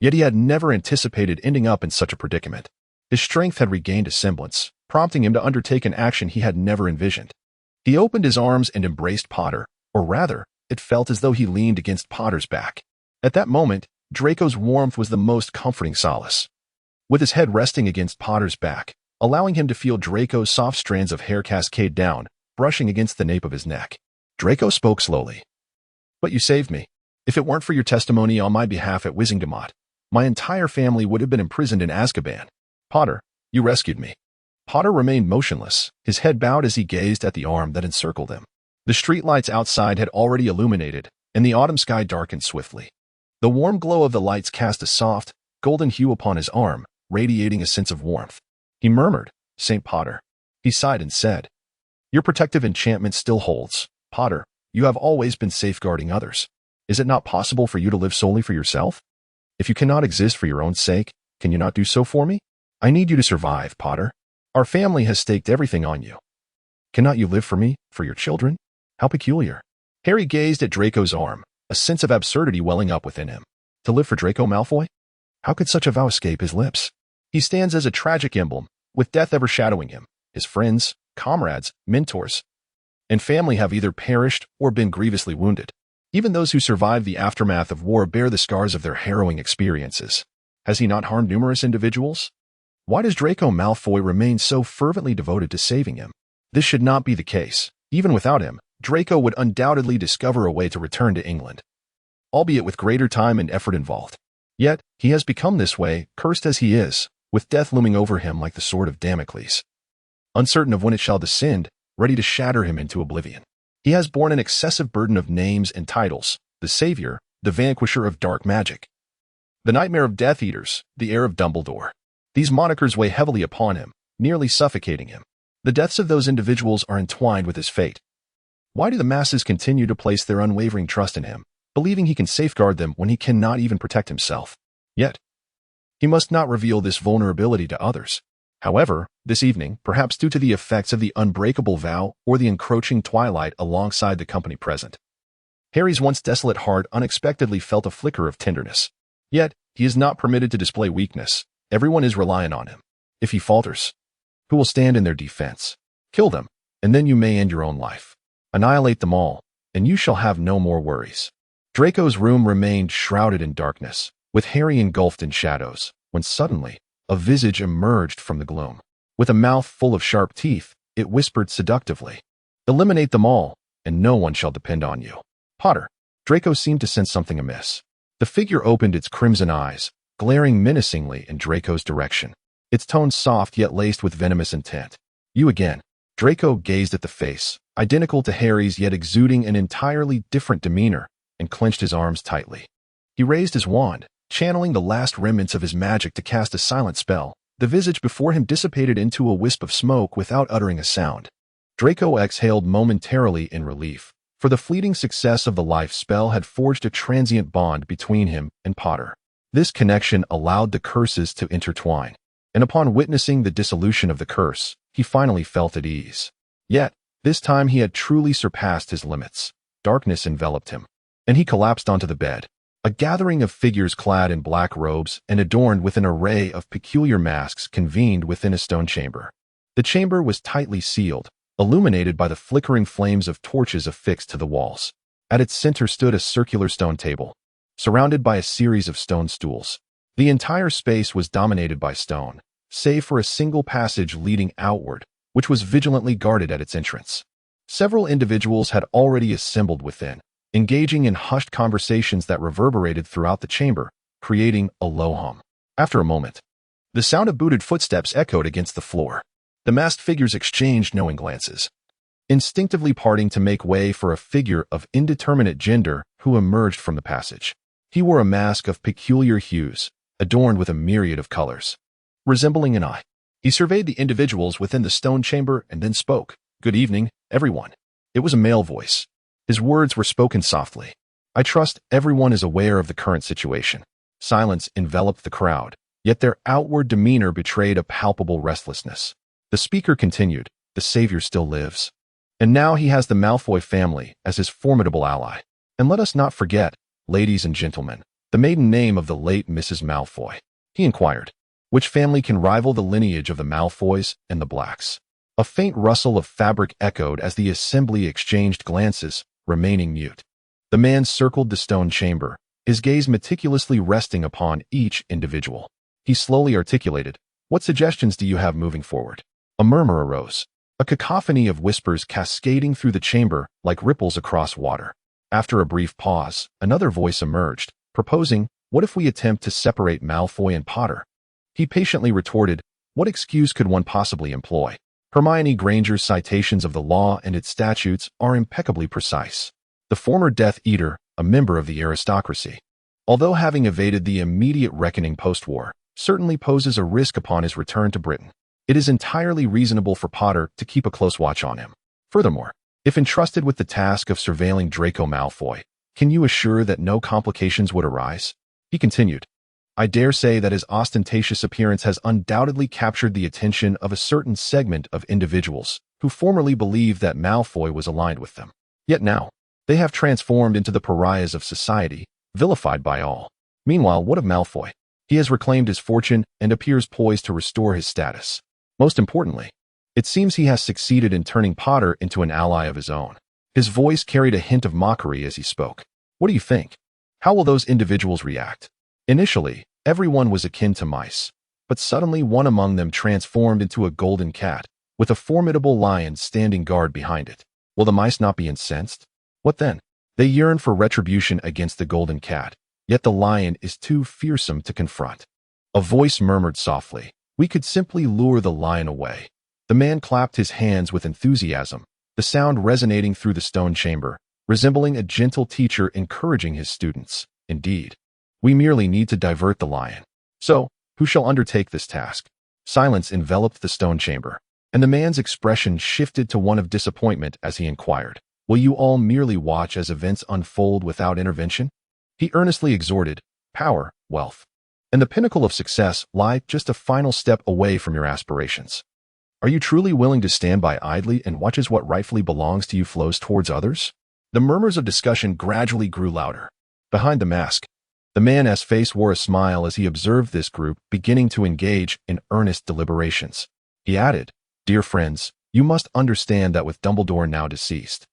Yet he had never anticipated ending up in such a predicament. His strength had regained a semblance, prompting him to undertake an action he had never envisioned. He opened his arms and embraced Potter, or rather, it felt as though he leaned against Potter's back. At that moment, Draco's warmth was the most comforting solace. With his head resting against Potter's back, allowing him to feel Draco's soft strands of hair cascade down, brushing against the nape of his neck, Draco spoke slowly. "But you saved me. If it weren't for your testimony on my behalf at Wisingamot, my entire family would have been imprisoned in Azkaban. Potter, you rescued me." Potter remained motionless, his head bowed as he gazed at the arm that encircled him. The streetlights outside had already illuminated, and the autumn sky darkened swiftly. The warm glow of the lights cast a soft, golden hue upon his arm, radiating a sense of warmth. He murmured, "St. Potter." He sighed and said, "Your protective enchantment still holds. Potter, you have always been safeguarding others. Is it not possible for you to live solely for yourself? If you cannot exist for your own sake, can you not do so for me? I need you to survive, Potter. Our family has staked everything on you. Cannot you live for me, for your children? How peculiar." Harry gazed at Draco's arm, a sense of absurdity welling up within him. To live for Draco Malfoy? How could such a vow escape his lips? He stands as a tragic emblem, with death overshadowing him. His friends, comrades, mentors, and family have either perished or been grievously wounded. Even those who survived the aftermath of war bear the scars of their harrowing experiences. Has he not harmed numerous individuals? Why does Draco Malfoy remain so fervently devoted to saving him? This should not be the case. Even without him, Draco would undoubtedly discover a way to return to England, albeit with greater time and effort involved. Yet, he has become this way, cursed as he is, with death looming over him like the sword of Damocles, uncertain of when it shall descend, ready to shatter him into oblivion. He has borne an excessive burden of names and titles: the Savior, the Vanquisher of Dark Magic, the Nightmare of Death Eaters, the Heir of Dumbledore. These monikers weigh heavily upon him, nearly suffocating him. The deaths of those individuals are entwined with his fate. Why do the masses continue to place their unwavering trust in him, believing he can safeguard them when he cannot even protect himself? Yet, he must not reveal this vulnerability to others. However, this evening, perhaps due to the effects of the unbreakable vow or the encroaching twilight alongside the company present, Harry's once desolate heart unexpectedly felt a flicker of tenderness. Yet, he is not permitted to display weakness. Everyone is reliant on him. If he falters, who will stand in their defense? Kill them, and then you may end your own life. Annihilate them all, and you shall have no more worries. Draco's room remained shrouded in darkness, with Harry engulfed in shadows, when suddenly, a visage emerged from the gloom. With a mouth full of sharp teeth, it whispered seductively, "Eliminate them all, and no one shall depend on you." Potter. Draco seemed to sense something amiss. The figure opened its crimson eyes, glaring menacingly in Draco's direction, its tone soft yet laced with venomous intent. "You again." Draco gazed at the face, identical to Harry's yet exuding an entirely different demeanor, and clenched his arms tightly. He raised his wand, channeling the last remnants of his magic to cast a silent spell. The visage before him dissipated into a wisp of smoke without uttering a sound. Draco exhaled momentarily in relief, for the fleeting success of the life spell had forged a transient bond between him and Potter. This connection allowed the curses to intertwine, and upon witnessing the dissolution of the curse, he finally felt at ease. Yet, this time he had truly surpassed his limits. Darkness enveloped him, and he collapsed onto the bed. A gathering of figures clad in black robes and adorned with an array of peculiar masks convened within a stone chamber. The chamber was tightly sealed, illuminated by the flickering flames of torches affixed to the walls. At its center stood a circular stone table, surrounded by a series of stone stools. The entire space was dominated by stone, save for a single passage leading outward, which was vigilantly guarded at its entrance. Several individuals had already assembled within, engaging in hushed conversations that reverberated throughout the chamber, creating a low hum. After a moment, the sound of booted footsteps echoed against the floor. The masked figures exchanged knowing glances, instinctively parting to make way for a figure of indeterminate gender who emerged from the passage. He wore a mask of peculiar hues, adorned with a myriad of colors, resembling an eye. He surveyed the individuals within the stone chamber and then spoke. "Good evening, Everyone. It was a male voice. His words were spoken softly. I trust everyone is aware of the current situation. Silence enveloped the crowd, yet their outward demeanor betrayed a palpable restlessness. The speaker continued, the Savior still lives. And now he has the Malfoy family as his formidable ally. And let us not forget, ladies and gentlemen, the maiden name of the late Mrs. Malfoy. He inquired, which family can rival the lineage of the Malfoys and the Blacks? A faint rustle of fabric echoed as the assembly exchanged glances, remaining mute. The man circled the stone chamber, his gaze meticulously resting upon each individual. He slowly articulated, what suggestions do you have moving forward? A murmur arose, a cacophony of whispers cascading through the chamber like ripples across water. After a brief pause, another voice emerged, proposing, what if we attempt to separate Malfoy and Potter? He patiently retorted, what excuse could one possibly employ? Hermione Granger's citations of the law and its statutes are impeccably precise. The former Death Eater, a member of the aristocracy, although having evaded the immediate reckoning post-war, certainly poses a risk upon his return to Britain. It is entirely reasonable for Potter to keep a close watch on him. Furthermore, if entrusted with the task of surveilling Draco Malfoy, can you assure that no complications would arise? He continued, I dare say that his ostentatious appearance has undoubtedly captured the attention of a certain segment of individuals who formerly believed that Malfoy was aligned with them. Yet now, they have transformed into the pariahs of society, vilified by all. Meanwhile, what of Malfoy? He has reclaimed his fortune and appears poised to restore his status. Most importantly, it seems he has succeeded in turning Potter into an ally of his own. His voice carried a hint of mockery as he spoke. What do you think? How will those individuals react? Initially, everyone was akin to mice, but suddenly one among them transformed into a golden cat, with a formidable lion standing guard behind it. Will the mice not be incensed? What then? They yearn for retribution against the golden cat, yet the lion is too fearsome to confront. A voice murmured softly, we could simply lure the lion away. The man clapped his hands with enthusiasm, the sound resonating through the stone chamber, resembling a gentle teacher encouraging his students. Indeed, we merely need to divert the lion. So, who shall undertake this task? Silence enveloped the stone chamber, and the man's expression shifted to one of disappointment as he inquired, will you all merely watch as events unfold without intervention? He earnestly exhorted, power, wealth, and the pinnacle of success lie just a final step away from your aspirations. Are you truly willing to stand by idly and watch as what rightfully belongs to you flows towards others? The murmurs of discussion gradually grew louder. Behind the mask, the man's face wore a smile as he observed this group beginning to engage in earnest deliberations. He added, dear friends, you must understand that with Dumbledore now deceased,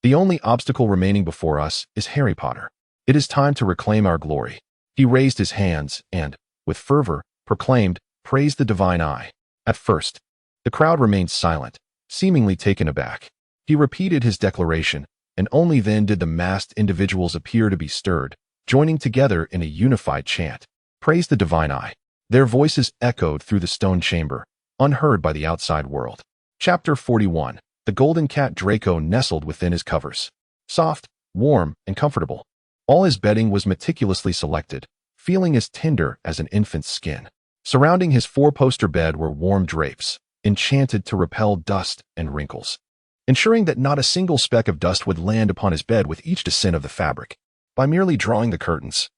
the only obstacle remaining before us is Harry Potter. It is time to reclaim our glory. He raised his hands and, with fervor, proclaimed, praise the divine eye. At first, the crowd remained silent, seemingly taken aback. He repeated his declaration, and only then did the masked individuals appear to be stirred, joining together in a unified chant. Praise the divine eye. Their voices echoed through the stone chamber, unheard by the outside world. Chapter 41. The golden cat Draco nestled within his covers. Soft, warm, and comfortable. All his bedding was meticulously selected, feeling as tender as an infant's skin. Surrounding his four-poster bed were warm drapes, enchanted to repel dust and wrinkles, ensuring that not a single speck of dust would land upon his bed with each descent of the fabric. By merely drawing the curtains,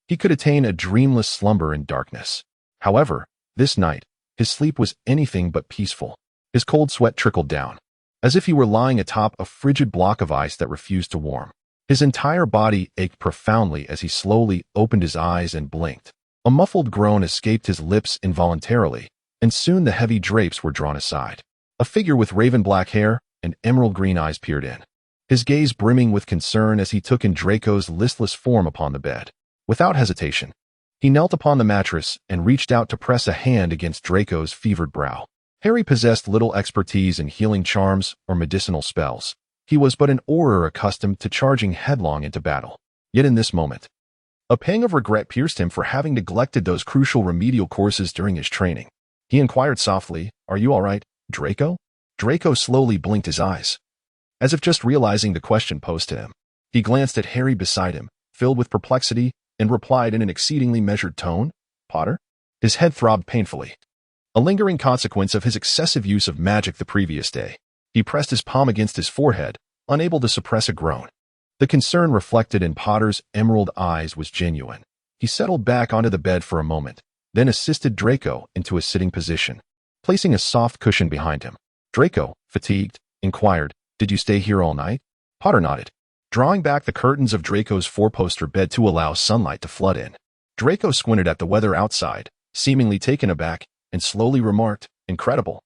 he could attain a dreamless slumber in darkness. However, this night, his sleep was anything but peaceful. His cold sweat trickled down, as if he were lying atop a frigid block of ice that refused to warm. His entire body ached profoundly as he slowly opened his eyes and blinked. A muffled groan escaped his lips involuntarily, and soon the heavy drapes were drawn aside. A figure with raven-black hair and emerald-green eyes peered in, his gaze brimming with concern as he took in Draco's listless form upon the bed. Without hesitation, he knelt upon the mattress and reached out to press a hand against Draco's fevered brow. Harry possessed little expertise in healing charms or medicinal spells. He was but an Auror accustomed to charging headlong into battle. Yet in this moment, a pang of regret pierced him for having neglected those crucial remedial courses during his training. He inquired softly, are you all right, Draco? Draco slowly blinked his eyes, as if just realizing the question posed to him. He glanced at Harry beside him, filled with perplexity, and replied in an exceedingly measured tone, Potter? His head throbbed painfully, a lingering consequence of his excessive use of magic the previous day. He pressed his palm against his forehead, unable to suppress a groan. The concern reflected in Potter's emerald eyes was genuine. He settled back onto the bed for a moment, then assisted Draco into a sitting position, placing a soft cushion behind him. Draco, fatigued, inquired, "Did you stay here all night?" Potter nodded, drawing back the curtains of Draco's four-poster bed to allow sunlight to flood in. Draco squinted at the weather outside, seemingly taken aback, and slowly remarked, "Incredible."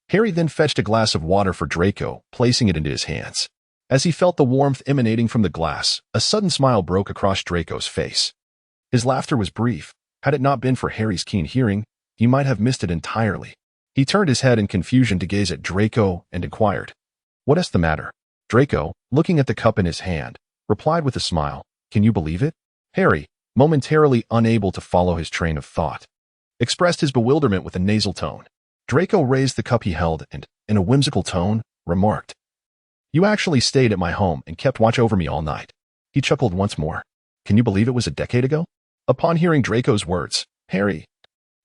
Harry then fetched a glass of water for Draco, placing it into his hands. As he felt the warmth emanating from the glass, a sudden smile broke across Draco's face. His laughter was brief. Had it not been for Harry's keen hearing, he might have missed it entirely. He turned his head in confusion to gaze at Draco and inquired, "What is the matter?" Draco, looking at the cup in his hand, replied with a smile, "Can you believe it?" Harry, momentarily unable to follow his train of thought, expressed his bewilderment with a nasal tone. Draco raised the cup he held and, in a whimsical tone, remarked, "You actually stayed at my home and kept watch over me all night." He chuckled once more. "Can you believe it was a decade ago?" Upon hearing Draco's words, Harry,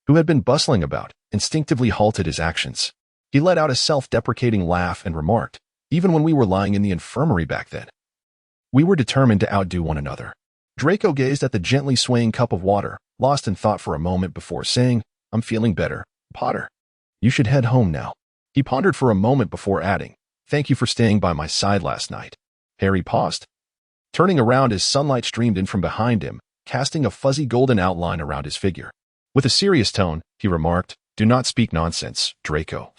who had been bustling about, instinctively halted his actions. He let out a self-deprecating laugh and remarked, "Even when we were lying in the infirmary back then, we were determined to outdo one another." Draco gazed at the gently swaying cup of water, lost in thought for a moment before saying, "I'm feeling better, Potter. You should head home now." He pondered for a moment before adding, "Thank you for staying by my side last night." Harry paused, turning around as sunlight streamed in from behind him, casting a fuzzy golden outline around his figure. With a serious tone, he remarked, "Do not speak nonsense, Draco.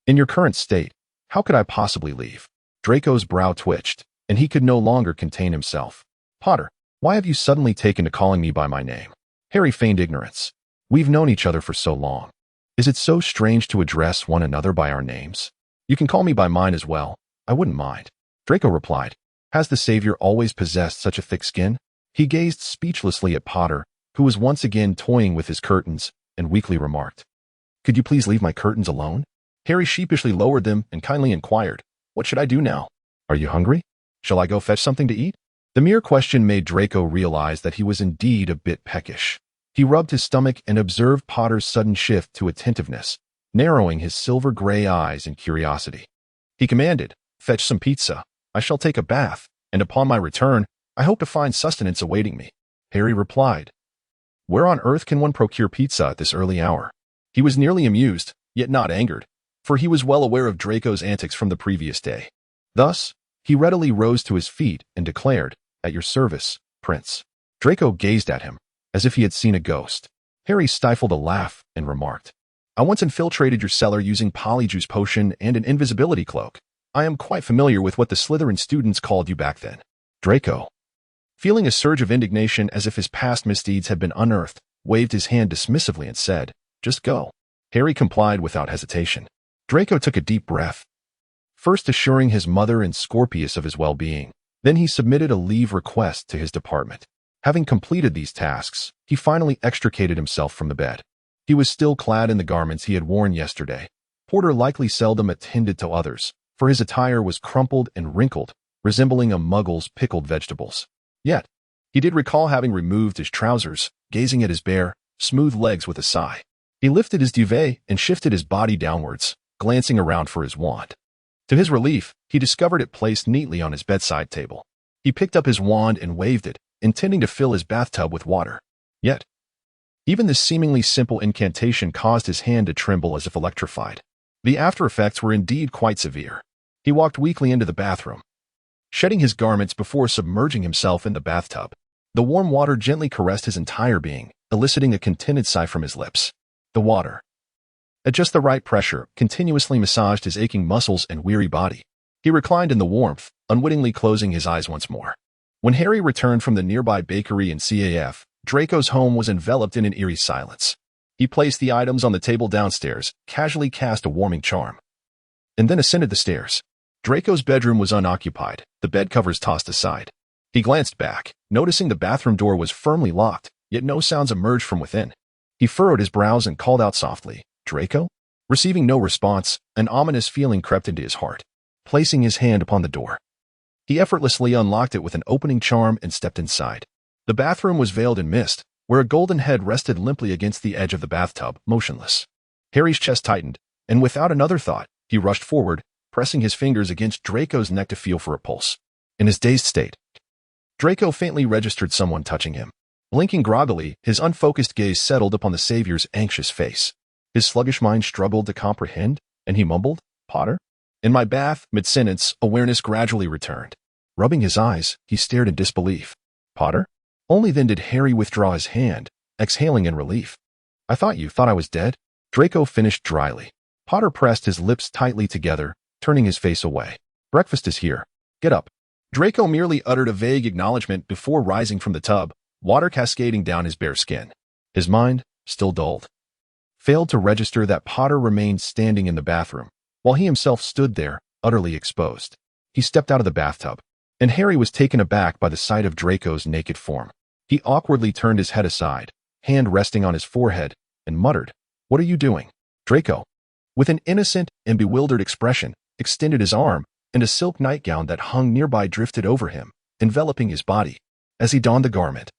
In your current state, how could I possibly leave?" Draco's brow twitched, and he could no longer contain himself. "Potter, why have you suddenly taken to calling me by my name?" Harry feigned ignorance. "We've known each other for so long. Is it so strange to address one another by our names?" "You can call me by mine as well. I wouldn't mind." Draco replied. Has the Savior always possessed such a thick skin? He gazed speechlessly at Potter, who was once again toying with his curtains, and weakly remarked, "Could you please leave my curtains alone?" Harry sheepishly lowered them and kindly inquired, "What should I do now? Are you hungry? Shall I go fetch something to eat?" The mere question made Draco realize that he was indeed a bit peckish. He rubbed his stomach and observed Potter's sudden shift to attentiveness, narrowing his silver-gray eyes in curiosity. He commanded, "Fetch some pizza. I shall take a bath, and upon my return, I hope to find sustenance awaiting me." Harry replied, "Where on earth can one procure pizza at this early hour?" He was nearly amused, yet not angered, for he was well aware of Draco's antics from the previous day. Thus, he readily rose to his feet and declared, "At your service, Prince." Draco gazed at him, as if he had seen a ghost. Harry stifled a laugh and remarked, "I once infiltrated your cellar using Polyjuice potion and an invisibility cloak. I am quite familiar with what the Slytherin students called you back then." Draco, feeling a surge of indignation as if his past misdeeds had been unearthed, waved his hand dismissively and said, "Just go." Harry complied without hesitation. Draco took a deep breath, first assuring his mother and Scorpius of his well-being. Then he submitted a leave request to his department. Having completed these tasks, he finally extricated himself from the bed. He was still clad in the garments he had worn yesterday. Porter likely seldom attended to others, for his attire was crumpled and wrinkled, resembling a muggle's pickled vegetables. Yet, he did recall having removed his trousers, gazing at his bare, smooth legs with a sigh. He lifted his duvet and shifted his body downwards, glancing around for his wand. To his relief, he discovered it placed neatly on his bedside table. He picked up his wand and waved it, intending to fill his bathtub with water. Yet, even this seemingly simple incantation caused his hand to tremble as if electrified. The after effects were indeed quite severe. He walked weakly into the bathroom, shedding his garments before submerging himself in the bathtub. The warm water gently caressed his entire being, eliciting a contented sigh from his lips. The water, at just the right pressure, continuously massaged his aching muscles and weary body. He reclined in the warmth, unwittingly closing his eyes once more. When Harry returned from the nearby bakery in CAF, Draco's home was enveloped in an eerie silence. He placed the items on the table downstairs, casually cast a warming charm, and then ascended the stairs. Draco's bedroom was unoccupied, the bed covers tossed aside. He glanced back, noticing the bathroom door was firmly locked, yet no sounds emerged from within. He furrowed his brows and called out softly, "Draco?" Receiving no response, an ominous feeling crept into his heart. Placing his hand upon the door, he effortlessly unlocked it with an opening charm and stepped inside. The bathroom was veiled in mist, where a golden head rested limply against the edge of the bathtub, motionless. Harry's chest tightened, and without another thought, he rushed forward, pressing his fingers against Draco's neck to feel for a pulse. In his dazed state, Draco faintly registered someone touching him. Blinking groggily, his unfocused gaze settled upon the Savior's anxious face. His sluggish mind struggled to comprehend, and he mumbled, "Potter?" In my bath, mid-sentence, awareness gradually returned. Rubbing his eyes, he stared in disbelief. "Potter?" Only then did Harry withdraw his hand, exhaling in relief. "I thought you thought I was dead?" Draco finished dryly. Potter pressed his lips tightly together, turning his face away. "Breakfast is here. Get up." Draco merely uttered a vague acknowledgement before rising from the tub, water cascading down his bare skin. His mind, still dulled, failed to register that Potter remained standing in the bathroom, while he himself stood there, utterly exposed. He stepped out of the bathtub, and Harry was taken aback by the sight of Draco's naked form. He awkwardly turned his head aside, hand resting on his forehead, and muttered, "What are you doing?" Draco, with an innocent and bewildered expression, extended his arm, and a silk nightgown that hung nearby drifted over him, enveloping his body. As he donned the garment,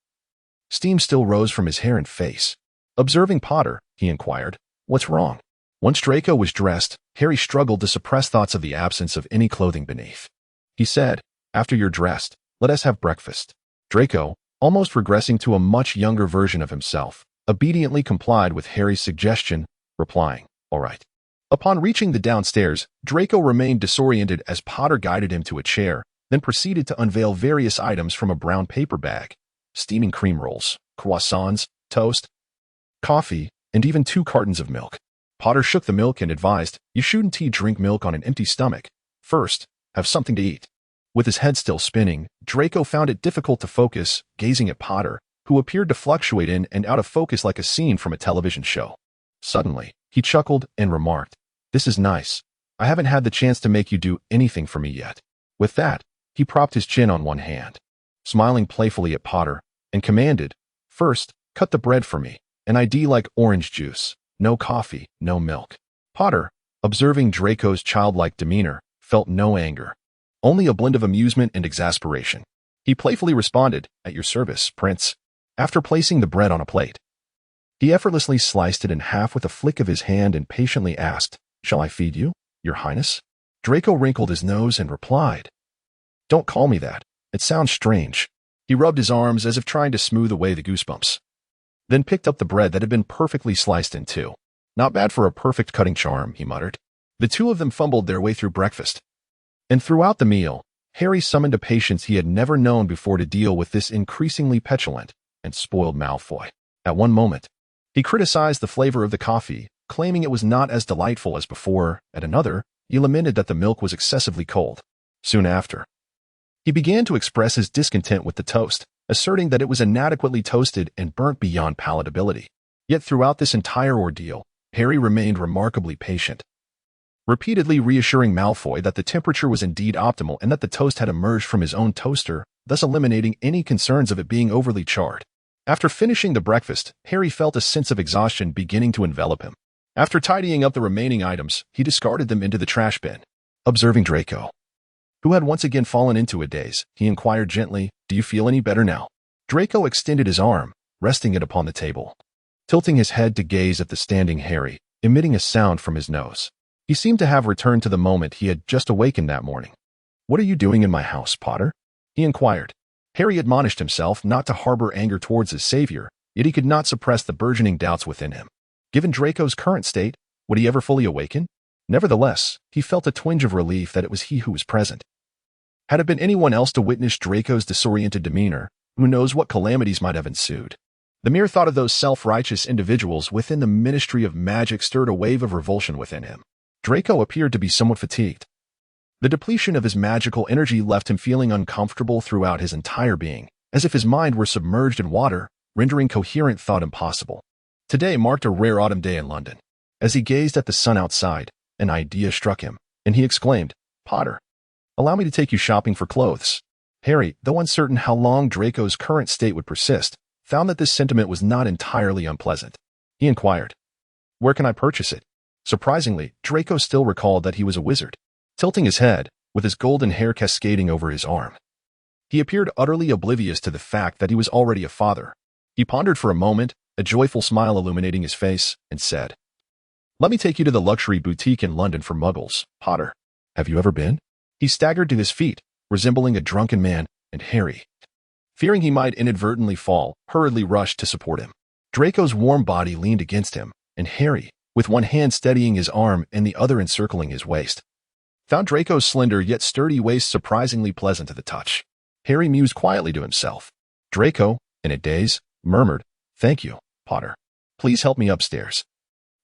steam still rose from his hair and face. Observing Potter, he inquired, "What's wrong?" Once Draco was dressed, Harry struggled to suppress thoughts of the absence of any clothing beneath. He said, "After you're dressed, let us have breakfast." Draco, almost regressing to a much younger version of himself, obediently complied with Harry's suggestion, replying, "All right." Upon reaching the downstairs, Draco remained disoriented as Potter guided him to a chair, then proceeded to unveil various items from a brown paper bag: steaming cream rolls, croissants, toast, coffee, and even 2 cartons of milk. Potter shook the milk and advised, "You shouldn't drink milk on an empty stomach. First, have something to eat." With his head still spinning, Draco found it difficult to focus, gazing at Potter, who appeared to fluctuate in and out of focus like a scene from a television show. Suddenly, he chuckled and remarked, "This is nice. I haven't had the chance to make you do anything for me yet." With that, he propped his chin on one hand, smiling playfully at Potter, and commanded, "First, cut the bread for me. An ID like orange juice. No coffee, no milk." Potter, observing Draco's childlike demeanor, felt no anger, only a blend of amusement and exasperation. He playfully responded, "At your service, Prince." After placing the bread on a plate, he effortlessly sliced it in half with a flick of his hand and patiently asked, "Shall I feed you, Your Highness?" Draco wrinkled his nose and replied, "Don't call me that. It sounds strange." He rubbed his arms as if trying to smooth away the goosebumps, then picked up the bread that had been perfectly sliced in 2. "Not bad for a perfect cutting charm," he muttered. The two of them fumbled their way through breakfast, and throughout the meal, Harry summoned a patience he had never known before to deal with this increasingly petulant and spoiled Malfoy. At one moment, he criticized the flavor of the coffee, claiming it was not as delightful as before. At another, he lamented that the milk was excessively cold. Soon after, he began to express his discontent with the toast, asserting that it was inadequately toasted and burnt beyond palatability. Yet throughout this entire ordeal, Harry remained remarkably patient, repeatedly reassuring Malfoy that the temperature was indeed optimal and that the toast had emerged from his own toaster, thus eliminating any concerns of it being overly charred. After finishing the breakfast, Harry felt a sense of exhaustion beginning to envelop him. After tidying up the remaining items, he discarded them into the trash bin. Observing Draco, who had once again fallen into a daze, he inquired gently, "Do you feel any better now?" Draco extended his arm, resting it upon the table, tilting his head to gaze at the standing Harry, emitting a sound from his nose. He seemed to have returned to the moment he had just awakened that morning. "What are you doing in my house, Potter?" he inquired. Harry admonished himself not to harbor anger towards his savior, yet he could not suppress the burgeoning doubts within him. Given Draco's current state, would he ever fully awaken? Nevertheless, he felt a twinge of relief that it was he who was present. Had it been anyone else to witness Draco's disoriented demeanor, who knows what calamities might have ensued. The mere thought of those self-righteous individuals within the Ministry of Magic stirred a wave of revulsion within him. Draco appeared to be somewhat fatigued. The depletion of his magical energy left him feeling uncomfortable throughout his entire being, as if his mind were submerged in water, rendering coherent thought impossible. Today marked a rare autumn day in London. As he gazed at the sun outside, an idea struck him, and he exclaimed, "Potter, allow me to take you shopping for clothes." Harry, though uncertain how long Draco's current state would persist, found that this sentiment was not entirely unpleasant. He inquired, "Where can I purchase it?" Surprisingly, Draco still recalled that he was a wizard. Tilting his head, with his golden hair cascading over his arm, he appeared utterly oblivious to the fact that he was already a father. He pondered for a moment, a joyful smile illuminating his face, and said, "Let me take you to the luxury boutique in London for muggles, Potter." Have you ever been? He staggered to his feet, resembling a drunken man, and Harry, fearing he might inadvertently fall, hurriedly rushed to support him. Draco's warm body leaned against him, and Harry, with one hand steadying his arm and the other encircling his waist, found Draco's slender yet sturdy waist surprisingly pleasant to the touch. Harry mused quietly to himself. Draco, in a daze, murmured, "Thank you, Potter. Please help me upstairs.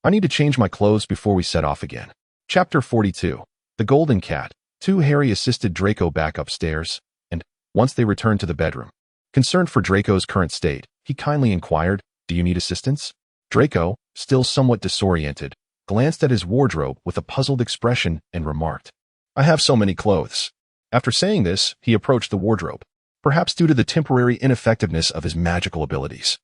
I need to change my clothes before we set off again." Chapter 42. The Golden Cat. Harry assisted Draco back upstairs, and, once they returned to the bedroom, concerned for Draco's current state, he kindly inquired, "Do you need assistance?" Draco, still somewhat disoriented, glanced at his wardrobe with a puzzled expression and remarked, "I have so many clothes." After saying this, he approached the wardrobe, perhaps due to the temporary ineffectiveness of his magical abilities.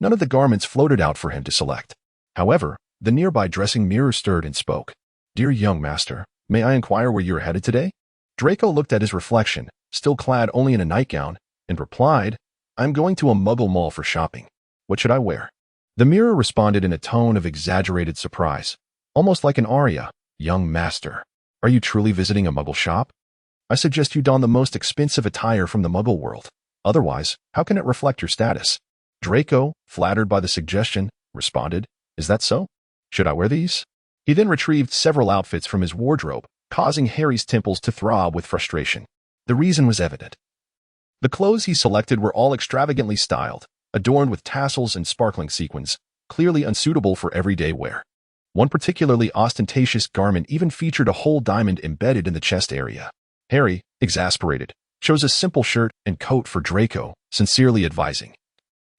None of the garments floated out for him to select. However, the nearby dressing mirror stirred and spoke. "Dear young master, may I inquire where you are headed today?" Draco looked at his reflection, still clad only in a nightgown, and replied, "I'm going to a Muggle mall for shopping. What should I wear?" The mirror responded in a tone of exaggerated surprise, almost like an aria, "Young master, are you truly visiting a Muggle shop? I suggest you don the most expensive attire from the Muggle world. Otherwise, how can it reflect your status?" Draco, flattered by the suggestion, responded, "Is that so? Should I wear these?" He then retrieved several outfits from his wardrobe, causing Harry's temples to throb with frustration. The reason was evident. The clothes he selected were all extravagantly styled, adorned with tassels and sparkling sequins, clearly unsuitable for everyday wear. One particularly ostentatious garment even featured a whole diamond embedded in the chest area. Harry, exasperated, chose a simple shirt and coat for Draco, sincerely advising,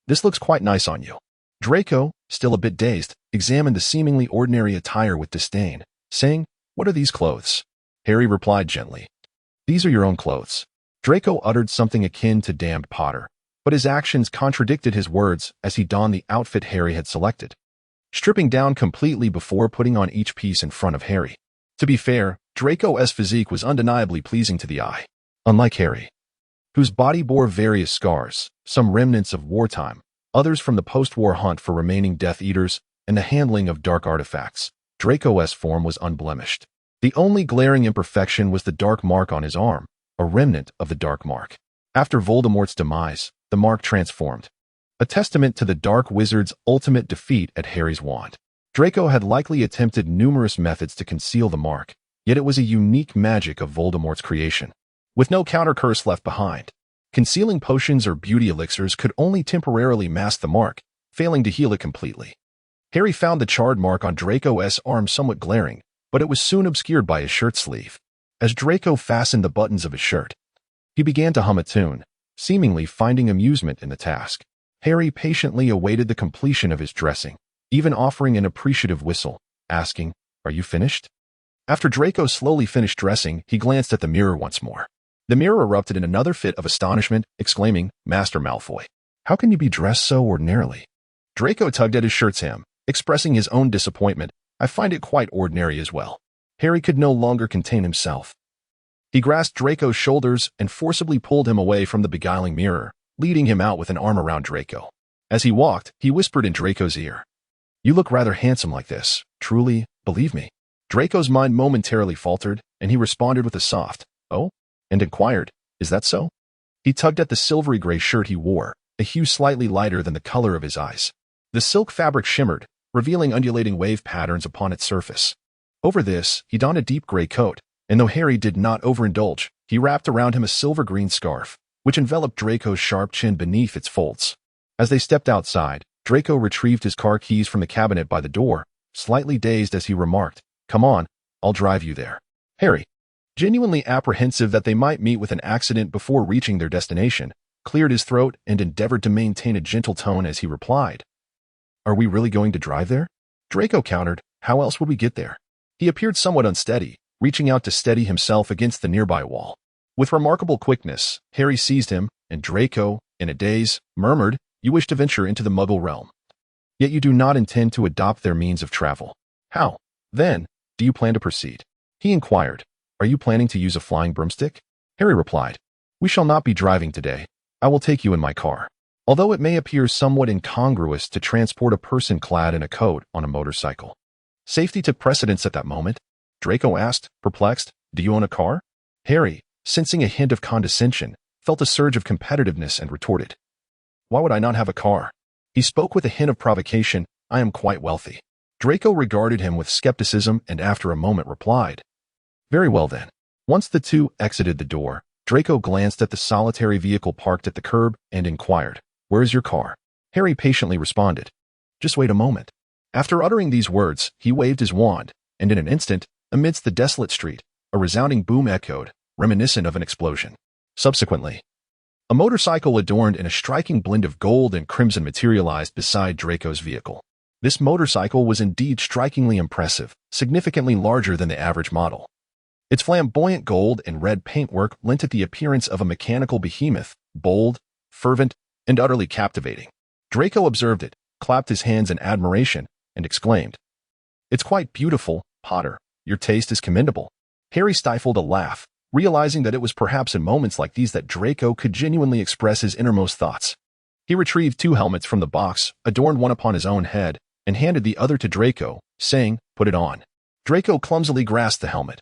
"This looks quite nice on you." Draco, still a bit dazed, examined the seemingly ordinary attire with disdain, saying, "What are these clothes?" Harry replied gently, "These are your own clothes." Draco uttered something akin to "Damned Potter," but his actions contradicted his words as he donned the outfit Harry had selected, stripping down completely before putting on each piece in front of Harry. To be fair, Draco's physique was undeniably pleasing to the eye. Unlike Harry, whose body bore various scars, some remnants of wartime, others from the post-war hunt for remaining Death Eaters and the handling of dark artifacts, Draco's form was unblemished. The only glaring imperfection was the dark mark on his arm, a remnant of the dark mark. After Voldemort's demise, the mark transformed, a testament to the Dark Wizard's ultimate defeat at Harry's wand. Draco had likely attempted numerous methods to conceal the mark, yet it was a unique magic of Voldemort's creation, with no counter curse left behind. Concealing potions or beauty elixirs could only temporarily mask the mark, failing to heal it completely. Harry found the charred mark on Draco's arm somewhat glaring, but it was soon obscured by his shirt sleeve. As Draco fastened the buttons of his shirt, he began to hum a tune, seemingly finding amusement in the task. Harry patiently awaited the completion of his dressing, even offering an appreciative whistle, asking, "Are you finished?" After Draco slowly finished dressing, he glanced at the mirror once more. The mirror erupted in another fit of astonishment, exclaiming, "Master Malfoy, how can you be dressed so ordinarily?" Draco tugged at his shirt's hem, expressing his own disappointment. "I find it quite ordinary as well." Harry could no longer contain himself. He grasped Draco's shoulders and forcibly pulled him away from the beguiling mirror, leading him out with an arm around Draco. As he walked, he whispered in Draco's ear, "You look rather handsome like this, truly, believe me." Draco's mind momentarily faltered, and he responded with a soft, "Oh?" and inquired, "Is that so?" He tugged at the silvery gray shirt he wore, a hue slightly lighter than the color of his eyes. The silk fabric shimmered, revealing undulating wave patterns upon its surface. Over this, he donned a deep gray coat, and though Harry did not overindulge, he wrapped around him a silver-green scarf, which enveloped Draco's sharp chin beneath its folds. As they stepped outside, Draco retrieved his car keys from the cabinet by the door, slightly dazed as he remarked, "Come on, I'll drive you there." Harry, genuinely apprehensive that they might meet with an accident before reaching their destination, cleared his throat and endeavored to maintain a gentle tone as he replied, "Are we really going to drive there?" Draco countered, "How else would we get there?" He appeared somewhat unsteady, reaching out to steady himself against the nearby wall. With remarkable quickness, Harry seized him, and Draco, in a daze, murmured, "You wish to venture into the Muggle realm. Yet you do not intend to adopt their means of travel. How, then, do you plan to proceed?" He inquired, "Are you planning to use a flying broomstick?" Harry replied, "We shall not be driving today. I will take you in my car." Although it may appear somewhat incongruous to transport a person clad in a coat on a motorcycle, safety took precedence at that moment. Draco asked, perplexed, Do you own a car? Harry, sensing a hint of condescension, felt a surge of competitiveness and retorted, "Why would I not have a car?" He spoke with a hint of provocation, "I am quite wealthy." Draco regarded him with skepticism and after a moment replied, "Very well then." Once the two exited the door, Draco glanced at the solitary vehicle parked at the curb and inquired, "Where is your car?" Harry patiently responded, "Just wait a moment." After uttering these words, he waved his wand, and in an instant, amidst the desolate street, a resounding boom echoed, reminiscent of an explosion. Subsequently, a motorcycle adorned in a striking blend of gold and crimson materialized beside Draco's vehicle. This motorcycle was indeed strikingly impressive, significantly larger than the average model. Its flamboyant gold and red paintwork lent it the appearance of a mechanical behemoth, bold, fervent, and utterly captivating. Draco observed it, clapped his hands in admiration, and exclaimed, "It's quite beautiful, Potter. Your taste is commendable." Harry stifled a laugh, realizing that it was perhaps in moments like these that Draco could genuinely express his innermost thoughts. He retrieved 2 helmets from the box, adorned one upon his own head, and handed the other to Draco, saying, "Put it on." Draco clumsily grasped the helmet,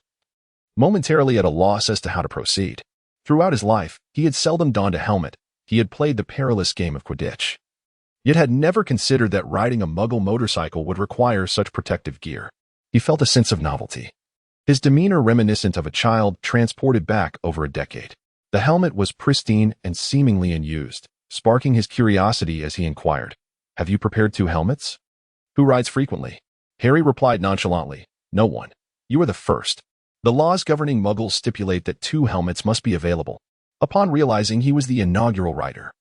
momentarily at a loss as to how to proceed. Throughout his life, he had seldom donned a helmet. He had played the perilous game of Quidditch, yet had never considered that riding a Muggle motorcycle would require such protective gear. He felt a sense of novelty, his demeanor reminiscent of a child transported back over a decade. The helmet was pristine and seemingly unused, sparking his curiosity as he inquired, "Have you prepared 2 helmets? Who rides frequently?" Harry replied nonchalantly, "No one. You are the first. The laws governing Muggles stipulate that 2 helmets must be available." Upon realizing he was the inaugural rider,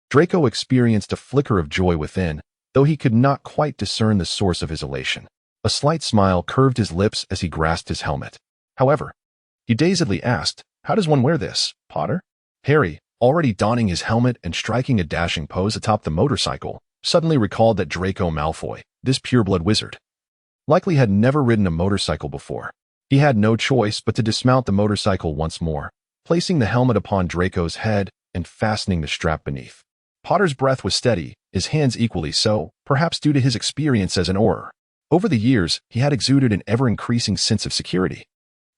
Draco experienced a flicker of joy within, though he could not quite discern the source of his elation. A slight smile curved his lips as he grasped his helmet. However, he dazedly asked, "How does one wear this, Potter?" Harry, already donning his helmet and striking a dashing pose atop the motorcycle, suddenly recalled that Draco Malfoy, this pureblood wizard, likely had never ridden a motorcycle before. He had no choice but to dismount the motorcycle once more, placing the helmet upon Draco's head and fastening the strap beneath. Potter's breath was steady, his hands equally so, perhaps due to his experience as an Auror. Over the years, he had exuded an ever-increasing sense of security.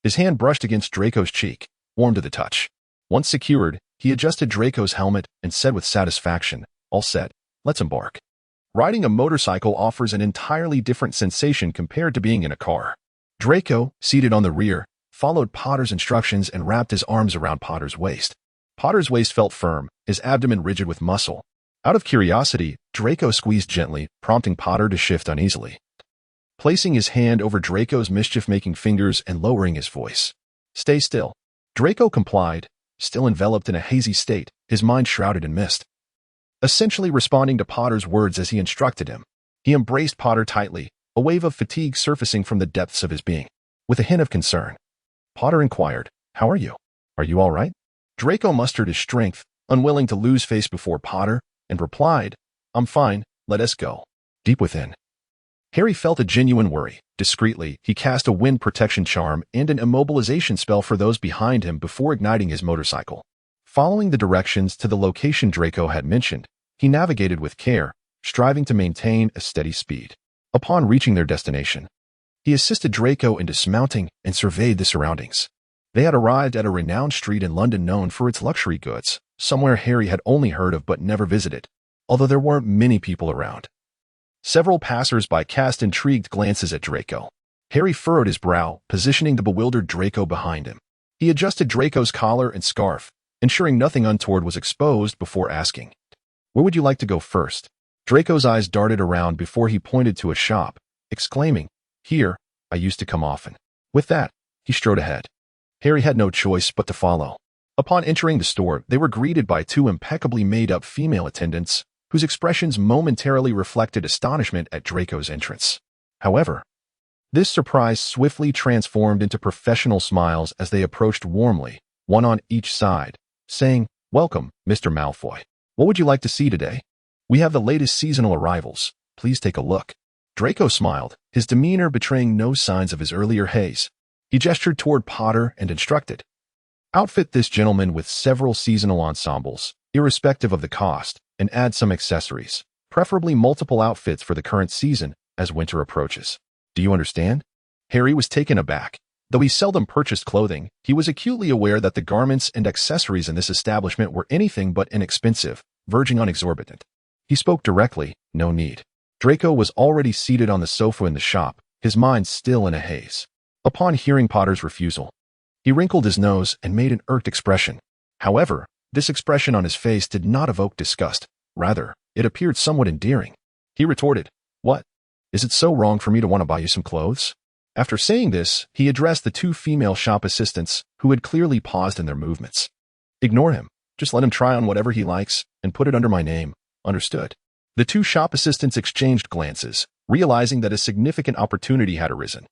His hand brushed against Draco's cheek, warm to the touch. Once secured, he adjusted Draco's helmet and said with satisfaction, "All set, let's embark." Riding a motorcycle offers an entirely different sensation compared to being in a car. Draco, seated on the rear, followed Potter's instructions and wrapped his arms around Potter's waist. Potter's waist felt firm, his abdomen rigid with muscle. Out of curiosity, Draco squeezed gently, prompting Potter to shift uneasily, placing his hand over Draco's mischief-making fingers and lowering his voice. "Stay still." Draco complied, still enveloped in a hazy state, his mind shrouded in mist. Essentially responding to Potter's words as he instructed him, he embraced Potter tightly, a wave of fatigue surfacing from the depths of his being. With a hint of concern, Potter inquired, "How are you? Are you all right?" Draco mustered his strength, unwilling to lose face before Potter, and replied, "I'm fine, let us go." Deep within, Harry felt a genuine worry. Discreetly, he cast a wind protection charm and an immobilization spell for those behind him before igniting his motorcycle. Following the directions to the location Draco had mentioned, he navigated with care, striving to maintain a steady speed. Upon reaching their destination, he assisted Draco in dismounting and surveyed the surroundings. They had arrived at a renowned street in London known for its luxury goods, somewhere Harry had only heard of but never visited, although there weren't many people around. Several passers-by cast intrigued glances at Draco. Harry furrowed his brow, positioning the bewildered Draco behind him. He adjusted Draco's collar and scarf, ensuring nothing untoward was exposed before asking, "Where would you like to go first?" Draco's eyes darted around before he pointed to a shop, exclaiming, "Here, I used to come often." With that, he strode ahead. Harry had no choice but to follow. Upon entering the store, they were greeted by 2 impeccably made-up female attendants, whose expressions momentarily reflected astonishment at Draco's entrance. However, this surprise swiftly transformed into professional smiles as they approached warmly, one on each side, saying, "Welcome, Mr. Malfoy. What would you like to see today? We have the latest seasonal arrivals. Please take a look." Draco smiled, his demeanor betraying no signs of his earlier haze. He gestured toward Potter and instructed, "Outfit this gentleman with several seasonal ensembles, irrespective of the cost, and add some accessories, preferably multiple outfits for the current season as winter approaches." "Do you understand?" Harry was taken aback. Though he seldom purchased clothing, he was acutely aware that the garments and accessories in this establishment were anything but inexpensive, verging on exorbitant. He spoke directly, no need. Draco was already seated on the sofa in the shop, his mind still in a haze. Upon hearing Potter's refusal, he wrinkled his nose and made an irked expression. However, this expression on his face did not evoke disgust. Rather, it appeared somewhat endearing. He retorted, "What? Is it so wrong for me to want to buy you some clothes?" After saying this, he addressed the two female shop assistants, who had clearly paused in their movements. "Ignore him. Just let him try on whatever he likes, and put it under my name. Understood?" The two shop assistants exchanged glances, realizing that a significant opportunity had arisen.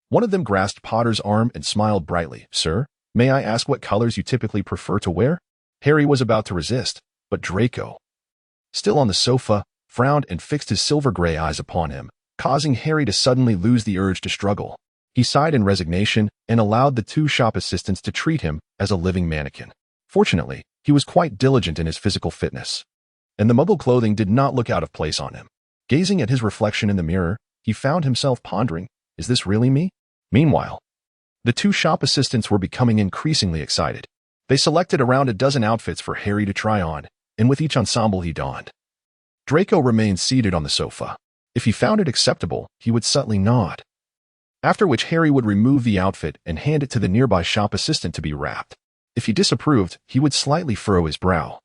One of them grasped Potter's arm and smiled brightly. "Sir, may I ask what colors you typically prefer to wear?" Harry was about to resist, but Draco, still on the sofa, frowned and fixed his silver-gray eyes upon him, causing Harry to suddenly lose the urge to struggle. He sighed in resignation and allowed the two shop assistants to treat him as a living mannequin. Fortunately, he was quite diligent in his physical fitness, and the muggle clothing did not look out of place on him. Gazing at his reflection in the mirror, he found himself pondering, "Is this really me?" Meanwhile, the two shop assistants were becoming increasingly excited. They selected around a dozen outfits for Harry to try on, and with each ensemble he donned, Draco remained seated on the sofa. If he found it acceptable, he would subtly nod, after which Harry would remove the outfit and hand it to the nearby shop assistant to be wrapped. If he disapproved, he would slightly furrow his brow,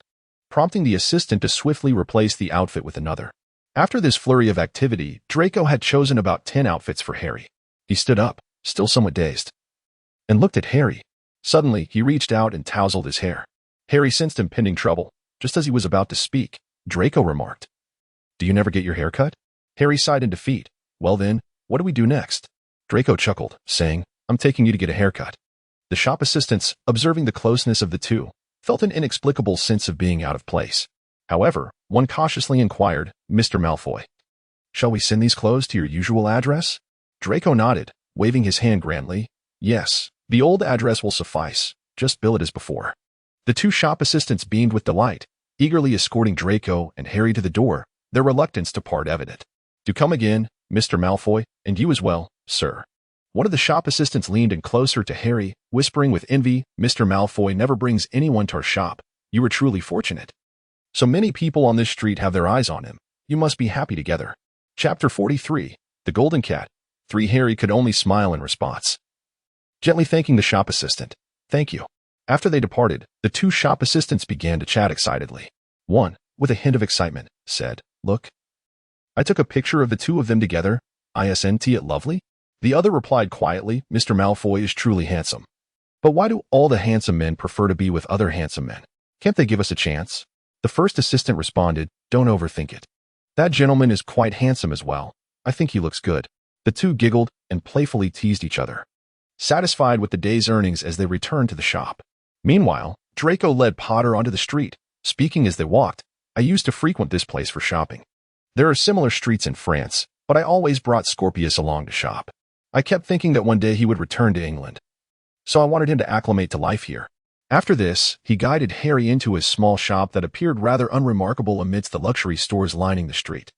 prompting the assistant to swiftly replace the outfit with another. After this flurry of activity, Draco had chosen about 10 outfits for Harry. He stood up, still somewhat dazed, and looked at Harry. Suddenly, he reached out and tousled his hair. Harry sensed impending trouble. Just as he was about to speak, Draco remarked, "Do you never get your hair cut?" Harry sighed in defeat. "Well then, what do we do next?" Draco chuckled, saying, "I'm taking you to get a haircut." The shop assistants, observing the closeness of the two, felt an inexplicable sense of being out of place. However, one cautiously inquired, "Mr. Malfoy, shall we send these clothes to your usual address?" Draco nodded, waving his hand grandly. "Yes, the old address will suffice. Just bill it as before." The two shop assistants beamed with delight, eagerly escorting Draco and Harry to the door, their reluctance to part evident. "Do come again, Mr. Malfoy, and you as well, sir." One of the shop assistants leaned in closer to Harry, whispering with envy, "Mr. Malfoy never brings anyone to our shop. You are truly fortunate. So many people on this street have their eyes on him. You must be happy together." Chapter 43, The Golden Cat. Harry could only smile in response, gently thanking the shop assistant. "Thank you." After they departed, the two shop assistants began to chat excitedly. One, with a hint of excitement, said, "Look, I took a picture of the two of them together. Isn't it lovely?" The other replied quietly, "Mr. Malfoy is truly handsome. But why do all the handsome men prefer to be with other handsome men? Can't they give us a chance?" The first assistant responded, "Don't overthink it. That gentleman is quite handsome as well. I think he looks good." The two giggled and playfully teased each other, satisfied with the day's earnings as they returned to the shop. Meanwhile, Draco led Potter onto the street, speaking as they walked. "I used to frequent this place for shopping. There are similar streets in France, but I always brought Scorpius along to shop. I kept thinking that one day he would return to England, so I wanted him to acclimate to life here." After this, he guided Harry into his small shop that appeared rather unremarkable amidst the luxury stores lining the street.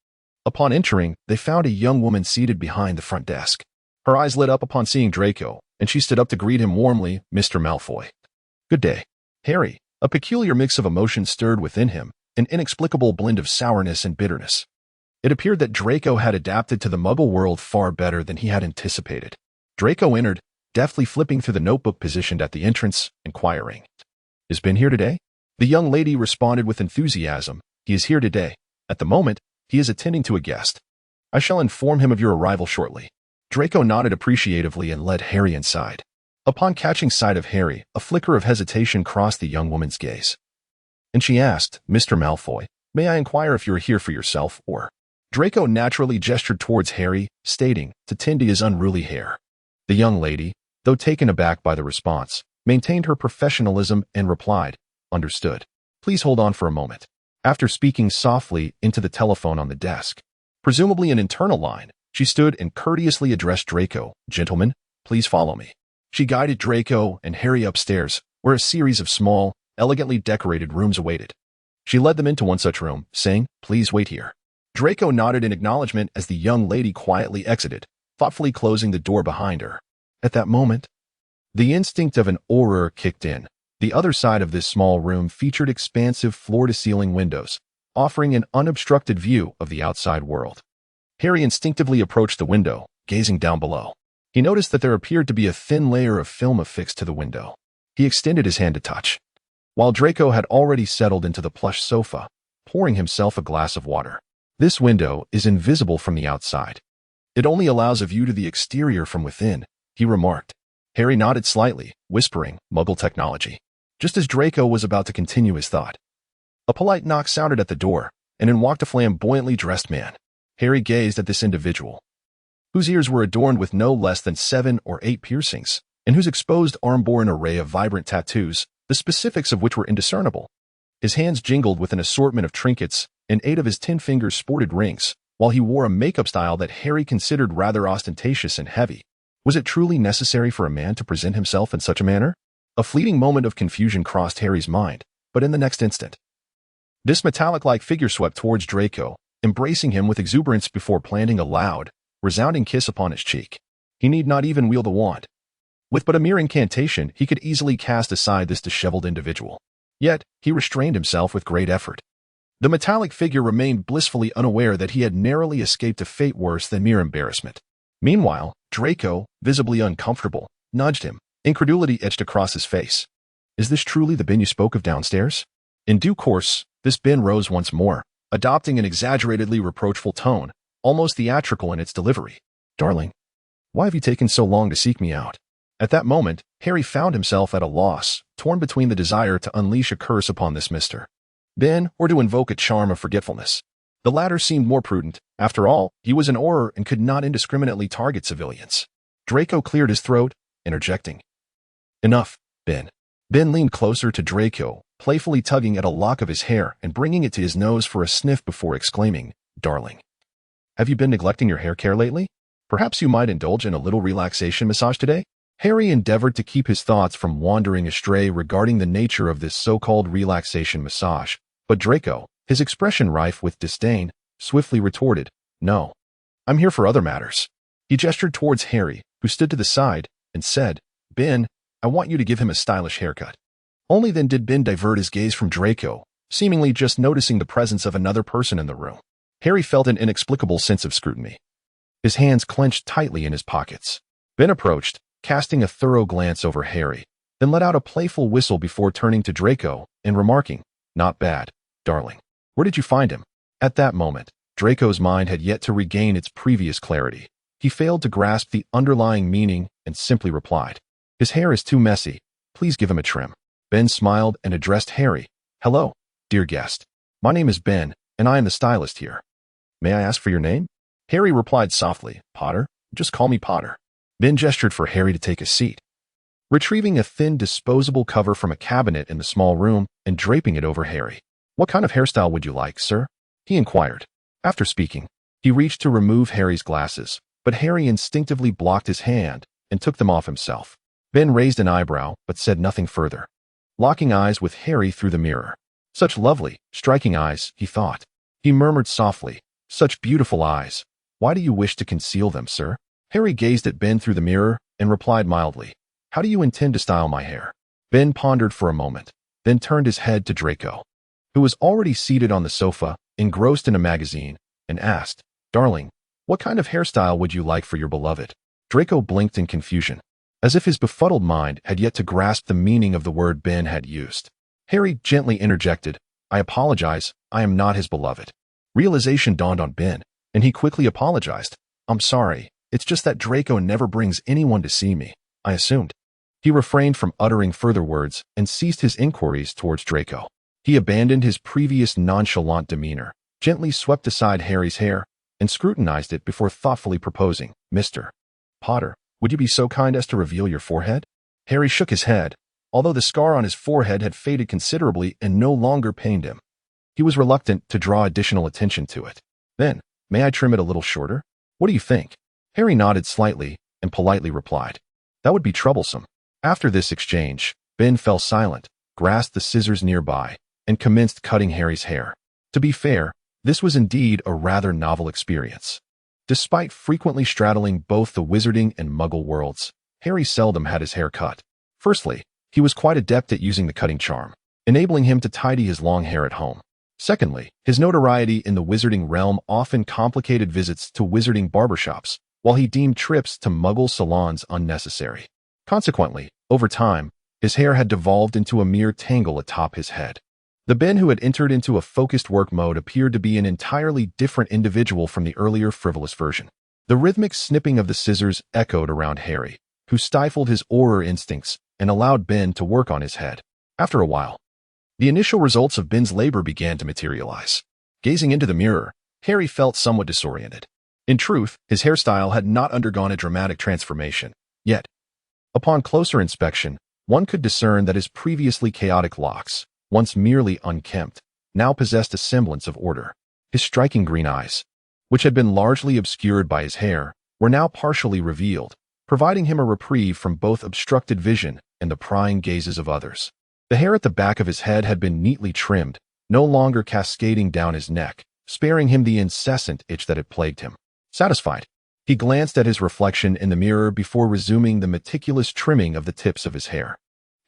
Upon entering, they found a young woman seated behind the front desk. Her eyes lit up upon seeing Draco, and she stood up to greet him warmly, "Mr. Malfoy." "Good day." Harry, a peculiar mix of emotions stirred within him, an inexplicable blend of sourness and bitterness. It appeared that Draco had adapted to the Muggle world far better than he had anticipated. Draco entered, deftly flipping through the notebook positioned at the entrance, inquiring, "Is Ben here today?" The young lady responded with enthusiasm, "He is here today. At the moment, he is attending to a guest. I shall inform him of your arrival shortly." Draco nodded appreciatively and led Harry inside. Upon catching sight of Harry, a flicker of hesitation crossed the young woman's gaze, and she asked, "Mr. Malfoy, may I inquire if you are here for yourself or—" Draco naturally gestured towards Harry, stating, "To tend to his unruly hair." The young lady, though taken aback by the response, maintained her professionalism and replied, "Understood. Please hold on for a moment." After speaking softly into the telephone on the desk, presumably an internal line, she stood and courteously addressed Draco, "Gentlemen, please follow me." She guided Draco and Harry upstairs, where a series of small, elegantly decorated rooms awaited. She led them into one such room, saying, "Please wait here." Draco nodded in acknowledgement as the young lady quietly exited, thoughtfully closing the door behind her. At that moment, The instinct of an horror kicked in. The other side of this small room featured expansive floor-to-ceiling windows, offering an unobstructed view of the outside world. Harry instinctively approached the window, gazing down below. He noticed that there appeared to be a thin layer of film affixed to the window. He extended his hand to touch, while Draco had already settled into the plush sofa, pouring himself a glass of water. This window is invisible from the outside. It only allows a view to the exterior from within, he remarked. Harry nodded slightly, whispering, Muggle technology. Just as Draco was about to continue his thought, a polite knock sounded at the door, and in walked a flamboyantly dressed man. Harry gazed at this individual, whose ears were adorned with no less than 7 or 8 piercings, and whose exposed arm bore an array of vibrant tattoos, the specifics of which were indiscernible. His hands jingled with an assortment of trinkets, and 8 of his 10 fingers sported rings, while he wore a makeup style that Harry considered rather ostentatious and heavy. Was it truly necessary for a man to present himself in such a manner? A fleeting moment of confusion crossed Harry's mind, but in the next instant, this metallic-like figure swept towards Draco, embracing him with exuberance before planting a loud, resounding kiss upon his cheek. He need not even wield a wand. With but a mere incantation, he could easily cast aside this disheveled individual. Yet, he restrained himself with great effort. The metallic figure remained blissfully unaware that he had narrowly escaped a fate worse than mere embarrassment. Meanwhile, Draco, visibly uncomfortable, nudged him. Incredulity etched across his face. Is this truly the Ben you spoke of downstairs? In due course, this Ben rose once more, adopting an exaggeratedly reproachful tone, almost theatrical in its delivery. Darling, why have you taken so long to seek me out? At that moment, Harry found himself at a loss, torn between the desire to unleash a curse upon this Mr. Ben or to invoke a charm of forgetfulness. The latter seemed more prudent. After all, he was an Auror and could not indiscriminately target civilians. Draco cleared his throat, interjecting. Enough, Ben. Ben leaned closer to Draco, playfully tugging at a lock of his hair and bringing it to his nose for a sniff before exclaiming, Darling, have you been neglecting your hair care lately? Perhaps you might indulge in a little relaxation massage today? Harry endeavored to keep his thoughts from wandering astray regarding the nature of this so-called relaxation massage, but Draco, his expression rife with disdain, swiftly retorted, No. I'm here for other matters. He gestured towards Harry, who stood to the side, and said, Ben, I want you to give him a stylish haircut. Only then did Ben divert his gaze from Draco, seemingly just noticing the presence of another person in the room. Harry felt an inexplicable sense of scrutiny. His hands clenched tightly in his pockets. Ben approached, casting a thorough glance over Harry, then let out a playful whistle before turning to Draco and remarking, Not bad, darling. Where did you find him? At that moment, Draco's mind had yet to regain its previous clarity. He failed to grasp the underlying meaning and simply replied, His hair is too messy. Please give him a trim. Ben smiled and addressed Harry. Hello, dear guest. My name is Ben, and I am the stylist here. May I ask for your name? Harry replied softly, Potter. Just call me Potter. Ben gestured for Harry to take a seat, retrieving a thin disposable cover from a cabinet in the small room and draping it over Harry. What kind of hairstyle would you like, sir? He inquired. After speaking, he reached to remove Harry's glasses, but Harry instinctively blocked his hand and took them off himself. Ben raised an eyebrow, but said nothing further, locking eyes with Harry through the mirror. Such lovely, striking eyes, he thought. He murmured softly, Such beautiful eyes. Why do you wish to conceal them, sir? Harry gazed at Ben through the mirror and replied mildly, How do you intend to style my hair? Ben pondered for a moment, then turned his head to Draco, who was already seated on the sofa, engrossed in a magazine, and asked, Darling, what kind of hairstyle would you like for your beloved? Draco blinked in confusion, as if his befuddled mind had yet to grasp the meaning of the word Ben had used. Harry gently interjected, I apologize, I am not his beloved. Realization dawned on Ben, and he quickly apologized. I'm sorry, it's just that Draco never brings anyone to see me, I assumed. He refrained from uttering further words and ceased his inquiries towards Draco. He abandoned his previous nonchalant demeanor, gently swept aside Harry's hair, and scrutinized it before thoughtfully proposing, Mr. Potter, would you be so kind as to reveal your forehead? Harry shook his head, although the scar on his forehead had faded considerably and no longer pained him. He was reluctant to draw additional attention to it. Then, may I trim it a little shorter? What do you think? Harry nodded slightly and politely replied, That would be troublesome. After this exchange, Ben fell silent, grasped the scissors nearby, and commenced cutting Harry's hair. To be fair, this was indeed a rather novel experience. Despite frequently straddling both the wizarding and muggle worlds, Harry seldom had his hair cut. Firstly, he was quite adept at using the cutting charm, enabling him to tidy his long hair at home. Secondly, his notoriety in the wizarding realm often complicated visits to wizarding barbershops, while he deemed trips to Muggle salons unnecessary. Consequently, over time, his hair had devolved into a mere tangle atop his head. The Ben who had entered into a focused work mode appeared to be an entirely different individual from the earlier frivolous version. The rhythmic snipping of the scissors echoed around Harry, who stifled his horror instincts and allowed Ben to work on his head. After a while, the initial results of Ben's labor began to materialize. Gazing into the mirror, Harry felt somewhat disoriented. In truth, his hairstyle had not undergone a dramatic transformation, yet, upon closer inspection, one could discern that his previously chaotic locks, once merely unkempt, now possessed a semblance of order. His striking green eyes, which had been largely obscured by his hair, were now partially revealed, providing him a reprieve from both obstructed vision and the prying gazes of others. The hair at the back of his head had been neatly trimmed, no longer cascading down his neck, sparing him the incessant itch that had plagued him. Satisfied, he glanced at his reflection in the mirror before resuming the meticulous trimming of the tips of his hair.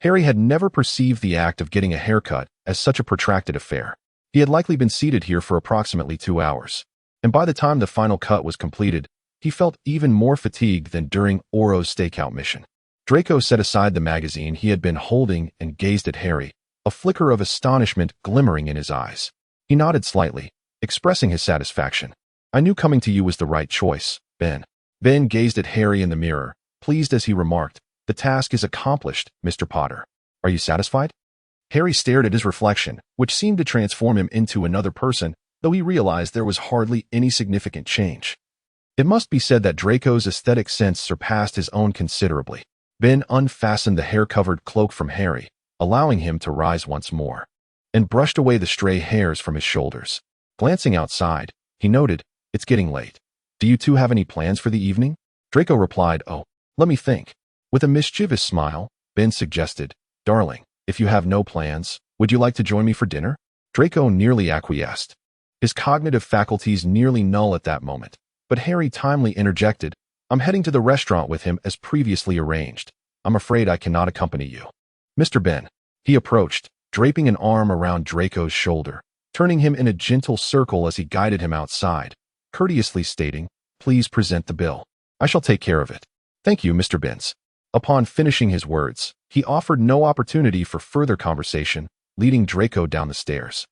Harry had never perceived the act of getting a haircut as such a protracted affair. He had likely been seated here for approximately 2 hours, and by the time the final cut was completed, he felt even more fatigued than during Oro's stakeout mission. Draco set aside the magazine he had been holding and gazed at Harry, a flicker of astonishment glimmering in his eyes. He nodded slightly, expressing his satisfaction. "I knew coming to you was the right choice, Ben." Ben gazed at Harry in the mirror, pleased as he remarked, "The task is accomplished, Mr. Potter. Are you satisfied?" Harry stared at his reflection, which seemed to transform him into another person, though he realized there was hardly any significant change. It must be said that Draco's aesthetic sense surpassed his own considerably. Ben unfastened the hair-covered cloak from Harry, allowing him to rise once more, and brushed away the stray hairs from his shoulders. Glancing outside, he noted, "It's getting late. Do you two have any plans for the evening?" Draco replied, "Oh, let me think." With a mischievous smile, Ben suggested, "Darling, if you have no plans, would you like to join me for dinner?" Draco nearly acquiesced. His cognitive faculties nearly null at that moment, but Harry timely interjected, "I'm heading to the restaurant with him as previously arranged. I'm afraid I cannot accompany you." "Mr. Ben." He approached, draping an arm around Draco's shoulder, turning him in a gentle circle as he guided him outside, courteously stating, "Please present the bill. I shall take care of it." "Thank you, Mr. Benz." Upon finishing his words, he offered no opportunity for further conversation, leading Draco down the stairs.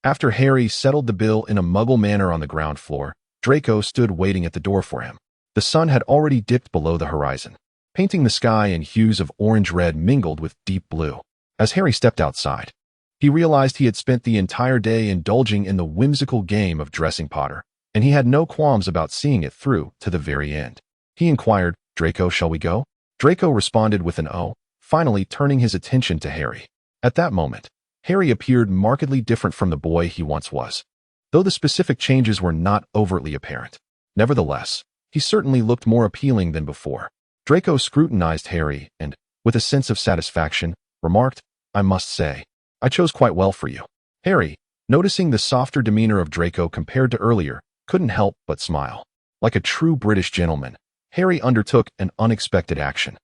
After Harry settled the bill in a Muggle manner on the ground floor, Draco stood waiting at the door for him. The sun had already dipped below the horizon, painting the sky in hues of orange-red mingled with deep blue. As Harry stepped outside, he realized he had spent the entire day indulging in the whimsical game of dressing Potter, and he had no qualms about seeing it through to the very end. He inquired, "Draco, shall we go?" Draco responded with an "oh," finally turning his attention to Harry. At that moment, Harry appeared markedly different from the boy he once was, though the specific changes were not overtly apparent. Nevertheless, he certainly looked more appealing than before. Draco scrutinized Harry and, with a sense of satisfaction, remarked, "I must say, I chose quite well for you." Harry, noticing the softer demeanor of Draco compared to earlier, couldn't help but smile. Like a true British gentleman, Harry undertook an unexpected action.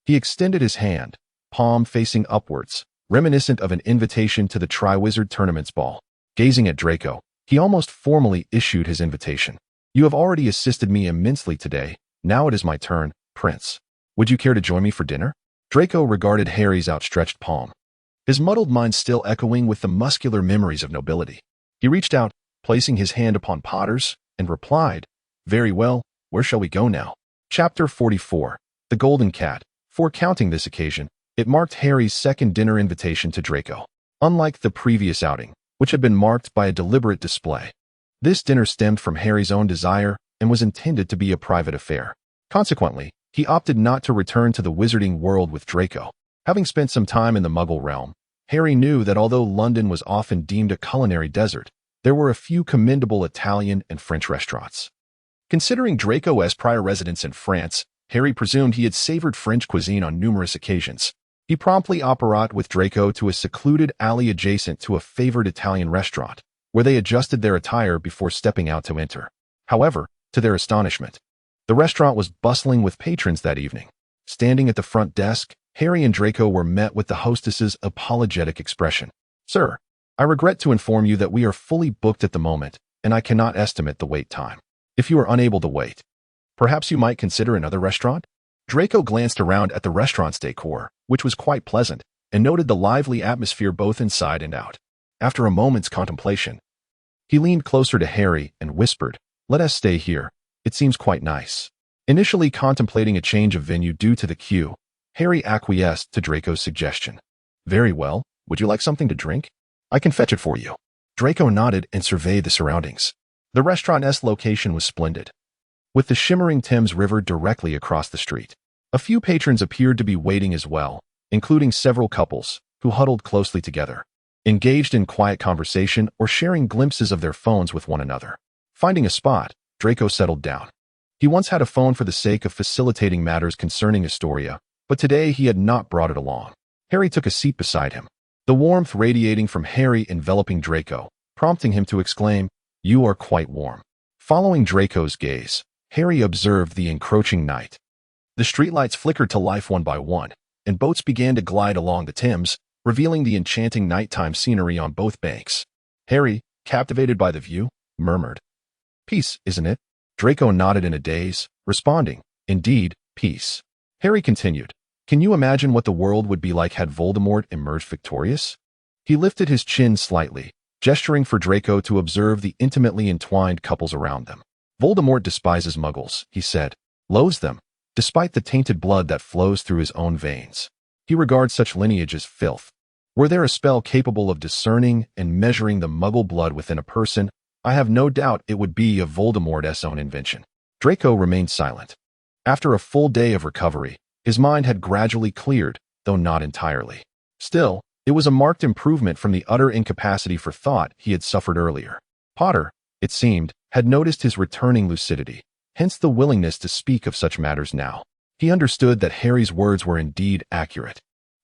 He extended his hand, palm facing upwards, reminiscent of an invitation to the Triwizard Tournament's ball. Gazing at Draco, he almost formally issued his invitation. "You have already assisted me immensely today. Now it is my turn, Prince. Would you care to join me for dinner?" Draco regarded Harry's outstretched palm, his muddled mind still echoing with the muscular memories of nobility. He reached out, placing his hand upon Potter's, and replied, "Very well, where shall we go now?" Chapter 44. The Golden Cat. For counting this occasion, it marked Harry's second dinner invitation to Draco. Unlike the previous outing, which had been marked by a deliberate display, this dinner stemmed from Harry's own desire and was intended to be a private affair. Consequently, he opted not to return to the wizarding world with Draco. Having spent some time in the Muggle realm, Harry knew that although London was often deemed a culinary desert, there were a few commendable Italian and French restaurants. Considering Draco as prior residence in France, Harry presumed he had savored French cuisine on numerous occasions. He promptly apparat with Draco to a secluded alley adjacent to a favored Italian restaurant, where they adjusted their attire before stepping out to enter. However, to their astonishment, the restaurant was bustling with patrons that evening. Standing at the front desk, Harry and Draco were met with the hostess's apologetic expression. "Sir, I regret to inform you that we are fully booked at the moment, and I cannot estimate the wait time. If you are unable to wait, perhaps you might consider another restaurant?" Draco glanced around at the restaurant's decor, which was quite pleasant, and noted the lively atmosphere both inside and out. After a moment's contemplation, he leaned closer to Harry and whispered, "Let us stay here. It seems quite nice." Initially contemplating a change of venue due to the queue, Harry acquiesced to Draco's suggestion. "Very well. Would you like something to drink? I can fetch it for you." Draco nodded and surveyed the surroundings. The restaurant's location was splendid, with the shimmering Thames River directly across the street. A few patrons appeared to be waiting as well, including several couples who huddled closely together, engaged in quiet conversation or sharing glimpses of their phones with one another. Finding a spot, Draco settled down. He once had a phone for the sake of facilitating matters concerning Astoria, but today he had not brought it along. Harry took a seat beside him, the warmth radiating from Harry enveloping Draco, prompting him to exclaim, "You are quite warm." Following Draco's gaze, Harry observed the encroaching night. The streetlights flickered to life one by one, and boats began to glide along the Thames, revealing the enchanting nighttime scenery on both banks. Harry, captivated by the view, murmured, "Peace, isn't it?" Draco nodded in a daze, responding, "Indeed, peace." Harry continued, "Can you imagine what the world would be like had Voldemort emerged victorious?" He lifted his chin slightly, gesturing for Draco to observe the intimately entwined couples around them. "Voldemort despises Muggles," he said, "loathes them, despite the tainted blood that flows through his own veins. He regards such lineage as filth. Were there a spell capable of discerning and measuring the Muggle blood within a person, I have no doubt it would be of Voldemort's own invention." Draco remained silent. After a full day of recovery, his mind had gradually cleared, though not entirely. Still, it was a marked improvement from the utter incapacity for thought he had suffered earlier. Potter, it seemed, had noticed his returning lucidity, hence the willingness to speak of such matters now. He understood that Harry's words were indeed accurate.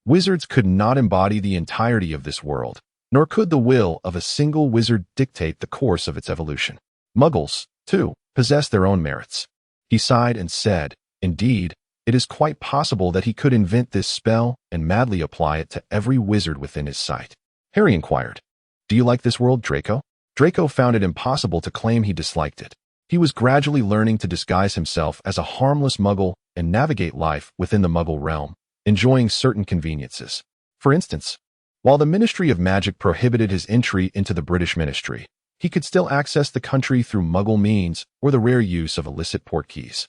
Wizards could not embody the entirety of this world, nor could the will of a single wizard dictate the course of its evolution. Muggles, too, possess their own merits. He sighed and said, "Indeed, it is quite possible that he could invent this spell and madly apply it to every wizard within his sight." Harry inquired, "Do you like this world, Draco?" Draco found it impossible to claim he disliked it. He was gradually learning to disguise himself as a harmless Muggle and navigate life within the Muggle realm, enjoying certain conveniences. For instance, while the Ministry of Magic prohibited his entry into the British Ministry, he could still access the country through Muggle means or the rare use of illicit portkeys,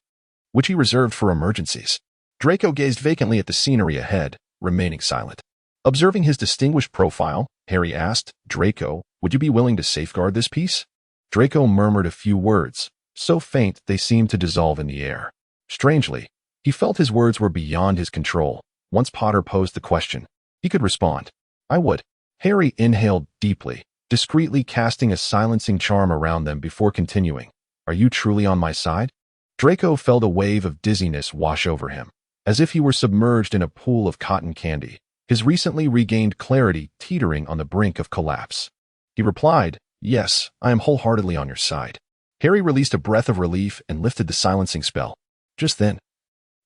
which he reserved for emergencies. Draco gazed vacantly at the scenery ahead, remaining silent. Observing his distinguished profile, Harry asked, "Draco, would you be willing to safeguard this piece?" Draco murmured a few words, so faint they seemed to dissolve in the air. Strangely, he felt his words were beyond his control. Once Potter posed the question, he could respond. "I would." Harry inhaled deeply, discreetly casting a silencing charm around them before continuing, "Are you truly on my side?" Draco felt a wave of dizziness wash over him, as if he were submerged in a pool of cotton candy, his recently regained clarity teetering on the brink of collapse. He replied, "Yes, I am wholeheartedly on your side." Harry released a breath of relief and lifted the silencing spell. Just then,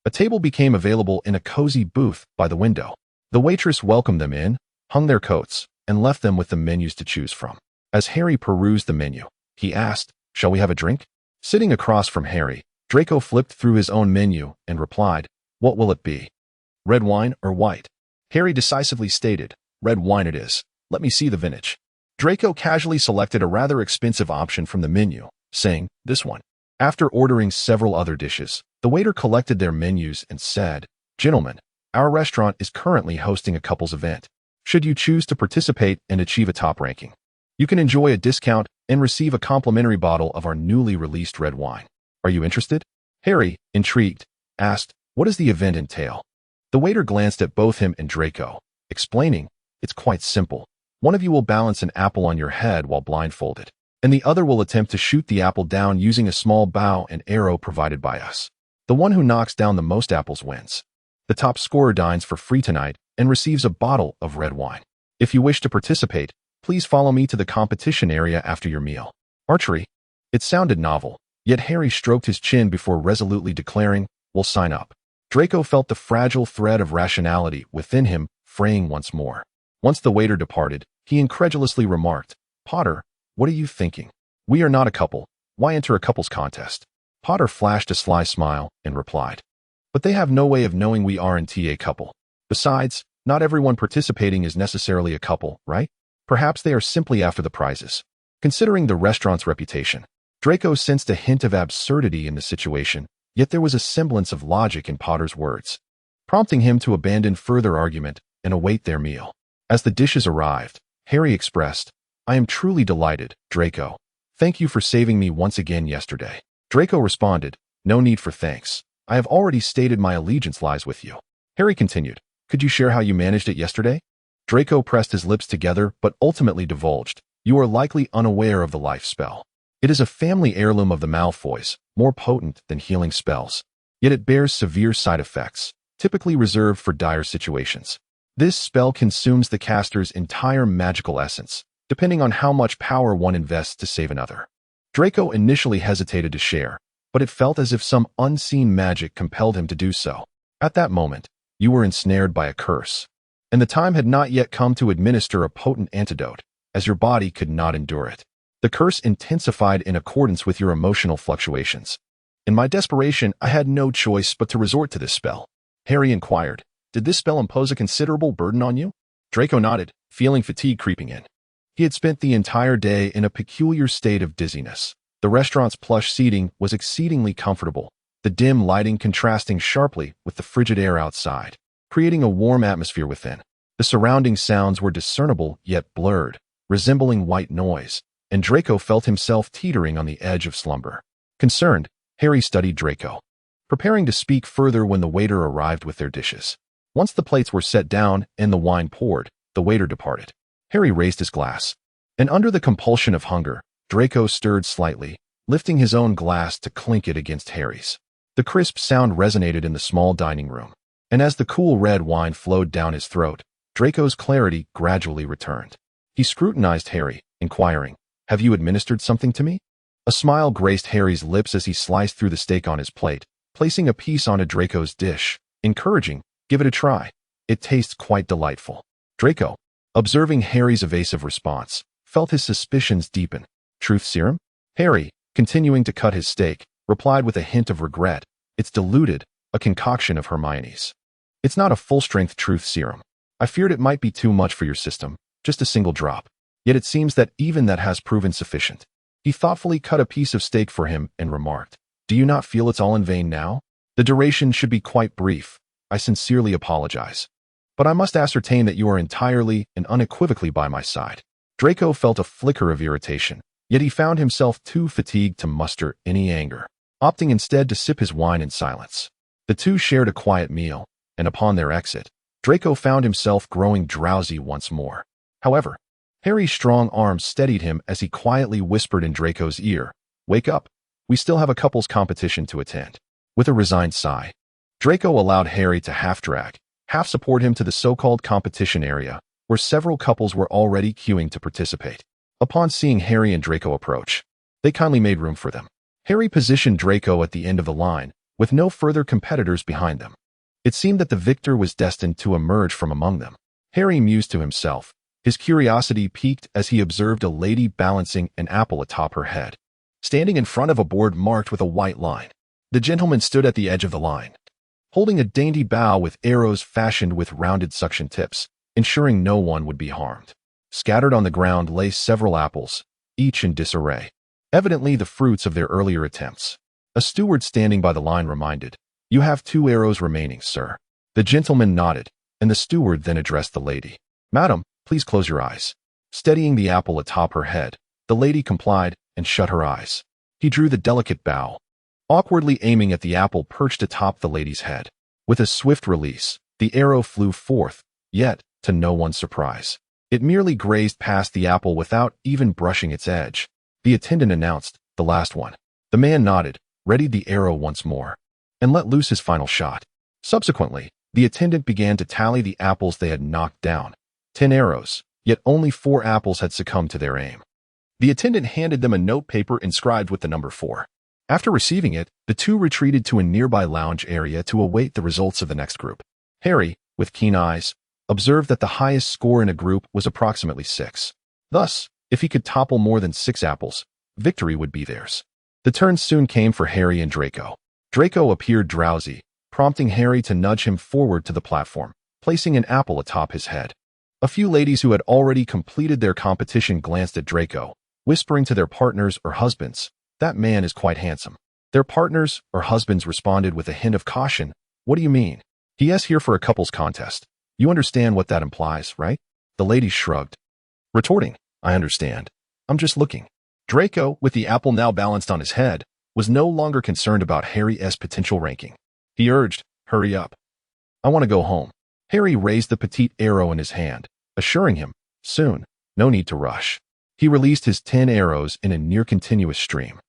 a table became available in a cozy booth by the window. The waitress welcomed them in, hung their coats, and left them with the menus to choose from. As Harry perused the menu, he asked, "Shall we have a drink?" Sitting across from Harry, Draco flipped through his own menu and replied, "What will it be? Red wine or white?" Harry decisively stated, "Red wine it is. Let me see the vintage." Draco casually selected a rather expensive option from the menu, saying, "This one." After ordering several other dishes, the waiter collected their menus and said, "Gentlemen, our restaurant is currently hosting a couples event. Should you choose to participate and achieve a top ranking, you can enjoy a discount and receive a complimentary bottle of our newly released red wine. Are you interested?" Harry, intrigued, asked, "What does the event entail?" The waiter glanced at both him and Draco, explaining, "It's quite simple. One of you will balance an apple on your head while blindfolded, and the other will attempt to shoot the apple down using a small bow and arrow provided by us. The one who knocks down the most apples wins. The top scorer dines for free tonight and receives a bottle of red wine. If you wish to participate, please follow me to the competition area after your meal." Archery. It sounded novel, yet Harry stroked his chin before resolutely declaring, "We'll sign up." Draco felt the fragile thread of rationality within him fraying once more. Once the waiter departed, he incredulously remarked, "Potter, what are you thinking? We are not a couple. Why enter a couples contest?" Potter flashed a sly smile and replied, "But they have no way of knowing we aren't a couple. Besides, not everyone participating is necessarily a couple, right? Perhaps they are simply after the prizes." Considering the restaurant's reputation, Draco sensed a hint of absurdity in the situation, yet there was a semblance of logic in Potter's words, prompting him to abandon further argument and await their meal. As the dishes arrived, Harry expressed, "I am truly delighted, Draco. Thank you for saving me once again yesterday." Draco responded, "No need for thanks. I have already stated my allegiance lies with you." Harry continued, "Could you share how you managed it yesterday?" Draco pressed his lips together but ultimately divulged, "You are likely unaware of the life spell. It is a family heirloom of the Malfoys, more potent than healing spells. Yet it bears severe side effects, typically reserved for dire situations. This spell consumes the caster's entire magical essence, depending on how much power one invests to save another." Draco initially hesitated to share, but it felt as if some unseen magic compelled him to do so. At that moment, you were ensnared by a curse, and the time had not yet come to administer a potent antidote, as your body could not endure it. The curse intensified in accordance with your emotional fluctuations. In my desperation, I had no choice but to resort to this spell. Harry inquired, "Did this spell impose a considerable burden on you?" Draco nodded, feeling fatigue creeping in. He had spent the entire day in a peculiar state of dizziness. The restaurant's plush seating was exceedingly comfortable, the dim lighting contrasting sharply with the frigid air outside, creating a warm atmosphere within. The surrounding sounds were discernible yet blurred, resembling white noise, and Draco felt himself teetering on the edge of slumber. Concerned, Harry studied Draco, preparing to speak further when the waiter arrived with their dishes. Once the plates were set down and the wine poured, the waiter departed. Harry raised his glass, and under the compulsion of hunger, Draco stirred slightly, lifting his own glass to clink it against Harry's. The crisp sound resonated in the small dining room, and as the cool red wine flowed down his throat, Draco's clarity gradually returned. He scrutinized Harry, inquiring, "Have you administered something to me?" A smile graced Harry's lips as he sliced through the steak on his plate, placing a piece onto Draco's dish, encouraging, "Give it a try. It tastes quite delightful." Draco, observing Harry's evasive response, felt his suspicions deepen. "Truth serum?" Harry, continuing to cut his steak, replied with a hint of regret, "It's diluted, a concoction of Hermione's. It's not a full-strength truth serum. I feared it might be too much for your system, just a single drop. Yet it seems that even that has proven sufficient." He thoughtfully cut a piece of steak for him and remarked, "Do you not feel it's all in vain now? The duration should be quite brief. I sincerely apologize. But I must ascertain that you are entirely and unequivocally by my side." Draco felt a flicker of irritation, yet he found himself too fatigued to muster any anger, opting instead to sip his wine in silence. The two shared a quiet meal, and upon their exit, Draco found himself growing drowsy once more. However, Harry's strong arms steadied him as he quietly whispered in Draco's ear, "Wake up. We still have a couples competition to attend." With a resigned sigh, Draco allowed Harry to half-drag, half-support him to the so-called competition area, where several couples were already queuing to participate. Upon seeing Harry and Draco approach, they kindly made room for them. Harry positioned Draco at the end of the line, with no further competitors behind them. It seemed that the victor was destined to emerge from among them. Harry mused to himself, his curiosity piqued as he observed a lady balancing an apple atop her head, standing in front of a board marked with a white line. The gentleman stood at the edge of the line, holding a dainty bowl with arrows fashioned with rounded suction tips, ensuring no one would be harmed. Scattered on the ground lay several apples, each in disarray, evidently the fruits of their earlier attempts. A steward standing by the line reminded, "You have 2 arrows remaining, sir." The gentleman nodded, and the steward then addressed the lady. "Madam, please close your eyes." Steadying the apple atop her head, the lady complied and shut her eyes. He drew the delicate bowl, awkwardly aiming at the apple perched atop the lady's head. With a swift release, the arrow flew forth, yet, to no one's surprise, it merely grazed past the apple without even brushing its edge. The attendant announced, "The last one." The man nodded, readied the arrow once more, and let loose his final shot. Subsequently, the attendant began to tally the apples they had knocked down. 10 arrows, yet only 4 apples had succumbed to their aim. The attendant handed them a note paper inscribed with the number 4. After receiving it, the two retreated to a nearby lounge area to await the results of the next group. Harry, with keen eyes, observed that the highest score in a group was approximately 6. Thus, if he could topple more than 6 apples, victory would be theirs. The turn soon came for Harry and Draco. Draco appeared drowsy, prompting Harry to nudge him forward to the platform, placing an apple atop his head. A few ladies who had already completed their competition glanced at Draco, whispering to their partners or husbands, "That man is quite handsome." Their partners or husbands responded with a hint of caution, "What do you mean? He is here for a couples contest. You understand what that implies, right?" The ladies shrugged, retorting, "I understand. I'm just looking." Draco, with the apple now balanced on his head, was no longer concerned about Harry's potential ranking. He urged, "Hurry up. I want to go home." Harry raised the petite arrow in his hand, assuring him, "Soon, no need to rush." He released his 10 arrows in a near-continuous stream,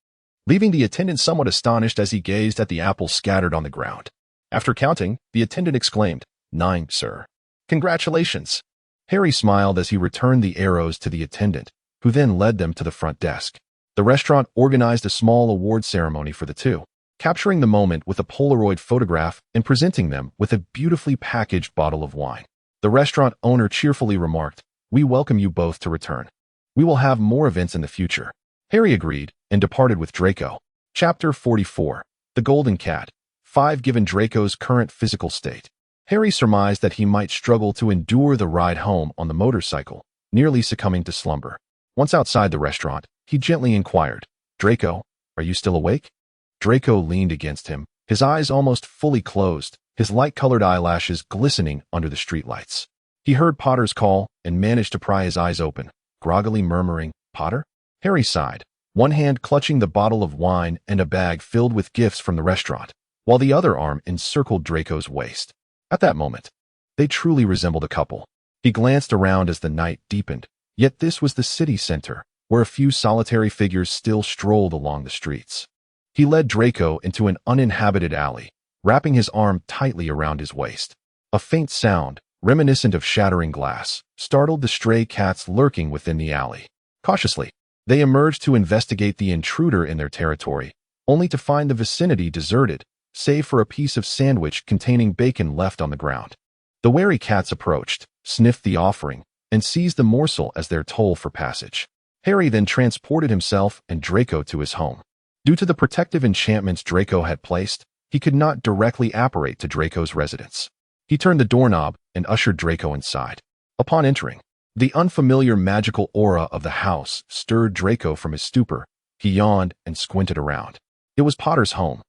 leaving the attendant somewhat astonished as he gazed at the apples scattered on the ground. After counting, the attendant exclaimed, "9, sir. Congratulations." Harry smiled as he returned the arrows to the attendant, who then led them to the front desk. The restaurant organized a small award ceremony for the two, capturing the moment with a Polaroid photograph and presenting them with a beautifully packaged bottle of wine. The restaurant owner cheerfully remarked, "We welcome you both to return. We will have more events in the future." Harry agreed and departed with Draco. Chapter 44. The Golden Cat. 5. Given Draco's current physical state, Harry surmised that he might struggle to endure the ride home on the motorcycle, nearly succumbing to slumber. Once outside the restaurant, he gently inquired, "Draco, are you still awake?" Draco leaned against him, his eyes almost fully closed, his light-colored eyelashes glistening under the streetlights. He heard Potter's call and managed to pry his eyes open, groggily murmuring, "Potter?" Harry sighed, one hand clutching the bottle of wine and a bag filled with gifts from the restaurant, while the other arm encircled Draco's waist. At that moment, they truly resembled a couple. He glanced around as the night deepened, yet this was the city center, where a few solitary figures still strolled along the streets. He led Draco into an uninhabited alley, wrapping his arm tightly around his waist. A faint sound, reminiscent of shattering glass, startled the stray cats lurking within the alley. Cautiously, they emerged to investigate the intruder in their territory, only to find the vicinity deserted, save for a piece of sandwich containing bacon left on the ground. The wary cats approached, sniffed the offering, and seized the morsel as their toll for passage. Harry then transported himself and Draco to his home. Due to the protective enchantments Draco had placed, he could not directly apparate to Draco's residence. He turned the doorknob and ushered Draco inside. Upon entering, the unfamiliar magical aura of the house stirred Draco from his stupor. He yawned and squinted around. It was Potter's home.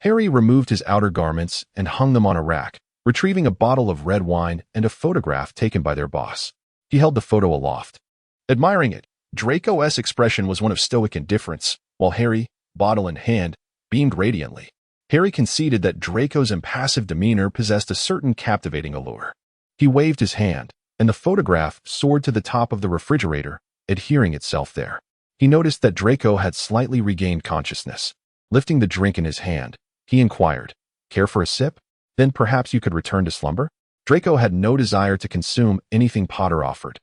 Harry removed his outer garments and hung them on a rack, retrieving a bottle of red wine and a photograph taken by their boss. He held the photo aloft, admiring it. Draco's expression was one of stoic indifference, while Harry, bottle in hand, beamed radiantly. Harry conceded that Draco's impassive demeanor possessed a certain captivating allure. He waved his hand, and the photograph soared to the top of the refrigerator, adhering itself there. He noticed that Draco had slightly regained consciousness. Lifting the drink in his hand, he inquired, "Care for a sip? Then perhaps you could return to slumber?" Draco had no desire to consume anything Potter offered.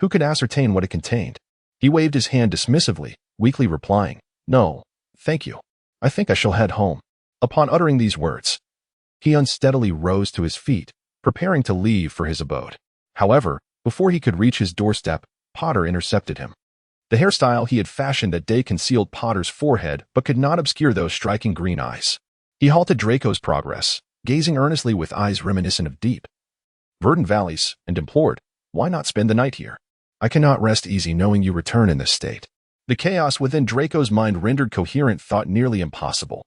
Who could ascertain what it contained? He waved his hand dismissively, weakly replying, "No, thank you. I think I shall head home." Upon uttering these words, he unsteadily rose to his feet, preparing to leave for his abode. However, before he could reach his doorstep, Potter intercepted him. The hairstyle he had fashioned that day concealed Potter's forehead but could not obscure those striking green eyes. He halted Draco's progress, gazing earnestly with eyes reminiscent of deep, verdant valleys, and implored, "Why not spend the night here? I cannot rest easy knowing you return in this state." The chaos within Draco's mind rendered coherent thought nearly impossible.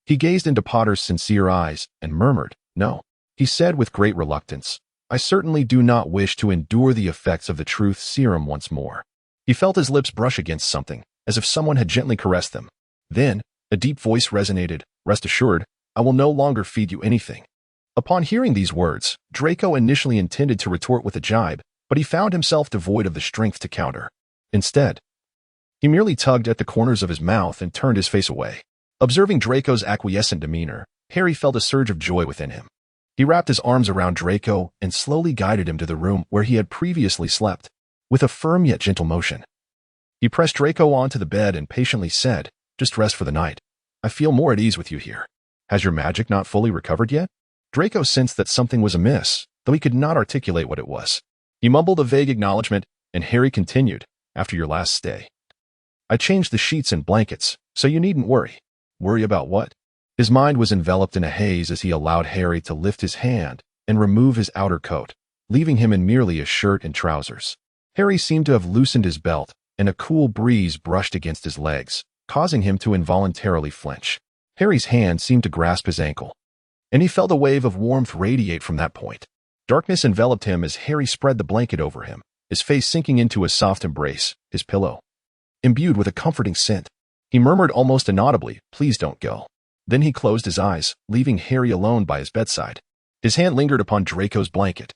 He gazed into Potter's sincere eyes and murmured, "No." He said with great reluctance, "I certainly do not wish to endure the effects of the truth serum once more." He felt his lips brush against something, as if someone had gently caressed them. Then, a deep voice resonated, "Rest assured, I will no longer feed you anything." Upon hearing these words, Draco initially intended to retort with a jibe, but he found himself devoid of the strength to counter. Instead, he merely tugged at the corners of his mouth and turned his face away. Observing Draco's acquiescent demeanor, Harry felt a surge of joy within him. He wrapped his arms around Draco and slowly guided him to the room where he had previously slept. With a firm yet gentle motion, he pressed Draco onto the bed and patiently said, "Just rest for the night. I feel more at ease with you here. Has your magic not fully recovered yet? Draco sensed that something was amiss, though he could not articulate what it was. He mumbled a vague acknowledgement, and Harry continued, after your last stay. I changed the sheets and blankets, so you needn't worry. Worry about what? His mind was enveloped in a haze as he allowed Harry to lift his hand and remove his outer coat, leaving him in merely a shirt and trousers. Harry seemed to have loosened his belt, and a cool breeze brushed against his legs, causing him to involuntarily flinch. Harry's hand seemed to grasp his ankle, and he felt a wave of warmth radiate from that point. Darkness enveloped him as Harry spread the blanket over him, his face sinking into a soft embrace, his pillow imbued with a comforting scent. He murmured almost inaudibly, "Please don't go." Then he closed his eyes, leaving Harry alone by his bedside. His hand lingered upon Draco's blanket.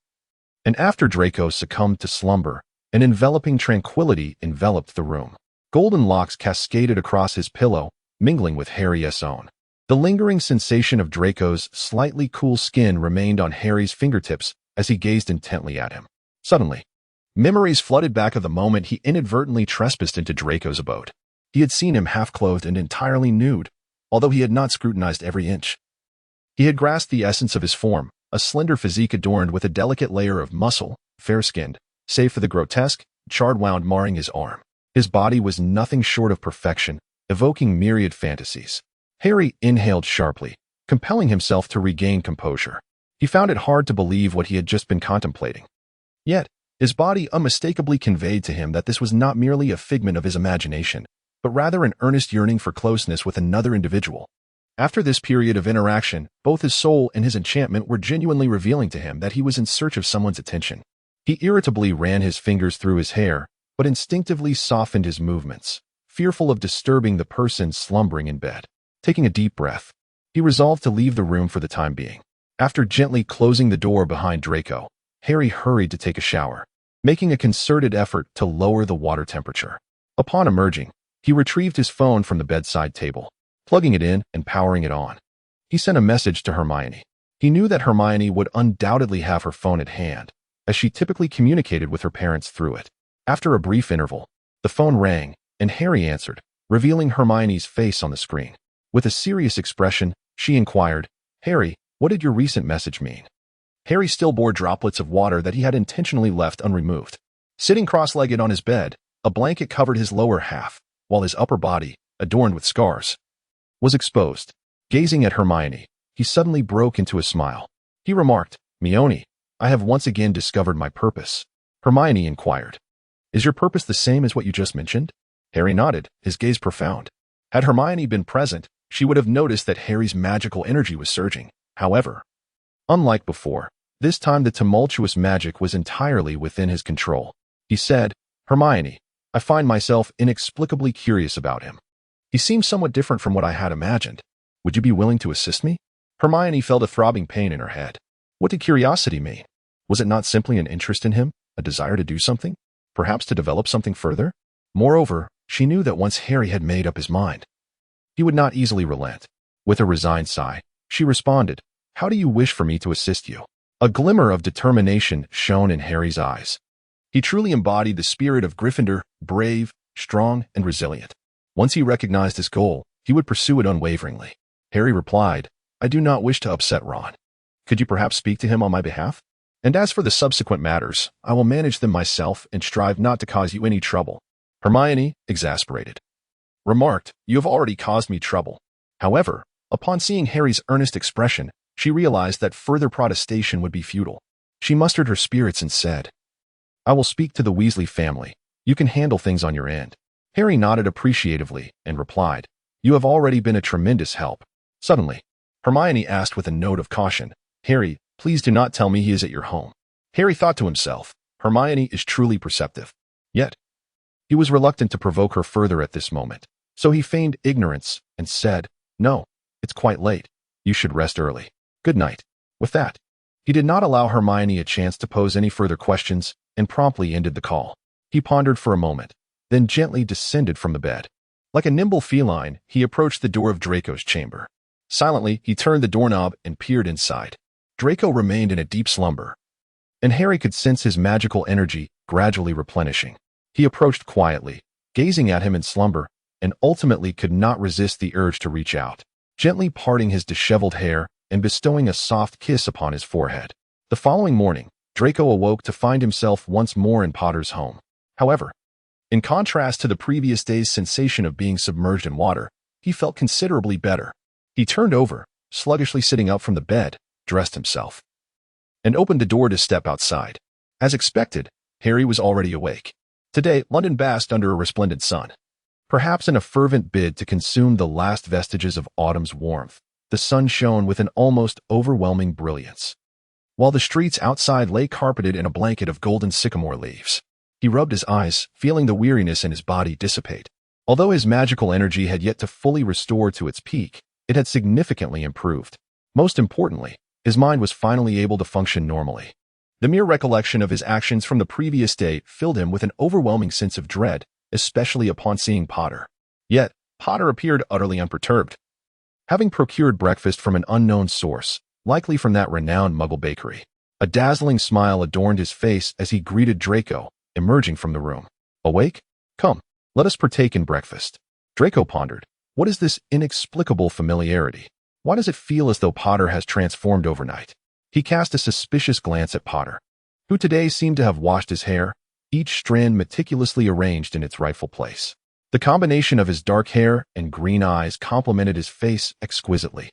And after Draco succumbed to slumber, an enveloping tranquility enveloped the room. Golden locks cascaded across his pillow, mingling with Harry's own. The lingering sensation of Draco's slightly cool skin remained on Harry's fingertips as he gazed intently at him. Suddenly, memories flooded back of the moment he inadvertently trespassed into Draco's abode. He had seen him half-clothed and entirely nude, although he had not scrutinized every inch. He had grasped the essence of his form, a slender physique adorned with a delicate layer of muscle, fair-skinned, save for the grotesque, charred wound marring his arm. His body was nothing short of perfection, evoking myriad fantasies. Harry inhaled sharply, compelling himself to regain composure. He found it hard to believe what he had just been contemplating. Yet, his body unmistakably conveyed to him that this was not merely a figment of his imagination, but rather an earnest yearning for closeness with another individual. After this period of interaction, both his soul and his enchantment were genuinely revealing to him that he was in search of someone's attention. He irritably ran his fingers through his hair, but instinctively softened his movements, fearful of disturbing the person slumbering in bed. Taking a deep breath, he resolved to leave the room for the time being. After gently closing the door behind Draco, Harry hurried to take a shower, making a concerted effort to lower the water temperature. Upon emerging, he retrieved his phone from the bedside table, plugging it in and powering it on. He sent a message to Hermione. He knew that Hermione would undoubtedly have her phone at hand, as she typically communicated with her parents through it. After a brief interval, the phone rang, and Harry answered, revealing Hermione's face on the screen. With a serious expression, she inquired, "Harry, what did your recent message mean?" Harry still bore droplets of water that he had intentionally left unremoved. Sitting cross-legged on his bed, a blanket covered his lower half, while his upper body, adorned with scars, was exposed. Gazing at Hermione, he suddenly broke into a smile. He remarked, "Mione, I have once again discovered my purpose." Hermione inquired, "Is your purpose the same as what you just mentioned?" Harry nodded, his gaze profound. Had Hermione been present, she would have noticed that Harry's magical energy was surging. However, unlike before, this time the tumultuous magic was entirely within his control. He said, "Hermione, I find myself inexplicably curious about him. He seems somewhat different from what I had imagined. Would you be willing to assist me?" Hermione felt a throbbing pain in her head. What did curiosity mean? Was it not simply an interest in him, a desire to do something? Perhaps to develop something further? Moreover, she knew that once Harry had made up his mind, he would not easily relent. With a resigned sigh, she responded, "How do you wish for me to assist you?" A glimmer of determination shone in Harry's eyes. He truly embodied the spirit of Gryffindor, brave, strong, and resilient. Once he recognized his goal, he would pursue it unwaveringly. Harry replied, "I do not wish to upset Ron. Could you perhaps speak to him on my behalf? And as for the subsequent matters, I will manage them myself and strive not to cause you any trouble." Hermione, exasperated, remarked, "You have already caused me trouble." However, upon seeing Harry's earnest expression, she realized that further protestation would be futile. She mustered her spirits and said, "I will speak to the Weasley family. You can handle things on your end." Harry nodded appreciatively and replied, "You have already been a tremendous help." Suddenly, Hermione asked with a note of caution, "Harry, please do not tell me he is at your home." Harry thought to himself, Hermione is truly perceptive. Yet, he was reluctant to provoke her further at this moment, so he feigned ignorance and said, "No, it's quite late. You should rest early. Good night." With that, he did not allow Hermione a chance to pose any further questions and promptly ended the call. He pondered for a moment, then gently descended from the bed. Like a nimble feline, he approached the door of Draco's chamber. Silently, he turned the doorknob and peered inside. Draco remained in a deep slumber, and Harry could sense his magical energy gradually replenishing. He approached quietly, gazing at him in slumber, and ultimately could not resist the urge to reach out, gently parting his disheveled hair and bestowing a soft kiss upon his forehead. The following morning, Draco awoke to find himself once more in Potter's home. However, in contrast to the previous day's sensation of being submerged in water, he felt considerably better. He turned over, sluggishly sitting up from the bed, dressed himself, and opened the door to step outside. As expected, Harry was already awake. Today, London basked under a resplendent sun. Perhaps in a fervent bid to consume the last vestiges of autumn's warmth, the sun shone with an almost overwhelming brilliance, while the streets outside lay carpeted in a blanket of golden sycamore leaves. He rubbed his eyes, feeling the weariness in his body dissipate. Although his magical energy had yet to fully restore to its peak, it had significantly improved. Most importantly, his mind was finally able to function normally. The mere recollection of his actions from the previous day filled him with an overwhelming sense of dread, especially upon seeing Potter. Yet, Potter appeared utterly unperturbed. Having procured breakfast from an unknown source, likely from that renowned Muggle bakery, a dazzling smile adorned his face as he greeted Draco, emerging from the room. Awake? Come, let us partake in breakfast. Draco pondered. What is this inexplicable familiarity? Why does it feel as though Potter has transformed overnight? He cast a suspicious glance at Potter, who today seemed to have washed his hair, each strand meticulously arranged in its rightful place. The combination of his dark hair and green eyes complemented his face exquisitely,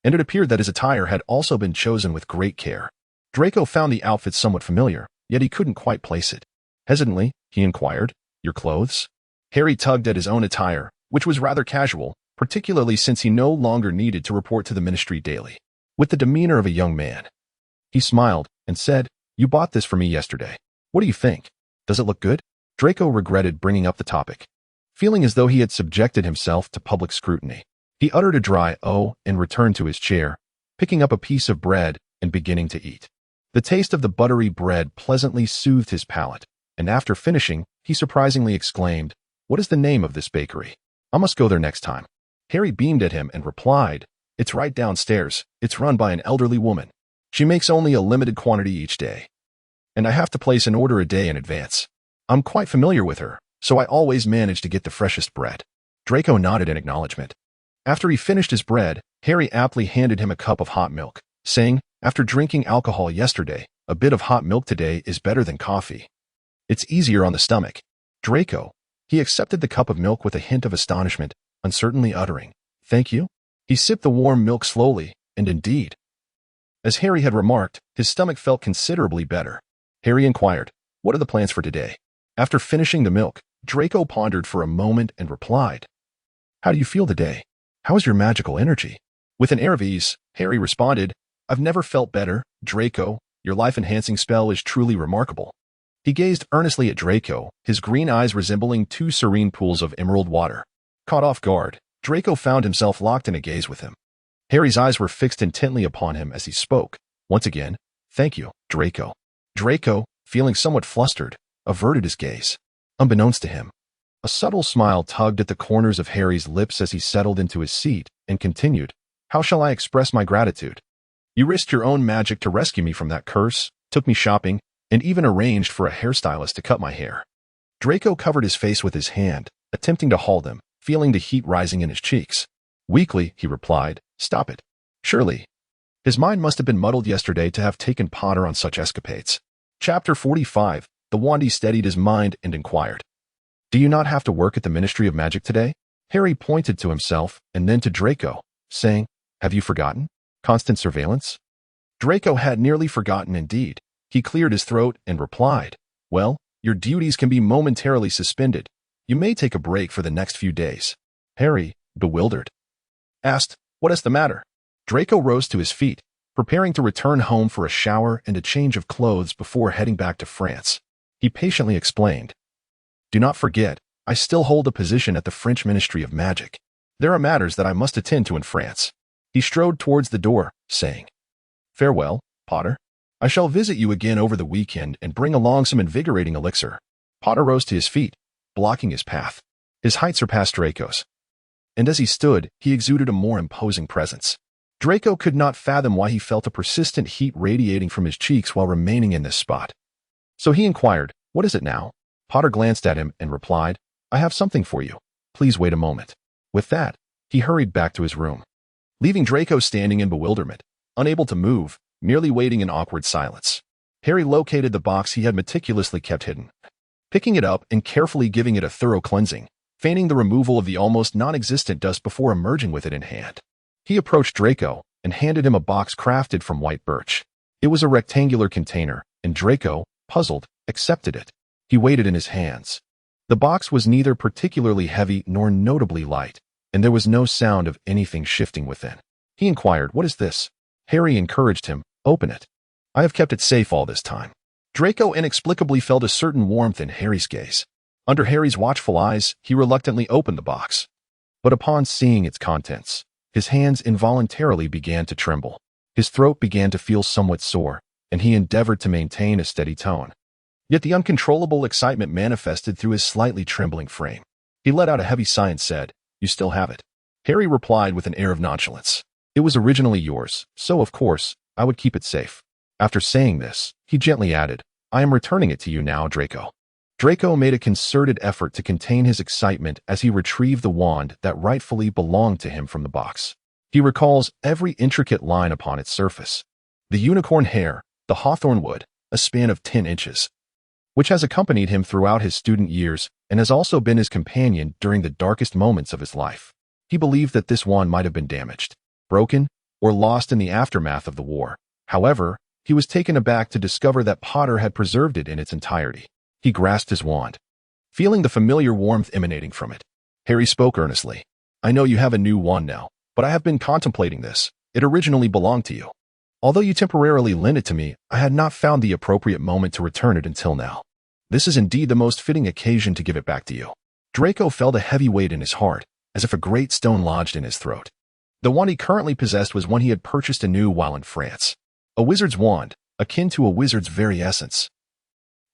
and it appeared that his attire had also been chosen with great care. Draco found the outfit somewhat familiar, yet he couldn't quite place it. Hesitantly, he inquired, "Your clothes?" Harry tugged at his own attire, which was rather casual, particularly since he no longer needed to report to the ministry daily. With the demeanor of a young man, he smiled and said, "You bought this for me yesterday. What do you think? Does it look good?" Draco regretted bringing up the topic. Feeling as though he had subjected himself to public scrutiny, he uttered a dry "oh" and returned to his chair, picking up a piece of bread and beginning to eat. The taste of the buttery bread pleasantly soothed his palate, and after finishing, he surprisingly exclaimed, "What is the name of this bakery? I must go there next time." Harry beamed at him and replied, "It's right downstairs. It's run by an elderly woman. She makes only a limited quantity each day, and I have to place an order a day in advance. I'm quite familiar with her, so I always manage to get the freshest bread." Draco nodded in acknowledgement. After he finished his bread, Harry aptly handed him a cup of hot milk, saying, "After drinking alcohol yesterday, a bit of hot milk today is better than coffee. It's easier on the stomach." Draco. He accepted the cup of milk with a hint of astonishment, uncertainly uttering, "Thank you." He sipped the warm milk slowly, and indeed, as Harry had remarked, his stomach felt considerably better. Harry inquired, "What are the plans for today?" After finishing the milk, Draco pondered for a moment and replied, "How do you feel today? How is your magical energy?" With an air of ease, Harry responded, "I've never felt better, Draco. Your life-enhancing spell is truly remarkable." He gazed earnestly at Draco, his green eyes resembling two serene pools of emerald water. Caught off guard, Draco found himself locked in a gaze with him. Harry's eyes were fixed intently upon him as he spoke. Once again, "Thank you, Draco." Draco, feeling somewhat flustered, averted his gaze. Unbeknownst to him, a subtle smile tugged at the corners of Harry's lips as he settled into his seat and continued, "How shall I express my gratitude? You risked your own magic to rescue me from that curse, took me shopping, and even arranged for a hairstylist to cut my hair." Draco covered his face with his hand, attempting to halt him, feeling the heat rising in his cheeks. Weakly, he replied, "Stop it. Surely." His mind must have been muddled yesterday to have taken Potter on such escapades. Chapter 45. The Wandy steadied his mind and inquired, "Do you not have to work at the Ministry of Magic today?" Harry pointed to himself and then to Draco, saying, "Have you forgotten? Constant surveillance?" Draco had nearly forgotten indeed. He cleared his throat and replied, "Well, your duties can be momentarily suspended. You may take a break for the next few days." Harry, bewildered, asked, "What is the matter?" Draco rose to his feet, preparing to return home for a shower and a change of clothes before heading back to France. He patiently explained, "Do not forget, I still hold a position at the French Ministry of Magic. There are matters that I must attend to in France." He strode towards the door, saying, "Farewell, Potter. I shall visit you again over the weekend and bring along some invigorating elixir." Potter rose to his feet, blocking his path. His height surpassed Draco's, and as he stood, he exuded a more imposing presence. Draco could not fathom why he felt a persistent heat radiating from his cheeks while remaining in this spot. So he inquired, "What is it now?" Potter glanced at him and replied, "I have something for you." Please wait a moment. With that, he hurried back to his room, leaving Draco standing in bewilderment, unable to move, merely waiting in awkward silence. Harry located the box he had meticulously kept hidden, picking it up and carefully giving it a thorough cleansing, feigning the removal of the almost non-existent dust before emerging with it in hand. He approached Draco and handed him a box crafted from white birch. It was a rectangular container, and Draco, puzzled, accepted it. He weighed it in his hands. The box was neither particularly heavy nor notably light, and there was no sound of anything shifting within. He inquired, "What is this?" Harry encouraged him, "Open it. I have kept it safe all this time." Draco inexplicably felt a certain warmth in Harry's gaze. Under Harry's watchful eyes, he reluctantly opened the box. But upon seeing its contents, his hands involuntarily began to tremble. His throat began to feel somewhat sore, and he endeavored to maintain a steady tone. Yet the uncontrollable excitement manifested through his slightly trembling frame. He let out a heavy sigh and said, "You still have it." Harry replied with an air of nonchalance, "It was originally yours, so of course, I would keep it safe." After saying this, he gently added, "I am returning it to you now, Draco." Draco made a concerted effort to contain his excitement as he retrieved the wand that rightfully belonged to him from the box. He recalls every intricate line upon its surface. The unicorn hair, the hawthorn wood, a span of 10 inches, which has accompanied him throughout his student years and has also been his companion during the darkest moments of his life. He believed that this wand might have been damaged, broken, or lost in the aftermath of the war. However, he was taken aback to discover that Potter had preserved it in its entirety. He grasped his wand, feeling the familiar warmth emanating from it. Harry spoke earnestly. "I know you have a new wand now, but I have been contemplating this. It originally belonged to you. Although you temporarily lent it to me, I had not found the appropriate moment to return it until now. This is indeed the most fitting occasion to give it back to you." Draco felt a heavy weight in his heart, as if a great stone lodged in his throat. The wand he currently possessed was one he had purchased anew while in France. A wizard's wand, akin to a wizard's very essence,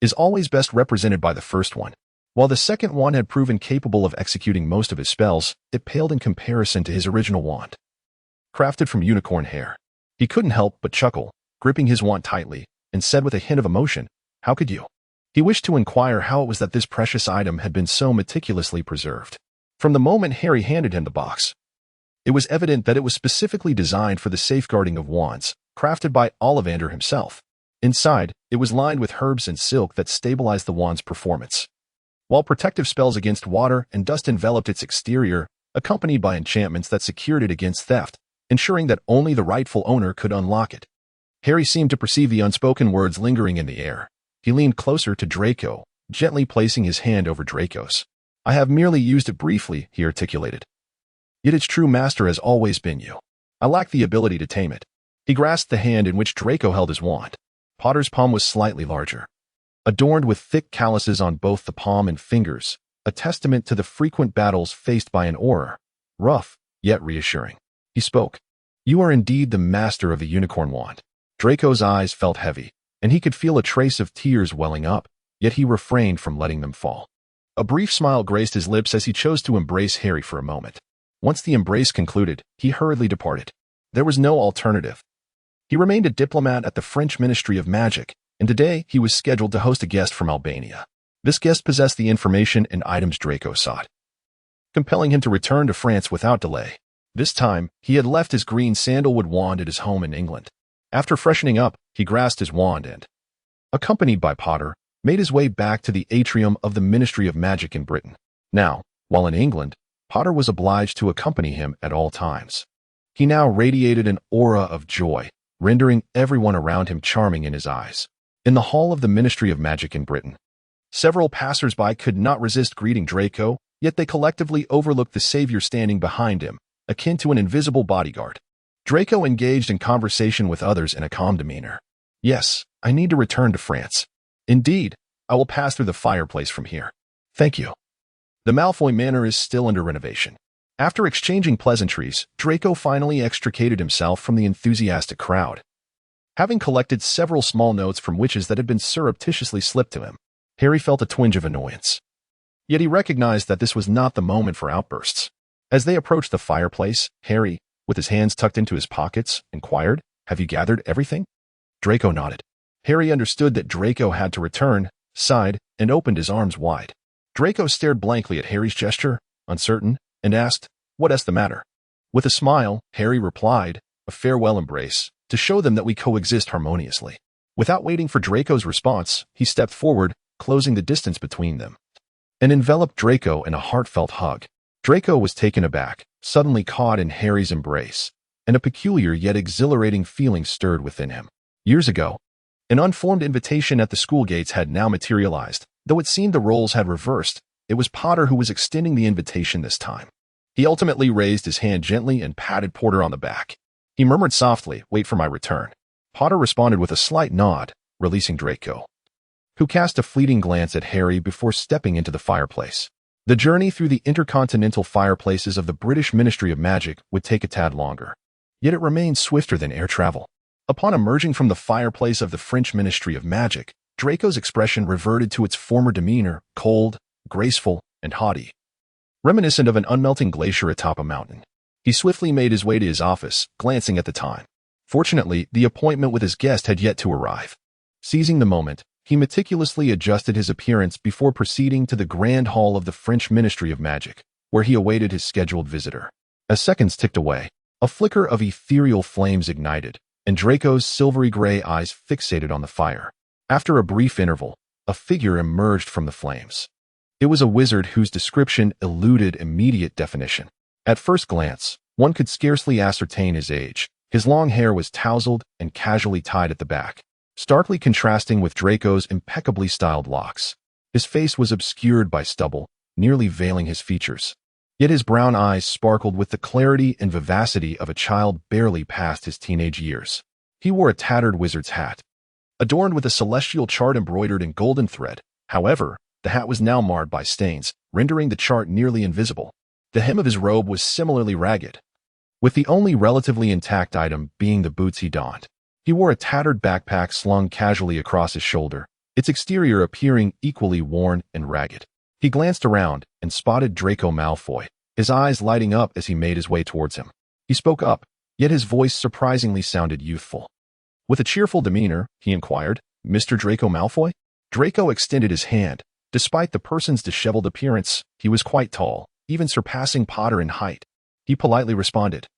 is always best represented by the first one. While the second one had proven capable of executing most of his spells, it paled in comparison to his original wand, crafted from unicorn hair. He couldn't help but chuckle, gripping his wand tightly, and said with a hint of emotion, "How could you?" He wished to inquire how it was that this precious item had been so meticulously preserved. From the moment Harry handed him the box, it was evident that it was specifically designed for the safeguarding of wands, crafted by Ollivander himself. Inside, it was lined with herbs and silk that stabilized the wand's performance, while protective spells against water and dust enveloped its exterior, accompanied by enchantments that secured it against theft, ensuring that only the rightful owner could unlock it. Harry seemed to perceive the unspoken words lingering in the air. He leaned closer to Draco, gently placing his hand over Draco's. "I have merely used it briefly," he articulated. "Yet its true master has always been you. I lack the ability to tame it." He grasped the hand in which Draco held his wand. Potter's palm was slightly larger, adorned with thick calluses on both the palm and fingers, a testament to the frequent battles faced by an auror, rough, yet reassuring. He spoke. "You are indeed the master of the unicorn wand." Draco's eyes felt heavy, and he could feel a trace of tears welling up, yet he refrained from letting them fall. A brief smile graced his lips as he chose to embrace Harry for a moment. Once the embrace concluded, he hurriedly departed. There was no alternative. He remained a diplomat at the French Ministry of Magic, and today he was scheduled to host a guest from Albania. This guest possessed the information and items Draco sought, compelling him to return to France without delay. This time, he had left his green sandalwood wand at his home in England. After freshening up, he grasped his wand and, accompanied by Potter, made his way back to the atrium of the Ministry of Magic in Britain. Now, while in England, Potter was obliged to accompany him at all times. He now radiated an aura of joy, rendering everyone around him charming in his eyes. In the hall of the Ministry of Magic in Britain, several passers-by could not resist greeting Draco, yet they collectively overlooked the savior standing behind him, akin to an invisible bodyguard. Draco engaged in conversation with others in a calm demeanor. "Yes, I need to return to France. Indeed, I will pass through the fireplace from here. Thank you. The Malfoy Manor is still under renovation." After exchanging pleasantries, Draco finally extricated himself from the enthusiastic crowd. Having collected several small notes from witches that had been surreptitiously slipped to him, Harry felt a twinge of annoyance. Yet he recognized that this was not the moment for outbursts. As they approached the fireplace, Harry, with his hands tucked into his pockets, inquired, "Have you gathered everything?" Draco nodded. Harry understood that Draco had to return, sighed, and opened his arms wide. Draco stared blankly at Harry's gesture, uncertain, and asked, "What's the matter?" With a smile, Harry replied, "A farewell embrace, to show them that we coexist harmoniously." Without waiting for Draco's response, he stepped forward, closing the distance between them, and enveloped Draco in a heartfelt hug. Draco was taken aback, suddenly caught in Harry's embrace, and a peculiar yet exhilarating feeling stirred within him. Years ago, an unformed invitation at the school gates had now materialized. Though it seemed the roles had reversed, it was Potter who was extending the invitation this time. He ultimately raised his hand gently and patted Porter on the back. He murmured softly, "Wait for my return." Potter responded with a slight nod, releasing Draco, who cast a fleeting glance at Harry before stepping into the fireplace. The journey through the intercontinental fireplaces of the British Ministry of Magic would take a tad longer, yet it remained swifter than air travel. Upon emerging from the fireplace of the French Ministry of Magic, Draco's expression reverted to its former demeanor, cold, graceful, and haughty, reminiscent of an unmelting glacier atop a mountain. He swiftly made his way to his office, glancing at the time. Fortunately, the appointment with his guest had yet to arrive. Seizing the moment, he meticulously adjusted his appearance before proceeding to the grand hall of the French Ministry of Magic, where he awaited his scheduled visitor. As seconds ticked away, a flicker of ethereal flames ignited, and Draco's silvery gray eyes fixated on the fire. After a brief interval, a figure emerged from the flames. It was a wizard whose description eluded immediate definition. At first glance, one could scarcely ascertain his age. His long hair was tousled and casually tied at the back, starkly contrasting with Draco's impeccably styled locks. His face was obscured by stubble, nearly veiling his features. Yet his brown eyes sparkled with the clarity and vivacity of a child barely past his teenage years. He wore a tattered wizard's hat, adorned with a celestial chart embroidered in golden thread. However, the hat was now marred by stains, rendering the chart nearly invisible. The hem of his robe was similarly ragged, with the only relatively intact item being the boots he donned. He wore a tattered backpack slung casually across his shoulder, its exterior appearing equally worn and ragged. He glanced around and spotted Draco Malfoy, his eyes lighting up as he made his way towards him. He spoke up, yet his voice surprisingly sounded youthful. With a cheerful demeanor, he inquired, "Mr. Draco Malfoy?" Draco extended his hand. Despite the person's disheveled appearance, he was quite tall, even surpassing Potter in height. He politely responded,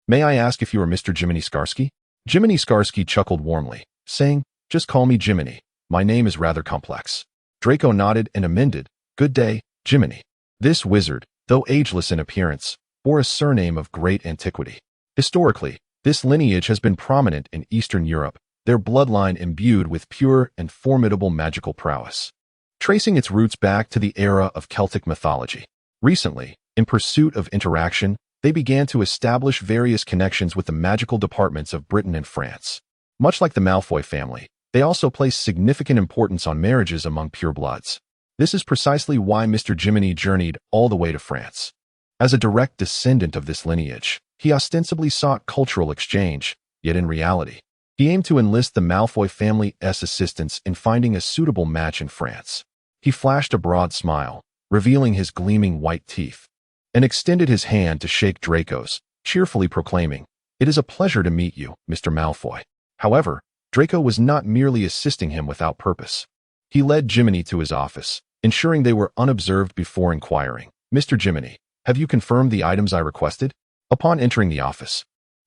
"May I ask if you are Mr. Jiminy Skarsky?" Jiminy Skarsky chuckled warmly, saying, "Just call me Jiminy. My name is rather complex." Draco nodded and amended, "Good day, Jiminy." This wizard, though ageless in appearance, bore a surname of great antiquity. Historically, this lineage has been prominent in Eastern Europe, their bloodline imbued with pure and formidable magical prowess, tracing its roots back to the era of Celtic mythology. Recently, in pursuit of interaction, they began to establish various connections with the magical departments of Britain and France. Much like the Malfoy family, they also place significant importance on marriages among purebloods. This is precisely why Mr. Jiminy journeyed all the way to France. As a direct descendant of this lineage, he ostensibly sought cultural exchange, yet in reality, he aimed to enlist the Malfoy family's assistance in finding a suitable match in France. He flashed a broad smile, revealing his gleaming white teeth, and extended his hand to shake Draco's, cheerfully proclaiming, "It is a pleasure to meet you, Mr. Malfoy." However, Draco was not merely assisting him without purpose. He led Jiminy to his office, ensuring they were unobserved before inquiring, "Mr. Jiminy, have you confirmed the items I requested?" Upon entering the office,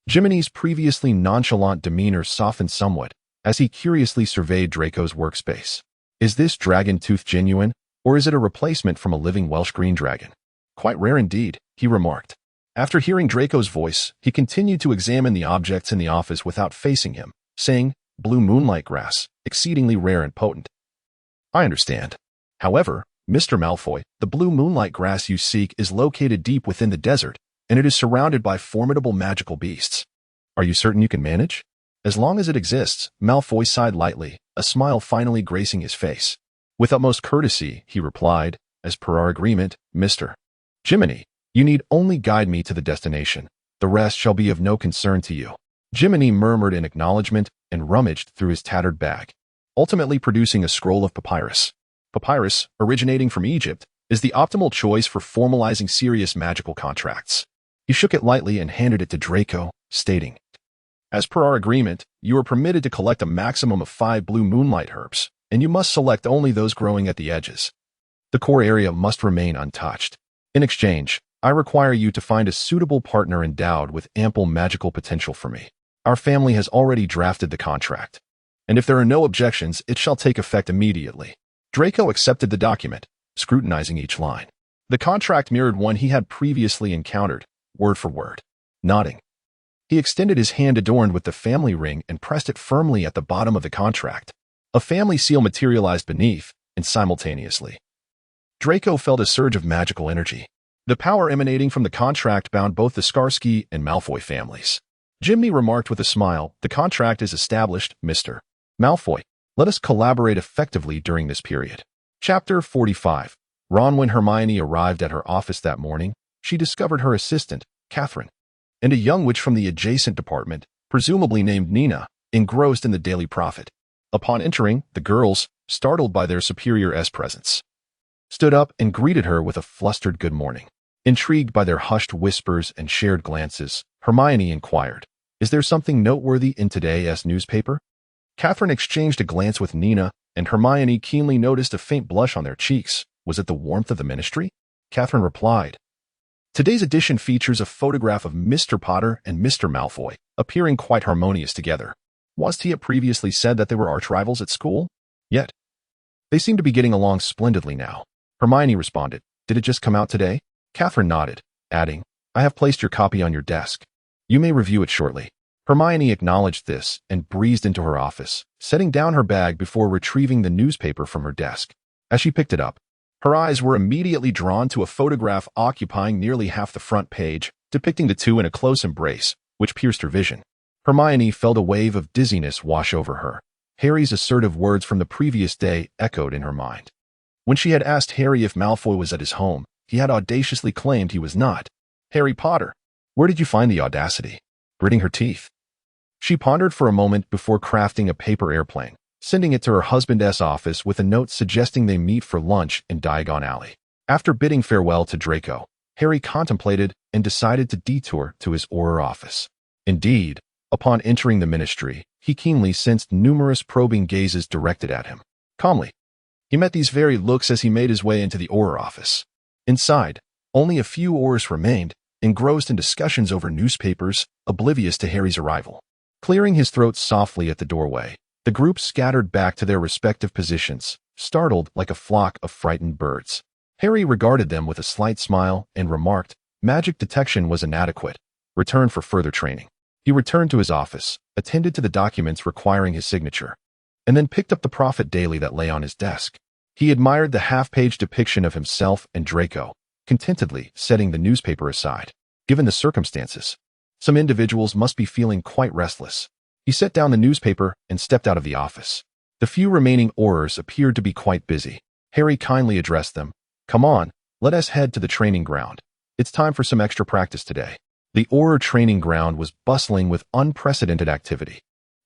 Jiminy's previously nonchalant demeanor softened somewhat as he curiously surveyed Draco's workspace. "Is this dragon tooth genuine, or is it a replacement from a living Welsh green dragon?" "Quite rare indeed," he remarked. After hearing Draco's voice, he continued to examine the objects in the office without facing him, saying, "Blue moonlight grass, exceedingly rare and potent." "I understand. However, Mr. Malfoy, the blue moonlight grass you seek is located deep within the desert, and it is surrounded by formidable magical beasts. Are you certain you can manage?" "As long as it exists," Malfoy sighed lightly, a smile finally gracing his face. With utmost courtesy, he replied, "As per our agreement, Mr. Jiminy, you need only guide me to the destination. The rest shall be of no concern to you." Jiminy murmured in acknowledgement and rummaged through his tattered bag, ultimately producing a scroll of papyrus. Papyrus, originating from Egypt, is the optimal choice for formalizing serious magical contracts. He shook it lightly and handed it to Draco, stating, "As per our agreement, you are permitted to collect a maximum of 5 blue moonlight herbs, and you must select only those growing at the edges. The core area must remain untouched." In exchange, I require you to find a suitable partner endowed with ample magical potential for me. Our family has already drafted the contract, and if there are no objections, it shall take effect immediately." Draco accepted the document, scrutinizing each line. The contract mirrored one he had previously encountered, word for word. Nodding, he extended his hand adorned with the family ring and pressed it firmly at the bottom of the contract. A family seal materialized beneath, and simultaneously, Draco felt a surge of magical energy. The power emanating from the contract bound both the Skarsky and Malfoy families. Jimmy remarked with a smile, "The contract is established, Mr. Malfoy. Let us collaborate effectively during this period." Chapter 45. Ron. When Hermione arrived at her office that morning, she discovered her assistant, Catherine, and a young witch from the adjacent department, presumably named Nina, engrossed in the Daily Prophet. Upon entering, the girls, startled by their superior's presence, stood up and greeted her with a flustered good morning. Intrigued by their hushed whispers and shared glances, Hermione inquired, "Is there something noteworthy in today's newspaper?" Catherine exchanged a glance with Nina, and Hermione keenly noticed a faint blush on their cheeks. Was it the warmth of the ministry? Catherine replied, "Today's edition features a photograph of Mr. Potter and Mr. Malfoy, appearing quite harmonious together. Wasn't he had previously said that they were arch rivals at school? Yet, they seem to be getting along splendidly now." Hermione responded, "Did it just come out today?" Catherine nodded, adding, "I have placed your copy on your desk. You may review it shortly." Hermione acknowledged this and breezed into her office, setting down her bag before retrieving the newspaper from her desk. As she picked it up, her eyes were immediately drawn to a photograph occupying nearly half the front page, depicting the two in a close embrace, which pierced her vision. Hermione felt a wave of dizziness wash over her. Harry's assertive words from the previous day echoed in her mind. When she had asked Harry if Malfoy was at his home, he had audaciously claimed he was not. "Harry Potter, where did you find the audacity?" Gritting her teeth, she pondered for a moment before crafting a paper airplane, sending it to her husband's office with a note suggesting they meet for lunch in Diagon Alley. After bidding farewell to Draco, Harry contemplated and decided to detour to his Auror office. Indeed, upon entering the ministry, he keenly sensed numerous probing gazes directed at him. Calmly, he met these very looks as he made his way into the Auror office. Inside, only a few Aurors remained, engrossed in discussions over newspapers, oblivious to Harry's arrival. Clearing his throat softly at the doorway, the group scattered back to their respective positions, startled like a flock of frightened birds. Harry regarded them with a slight smile and remarked, "Magic detection was inadequate. Return for further training." He returned to his office, attended to the documents requiring his signature, and then picked up the Prophet Daily that lay on his desk. He admired the half-page depiction of himself and Draco, contentedly setting the newspaper aside. Given the circumstances, some individuals must be feeling quite restless. He set down the newspaper and stepped out of the office. The few remaining Aurors appeared to be quite busy. Harry kindly addressed them, "Come on, let us head to the training ground. It's time for some extra practice today." The Auror training ground was bustling with unprecedented activity.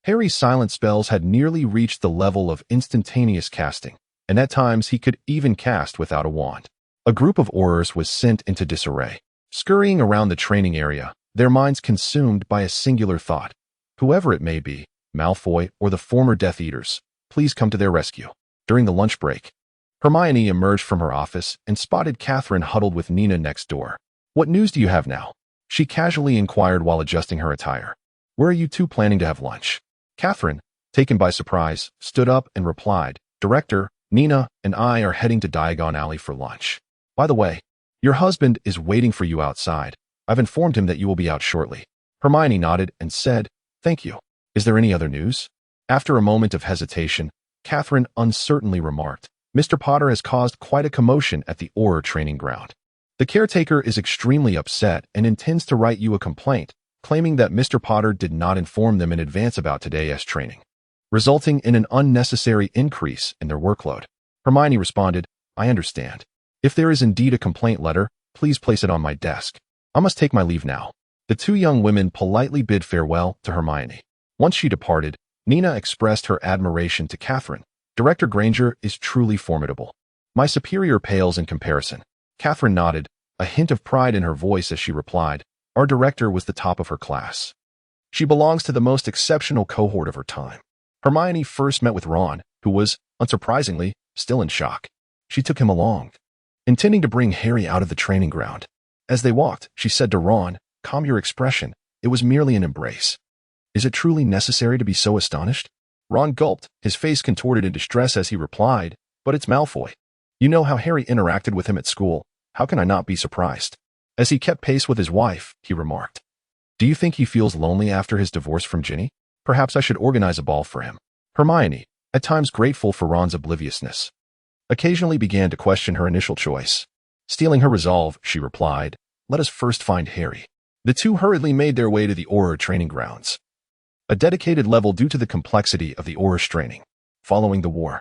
Harry's silent spells had nearly reached the level of instantaneous casting, and at times he could even cast without a wand. A group of Aurors was sent into disarray, scurrying around the training area, their minds consumed by a singular thought. Whoever it may be, Malfoy or the former Death Eaters, please come to their rescue. During the lunch break, Hermione emerged from her office and spotted Catherine huddled with Nina next door. "What news do you have now?" she casually inquired while adjusting her attire. "Where are you two planning to have lunch?" Catherine, taken by surprise, stood up and replied, "Director, Nina and I are heading to Diagon Alley for lunch. By the way, your husband is waiting for you outside. I've informed him that you will be out shortly." Hermione nodded and said, "Thank you. Is there any other news?" After a moment of hesitation, Catherine uncertainly remarked, "Mr. Potter has caused quite a commotion at the Auror training ground. The caretaker is extremely upset and intends to write you a complaint, claiming that Mr. Potter did not inform them in advance about today's training, resulting in an unnecessary increase in their workload." Hermione responded, "I understand. If there is indeed a complaint letter, please place it on my desk. I must take my leave now." The two young women politely bid farewell to Hermione. Once she departed, Nina expressed her admiration to Catherine. "Director Granger is truly formidable. My superior pales in comparison." Catherine nodded, a hint of pride in her voice as she replied, "Our director was the top of her class. She belongs to the most exceptional cohort of her time." Hermione first met with Ron, who was, unsurprisingly, still in shock. She took him along, intending to bring Harry out of the training ground. As they walked, she said to Ron, "Calm your expression. It was merely an embrace." "Is it truly necessary to be so astonished?" Ron gulped, his face contorted in distress as he replied, "But it's Malfoy. You know how Harry interacted with him at school. How can I not be surprised?" As he kept pace with his wife, he remarked, "Do you think he feels lonely after his divorce from Ginny? Perhaps I should organize a ball for him." Hermione, at times grateful for Ron's obliviousness, occasionally began to question her initial choice. Stealing her resolve, she replied, "Let us first find Harry." The two hurriedly made their way to the Auror training grounds, a dedicated level due to the complexity of the Auror training. Following the war,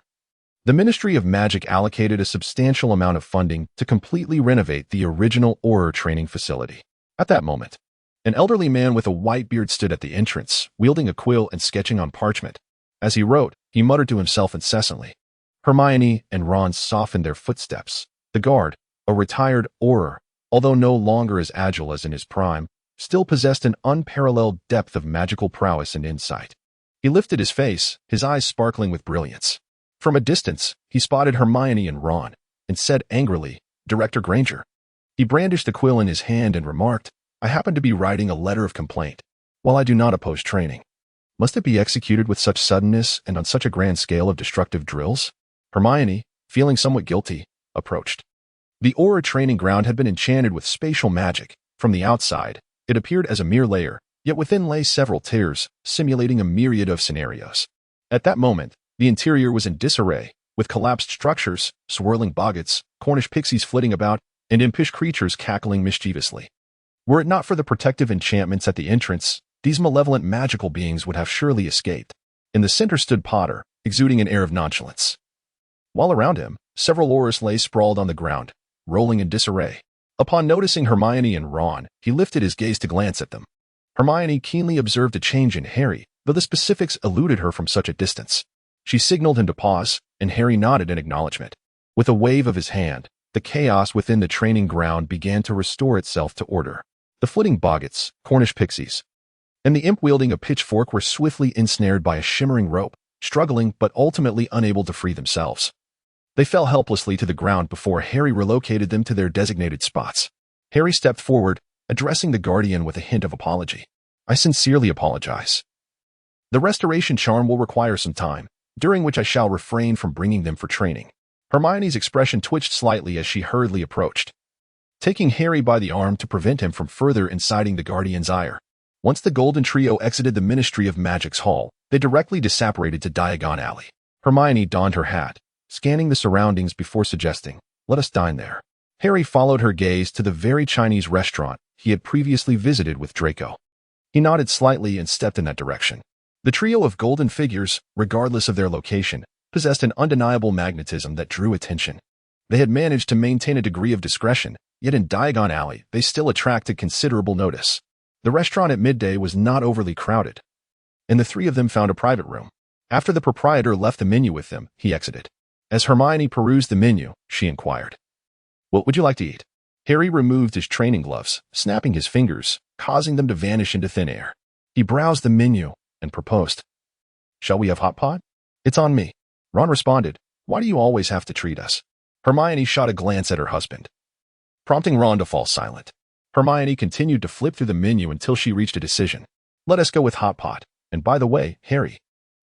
the Ministry of Magic allocated a substantial amount of funding to completely renovate the original Auror training facility. At that moment, an elderly man with a white beard stood at the entrance, wielding a quill and sketching on parchment. As he wrote, he muttered to himself incessantly. Hermione and Ron softened their footsteps. The guard, a retired Auror, although no longer as agile as in his prime, still possessed an unparalleled depth of magical prowess and insight. He lifted his face, his eyes sparkling with brilliance. From a distance, he spotted Hermione and Ron, and said angrily, "Director Granger." He brandished the quill in his hand and remarked, "I happen to be writing a letter of complaint. While I do not oppose training, must it be executed with such suddenness and on such a grand scale of destructive drills?" Hermione, feeling somewhat guilty, approached. The Auror training ground had been enchanted with spatial magic. From the outside, it appeared as a mere layer, yet within lay several tiers, simulating a myriad of scenarios. At that moment, the interior was in disarray, with collapsed structures, swirling boggots, Cornish pixies flitting about, and impish creatures cackling mischievously. Were it not for the protective enchantments at the entrance, these malevolent magical beings would have surely escaped. In the center stood Potter, exuding an air of nonchalance, while around him, several Aurors lay sprawled on the ground, rolling in disarray. Upon noticing Hermione and Ron, he lifted his gaze to glance at them. Hermione keenly observed a change in Harry, though the specifics eluded her from such a distance. She signaled him to pause, and Harry nodded in acknowledgement. With a wave of his hand, the chaos within the training ground began to restore itself to order. The flitting boggots, Cornish pixies, and the imp wielding a pitchfork were swiftly ensnared by a shimmering rope, struggling but ultimately unable to free themselves. They fell helplessly to the ground before Harry relocated them to their designated spots. Harry stepped forward, addressing the Guardian with a hint of apology. "I sincerely apologize. The restoration charm will require some time, during which I shall refrain from bringing them for training." Hermione's expression twitched slightly as she hurriedly approached, taking Harry by the arm to prevent him from further inciting the Guardian's ire. Once the Golden Trio exited the Ministry of Magic's hall, they directly disapparated to Diagon Alley. Hermione donned her hat, scanning the surroundings before suggesting, "Let us dine there." Harry followed her gaze to the very Chinese restaurant he had previously visited with Draco. He nodded slightly and stepped in that direction. The trio of golden figures, regardless of their location, possessed an undeniable magnetism that drew attention. They had managed to maintain a degree of discretion, yet in Diagon Alley they still attracted considerable notice. The restaurant at midday was not overly crowded, and the three of them found a private room. After the proprietor left the menu with them, he exited. As Hermione perused the menu, she inquired, "What would you like to eat?" Harry removed his training gloves, snapping his fingers, causing them to vanish into thin air. He browsed the menu and proposed, "Shall we have hot pot?" "It's on me." Ron responded, "Why do you always have to treat us?" Hermione shot a glance at her husband, prompting Ron to fall silent. Hermione continued to flip through the menu until she reached a decision. "Let us go with hot pot. And by the way, Harry."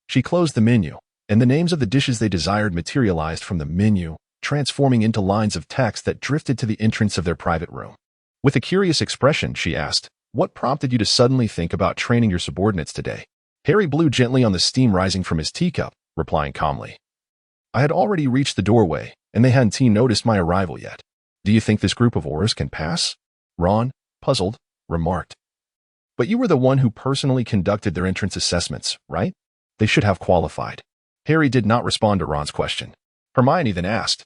She closed the menu, and the names of the dishes they desired materialized from the menu, transforming into lines of text that drifted to the entrance of their private room. With a curious expression, she asked, "What prompted you to suddenly think about training your subordinates today?" Harry blew gently on the steam rising from his teacup, replying calmly, "I had already reached the doorway, and they hadn't noticed my arrival yet. Do you think this group of Aurors can pass?" Ron, puzzled, remarked, "But you were the one who personally conducted their entrance assessments, right? They should have qualified." Harry did not respond to Ron's question. Hermione then asked,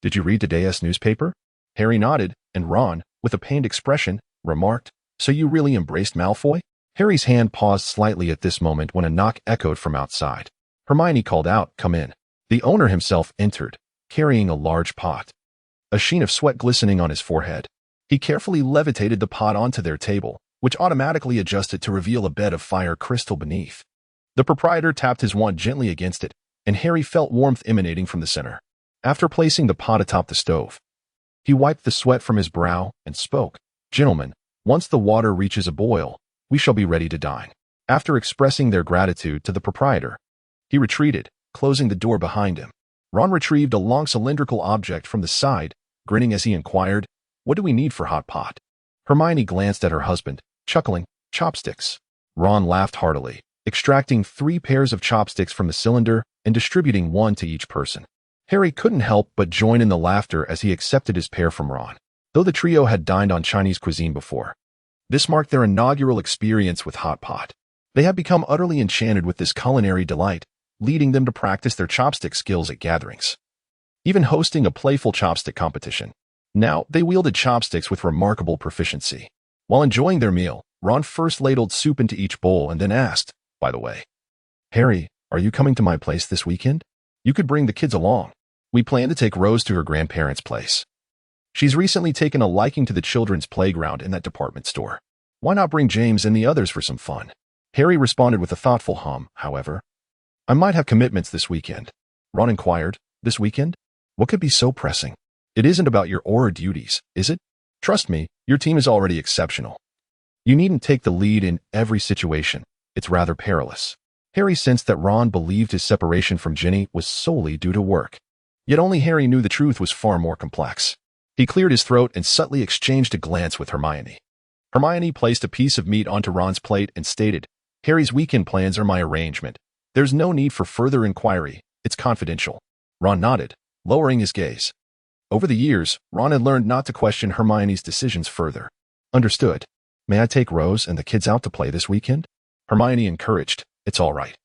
"Did you read today's newspaper?" Harry nodded, and Ron, with a pained expression, remarked, "So you really embraced Malfoy?" Harry's hand paused slightly at this moment when a knock echoed from outside. Hermione called out, "Come in." The owner himself entered, carrying a large pot, a sheen of sweat glistening on his forehead. He carefully levitated the pot onto their table, which automatically adjusted to reveal a bed of fire crystal beneath. The proprietor tapped his wand gently against it, and Harry felt warmth emanating from the center. After placing the pot atop the stove, He wiped the sweat from his brow and spoke. "Gentlemen, once the water reaches a boil, we shall be ready to dine." After expressing their gratitude to the proprietor, he retreated, closing the door behind him. Ron retrieved a long cylindrical object from the side, grinning as he inquired, "What do we need for hot pot?" Hermione glanced at her husband, chuckling, "Chopsticks." Ron laughed heartily, extracting 3 pairs of chopsticks from the cylinder and distributing one to each person. Harry couldn't help but join in the laughter as he accepted his pair from Ron. Though the trio had dined on Chinese cuisine before, this marked their inaugural experience with hot pot. They had become utterly enchanted with this culinary delight, leading them to practice their chopstick skills at gatherings, even hosting a playful chopstick competition. Now, they wielded chopsticks with remarkable proficiency. While enjoying their meal, Ron first ladled soup into each bowl and then asked, "By the way, Harry, are you coming to my place this weekend? You could bring the kids along. We plan to take Rose to her grandparents' place. She's recently taken a liking to the children's playground in that department store. Why not bring James and the others for some fun?" Harry responded with a thoughtful hum, however. "I might have commitments this weekend." Ron inquired, "This weekend? What could be so pressing?" "It isn't about your aura duties, is it? Trust me, your team is already exceptional. You needn't take the lead in every situation. It's rather perilous." Harry sensed that Ron believed his separation from Ginny was solely due to work. Yet only Harry knew the truth was far more complex. He cleared his throat and subtly exchanged a glance with Hermione. Hermione placed a piece of meat onto Ron's plate and stated, "Harry's weekend plans are my arrangement. There's no need for further inquiry. It's confidential." Ron nodded, lowering his gaze. Over the years, Ron had learned not to question Hermione's decisions further. "Understood. May I take Rose and the kids out to play this weekend?" Hermione encouraged, "It's all right.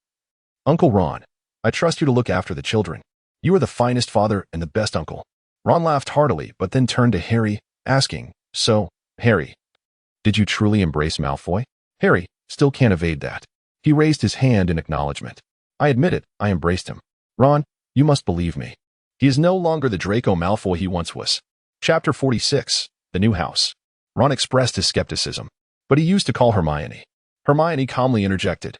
Uncle Ron, I trust you to look after the children. You are the finest father and the best uncle." Ron laughed heartily, but then turned to Harry, asking, "So, Harry, did you truly embrace Malfoy?" Harry still can't evade that. He raised his hand in acknowledgement. "I admit it, I embraced him. Ron, you must believe me. He is no longer the Draco Malfoy he once was." Chapter 46, The New House. Ron expressed his skepticism, but he used to call Hermione. Hermione calmly interjected,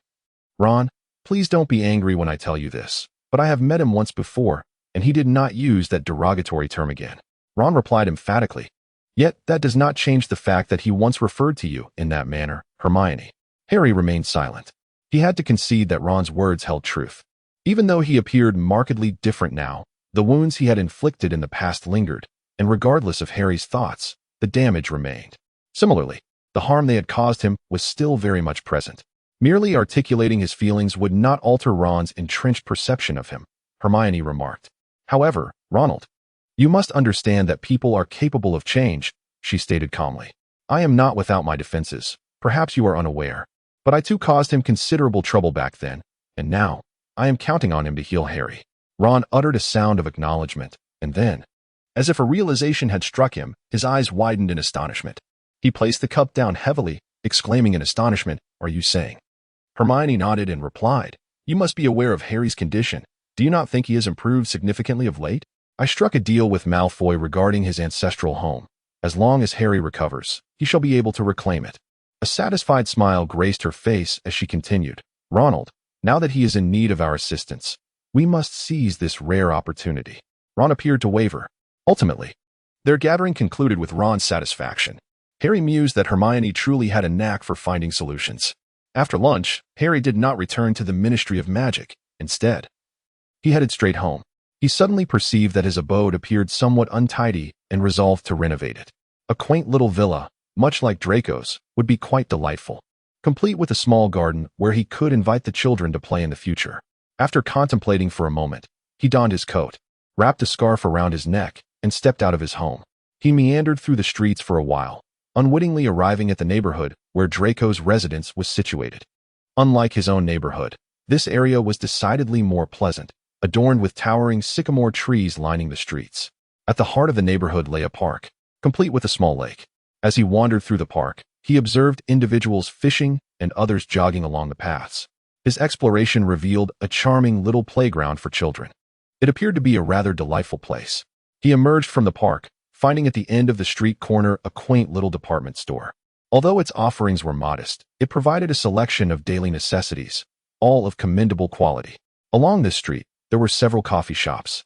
"Ron, please don't be angry when I tell you this, but I have met him once before, and he did not use that derogatory term again." Ron replied emphatically, "Yet that does not change the fact that he once referred to you in that manner, Hermione." Harry remained silent. He had to concede that Ron's words held truth. Even though he appeared markedly different now, the wounds he had inflicted in the past lingered, and regardless of Harry's thoughts, the damage remained. Similarly, the harm they had caused him was still very much present. Merely articulating his feelings would not alter Ron's entrenched perception of him, Hermione remarked. "However, Ronald, you must understand that people are capable of change," she stated calmly. "I am not without my defenses. Perhaps you are unaware, but I too caused him considerable trouble back then, and now I am counting on him to heal Harry." Ron uttered a sound of acknowledgement, and then, as if a realization had struck him, his eyes widened in astonishment. He placed the cup down heavily, exclaiming in astonishment, "Are you saying?" Hermione nodded and replied, "You must be aware of Harry's condition. Do you not think he has improved significantly of late? I struck a deal with Malfoy regarding his ancestral home. As long as Harry recovers, he shall be able to reclaim it." A satisfied smile graced her face as she continued, "Ronald, now that he is in need of our assistance, we must seize this rare opportunity." Ron appeared to waver. Ultimately, their gathering concluded with Ron's satisfaction. Harry mused that Hermione truly had a knack for finding solutions. After lunch, Harry did not return to the Ministry of Magic. Instead, he headed straight home. He suddenly perceived that his abode appeared somewhat untidy and resolved to renovate it. A quaint little villa, much like Draco's, would be quite delightful, complete with a small garden where he could invite the children to play in the future. After contemplating for a moment, he donned his coat, wrapped a scarf around his neck, and stepped out of his home. He meandered through the streets for a while, unwittingly arriving at the neighborhood where Draco's residence was situated. Unlike his own neighborhood, this area was decidedly more pleasant, adorned with towering sycamore trees lining the streets. At the heart of the neighborhood lay a park, complete with a small lake. As he wandered through the park, he observed individuals fishing and others jogging along the paths. His exploration revealed a charming little playground for children. It appeared to be a rather delightful place. He emerged from the park, finding at the end of the street corner a quaint little department store. Although its offerings were modest, it provided a selection of daily necessities, all of commendable quality. Along this street, there were several coffee shops,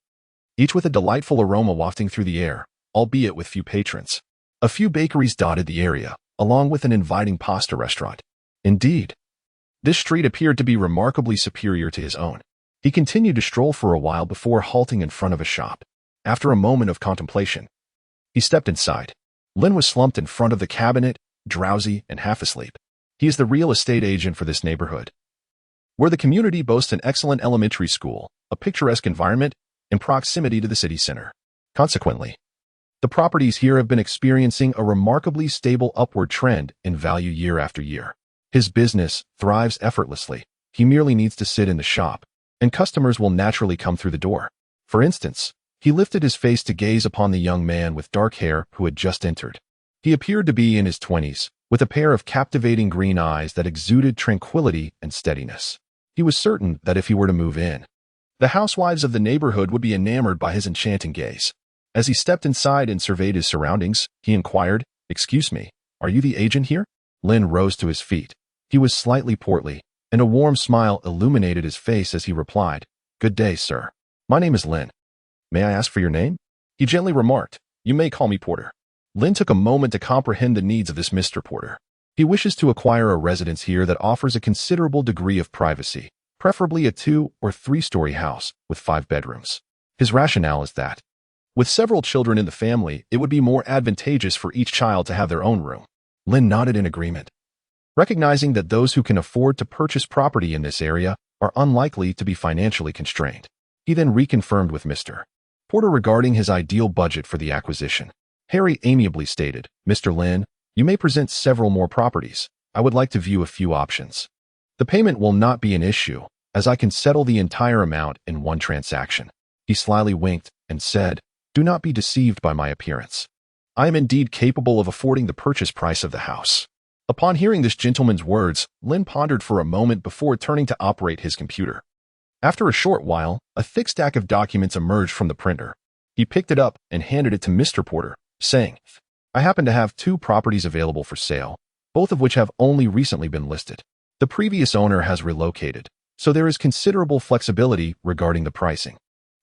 each with a delightful aroma wafting through the air. albeit with few patrons. A few bakeries dotted the area, along with an inviting pasta restaurant. Indeed, this street appeared to be remarkably superior to his own. He continued to stroll for a while before halting in front of a shop. After a moment of contemplation, he stepped inside. Lin was slumped in front of the cabinet, drowsy and half asleep. He is the real estate agent for this neighborhood, where the community boasts an excellent elementary school, a picturesque environment, and proximity to the city center. Consequently, the properties here have been experiencing a remarkably stable upward trend in value year after year. His business thrives effortlessly. He merely needs to sit in the shop, and customers will naturally come through the door. For instance, he lifted his face to gaze upon the young man with dark hair who had just entered. He appeared to be in his 20s, with a pair of captivating green eyes that exuded tranquility and steadiness. He was certain that if he were to move in, the housewives of the neighborhood would be enamored by his enchanting gaze. As he stepped inside and surveyed his surroundings, he inquired, "Excuse me, are you the agent here?" Lin rose to his feet. He was slightly portly, and a warm smile illuminated his face as he replied, "Good day, sir. My name is Lin. May I ask for your name?" He gently remarked, "You may call me Porter." Lin took a moment to comprehend the needs of this Mr. Porter. He wishes to acquire a residence here that offers a considerable degree of privacy, preferably a 2- or 3-story house with 5 bedrooms. His rationale is that, with several children in the family, it would be more advantageous for each child to have their own room. Lin nodded in agreement, recognizing that those who can afford to purchase property in this area are unlikely to be financially constrained. He then reconfirmed with Mr. Porter regarding his ideal budget for the acquisition. Harry amiably stated, "Mr. Lin, you may present several more properties. I would like to view a few options. The payment will not be an issue, as I can settle the entire amount in one transaction." He slyly winked and said, "Do not be deceived by my appearance. I am indeed capable of affording the purchase price of the house." Upon hearing this gentleman's words, Lin pondered for a moment before turning to operate his computer. After a short while, a thick stack of documents emerged from the printer. He picked it up and handed it to Mr. Porter, saying, "I happen to have 2 properties available for sale, both of which have only recently been listed. The previous owner has relocated, so there is considerable flexibility regarding the pricing.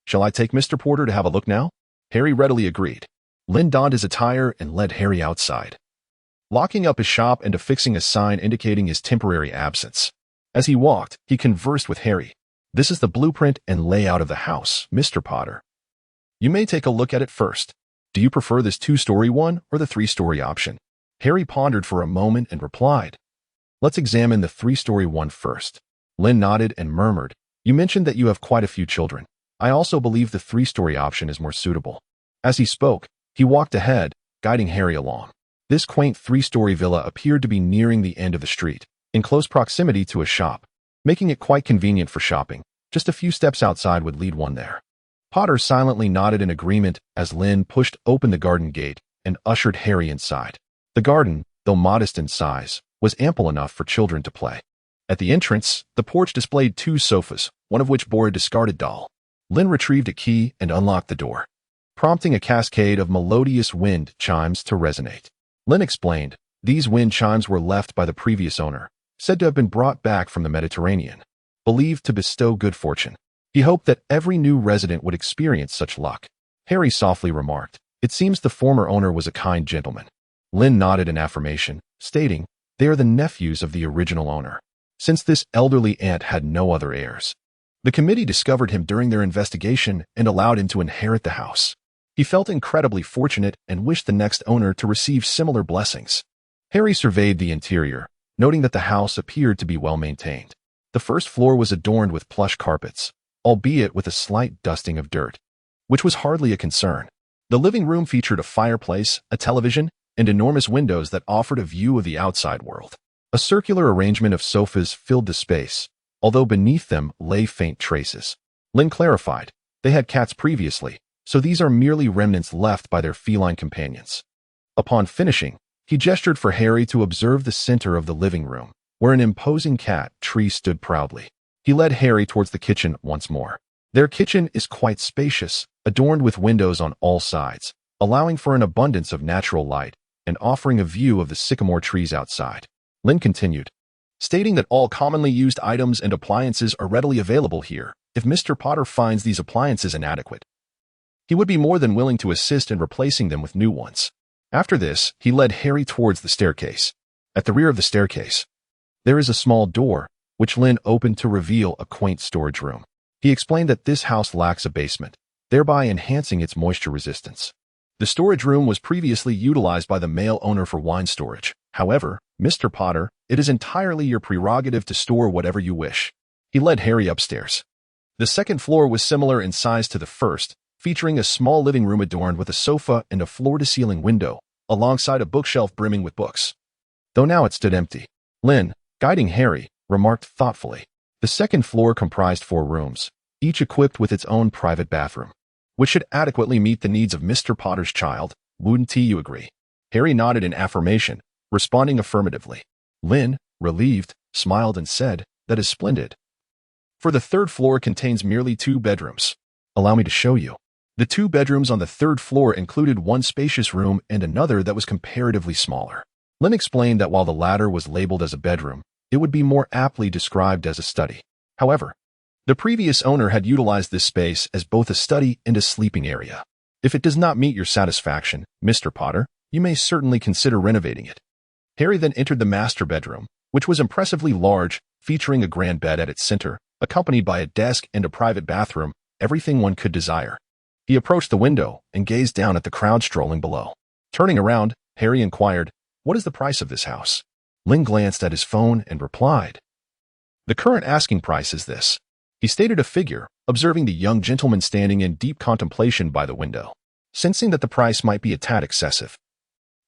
Shall I take Mr. Porter to have a look now?" Harry readily agreed. Lin donned his attire and led Harry outside, locking up his shop and affixing a sign indicating his temporary absence. As he walked, he conversed with Harry. "This is the blueprint and layout of the house, Mr. Potter. You may take a look at it first. Do you prefer this 2-story one or the 3-story option?" Harry pondered for a moment and replied, "Let's examine the 3-story one first." Lin nodded and murmured, "You mentioned that you have quite a few children. I also believe the 3-story option is more suitable." As he spoke, he walked ahead, guiding Harry along. This quaint 3-story villa appeared to be nearing the end of the street, in close proximity to a shop, making it quite convenient for shopping. Just a few steps outside would lead one there. Potter silently nodded in agreement as Lin pushed open the garden gate and ushered Harry inside. The garden, though modest in size, was ample enough for children to play. At the entrance, the porch displayed 2 sofas, one of which bore a discarded doll. Lin retrieved a key and unlocked the door, prompting a cascade of melodious wind chimes to resonate. Lin explained, these wind chimes were left by the previous owner, said to have been brought back from the Mediterranean, believed to bestow good fortune. He hoped that every new resident would experience such luck. Harry softly remarked, "It seems the former owner was a kind gentleman." Lin nodded in affirmation, stating, "They are the nephews of the original owner, since this elderly aunt had no other heirs. The committee discovered him during their investigation and allowed him to inherit the house. He felt incredibly fortunate and wished the next owner to receive similar blessings." Harry surveyed the interior, noting that the house appeared to be well maintained. The first floor was adorned with plush carpets, albeit with a slight dusting of dirt, which was hardly a concern. The living room featured a fireplace, a television, and enormous windows that offered a view of the outside world. A circular arrangement of sofas filled the space, although beneath them lay faint traces. Lin clarified, they had cats previously, so these are merely remnants left by their feline companions. Upon finishing, he gestured for Harry to observe the center of the living room, where an imposing cat tree stood proudly. He led Harry towards the kitchen once more. Their kitchen is quite spacious, adorned with windows on all sides, allowing for an abundance of natural light and offering a view of the sycamore trees outside. Lin continued, stating that all commonly used items and appliances are readily available here if Mr. Potter finds these appliances inadequate. He would be more than willing to assist in replacing them with new ones. After this, he led Harry towards the staircase. At the rear of the staircase, there is a small door, which Lynn opened to reveal a quaint storage room. He explained that this house lacks a basement, thereby enhancing its moisture resistance. The storage room was previously utilized by the male owner for wine storage. However, Mr. Potter, it is entirely your prerogative to store whatever you wish. He led Harry upstairs. The second floor was similar in size to the first, featuring a small living room adorned with a sofa and a floor-to-ceiling window, alongside a bookshelf brimming with books. Though now it stood empty. Lynn, guiding Harry, remarked thoughtfully. The second floor comprised 4 rooms, each equipped with its own private bathroom, which should adequately meet the needs of Mr. Potter's child. Wouldn't you agree? Harry nodded in affirmation, responding affirmatively. Lynn, relieved, smiled and said, "That is splendid." For the third floor contains merely 2 bedrooms. Allow me to show you. The 2 bedrooms on the third floor included one spacious room and another that was comparatively smaller. Lynn explained that while the latter was labeled as a bedroom, it would be more aptly described as a study. However, the previous owner had utilized this space as both a study and a sleeping area. If it does not meet your satisfaction, Mr. Potter, you may certainly consider renovating it. Harry then entered the master bedroom, which was impressively large, featuring a grand bed at its center, accompanied by a desk and a private bathroom, everything one could desire. He approached the window and gazed down at the crowd strolling below. Turning around, Harry inquired, "What is the price of this house?" Lynn glanced at his phone and replied, "The current asking price is this." He stated a figure, observing the young gentleman standing in deep contemplation by the window, sensing that the price might be a tad excessive.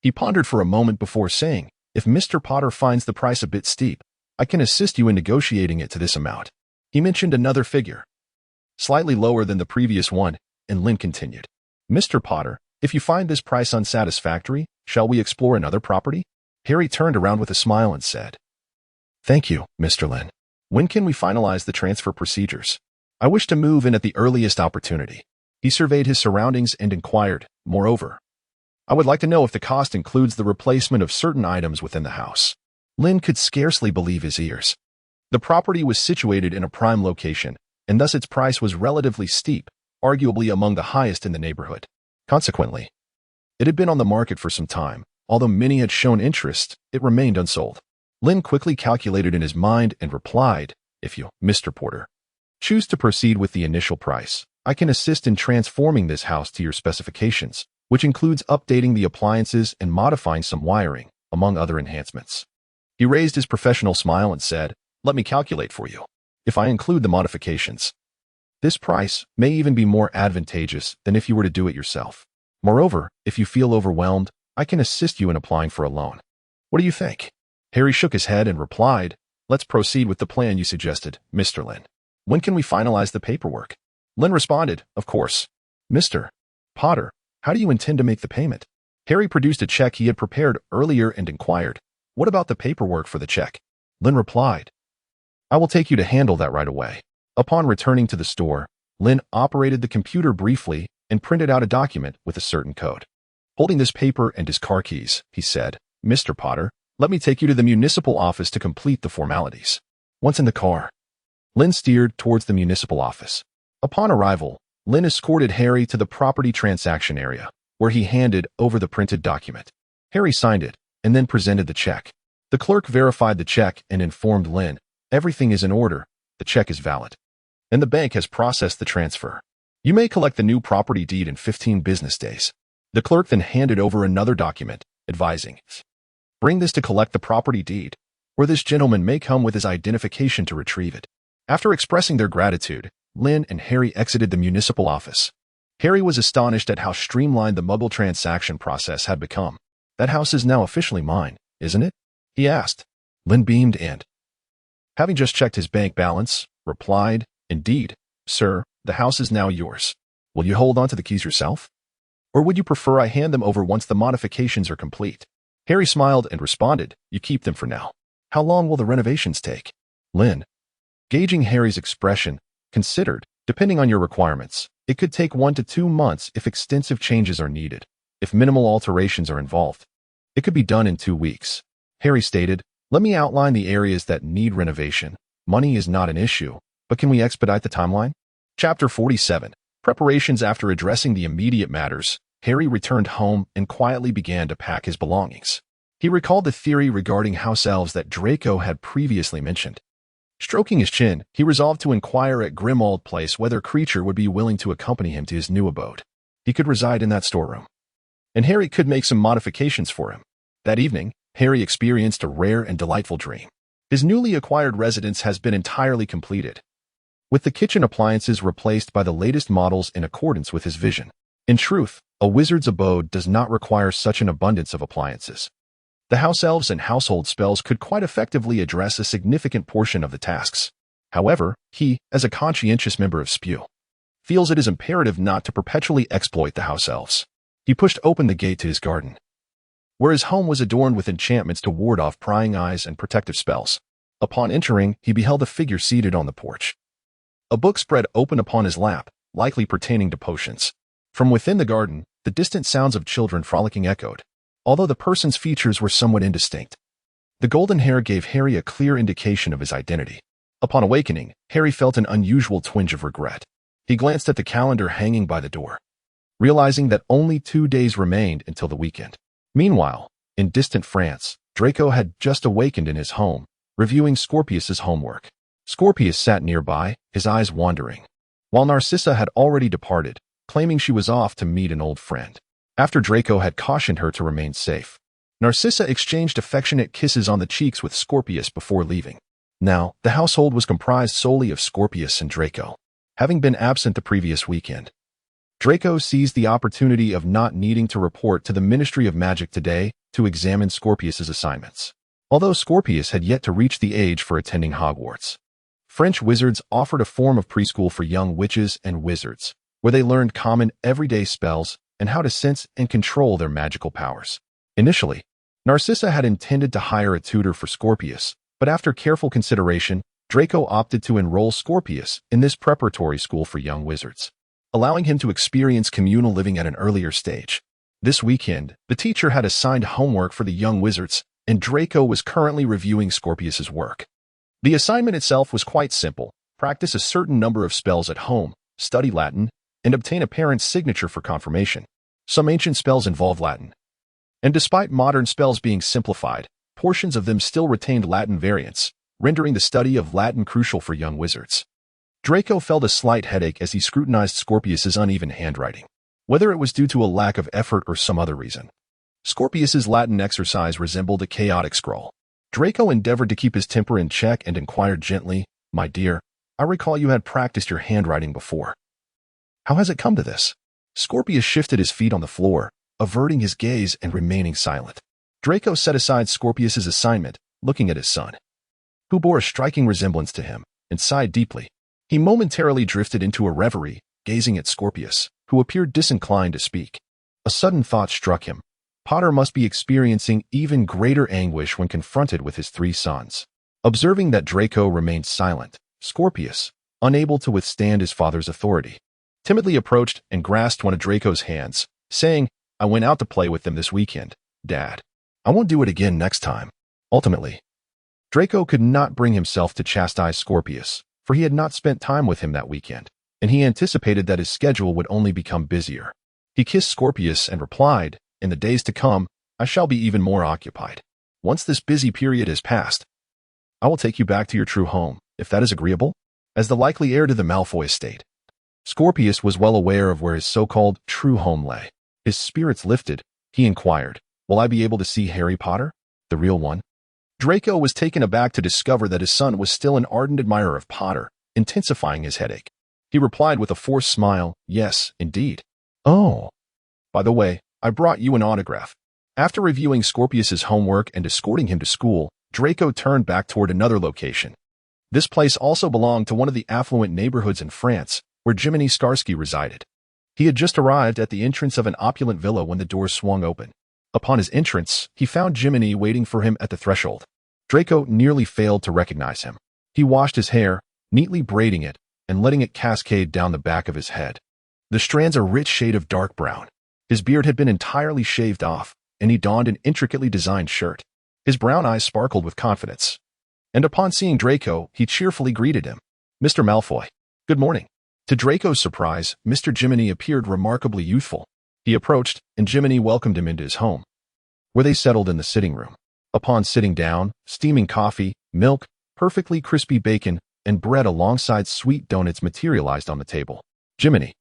He pondered for a moment before saying, "If Mr. Potter finds the price a bit steep, I can assist you in negotiating it to this amount." He mentioned another figure, slightly lower than the previous one, and Lynn continued, "Mr. Potter, if you find this price unsatisfactory, shall we explore another property?" Harry turned around with a smile and said, "Thank you, Mr. Lynn. When can we finalize the transfer procedures? I wish to move in at the earliest opportunity." He surveyed his surroundings and inquired, "Moreover, I would like to know if the cost includes the replacement of certain items within the house." Lynn could scarcely believe his ears. The property was situated in a prime location, and thus its price was relatively steep, arguably among the highest in the neighborhood. Consequently, it had been on the market for some time. Although many had shown interest, it remained unsold. Lynn quickly calculated in his mind and replied, "If you, Mr. Porter, choose to proceed with the initial price, I can assist in transforming this house to your specifications, which includes updating the appliances and modifying some wiring, among other enhancements." He raised his professional smile and said, "Let me calculate for you. If I include the modifications, this price may even be more advantageous than if you were to do it yourself. Moreover, if you feel overwhelmed, I can assist you in applying for a loan. What do you think?" Harry shook his head and replied, "Let's proceed with the plan you suggested, Mr. Lynn. When can we finalize the paperwork?" Lynn responded, "Of course. Mr. Potter, how do you intend to make the payment?" Harry produced a check he had prepared earlier and inquired, "What about the paperwork for the check?" Lynn replied, "I will take you to handle that right away." Upon returning to the store, Lynn operated the computer briefly and printed out a document with a certain code. Holding this paper and his car keys, he said, "Mr. Potter, let me take you to the municipal office to complete the formalities." Once in the car, Lynn steered towards the municipal office. Upon arrival, Lynn escorted Harry to the property transaction area, where he handed over the printed document. Harry signed it and then presented the check. The clerk verified the check and informed Lynn, "Everything is in order, the check is valid, and the bank has processed the transfer. You may collect the new property deed in 15 business days." The clerk then handed over another document, advising, "Bring this to collect the property deed, or this gentleman may come with his identification to retrieve it." After expressing their gratitude, Lynn and Harry exited the municipal office. Harry was astonished at how streamlined the Muggle transaction process had become. "That house is now officially mine, isn't it?" he asked. Lynn beamed and, having just checked his bank balance, replied, "Indeed, sir, the house is now yours. Will you hold on to the keys yourself? Or would you prefer I hand them over once the modifications are complete?" Harry smiled and responded, "You keep them for now. How long will the renovations take?" Lynn, gauging Harry's expression, considered, "Depending on your requirements, it could take 1 to 2 months if extensive changes are needed. If minimal alterations are involved, it could be done in 2 weeks." Harry stated, "Let me outline the areas that need renovation. Money is not an issue, but can we expedite the timeline?" Chapter 47. Preparations after addressing the immediate matters, Harry returned home and quietly began to pack his belongings. He recalled the theory regarding house elves that Draco had previously mentioned. Stroking his chin, he resolved to inquire at Grimmauld Place whether Creature would be willing to accompany him to his new abode. He could reside in that storeroom, and Harry could make some modifications for him. That evening, Harry experienced a rare and delightful dream. His newly acquired residence has been entirely completed, with the kitchen appliances replaced by the latest models in accordance with his vision. In truth, a wizard's abode does not require such an abundance of appliances. The house elves and household spells could quite effectively address a significant portion of the tasks. However, he, as a conscientious member of SPEW, feels it is imperative not to perpetually exploit the house elves. He pushed open the gate to his garden, where his home was adorned with enchantments to ward off prying eyes and protective spells. Upon entering, he beheld a figure seated on the porch. A book spread open upon his lap, likely pertaining to potions. From within the garden, the distant sounds of children frolicking echoed, although the person's features were somewhat indistinct. The golden hair gave Harry a clear indication of his identity. Upon awakening, Harry felt an unusual twinge of regret. He glanced at the calendar hanging by the door, realizing that only 2 days remained until the weekend. Meanwhile, in distant France, Draco had just awakened in his home, reviewing Scorpius's homework. Scorpius sat nearby, his eyes wandering, while Narcissa had already departed, claiming she was off to meet an old friend. After Draco had cautioned her to remain safe, Narcissa exchanged affectionate kisses on the cheeks with Scorpius before leaving. Now, the household was comprised solely of Scorpius and Draco. Having been absent the previous weekend, Draco seized the opportunity of not needing to report to the Ministry of Magic today to examine Scorpius's assignments. Although Scorpius had yet to reach the age for attending Hogwarts, French wizards offered a form of preschool for young witches and wizards, where they learned common, everyday spells and how to sense and control their magical powers. Initially, Narcissa had intended to hire a tutor for Scorpius, but after careful consideration, Draco opted to enroll Scorpius in this preparatory school for young wizards, allowing him to experience communal living at an earlier stage. This weekend, the teacher had assigned homework for the young wizards, and Draco was currently reviewing Scorpius's work. The assignment itself was quite simple: practice a certain number of spells at home, study Latin, and obtain a parent's signature for confirmation. Some ancient spells involve Latin, and despite modern spells being simplified, portions of them still retained Latin variants, rendering the study of Latin crucial for young wizards. Draco felt a slight headache as he scrutinized Scorpius's uneven handwriting, whether it was due to a lack of effort or some other reason. Scorpius's Latin exercise resembled a chaotic scrawl. Draco endeavored to keep his temper in check and inquired gently, "My dear, I recall you had practiced your handwriting before. How has it come to this?" Scorpius shifted his feet on the floor, averting his gaze and remaining silent. Draco set aside Scorpius's assignment, looking at his son, who bore a striking resemblance to him, and sighed deeply. He momentarily drifted into a reverie, gazing at Scorpius, who appeared disinclined to speak. A sudden thought struck him. Potter must be experiencing even greater anguish when confronted with his 3 sons. Observing that Draco remained silent, Scorpius, unable to withstand his father's authority, timidly approached and grasped one of Draco's hands, saying, "I went out to play with them this weekend, Dad. I won't do it again next time." Ultimately, Draco could not bring himself to chastise Scorpius, for he had not spent time with him that weekend, and he anticipated that his schedule would only become busier. He kissed Scorpius and replied, "In the days to come, I shall be even more occupied. Once this busy period has passed, I will take you back to your true home, if that is agreeable, as the likely heir to the Malfoy estate." Scorpius was well aware of where his so-called true home lay. His spirits lifted. He inquired, "Will I be able to see Harry Potter, the real one?" Draco was taken aback to discover that his son was still an ardent admirer of Potter, intensifying his headache. He replied with a forced smile, "Yes, indeed." "Oh, by the way, I brought you an autograph." After reviewing Scorpius's homework and escorting him to school, Draco turned back toward another location. This place also belonged to one of the affluent neighborhoods in France, where Jiminy Starsky resided. He had just arrived at the entrance of an opulent villa when the doors swung open. Upon his entrance, he found Jiminy waiting for him at the threshold. Draco nearly failed to recognize him. He washed his hair, neatly braiding it and letting it cascade down the back of his head. The strands a rich shade of dark brown. His beard had been entirely shaved off, and he donned an intricately designed shirt. His brown eyes sparkled with confidence, and upon seeing Draco, he cheerfully greeted him. "Mr. Malfoy, good morning." To Draco's surprise, Mr. Jiminy appeared remarkably youthful. He approached, and Jiminy welcomed him into his home, where they settled in the sitting room. Upon sitting down, steaming coffee, milk, perfectly crispy bacon, and bread alongside sweet donuts materialized on the table. Jiminy,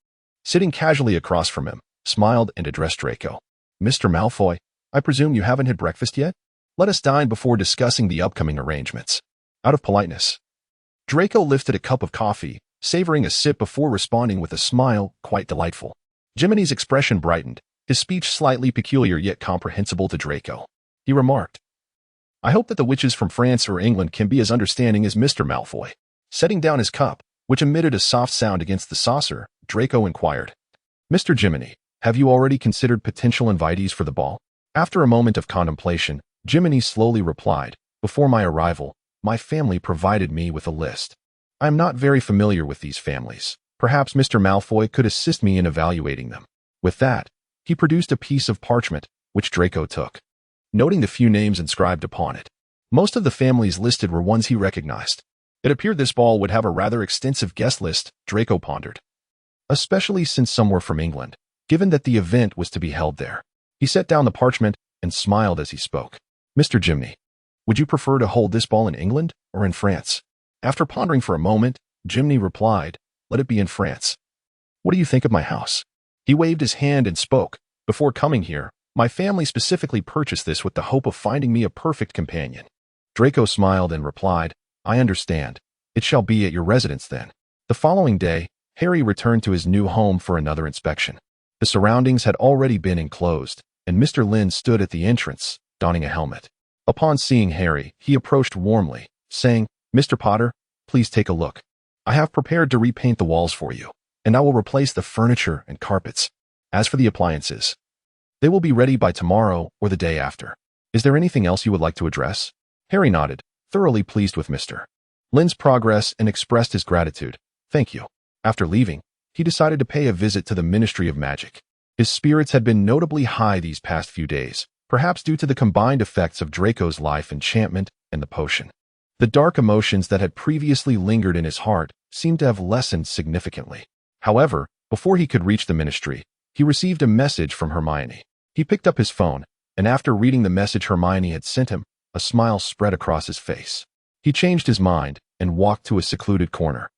sitting casually across from him, smiled and addressed Draco. "Mr. Malfoy, I presume you haven't had breakfast yet? Let us dine before discussing the upcoming arrangements." Out of politeness, Draco lifted a cup of coffee, savoring a sip before responding with a smile quite delightful. Jiminy's expression brightened, his speech slightly peculiar yet comprehensible to Draco. He remarked, "I hope that the witches from France or England can be as understanding as Mr. Malfoy." Setting down his cup, which emitted a soft sound against the saucer, Draco inquired, "Mr. Jiminy, have you already considered potential invitees for the ball?" After a moment of contemplation, Jiminy slowly replied, "Before my arrival, my family provided me with a list. I am not very familiar with these families. Perhaps Mr. Malfoy could assist me in evaluating them." With that, he produced a piece of parchment, which Draco took, noting the few names inscribed upon it. Most of the families listed were ones he recognized. It appeared this ball would have a rather extensive guest list, Draco pondered, especially since some were from England, given that the event was to be held there. He set down the parchment and smiled as he spoke. "Mr. Jiminy, would you prefer to hold this ball in England or in France?" After pondering for a moment, Jiminy replied, "Let it be in France. What do you think of my house?" He waved his hand and spoke, "Before coming here, my family specifically purchased this with the hope of finding me a perfect companion." Draco smiled and replied, "I understand. It shall be at your residence then." The following day, Harry returned to his new home for another inspection. The surroundings had already been enclosed, and Mr. Lynn stood at the entrance, donning a helmet. Upon seeing Harry, he approached warmly, saying, "Mr. Potter, please take a look. I have prepared to repaint the walls for you, and I will replace the furniture and carpets. As for the appliances, they will be ready by tomorrow or the day after. Is there anything else you would like to address?" Harry nodded, thoroughly pleased with Mr. Lynn's progress, and expressed his gratitude. "Thank you." After leaving, he decided to pay a visit to the Ministry of Magic. His spirits had been notably high these past few days, perhaps due to the combined effects of Draco's life enchantment and the potion. The dark emotions that had previously lingered in his heart seemed to have lessened significantly. However, before he could reach the ministry, he received a message from Hermione. He picked up his phone, and after reading the message Hermione had sent him, a smile spread across his face. He changed his mind and walked to a secluded corner,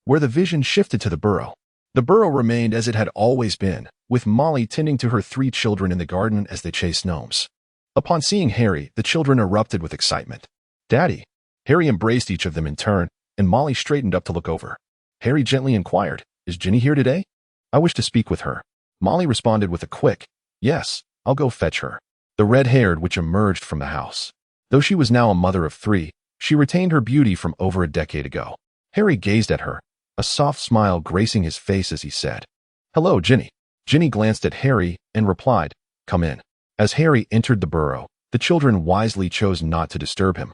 where the vision shifted to the burrow. The burrow remained as it had always been, with Molly tending to her 3 children in the garden as they chased gnomes. Upon seeing Harry, the children erupted with excitement. "Daddy!" Harry embraced each of them in turn, and Molly straightened up to look over. Harry gently inquired, "Is Ginny here today? I wish to speak with her." Molly responded with a quick, "Yes, I'll go fetch her." The red-haired witch emerged from the house. Though she was now a mother of 3, she retained her beauty from over a decade ago. Harry gazed at her, a soft smile gracing his face as he said, "Hello, Ginny." Ginny glanced at Harry and replied, "Come in." As Harry entered the burrow, the children wisely chose not to disturb him,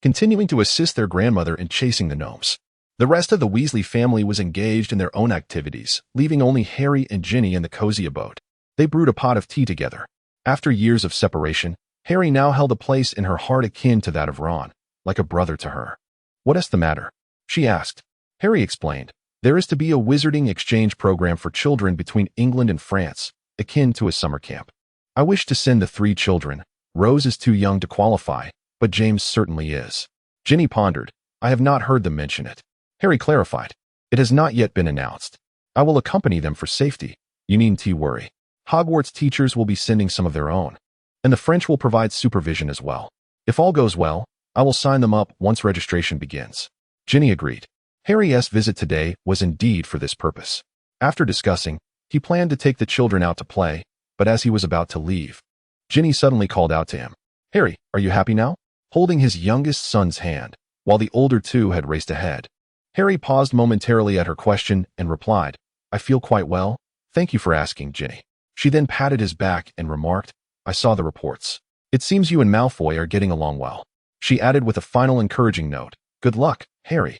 continuing to assist their grandmother in chasing the gnomes. The rest of the Weasley family was engaged in their own activities, leaving only Harry and Ginny in the cozy abode. They brewed a pot of tea together. After years of separation, Harry now held a place in her heart akin to that of Ron, like a brother to her. "What is the matter?" she asked. Harry explained, "There is to be a wizarding exchange program for children between England and France, akin to a summer camp. I wish to send the 3 children. Rose is too young to qualify, but James certainly is." Ginny pondered, "I have not heard them mention it." Harry clarified, "It has not yet been announced. I will accompany them for safety. You needn't worry. Hogwarts teachers will be sending some of their own, and the French will provide supervision as well. If all goes well, I will sign them up once registration begins." Ginny agreed. Harry's visit today was indeed for this purpose. After discussing, he planned to take the children out to play, but as he was about to leave, Ginny suddenly called out to him, "Harry, are you happy now?" Holding his youngest son's hand, while the older 2 had raced ahead. Harry paused momentarily at her question and replied, "I feel quite well. Thank you for asking, Ginny." She then patted his back and remarked, "I saw the reports. It seems you and Malfoy are getting along well." She added with a final encouraging note, "Good luck, Harry."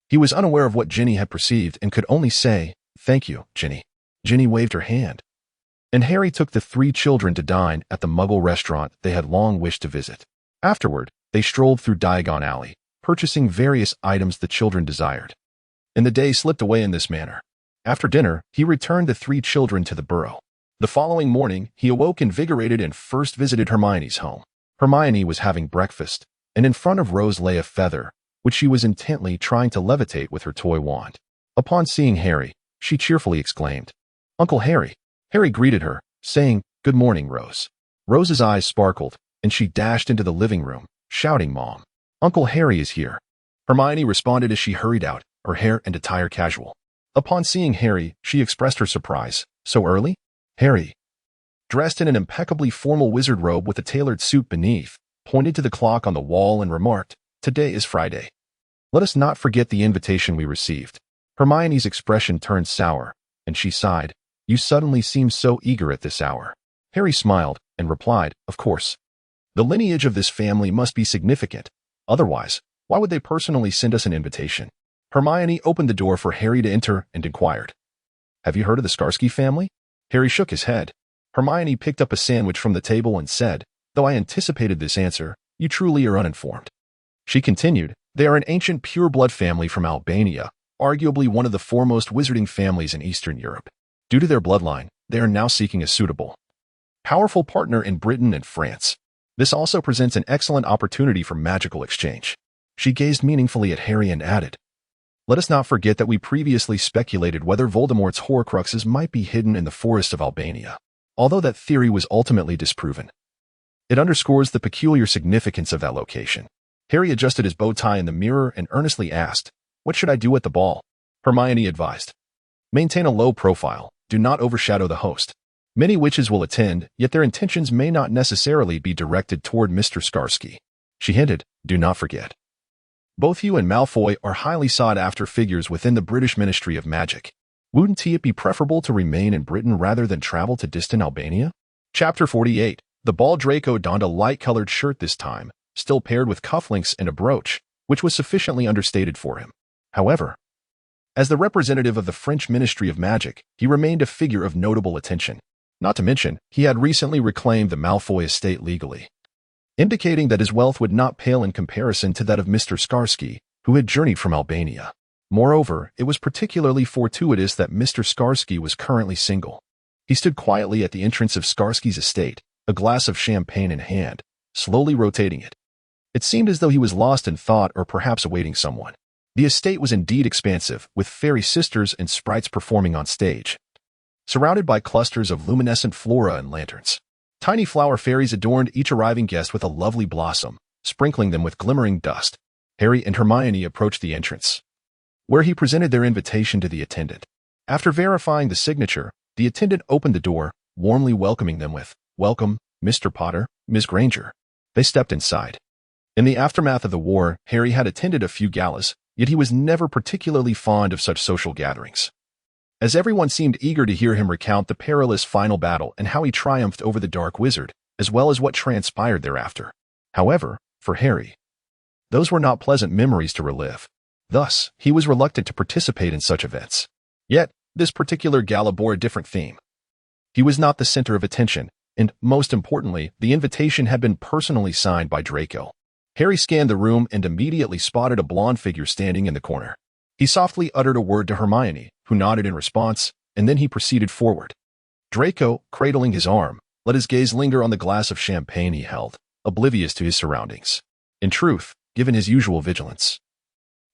He was unaware of what Ginny had perceived and could only say, "Thank you, Ginny." Ginny waved her hand, and Harry took the 3 children to dine at the Muggle restaurant they had long wished to visit. Afterward, they strolled through Diagon Alley, purchasing various items the children desired. And the day slipped away in this manner. After dinner, he returned the three children to the burrow. The following morning, he awoke invigorated and first visited Hermione's home. Hermione was having breakfast, and in front of Rose lay a feather, which she was intently trying to levitate with her toy wand. Upon seeing Harry, she cheerfully exclaimed, "Uncle Harry." Harry greeted her, saying, "Good morning, Rose." Rose's eyes sparkled, and she dashed into the living room, shouting, "Mom, Uncle Harry is here." Hermione responded as she hurried out, her hair and attire casual. Upon seeing Harry, she expressed her surprise. "So early?" Harry, dressed in an impeccably formal wizard robe with a tailored suit beneath, pointed to the clock on the wall and remarked, "Today is Friday. Let us not forget the invitation we received." Hermione's expression turned sour, and she sighed, "You suddenly seem so eager at this hour." Harry smiled and replied, "Of course. The lineage of this family must be significant. Otherwise, why would they personally send us an invitation?" Hermione opened the door for Harry to enter and inquired, "Have you heard of the Skarsky family?" Harry shook his head. Hermione picked up a sandwich from the table and said, "Though I anticipated this answer, you truly are uninformed." She continued, "They are an ancient pure-blood family from Albania, arguably one of the foremost wizarding families in Eastern Europe. Due to their bloodline, they are now seeking a suitable, powerful partner in Britain and France. This also presents an excellent opportunity for magical exchange." She gazed meaningfully at Harry and added, "Let us not forget that we previously speculated whether Voldemort's Horcruxes might be hidden in the forest of Albania. Although that theory was ultimately disproven, it underscores the peculiar significance of that location." Harry adjusted his bow tie in the mirror and earnestly asked, "What should I do at the ball?" Hermione advised, "Maintain a low profile. Do not overshadow the host. Many witches will attend, yet their intentions may not necessarily be directed toward Mr. Skarsky." She hinted, "Do not forget, both you and Malfoy are highly sought-after figures within the British Ministry of Magic. Wouldn't it be preferable to remain in Britain rather than travel to distant Albania?" Chapter 48. The ball. Draco donned a light-colored shirt this time, still paired with cufflinks and a brooch, which was sufficiently understated for him. However, as the representative of the French Ministry of Magic, he remained a figure of notable attention. Not to mention, he had recently reclaimed the Malfoy estate legally, indicating that his wealth would not pale in comparison to that of Mr. Skarsky, who had journeyed from Albania. Moreover, it was particularly fortuitous that Mr. Skarsky was currently single. He stood quietly at the entrance of Skarsky's estate, a glass of champagne in hand, slowly rotating it. It seemed as though he was lost in thought or perhaps awaiting someone. The estate was indeed expansive, with fairy sisters and sprites performing on stage, surrounded by clusters of luminescent flora and lanterns. Tiny flower fairies adorned each arriving guest with a lovely blossom, sprinkling them with glimmering dust. Harry and Hermione approached the entrance, where he presented their invitation to the attendant. After verifying the signature, the attendant opened the door, warmly welcoming them with, "Welcome, Mr. Potter, Ms. Granger." They stepped inside. In the aftermath of the war, Harry had attended a few galas, yet he was never particularly fond of such social gatherings, as everyone seemed eager to hear him recount the perilous final battle and how he triumphed over the Dark Wizard, as well as what transpired thereafter. However, for Harry, those were not pleasant memories to relive. Thus, he was reluctant to participate in such events. Yet, this particular gala bore a different theme. He was not the center of attention, and, most importantly, the invitation had been personally signed by Draco. Harry scanned the room and immediately spotted a blonde figure standing in the corner. He softly uttered a word to Hermione, who nodded in response, and then he proceeded forward. Draco, cradling his arm, let his gaze linger on the glass of champagne he held, oblivious to his surroundings. In truth, given his usual vigilance,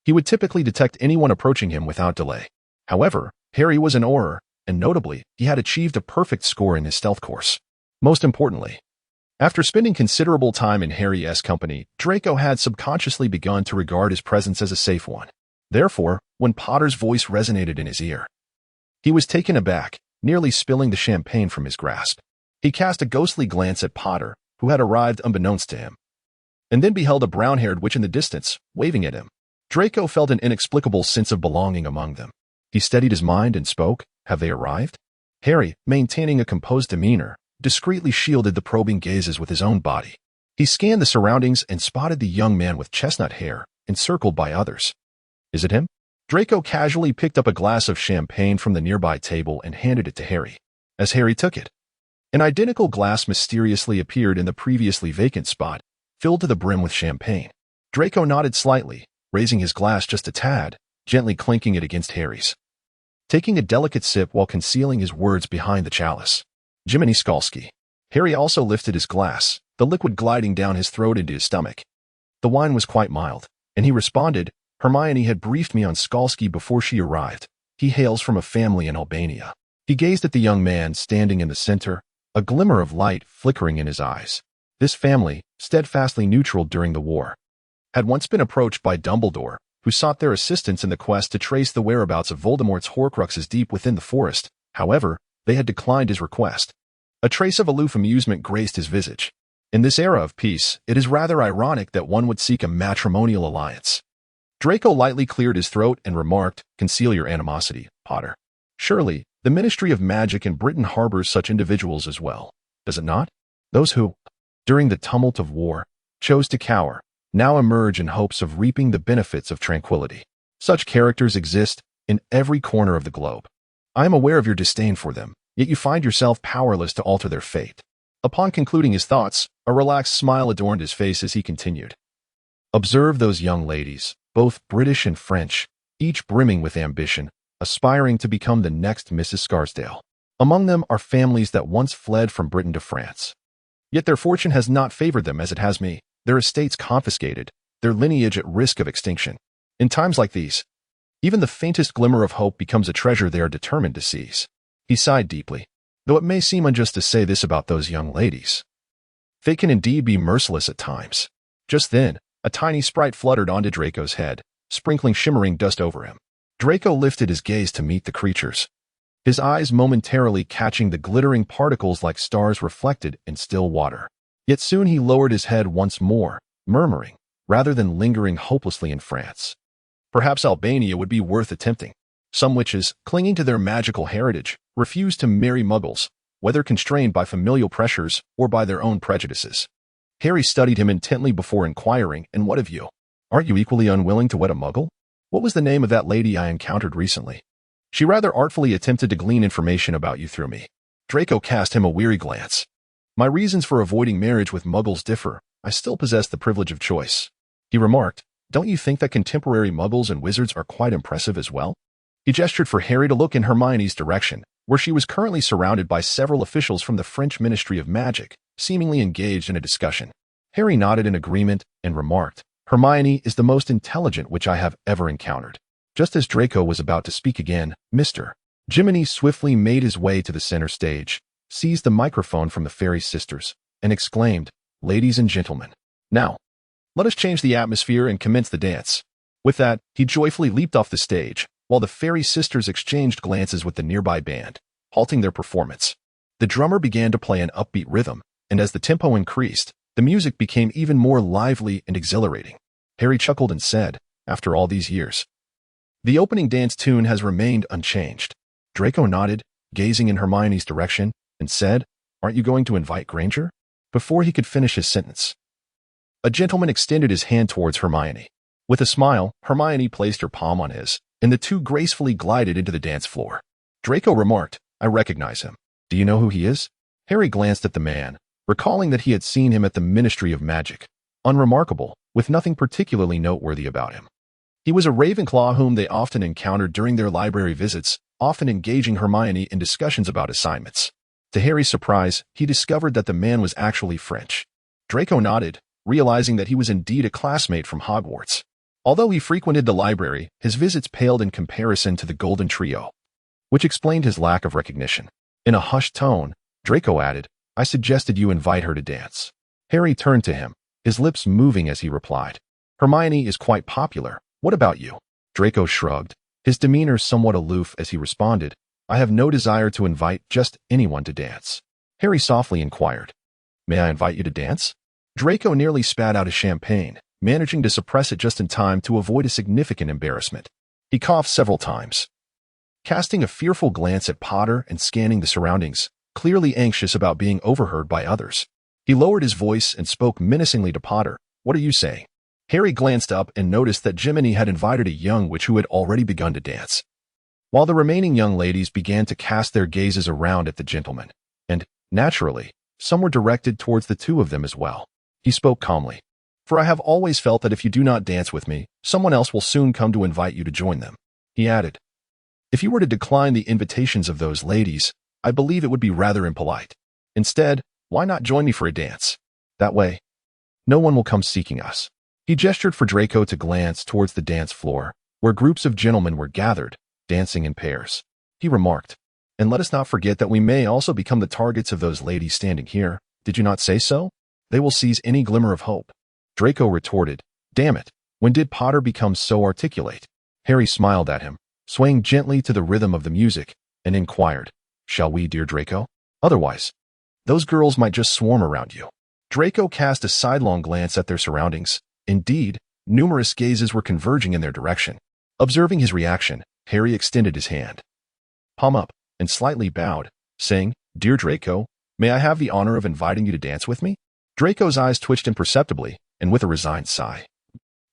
he would typically detect anyone approaching him without delay. However, Harry was an Auror, and notably, he had achieved a perfect score in his stealth course. Most importantly, after spending considerable time in Harry's company, Draco had subconsciously begun to regard his presence as a safe one. Therefore, when Potter's voice resonated in his ear, he was taken aback, nearly spilling the champagne from his grasp. He cast a ghostly glance at Potter, who had arrived unbeknownst to him, and then beheld a brown-haired witch in the distance, waving at him. Draco felt an inexplicable sense of belonging among them. He steadied his mind and spoke, "Have they arrived?" Harry, maintaining a composed demeanor, discreetly shielded the probing gazes with his own body. He scanned the surroundings and spotted the young man with chestnut hair, encircled by others. "Is it him?" Draco casually picked up a glass of champagne from the nearby table and handed it to Harry. As Harry took it, an identical glass mysteriously appeared in the previously vacant spot, filled to the brim with champagne. Draco nodded slightly, raising his glass just a tad, gently clinking it against Harry's. taking a delicate sip while concealing his words behind the chalice. Jiminy Skalski. Harry also lifted his glass, the liquid gliding down his throat into his stomach. The wine was quite mild, and he responded, Hermione had briefed me on Skalski before she arrived. He hails from a family in Albania. He gazed at the young man standing in the center, a glimmer of light flickering in his eyes. This family, steadfastly neutral during the war, had once been approached by Dumbledore, who sought their assistance in the quest to trace the whereabouts of Voldemort's Horcruxes deep within the forest. However, they had declined his request. A trace of aloof amusement graced his visage. In this era of peace, it is rather ironic that one would seek a matrimonial alliance. Draco lightly cleared his throat and remarked, Conceal your animosity, Potter. Surely, the Ministry of Magic in Britain harbors such individuals as well, does it not? Those who, during the tumult of war, chose to cower, now emerge in hopes of reaping the benefits of tranquility. Such characters exist in every corner of the globe. I am aware of your disdain for them, yet you find yourself powerless to alter their fate. Upon concluding his thoughts, a relaxed smile adorned his face as he continued. Observe those young ladies, both British and French, each brimming with ambition, aspiring to become the next Mrs. Scarsdale. Among them are families that once fled from Britain to France. Yet their fortune has not favored them as it has me, their estates confiscated, their lineage at risk of extinction. In times like these, even the faintest glimmer of hope becomes a treasure they are determined to seize. He sighed deeply. Though it may seem unjust to say this about those young ladies, fate can indeed be merciless at times. Just then, a tiny sprite fluttered onto Draco's head, sprinkling shimmering dust over him. Draco lifted his gaze to meet the creatures, his eyes momentarily catching the glittering particles like stars reflected in still water. Yet soon he lowered his head once more, murmuring, rather than lingering hopelessly in France. Perhaps Albania would be worth attempting. Some witches, clinging to their magical heritage, refuse to marry muggles, whether constrained by familial pressures or by their own prejudices. Harry studied him intently before inquiring, And what of you? Aren't you equally unwilling to wed a muggle? What was the name of that lady I encountered recently? She rather artfully attempted to glean information about you through me. Draco cast him a weary glance. My reasons for avoiding marriage with muggles differ. I still possess the privilege of choice. He remarked, Don't you think that contemporary muggles and wizards are quite impressive as well? He gestured for Harry to look in Hermione's direction, where she was currently surrounded by several officials from the French Ministry of Magic, seemingly engaged in a discussion. Harry nodded in agreement and remarked, Hermione is the most intelligent witch I have ever encountered. Just as Draco was about to speak again, Mr. Jiminy swiftly made his way to the center stage, seized the microphone from the fairy sisters, and exclaimed, Ladies and gentlemen, now, let us change the atmosphere and commence the dance. With that, he joyfully leaped off the stage, while the fairy sisters exchanged glances with the nearby band, halting their performance. The drummer began to play an upbeat rhythm, and as the tempo increased, the music became even more lively and exhilarating. Harry chuckled and said, After all these years, the opening dance tune has remained unchanged. Draco nodded, gazing in Hermione's direction, and said, Aren't you going to invite Granger? Before he could finish his sentence, a gentleman extended his hand towards Hermione. With a smile, Hermione placed her palm on his, and the two gracefully glided into the dance floor. Draco remarked, I recognize him. Do you know who he is? Harry glanced at the man, recalling that he had seen him at the Ministry of Magic. Unremarkable, with nothing particularly noteworthy about him. He was a Ravenclaw whom they often encountered during their library visits, often engaging Hermione in discussions about assignments. To Harry's surprise, he discovered that the man was actually French. Draco nodded, realizing that he was indeed a classmate from Hogwarts. Although he frequented the library, his visits paled in comparison to the Golden Trio, which explained his lack of recognition. In a hushed tone, Draco added, I suggested you invite her to dance. Harry turned to him, his lips moving as he replied, Hermione is quite popular. What about you? Draco shrugged, his demeanor somewhat aloof as he responded, I have no desire to invite just anyone to dance. Harry softly inquired, May I invite you to dance? Draco nearly spat out his champagne, managing to suppress it just in time to avoid a significant embarrassment. He coughed several times, casting a fearful glance at Potter and scanning the surroundings, clearly anxious about being overheard by others. He lowered his voice and spoke menacingly to Potter. What are you saying? Harry glanced up and noticed that Jiminy had invited a young witch who had already begun to dance, while the remaining young ladies began to cast their gazes around at the gentleman, and, naturally, some were directed towards the two of them as well. He spoke calmly. For I have always felt that if you do not dance with me, someone else will soon come to invite you to join them. He added, If you were to decline the invitations of those ladies, I believe it would be rather impolite. Instead, why not join me for a dance? That way, no one will come seeking us." He gestured for Draco to glance towards the dance floor, where groups of gentlemen were gathered, dancing in pairs. He remarked, "And let us not forget that we may also become the targets of those ladies standing here. Did you not say so? They will seize any glimmer of hope." Draco retorted, "Damn it, when did Potter become so articulate?" Harry smiled at him, swaying gently to the rhythm of the music, and inquired, "Shall we, dear Draco? Otherwise, those girls might just swarm around you." Draco cast a sidelong glance at their surroundings. Indeed, numerous gazes were converging in their direction. Observing his reaction, Harry extended his hand, palm up, and slightly bowed, saying, "Dear Draco, may I have the honor of inviting you to dance with me?" Draco's eyes twitched imperceptibly, and with a resigned sigh,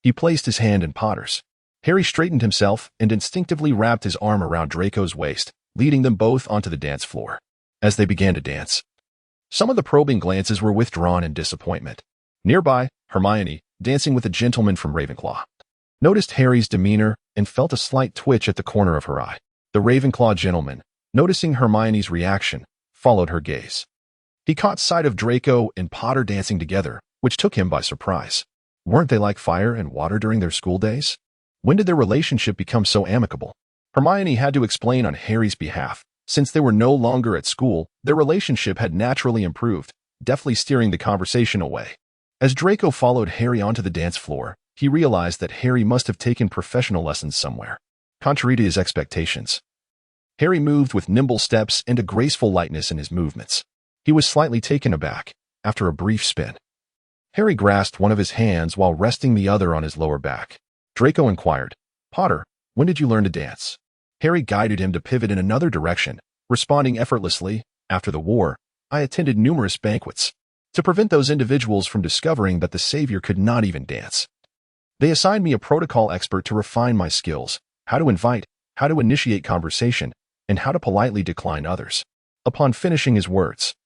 he placed his hand in Potter's. Harry straightened himself and instinctively wrapped his arm around Draco's waist, leading them both onto the dance floor. As they began to dance, some of the probing glances were withdrawn in disappointment. Nearby, Hermione, dancing with a gentleman from Ravenclaw, noticed Harry's demeanor and felt a slight twitch at the corner of her eye. The Ravenclaw gentleman, noticing Hermione's reaction, followed her gaze. He caught sight of Draco and Potter dancing together, which took him by surprise. Weren't they like fire and water during their school days? When did their relationship become so amicable? Hermione had to explain on Harry's behalf. Since they were no longer at school, their relationship had naturally improved, deftly steering the conversation away. As Draco followed Harry onto the dance floor, he realized that Harry must have taken professional lessons somewhere. Contrary to his expectations, Harry moved with nimble steps and a graceful lightness in his movements. He was slightly taken aback. After a brief spin, Harry grasped one of his hands while resting the other on his lower back. Draco inquired, "Potter, when did you learn to dance?" Harry guided him to pivot in another direction, responding effortlessly, "After the war, I attended numerous banquets to prevent those individuals from discovering that the Savior could not even dance. They assigned me a protocol expert to refine my skills, how to invite, how to initiate conversation, and how to politely decline others." Upon finishing his words,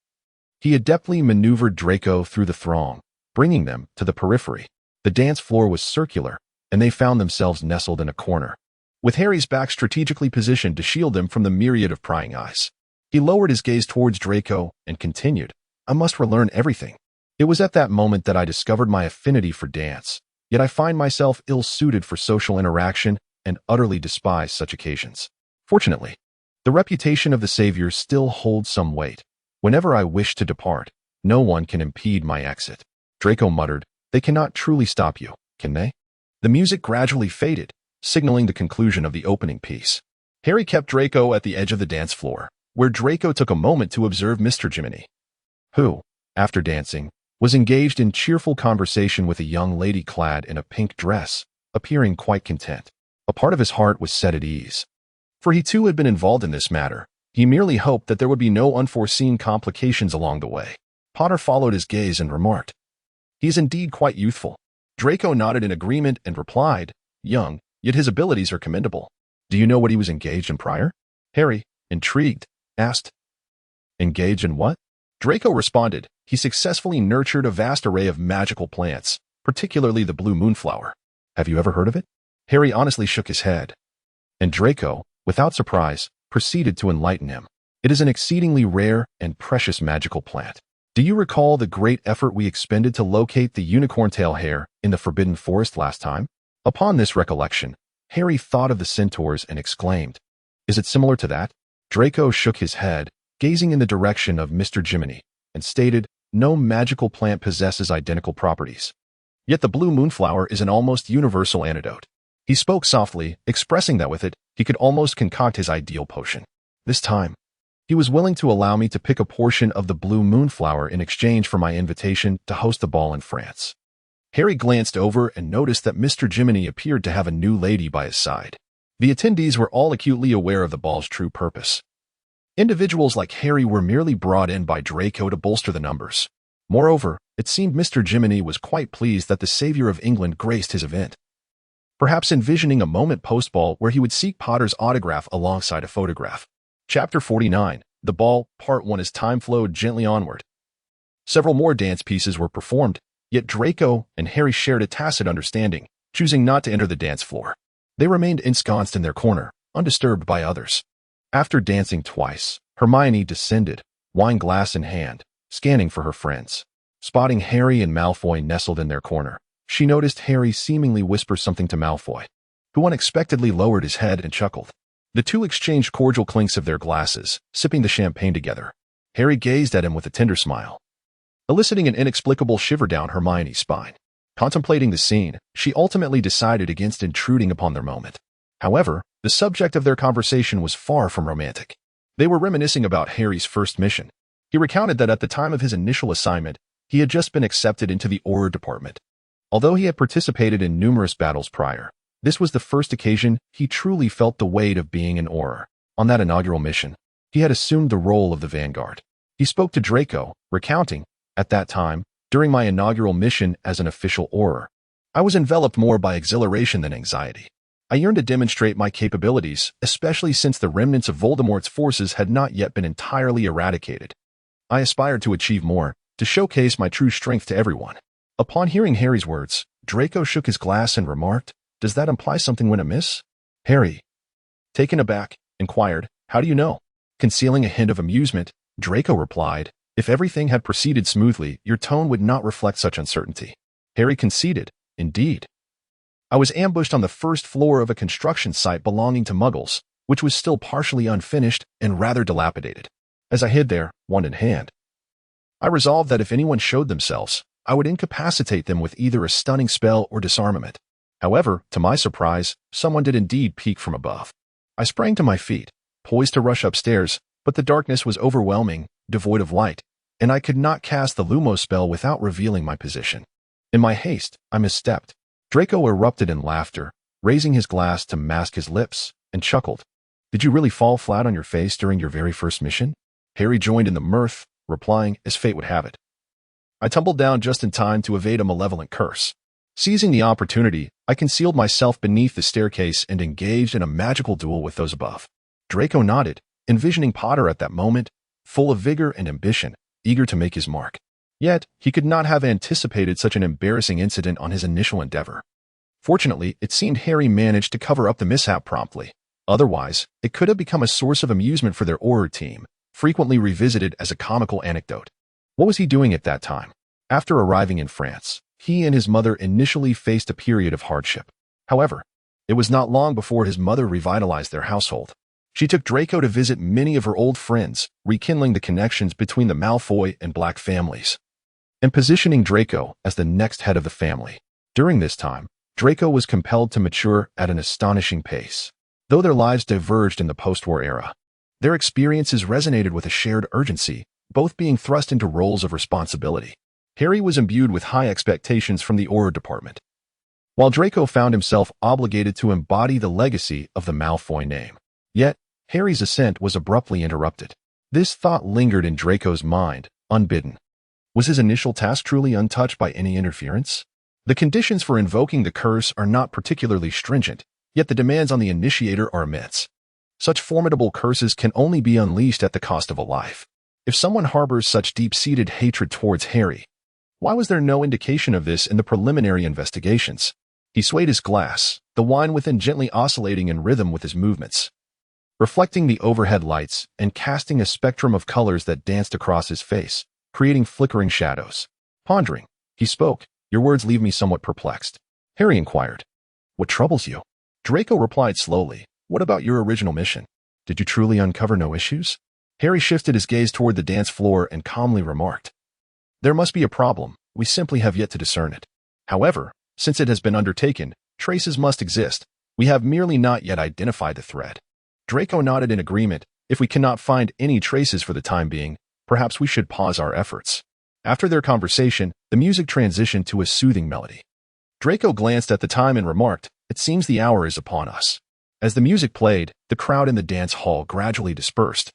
he adeptly maneuvered Draco through the throng, bringing them to the periphery. The dance floor was circular, and they found themselves nestled in a corner, with Harry's back strategically positioned to shield them from the myriad of prying eyes. He lowered his gaze towards Draco and continued, "I must relearn everything. It was at that moment that I discovered my affinity for dance, yet I find myself ill-suited for social interaction and utterly despise such occasions. Fortunately, the reputation of the Savior still holds some weight. Whenever I wish to depart, no one can impede my exit." Draco muttered, "They cannot truly stop you, can they?" The music gradually faded, signaling the conclusion of the opening piece. Harry kept Draco at the edge of the dance floor, where Draco took a moment to observe Mr. Jiminy, who, after dancing, was engaged in cheerful conversation with a young lady clad in a pink dress, appearing quite content. A part of his heart was set at ease, for he too had been involved in this matter. He merely hoped that there would be no unforeseen complications along the way. Potter followed his gaze and remarked, "He is indeed quite youthful." Draco nodded in agreement and replied, "Young, yet his abilities are commendable. Do you know what he was engaged in prior?" Harry, intrigued, asked, "Engaged in what?" Draco responded, "He successfully nurtured a vast array of magical plants, particularly the blue moonflower. Have you ever heard of it?" Harry honestly shook his head, and Draco, without surprise, proceeded to enlighten him. "It is an exceedingly rare and precious magical plant. Do you recall the great effort we expended to locate the unicorn tail hare in the Forbidden Forest last time?" Upon this recollection, Harry thought of the centaurs and exclaimed, "Is it similar to that?" Draco shook his head, gazing in the direction of Mr. Jiminy, and stated, "No magical plant possesses identical properties. Yet the blue moonflower is an almost universal antidote." He spoke softly, expressing that with it, he could almost concoct his ideal potion. This time, he was willing to allow me to pick a portion of the blue moonflower in exchange for my invitation to host a ball in France. Harry glanced over and noticed that Mr. Jiminy appeared to have a new lady by his side. The attendees were all acutely aware of the ball's true purpose. Individuals like Harry were merely brought in by Draco to bolster the numbers. Moreover, it seemed Mr. Jiminy was quite pleased that the Savior of England graced his event, perhaps envisioning a moment post-ball where he would seek Potter's autograph alongside a photograph. Chapter 49, The Ball, Part 1. As time flowed gently onward, several more dance pieces were performed, yet Draco and Harry shared a tacit understanding, choosing not to enter the dance floor. They remained ensconced in their corner, undisturbed by others. After dancing twice, Hermione descended, wine glass in hand, scanning for her friends. Spotting Harry and Malfoy nestled in their corner, she noticed Harry seemingly whisper something to Malfoy, who unexpectedly lowered his head and chuckled. The two exchanged cordial clinks of their glasses, sipping the champagne together. Harry gazed at him with a tender smile, eliciting an inexplicable shiver down Hermione's spine. Contemplating the scene, she ultimately decided against intruding upon their moment. However, the subject of their conversation was far from romantic. They were reminiscing about Harry's first mission. He recounted that at the time of his initial assignment, he had just been accepted into the Auror department. Although he had participated in numerous battles prior, this was the first occasion he truly felt the weight of being an Auror. On that inaugural mission, he had assumed the role of the vanguard. He spoke to Draco, recounting, at that time, during my inaugural mission as an official Auror, I was enveloped more by exhilaration than anxiety. I yearned to demonstrate my capabilities, especially since the remnants of Voldemort's forces had not yet been entirely eradicated. I aspired to achieve more, to showcase my true strength to everyone. Upon hearing Harry's words, Draco shook his glass and remarked, "Does that imply something went amiss?" Harry, taken aback, inquired, "How do you know?" Concealing a hint of amusement, Draco replied, "If everything had proceeded smoothly, your tone would not reflect such uncertainty." Harry conceded, "Indeed. I was ambushed on the first floor of a construction site belonging to Muggles, which was still partially unfinished and rather dilapidated. As I hid there, wand in hand, I resolved that if anyone showed themselves, I would incapacitate them with either a stunning spell or disarmament. However, to my surprise, someone did indeed peek from above. I sprang to my feet, poised to rush upstairs, but the darkness was overwhelming, devoid of light, and I could not cast the Lumos spell without revealing my position. In my haste, I misstepped." Draco erupted in laughter, raising his glass to mask his lips, and chuckled. "Did you really fall flat on your face during your very first mission?" Harry joined in the mirth, replying, as fate would have it, "I tumbled down just in time to evade a malevolent curse. Seizing the opportunity, I concealed myself beneath the staircase and engaged in a magical duel with those above." Draco nodded, envisioning Potter at that moment, full of vigor and ambition, eager to make his mark. Yet, he could not have anticipated such an embarrassing incident on his initial endeavor. Fortunately, it seemed Harry managed to cover up the mishap promptly. Otherwise, it could have become a source of amusement for their Auror team, frequently revisited as a comical anecdote. What was he doing at that time? After arriving in France, he and his mother initially faced a period of hardship. However, it was not long before his mother revitalized their household. She took Draco to visit many of her old friends, rekindling the connections between the Malfoy and Black families, and positioning Draco as the next head of the family. During this time, Draco was compelled to mature at an astonishing pace. Though their lives diverged in the post-war era, their experiences resonated with a shared urgency, both being thrust into roles of responsibility. Harry was imbued with high expectations from the Auror department, while Draco found himself obligated to embody the legacy of the Malfoy name. Yet, Harry's ascent was abruptly interrupted. This thought lingered in Draco's mind, unbidden. Was his initial task truly untouched by any interference? The conditions for invoking the curse are not particularly stringent, yet the demands on the initiator are immense. Such formidable curses can only be unleashed at the cost of a life. If someone harbors such deep-seated hatred towards Harry, why was there no indication of this in the preliminary investigations? He swayed his glass, the wine within gently oscillating in rhythm with his movements, reflecting the overhead lights and casting a spectrum of colors that danced across his face, creating flickering shadows. Pondering, he spoke, "Your words leave me somewhat perplexed." Harry inquired, "What troubles you?" Draco replied slowly, "What about your original mission? Did you truly uncover no issues?" Harry shifted his gaze toward the dance floor and calmly remarked, "There must be a problem, we simply have yet to discern it. However, since it has been undertaken, traces must exist. We have merely not yet identified the thread." Draco nodded in agreement. "If we cannot find any traces for the time being, perhaps we should pause our efforts." After their conversation, the music transitioned to a soothing melody. Draco glanced at the time and remarked, "It seems the hour is upon us." As the music played, the crowd in the dance hall gradually dispersed,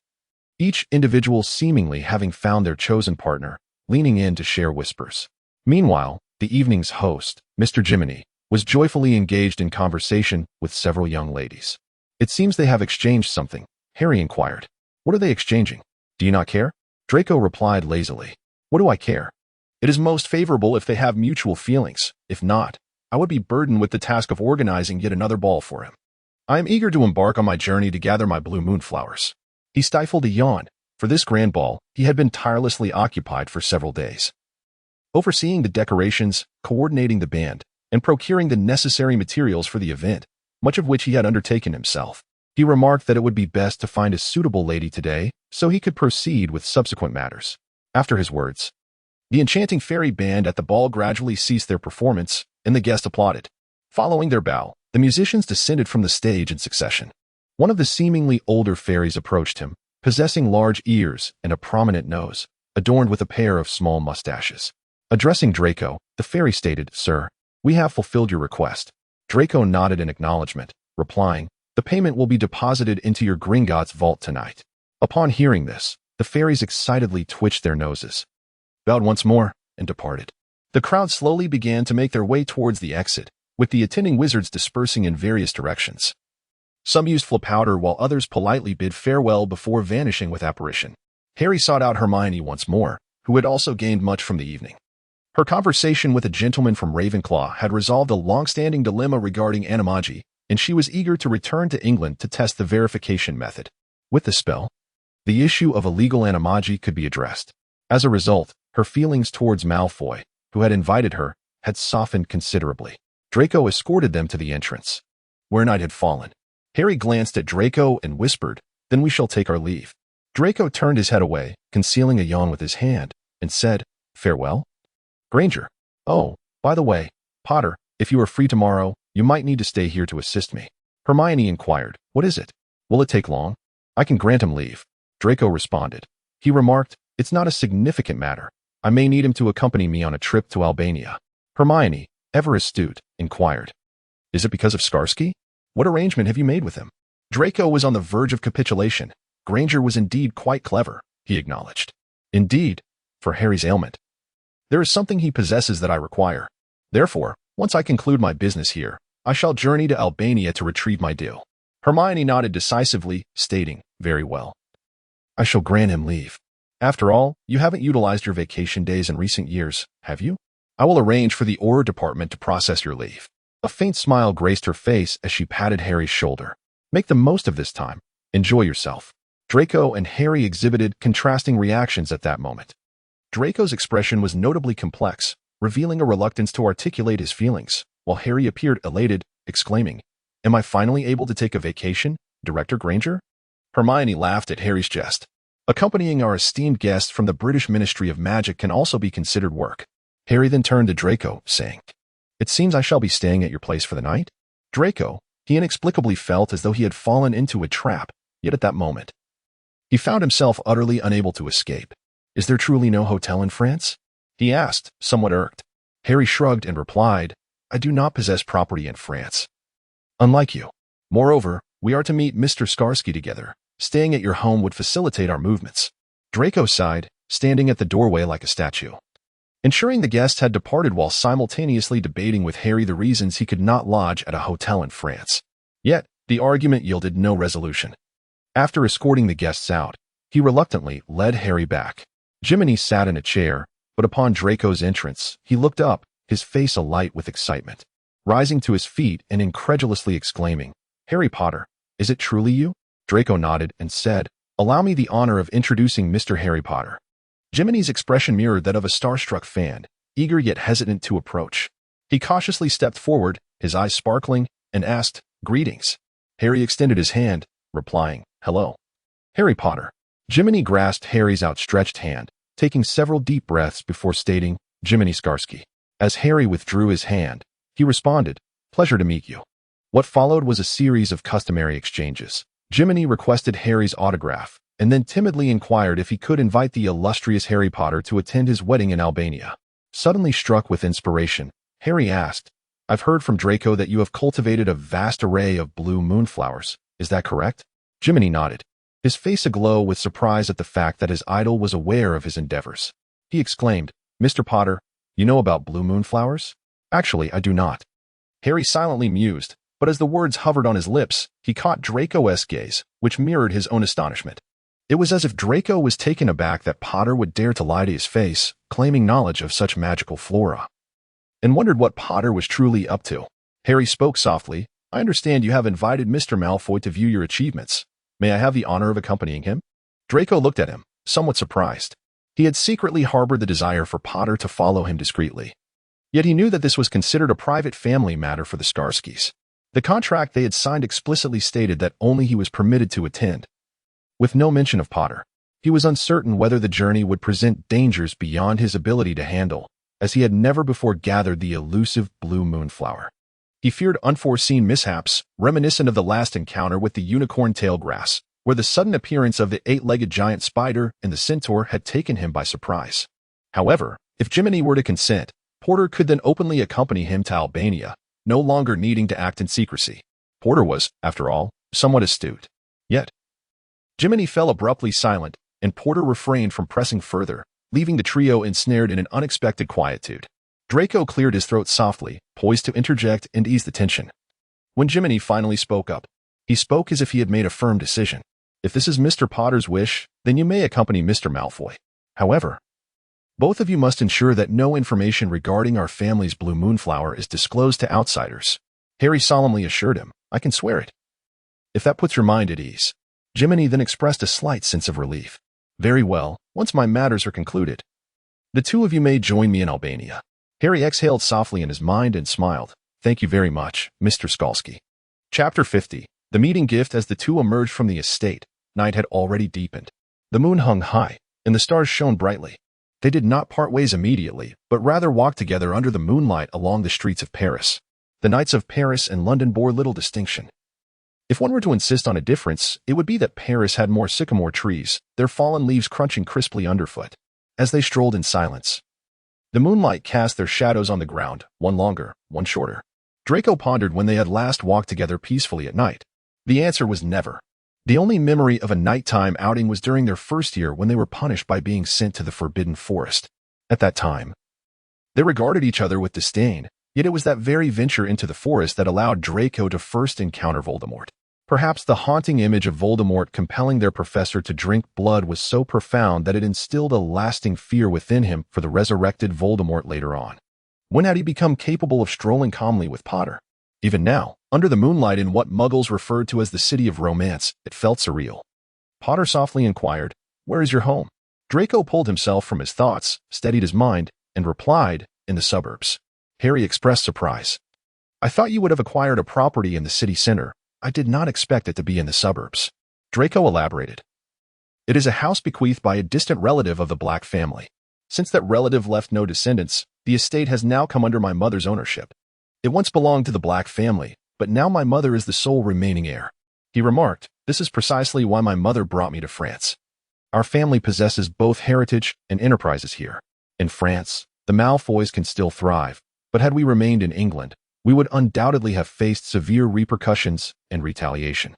each individual seemingly having found their chosen partner, leaning in to share whispers. Meanwhile, the evening's host, Mr. Jiminy, was joyfully engaged in conversation with several young ladies. "It seems they have exchanged something," Harry inquired. "What are they exchanging? Do you not care?" Draco replied lazily, "What do I care? It is most favorable if they have mutual feelings. If not, I would be burdened with the task of organizing yet another ball for him." I am eager to embark on my journey to gather my blue moon flowers. He stifled a yawn. For this grand ball, he had been tirelessly occupied for several days, overseeing the decorations, coordinating the band, and procuring the necessary materials for the event, much of which he had undertaken himself. He remarked that it would be best to find a suitable lady today, so he could proceed with subsequent matters. After his words, the enchanting fairy band at the ball gradually ceased their performance, and the guests applauded. Following their bow, the musicians descended from the stage in succession. One of the seemingly older fairies approached him, possessing large ears and a prominent nose, adorned with a pair of small mustaches. Addressing Draco, the fairy stated, "Sir, we have fulfilled your request." Draco nodded in acknowledgement, replying, "The payment will be deposited into your Gringotts vault tonight." Upon hearing this, the fairies excitedly twitched their noses, bowed once more, and departed. The crowd slowly began to make their way towards the exit, with the attending wizards dispersing in various directions. Some used fla powder while others politely bid farewell before vanishing with apparition. Harry sought out Hermione once more, who had also gained much from the evening. Her conversation with a gentleman from Ravenclaw had resolved a long-standing dilemma regarding animagi, and she was eager to return to England to test the verification method. With the spell, the issue of illegal animagi could be addressed. As a result, her feelings towards Malfoy, who had invited her, had softened considerably. Draco escorted them to the entrance, where night had fallen. Harry glanced at Draco and whispered, "Then we shall take our leave." Draco turned his head away, concealing a yawn with his hand, and said, "Farewell, Granger. Oh, by the way, Potter, if you are free tomorrow, you might need to stay here to assist me." Hermione inquired, "What is it? Will it take long?" "I can grant him leave," Draco responded. He remarked, "It's not a significant matter. I may need him to accompany me on a trip to Albania." Hermione, ever astute, inquired, "Is it because of Skarsky? What arrangement have you made with him?" Draco was on the verge of capitulation. Granger was indeed quite clever, he acknowledged. Indeed, for Harry's ailment, there is something he possesses that I require. Therefore, once I conclude my business here, I shall journey to Albania to retrieve my deal. Hermione nodded decisively, stating, "Very well. I shall grant him leave. After all, you haven't utilized your vacation days in recent years, have you? I will arrange for the Auror department to process your leave." A faint smile graced her face as she patted Harry's shoulder. "Make the most of this time. Enjoy yourself." Draco and Harry exhibited contrasting reactions at that moment. Draco's expression was notably complex, revealing a reluctance to articulate his feelings, while Harry appeared elated, exclaiming, "Am I finally able to take a vacation, Director Granger?" Hermione laughed at Harry's jest. "Accompanying our esteemed guests from the British Ministry of Magic can also be considered work." Harry then turned to Draco, saying, "It seems I shall be staying at your place for the night?" Draco, he inexplicably felt as though he had fallen into a trap, yet at that moment, he found himself utterly unable to escape. "Is there truly no hotel in France?" he asked, somewhat irked. Harry shrugged and replied, "I do not possess property in France. Unlike you. Moreover, we are to meet Mr. Skarsky together. Staying at your home would facilitate our movements." Draco sighed, standing at the doorway like a statue, ensuring the guests had departed while simultaneously debating with Harry the reasons he could not lodge at a hotel in France. Yet, the argument yielded no resolution. After escorting the guests out, he reluctantly led Harry back. Jiminy sat in a chair, but upon Draco's entrance, he looked up, his face alight with excitement. Rising to his feet and incredulously exclaiming, "Harry Potter, is it truly you?" Draco nodded and said, "Allow me the honor of introducing Mr. Harry Potter." Jiminy's expression mirrored that of a starstruck fan, eager yet hesitant to approach. He cautiously stepped forward, his eyes sparkling, and asked, "Greetings." Harry extended his hand, replying, "Hello, Harry Potter." Jiminy grasped Harry's outstretched hand, taking several deep breaths before stating, "Jiminy Skarsky." As Harry withdrew his hand, he responded, "Pleasure to meet you." What followed was a series of customary exchanges. Jiminy requested Harry's autograph, and then timidly inquired if he could invite the illustrious Harry Potter to attend his wedding in Albania. Suddenly struck with inspiration, Harry asked, "I've heard from Draco that you have cultivated a vast array of blue moonflowers. Is that correct?" Jiminy nodded, his face aglow with surprise at the fact that his idol was aware of his endeavors. He exclaimed, "Mr. Potter, you know about blue moonflowers?" "Actually, I do not." Harry silently mused, but as the words hovered on his lips, he caught Draco's gaze, which mirrored his own astonishment. It was as if Draco was taken aback that Potter would dare to lie to his face, claiming knowledge of such magical flora, and wondered what Potter was truly up to. Harry spoke softly, I understand you have invited Mr. Malfoy to view your achievements. May I have the honor of accompanying him? Draco looked at him, somewhat surprised. He had secretly harbored the desire for Potter to follow him discreetly. Yet he knew that this was considered a private family matter for the Skarskis. The contract they had signed explicitly stated that only he was permitted to attend. With no mention of Potter, he was uncertain whether the journey would present dangers beyond his ability to handle, as he had never before gathered the elusive blue moonflower. He feared unforeseen mishaps, reminiscent of the last encounter with the unicorn tail grass, where the sudden appearance of the eight-legged giant spider and the centaur had taken him by surprise. However, if Jiminy were to consent, Porter could then openly accompany him to Albania, no longer needing to act in secrecy. Porter was, after all, somewhat astute. Yet, Jiminy fell abruptly silent, and Porter refrained from pressing further, leaving the trio ensnared in an unexpected quietude. Draco cleared his throat softly, poised to interject and ease the tension. When Jiminy finally spoke up, he spoke as if he had made a firm decision. If this is Mr. Potter's wish, then you may accompany Mr. Malfoy. However, both of you must ensure that no information regarding our family's blue moonflower is disclosed to outsiders. Harry solemnly assured him, I can swear it. If that puts your mind at ease. Jiminy then expressed a slight sense of relief. Very well, once my matters are concluded, the two of you may join me in Albania. Harry exhaled softly in his mind and smiled. Thank you very much, Mr. Skalski. Chapter 50. The meeting gift. As the two emerged from the estate, night had already deepened. The moon hung high, and the stars shone brightly. They did not part ways immediately, but rather walked together under the moonlight along the streets of Paris. The nights of Paris and London bore little distinction. If one were to insist on a difference, it would be that Paris had more sycamore trees, their fallen leaves crunching crisply underfoot. As they strolled in silence, the moonlight cast their shadows on the ground, one longer, one shorter. Draco pondered when they had last walked together peacefully at night. The answer was never. The only memory of a nighttime outing was during their first year when they were punished by being sent to the Forbidden Forest. At that time, they regarded each other with disdain, yet it was that very venture into the forest that allowed Draco to first encounter Voldemort. Perhaps the haunting image of Voldemort compelling their professor to drink blood was so profound that it instilled a lasting fear within him for the resurrected Voldemort later on. When had he become capable of strolling calmly with Potter? Even now, under the moonlight in what Muggles referred to as the City of Romance, it felt surreal. Potter softly inquired, "Where is your home?" Draco pulled himself from his thoughts, steadied his mind, and replied, "In the suburbs." Harry expressed surprise. "I thought you would have acquired a property in the city center. I did not expect it to be in the suburbs." Draco elaborated. "It is a house bequeathed by a distant relative of the Black family. Since that relative left no descendants, the estate has now come under my mother's ownership. It once belonged to the Black family, but now my mother is the sole remaining heir." He remarked, "This is precisely why my mother brought me to France. Our family possesses both heritage and enterprises here. In France, the Malfoys can still thrive, but had we remained in England, we would undoubtedly have faced severe repercussions and retaliation.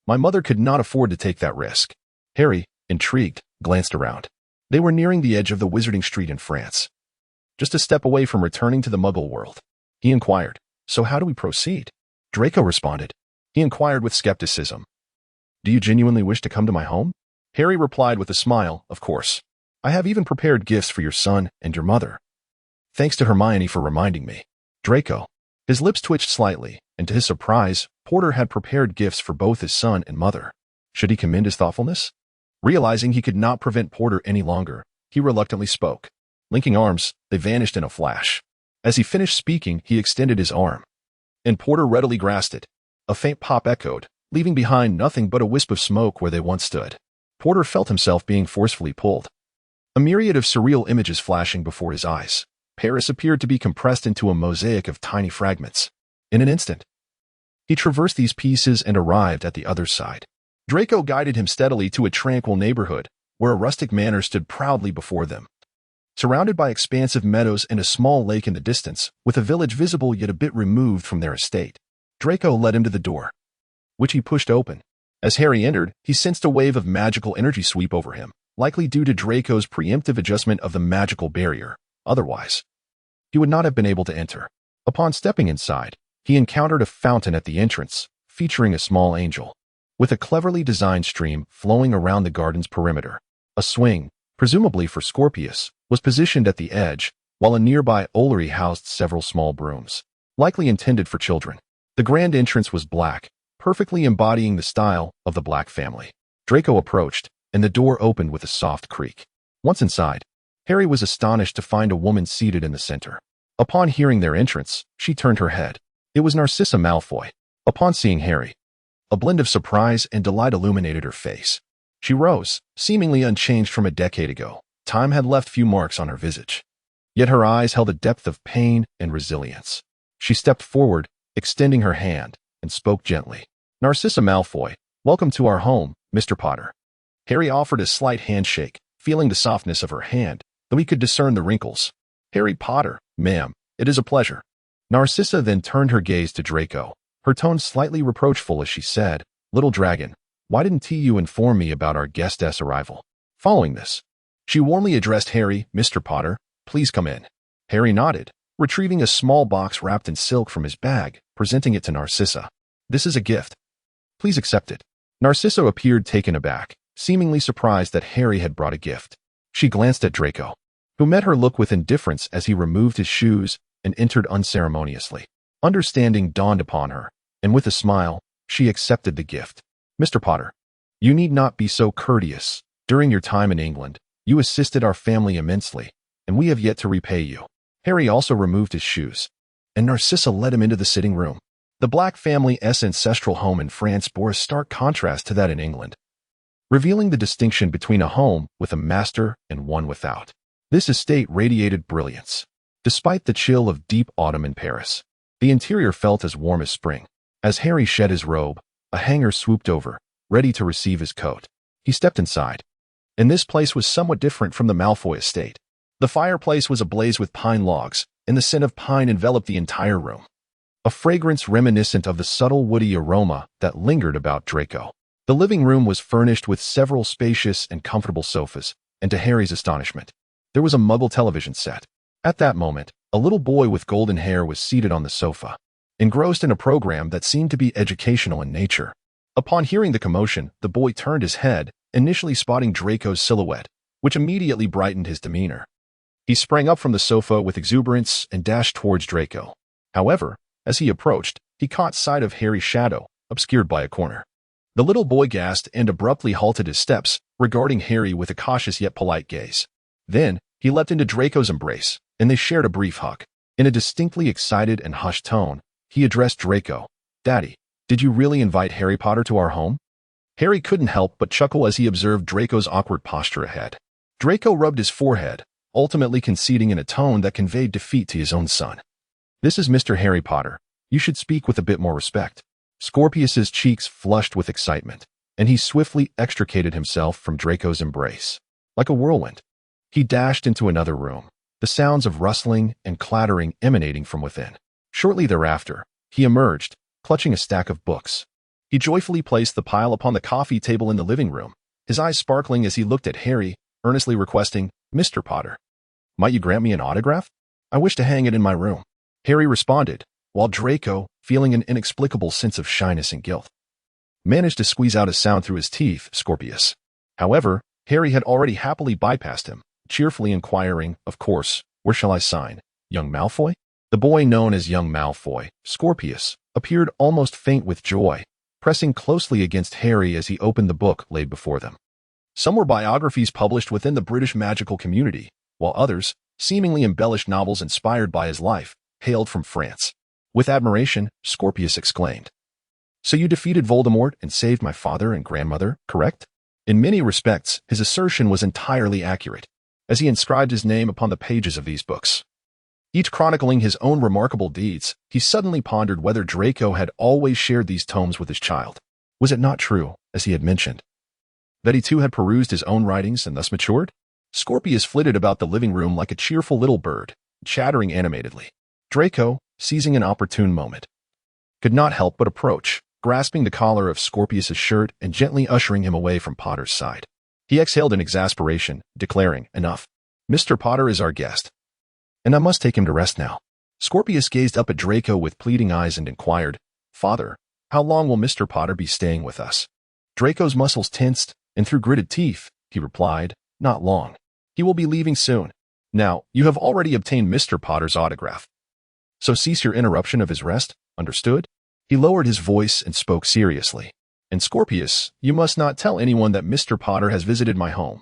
My mother could not afford to take that risk." Harry, intrigued, glanced around. They were nearing the edge of the Wizarding Street in France, just a step away from returning to the Muggle world. He inquired, "So how do we proceed?" Draco responded. He inquired with skepticism, "Do you genuinely wish to come to my home?" Harry replied with a smile, "Of course. I have even prepared gifts for your son and your mother. Thanks to Hermione for reminding me." Draco. His lips twitched slightly, and to his surprise, Porter had prepared gifts for both his son and mother. Should he commend his thoughtfulness? Realizing he could not prevent Porter any longer, he reluctantly spoke. Linking arms, they vanished in a flash. As he finished speaking, he extended his arm, and Porter readily grasped it. A faint pop echoed, leaving behind nothing but a wisp of smoke where they once stood. Porter felt himself being forcefully pulled. A myriad of surreal images flashing before his eyes. Paris appeared to be compressed into a mosaic of tiny fragments. In an instant, he traversed these pieces and arrived at the other side. Draco guided him steadily to a tranquil neighborhood, where a rustic manor stood proudly before them. Surrounded by expansive meadows and a small lake in the distance, with a village visible yet a bit removed from their estate, Draco led him to the door, which he pushed open. As Harry entered, he sensed a wave of magical energy sweep over him, likely due to Draco's preemptive adjustment of the magical barrier. Otherwise, he would not have been able to enter. Upon stepping inside, he encountered a fountain at the entrance, featuring a small angel, with a cleverly designed stream flowing around the garden's perimeter. A swing, presumably for Scorpius, was positioned at the edge, while a nearby Ollery housed several small brooms, likely intended for children. The grand entrance was black, perfectly embodying the style of the Black family. Draco approached, and the door opened with a soft creak. Once inside, Harry was astonished to find a woman seated in the center. Upon hearing their entrance, she turned her head. It was Narcissa Malfoy. Upon seeing Harry, a blend of surprise and delight illuminated her face. She rose, seemingly unchanged from a decade ago. Time had left few marks on her visage. Yet her eyes held a depth of pain and resilience. She stepped forward, extending her hand, and spoke gently. "Narcissa Malfoy, welcome to our home, Mr. Potter." Harry offered a slight handshake, feeling the softness of her hand, though he could discern the wrinkles. "Harry Potter, ma'am, it is a pleasure." Narcissa then turned her gaze to Draco, her tone slightly reproachful as she said, "Little dragon, why didn't you inform me about our guest's arrival?" Following this, she warmly addressed Harry, "Mr. Potter, please come in." Harry nodded, retrieving a small box wrapped in silk from his bag, presenting it to Narcissa. "This is a gift. Please accept it." Narcissa appeared taken aback, seemingly surprised that Harry had brought a gift. She glanced at Draco, who met her look with indifference as he removed his shoes and entered unceremoniously. Understanding dawned upon her, and with a smile, she accepted the gift. "Mr. Potter, you need not be so courteous. During your time in England, you assisted our family immensely, and we have yet to repay you." Harry also removed his shoes, and Narcissa led him into the sitting room. The Black family's ancestral home in France bore a stark contrast to that in England, revealing the distinction between a home with a master and one without. This estate radiated brilliance. Despite the chill of deep autumn in Paris, the interior felt as warm as spring. As Harry shed his robe, a hanger swooped over, ready to receive his coat. He stepped inside, and this place was somewhat different from the Malfoy estate. The fireplace was ablaze with pine logs, and the scent of pine enveloped the entire room, a fragrance reminiscent of the subtle woody aroma that lingered about Draco. The living room was furnished with several spacious and comfortable sofas, and to Harry's astonishment, there was a Muggle television set. At that moment, a little boy with golden hair was seated on the sofa, engrossed in a program that seemed to be educational in nature. Upon hearing the commotion, the boy turned his head, initially spotting Draco's silhouette, which immediately brightened his demeanor. He sprang up from the sofa with exuberance and dashed towards Draco. However, as he approached, he caught sight of Harry's shadow, obscured by a corner. The little boy gasped and abruptly halted his steps, regarding Harry with a cautious yet polite gaze. Then, he leapt into Draco's embrace, and they shared a brief hug. In a distinctly excited and hushed tone, he addressed Draco. "Daddy, did you really invite Harry Potter to our home?" Harry couldn't help but chuckle as he observed Draco's awkward posture ahead. Draco rubbed his forehead, ultimately conceding in a tone that conveyed defeat to his own son. "This is Mr. Harry Potter. You should speak with a bit more respect." Scorpius's cheeks flushed with excitement, and he swiftly extricated himself from Draco's embrace. Like a whirlwind, he dashed into another room, the sounds of rustling and clattering emanating from within. Shortly thereafter, he emerged, clutching a stack of books. He joyfully placed the pile upon the coffee table in the living room, his eyes sparkling as he looked at Harry, earnestly requesting, "Mr. Potter, might you grant me an autograph? I wish to hang it in my room." Harry responded, while Draco, feeling an inexplicable sense of shyness and guilt, managed to squeeze out a sound through his teeth, "Scorpius." However, Harry had already happily bypassed him, cheerfully inquiring, "Of course, where shall I sign, young Malfoy?" The boy known as young Malfoy, Scorpius, appeared almost faint with joy, pressing closely against Harry as he opened the book laid before them. Some were biographies published within the British magical community, while others, seemingly embellished novels inspired by his life, hailed from France. With admiration, Scorpius exclaimed, "So you defeated Voldemort and saved my father and grandmother, correct?" In many respects, his assertion was entirely accurate, as he inscribed his name upon the pages of these books. Each chronicling his own remarkable deeds, he suddenly pondered whether Draco had always shared these tomes with his child. Was it not true, as he had mentioned, that he too had perused his own writings and thus matured? Scorpius flitted about the living room like a cheerful little bird, chattering animatedly. Draco, seizing an opportune moment, could not help but approach, grasping the collar of Scorpius's shirt and gently ushering him away from Potter's side. He exhaled in exasperation, declaring, "Enough. Mr. Potter is our guest, and I must take him to rest now." Scorpius gazed up at Draco with pleading eyes and inquired, "Father, how long will Mr. Potter be staying with us?" Draco's muscles tensed, and through gritted teeth, he replied, "Not long. He will be leaving soon. Now, you have already obtained Mr. Potter's autograph, so cease your interruption of his rest, understood?" He lowered his voice and spoke seriously. And Scorpius, you must not tell anyone that Mr. Potter has visited my home.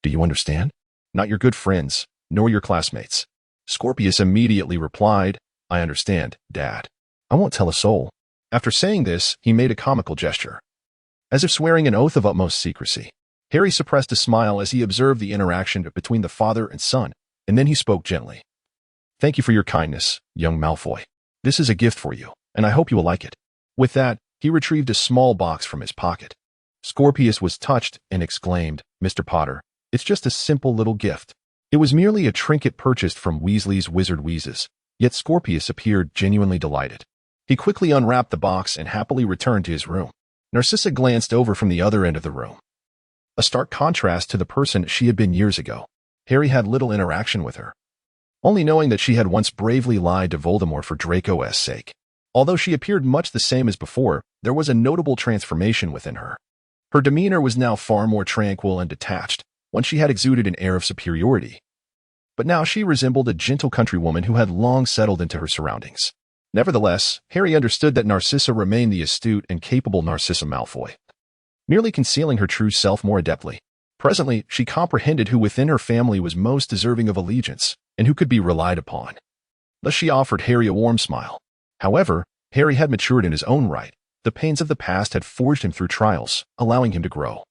Do you understand? Not your good friends, nor your classmates. Scorpius immediately replied, I understand, Dad. I won't tell a soul. After saying this, he made a comical gesture, as if swearing an oath of utmost secrecy. Harry suppressed a smile as he observed the interaction between the father and son, and then he spoke gently. Thank you for your kindness, young Malfoy. This is a gift for you, and I hope you will like it. With that, he retrieved a small box from his pocket. Scorpius was touched and exclaimed, Mr. Potter, it's just a simple little gift. It was merely a trinket purchased from Weasley's Wizard Wheezes, yet Scorpius appeared genuinely delighted. He quickly unwrapped the box and happily returned to his room. Narcissa glanced over from the other end of the room. A stark contrast to the person she had been years ago. Harry had little interaction with her, only knowing that she had once bravely lied to Voldemort for Draco's sake. Although she appeared much the same as before, there was a notable transformation within her. Her demeanor was now far more tranquil and detached, when she had exuded an air of superiority. But now she resembled a gentle countrywoman who had long settled into her surroundings. Nevertheless, Harry understood that Narcissa remained the astute and capable Narcissa Malfoy, merely concealing her true self more adeptly. Presently, she comprehended who within her family was most deserving of allegiance, and who could be relied upon. Thus she offered Harry a warm smile. However, Harry had matured in his own right. The pains of the past had forged him through trials, allowing him to grow.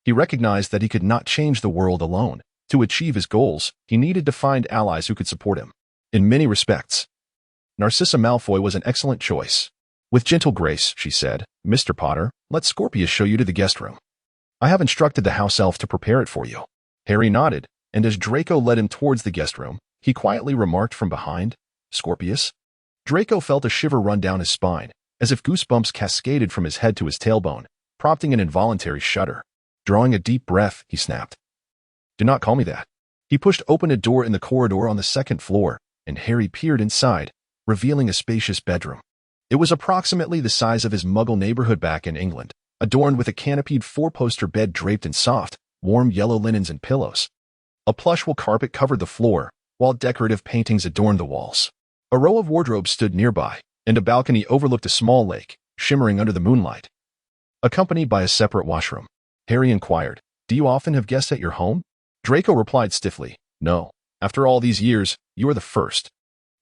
He recognized that he could not change the world alone. To achieve his goals, he needed to find allies who could support him. In many respects, Narcissa Malfoy was an excellent choice. With gentle grace, she said, Mr. Potter, let Scorpius show you to the guest room. I have instructed the house elf to prepare it for you. Harry nodded, and as Draco led him towards the guest room, he quietly remarked from behind, Scorpius? Draco felt a shiver run down his spine, as if goosebumps cascaded from his head to his tailbone, prompting an involuntary shudder. Drawing a deep breath, he snapped, Do not call me that. He pushed open a door in the corridor on the second floor, and Harry peered inside, revealing a spacious bedroom. It was approximately the size of his Muggle neighborhood back in England, adorned with a canopied four-poster bed draped in soft, warm yellow linens and pillows. A plush wool carpet covered the floor, while decorative paintings adorned the walls. A row of wardrobes stood nearby, and a balcony overlooked a small lake, shimmering under the moonlight, accompanied by a separate washroom. Harry inquired, Do you often have guests at your home? Draco replied stiffly, No. After all these years, you are the first.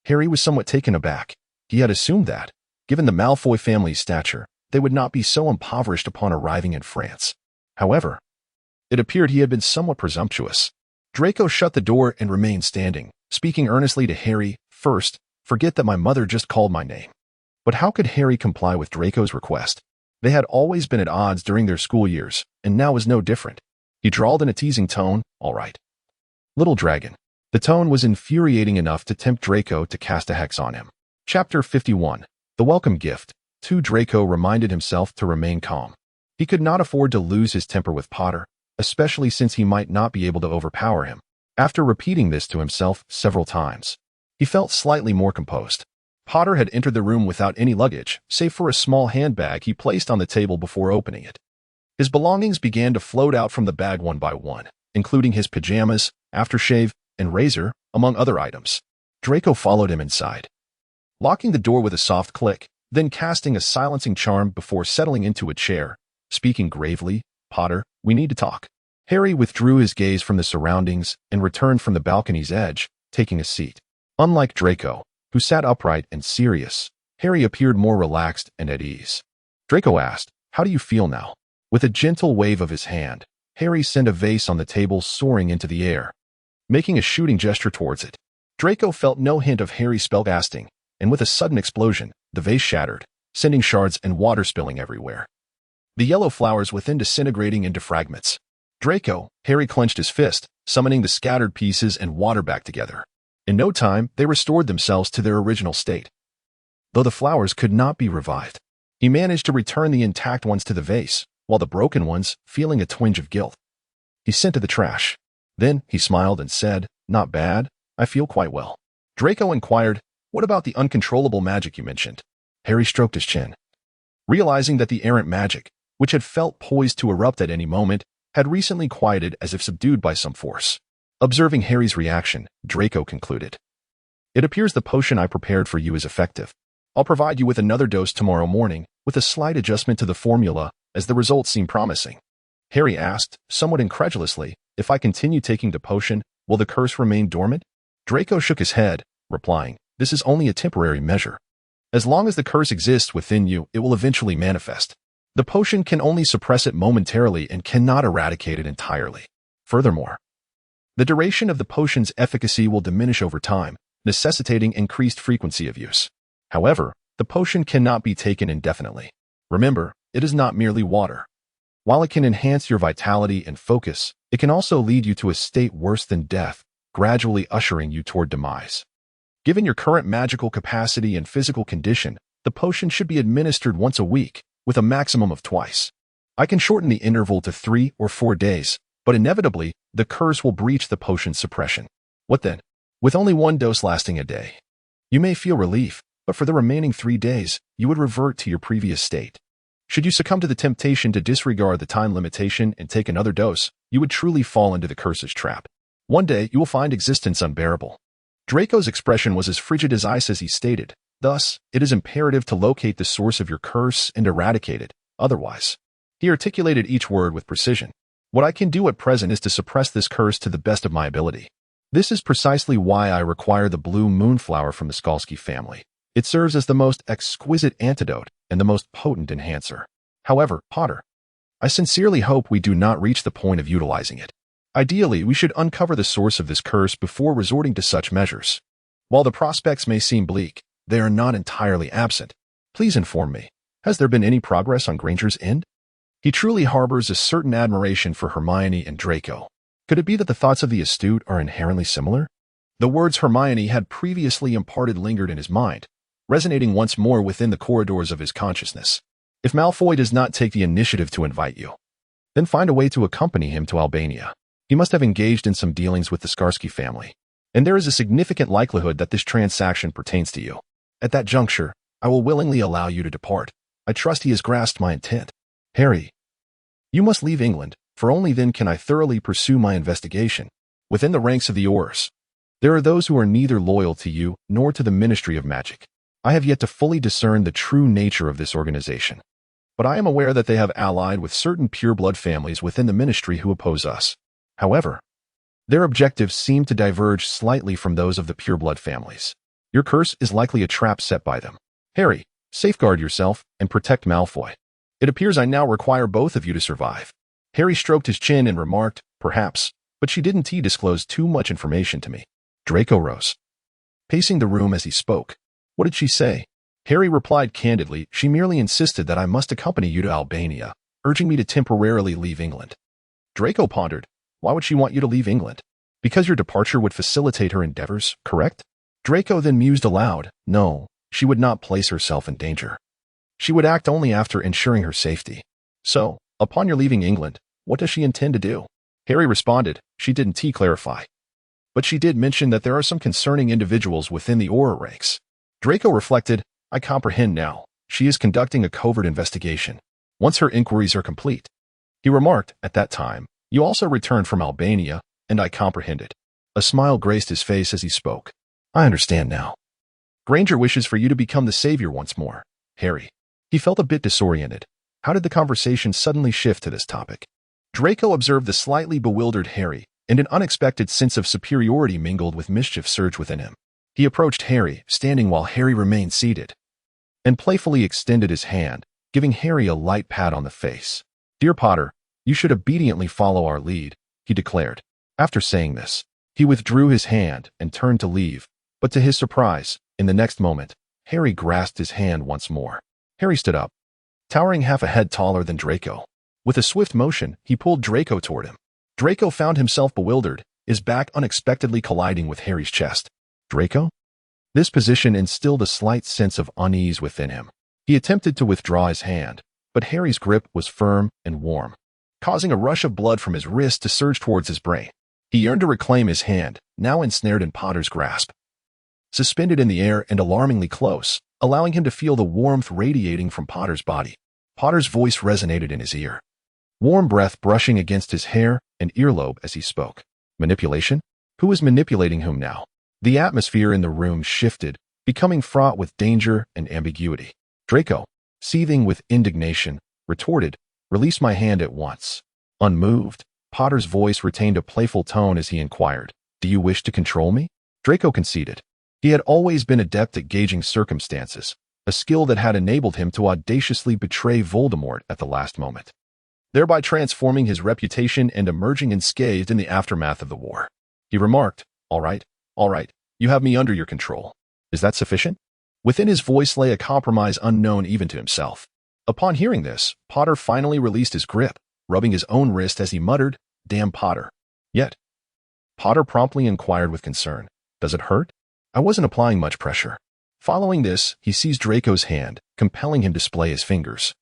Harry was somewhat taken aback. He had assumed that, given the Malfoy family's stature, they would not be so impoverished upon arriving in France. However, it appeared he had been somewhat presumptuous. Draco shut the door and remained standing, speaking earnestly to Harry. First, forget that my mother just called my name. But how could Harry comply with Draco's request? They had always been at odds during their school years, and now was no different. He drawled in a teasing tone, All right. Little dragon. The tone was infuriating enough to tempt Draco to cast a hex on him. Chapter 51. The Welcome Gift. Draco reminded himself to remain calm. He could not afford to lose his temper with Potter, especially since he might not be able to overpower him. After repeating this to himself several times, he felt slightly more composed. Potter had entered the room without any luggage, save for a small handbag he placed on the table before opening it. His belongings began to float out from the bag one by one, including his pajamas, aftershave, and razor, among other items. Draco followed him inside, locking the door with a soft click, then casting a silencing charm before settling into a chair, speaking gravely, Potter, we need to talk. Harry withdrew his gaze from the surroundings and returned from the balcony's edge, taking a seat. Unlike Draco, who sat upright and serious, Harry appeared more relaxed and at ease. Draco asked, How do you feel now? With a gentle wave of his hand, Harry sent a vase on the table soaring into the air, making a shooting gesture towards it. Draco felt no hint of Harry's spellcasting, and with a sudden explosion, the vase shattered, sending shards and water spilling everywhere, the yellow flowers within disintegrating into fragments. Harry clenched his fist, summoning the scattered pieces and water back together. In no time, they restored themselves to their original state. Though the flowers could not be revived, he managed to return the intact ones to the vase, while the broken ones, feeling a twinge of guilt, he sent to the trash. Then he smiled and said, Not bad, I feel quite well. Draco inquired, What about the uncontrollable magic you mentioned? Harry stroked his chin, realizing that the errant magic, which had felt poised to erupt at any moment, had recently quieted as if subdued by some force. Observing Harry's reaction, Draco concluded, It appears the potion I prepared for you is effective. I'll provide you with another dose tomorrow morning, with a slight adjustment to the formula, as the results seem promising. Harry asked, somewhat incredulously, if I continue taking the potion, will the curse remain dormant? Draco shook his head, replying, this is only a temporary measure. As long as the curse exists within you, it will eventually manifest. The potion can only suppress it momentarily and cannot eradicate it entirely. Furthermore, the duration of the potion's efficacy will diminish over time, necessitating increased frequency of use. However, the potion cannot be taken indefinitely. Remember, it is not merely water. While it can enhance your vitality and focus, it can also lead you to a state worse than death, gradually ushering you toward demise. Given your current magical capacity and physical condition, the potion should be administered once a week, with a maximum of twice. I can shorten the interval to 3 or 4 days, but inevitably, the curse will breach the potion's suppression. What then? With only one dose lasting a day. You may feel relief, but for the remaining 3 days, you would revert to your previous state. Should you succumb to the temptation to disregard the time limitation and take another dose, you would truly fall into the curse's trap. One day, you will find existence unbearable. Draco's expression was as frigid as ice as he stated. Thus, it is imperative to locate the source of your curse and eradicate it. Otherwise, he articulated each word with precision. What I can do at present is to suppress this curse to the best of my ability. This is precisely why I require the blue moonflower from the Skalski family. It serves as the most exquisite antidote and the most potent enhancer. However, Potter, I sincerely hope we do not reach the point of utilizing it. Ideally, we should uncover the source of this curse before resorting to such measures. While the prospects may seem bleak, they are not entirely absent. Please inform me, has there been any progress on Granger's end? He truly harbors a certain admiration for Hermione and Draco. Could it be that the thoughts of the astute are inherently similar? The words Hermione had previously imparted lingered in his mind, resonating once more within the corridors of his consciousness. If Malfoy does not take the initiative to invite you, then find a way to accompany him to Albania. He must have engaged in some dealings with the Skalski family, and there is a significant likelihood that this transaction pertains to you. At that juncture, I will willingly allow you to depart. I trust he has grasped my intent. Harry, you must leave England, for only then can I thoroughly pursue my investigation. Within the ranks of the Aurors, there are those who are neither loyal to you nor to the Ministry of Magic. I have yet to fully discern the true nature of this organization, but I am aware that they have allied with certain pureblood families within the Ministry who oppose us. However, their objectives seem to diverge slightly from those of the pureblood families. Your curse is likely a trap set by them. Harry, safeguard yourself and protect Malfoy. It appears I now require both of you to survive. Harry stroked his chin and remarked, perhaps, but she didn't disclose too much information to me. Draco rose, pacing the room as he spoke. What did she say? Harry replied candidly, she merely insisted that I must accompany you to Albania, urging me to temporarily leave England. Draco pondered, why would she want you to leave England? Because your departure would facilitate her endeavors, correct? Draco then mused aloud, no, she would not place herself in danger. She would act only after ensuring her safety. So, upon your leaving England, what does she intend to do? Harry responded, she didn't clarify. But she did mention that there are some concerning individuals within the Auror ranks. Draco reflected, I comprehend now. She is conducting a covert investigation. Once her inquiries are complete. He remarked, at that time, you also returned from Albania, and I comprehended. A smile graced his face as he spoke. I understand now. Granger wishes for you to become the savior once more. Harry. He felt a bit disoriented. How did the conversation suddenly shift to this topic? Draco observed the slightly bewildered Harry, and an unexpected sense of superiority mingled with mischief surged within him. He approached Harry, standing while Harry remained seated, and playfully extended his hand, giving Harry a light pat on the face. Dear Potter, you should obediently follow our lead, he declared. After saying this, he withdrew his hand and turned to leave, but to his surprise, in the next moment, Harry grasped his hand once more. Harry stood up, towering half a head taller than Draco. With a swift motion, he pulled Draco toward him. Draco found himself bewildered, his back unexpectedly colliding with Harry's chest. Draco? This position instilled a slight sense of unease within him. He attempted to withdraw his hand, but Harry's grip was firm and warm, causing a rush of blood from his wrist to surge towards his brain. He yearned to reclaim his hand, now ensnared in Potter's grasp, suspended in the air and alarmingly close, allowing him to feel the warmth radiating from Potter's body. Potter's voice resonated in his ear, warm breath brushing against his hair and earlobe as he spoke. Manipulation? Who was manipulating whom now? The atmosphere in the room shifted, becoming fraught with danger and ambiguity. Draco, seething with indignation, retorted, "Release my hand at once." Unmoved, Potter's voice retained a playful tone as he inquired, "Do you wish to control me?" Draco conceded. He had always been adept at gauging circumstances, a skill that had enabled him to audaciously betray Voldemort at the last moment, thereby transforming his reputation and emerging unscathed in the aftermath of the war. He remarked, all right, you have me under your control. Is that sufficient?" Within his voice lay a compromise unknown even to himself. Upon hearing this, Potter finally released his grip, rubbing his own wrist as he muttered, "Damn Potter." Yet, Potter promptly inquired with concern, "Does it hurt?" "I wasn't applying much pressure." Following this, he seized Draco's hand, compelling him to splay his fingers,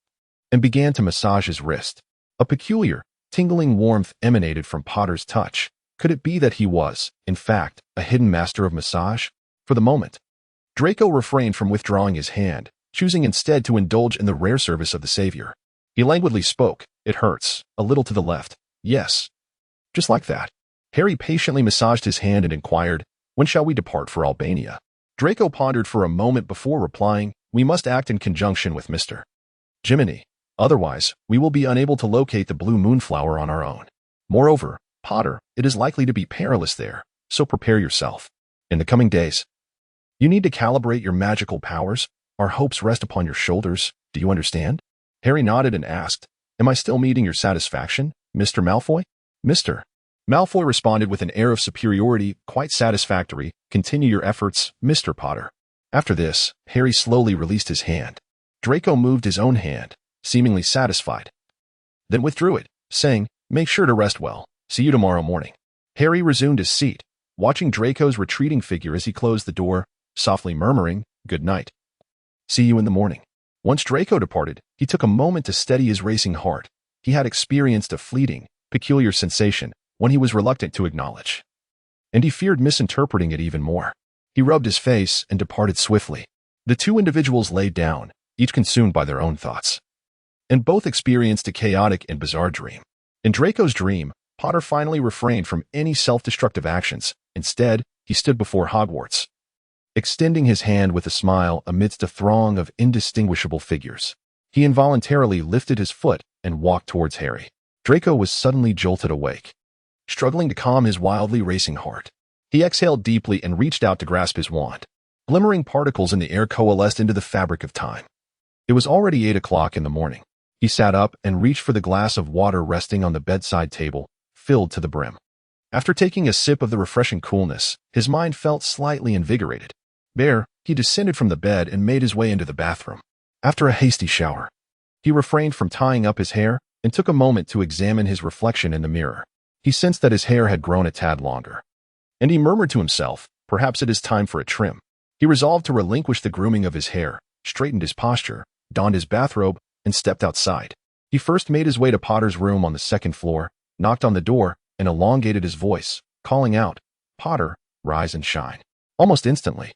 and began to massage his wrist. A peculiar, tingling warmth emanated from Potter's touch. Could it be that he was, in fact, a hidden master of massage? For the moment, Draco refrained from withdrawing his hand, choosing instead to indulge in the rare service of the savior. He languidly spoke, "It hurts, a little to the left. Yes." Just like that. Harry patiently massaged his hand and inquired, "When shall we depart for Albania?" Draco pondered for a moment before replying, "We must act in conjunction with Mr. Jiminy. Otherwise, we will be unable to locate the blue moonflower on our own. Moreover, Potter, it is likely to be perilous there, so prepare yourself. In the coming days, you need to calibrate your magical powers. Our hopes rest upon your shoulders. Do you understand?" Harry nodded and asked, "Am I still meeting your satisfaction, Mr. Malfoy?" Mr. Malfoy responded with an air of superiority, "Quite satisfactory. Continue your efforts, Mr. Potter." After this, Harry slowly released his hand. Draco moved his own hand, seemingly satisfied, then withdrew it, saying, "Make sure to rest well. See you tomorrow morning." Harry resumed his seat, watching Draco's retreating figure as he closed the door, softly murmuring, "Good night. See you in the morning." Once Draco departed, he took a moment to steady his racing heart. He had experienced a fleeting, peculiar sensation, one he was reluctant to acknowledge, and he feared misinterpreting it even more. He rubbed his face and departed swiftly. The two individuals lay down, each consumed by their own thoughts, and both experienced a chaotic and bizarre dream. In Draco's dream, Potter finally refrained from any self-destructive actions. Instead, he stood before Hogwarts, extending his hand with a smile amidst a throng of indistinguishable figures. He involuntarily lifted his foot and walked towards Harry. Draco was suddenly jolted awake, struggling to calm his wildly racing heart. He exhaled deeply and reached out to grasp his wand. Glimmering particles in the air coalesced into the fabric of time. It was already 8 o'clock in the morning. He sat up and reached for the glass of water resting on the bedside table, filled to the brim. After taking a sip of the refreshing coolness, his mind felt slightly invigorated. He descended from the bed and made his way into the bathroom. After a hasty shower, he refrained from tying up his hair and took a moment to examine his reflection in the mirror. He sensed that his hair had grown a tad longer, and he murmured to himself, perhaps it is time for a trim. He resolved to relinquish the grooming of his hair, straightened his posture, donned his bathrobe, and stepped outside. He first made his way to Potter's room on the second floor, knocked on the door, and elongated his voice, calling out, "Potter, rise and shine." Almost instantly,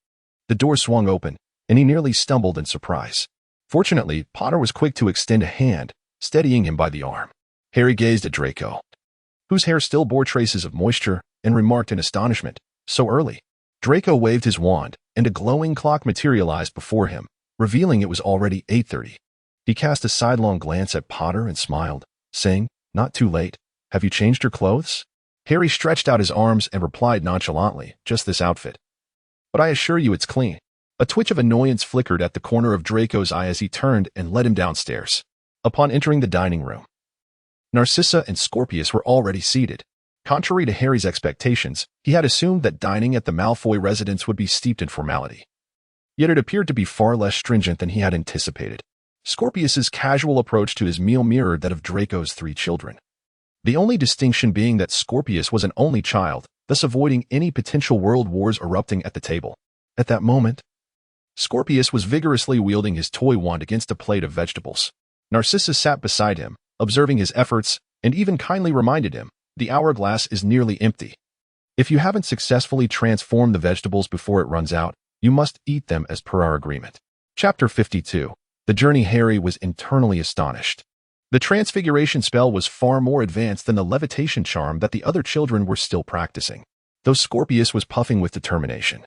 the door swung open, and he nearly stumbled in surprise. Fortunately, Potter was quick to extend a hand, steadying him by the arm. Harry gazed at Draco, whose hair still bore traces of moisture, and remarked in astonishment, "So early." Draco waved his wand, and a glowing clock materialized before him, revealing it was already 8:30. He cast a sidelong glance at Potter and smiled, saying, "Not too late. Have you changed your clothes?" Harry stretched out his arms and replied nonchalantly, "Just this outfit. But I assure you it's clean." A twitch of annoyance flickered at the corner of Draco's eye as he turned and led him downstairs. Upon entering the dining room, Narcissa and Scorpius were already seated. Contrary to Harry's expectations, he had assumed that dining at the Malfoy residence would be steeped in formality. Yet it appeared to be far less stringent than he had anticipated. Scorpius's casual approach to his meal mirrored that of Draco's 3 children. The only distinction being that Scorpius was an only child, thus avoiding any potential world wars erupting at the table. At that moment, Scorpius was vigorously wielding his toy wand against a plate of vegetables. Narcissa sat beside him, observing his efforts, and even kindly reminded him, "The hourglass is nearly empty. If you haven't successfully transformed the vegetables before it runs out, you must eat them as per our agreement." Chapter 52. The Journey. Harry was internally astonished. The transfiguration spell was far more advanced than the levitation charm that the other children were still practicing, though Scorpius was puffing with determination.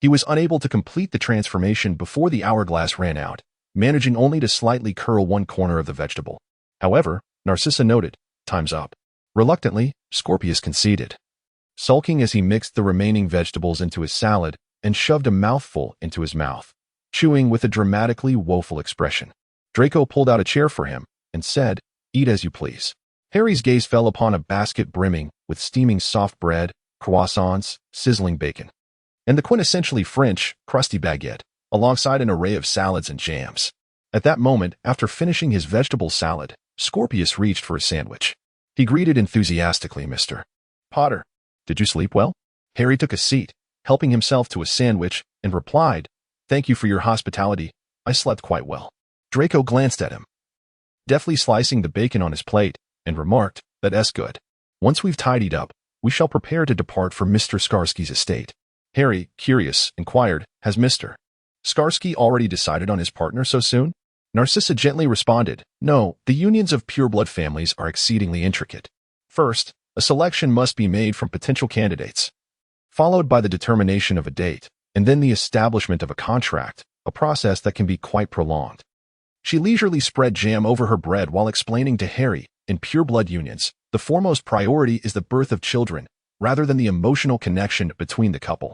He was unable to complete the transformation before the hourglass ran out, managing only to slightly curl one corner of the vegetable. However, Narcissa noted, "Time's up." Reluctantly, Scorpius conceded, sulking as he mixed the remaining vegetables into his salad and shoved a mouthful into his mouth, chewing with a dramatically woeful expression. Draco pulled out a chair for him and said, "Eat as you please." Harry's gaze fell upon a basket brimming with steaming soft bread, croissants, sizzling bacon, and the quintessentially French, crusty baguette, alongside an array of salads and jams. At that moment, after finishing his vegetable salad, Scorpius reached for a sandwich. He greeted enthusiastically, "Mr. Potter, did you sleep well?" Harry took a seat, helping himself to a sandwich, and replied, "Thank you for your hospitality. I slept quite well." Draco glanced at him, deftly slicing the bacon on his plate, and remarked, "That's good. Once we've tidied up, we shall prepare to depart for Mr. Skarsky's estate." Harry, curious, inquired, "Has Mr. Skarsky already decided on his partner so soon?" Narcissa gently responded, "No, the unions of pureblood families are exceedingly intricate. First, a selection must be made from potential candidates, followed by the determination of a date, and then the establishment of a contract, a process that can be quite prolonged." She leisurely spread jam over her bread while explaining to Harry, in pureblood unions, the foremost priority is the birth of children, rather than the emotional connection between the couple.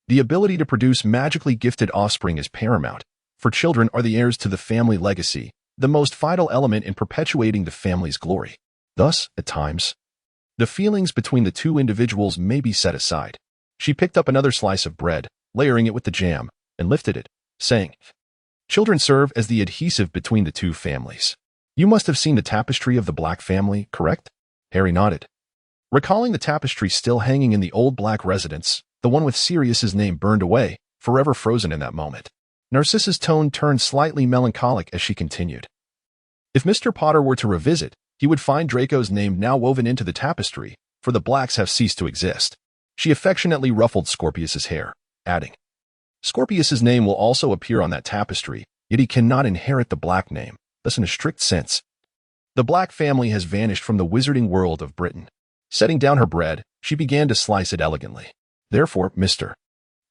The ability to produce magically gifted offspring is paramount, for children are the heirs to the family legacy, the most vital element in perpetuating the family's glory. Thus, at times, the feelings between the two individuals may be set aside. She picked up another slice of bread, layering it with the jam, and lifted it, saying, "Children serve as the adhesive between the two families. You must have seen the tapestry of the Black family, correct?" Harry nodded, recalling the tapestry still hanging in the old Black residence, the one with Sirius's name burned away, forever frozen in that moment. Narcissa's tone turned slightly melancholic as she continued. If Mr. Potter were to revisit, he would find Draco's name now woven into the tapestry, for the Blacks have ceased to exist. She affectionately ruffled Scorpius's hair, adding, "Scorpius's name will also appear on that tapestry, yet he cannot inherit the Black name, thus in a strict sense. The Black family has vanished from the wizarding world of Britain." Setting down her bread, she began to slice it elegantly. "Therefore, Mr.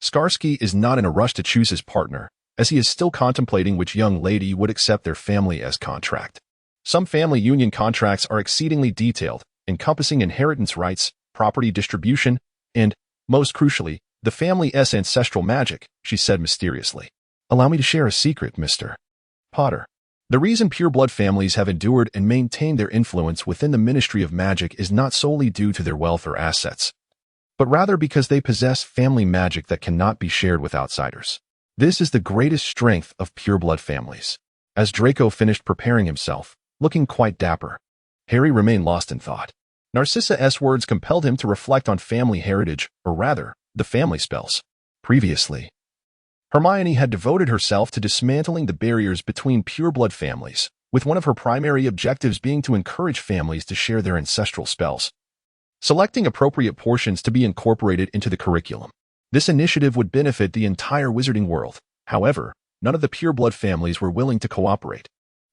Skarsky is not in a rush to choose his partner, as he is still contemplating which young lady would accept their family as contract. Some family union contracts are exceedingly detailed, encompassing inheritance rights, property distribution, and, most crucially, the family's ancestral magic," she said mysteriously. "Allow me to share a secret, Mr. Potter. The reason pureblood families have endured and maintained their influence within the Ministry of Magic is not solely due to their wealth or assets, but rather because they possess family magic that cannot be shared with outsiders. This is the greatest strength of pureblood families." As Draco finished preparing himself, looking quite dapper, Harry remained lost in thought. Narcissa's words compelled him to reflect on family heritage, or rather, the family spells. Previously, Hermione had devoted herself to dismantling the barriers between pureblood families, with one of her primary objectives being to encourage families to share their ancestral spells, selecting appropriate portions to be incorporated into the curriculum. This initiative would benefit the entire wizarding world. However, none of the pureblood families were willing to cooperate.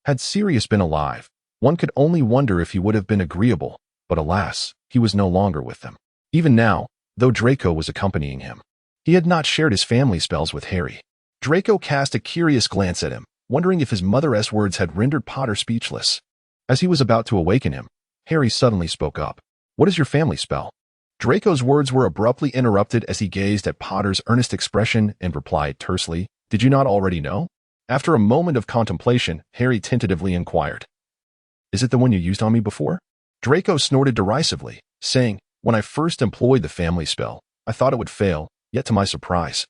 Had Sirius been alive, one could only wonder if he would have been agreeable, but alas, he was no longer with them. Even now, though Draco was accompanying him, he had not shared his family spells with Harry. Draco cast a curious glance at him, wondering if his mother's words had rendered Potter speechless. As he was about to awaken him, Harry suddenly spoke up. "What is your family spell?" Draco's words were abruptly interrupted as he gazed at Potter's earnest expression and replied tersely, "Did you not already know?" After a moment of contemplation, Harry tentatively inquired, "Is it the one you used on me before?" Draco snorted derisively, saying, "When I first employed the family spell, I thought it would fail, yet to my surprise,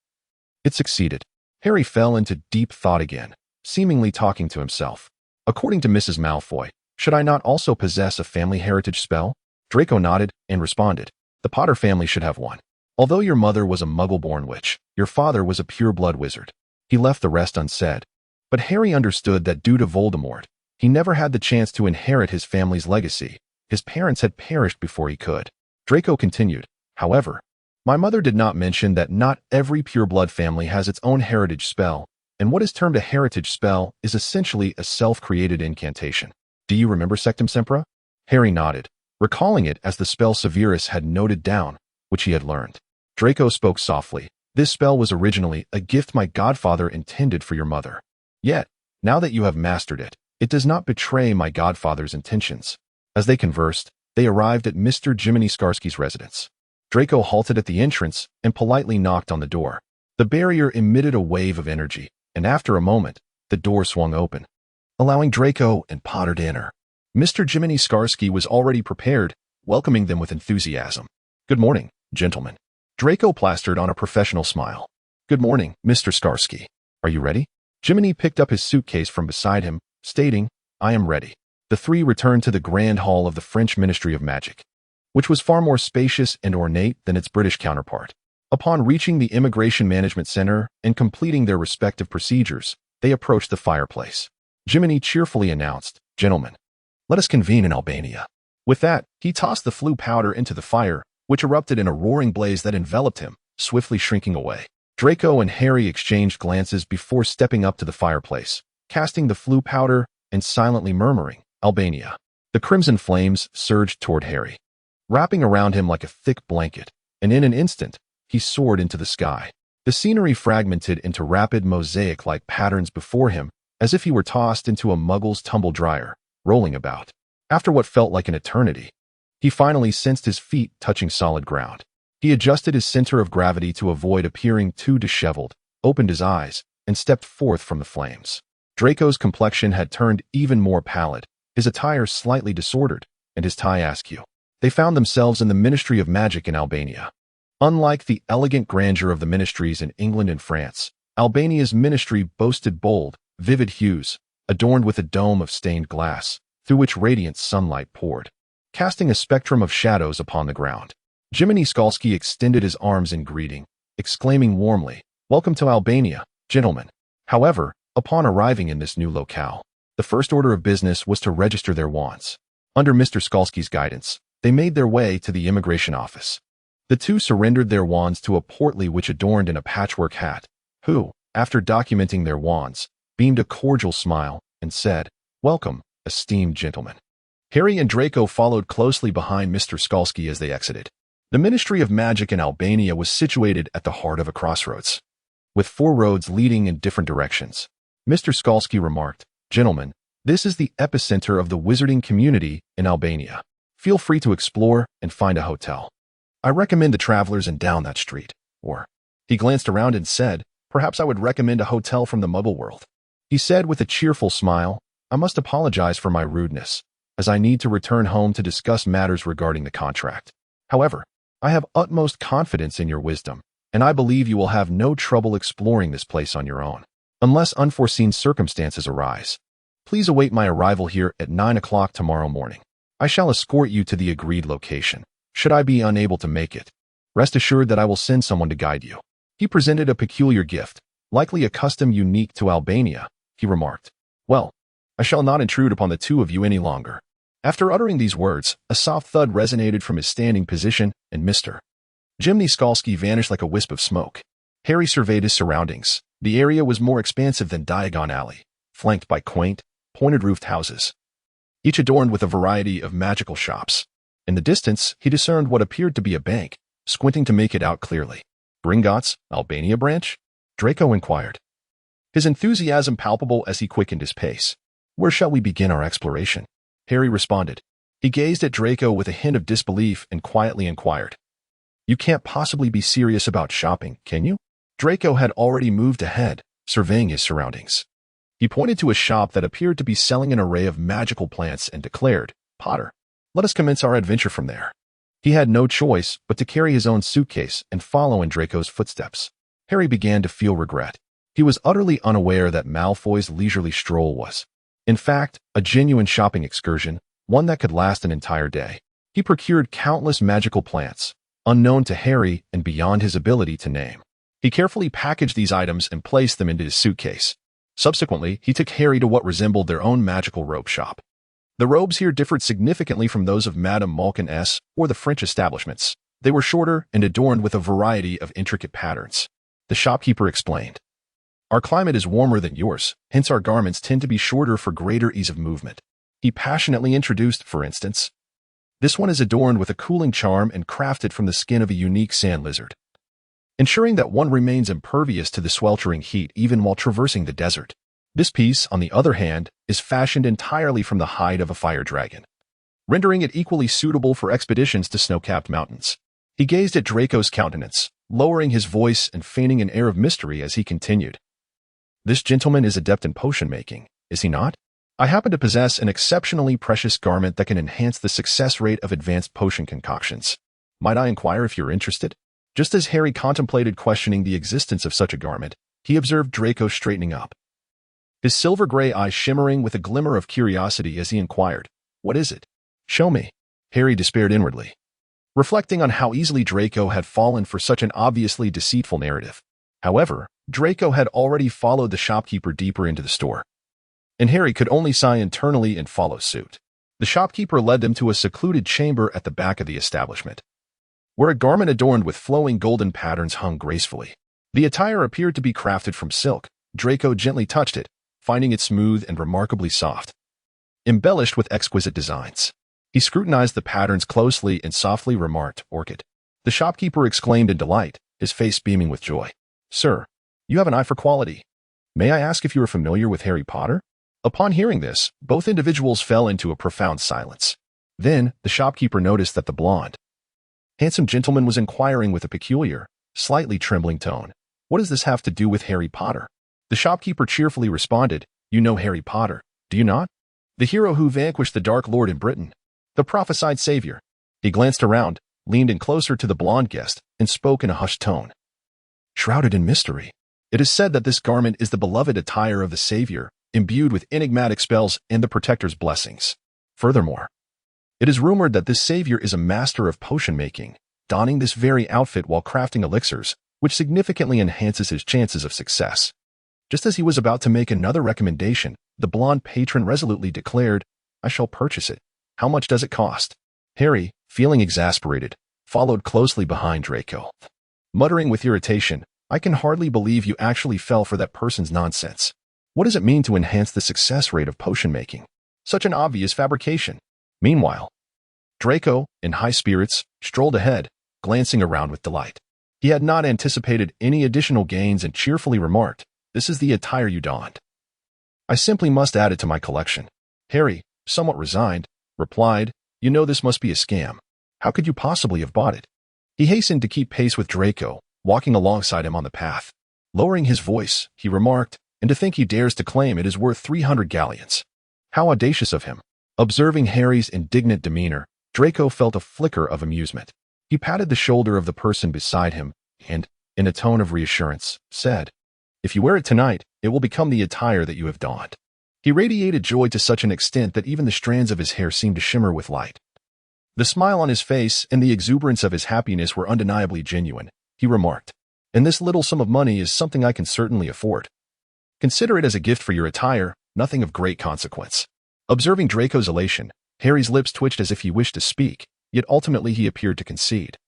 it succeeded." Harry fell into deep thought again, seemingly talking to himself. "According to Mrs. Malfoy, should I not also possess a family heritage spell?" Draco nodded and responded, "The Potter family should have one. Although your mother was a muggle-born witch, your father was a pure-blood wizard." He left the rest unsaid, but Harry understood that due to Voldemort, he never had the chance to inherit his family's legacy. His parents had perished before he could. Draco continued, "However, my mother did not mention that not every pure-blood family has its own heritage spell, and what is termed a heritage spell is essentially a self-created incantation. Do you remember Sectum Sempra?" Harry nodded, recalling it as the spell Severus had noted down, which he had learned. Draco spoke softly, This spell was originally a gift my godfather intended for your mother. Yet, now that you have mastered it, it does not betray my godfather's intentions." As they conversed, they arrived at Mr. Jiminy Skarsky's residence. Draco halted at the entrance and politely knocked on the door. The barrier emitted a wave of energy, and after a moment, the door swung open, allowing Draco and Potter to enter. Mr. Jiminy Skarsky was already prepared, welcoming them with enthusiasm. "Good morning, gentlemen." Draco plastered on a professional smile. "Good morning, Mr. Skarsky. Are you ready?" Jiminy picked up his suitcase from beside him, stating, "I am ready." The three returned to the grand hall of the French Ministry of Magic, which was far more spacious and ornate than its British counterpart. Upon reaching the Immigration Management Center and completing their respective procedures, they approached the fireplace. Jiminy cheerfully announced, "Gentlemen, let us convene in Albania." With that, he tossed the flue powder into the fire, which erupted in a roaring blaze that enveloped him, swiftly shrinking away. Draco and Harry exchanged glances before stepping up to the fireplace, casting the flue powder and silently murmuring, "Albania." The crimson flames surged toward Harry, wrapping around him like a thick blanket, and in an instant, he soared into the sky. The scenery fragmented into rapid mosaic-like patterns before him, as if he were tossed into a muggle's tumble dryer, rolling about. After what felt like an eternity, he finally sensed his feet touching solid ground. He adjusted his center of gravity to avoid appearing too disheveled, opened his eyes, and stepped forth from the flames. Draco's complexion had turned even more pallid, his attire slightly disordered, and his tie askew. They found themselves in the Ministry of Magic in Albania. Unlike the elegant grandeur of the ministries in England and France, Albania's ministry boasted bold, vivid hues, adorned with a dome of stained glass, through which radiant sunlight poured, casting a spectrum of shadows upon the ground. Jiminy Skarsky extended his arms in greeting, exclaiming warmly, "Welcome to Albania, gentlemen." However, upon arriving in this new locale, the first order of business was to register their wands. Under Mr. Skarsky's guidance, they made their way to the immigration office. The two surrendered their wands to a portly witch adorned in a patchwork hat, who, after documenting their wands, beamed a cordial smile and said, "Welcome, esteemed gentlemen." Harry and Draco followed closely behind Mr. Skarsky as they exited. The Ministry of Magic in Albania was situated at the heart of a crossroads, with 4 roads leading in different directions. Mr. Skarsky remarked, "Gentlemen, this is the epicenter of the wizarding community in Albania. Feel free to explore and find a hotel. I recommend the travelers and down that street." Or, he glanced around and said, "Perhaps I would recommend a hotel from the Muggle world." He said with a cheerful smile, "I must apologize for my rudeness, as I need to return home to discuss matters regarding the contract. However, I have utmost confidence in your wisdom, and I believe you will have no trouble exploring this place on your own, unless unforeseen circumstances arise. Please await my arrival here at 9 o'clock tomorrow morning. I shall escort you to the agreed location, should I be unable to make it. Rest assured that I will send someone to guide you." He presented a peculiar gift, likely a custom unique to Albania. He remarked, "Well, I shall not intrude upon the two of you any longer." After uttering these words, a soft thud resonated from his standing position, and Mr. Jiminy Skarsky vanished like a wisp of smoke. Harry surveyed his surroundings. The area was more expansive than Diagon Alley, flanked by quaint, pointed-roofed houses, each adorned with a variety of magical shops. In the distance, he discerned what appeared to be a bank, squinting to make it out clearly. "Gringotts, Albania branch?" Draco inquired, his enthusiasm palpable as he quickened his pace. "Where shall we begin our exploration?" Harry responded. He gazed at Draco with a hint of disbelief and quietly inquired, "You can't possibly be serious about shopping, can you?" Draco had already moved ahead, surveying his surroundings. He pointed to a shop that appeared to be selling an array of magical plants and declared, "Potter, let us commence our adventure from there." He had no choice but to carry his own suitcase and follow in Draco's footsteps. Harry began to feel regret. He was utterly unaware that Malfoy's leisurely stroll was, in fact, a genuine shopping excursion, one that could last an entire day. He procured countless magical plants, unknown to Harry and beyond his ability to name. He carefully packaged these items and placed them into his suitcase. Subsequently, he took Harry to what resembled their own magical robe shop. The robes here differed significantly from those of Madame Malkin S. or the French establishments. They were shorter and adorned with a variety of intricate patterns. The shopkeeper explained, "Our climate is warmer than yours, hence our garments tend to be shorter for greater ease of movement." He passionately introduced, for instance, "This one is adorned with a cooling charm and crafted from the skin of a unique sand lizard. ensuring that one remains impervious to the sweltering heat even while traversing the desert. This piece, on the other hand, is fashioned entirely from the hide of a fire dragon, rendering it equally suitable for expeditions to snow-capped mountains. He gazed at Draco's countenance, lowering his voice and feigning an air of mystery as he continued. This gentleman is adept in potion-making, is he not? I happen to possess an exceptionally precious garment that can enhance the success rate of advanced potion concoctions. Might I inquire if you're interested? Just as Harry contemplated questioning the existence of such a garment, he observed Draco straightening up, his silver-gray eyes shimmering with a glimmer of curiosity as he inquired, "What is it?" "Show me." Harry despaired inwardly, reflecting on how easily Draco had fallen for such an obviously deceitful narrative. However, Draco had already followed the shopkeeper deeper into the store, and Harry could only sigh internally and follow suit. The shopkeeper led them to a secluded chamber at the back of the establishment, where a garment adorned with flowing golden patterns hung gracefully. The attire appeared to be crafted from silk. Draco gently touched it, finding it smooth and remarkably soft, embellished with exquisite designs. He scrutinized the patterns closely and softly remarked, "Orchid." The shopkeeper exclaimed in delight, his face beaming with joy. "Sir, you have an eye for quality. May I ask if you are familiar with Harry Potter?" Upon hearing this, both individuals fell into a profound silence. Then, the shopkeeper noticed that the blonde, handsome gentleman was inquiring with a peculiar, slightly trembling tone, "What does this have to do with Harry Potter?" The shopkeeper cheerfully responded, "You know Harry Potter, do you not? The hero who vanquished the Dark Lord in Britain, the prophesied savior." He glanced around, leaned in closer to the blonde guest, and spoke in a hushed tone. "Shrouded in mystery, it is said that this garment is the beloved attire of the savior, imbued with enigmatic spells and the protector's blessings. Furthermore, it is rumored that this savior is a master of potion making, donning this very outfit while crafting elixirs, which significantly enhances his chances of success." Just as he was about to make another recommendation, the blonde patron resolutely declared, "I shall purchase it. How much does it cost?" Harry, feeling exasperated, followed closely behind Draco, muttering with irritation, "I can hardly believe you actually fell for that person's nonsense. What does it mean to enhance the success rate of potion making? Such an obvious fabrication." Meanwhile, Draco, in high spirits, strolled ahead, glancing around with delight. He had not anticipated any additional gains and cheerfully remarked, "This is the attire you donned. I simply must add it to my collection." Harry, somewhat resigned, replied, "You know this must be a scam. How could you possibly have bought it?" He hastened to keep pace with Draco, walking alongside him on the path. Lowering his voice, he remarked, "And to think he dares to claim it is worth 300 galleons. How audacious of him." Observing Harry's indignant demeanor, Draco felt a flicker of amusement. He patted the shoulder of the person beside him and, in a tone of reassurance, said, "If you wear it tonight, it will become the attire that you have donned." He radiated joy to such an extent that even the strands of his hair seemed to shimmer with light. The smile on his face and the exuberance of his happiness were undeniably genuine. He remarked, "And this little sum of money is something I can certainly afford. Consider it as a gift for your attire, nothing of great consequence." Observing Draco's elation, Harry's lips twitched as if he wished to speak, yet ultimately he appeared to concede,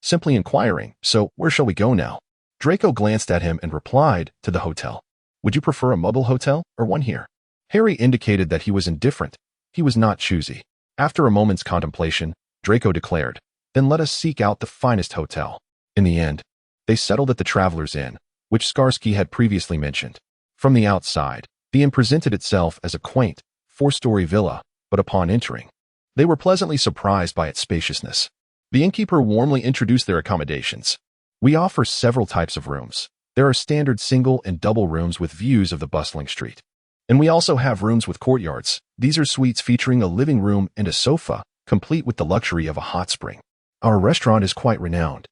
simply inquiring, "So, where shall we go now?" Draco glanced at him and replied, "To the hotel. Would you prefer a Muggle hotel or one here?" Harry indicated that he was indifferent. He was not choosy. After a moment's contemplation, Draco declared, "Then let us seek out the finest hotel." In the end, they settled at the Traveler's Inn, which Skarsky had previously mentioned. From the outside, the inn presented itself as a quaint, four-story villa, but upon entering, they were pleasantly surprised by its spaciousness. The innkeeper warmly introduced their accommodations. "We offer several types of rooms. There are standard single and double rooms with views of the bustling street. And we also have rooms with courtyards. These are suites featuring a living room and a sofa, complete with the luxury of a hot spring. Our restaurant is quite renowned.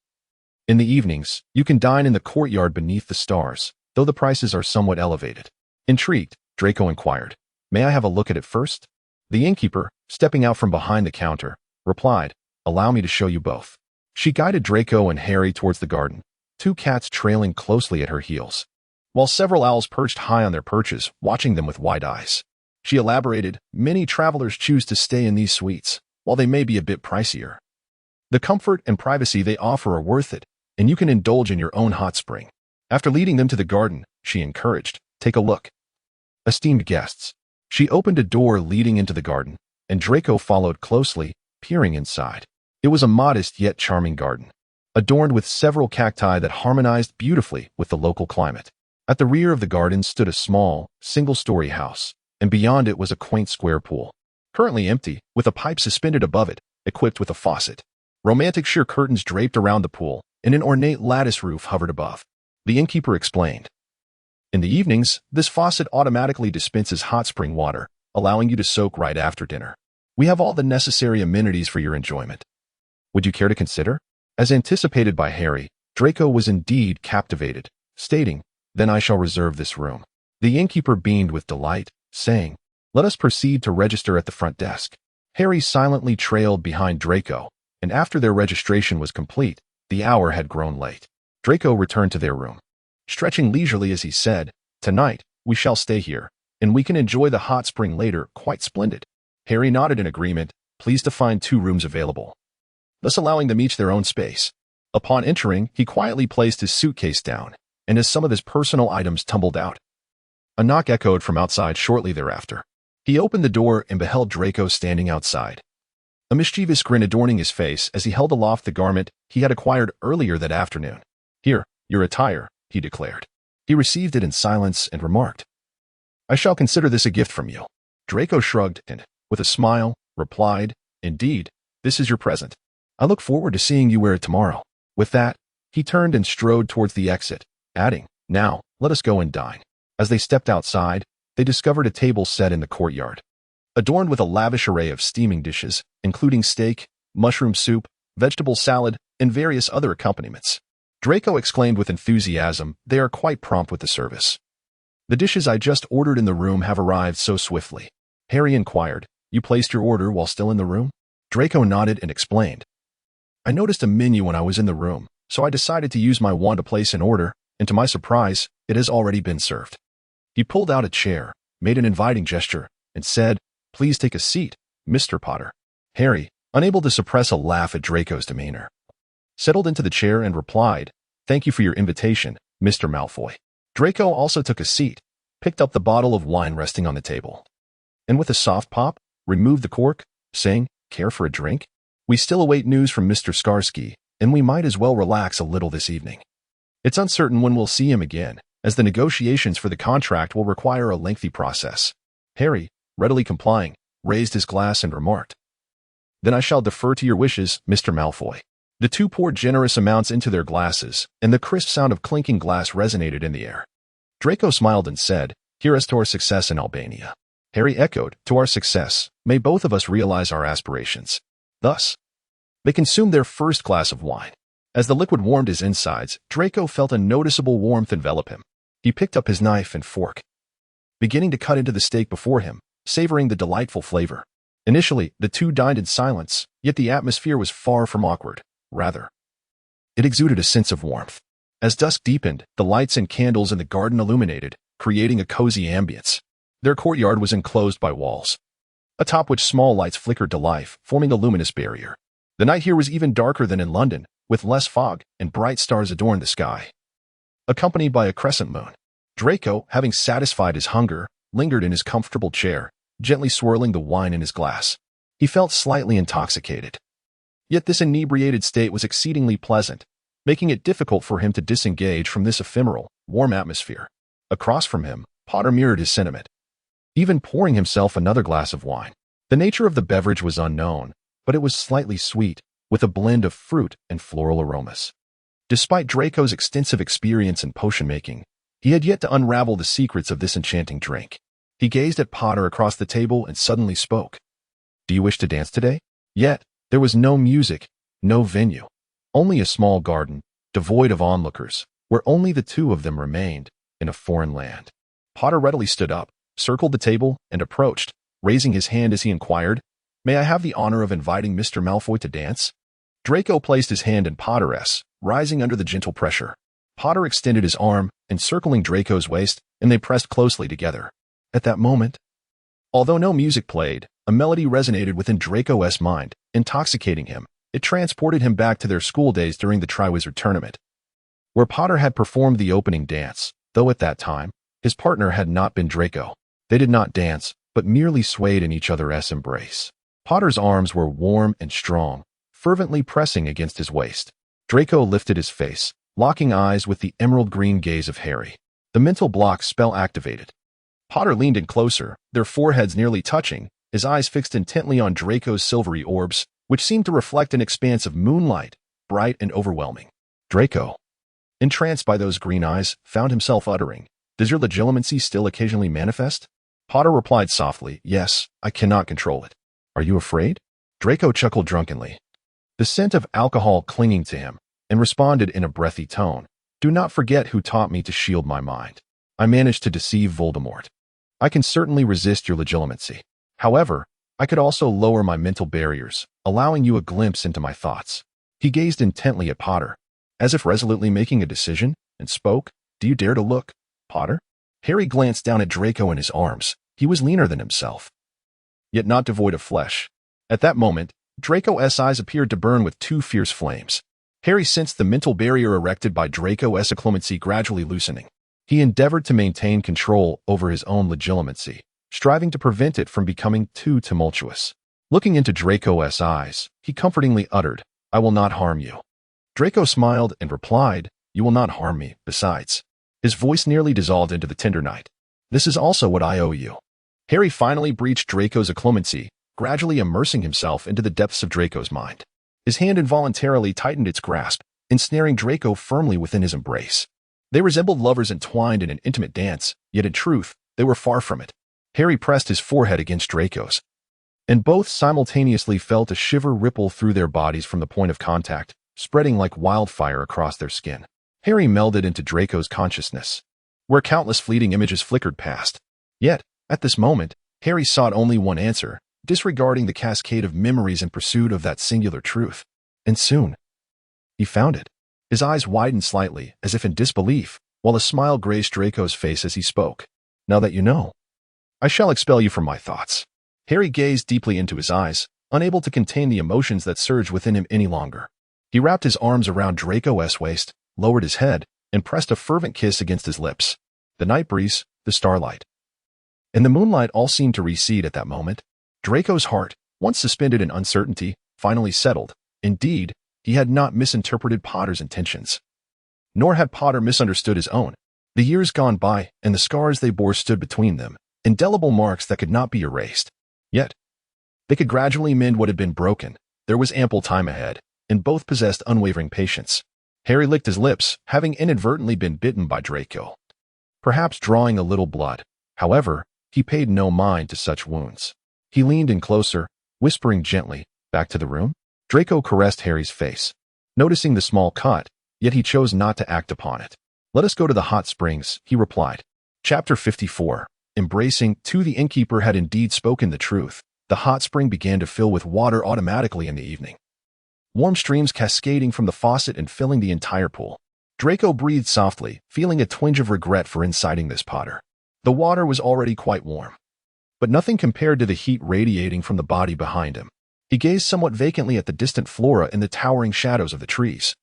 In the evenings, you can dine in the courtyard beneath the stars, though the prices are somewhat elevated." Intrigued, Draco inquired, "May I have a look at it first?" The innkeeper, stepping out from behind the counter, replied, "Allow me to show you both." She guided Draco and Harry towards the garden, two cats trailing closely at her heels, while several owls perched high on their perches, watching them with wide eyes. She elaborated, "Many travelers choose to stay in these suites, while they may be a bit pricier. The comfort and privacy they offer are worth it, and you can indulge in your own hot spring." After leading them to the garden, she encouraged, "Take a look." Esteemed guests. She opened a door leading into the garden, and Draco followed closely, peering inside. It was a modest yet charming garden. adorned with several cacti that harmonized beautifully with the local climate. At the rear of the garden stood a small, single-story house, and beyond it was a quaint square pool, currently empty, with a pipe suspended above it, equipped with a faucet. Romantic sheer curtains draped around the pool, and an ornate lattice roof hovered above. The innkeeper explained. In the evenings, this faucet automatically dispenses hot spring water, allowing you to soak right after dinner. We have all the necessary amenities for your enjoyment. Would you care to consider? As anticipated by Harry, Draco was indeed captivated, stating, "Then I shall reserve this room." The innkeeper beamed with delight, saying, "Let us proceed to register at the front desk." Harry silently trailed behind Draco, and after their registration was complete, the hour had grown late. Draco returned to their room. Stretching leisurely as he said, "Tonight, we shall stay here, and we can enjoy the hot spring later. Quite splendid." Harry nodded in agreement, pleased to find 2 rooms available, thus allowing them each their own space. Upon entering, he quietly placed his suitcase down, and as some of his personal items tumbled out, a knock echoed from outside shortly thereafter. He opened the door and beheld Draco standing outside, a mischievous grin adorning his face as he held aloft the garment he had acquired earlier that afternoon. "Here, your attire," he declared. He received it in silence and remarked, "I shall consider this a gift from you." Draco shrugged and, with a smile, replied, "Indeed, this is your present. I look forward to seeing you wear it tomorrow." With that, he turned and strode towards the exit, adding, "Now, let us go and dine." As they stepped outside, they discovered a table set in the courtyard, adorned with a lavish array of steaming dishes, including steak, mushroom soup, vegetable salad, and various other accompaniments. Draco exclaimed with enthusiasm, "They are quite prompt with the service. The dishes I just ordered in the room have arrived so swiftly." Harry inquired, "You placed your order while still in the room?" Draco nodded and explained, "I noticed a menu when I was in the room, so I decided to use my wand to place an order, and to my surprise, it has already been served." He pulled out a chair, made an inviting gesture, and said, "Please take a seat, Mr. Potter." Harry, unable to suppress a laugh at Draco's demeanor, settled into the chair and replied, "Thank you for your invitation, Mr. Malfoy." Draco also took a seat, picked up the bottle of wine resting on the table, and with a soft pop, removed the cork, saying, "Care for a drink? We still await news from Mr. Skarsky, and we might as well relax a little this evening. It's uncertain when we'll see him again, as the negotiations for the contract will require a lengthy process." Harry, readily complying, raised his glass and remarked, "Then I shall defer to your wishes, Mr. Malfoy." The 2 poured generous amounts into their glasses, and the crisp sound of clinking glass resonated in the air. Draco smiled and said, "Here's to our success in Albania." Harry echoed, "To our success. May both of us realize our aspirations." Thus, they consumed their first glass of wine. As the liquid warmed his insides, Draco felt a noticeable warmth envelop him. He picked up his knife and fork, beginning to cut into the steak before him, savoring the delightful flavor. Initially, the 2 dined in silence, yet the atmosphere was far from awkward. Rather, it exuded a sense of warmth. As dusk deepened, the lights and candles in the garden illuminated, creating a cozy ambience. Their courtyard was enclosed by walls, atop which small lights flickered to life, forming a luminous barrier. The night here was even darker than in London, with less fog, and bright stars adorned the sky, accompanied by a crescent moon. Draco, having satisfied his hunger, lingered in his comfortable chair, gently swirling the wine in his glass. He felt slightly intoxicated. Yet this inebriated state was exceedingly pleasant, making it difficult for him to disengage from this ephemeral, warm atmosphere. Across from him, Potter mirrored his sentiment, even pouring himself another glass of wine. The nature of the beverage was unknown, but it was slightly sweet, with a blend of fruit and floral aromas. Despite Draco's extensive experience in potion making, he had yet to unravel the secrets of this enchanting drink. He gazed at Potter across the table and suddenly spoke. "Do you wish to dance today?" Yet, there was no music, no venue, only a small garden, devoid of onlookers, where only the 2 of them remained, in a foreign land. Potter readily stood up, circled the table, and approached, raising his hand as he inquired, "May I have the honor of inviting Mr. Malfoy to dance?" Draco placed his hand in Potter's, rising under the gentle pressure. Potter extended his arm, encircling Draco's waist, and they pressed closely together. At that moment, although no music played, a melody resonated within Draco's mind, intoxicating him. It transported him back to their school days during the Triwizard Tournament, where Potter had performed the opening dance, though at that time, his partner had not been Draco. They did not dance, but merely swayed in each other's embrace. Potter's arms were warm and strong, fervently pressing against his waist. Draco lifted his face, locking eyes with the emerald-green gaze of Harry. The mental block spell activated. Potter leaned in closer, their foreheads nearly touching, his eyes fixed intently on Draco's silvery orbs, which seemed to reflect an expanse of moonlight, bright and overwhelming. Draco, entranced by those green eyes, found himself uttering, "Does your legitimacy still occasionally manifest?" Potter replied softly, "Yes, I cannot control it." "Are you afraid?" Draco chuckled drunkenly, the scent of alcohol clinging to him, and responded in a breathy tone, "Do not forget who taught me to shield my mind. I managed to deceive Voldemort. I can certainly resist your legitimacy. However, I could also lower my mental barriers, allowing you a glimpse into my thoughts." He gazed intently at Potter, as if resolutely making a decision, and spoke, "Do you dare to look, Potter?" Harry glanced down at Draco in his arms. He was leaner than himself, yet not devoid of flesh. At that moment, Draco's eyes appeared to burn with two fierce flames. Harry sensed the mental barrier erected by Draco's acclimacy gradually loosening. He endeavored to maintain control over his own legitimacy, striving to prevent it from becoming too tumultuous. Looking into Draco's eyes, he comfortingly uttered, "I will not harm you." Draco smiled and replied, "You will not harm me, besides." His voice nearly dissolved into the tender night. "This is also what I owe you." Harry finally breached Draco's acclimacy, gradually immersing himself into the depths of Draco's mind. His hand involuntarily tightened its grasp, ensnaring Draco firmly within his embrace. They resembled lovers entwined in an intimate dance, yet in truth, they were far from it. Harry pressed his forehead against Draco's, and both simultaneously felt a shiver ripple through their bodies from the point of contact, spreading like wildfire across their skin. Harry melded into Draco's consciousness, where countless fleeting images flickered past. Yet, at this moment, Harry sought only one answer, disregarding the cascade of memories in pursuit of that singular truth. And soon, he found it. His eyes widened slightly, as if in disbelief, while a smile graced Draco's face as he spoke. "Now that you know, I shall expel you from my thoughts." Harry gazed deeply into his eyes, unable to contain the emotions that surged within him any longer. He wrapped his arms around Draco's waist, lowered his head, and pressed a fervent kiss against his lips. The night breeze, the starlight, and the moonlight all seemed to recede at that moment. Draco's heart, once suspended in uncertainty, finally settled. Indeed, he had not misinterpreted Potter's intentions, nor had Potter misunderstood his own. The years gone by, and the scars they bore stood between them, indelible marks that could not be erased. Yet, they could gradually mend what had been broken. There was ample time ahead, and both possessed unwavering patience. Harry licked his lips, having inadvertently been bitten by Draco, perhaps drawing a little blood. However, he paid no mind to such wounds. He leaned in closer, whispering gently, "Back to the room?" Draco caressed Harry's face, noticing the small cut, yet he chose not to act upon it. "Let us go to the hot springs," he replied. Chapter 54. Embracing. The innkeeper had indeed spoken the truth. The hot spring began to fill with water automatically in the evening, warm streams cascading from the faucet and filling the entire pool. Draco breathed softly, feeling a twinge of regret for inciting this Potter. The water was already quite warm, but nothing compared to the heat radiating from the body behind him. He gazed somewhat vacantly at the distant flora and the towering shadows of the trees,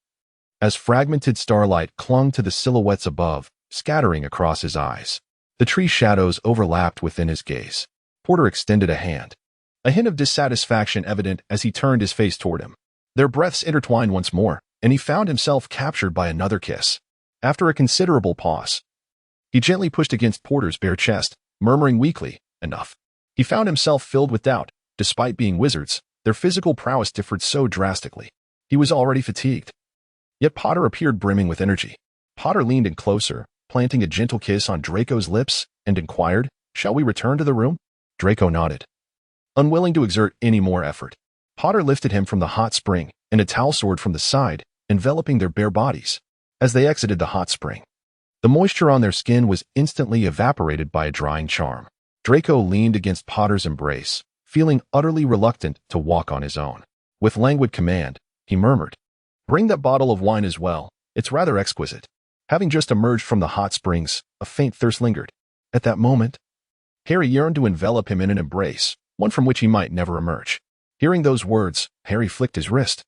as fragmented starlight clung to the silhouettes above, scattering across his eyes. The tree shadows overlapped within his gaze. Porter extended a hand, a hint of dissatisfaction evident as he turned his face toward him. Their breaths intertwined once more, and he found himself captured by another kiss. After a considerable pause, he gently pushed against Porter's bare chest, murmuring weakly, "Enough." He found himself filled with doubt. Despite being wizards, their physical prowess differed so drastically. He was already fatigued. Yet Potter appeared brimming with energy. Potter leaned in closer, planting a gentle kiss on Draco's lips, and inquired, "Shall we return to the room?" Draco nodded, unwilling to exert any more effort. Potter lifted him from the hot spring, and a towel sword from the side, enveloping their bare bodies. As they exited the hot spring, the moisture on their skin was instantly evaporated by a drying charm. Draco leaned against Potter's embrace, feeling utterly reluctant to walk on his own. With languid command, he murmured, "Bring that bottle of wine as well. It's rather exquisite." Having just emerged from the hot springs, a faint thirst lingered. At that moment, Harry yearned to envelop him in an embrace, one from which he might never emerge. Hearing those words, Harry flicked his wrist,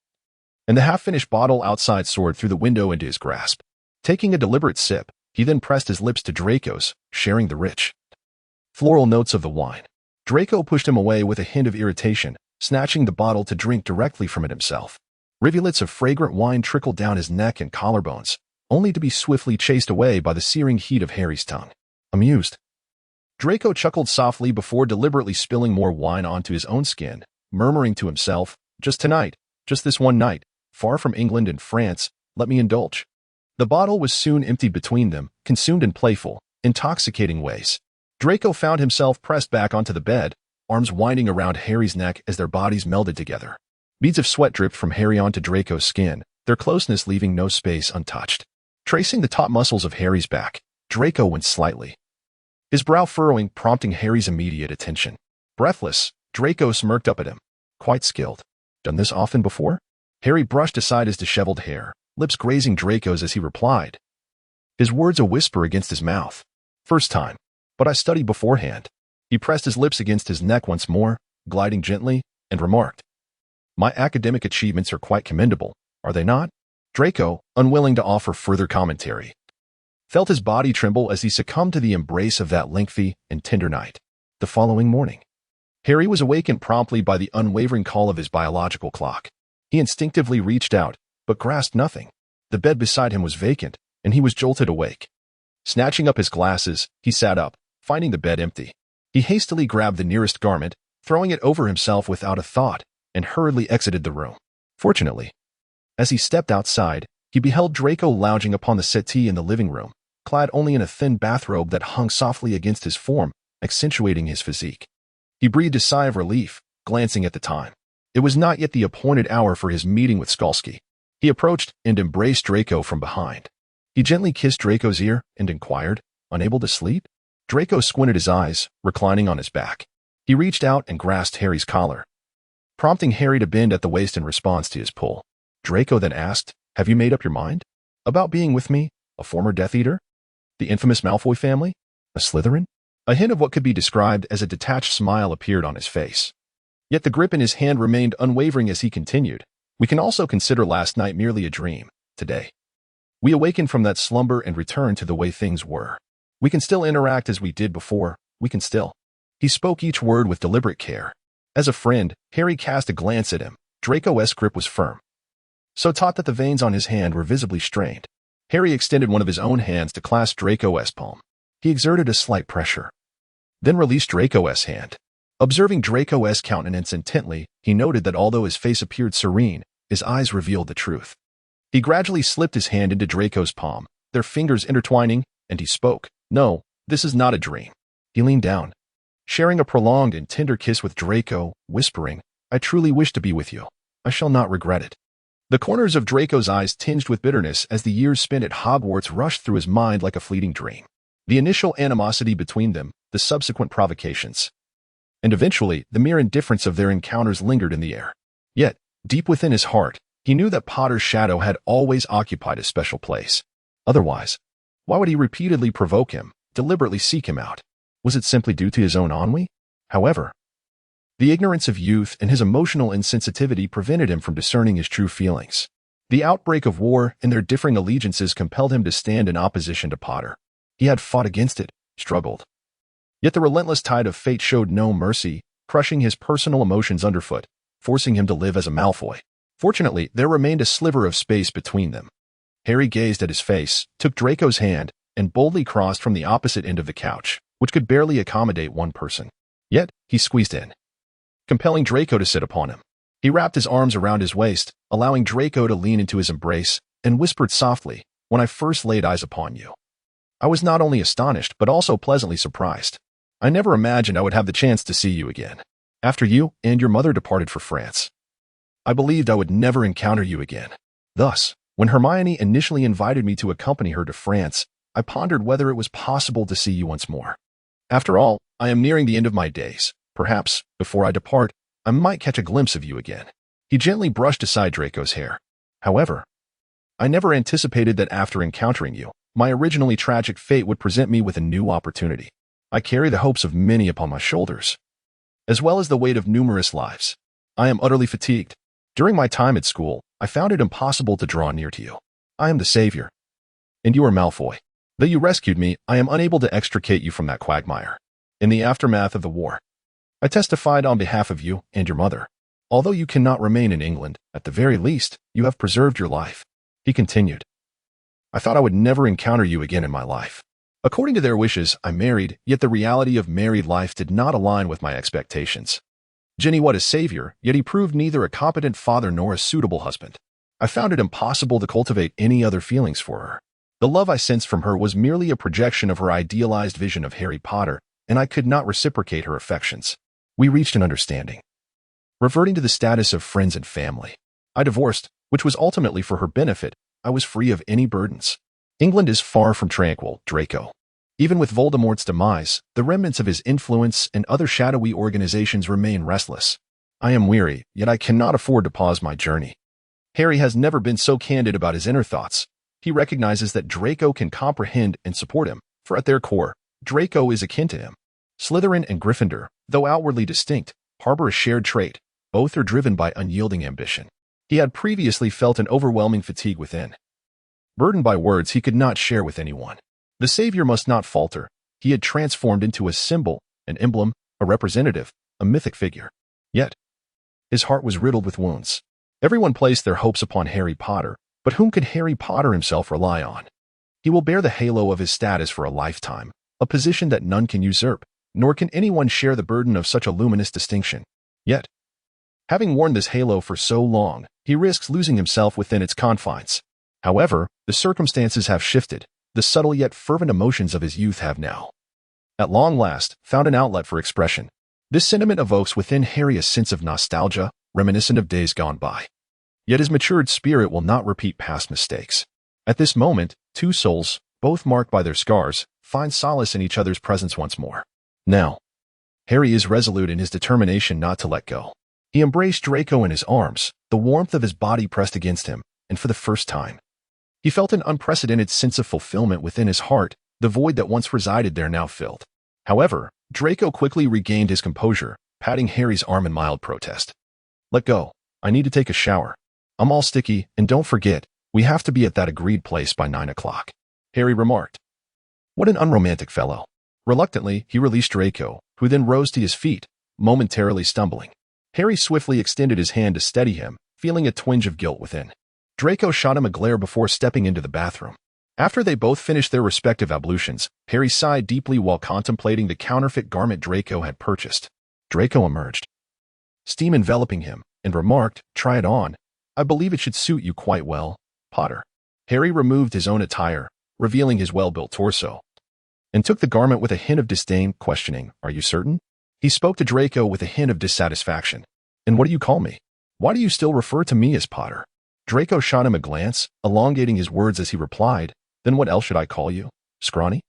and the half-finished bottle outside soared through the window into his grasp. Taking a deliberate sip, he then pressed his lips to Draco's, sharing the rich, floral notes of the wine. Draco pushed him away with a hint of irritation, snatching the bottle to drink directly from it himself. Rivulets of fragrant wine trickled down his neck and collarbones, only to be swiftly chased away by the searing heat of Harry's tongue. Amused, Draco chuckled softly before deliberately spilling more wine onto his own skin, murmuring to himself, "Just tonight, just this one night, far from England and France, let me indulge." The bottle was soon emptied between them, consumed in playful, intoxicating ways. Draco found himself pressed back onto the bed, arms winding around Harry's neck as their bodies melded together. Beads of sweat dripped from Harry onto Draco's skin, their closeness leaving no space untouched. Tracing the taut muscles of Harry's back, Draco winced slightly, his brow furrowing, prompting Harry's immediate attention. Breathless, Draco smirked up at him. "Quite skilled. Done this often before?" Harry brushed aside his disheveled hair, lips grazing Draco's as he replied, his words a whisper against his mouth. "First time. But I studied beforehand." He pressed his lips against his neck once more, gliding gently, and remarked, "My academic achievements are quite commendable, are they not?" Draco, unwilling to offer further commentary, felt his body tremble as he succumbed to the embrace of that lengthy and tender night. The following morning, Harry was awakened promptly by the unwavering call of his biological clock. He instinctively reached out, but grasped nothing. The bed beside him was vacant, and he was jolted awake. Snatching up his glasses, he sat up, finding the bed empty. He hastily grabbed the nearest garment, throwing it over himself without a thought, and hurriedly exited the room. Fortunately, as he stepped outside, he beheld Draco lounging upon the settee in the living room, clad only in a thin bathrobe that hung softly against his form, accentuating his physique. He breathed a sigh of relief, glancing at the time. It was not yet the appointed hour for his meeting with Skalski. He approached and embraced Draco from behind. He gently kissed Draco's ear and inquired, "Unable to sleep?" Draco squinted his eyes, reclining on his back. He reached out and grasped Harry's collar, prompting Harry to bend at the waist in response to his pull. Draco then asked, "Have you made up your mind? About being with me, a former Death Eater? The infamous Malfoy family? A Slytherin?" A hint of what could be described as a detached smile appeared on his face. Yet the grip in his hand remained unwavering as he continued, "We can also consider last night merely a dream. Today, we awaken from that slumber and return to the way things were. We can still interact as we did before. We can still." He spoke each word with deliberate care. As a friend, Harry cast a glance at him. Draco's grip was firm, so taut that the veins on his hand were visibly strained. Harry extended one of his own hands to clasp Draco's palm. He exerted a slight pressure, then released Draco's hand. Observing Draco's countenance intently, he noted that although his face appeared serene, his eyes revealed the truth. He gradually slipped his hand into Draco's palm, their fingers intertwining, and he spoke, "No, this is not a dream." He leaned down, sharing a prolonged and tender kiss with Draco, whispering, "I truly wish to be with you. I shall not regret it." The corners of Draco's eyes tinged with bitterness as the years spent at Hogwarts rushed through his mind like a fleeting dream. The initial animosity between them, the subsequent provocations, and eventually the mere indifference of their encounters lingered in the air. Yet, deep within his heart, he knew that Potter's shadow had always occupied a special place. Otherwise, why would he repeatedly provoke him, deliberately seek him out? Was it simply due to his own ennui? However, the ignorance of youth and his emotional insensitivity prevented him from discerning his true feelings. The outbreak of war and their differing allegiances compelled him to stand in opposition to Potter. He had fought against it, struggled. Yet the relentless tide of fate showed no mercy, crushing his personal emotions underfoot, forcing him to live as a Malfoy. Fortunately, there remained a sliver of space between them. Harry gazed at his face, took Draco's hand, and boldly crossed from the opposite end of the couch, which could barely accommodate one person. Yet, he squeezed in, compelling Draco to sit upon him. He wrapped his arms around his waist, allowing Draco to lean into his embrace, and whispered softly, "When I first laid eyes upon you, I was not only astonished but also pleasantly surprised. I never imagined I would have the chance to see you again. After you and your mother departed for France, I believed I would never encounter you again. Thus, when Hermione initially invited me to accompany her to France, I pondered whether it was possible to see you once more. After all, I am nearing the end of my days. Perhaps, before I depart, I might catch a glimpse of you again." He gently brushed aside Draco's hair. "However, I never anticipated that after encountering you, my originally tragic fate would present me with a new opportunity. I carry the hopes of many upon my shoulders, as well as the weight of numerous lives. I am utterly fatigued. During my time at school, I found it impossible to draw near to you. I am the savior, and you are Malfoy. Though you rescued me, I am unable to extricate you from that quagmire. In the aftermath of the war, I testified on behalf of you and your mother. Although you cannot remain in England, at the very least, you have preserved your life. He continued. I thought I would never encounter you again in my life. According to their wishes, I married, yet the reality of married life did not align with my expectations. Jenny was a savior, yet he proved neither a competent father nor a suitable husband. I found it impossible to cultivate any other feelings for her. The love I sensed from her was merely a projection of her idealized vision of Harry Potter, and I could not reciprocate her affections. We reached an understanding, reverting to the status of friends and family. I divorced, which was ultimately for her benefit. I was free of any burdens. England is far from tranquil, Draco. Even with Voldemort's demise, the remnants of his influence and other shadowy organizations remain restless. I am weary, yet I cannot afford to pause my journey. Harry has never been so candid about his inner thoughts. He recognizes that Draco can comprehend and support him, for at their core, Draco is akin to him. Slytherin and Gryffindor, though outwardly distinct, harbor a shared trait. Both are driven by unyielding ambition. He had previously felt an overwhelming fatigue within, burdened by words he could not share with anyone. The savior must not falter. He had transformed into a symbol, an emblem, a representative, a mythic figure. Yet, his heart was riddled with wounds. Everyone placed their hopes upon Harry Potter, but whom could Harry Potter himself rely on? He will bear the halo of his status for a lifetime, a position that none can usurp, nor can anyone share the burden of such a luminous distinction. Yet, having worn this halo for so long, he risks losing himself within its confines. However, the circumstances have shifted. The subtle yet fervent emotions of his youth have now, at long last, found an outlet for expression. This sentiment evokes within Harry a sense of nostalgia, reminiscent of days gone by. Yet his matured spirit will not repeat past mistakes. At this moment, two souls, both marked by their scars, find solace in each other's presence once more. Now, Harry is resolute in his determination not to let go. He embraced Draco in his arms, the warmth of his body pressed against him, and for the first time, he felt an unprecedented sense of fulfillment within his heart. The void that once resided there now filled. However, Draco quickly regained his composure, patting Harry's arm in mild protest. Let go. I need to take a shower. I'm all sticky, and don't forget, we have to be at that agreed place by 9 o'clock. Harry remarked. What an unromantic fellow. Reluctantly, he released Draco, who then rose to his feet, momentarily stumbling. Harry swiftly extended his hand to steady him, feeling a twinge of guilt within. Draco shot him a glare before stepping into the bathroom. After they both finished their respective ablutions, Harry sighed deeply while contemplating the counterfeit garment Draco had purchased. Draco emerged, steam enveloping him, and remarked, Try it on. I believe it should suit you quite well, Potter. Harry removed his own attire, revealing his well-built torso, and took the garment with a hint of disdain, questioning, Are you certain? He spoke to Draco with a hint of dissatisfaction. And what do you call me? Why do you still refer to me as Potter? Draco shot him a glance, elongating his words as he replied, Then what else should I call you? Scrawny?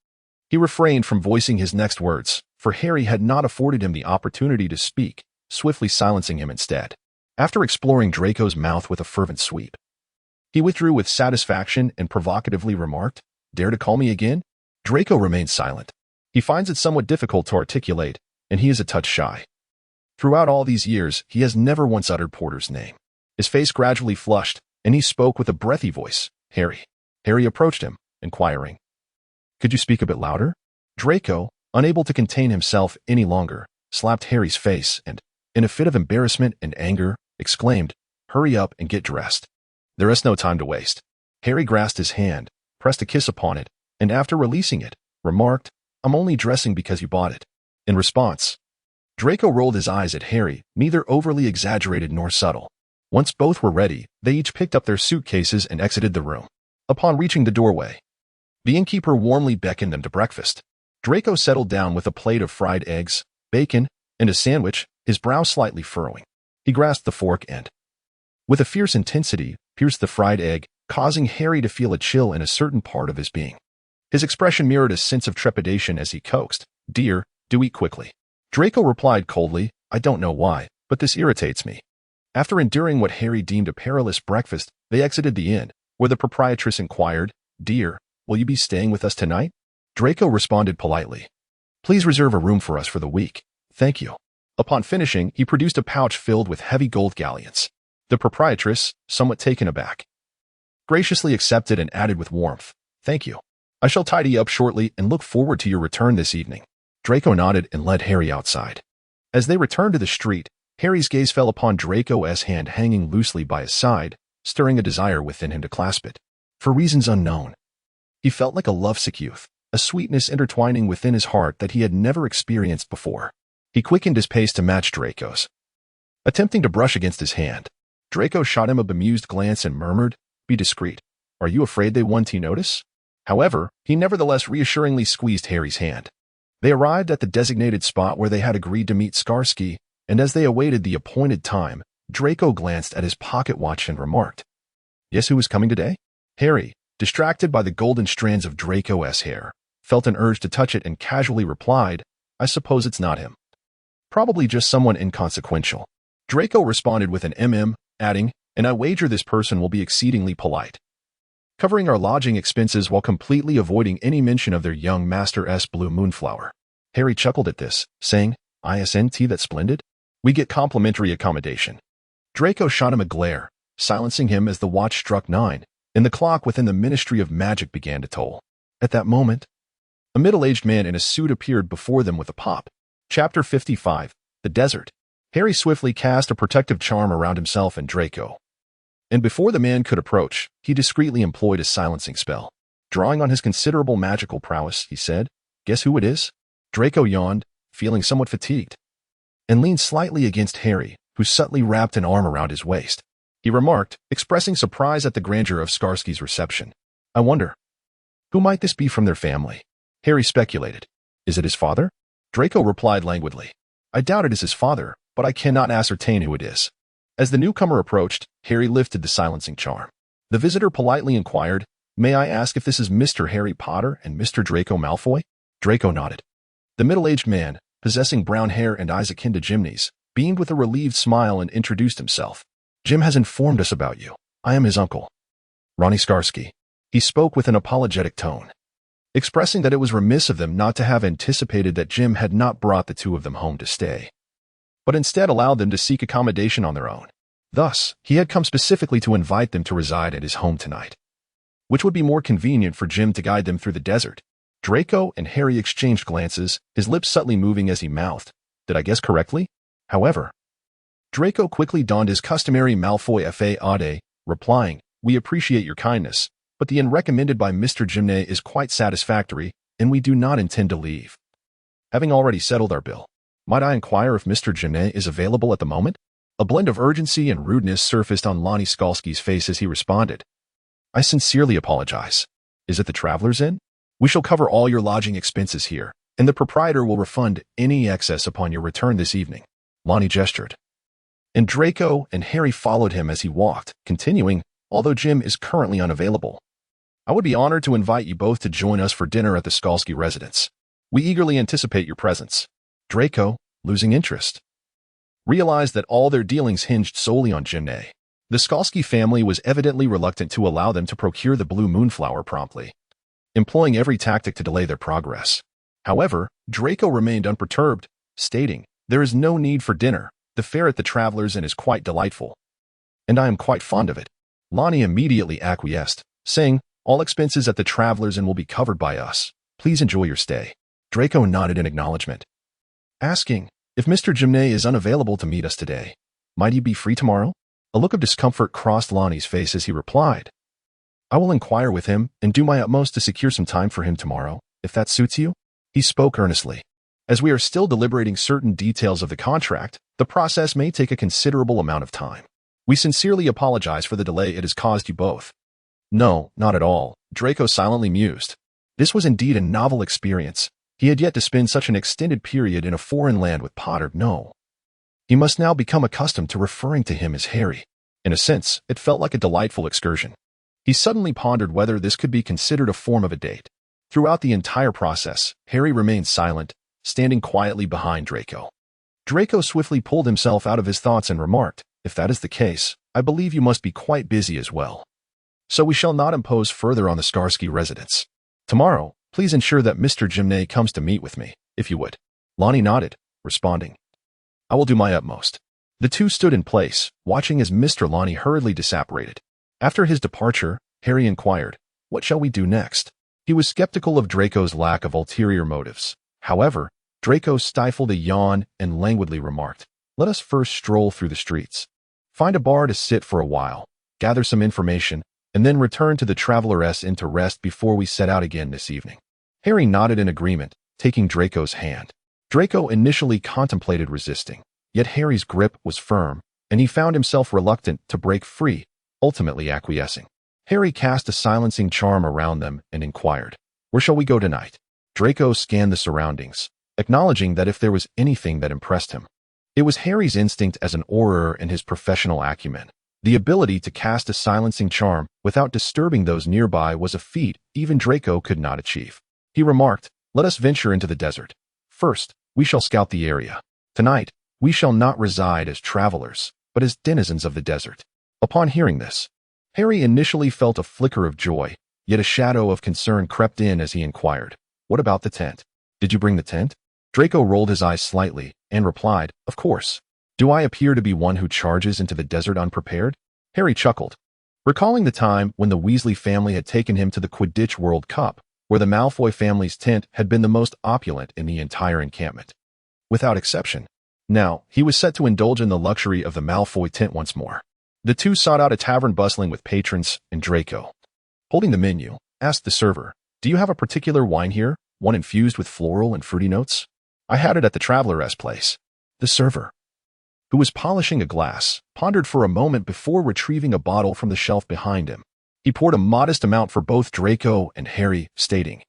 He refrained from voicing his next words, for Harry had not afforded him the opportunity to speak, swiftly silencing him instead. After exploring Draco's mouth with a fervent sweep, he withdrew with satisfaction and provocatively remarked, Dare to call me again? Draco remained silent. He finds it somewhat difficult to articulate, and he is a touch shy. Throughout all these years, he has never once uttered Porter's name. His face gradually flushed, and he spoke with a breathy voice, Harry. Harry approached him, inquiring, Could you speak a bit louder? Draco, unable to contain himself any longer, slapped Harry's face and, in a fit of embarrassment and anger, exclaimed, Hurry up and get dressed. There is no time to waste. Harry grasped his hand, pressed a kiss upon it, and after releasing it, remarked, I'm only dressing because you bought it. In response, Draco rolled his eyes at Harry, neither overly exaggerated nor subtle. Once both were ready, they each picked up their suitcases and exited the room. Upon reaching the doorway, the innkeeper warmly beckoned them to breakfast. Draco settled down with a plate of fried eggs, bacon, and a sandwich, his brow slightly furrowing. He grasped the fork and, with a fierce intensity, pierced the fried egg, causing Harry to feel a chill in a certain part of his being. His expression mirrored a sense of trepidation as he coaxed, Dear, do eat quickly. Draco replied coldly, I don't know why, but this irritates me. After enduring what Harry deemed a perilous breakfast, they exited the inn, where the proprietress inquired, Dear, will you be staying with us tonight? Draco responded politely, Please reserve a room for us for the week. Thank you. Upon finishing, he produced a pouch filled with heavy gold galleons. The proprietress, somewhat taken aback, graciously accepted and added with warmth, Thank you. I shall tidy up shortly and look forward to your return this evening. Draco nodded and led Harry outside. As they returned to the street, Harry's gaze fell upon Draco's hand hanging loosely by his side, stirring a desire within him to clasp it. For reasons unknown, he felt like a lovesick youth, a sweetness intertwining within his heart that he had never experienced before. He quickened his pace to match Draco's. Attempting to brush against his hand, Draco shot him a bemused glance and murmured, "Be discreet. Are you afraid they won't notice?" However, he nevertheless reassuringly squeezed Harry's hand. They arrived at the designated spot where they had agreed to meet Skarsky, and as they awaited the appointed time, Draco glanced at his pocket watch and remarked, "Guess who is coming today?" Harry, distracted by the golden strands of Draco's hair, felt an urge to touch it and casually replied, "I suppose it's not him. Probably just someone inconsequential." Draco responded with an adding, "And I wager this person will be exceedingly polite, covering our lodging expenses while completely avoiding any mention of their young master's blue moonflower." Harry chuckled at this, saying, "Isn't that splendid? We get complimentary accommodation." Draco shot him a glare, silencing him as the watch struck 9, and the clock within the Ministry of Magic began to toll. At that moment, a middle-aged man in a suit appeared before them with a pop. Chapter 55, The Desert. Harry swiftly cast a protective charm around himself and Draco, and before the man could approach, he discreetly employed a silencing spell. Drawing on his considerable magical prowess, he said, "Guess who it is?" Draco yawned, feeling somewhat fatigued, and leaned slightly against Harry, who subtly wrapped an arm around his waist. He remarked, expressing surprise at the grandeur of Skarsky's reception, "I wonder, who might this be from their family?" Harry speculated, "Is it his father?" Draco replied languidly, "I doubt it is his father, but I cannot ascertain who it is." As the newcomer approached, Harry lifted the silencing charm. The visitor politely inquired, "May I ask if this is Mr. Harry Potter and Mr. Draco Malfoy?" Draco nodded. The middle-aged man, possessing brown hair and eyes akin to Jimny's, beamed with a relieved smile and introduced himself. "Jim has informed us about you. I am his uncle, Ronnie Skarsky." He spoke with an apologetic tone, expressing that it was remiss of them not to have anticipated that Jim had not brought the two of them home to stay, but instead allowed them to seek accommodation on their own. Thus, he had come specifically to invite them to reside at his home tonight, which would be more convenient for Jim to guide them through the desert. Draco and Harry exchanged glances, his lips subtly moving as he mouthed, "Did I guess correctly?" However, Draco quickly donned his customary Malfoy fade, replying, "We appreciate your kindness, but the inn recommended by Mr. Gimney is quite satisfactory, and we do not intend to leave. Having already settled our bill, might I inquire if Mr. Gimney is available at the moment?" A blend of urgency and rudeness surfaced on Lonnie Skalski's face as he responded, "I sincerely apologize. Is it the Traveler's Inn? We shall cover all your lodging expenses here, and the proprietor will refund any excess upon your return this evening." Lonnie gestured, and Draco and Harry followed him as he walked, continuing, "Although Jim is currently unavailable, I would be honored to invite you both to join us for dinner at the Skalski residence. We eagerly anticipate your presence." Draco, losing interest, realized that all their dealings hinged solely on Gimney. The Skalski family was evidently reluctant to allow them to procure the blue moonflower promptly, employing every tactic to delay their progress. However, Draco remained unperturbed, stating, "There is no need for dinner. The fare at the Traveler's Inn is quite delightful, and I am quite fond of it." Lonnie immediately acquiesced, saying, "All expenses at the Traveler's Inn will be covered by us. Please enjoy your stay." Draco nodded in acknowledgement, asking, "If Mr. Gimney is unavailable to meet us today, might he be free tomorrow?" A look of discomfort crossed Lonnie's face as he replied, "I will inquire with him and do my utmost to secure some time for him tomorrow, if that suits you." He spoke earnestly. "As we are still deliberating certain details of the contract, the process may take a considerable amount of time. We sincerely apologize for the delay it has caused you both." "No, not at all," Draco silently mused. This was indeed a novel experience. He had yet to spend such an extended period in a foreign land with Potter. No. He must now become accustomed to referring to him as Harry. In a sense, it felt like a delightful excursion. He suddenly pondered whether this could be considered a form of a date. Throughout the entire process, Harry remained silent, standing quietly behind Draco. Draco swiftly pulled himself out of his thoughts and remarked, "If that is the case, I believe you must be quite busy as well. So we shall not impose further on the Skarsky residence. Tomorrow, please ensure that Mr. Gimney comes to meet with me, if you would." Lonnie nodded, responding, "I will do my utmost." The two stood in place, watching as Mr. Lonnie hurriedly disapparated. After his departure, Harry inquired, "What shall we do next?" He was skeptical of Draco's lack of ulterior motives. However, Draco stifled a yawn and languidly remarked, Let us first stroll through the streets. Find a bar to sit for a while, gather some information, and then return to the Traveler's Inn to rest before we set out again this evening." Harry nodded in agreement, taking Draco's hand. Draco initially contemplated resisting, yet Harry's grip was firm, and he found himself reluctant to break free, ultimately acquiescing. Harry cast a silencing charm around them and inquired, "Where shall we go tonight?" Draco scanned the surroundings, acknowledging that if there was anything that impressed him, it was Harry's instinct as an auror and his professional acumen. The ability to cast a silencing charm without disturbing those nearby was a feat even Draco could not achieve. He remarked, "Let us venture into the desert. First, we shall scout the area. Tonight, we shall not reside as travelers, but as denizens of the desert." Upon hearing this, Harry initially felt a flicker of joy, yet a shadow of concern crept in as he inquired, "What about the tent? Did you bring the tent?" Draco rolled his eyes slightly and replied, "Of course. Do I appear to be one who charges into the desert unprepared?" Harry chuckled, recalling the time when the Weasley family had taken him to the Quidditch World Cup, where the Malfoy family's tent had been the most opulent in the entire encampment. Without exception. Now, he was set to indulge in the luxury of the Malfoy tent once more. The two sought out a tavern bustling with patrons, and Draco, holding the menu, asked the server, "Do you have a particular wine here, one infused with floral and fruity notes?" "I had it at the Traveler's place." The server, who was polishing a glass, pondered for a moment before retrieving a bottle from the shelf behind him. He poured a modest amount for both Draco and Harry, stating,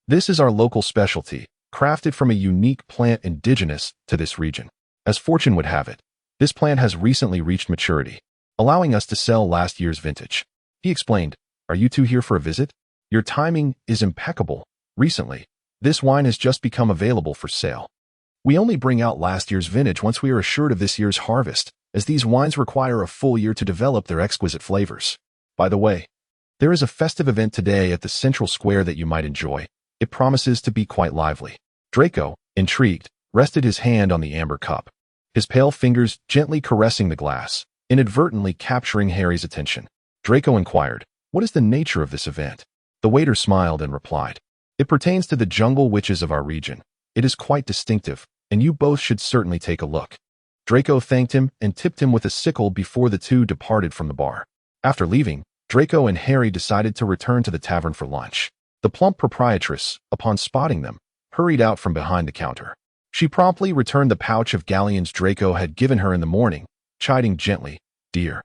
"This is our local specialty, crafted from a unique plant indigenous to this region. As fortune would have it, this plant has recently reached maturity, allowing us to sell last year's vintage." He explained, "Are you two here for a visit? Your timing is impeccable. Recently, this wine has just become available for sale. We only bring out last year's vintage once we are assured of this year's harvest, as these wines require a full year to develop their exquisite flavors. By the way, there is a festive event today at the Central Square that you might enjoy. It promises to be quite lively." Draco, intrigued, rested his hand on the amber cup, his pale fingers gently caressing the glass, inadvertently capturing Harry's attention. Draco inquired, "What is the nature of this event?" The waiter smiled and replied, "It pertains to the jungle witches of our region. It is quite distinctive, and you both should certainly take a look." Draco thanked him and tipped him with a sickle before the two departed from the bar. After leaving, Draco and Harry decided to return to the tavern for lunch. The plump proprietress, upon spotting them, hurried out from behind the counter. She promptly returned the pouch of galleons Draco had given her in the morning, chiding gently, "Dear,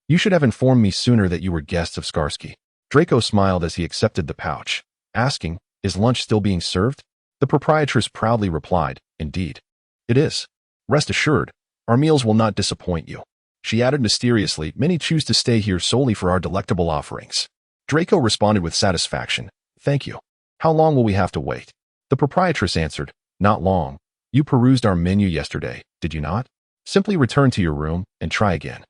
you should have informed me sooner that you were guests of Skarsky." Draco smiled as he accepted the pouch, asking, "Is lunch still being served?" The proprietress proudly replied, "Indeed, it is. Rest assured, our meals will not disappoint you." She added mysteriously, "Many choose to stay here solely for our delectable offerings." Draco responded with satisfaction, "Thank you. How long will we have to wait?" The proprietress answered, "Not long. You perused our menu yesterday, did you not? Simply return to your room and try again.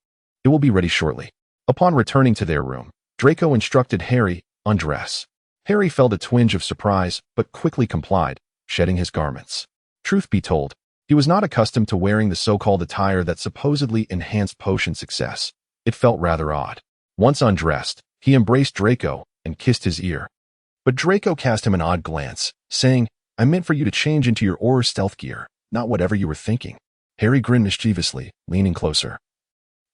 It will be ready shortly." Upon returning to their room, Draco instructed Harry, "Undress." Harry felt a twinge of surprise, but quickly complied, shedding his garments. Truth be told, he was not accustomed to wearing the so-called attire that supposedly enhanced potion success. It felt rather odd. Once undressed, he embraced Draco and kissed his ear. But Draco cast him an odd glance, saying, "I meant for you to change into your aura stealth gear, not whatever you were thinking." Harry grinned mischievously, leaning closer,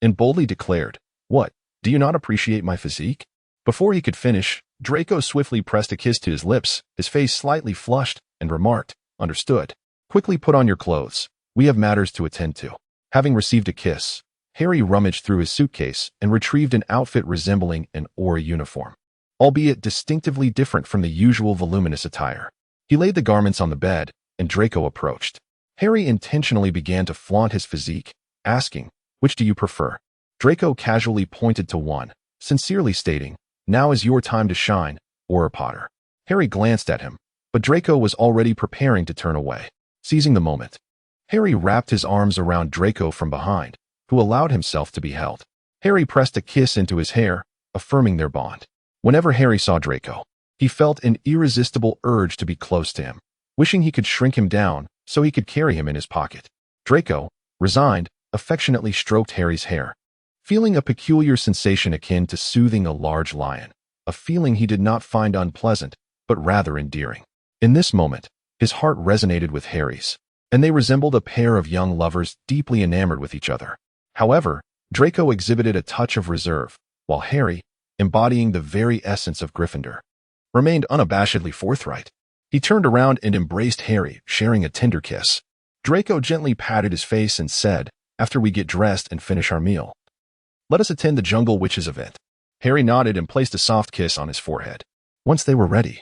and boldly declared, "What, do you not appreciate my physique?" Before he could finish, Draco swiftly pressed a kiss to his lips, his face slightly flushed, and remarked, "Understood. Quickly put on your clothes. We have matters to attend to." Having received a kiss, Harry rummaged through his suitcase and retrieved an outfit resembling an aura uniform, albeit distinctively different from the usual voluminous attire. He laid the garments on the bed, and Draco approached. Harry intentionally began to flaunt his physique, asking, "Which do you prefer?" Draco casually pointed to one, sincerely stating, "Now is your time to shine, Aura Potter." Harry glanced at him, but Draco was already preparing to turn away. Seizing the moment, Harry wrapped his arms around Draco from behind, who allowed himself to be held. Harry pressed a kiss into his hair, affirming their bond. Whenever Harry saw Draco, he felt an irresistible urge to be close to him, wishing he could shrink him down so he could carry him in his pocket. Draco, resigned, affectionately stroked Harry's hair, feeling a peculiar sensation akin to soothing a large lion, a feeling he did not find unpleasant, but rather endearing. In this moment, his heart resonated with Harry's, and they resembled a pair of young lovers deeply enamored with each other. However, Draco exhibited a touch of reserve, while Harry, embodying the very essence of Gryffindor, remained unabashedly forthright. He turned around and embraced Harry, sharing a tender kiss. Draco gently patted his face and said, "After we get dressed and finish our meal, let us attend the Jungle Witches event." Harry nodded and placed a soft kiss on his forehead. Once they were ready,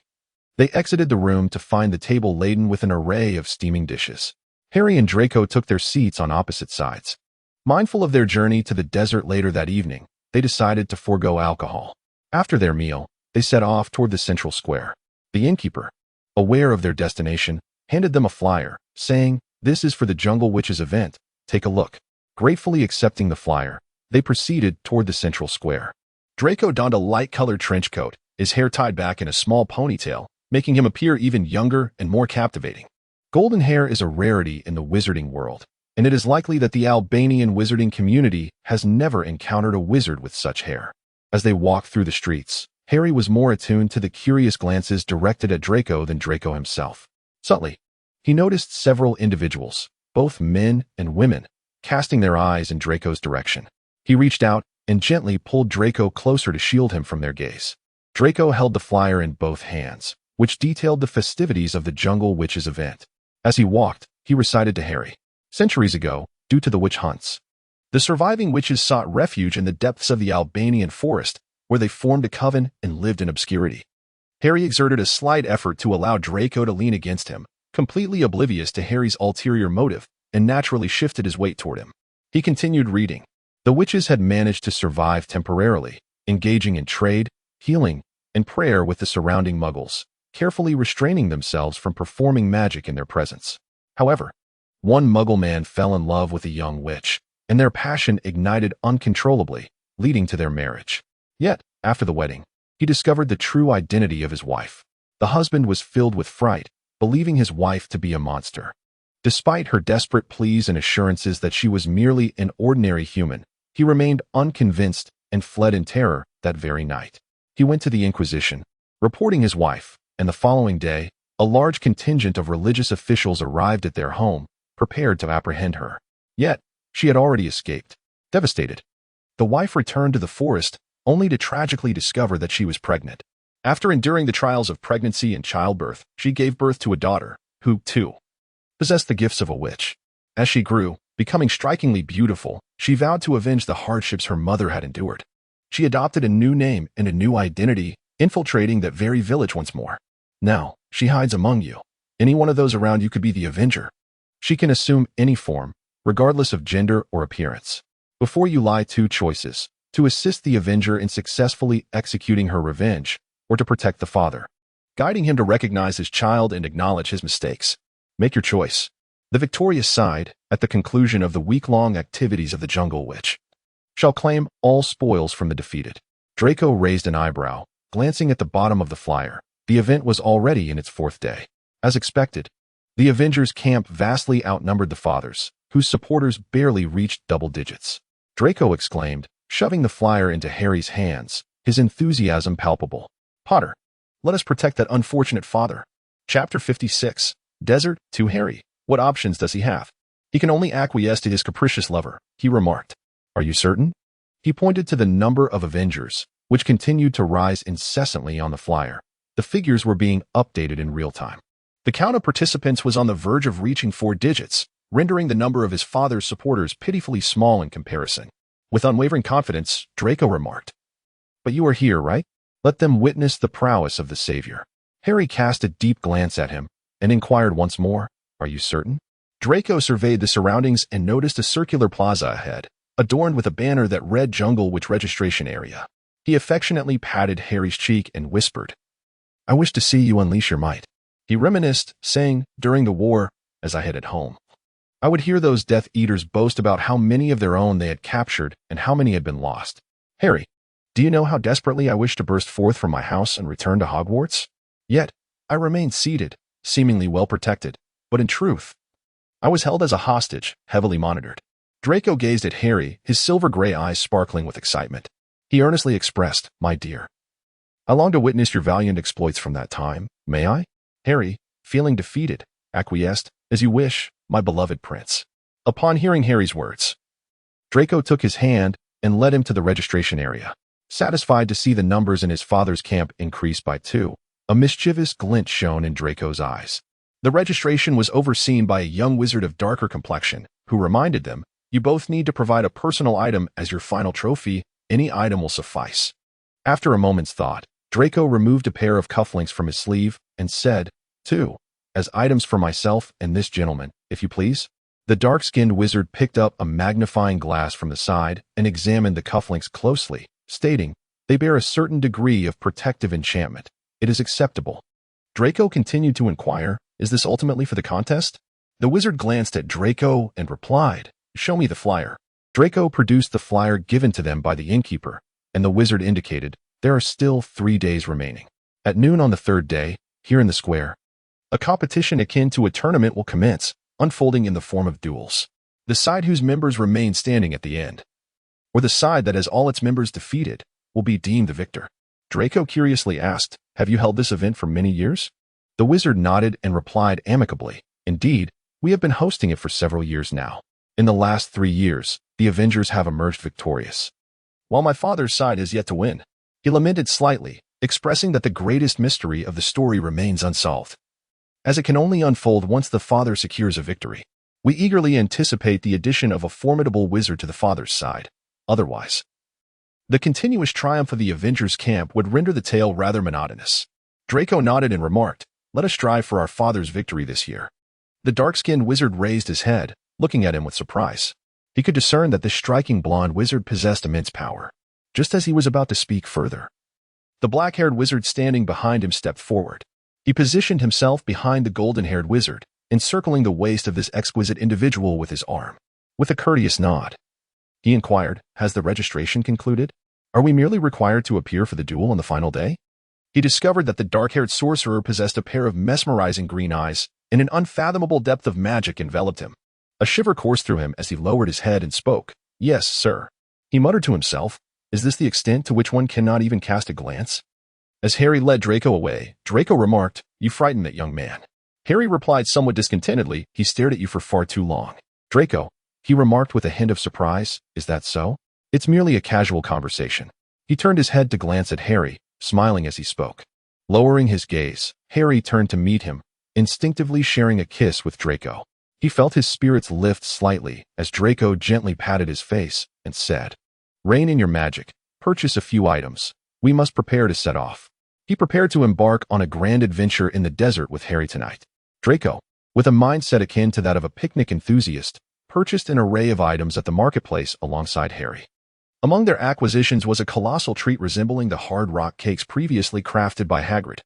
they exited the room to find the table laden with an array of steaming dishes. Harry and Draco took their seats on opposite sides. Mindful of their journey to the desert later that evening, they decided to forego alcohol. After their meal, they set off toward the central square. The innkeeper, aware of their destination, handed them a flyer, saying, "This is for the Jungle Witches event. Take a look." Gratefully accepting the flyer, they proceeded toward the central square. Draco donned a light-colored trench coat, his hair tied back in a small ponytail, making him appear even younger and more captivating. Golden hair is a rarity in the wizarding world, and it is likely that the Albanian wizarding community has never encountered a wizard with such hair. As they walked through the streets, Harry was more attuned to the curious glances directed at Draco than Draco himself. Subtly, he noticed several individuals, both men and women, casting their eyes in Draco's direction. He reached out and gently pulled Draco closer to shield him from their gaze. Draco held the flyer in both hands, which detailed the festivities of the Jungle Witches event. As he walked, he recited to Harry, "Centuries ago, due to the witch hunts, the surviving witches sought refuge in the depths of the Albanian forest, where they formed a coven and lived in obscurity." Harry exerted a slight effort to allow Draco to lean against him, completely oblivious to Harry's ulterior motive, and naturally shifted his weight toward him. He continued reading. The witches had managed to survive temporarily, engaging in trade, healing, and prayer with the surrounding muggles, carefully restraining themselves from performing magic in their presence. However, one muggle man fell in love with a young witch, and their passion ignited uncontrollably, leading to their marriage. Yet, after the wedding, he discovered the true identity of his wife. The husband was filled with fright, believing his wife to be a monster. Despite her desperate pleas and assurances that she was merely an ordinary human, he remained unconvinced and fled in terror that very night. He went to the Inquisition, reporting his wife, and the following day, a large contingent of religious officials arrived at their home, prepared to apprehend her. Yet, she had already escaped. Devastated, the wife returned to the forest, only to tragically discover that she was pregnant. After enduring the trials of pregnancy and childbirth, she gave birth to a daughter, who, too, possessed the gifts of a witch. As she grew, becoming strikingly beautiful, she vowed to avenge the hardships her mother had endured. She adopted a new name and a new identity, infiltrating that very village once more. Now, she hides among you. Any one of those around you could be the Avenger. She can assume any form, regardless of gender or appearance. Before you lie, two choices: to assist the Avenger in successfully executing her revenge, or to protect the father, guiding him to recognize his child and acknowledge his mistakes. Make your choice. The victorious side, at the conclusion of the week-long activities of the Jungle Witch, shall claim all spoils from the defeated. Draco raised an eyebrow, glancing at the bottom of the flyer. The event was already in its fourth day. As expected, the Avengers' camp vastly outnumbered the Fathers, whose supporters barely reached double digits. Draco exclaimed, shoving the flyer into Harry's hands, his enthusiasm palpable. "Potter, let us protect that unfortunate father." Chapter 56. Desert to Harry. What options does he have? He can only acquiesce to his capricious lover, he remarked. "Are you certain?" He pointed to the number of Avengers, which continued to rise incessantly on the flyer. The figures were being updated in real time. The count of participants was on the verge of reaching 4 digits, rendering the number of his father's supporters pitifully small in comparison. With unwavering confidence, Draco remarked, "But you are here, right? Let them witness the prowess of the Savior." Harry cast a deep glance at him and inquired once more, "Are you certain?" Draco surveyed the surroundings and noticed a circular plaza ahead, adorned with a banner that read Jungle Witch Registration Area. He affectionately patted Harry's cheek and whispered, "I wish to see you unleash your might." He reminisced, saying, "During the war, as I headed home, I would hear those Death Eaters boast about how many of their own they had captured and how many had been lost. Harry, do you know how desperately I wish to burst forth from my house and return to Hogwarts? Yet, I remained seated, seemingly well protected, but in truth, I was held as a hostage, heavily monitored." Draco gazed at Harry, his silver-gray eyes sparkling with excitement. He earnestly expressed, "My dear, I long to witness your valiant exploits from that time. May I?" Harry, feeling defeated, acquiesced. "As you wish, my beloved prince." Upon hearing Harry's words, Draco took his hand and led him to the registration area. Satisfied to see the numbers in his father's camp increase by 2, a mischievous glint shone in Draco's eyes. The registration was overseen by a young wizard of darker complexion, who reminded them, "You both need to provide a personal item as your final trophy. Any item will suffice." After a moment's thought, Draco removed a pair of cufflinks from his sleeve and said, "2, as items for myself and this gentleman, if you please." The dark-skinned wizard picked up a magnifying glass from the side and examined the cufflinks closely, stating, "They bear a certain degree of protective enchantment. It is acceptable." Draco continued to inquire, "Is this ultimately for the contest?" The wizard glanced at Draco and replied, "Show me the flyer." Draco produced the flyer given to them by the innkeeper, and the wizard indicated, "There are still 3 days remaining. At noon on the 3rd day, here in the square, a competition akin to a tournament will commence, unfolding in the form of duels. The side whose members remain standing at the end, or the side that has all its members defeated, will be deemed the victor." Draco curiously asked, "Have you held this event for many years?" The wizard nodded and replied amicably, "Indeed, we have been hosting it for several years now. In the last 3 years, the Avengers have emerged victorious, while my father's side has yet to win." He lamented slightly, expressing that the greatest mystery of the story remains unsolved, as it can only unfold once the father secures a victory. We eagerly anticipate the addition of a formidable wizard to the father's side. Otherwise, the continuous triumph of the Avengers camp would render the tale rather monotonous. Draco nodded and remarked, "Let us strive for our father's victory this year." The dark-skinned wizard raised his head, looking at him with surprise. He could discern that this striking blonde wizard possessed immense power. Just as he was about to speak further, the black-haired wizard standing behind him stepped forward. He positioned himself behind the golden-haired wizard, encircling the waist of this exquisite individual with his arm. With a courteous nod, he inquired, "Has the registration concluded? Are we merely required to appear for the duel on the final day?" He discovered that the dark-haired sorcerer possessed a pair of mesmerizing green eyes, and an unfathomable depth of magic enveloped him. A shiver coursed through him as he lowered his head and spoke. "Yes, sir." He muttered to himself, "Is this the extent to which one cannot even cast a glance?" As Harry led Draco away, Draco remarked, "You frightened that young man." Harry replied somewhat discontentedly, "He stared at you for far too long." "Draco," he remarked with a hint of surprise, "is that so?" "It's merely a casual conversation." He turned his head to glance at Harry, smiling as he spoke. Lowering his gaze, Harry turned to meet him, instinctively sharing a kiss with Draco. He felt his spirits lift slightly as Draco gently patted his face and said, "Rein in your magic, purchase a few items. We must prepare to set off." He prepared to embark on a grand adventure in the desert with Harry tonight. Draco, with a mindset akin to that of a picnic enthusiast, purchased an array of items at the marketplace alongside Harry. Among their acquisitions was a colossal treat resembling the hard rock cakes previously crafted by Hagrid.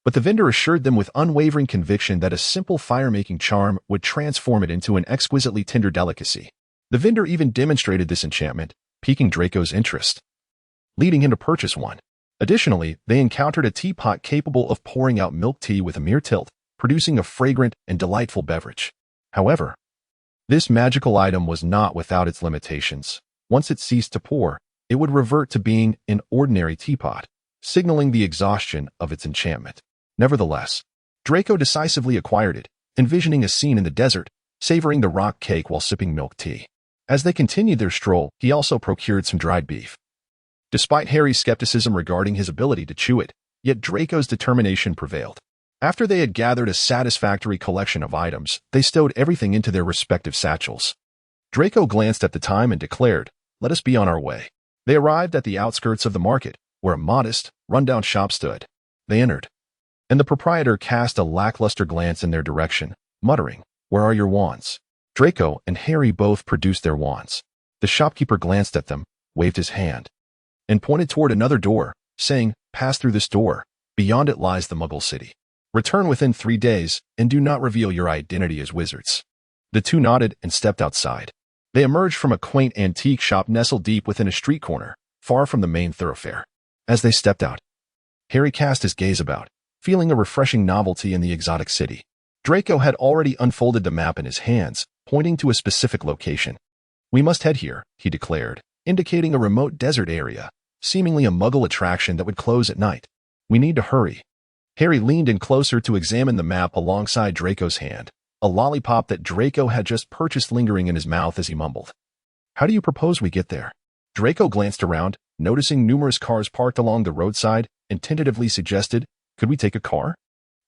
But the vendor assured them with unwavering conviction that a simple fire-making charm would transform it into an exquisitely tender delicacy. The vendor even demonstrated this enchantment, piquing Draco's interest, leading him to purchase one. Additionally, they encountered a teapot capable of pouring out milk tea with a mere tilt, producing a fragrant and delightful beverage. However, this magical item was not without its limitations. Once it ceased to pour, it would revert to being an ordinary teapot, signaling the exhaustion of its enchantment. Nevertheless, Draco decisively acquired it, envisioning a scene in the desert, savoring the rock cake while sipping milk tea. As they continued their stroll, he also procured some dried beef. Despite Harry's skepticism regarding his ability to chew it, yet Draco's determination prevailed. After they had gathered a satisfactory collection of items, they stowed everything into their respective satchels. Draco glanced at the time and declared, "Let us be on our way." They arrived at the outskirts of the market, where a modest, rundown shop stood. They entered, and the proprietor cast a lackluster glance in their direction, muttering, "Where are your wands?" Draco and Harry both produced their wands. The shopkeeper glanced at them, waved his hand, and pointed toward another door, saying, "Pass through this door. Beyond it lies the Muggle City. Return within 3 days, and do not reveal your identity as wizards." The two nodded and stepped outside. They emerged from a quaint antique shop nestled deep within a street corner, far from the main thoroughfare. As they stepped out, Harry cast his gaze about, feeling a refreshing novelty in the exotic city. Draco had already unfolded the map in his hands, pointing to a specific location. "We must head here," he declared, indicating a remote desert area, seemingly a Muggle attraction that would close at night. "We need to hurry." Harry leaned in closer to examine the map alongside Draco's hand, a lollipop that Draco had just purchased lingering in his mouth as he mumbled. "How do you propose we get there?" Draco glanced around, noticing numerous cars parked along the roadside, and tentatively suggested, "Could we take a car?"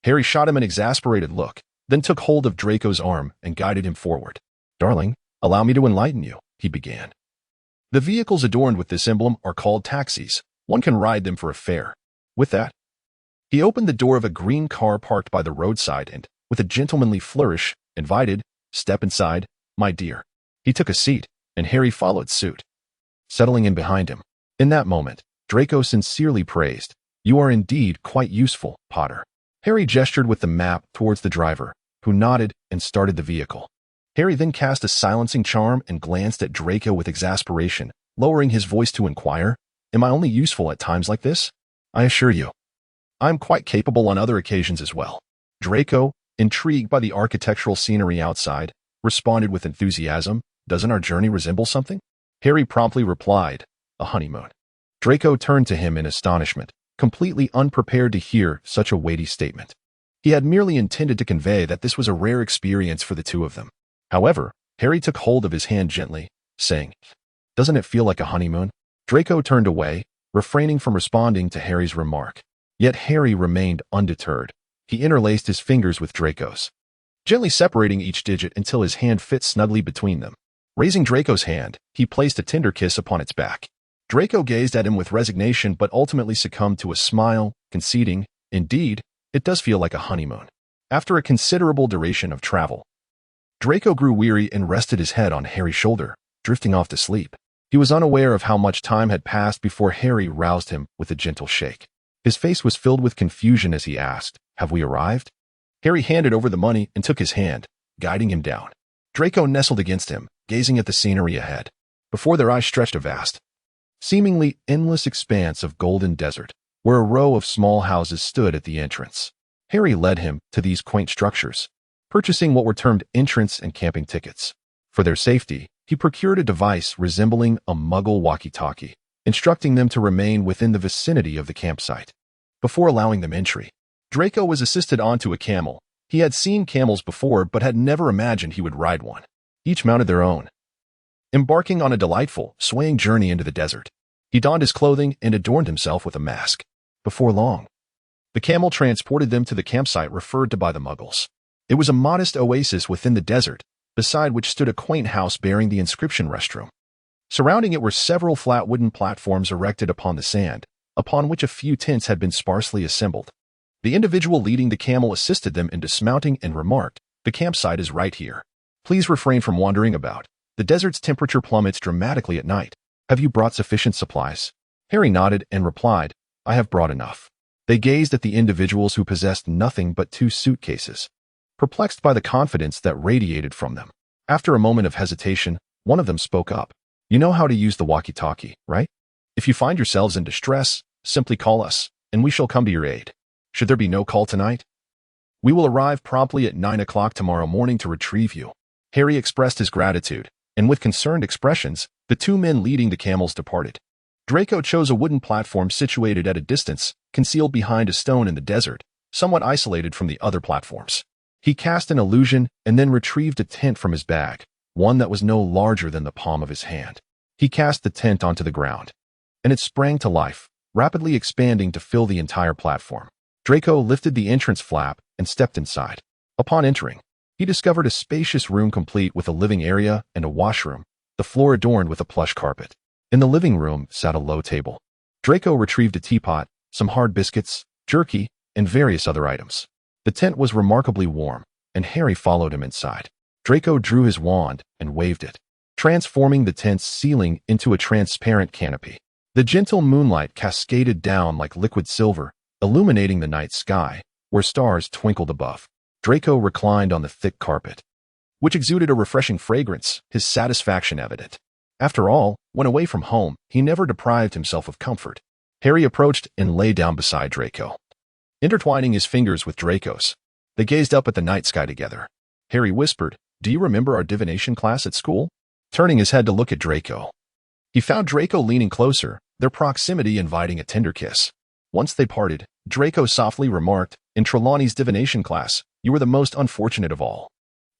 Harry shot him an exasperated look, then took hold of Draco's arm and guided him forward. "Darling, allow me to enlighten you," he began. "The vehicles adorned with this emblem are called taxis. One can ride them for a fare." With that, he opened the door of a green car parked by the roadside and, with a gentlemanly flourish, invited, "Step inside, my dear." He took a seat, and Harry followed suit, settling in behind him. In that moment, Draco sincerely praised, "You are indeed quite useful, Potter." Harry gestured with the map towards the driver, who nodded and started the vehicle. Harry then cast a silencing charm and glanced at Draco with exasperation, lowering his voice to inquire, "Am I only useful at times like this? I assure you, I'm quite capable on other occasions as well." Draco, intrigued by the architectural scenery outside, responded with enthusiasm, "Doesn't our journey resemble something?" Harry promptly replied, "A honeymoon." Draco turned to him in astonishment, completely unprepared to hear such a weighty statement. He had merely intended to convey that this was a rare experience for the two of them. However, Harry took hold of his hand gently, saying, "Doesn't it feel like a honeymoon?" Draco turned away, refraining from responding to Harry's remark. Yet Harry remained undeterred. He interlaced his fingers with Draco's, gently separating each digit until his hand fit snugly between them. Raising Draco's hand, he placed a tender kiss upon its back. Draco gazed at him with resignation but ultimately succumbed to a smile, conceding, "Indeed, it does feel like a honeymoon." After a considerable duration of travel, Draco grew weary and rested his head on Harry's shoulder, drifting off to sleep. He was unaware of how much time had passed before Harry roused him with a gentle shake. His face was filled with confusion as he asked, "Have we arrived?" Harry handed over the money and took his hand, guiding him down. Draco nestled against him, gazing at the scenery ahead. Before their eyes stretched a vast, seemingly endless expanse of golden desert, where a row of small houses stood at the entrance. Harry led him to these quaint structures, purchasing what were termed entrance and camping tickets. For their safety, he procured a device resembling a Muggle walkie-talkie, instructing them to remain within the vicinity of the campsite. Before allowing them entry, Draco was assisted onto a camel. He had seen camels before but had never imagined he would ride one. Each mounted their own, embarking on a delightful, swaying journey into the desert. He donned his clothing and adorned himself with a mask. Before long, the camel transported them to the campsite referred to by the Muggles. It was a modest oasis within the desert, beside which stood a quaint house bearing the inscription restroom. Surrounding it were several flat wooden platforms erected upon the sand, upon which a few tents had been sparsely assembled. The individual leading the camel assisted them in dismounting and remarked, "The campsite is right here. Please refrain from wandering about. The desert's temperature plummets dramatically at night. Have you brought sufficient supplies?" Harry nodded and replied, "I have brought enough." They gazed at the individuals who possessed nothing but 2 suitcases, perplexed by the confidence that radiated from them. After a moment of hesitation, one of them spoke up. "You know how to use the walkie-talkie, right? If you find yourselves in distress, simply call us, and we shall come to your aid. Should there be no call tonight, we will arrive promptly at 9 o'clock tomorrow morning to retrieve you." Harry expressed his gratitude, and with concerned expressions, the 2 men leading the camels departed. Draco chose a wooden platform situated at a distance, concealed behind a stone in the desert, somewhat isolated from the other platforms. He cast an illusion and then retrieved a tent from his bag, one that was no larger than the palm of his hand. He cast the tent onto the ground, and it sprang to life, rapidly expanding to fill the entire platform. Draco lifted the entrance flap and stepped inside. Upon entering, he discovered a spacious room complete with a living area and a washroom, the floor adorned with a plush carpet. In the living room sat a low table. Draco retrieved a teapot, some hard biscuits, jerky, and various other items. The tent was remarkably warm, and Harry followed him inside. Draco drew his wand and waved it, transforming the tent's ceiling into a transparent canopy. The gentle moonlight cascaded down like liquid silver, illuminating the night sky, where stars twinkled above. Draco reclined on the thick carpet, which exuded a refreshing fragrance, his satisfaction evident. After all, when away from home, he never deprived himself of comfort. Harry approached and lay down beside Draco, intertwining his fingers with Draco's. They gazed up at the night sky together. Harry whispered, "Do you remember our divination class at school?" Turning his head to look at Draco, he found Draco leaning closer, their proximity inviting a tender kiss. Once they parted, Draco softly remarked, "In Trelawney's divination class, you were the most unfortunate of all."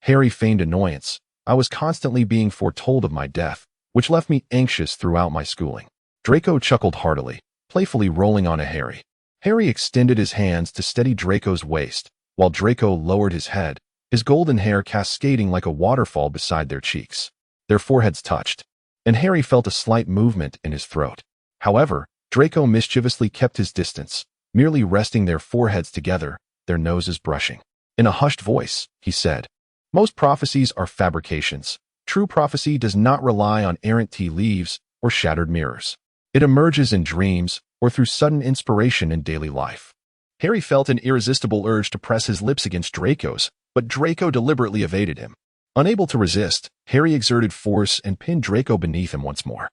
Harry feigned annoyance. I was constantly being foretold of my death, which left me anxious throughout my schooling. Draco chuckled heartily, playfully rolling onto Harry. Harry extended his hands to steady Draco's waist, while Draco lowered his head, his golden hair cascading like a waterfall beside their cheeks. Their foreheads touched, and Harry felt a slight movement in his throat. However, Draco mischievously kept his distance, merely resting their foreheads together, their noses brushing. In a hushed voice, he said, "Most prophecies are fabrications. True prophecy does not rely on errant tea leaves or shattered mirrors. It emerges in dreams or through sudden inspiration in daily life." Harry felt an irresistible urge to press his lips against Draco's, but Draco deliberately evaded him. Unable to resist, Harry exerted force and pinned Draco beneath him once more.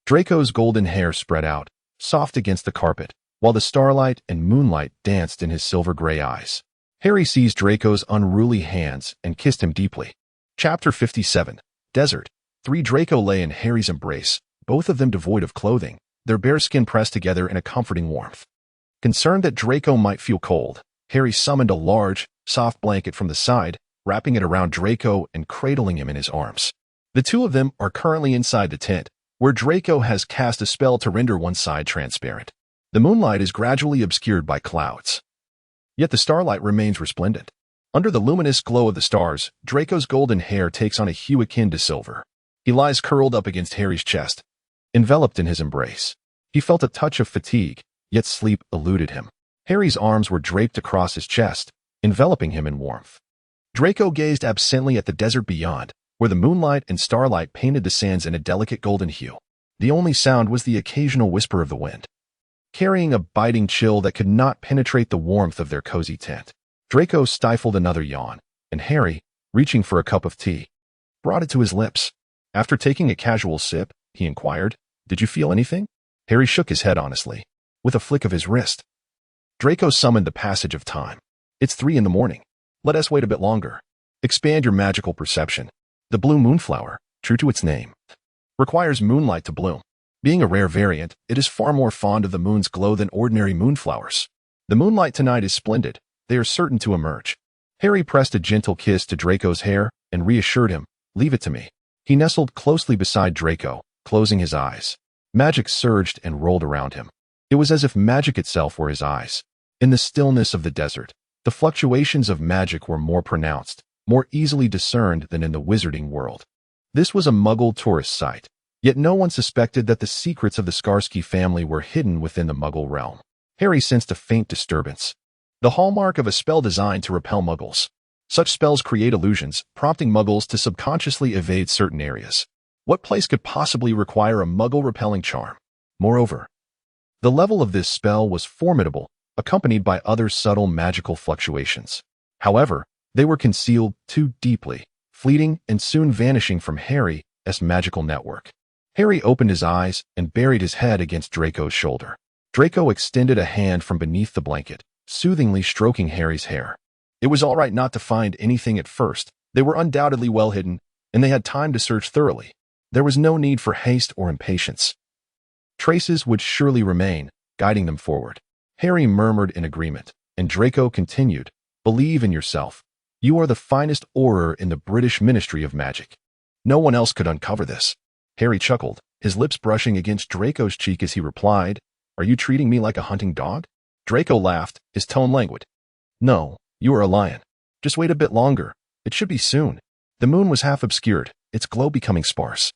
Draco's golden hair spread out, soft against the carpet, while the starlight and moonlight danced in his silver-gray eyes. Harry seized Draco's unruly hands and kissed him deeply. Chapter 57. Desert. 3 Draco lay in Harry's embrace, both of them devoid of clothing, their bare skin pressed together in a comforting warmth. Concerned that Draco might feel cold, Harry summoned a large, soft blanket from the side, wrapping it around Draco and cradling him in his arms. The two of them are currently inside the tent, where Draco has cast a spell to render one side transparent. The moonlight is gradually obscured by clouds. Yet the starlight remains resplendent. Under the luminous glow of the stars, Draco's golden hair takes on a hue akin to silver. He lies curled up against Harry's chest, enveloped in his embrace. He felt a touch of fatigue, yet sleep eluded him. Harry's arms were draped across his chest, enveloping him in warmth. Draco gazed absently at the desert beyond, where the moonlight and starlight painted the sands in a delicate golden hue. The only sound was the occasional whisper of the wind, carrying a biting chill that could not penetrate the warmth of their cozy tent. Draco stifled another yawn, and Harry, reaching for a cup of tea, brought it to his lips. After taking a casual sip, he inquired, "Did you feel anything?" Harry shook his head honestly, with a flick of his wrist. Draco summoned the passage of time. "It's 3 in the morning. Let us wait a bit longer. Expand your magical perception. The blue moonflower, true to its name, requires moonlight to bloom. Being a rare variant, it is far more fond of the moon's glow than ordinary moonflowers. The moonlight tonight is splendid. They are certain to emerge." Harry pressed a gentle kiss to Draco's hair and reassured him, "Leave it to me." He nestled closely beside Draco, closing his eyes. Magic surged and rolled around him. It was as if magic itself were his eyes. In the stillness of the desert, the fluctuations of magic were more pronounced, more easily discerned than in the wizarding world. This was a Muggle tourist site, yet no one suspected that the secrets of the Skarsky family were hidden within the Muggle realm. Harry sensed a faint disturbance, the hallmark of a spell designed to repel Muggles. Such spells create illusions, prompting Muggles to subconsciously evade certain areas. What place could possibly require a Muggle-repelling charm? Moreover, the level of this spell was formidable, accompanied by other subtle magical fluctuations. However, they were concealed too deeply, fleeting and soon vanishing from Harry's magical network. Harry opened his eyes and buried his head against Draco's shoulder. Draco extended a hand from beneath the blanket, soothingly stroking Harry's hair. It was all right not to find anything at first. They were undoubtedly well hidden, and they had time to search thoroughly. There was no need for haste or impatience. Traces would surely remain, guiding them forward. Harry murmured in agreement, and Draco continued, "Believe in yourself. You are the finest auror in the British Ministry of Magic. No one else could uncover this." Harry chuckled, his lips brushing against Draco's cheek as he replied, "Are you treating me like a hunting dog?" Draco laughed, his tone languid. "No, you are a lion. Just wait a bit longer. It should be soon." The moon was half obscured, its glow becoming sparse.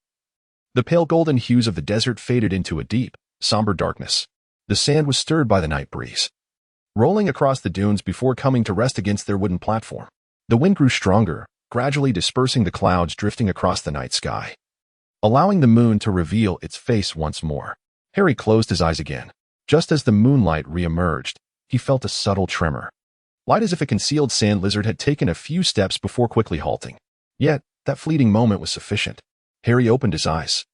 The pale golden hues of the desert faded into a deep, somber darkness. The sand was stirred by the night breeze, rolling across the dunes before coming to rest against their wooden platform. The wind grew stronger, gradually dispersing the clouds drifting across the night sky, allowing the moon to reveal its face once more. Harry closed his eyes again. Just as the moonlight re-emerged, he felt a subtle tremor, light as if a concealed sand lizard had taken a few steps before quickly halting. Yet, that fleeting moment was sufficient. Harry opened his eyes,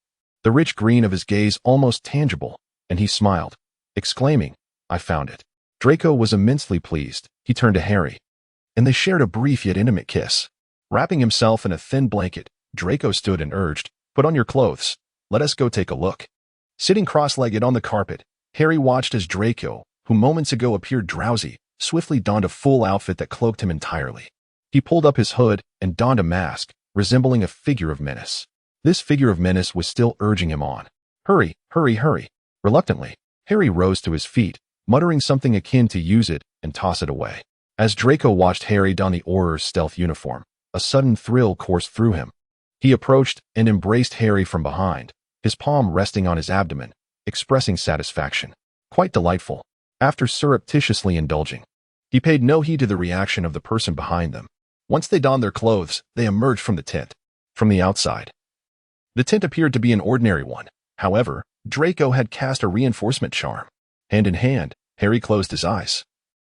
the rich green of his gaze almost tangible, and he smiled, exclaiming, "I found it." Draco was immensely pleased. He turned to Harry, and they shared a brief yet intimate kiss. Wrapping himself in a thin blanket, Draco stood and urged, "Put on your clothes. Let us go take a look." Sitting cross-legged on the carpet, Harry watched as Draco, who moments ago appeared drowsy, swiftly donned a full outfit that cloaked him entirely. He pulled up his hood and donned a mask, resembling a figure of menace. This figure of menace was still urging him on. Hurry, hurry, hurry. Reluctantly, Harry rose to his feet, muttering something akin to use it and toss it away. As Draco watched Harry don the Auror's stealth uniform, a sudden thrill coursed through him. He approached and embraced Harry from behind, his palm resting on his abdomen, expressing satisfaction. Quite delightful. After surreptitiously indulging, he paid no heed to the reaction of the person behind them. Once they donned their clothes, they emerged from the tent. From the outside, the tent appeared to be an ordinary one. However, Draco had cast a reinforcement charm. Hand in hand, Harry closed his eyes,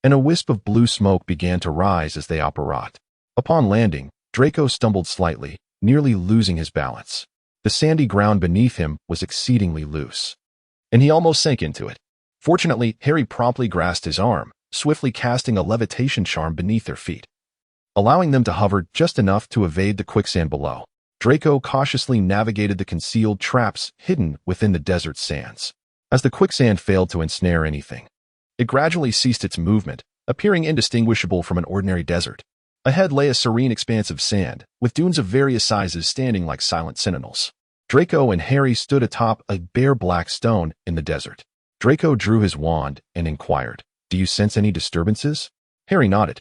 and a wisp of blue smoke began to rise as they apparat. Upon landing, Draco stumbled slightly, nearly losing his balance. The sandy ground beneath him was exceedingly loose, and he almost sank into it. Fortunately, Harry promptly grasped his arm, swiftly casting a levitation charm beneath their feet, allowing them to hover just enough to evade the quicksand below. Draco cautiously navigated the concealed traps hidden within the desert sands. As the quicksand failed to ensnare anything, it gradually ceased its movement, appearing indistinguishable from an ordinary desert. Ahead lay a serene expanse of sand, with dunes of various sizes standing like silent sentinels. Draco and Harry stood atop a bare black stone in the desert. Draco drew his wand and inquired, "Do you sense any disturbances?" Harry nodded,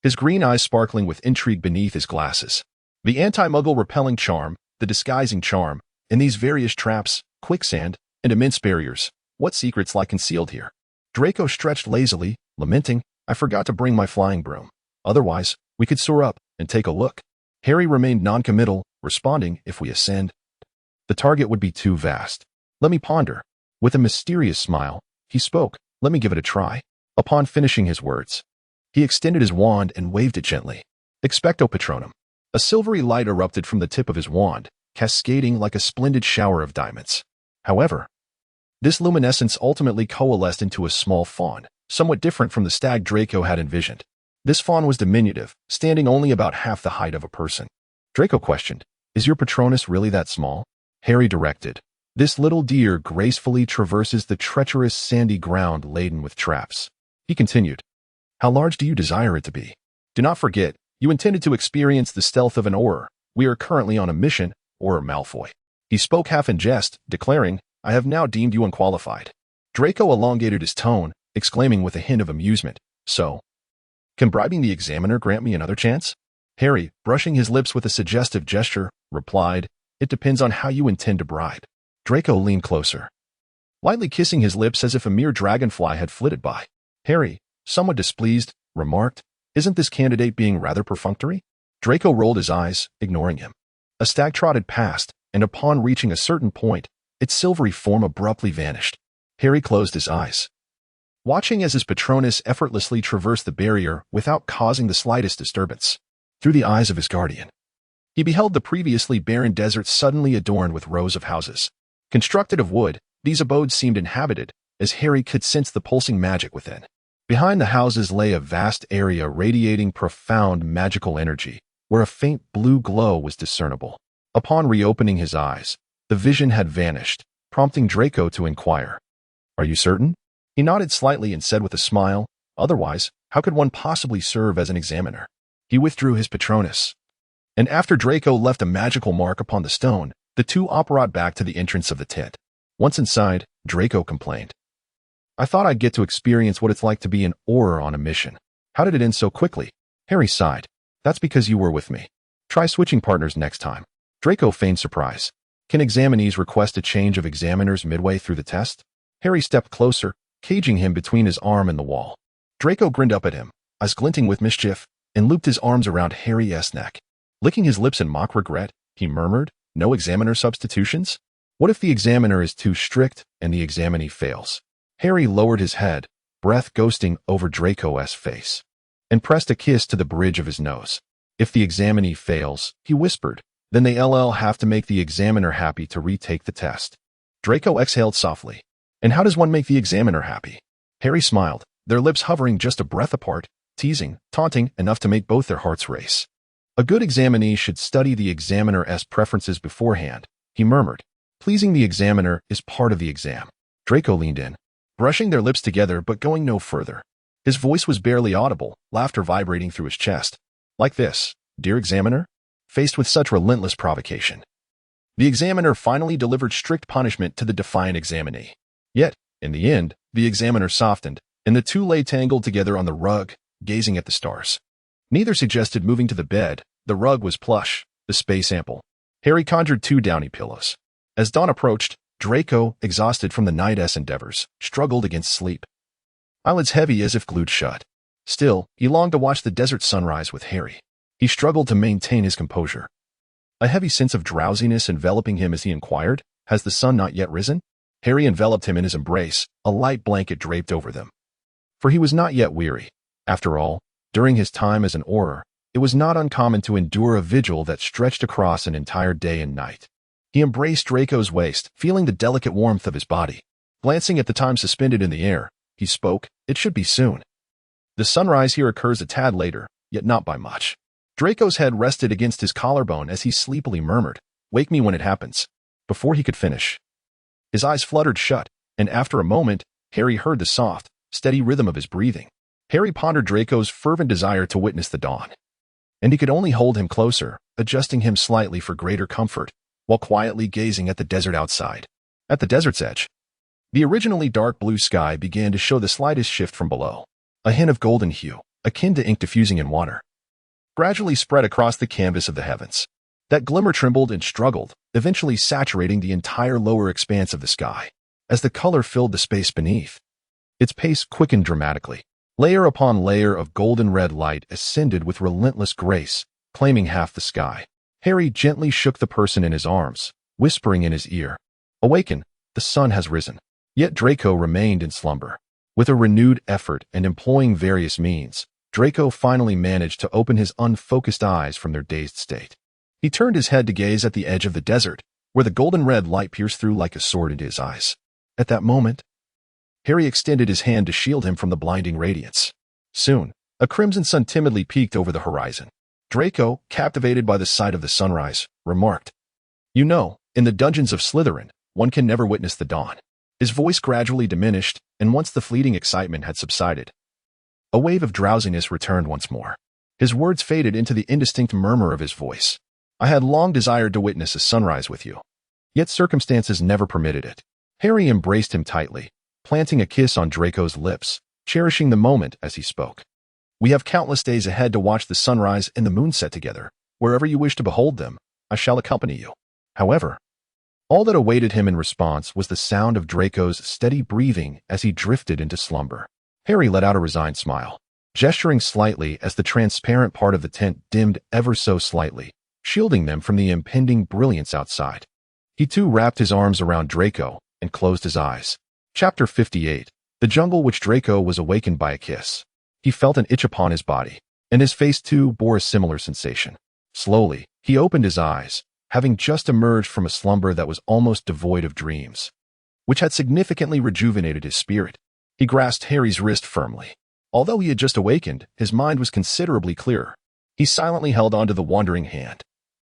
his green eyes sparkling with intrigue beneath his glasses. The anti-muggle repelling charm, the disguising charm, and these various traps, quicksand, and immense barriers. What secrets lie concealed here? Draco stretched lazily, lamenting, "I forgot to bring my flying broom. Otherwise, we could soar up and take a look." Harry remained non-committal, responding, "If we ascend, the target would be too vast. Let me ponder." With a mysterious smile, he spoke, "Let me give it a try." Upon finishing his words, he extended his wand and waved it gently. Expecto Patronum. A silvery light erupted from the tip of his wand, cascading like a splendid shower of diamonds. However, this luminescence ultimately coalesced into a small fawn, somewhat different from the stag Draco had envisioned. This fawn was diminutive, standing only about half the height of a person. Draco questioned, "Is your Patronus really that small?" Harry directed, "This little deer gracefully traverses the treacherous sandy ground laden with traps." He continued, "How large do you desire it to be? Do not forget, you intended to experience the stealth of an Auror. We are currently on a mission, Auror Malfoy." He spoke half in jest, declaring, "I have now deemed you unqualified." Draco elongated his tone, exclaiming with a hint of amusement, "So, can bribing the examiner grant me another chance?" Harry, brushing his lips with a suggestive gesture, replied, "It depends on how you intend to bribe." Draco leaned closer, lightly kissing his lips as if a mere dragonfly had flitted by. Harry, somewhat displeased, remarked, "Isn't this candidate being rather perfunctory?" Draco rolled his eyes, ignoring him. A stag trotted past, and upon reaching a certain point, its silvery form abruptly vanished. Harry closed his eyes, watching as his Patronus effortlessly traversed the barrier without causing the slightest disturbance. Through the eyes of his guardian, he beheld the previously barren desert suddenly adorned with rows of houses. Constructed of wood, these abodes seemed inhabited, as Harry could sense the pulsing magic within. Behind the houses lay a vast area radiating profound magical energy, where a faint blue glow was discernible. Upon reopening his eyes, the vision had vanished, prompting Draco to inquire, "Are you certain?" He nodded slightly and said with a smile, "Otherwise, how could one possibly serve as an examiner?" He withdrew his Patronus, and after Draco left a magical mark upon the stone, the two apparat back to the entrance of the tent. Once inside, Draco complained, "I thought I'd get to experience what it's like to be an Auror on a mission. How did it end so quickly?" Harry sighed. "That's because you were with me. Try switching partners next time." Draco feigned surprise. "Can examinees request a change of examiners midway through the test?" Harry stepped closer, caging him between his arm and the wall. Draco grinned up at him, eyes glinting with mischief, and looped his arms around Harry's neck. Licking his lips in mock regret, he murmured, "No examiner substitutions? What if the examiner is too strict and the examinee fails?" Harry lowered his head, breath ghosting over Draco's face, and pressed a kiss to the bridge of his nose. "If the examinee fails," he whispered, "then they'll have to make the examiner happy to retake the test." Draco exhaled softly. "And how does one make the examiner happy?" Harry smiled, their lips hovering just a breath apart, teasing, taunting enough to make both their hearts race. "A good examinee should study the examiner's preferences beforehand," he murmured. "Pleasing the examiner is part of the exam." Draco leaned in, brushing their lips together but going no further. His voice was barely audible, laughter vibrating through his chest. Like this, dear examiner? Faced with such relentless provocation, the examiner finally delivered strict punishment to the defiant examinee. Yet, in the end, the examiner softened, and the two lay tangled together on the rug, gazing at the stars. Neither suggested moving to the bed. The rug was plush, the space ample. Harry conjured 2 downy pillows. As dawn approached, Draco, exhausted from the night's endeavors, struggled against sleep. Eyelids heavy as if glued shut. Still, he longed to watch the desert sunrise with Harry. He struggled to maintain his composure. A heavy sense of drowsiness enveloping him as he inquired, "Has the sun not yet risen?" Harry enveloped him in his embrace, a light blanket draped over them. For he was not yet weary. After all, during his time as an Auror, it was not uncommon to endure a vigil that stretched across an entire day and night. He embraced Draco's waist, feeling the delicate warmth of his body. Glancing at the time suspended in the air, he spoke, "It should be soon. The sunrise here occurs a tad later, yet not by much." Draco's head rested against his collarbone as he sleepily murmured, "Wake me when it happens." Before he could finish, his eyes fluttered shut, and after a moment, Harry heard the soft, steady rhythm of his breathing. Harry pondered Draco's fervent desire to witness the dawn, and he could only hold him closer, adjusting him slightly for greater comfort, while quietly gazing at the desert outside. At the desert's edge, the originally dark blue sky began to show the slightest shift from below. A hint of golden hue, akin to ink diffusing in water, gradually spread across the canvas of the heavens. That glimmer trembled and struggled, eventually saturating the entire lower expanse of the sky. As the color filled the space beneath, its pace quickened dramatically. Layer upon layer of golden red light ascended with relentless grace, claiming half the sky. Harry gently shook the person in his arms, whispering in his ear, "Awaken, the sun has risen." Yet Draco remained in slumber. With a renewed effort and employing various means, Draco finally managed to open his unfocused eyes from their dazed state. He turned his head to gaze at the edge of the desert, where the golden red light pierced through like a sword into his eyes. At that moment, Harry extended his hand to shield him from the blinding radiance. Soon, a crimson sun timidly peeked over the horizon. Draco, captivated by the sight of the sunrise, remarked, "You know, in the dungeons of Slytherin, one can never witness the dawn." His voice gradually diminished, and once the fleeting excitement had subsided, a wave of drowsiness returned once more. His words faded into the indistinct murmur of his voice. "I had long desired to witness a sunrise with you, yet circumstances never permitted it." Harry embraced him tightly, planting a kiss on Draco's lips, cherishing the moment as he spoke. "We have countless days ahead to watch the sunrise and the moon set together. Wherever you wish to behold them, I shall accompany you." However, all that awaited him in response was the sound of Draco's steady breathing as he drifted into slumber. Harry let out a resigned smile, gesturing slightly as the transparent part of the tent dimmed ever so slightly, shielding them from the impending brilliance outside. He too wrapped his arms around Draco and closed his eyes. Chapter 58. The jungle which Draco was awakened by a kiss. He felt an itch upon his body, and his face too bore a similar sensation. Slowly, he opened his eyes, having just emerged from a slumber that was almost devoid of dreams, which had significantly rejuvenated his spirit. He grasped Harry's wrist firmly. Although he had just awakened, his mind was considerably clearer. He silently held onto the wandering hand,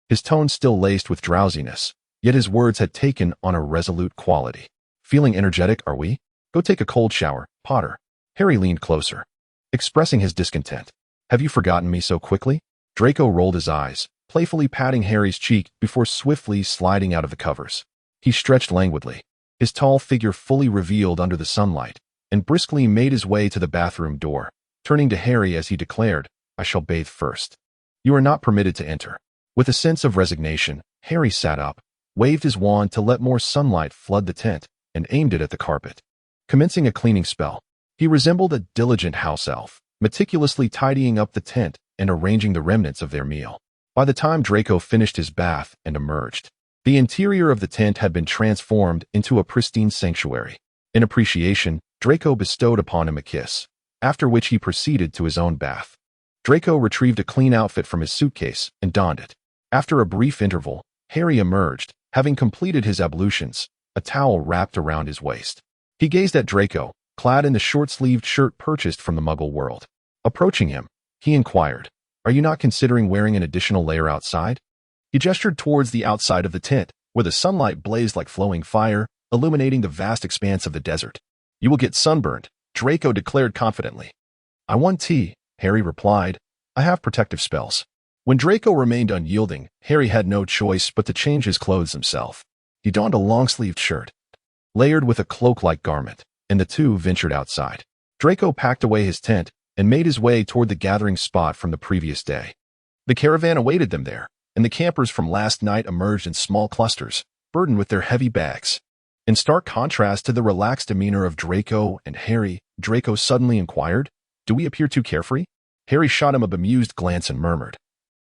his tone still laced with drowsiness, yet his words had taken on a resolute quality. "Feeling energetic, are we? Go take a cold shower, Potter." Harry leaned closer, expressing his discontent. "Have you forgotten me so quickly?" Draco rolled his eyes, playfully patting Harry's cheek before swiftly sliding out of the covers. He stretched languidly, his tall figure fully revealed under the sunlight, and briskly made his way to the bathroom door, turning to Harry as he declared, "I shall bathe first. You are not permitted to enter." With a sense of resignation, Harry sat up, waved his wand to let more sunlight flood the tent, and aimed it at the carpet. Commencing a cleaning spell, he resembled a diligent house elf, meticulously tidying up the tent and arranging the remnants of their meal. By the time Draco finished his bath and emerged, the interior of the tent had been transformed into a pristine sanctuary. In appreciation, Draco bestowed upon him a kiss, after which he proceeded to his own bath. Draco retrieved a clean outfit from his suitcase and donned it. After a brief interval, Harry emerged, having completed his ablutions, a towel wrapped around his waist. He gazed at Draco, clad in the short-sleeved shirt purchased from the Muggle world. Approaching him, he inquired, "Are you not considering wearing an additional layer outside?" He gestured towards the outside of the tent, where the sunlight blazed like flowing fire, illuminating the vast expanse of the desert. "You will get sunburned," Draco declared confidently. "I want tea," Harry replied, I have protective spells. When Draco remained unyielding, Harry had no choice but to change his clothes himself. He donned a long-sleeved shirt, layered with a cloak-like garment, and the two ventured outside. Draco packed away his tent and made his way toward the gathering spot from the previous day. The caravan awaited them there, and the campers from last night emerged in small clusters, burdened with their heavy bags. In stark contrast to the relaxed demeanor of Draco and Harry, Draco suddenly inquired, "Do we appear too carefree?" Harry shot him a bemused glance and murmured,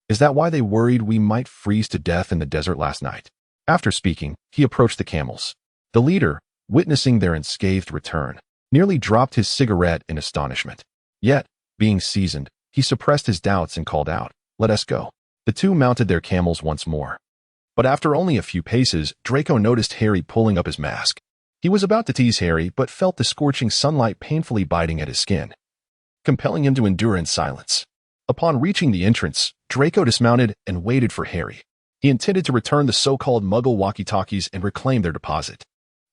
"Is that why they worried we might freeze to death in the desert last night?" After speaking, he approached the camels. The leader, witnessing their unscathed return, nearly dropped his cigarette in astonishment. Yet, being seasoned, he suppressed his doubts and called out, "Let us go." The two mounted their camels once more. But after only a few paces, Draco noticed Harry pulling up his mask. He was about to tease Harry, but felt the scorching sunlight painfully biting at his skin, compelling him to endure in silence. Upon reaching the entrance, Draco dismounted and waited for Harry. He intended to return the so-called Muggle walkie-talkies and reclaim their deposit.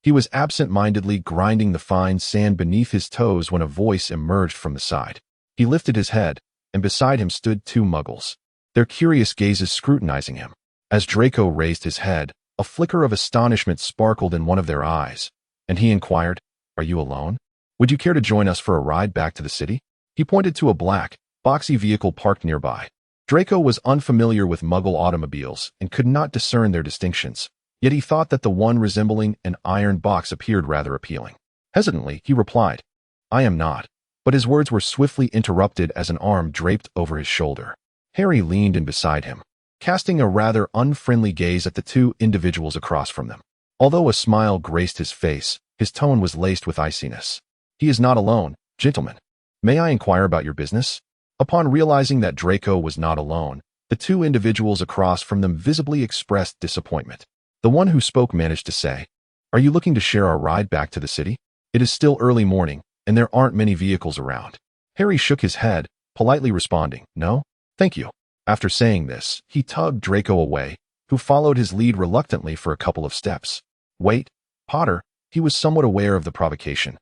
He was absent-mindedly grinding the fine sand beneath his toes when a voice emerged from the side. He lifted his head, and beside him stood two Muggles, their curious gazes scrutinizing him. As Draco raised his head, a flicker of astonishment sparkled in one of their eyes, and he inquired, "Are you alone? Would you care to join us for a ride back to the city?" He pointed to a black, boxy vehicle parked nearby. Draco was unfamiliar with Muggle automobiles and could not discern their distinctions, yet he thought that the one resembling an iron box appeared rather appealing. Hesitantly, he replied, "I am not," but his words were swiftly interrupted as an arm draped over his shoulder. Harry leaned in beside him, casting a rather unfriendly gaze at the two individuals across from them. Although a smile graced his face, his tone was laced with iciness. "He is not alone, gentlemen. May I inquire about your business?" Upon realizing that Draco was not alone, the two individuals across from them visibly expressed disappointment. The one who spoke managed to say, "Are you looking to share our ride back to the city? It is still early morning, and there aren't many vehicles around." Harry shook his head, politely responding, "No, thank you." After saying this, he tugged Draco away, who followed his lead reluctantly for a couple of steps. "Wait, Potter," he was somewhat aware of the provocation,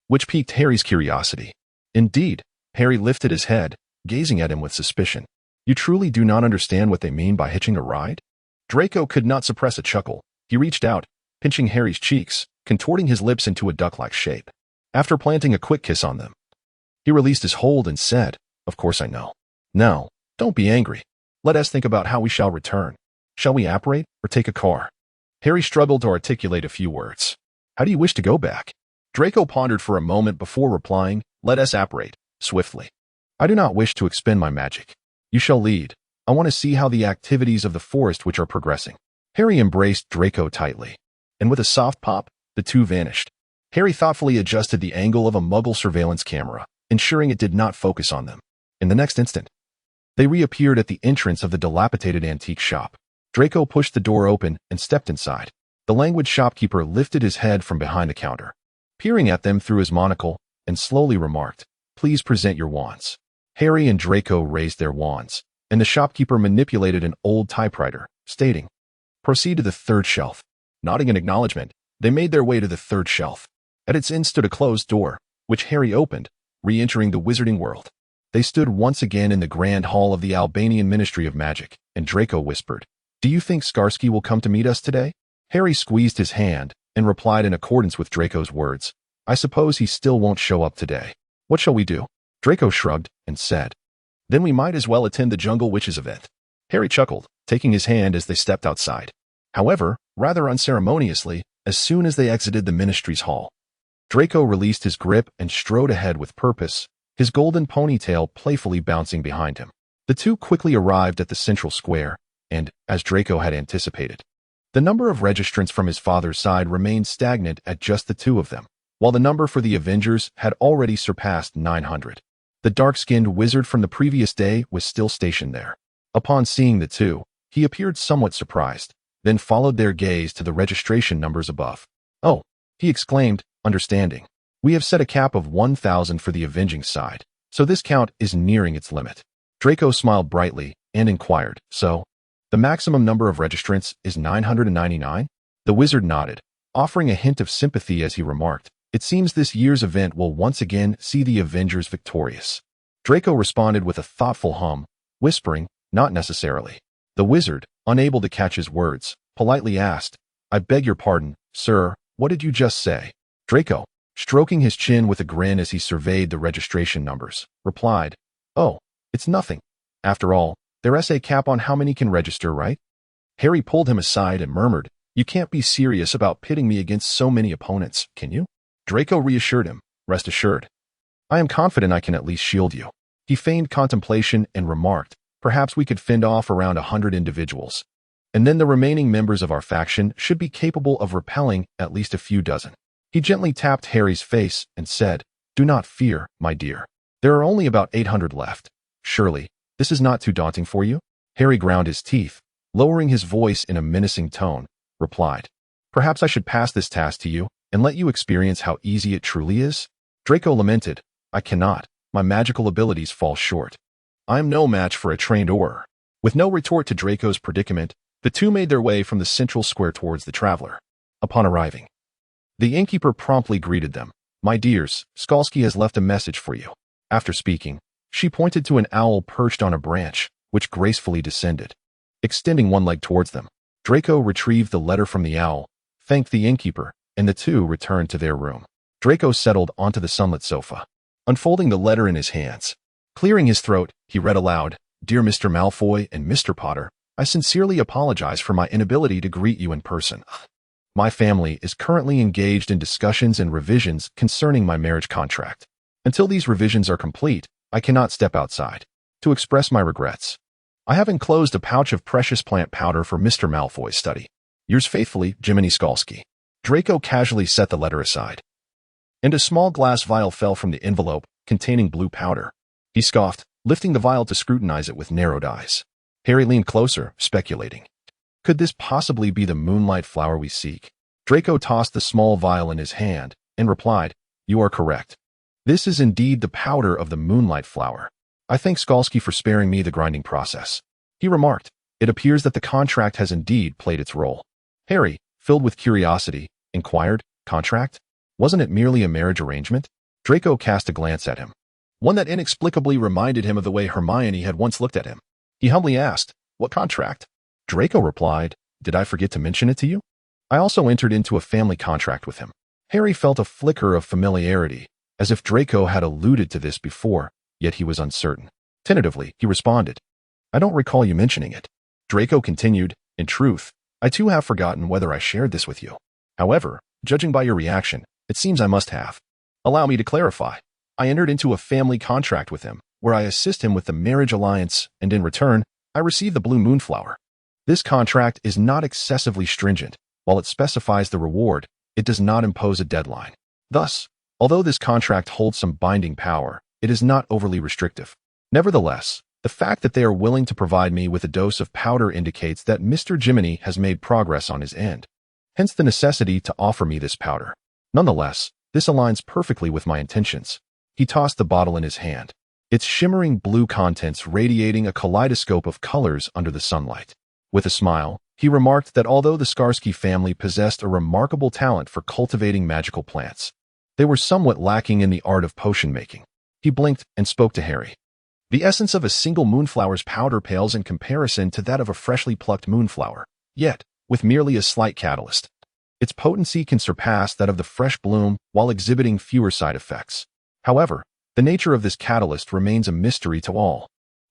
which piqued Harry's curiosity. Indeed, Harry lifted his head, gazing at him with suspicion. "You truly do not understand what they mean by hitching a ride?" Draco could not suppress a chuckle. He reached out, pinching Harry's cheeks, contorting his lips into a duck-like shape. After planting a quick kiss on them, he released his hold and said, "Of course I know. Now, don't be angry. Let us think about how we shall return. Shall we apparate or take a car?" Harry struggled to articulate a few words. "How do you wish to go back?" Draco pondered for a moment before replying, "Let us apparate," swiftly. "I do not wish to expend my magic. You shall lead. I want to see how the activities of the forest which are progressing." Harry embraced Draco tightly, and with a soft pop, the two vanished. Harry thoughtfully adjusted the angle of a Muggle surveillance camera, ensuring it did not focus on them. In the next instant, they reappeared at the entrance of the dilapidated antique shop. Draco pushed the door open and stepped inside. The languid shopkeeper lifted his head from behind the counter, peering at them through his monocle, and slowly remarked, "Please present your wands." Harry and Draco raised their wands, and the shopkeeper manipulated an old typewriter, stating, "Proceed to the third shelf." Nodding in acknowledgement, they made their way to the third shelf. At its end stood a closed door, which Harry opened, re-entering the wizarding world. They stood once again in the grand hall of the Albanian Ministry of Magic, and Draco whispered, "Do you think Skarsky will come to meet us today?" Harry squeezed his hand and replied in accordance with Draco's words, "I suppose he still won't show up today. What shall we do?" Draco shrugged and said, "Then we might as well attend the Jungle Witches event." Harry chuckled, taking his hand as they stepped outside. However, rather unceremoniously, as soon as they exited the ministry's hall, Draco released his grip and strode ahead with purpose, his golden ponytail playfully bouncing behind him. The two quickly arrived at the central square, and, as Draco had anticipated, the number of registrants from his father's side remained stagnant at just the two of them, while the number for the Avengers had already surpassed 900. The dark-skinned wizard from the previous day was still stationed there. Upon seeing the two, he appeared somewhat surprised, then followed their gaze to the registration numbers above. "Oh," he exclaimed, understanding. "We have set a cap of 1,000 for the avenging side, so this count is nearing its limit." Draco smiled brightly and inquired, "So, the maximum number of registrants is 999? The wizard nodded, offering a hint of sympathy as he remarked, "It seems this year's event will once again see the Avengers victorious." Draco responded with a thoughtful hum, whispering, "Not necessarily." The wizard, unable to catch his words, politely asked, "I beg your pardon, sir, what did you just say?" Draco, stroking his chin with a grin as he surveyed the registration numbers, replied, "Oh, it's nothing. After all, there's a cap on how many can register, right?" Harry pulled him aside and murmured, "You can't be serious about pitting me against so many opponents, can you?" Draco reassured him, "Rest assured. I am confident I can at least shield you." He feigned contemplation and remarked, "Perhaps we could fend off around 100 individuals. And then the remaining members of our faction should be capable of repelling at least a few dozen." He gently tapped Harry's face and said, "Do not fear, my dear. There are only about 800 left. Surely, this is not too daunting for you?" Harry ground his teeth, lowering his voice in a menacing tone, replied, "Perhaps I should pass this task to you and let you experience how easy it truly is?" Draco lamented, "I cannot. My magical abilities fall short. I am no match for a trained Auror." With no retort to Draco's predicament, the two made their way from the central square towards the traveler. Upon arriving, the innkeeper promptly greeted them. "My dears, Skalski has left a message for you." After speaking, she pointed to an owl perched on a branch, which gracefully descended. Extending one leg towards them, Draco retrieved the letter from the owl, thanked the innkeeper, and the two returned to their room. Draco settled onto the sunlit sofa, unfolding the letter in his hands. Clearing his throat, he read aloud, "Dear Mr. Malfoy and Mr. Potter, I sincerely apologize for my inability to greet you in person. My family is currently engaged in discussions and revisions concerning my marriage contract. Until these revisions are complete, I cannot step outside. To express my regrets, I have enclosed a pouch of precious plant powder for Mr. Malfoy's study. Yours faithfully, Jiminy Skalski." Draco casually set the letter aside, and a small glass vial fell from the envelope containing blue powder. He scoffed, lifting the vial to scrutinize it with narrowed eyes. Harry leaned closer, speculating, "Could this possibly be the moonlight flower we seek?" Draco tossed the small vial in his hand and replied, "You are correct. This is indeed the powder of the moonlight flower. I thank Skalski for sparing me the grinding process." He remarked, "It appears that the contract has indeed played its role." Harry, filled with curiosity, inquired, "Contract? Wasn't it merely a marriage arrangement?" Draco cast a glance at him, one that inexplicably reminded him of the way Hermione had once looked at him. He humbly asked, "What contract?" Draco replied, "Did I forget to mention it to you? I also entered into a family contract with him." Harry felt a flicker of familiarity, as if Draco had alluded to this before, yet he was uncertain. Tentatively, he responded, "I don't recall you mentioning it." Draco continued, "In truth, I too have forgotten whether I shared this with you. However, judging by your reaction, it seems I must have. Allow me to clarify. I entered into a family contract with him, where I assist him with the marriage alliance, and in return, I receive the blue moonflower. This contract is not excessively stringent. While it specifies the reward, it does not impose a deadline. Thus, although this contract holds some binding power, it is not overly restrictive. Nevertheless, the fact that they are willing to provide me with a dose of powder indicates that Mr. Jiminy has made progress on his end. Hence the necessity to offer me this powder. Nonetheless, this aligns perfectly with my intentions." He tossed the bottle in his hand, its shimmering blue contents radiating a kaleidoscope of colors under the sunlight. With a smile, he remarked that although the Skalski family possessed a remarkable talent for cultivating magical plants, they were somewhat lacking in the art of potion making. He blinked and spoke to Harry. "The essence of a single moonflower's powder pales in comparison to that of a freshly plucked moonflower, yet, with merely a slight catalyst, its potency can surpass that of the fresh bloom while exhibiting fewer side effects. However, the nature of this catalyst remains a mystery to all."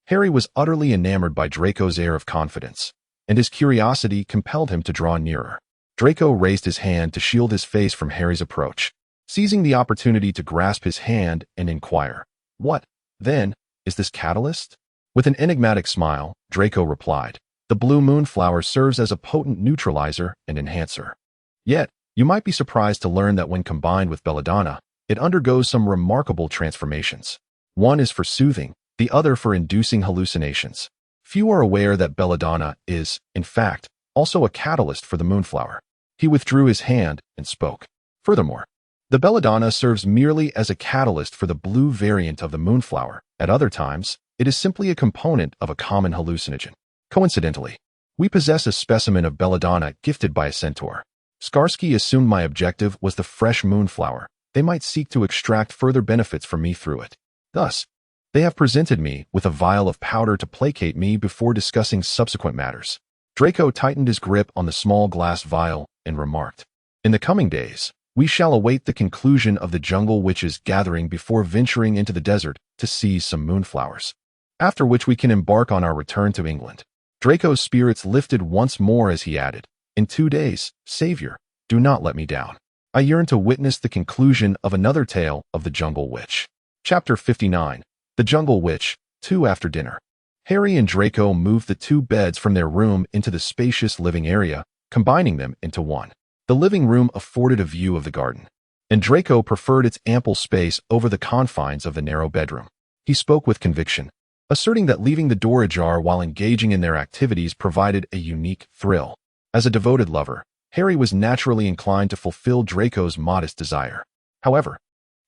Harry was utterly enamored by Draco's air of confidence, and his curiosity compelled him to draw nearer. Draco raised his hand to shield his face from Harry's approach, seizing the opportunity to grasp his hand and inquire, "What, then, is this catalyst?" With an enigmatic smile, Draco replied, "The blue moonflower serves as a potent neutralizer and enhancer. Yet, you might be surprised to learn that when combined with belladonna, it undergoes some remarkable transformations. One is for soothing, the other for inducing hallucinations. Few are aware that belladonna is, in fact, also a catalyst for the moonflower." He withdrew his hand and spoke. "Furthermore, the belladonna serves merely as a catalyst for the blue variant of the moonflower. At other times, it is simply a component of a common hallucinogen. Coincidentally, we possess a specimen of belladonna gifted by a centaur. Skalski assumed my objective was the fresh moonflower. They might seek to extract further benefits from me through it. Thus, They have presented me with a vial of powder to placate me before discussing subsequent matters. Draco tightened his grip on the small glass vial and remarked, "In the coming days, we shall await the conclusion of the jungle witches' gathering before venturing into the desert to seize some moonflowers, after which we can embark on our return to England." Draco's spirits lifted once more as he added, "In 2 days, Savior, do not let me down. I yearn to witness the conclusion of another tale of the Jungle Witch." Chapter 59. The Jungle Witch, 2 after dinner. Harry and Draco moved the 2 beds from their room into the spacious living area, combining them into one. The living room afforded a view of the garden, and Draco preferred its ample space over the confines of the narrow bedroom. He spoke with conviction, asserting that leaving the door ajar while engaging in their activities provided a unique thrill. As a devoted lover, Harry was naturally inclined to fulfill Draco's modest desire. However,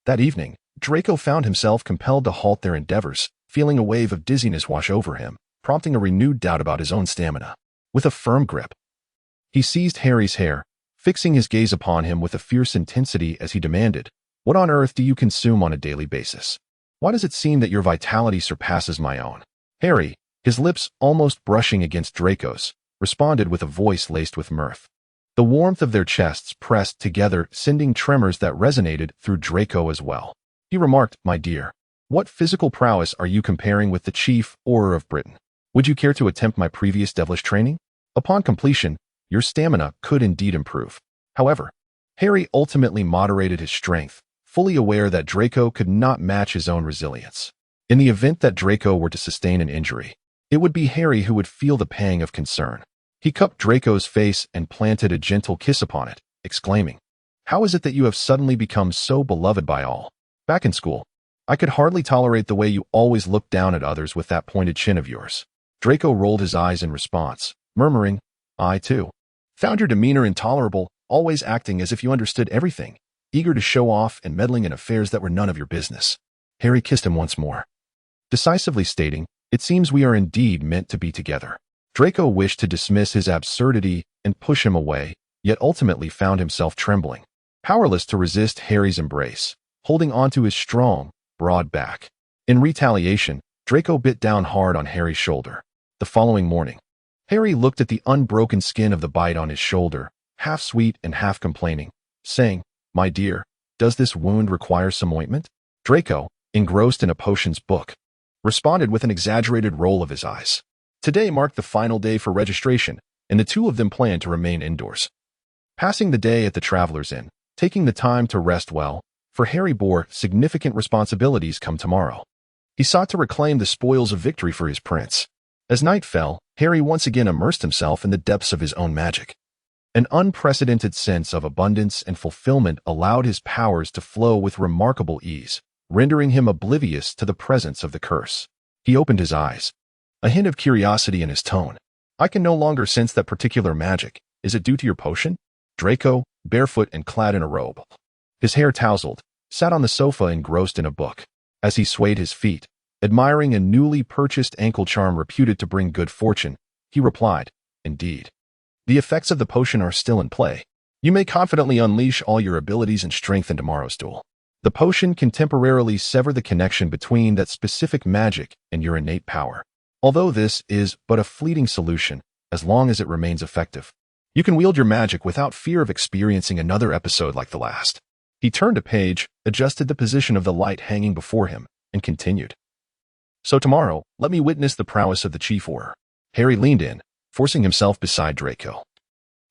that evening, Draco found himself compelled to halt their endeavors, feeling a wave of dizziness wash over him, prompting a renewed doubt about his own stamina. With a firm grip, he seized Harry's hair, fixing his gaze upon him with a fierce intensity as he demanded, "What on earth do you consume on a daily basis? Why does it seem that your vitality surpasses my own?" Harry, his lips almost brushing against Draco's, responded with a voice laced with mirth. The warmth of their chests pressed together, sending tremors that resonated through Draco as well. He remarked, "My dear, what physical prowess are you comparing with the chief Auror of Britain? Would you care to attempt my previous devilish training? Upon completion, your stamina could indeed improve." However, Harry ultimately moderated his strength, fully aware that Draco could not match his own resilience. In the event that Draco were to sustain an injury, it would be Harry who would feel the pang of concern. He cupped Draco's face and planted a gentle kiss upon it, exclaiming, "How is it that you have suddenly become so beloved by all? Back in school, I could hardly tolerate the way you always looked down at others with that pointed chin of yours." Draco rolled his eyes in response, murmuring, "I, too, found your demeanor intolerable, always acting as if you understood everything, eager to show off and meddling in affairs that were none of your business." Harry kissed him once more, decisively stating, "It seems we are indeed meant to be together." Draco wished to dismiss his absurdity and push him away, yet ultimately found himself trembling, powerless to resist Harry's embrace, holding onto his strong, broad back. In retaliation, Draco bit down hard on Harry's shoulder. The following morning, Harry looked at the unbroken skin of the bite on his shoulder, half sweet and half complaining, saying, "My dear, does this wound require some ointment?" Draco, engrossed in a potions book, responded with an exaggerated roll of his eyes. Today marked the final day for registration, and the 2 of them planned to remain indoors, passing the day at the Traveler's Inn, taking the time to rest well, for Harry bore significant responsibilities come tomorrow. He sought to reclaim the spoils of victory for his prince. As night fell, Harry once again immersed himself in the depths of his own magic. An unprecedented sense of abundance and fulfillment allowed his powers to flow with remarkable ease, rendering him oblivious to the presence of the curse. He opened his eyes, a hint of curiosity in his tone. "I can no longer sense that particular magic. Is it due to your potion?" Draco, barefoot and clad in a robe, his hair tousled, sat on the sofa engrossed in a book. As he swayed his feet, admiring a newly purchased ankle charm reputed to bring good fortune, he replied, "Indeed. The effects of the potion are still in play. You may confidently unleash all your abilities and strength in tomorrow's duel. The potion can temporarily sever the connection between that specific magic and your innate power. Although this is but a fleeting solution, as long as it remains effective, you can wield your magic without fear of experiencing another episode like the last." He turned a page, adjusted the position of the light hanging before him, and continued, "So tomorrow, let me witness the prowess of the chief Auror." Harry leaned in, forcing himself beside Draco,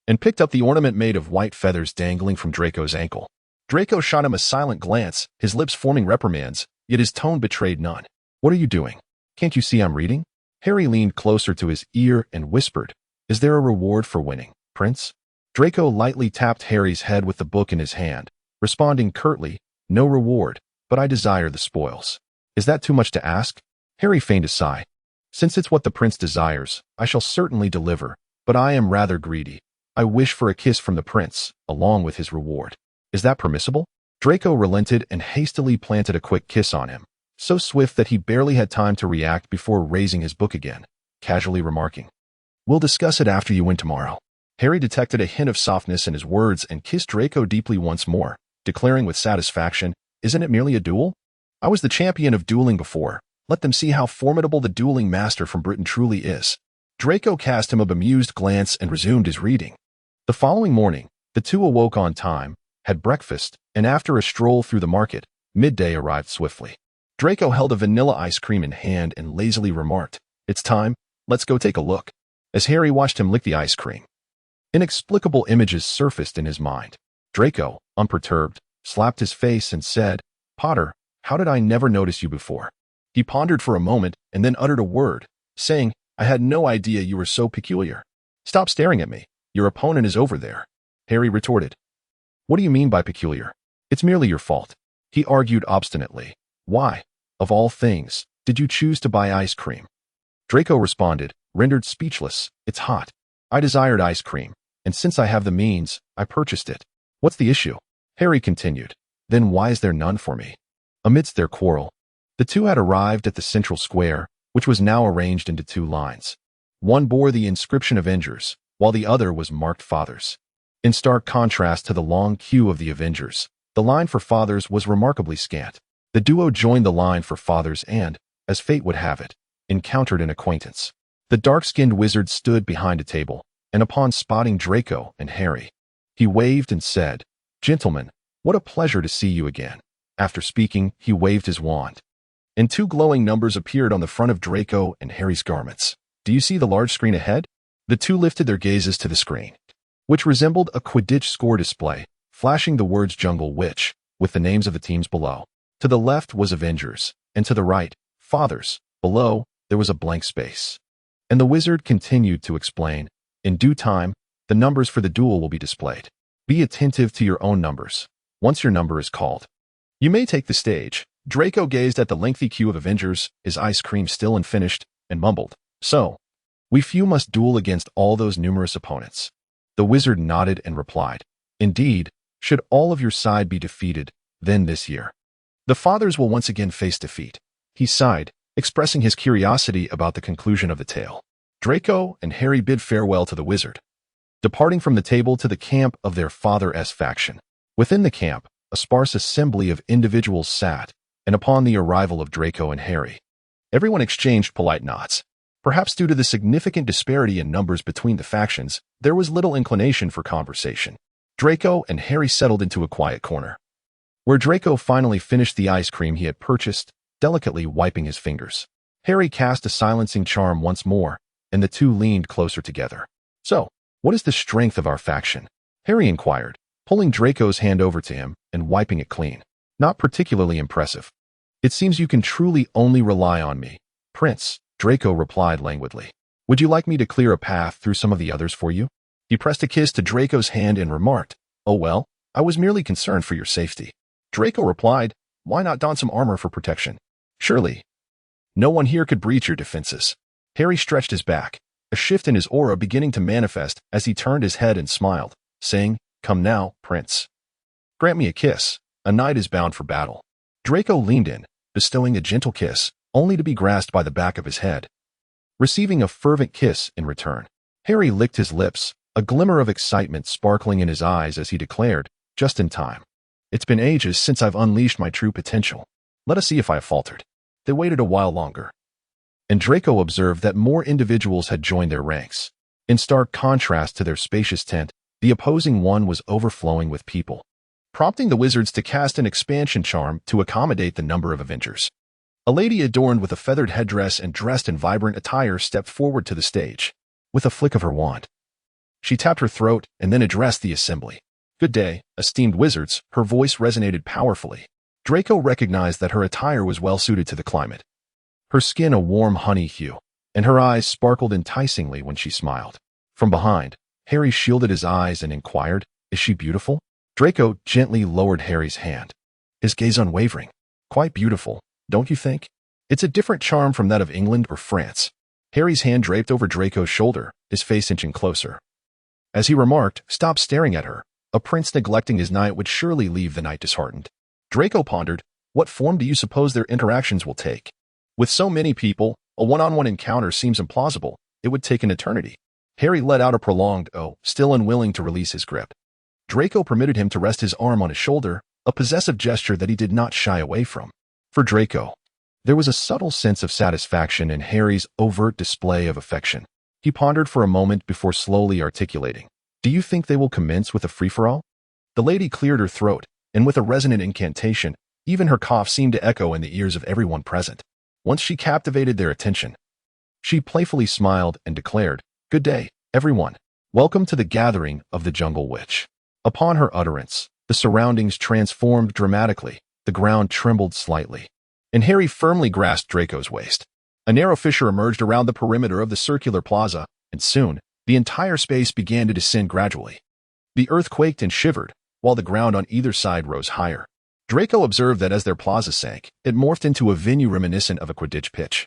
and picked up the ornament made of white feathers dangling from Draco's ankle. Draco shot him a silent glance, his lips forming reprimands, yet his tone betrayed none. "What are you doing? Can't you see I'm reading?" Harry leaned closer to his ear and whispered, "Is there a reward for winning, Prince?" Draco lightly tapped Harry's head with the book in his hand, responding curtly, "No reward, but I desire the spoils." "Is that too much to ask?" Harry feigned a sigh. "Since it's what the prince desires, I shall certainly deliver, but I am rather greedy. I wish for a kiss from the prince, along with his reward. Is that permissible?" Draco relented and hastily planted a quick kiss on him, so swift that he barely had time to react before raising his book again, casually remarking, "We'll discuss it after you win tomorrow." Harry detected a hint of softness in his words and kissed Draco deeply once more, declaring with satisfaction, "Isn't it merely a duel? I was the champion of dueling before, Let them see how formidable the dueling master from Britain truly is. Draco cast him a bemused glance and resumed his reading. The following morning, the two awoke on time, had breakfast, and after a stroll through the market, midday arrived swiftly. Draco held a vanilla ice cream in hand and lazily remarked, "It's time, let's go take a look," as Harry watched him lick the ice cream. Inexplicable images surfaced in his mind. Draco, unperturbed, slapped his face and said, "Potter, how did I never notice you before?" He pondered for a moment and then uttered a word, saying, "I had no idea you were so peculiar." "Stop staring at me. Your opponent is over there," Harry retorted. "What do you mean by peculiar? It's merely your fault," he argued obstinately. "Why, of all things, did you choose to buy ice cream?" Draco responded, rendered speechless, "It's hot. I desired ice cream, and since I have the means, I purchased it." "What's the issue?" Harry continued. "Then why is there none for me?" Amidst their quarrel, the two had arrived at the central square, which was now arranged into two lines. One bore the inscription Avengers, while the other was marked Fathers. In stark contrast to the long queue of the Avengers, the line for Fathers was remarkably scant. The duo joined the line for Fathers and, as fate would have it, encountered an acquaintance. The dark-skinned wizard stood behind a table, and upon spotting Draco and Harry, he waved and said, "Gentlemen, what a pleasure to see you again." After speaking, he waved his wand, and two glowing numbers appeared on the front of Draco and Harry's garments. "Do you see the large screen ahead?" The two lifted their gazes to the screen, which resembled a Quidditch score display, flashing the words Jungle Witch, with the names of the teams below. To the left was Avengers, and to the right, Fathers. Below, there was a blank space. And the wizard continued to explain, "In due time, the numbers for the duel will be displayed. Be attentive to your own numbers. Once your number is called, you may take the stage." Draco gazed at the lengthy queue of Avengers, his ice cream still unfinished, and mumbled, "So, we few must duel against all those numerous opponents." The wizard nodded and replied, "Indeed, should all of your side be defeated, then this year, the Fathers will once again face defeat." He sighed, expressing his curiosity about the conclusion of the tale. Draco and Harry bid farewell to the wizard, departing from the table to the camp of their Father-S faction. Within the camp, a sparse assembly of individuals sat, and upon the arrival of Draco and Harry, everyone exchanged polite nods. Perhaps due to the significant disparity in numbers between the factions, there was little inclination for conversation. Draco and Harry settled into a quiet corner, where Draco finally finished the ice cream he had purchased, delicately wiping his fingers. Harry cast a silencing charm once more, and the two leaned closer together. "So, what is the strength of our faction?" Harry inquired, pulling Draco's hand over to him and wiping it clean. "Not particularly impressive. It seems you can truly only rely on me, Prince," Draco replied languidly. "Would you like me to clear a path through some of the others for you?" He pressed a kiss to Draco's hand and remarked, "Oh well, I was merely concerned for your safety." Draco replied, "Why not don some armor for protection? Surely no one here could breach your defenses." Harry stretched his back, a shift in his aura beginning to manifest as he turned his head and smiled, saying, "Come now, Prince. Grant me a kiss. A knight is bound for battle." Draco leaned in, bestowing a gentle kiss, only to be grasped by the back of his head, receiving a fervent kiss in return. Harry licked his lips, a glimmer of excitement sparkling in his eyes as he declared, "Just in time. It's been ages since I've unleashed my true potential. Let us see if I have faltered." They waited a while longer, and Draco observed that more individuals had joined their ranks. In stark contrast to their spacious tent, the opposing one was overflowing with people, prompting the wizards to cast an expansion charm to accommodate the number of Avengers. A lady adorned with a feathered headdress and dressed in vibrant attire stepped forward to the stage. With a flick of her wand, she tapped her throat and then addressed the assembly. "Good day, esteemed wizards." Her voice resonated powerfully. Draco recognized that her attire was well suited to the climate, her skin a warm honey hue, and her eyes sparkled enticingly when she smiled. From behind, Harry shielded his eyes and inquired, "Is she beautiful?" Draco gently lowered Harry's hand, his gaze unwavering. "Quite beautiful, don't you think? It's a different charm from that of England or France." Harry's hand draped over Draco's shoulder, his face inching closer. As he remarked, "Stop staring at her. A prince neglecting his knight would surely leave the knight disheartened." Draco pondered, "What form do you suppose their interactions will take? With so many people, a one-on-one encounter seems implausible. It would take an eternity." Harry let out a prolonged "oh," still unwilling to release his grip. Draco permitted him to rest his arm on his shoulder, a possessive gesture that he did not shy away from. For Draco, There was a subtle sense of satisfaction in Harry's overt display of affection. He pondered for a moment before slowly articulating, "Do you think they will commence with a free-for-all?" The lady cleared her throat, and with a resonant incantation, even her cough seemed to echo in the ears of everyone present. Once she captivated their attention, she playfully smiled and declared, "Good day, everyone. Welcome to the gathering of the Jungle Witch." Upon her utterance, the surroundings transformed dramatically. The ground trembled slightly, and Harry firmly grasped Draco's waist. A narrow fissure emerged around the perimeter of the circular plaza, and soon, the entire space began to descend gradually. The earth quaked and shivered, while the ground on either side rose higher. Draco observed that as their plaza sank, it morphed into a venue reminiscent of a Quidditch pitch.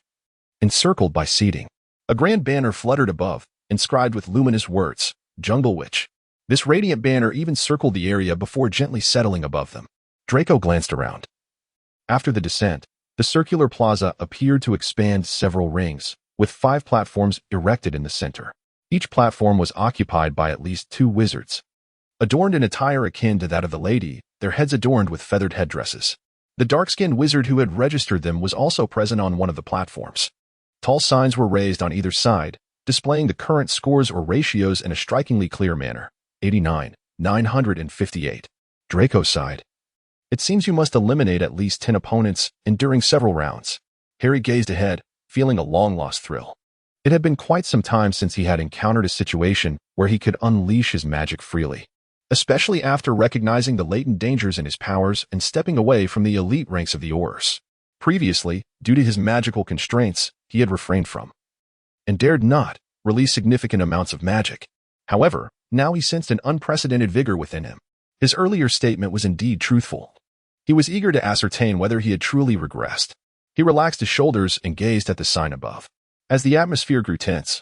Encircled by seating, a grand banner fluttered above, inscribed with luminous words, "Jungle Witch." This radiant banner even circled the area before gently settling above them. Draco glanced around. After the descent, the circular plaza appeared to expand several rings, with 5 platforms erected in the center. Each platform was occupied by at least 2 wizards, adorned in attire akin to that of the lady, their heads adorned with feathered headdresses. The dark-skinned wizard who had registered them was also present on one of the platforms. Tall signs were raised on either side, displaying the current scores or ratios in a strikingly clear manner. 89, 958. Draco sighed. "It seems you must eliminate at least 10 opponents, enduring several rounds." Harry gazed ahead, feeling a long-lost thrill. It had been quite some time since he had encountered a situation where he could unleash his magic freely, especially after recognizing the latent dangers in his powers and stepping away from the elite ranks of the Aurors. Previously, due to his magical constraints, he had refrained from, and dared not, release significant amounts of magic. However, now he sensed an unprecedented vigor within him. His earlier statement was indeed truthful. He was eager to ascertain whether he had truly regressed. He relaxed his shoulders and gazed at the sign above. As the atmosphere grew tense,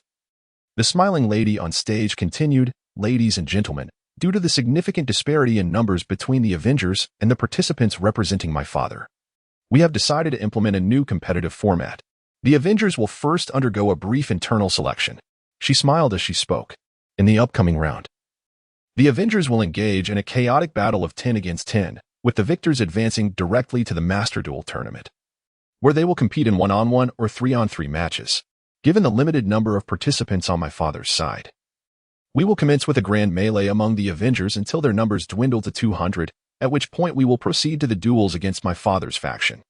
the smiling lady on stage continued, "Ladies and gentlemen, due to the significant disparity in numbers between the Avengers and the participants representing my father, we have decided to implement a new competitive format. The Avengers will first undergo a brief internal selection." She smiled as she spoke. "In the upcoming round, the Avengers will engage in a chaotic battle of 10 against 10, with the victors advancing directly to the Master Duel tournament, where they will compete in 1-on-1 or 3-on-3 matches. Given the limited number of participants on my father's side, we will commence with a grand melee among the Avengers until their numbers dwindle to 200, at which point we will proceed to the duels against my father's faction.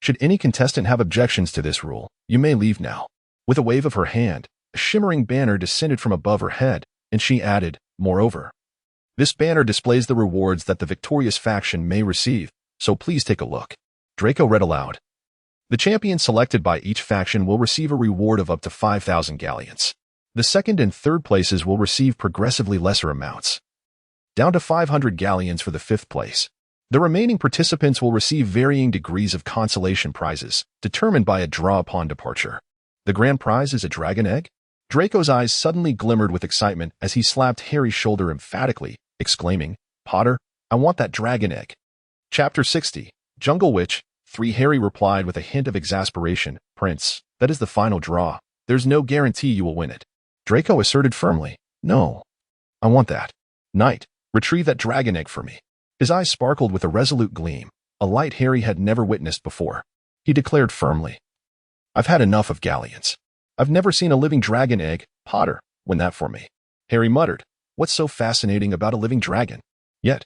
Should any contestant have objections to this rule, you may leave now." With a wave of her hand, a shimmering banner descended from above her head, and she added, "Moreover, this banner displays the rewards that the victorious faction may receive, so please take a look." Draco read aloud. "The champion selected by each faction will receive a reward of up to 5,000 galleons. The second and third places will receive progressively lesser amounts, down to 500 galleons for the 5th place. The remaining participants will receive varying degrees of consolation prizes, determined by a draw upon departure. The grand prize is a dragon egg?" Draco's eyes suddenly glimmered with excitement as he slapped Harry's shoulder emphatically, exclaiming, "Potter, I want that dragon egg." Chapter 60, Jungle Witch 3. Harry replied with a hint of exasperation, "Prince, that is the final draw. There's no guarantee you will win it." Draco asserted firmly, "No, I want that. Knight, retrieve that dragon egg for me." His eyes sparkled with a resolute gleam, a light Harry had never witnessed before. He declared firmly, "I've had enough of galleons. I've never seen a living dragon egg. Potter, win that for me." Harry muttered, "What's so fascinating about a living dragon?" Yet,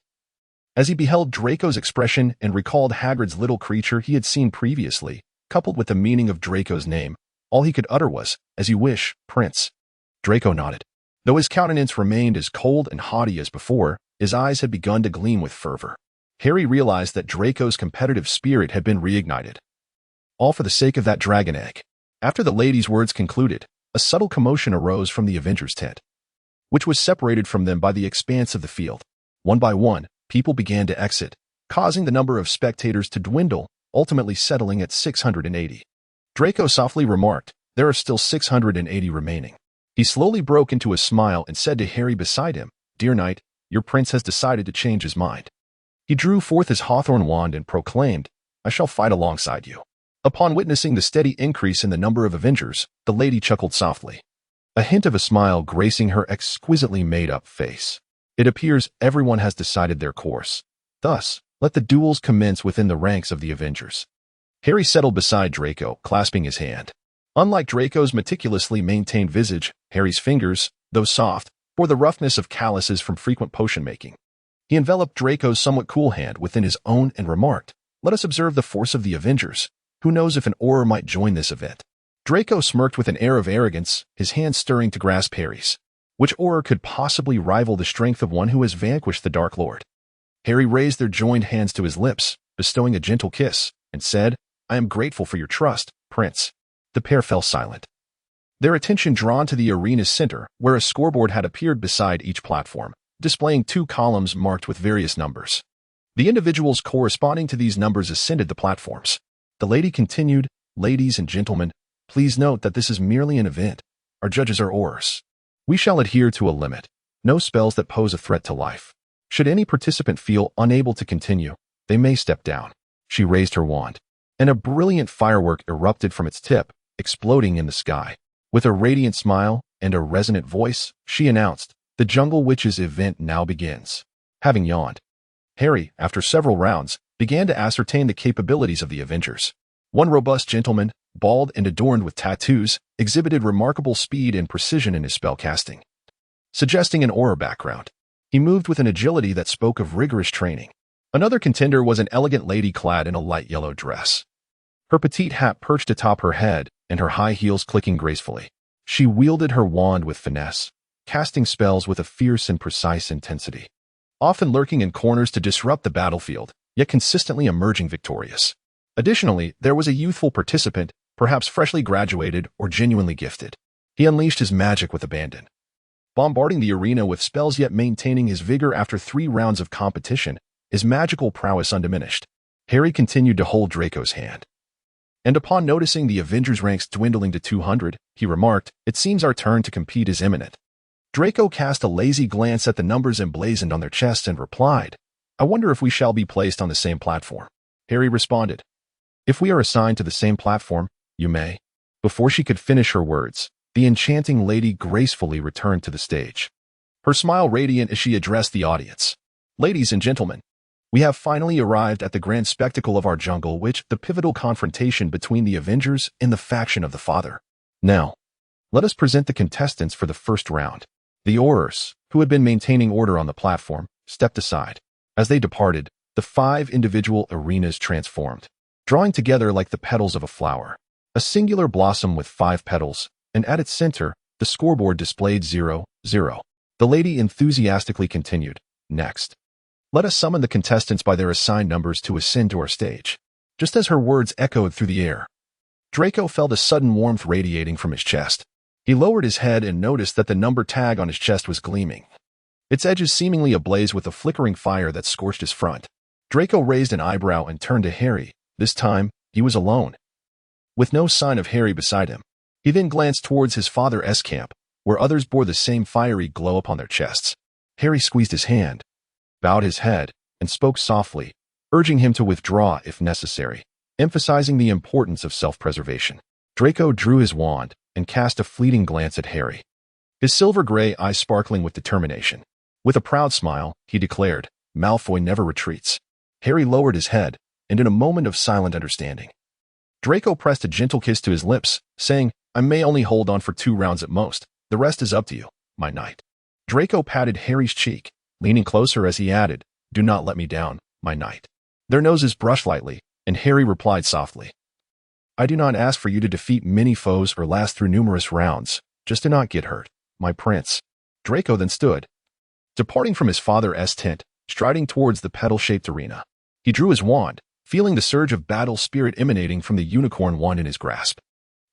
as he beheld Draco's expression and recalled Hagrid's little creature he had seen previously, coupled with the meaning of Draco's name, all he could utter was, "As you wish, Prince." Draco nodded. Though his countenance remained as cold and haughty as before, his eyes had begun to gleam with fervor. Harry realized that Draco's competitive spirit had been reignited. All for the sake of that dragon egg. After the lady's words concluded, a subtle commotion arose from the Avengers' tent, which was separated from them by the expanse of the field. One by one, people began to exit, causing the number of spectators to dwindle, ultimately settling at 680. Draco softly remarked, "There are still 680 remaining." He slowly broke into a smile and said to Harry beside him, "Dear knight, your prince has decided to change his mind." He drew forth his hawthorn wand and proclaimed, "I shall fight alongside you." Upon witnessing the steady increase in the number of Avengers, the lady chuckled softly, a hint of a smile gracing her exquisitely made-up face. "It appears everyone has decided their course. Thus, let the duels commence within the ranks of the Avengers." Harry settled beside Draco, clasping his hand. Unlike Draco's meticulously maintained visage, Harry's fingers, though soft, bore the roughness of calluses from frequent potion-making. He enveloped Draco's somewhat cool hand within his own and remarked, "Let us observe the force of the Avengers. Who knows if an Auror might join this event?" Draco smirked with an air of arrogance, his hand stirring to grasp Harry's. Which Auror could possibly rival the strength of one who has vanquished the Dark Lord? Harry raised their joined hands to his lips, bestowing a gentle kiss, and said, "I am grateful for your trust, Prince." The pair fell silent, their attention drawn to the arena's center, where a scoreboard had appeared beside each platform, displaying 2 columns marked with various numbers. The individuals corresponding to these numbers ascended the platforms. The lady continued, "Ladies and gentlemen, please note that this is merely an event. Our judges are Aurors. We shall adhere to a limit. No spells that pose a threat to life. Should any participant feel unable to continue, they may step down." She raised her wand, and a brilliant firework erupted from its tip, exploding in the sky. With a radiant smile and a resonant voice, she announced, "The Jungle Witches event now begins." Having yawned, Harry, after several rounds, began to ascertain the capabilities of the Avengers. One robust gentleman, bald and adorned with tattoos, exhibited remarkable speed and precision in his spellcasting, suggesting an Auror background. He moved with an agility that spoke of rigorous training. Another contender was an elegant lady clad in a light yellow dress, her petite hat perched atop her head and her high heels clicking gracefully. She wielded her wand with finesse, casting spells with a fierce and precise intensity, often lurking in corners to disrupt the battlefield, yet consistently emerging victorious. Additionally, there was a youthful participant, perhaps freshly graduated or genuinely gifted. He unleashed his magic with abandon, bombarding the arena with spells yet maintaining his vigor after 3 rounds of competition, his magical prowess undiminished. Harry continued to hold Draco's hand, and upon noticing the Avengers' ranks dwindling to 200, he remarked, "It seems our turn to compete is imminent." Draco cast a lazy glance at the numbers emblazoned on their chests and replied, "I wonder if we shall be placed on the same platform." Harry responded, "If we are assigned to the same platform, you may." Before she could finish her words, the enchanting lady gracefully returned to the stage, her smile radiant as she addressed the audience. "Ladies and gentlemen, we have finally arrived at the grand spectacle of our jungle, the pivotal confrontation between the Avengers and the faction of the Father. Now, let us present the contestants for the first round." The Aurors, who had been maintaining order on the platform, stepped aside. As they departed, the 5 individual arenas transformed, drawing together like the petals of a flower. A singular blossom with 5 petals, and at its center, the scoreboard displayed 0, 0. The lady enthusiastically continued, "Next, let us summon the contestants by their assigned numbers to ascend to our stage." Just as her words echoed through the air, Draco felt a sudden warmth radiating from his chest. He lowered his head and noticed that the number tag on his chest was gleaming, its edges seemingly ablaze with a flickering fire that scorched his front. Draco raised an eyebrow and turned to Harry. This time, he was alone, with no sign of Harry beside him. He then glanced towards his father's camp, where others bore the same fiery glow upon their chests. Harry squeezed his hand, bowed his head, and spoke softly, urging him to withdraw if necessary, emphasizing the importance of self-preservation. Draco drew his wand and cast a fleeting glance at Harry, his silver-gray eyes sparkling with determination. With a proud smile, he declared, "Malfoy never retreats." Harry lowered his head, and in a moment of silent understanding, Draco pressed a gentle kiss to his lips, saying, "I may only hold on for 2 rounds at most. The rest is up to you, my knight." Draco patted Harry's cheek, leaning closer as he added, "Do not let me down, my knight." Their noses brushed lightly, and Harry replied softly, "I do not ask for you to defeat many foes or last through numerous rounds. Just do not get hurt, my prince." Draco then stood, departing from his father's tent, striding towards the petal-shaped arena. He drew his wand, feeling the surge of battle spirit emanating from the unicorn wand in his grasp.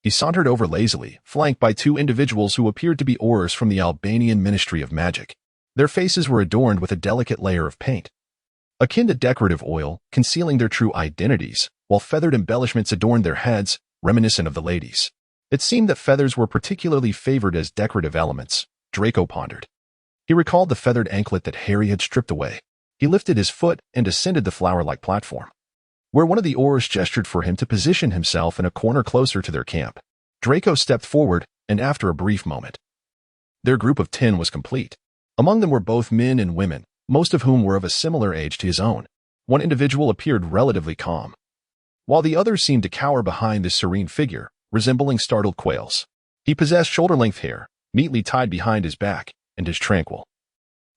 He sauntered over lazily, flanked by 2 individuals who appeared to be Aurors from the Albanian Ministry of Magic. Their faces were adorned with a delicate layer of paint, akin to decorative oil, concealing their true identities, while feathered embellishments adorned their heads, reminiscent of the ladies. It seemed that feathers were particularly favored as decorative elements, Draco pondered. He recalled the feathered anklet that Harry had stripped away. He lifted his foot and ascended the flower-like platform, where one of the Aurors gestured for him to position himself in a corner closer to their camp. Draco stepped forward, and after a brief moment, their group of 10 was complete. Among them were both men and women, most of whom were of a similar age to his own. One individual appeared relatively calm, while the others seemed to cower behind this serene figure, resembling startled quails. He possessed shoulder-length hair, neatly tied behind his back, and his tranquil,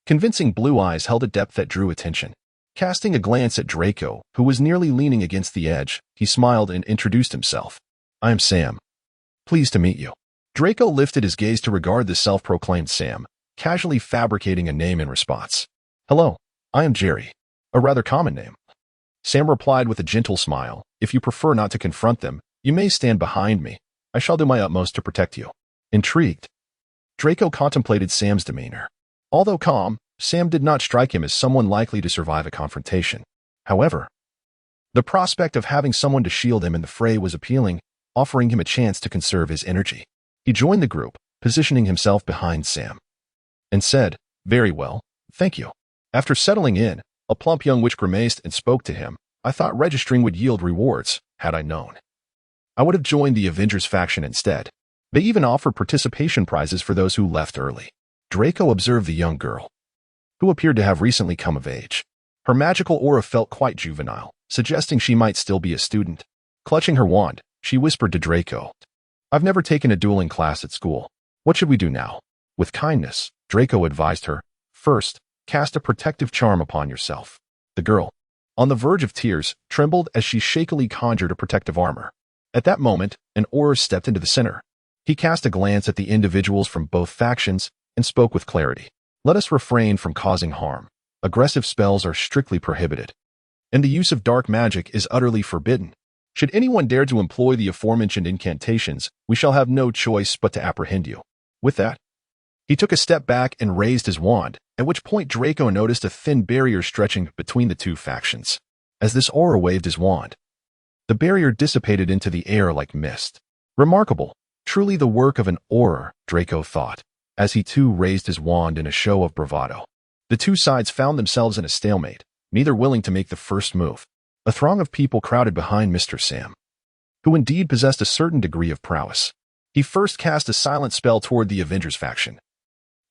convincing blue eyes held a depth that drew attention. Casting a glance at Draco, who was nearly leaning against the edge, he smiled and introduced himself. "I am Sam. Pleased to meet you." Draco lifted his gaze to regard the self-proclaimed Sam, casually fabricating a name in response. "Hello, I am Jerry. A rather common name." Sam replied with a gentle smile. "If you prefer not to confront them, you may stand behind me. I shall do my utmost to protect you." Intrigued, Draco contemplated Sam's demeanor. Although calm, Sam did not strike him as someone likely to survive a confrontation. However, the prospect of having someone to shield him in the fray was appealing, offering him a chance to conserve his energy. He joined the group, positioning himself behind Sam, and said, "Very well, thank you." After settling in, a plump young witch grimaced and spoke to him. "I thought registering would yield rewards. Had I known, I would have joined the Avengers faction instead. They even offered participation prizes for those who left early." Draco observed the young girl, who appeared to have recently come of age. Her magical aura felt quite juvenile, suggesting she might still be a student. Clutching her wand, she whispered to Draco, "I've never taken a dueling class at school. What should we do now?" With kindness, Draco advised her, "First, cast a protective charm upon yourself." The girl, on the verge of tears, trembled as she shakily conjured a protective armor. At that moment, an aura stepped into the center. He cast a glance at the individuals from both factions and spoke with clarity. "Let us refrain from causing harm. Aggressive spells are strictly prohibited, and the use of dark magic is utterly forbidden. Should anyone dare to employ the aforementioned incantations, we shall have no choice but to apprehend you." With that, he took a step back and raised his wand, at which point Draco noticed a thin barrier stretching between the two factions. As this aura waved his wand, the barrier dissipated into the air like mist. Remarkable. Truly the work of an aura, Draco thought, as he too raised his wand in a show of bravado. The two sides found themselves in a stalemate, neither willing to make the first move. A throng of people crowded behind Mr. Sam, who indeed possessed a certain degree of prowess. He first cast a silent spell toward the Avengers faction,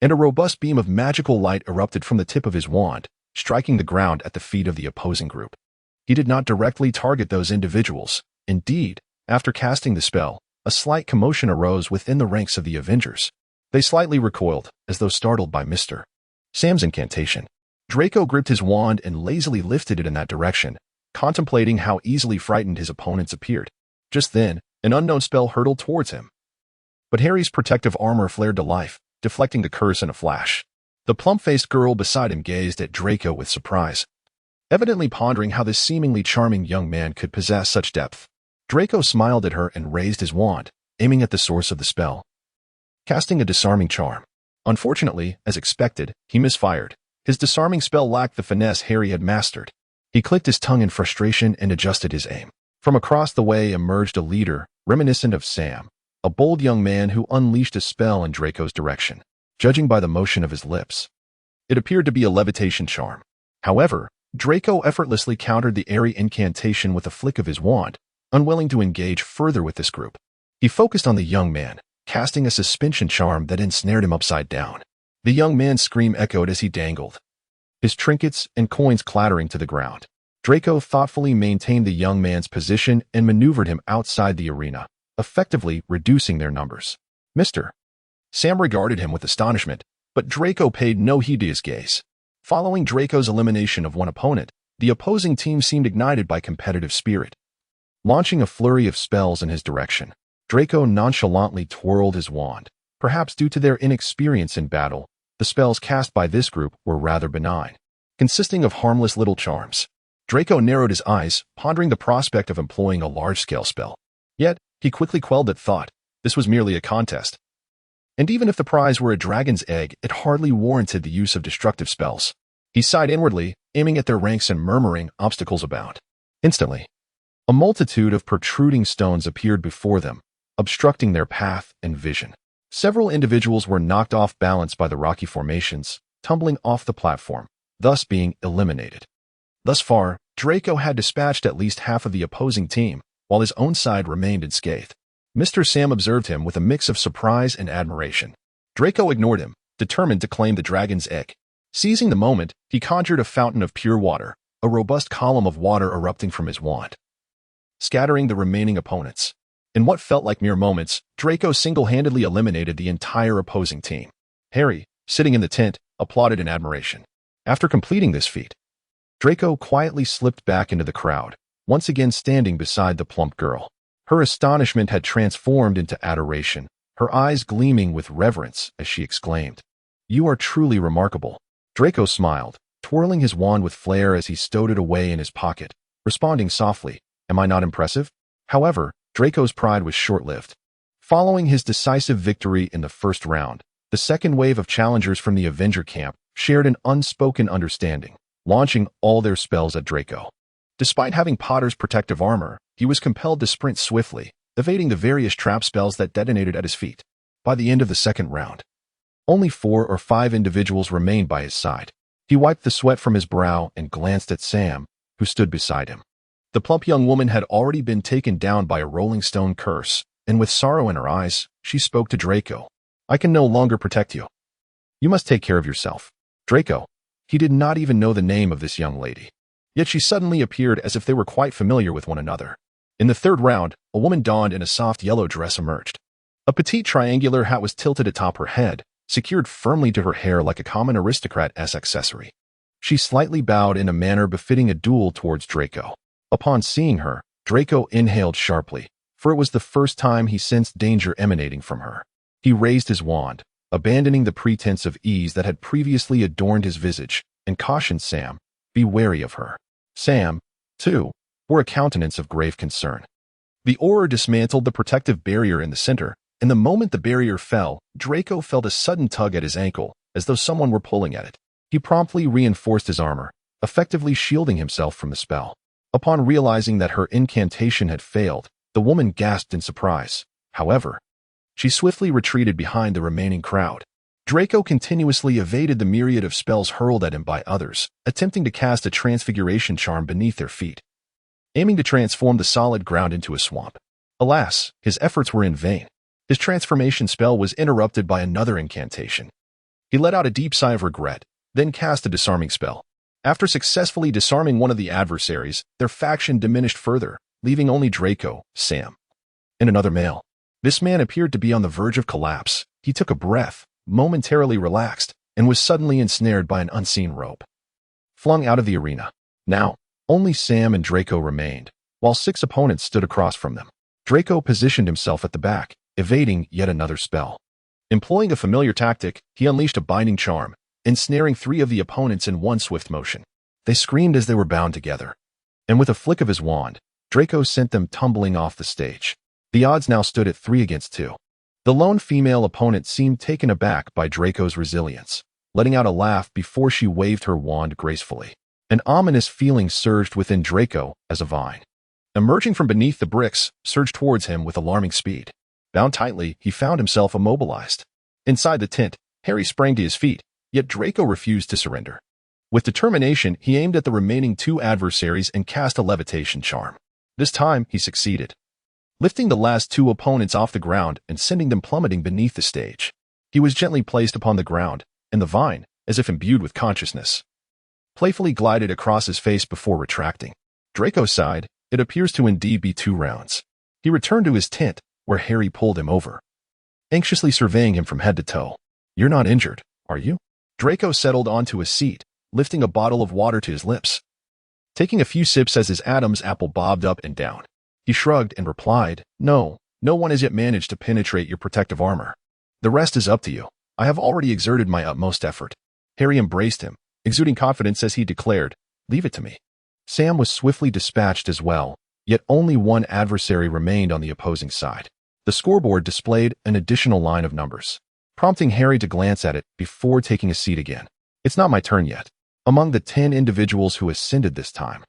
and a robust beam of magical light erupted from the tip of his wand, striking the ground at the feet of the opposing group. He did not directly target those individuals. Indeed, after casting the spell, a slight commotion arose within the ranks of the Avengers. They slightly recoiled, as though startled by Mr. Sam's incantation. Draco gripped his wand and lazily lifted it in that direction, contemplating how easily frightened his opponents appeared. Just then, an unknown spell hurtled towards him. But Harry's protective armor flared to life, deflecting the curse in a flash. The plump-faced girl beside him gazed at Draco with surprise, evidently pondering how this seemingly charming young man could possess such depth. Draco smiled at her and raised his wand, aiming at the source of the spell, casting a disarming charm. Unfortunately, as expected, he misfired. His disarming spell lacked the finesse Harry had mastered. He clicked his tongue in frustration and adjusted his aim. From across the way emerged a leader, reminiscent of Sam, a bold young man who unleashed a spell in Draco's direction. Judging by the motion of his lips, it appeared to be a levitation charm. However, Draco effortlessly countered the airy incantation with a flick of his wand, unwilling to engage further with this group. He focused on the young man, casting a suspension charm that ensnared him upside down. The young man's scream echoed as he dangled, his trinkets and coins clattering to the ground. Draco thoughtfully maintained the young man's position and maneuvered him outside the arena, effectively reducing their numbers. Mr. Sam regarded him with astonishment, but Draco paid no heed to his gaze. Following Draco's elimination of one opponent, the opposing team seemed ignited by competitive spirit. Launching a flurry of spells in his direction, Draco nonchalantly twirled his wand. Perhaps due to their inexperience in battle, the spells cast by this group were rather benign, consisting of harmless little charms. Draco narrowed his eyes, pondering the prospect of employing a large-scale spell. Yet, he quickly quelled that thought. This was merely a contest. And even if the prize were a dragon's egg, it hardly warranted the use of destructive spells. He sighed inwardly, aiming at their ranks and murmuring, "Obstacles abound." Instantly, a multitude of protruding stones appeared before them, obstructing their path and vision. Several individuals were knocked off balance by the rocky formations, tumbling off the platform, thus being eliminated. Thus far, Draco had dispatched at least half of the opposing team, while his own side remained unscathed. Mr. Sam observed him with a mix of surprise and admiration. Draco ignored him, determined to claim the dragon's egg. Seizing the moment, he conjured a fountain of pure water, a robust column of water erupting from his wand. scattering the remaining opponents. In what felt like mere moments, Draco single-handedly eliminated the entire opposing team. Harry, sitting in the tent, applauded in admiration. After completing this feat, Draco quietly slipped back into the crowd, once again standing beside the plump girl. Her astonishment had transformed into adoration, her eyes gleaming with reverence as she exclaimed, "You are truly remarkable." Draco smiled, twirling his wand with flair as he stowed it away in his pocket, responding softly, "Am I not impressive?" However, Draco's pride was short-lived. Following his decisive victory in the first round, the second wave of challengers from the Avenger camp shared an unspoken understanding, launching all their spells at Draco. Despite having Potter's protective armor, he was compelled to sprint swiftly, evading the various trap spells that detonated at his feet. By the end of the second round, only 4 or 5 individuals remained by his side. He wiped the sweat from his brow and glanced at Sam, who stood beside him. The plump young woman had already been taken down by a rolling stone curse, and with sorrow in her eyes, she spoke to Draco. "I can no longer protect you. You must take care of yourself." Draco. He did not even know the name of this young lady. Yet she suddenly appeared as if they were quite familiar with one another. In the third round, a woman donned in a soft yellow dress emerged. A petite triangular hat was tilted atop her head, secured firmly to her hair like a common aristocrat-esque accessory. She slightly bowed in a manner befitting a duel towards Draco. Upon seeing her, Draco inhaled sharply, for it was the first time he sensed danger emanating from her. He raised his wand, abandoning the pretense of ease that had previously adorned his visage, and cautioned Sam, "Be wary of her." Sam, too, wore a countenance of grave concern. The aura dismantled the protective barrier in the center, and the moment the barrier fell, Draco felt a sudden tug at his ankle, as though someone were pulling at it. He promptly reinforced his armor, effectively shielding himself from the spell. Upon realizing that her incantation had failed, the woman gasped in surprise. However, she swiftly retreated behind the remaining crowd. Draco continuously evaded the myriad of spells hurled at him by others, attempting to cast a transfiguration charm beneath their feet, aiming to transform the solid ground into a swamp. Alas, his efforts were in vain. His transformation spell was interrupted by another incantation. He let out a deep sigh of regret, then cast a disarming spell. After successfully disarming one of the adversaries, their faction diminished further, leaving only Draco, Sam, and another male. This man appeared to be on the verge of collapse. He took a breath, momentarily relaxed, and was suddenly ensnared by an unseen rope. Flung out of the arena. Now, only Sam and Draco remained, while 6 opponents stood across from them. Draco positioned himself at the back, evading yet another spell. Employing a familiar tactic, he unleashed a binding charm, ensnaring 3 of the opponents in one swift motion. They screamed as they were bound together. And with a flick of his wand, Draco sent them tumbling off the stage. The odds now stood at 3 against 2. The lone female opponent seemed taken aback by Draco's resilience, letting out a laugh before she waved her wand gracefully. An ominous feeling surged within Draco as a vine, emerging from beneath the bricks, surged towards him with alarming speed. Bound tightly, he found himself immobilized. Inside the tent, Harry sprang to his feet, yet Draco refused to surrender. With determination, he aimed at the remaining 2 adversaries and cast a levitation charm. This time, he succeeded, lifting the last 2 opponents off the ground and sending them plummeting beneath the stage. He was gently placed upon the ground, and the vine, as if imbued with consciousness, playfully glided across his face before retracting. Draco sighed. It appears to indeed be 2 rounds. He returned to his tent, where Harry pulled him over, anxiously surveying him from head to toe. "You're not injured, are you?" Draco settled onto a seat, lifting a bottle of water to his lips, taking a few sips as his Adam's apple bobbed up and down. He shrugged and replied, "No, no one has yet managed to penetrate your protective armor. The rest is up to you. I have already exerted my utmost effort." Harry embraced him, exuding confidence as he declared, "Leave it to me." Sam was swiftly dispatched as well, yet only 1 adversary remained on the opposing side. The scoreboard displayed an additional line of numbers, prompting Harry to glance at it before taking a seat again. "It's not my turn yet." Among the 10 individuals who ascended this time,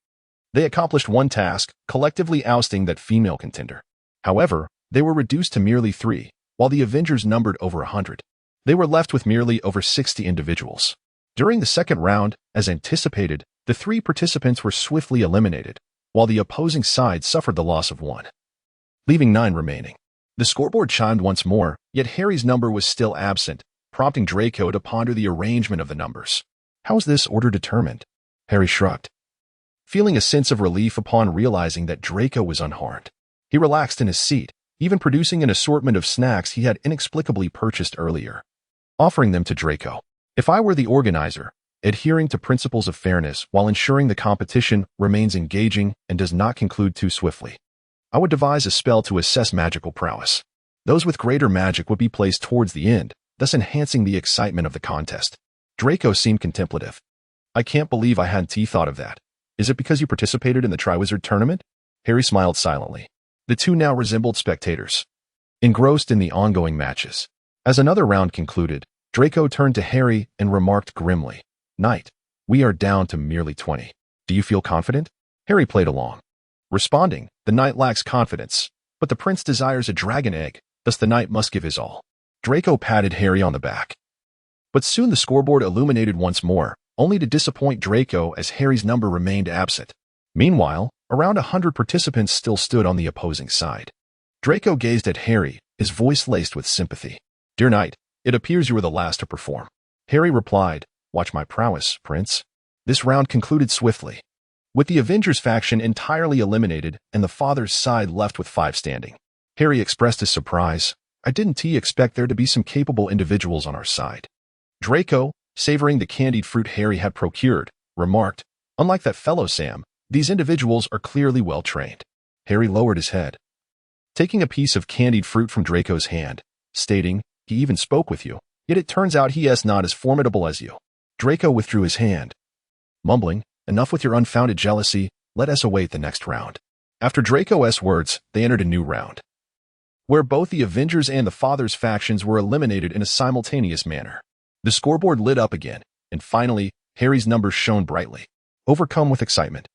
they accomplished 1 task, collectively ousting that female contender. However, they were reduced to merely 3, while the Avengers numbered over 100. They were left with merely over 60 individuals. During the second round, as anticipated, the 3 participants were swiftly eliminated, while the opposing side suffered the loss of 1, leaving 9 remaining. The scoreboard chimed once more, yet Harry's number was still absent, prompting Draco to ponder the arrangement of the numbers. How was this order determined? Harry shrugged. feeling a sense of relief upon realizing that Draco was unharmed. He relaxed in his seat, even producing an assortment of snacks he had inexplicably purchased earlier, offering them to Draco. If I were the organizer, adhering to principles of fairness while ensuring the competition remains engaging and does not conclude too swiftly, I would devise a spell to assess magical prowess. Those with greater magic would be placed towards the end, thus enhancing the excitement of the contest. Draco seemed contemplative. I can't believe I hadn't thought of that. Is it because you participated in the Triwizard tournament? Harry smiled silently. The two now resembled spectators, engrossed in the ongoing matches. As another round concluded, Draco turned to Harry and remarked grimly, "Knight, we are down to merely 20. Do you feel confident?" Harry played along, responding, "The knight lacks confidence, but the prince desires a dragon egg, thus the knight must give his all." Draco patted Harry on the back. But soon the scoreboard illuminated once more, only to disappoint Draco as Harry's number remained absent. Meanwhile, around 100 participants still stood on the opposing side. Draco gazed at Harry, his voice laced with sympathy. "Dear knight, it appears you were the last to perform." Harry replied, "Watch my prowess, prince." This round concluded swiftly, with the Avengers faction entirely eliminated and the father's side left with 5 standing. Harry expressed his surprise. "I didn't expect there to be some capable individuals on our side." Draco, savoring the candied fruit Harry had procured, remarked, "Unlike that fellow Sam, these individuals are clearly well trained." Harry lowered his head, taking a piece of candied fruit from Draco's hand, stating, "He even spoke with you, yet it turns out he is not as formidable as you." Draco withdrew his hand, mumbling, "Enough with your unfounded jealousy, let us await the next round." After Draco's words, they entered a new round, where both the Avengers and the Father's factions were eliminated in a simultaneous manner. The scoreboard lit up again, and finally, Harry's numbers shone brightly. Overcome with excitement,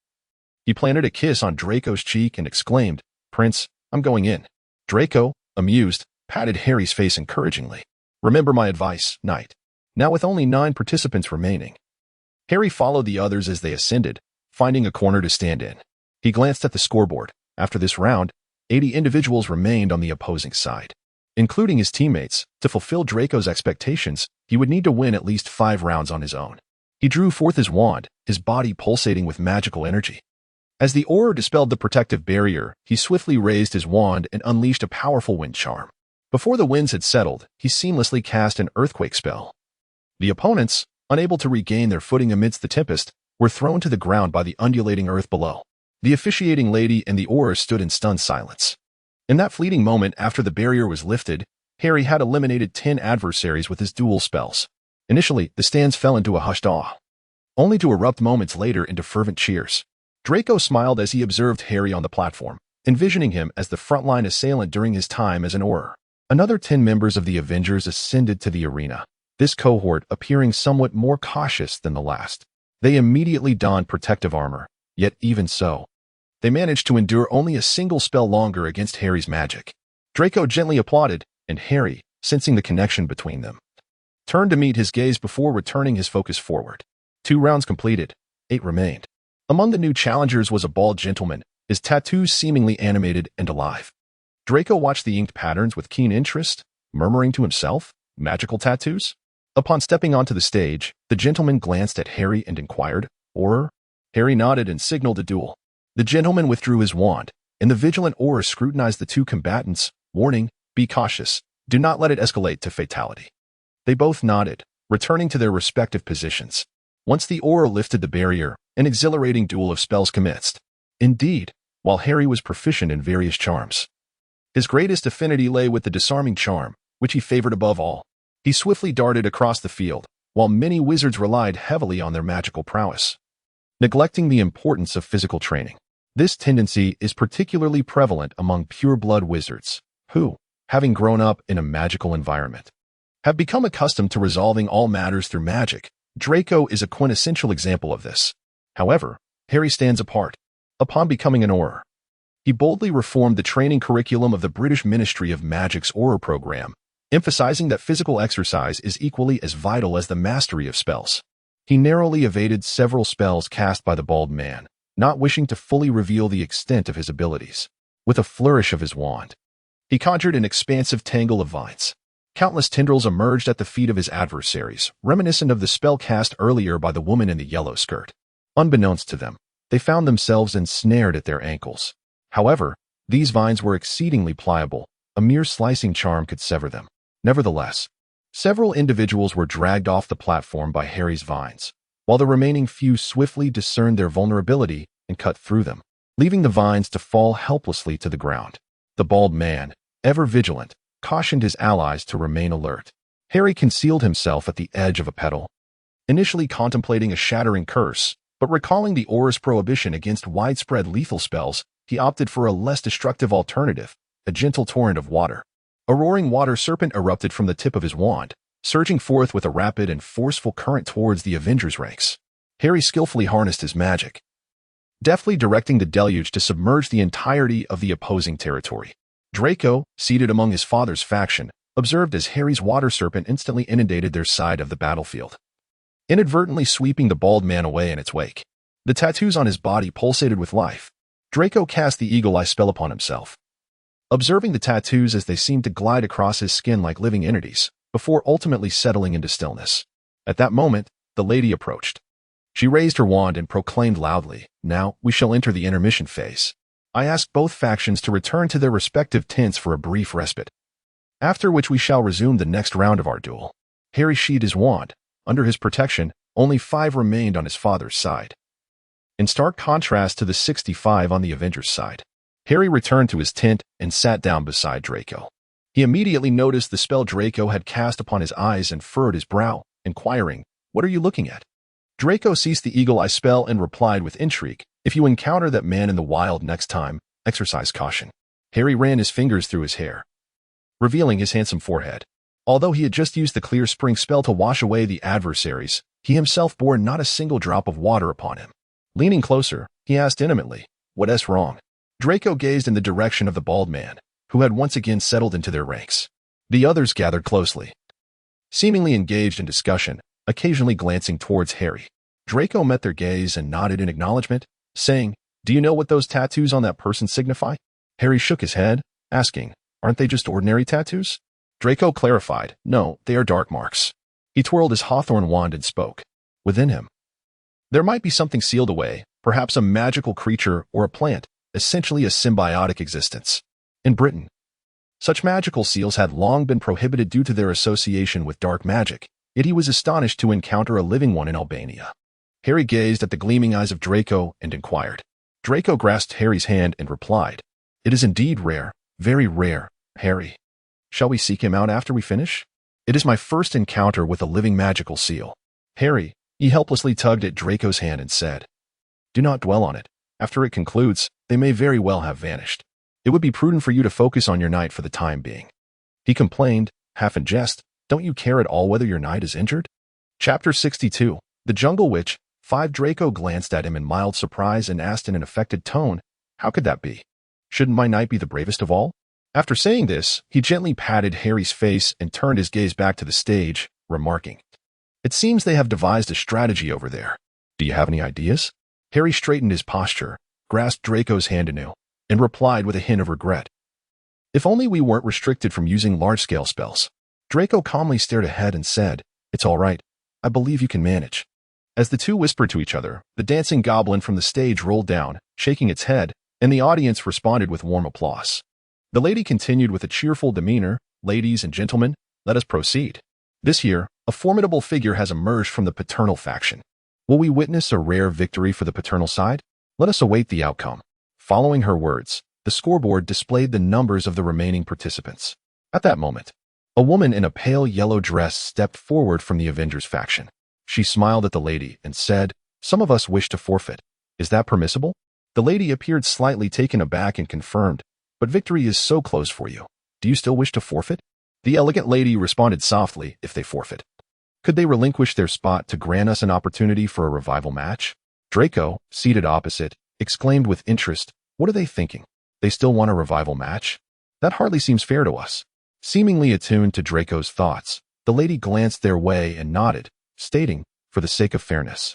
he planted a kiss on Draco's cheek and exclaimed, "Prince, I'm going in." Draco, amused, patted Harry's face encouragingly. "Remember my advice, knight." Now with only 9 participants remaining, Harry followed the others as they ascended, finding a corner to stand in. He glanced at the scoreboard. After this round, 80 individuals remained on the opposing side. Including his teammates, to fulfill Draco's expectations, he would need to win at least 5 rounds on his own. He drew forth his wand, his body pulsating with magical energy. As the aura dispelled the protective barrier, he swiftly raised his wand and unleashed a powerful wind charm. Before the winds had settled, he seamlessly cast an earthquake spell. The opponents, unable to regain their footing amidst the tempest, were thrown to the ground by the undulating earth below. The officiating lady and the aura stood in stunned silence. In that fleeting moment after the barrier was lifted, Harry had eliminated 10 adversaries with his dual spells. Initially, the stands fell into a hushed awe, only to erupt moments later into fervent cheers. Draco smiled as he observed Harry on the platform, envisioning him as the frontline assailant during his time as an Auror. Another 10 members of the Avengers ascended to the arena, this cohort appearing somewhat more cautious than the last. They immediately donned protective armor, yet even so, they managed to endure only a single spell longer against Harry's magic. Draco gently applauded, and Harry, sensing the connection between them, turned to meet his gaze before returning his focus forward. 2 rounds completed, 8 remained. Among the new challengers was a bald gentleman, his tattoos seemingly animated and alive. Draco watched the inked patterns with keen interest, murmuring to himself, "Magical tattoos?" Upon stepping onto the stage, the gentleman glanced at Harry and inquired, "Auror?" Harry nodded and signaled a duel. The gentleman withdrew his wand, and the vigilant Auror scrutinized the 2 combatants, warning, "Be cautious, do not let it escalate to fatality." They both nodded, returning to their respective positions. Once the Auror lifted the barrier, an exhilarating duel of spells commenced. Indeed, while Harry was proficient in various charms, his greatest affinity lay with the disarming charm, which he favored above all. He swiftly darted across the field, while many wizards relied heavily on their magical prowess, neglecting the importance of physical training. This tendency is particularly prevalent among pure-blood wizards, who, having grown up in a magical environment, have become accustomed to resolving all matters through magic. Draco is a quintessential example of this. However, Harry stands apart. Upon becoming an Auror, he boldly reformed the training curriculum of the British Ministry of Magic's Auror program, emphasizing that physical exercise is equally as vital as the mastery of spells. He narrowly evaded several spells cast by the bald man, not wishing to fully reveal the extent of his abilities. With a flourish of his wand, he conjured an expansive tangle of vines. Countless tendrils emerged at the feet of his adversaries, reminiscent of the spell cast earlier by the woman in the yellow skirt. Unbeknownst to them, They found themselves ensnared at their ankles. However, these vines were exceedingly pliable. A mere slicing charm could sever them. Nevertheless, several individuals were dragged off the platform by Harry's vines, while the remaining few swiftly discerned their vulnerability and cut through them, leaving the vines to fall helplessly to the ground. The bald man, ever vigilant, cautioned his allies to remain alert. Harry concealed himself at the edge of a petal, initially contemplating a shattering curse, but recalling the Aura's prohibition against widespread lethal spells, he opted for a less destructive alternative, a gentle torrent of water. A roaring water serpent erupted from the tip of his wand, surging forth with a rapid and forceful current towards the Avengers' ranks. Harry skillfully harnessed his magic, deftly directing the deluge to submerge the entirety of the opposing territory. Draco, seated among his father's faction, observed as Harry's water serpent instantly inundated their side of the battlefield, inadvertently sweeping the bald man away in its wake. The tattoos on his body pulsated with life. Draco cast the eagle eye spell upon himself, observing the tattoos as they seemed to glide across his skin like living entities, before ultimately settling into stillness. At that moment, the lady approached. She raised her wand and proclaimed loudly, "Now, we shall enter the intermission phase. I ask both factions to return to their respective tents for a brief respite, after which we shall resume the next round of our duel." Harry sheathed his wand. Under his protection, only 5 remained on his father's side, in stark contrast to the 65 on the Avengers' side. Harry returned to his tent and sat down beside Draco. He immediately noticed the spell Draco had cast upon his eyes and furrowed his brow, inquiring, "What are you looking at?" Draco ceased the eagle eye spell and replied with intrigue, "If you encounter that man in the wild next time, exercise caution." Harry ran his fingers through his hair, revealing his handsome forehead. Although he had just used the Clear Spring spell to wash away the adversaries, he himself bore not a single drop of water upon him. Leaning closer, he asked intimately, "What's wrong?" Draco gazed in the direction of the bald man, who had once again settled into their ranks. The others gathered closely, seemingly engaged in discussion, occasionally glancing towards Harry. Draco met their gaze and nodded in acknowledgement, saying, "Do you know what those tattoos on that person signify?" Harry shook his head, asking, "Aren't they just ordinary tattoos?" Draco clarified, "No, they are dark marks." He twirled his hawthorn wand and spoke. Within him, there might be something sealed away, perhaps a magical creature or a plant, essentially a symbiotic existence. In Britain, such magical seals had long been prohibited due to their association with dark magic, yet he was astonished to encounter a living one in Albania. Harry gazed at the gleaming eyes of Draco and inquired. Draco grasped Harry's hand and replied, "It is indeed rare, very rare, Harry. Shall we seek him out after we finish? It is my first encounter with a living magical seal." Harry, he helplessly tugged at Draco's hand and said, "Do not dwell on it. After it concludes, they may very well have vanished. It would be prudent for you to focus on your knight for the time being." He complained, half in jest, "Don't you care at all whether your knight is injured?" Chapter 62. The Jungle Witch. 5. Draco glanced at him in mild surprise and asked in an affected tone, "How could that be? Shouldn't my knight be the bravest of all?" After saying this, he gently patted Harry's face and turned his gaze back to the stage, remarking, "It seems they have devised a strategy over there. Do you have any ideas?" Harry straightened his posture, grasped Draco's hand anew, and replied with a hint of regret, "If only we weren't restricted from using large-scale spells." Draco calmly stared ahead and said, "It's all right. I believe you can manage." As the two whispered to each other, the dancing goblin from the stage rolled down, shaking its head, and the audience responded with warm applause. The lady continued with a cheerful demeanor, "Ladies and gentlemen, let us proceed. This year, a formidable figure has emerged from the paternal faction. Will we witness a rare victory for the paternal side? Let us await the outcome." Following her words, the scoreboard displayed the numbers of the remaining participants. At that moment, a woman in a pale yellow dress stepped forward from the Avengers faction. She smiled at the lady and said, "Some of us wish to forfeit. Is that permissible?" The lady appeared slightly taken aback and confirmed, "But victory is so close for you. Do you still wish to forfeit?" The elegant lady responded softly, "If they forfeit, could they relinquish their spot to grant us an opportunity for a revival match?" Draco, seated opposite, exclaimed with interest, "What are they thinking? They still want a revival match? That hardly seems fair to us." Seemingly attuned to Draco's thoughts, the lady glanced their way and nodded, stating, "For the sake of fairness,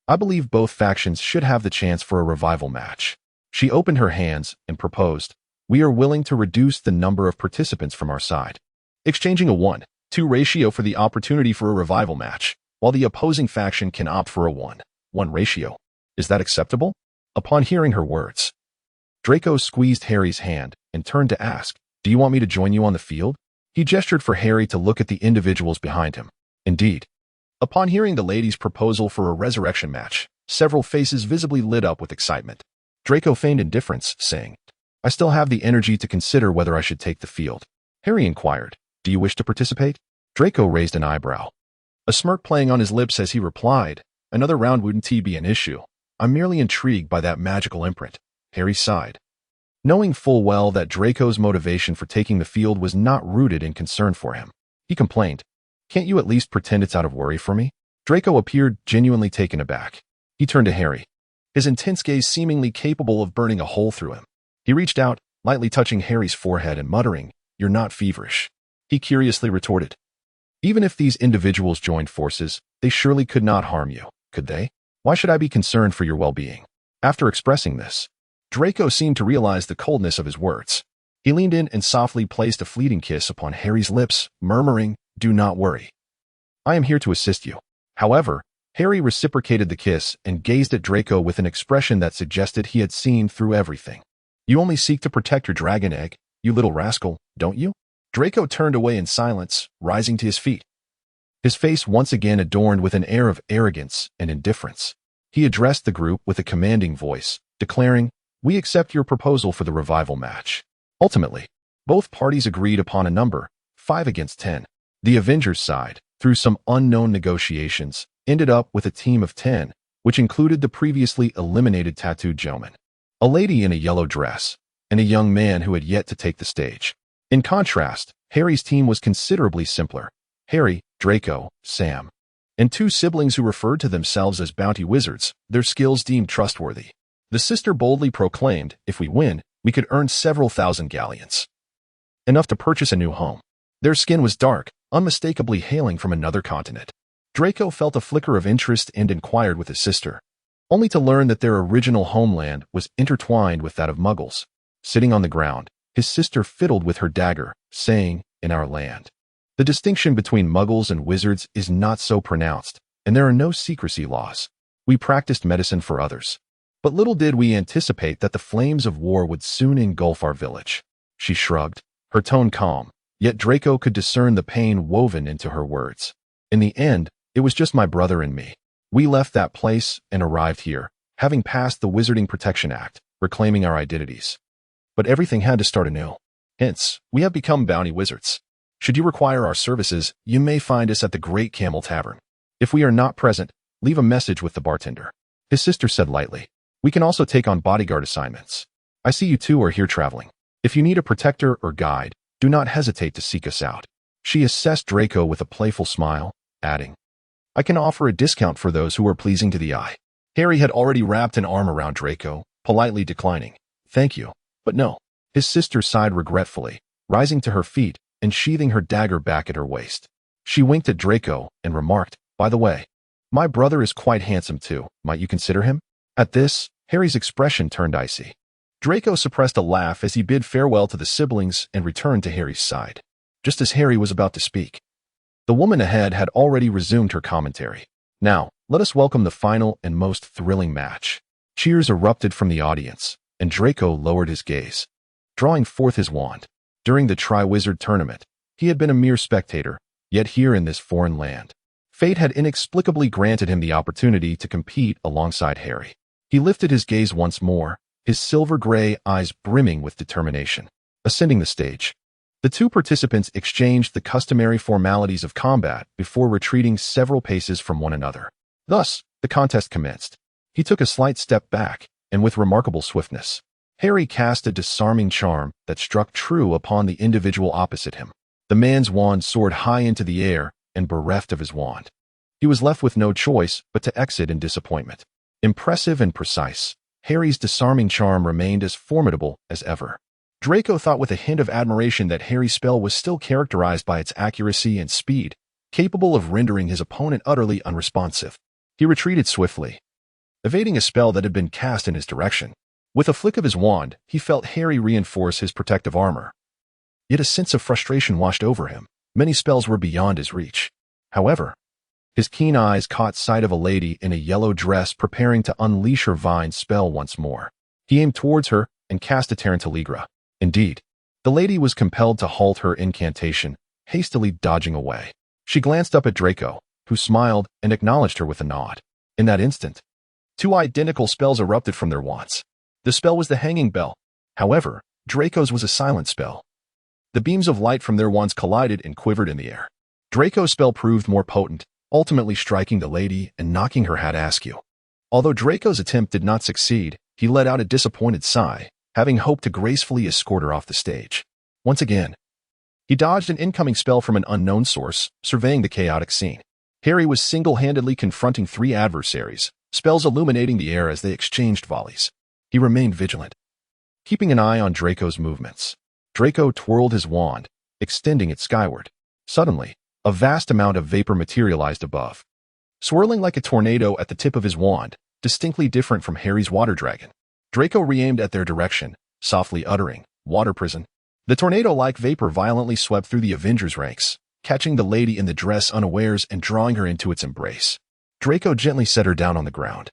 I believe both factions should have the chance for a revival match." She opened her hands and proposed, "We are willing to reduce the number of participants from our side, exchanging a 1-2 ratio for the opportunity for a revival match, while the opposing faction can opt for a 1-1 ratio. Is that acceptable?" Upon hearing her words, Draco squeezed Harry's hand and turned to ask, "Do you want me to join you on the field?" He gestured for Harry to look at the individuals behind him. Indeed, upon hearing the lady's proposal for a resurrection match, several faces visibly lit up with excitement. Draco feigned indifference, saying, "I still have the energy to consider whether I should take the field." Harry inquired, "Do you wish to participate?" Draco raised an eyebrow, a smirk playing on his lips as he replied, "Another round wouldn't be an issue. I'm merely intrigued by that magical imprint." Harry sighed, knowing full well that Draco's motivation for taking the field was not rooted in concern for him. He complained, "Can't you at least pretend it's out of worry for me?" Draco appeared genuinely taken aback. He turned to Harry, his intense gaze seemingly capable of burning a hole through him. He reached out, lightly touching Harry's forehead and muttering, "You're not feverish." He curiously retorted, "Even if these individuals joined forces, they surely could not harm you, could they? Why should I be concerned for your well-being?" After expressing this, Draco seemed to realize the coldness of his words. He leaned in and softly placed a fleeting kiss upon Harry's lips, murmuring, "Do not worry. I am here to assist you." However, Harry reciprocated the kiss and gazed at Draco with an expression that suggested he had seen through everything. "You only seek to protect your dragon egg, you little rascal, don't you?" Draco turned away in silence, rising to his feet, his face once again adorned with an air of arrogance and indifference. He addressed the group with a commanding voice, declaring, "We accept your proposal for the revival match." Ultimately, both parties agreed upon a number, 5 against 10. The Avengers side, through some unknown negotiations, ended up with a team of 10, which included the previously eliminated tattooed gentleman, a lady in a yellow dress, and a young man who had yet to take the stage. In contrast, Harry's team was considerably simpler. Harry, Draco, Sam, and 2 siblings who referred to themselves as bounty wizards, their skills deemed trustworthy. The sister boldly proclaimed, "If we win, we could earn several thousand galleons, enough to purchase a new home." Their skin was dark, unmistakably hailing from another continent. Draco felt a flicker of interest and inquired with his sister, only to learn that their original homeland was intertwined with that of Muggles. Sitting on the ground, his sister fiddled with her dagger, saying, "In our land, the distinction between Muggles and wizards is not so pronounced, and there are no secrecy laws. We practiced medicine for others. But little did we anticipate that the flames of war would soon engulf our village." She shrugged, her tone calm, yet Draco could discern the pain woven into her words. "In the end, it was just my brother and me. We left that place and arrived here, having passed the Wizarding Protection Act, reclaiming our identities. But everything had to start anew. Hence, we have become bounty wizards. Should you require our services, you may find us at the Great Camel Tavern. If we are not present, leave a message with the bartender." His sister said lightly, "We can also take on bodyguard assignments. I see you 2 are here traveling. If you need a protector or guide, do not hesitate to seek us out." She assessed Draco with a playful smile, adding, "I can offer a discount for those who are pleasing to the eye." Harry had already wrapped an arm around Draco, politely declining, "Thank you, but no." His sister sighed regretfully, rising to her feet and sheathing her dagger back at her waist. She winked at Draco and remarked, "By the way, my brother is quite handsome too. Might you consider him?" At this, Harry's expression turned icy. Draco suppressed a laugh as he bid farewell to the siblings and returned to Harry's side. Just as Harry was about to speak, the woman ahead had already resumed her commentary. "Now, let us welcome the final and most thrilling match." Cheers erupted from the audience, and Draco lowered his gaze, drawing forth his wand. During the Tri-Wizard tournament, he had been a mere spectator, yet here in this foreign land, fate had inexplicably granted him the opportunity to compete alongside Harry. He lifted his gaze once more, his silver-gray eyes brimming with determination. Ascending the stage, the 2 participants exchanged the customary formalities of combat before retreating several paces from one another. Thus, the contest commenced. He took a slight step back, and with remarkable swiftness, Harry cast a disarming charm that struck true upon the individual opposite him. The man's wand soared high into the air, and bereft of his wand, he was left with no choice but to exit in disappointment. Impressive and precise, Harry's disarming charm remained as formidable as ever. Draco thought with a hint of admiration that Harry's spell was still characterized by its accuracy and speed, capable of rendering his opponent utterly unresponsive. He retreated swiftly, evading a spell that had been cast in his direction. With a flick of his wand, he felt Harry reinforce his protective armor. Yet a sense of frustration washed over him. Many spells were beyond his reach. However, His keen eyes caught sight of a lady in a yellow dress preparing to unleash her vine spell once more. He aimed towards her and cast a Tarantaligra. Indeed, the lady was compelled to halt her incantation, hastily dodging away. She glanced up at Draco, who smiled and acknowledged her with a nod. In that instant, two identical spells erupted from their wands. The spell was the Hanging Bell. However, Draco's was a silent spell. The beams of light from their wands collided and quivered in the air. Draco's spell proved more potent, ultimately striking the lady and knocking her hat askew. Although Draco's attempt did not succeed, he let out a disappointed sigh, having hoped to gracefully escort her off the stage. Once again, he dodged an incoming spell from an unknown source, surveying the chaotic scene. Harry was single-handedly confronting three adversaries, spells illuminating the air as they exchanged volleys. He remained vigilant, keeping an eye on Draco's movements. Draco twirled his wand, extending it skyward. Suddenly, a vast amount of vapor materialized above, swirling like a tornado at the tip of his wand, distinctly different from Harry's water dragon. Draco re-aimed at their direction, softly uttering, "Water prison." The tornado-like vapor violently swept through the Avengers' ranks, catching the lady in the dress unawares and drawing her into its embrace. Draco gently set her down on the ground,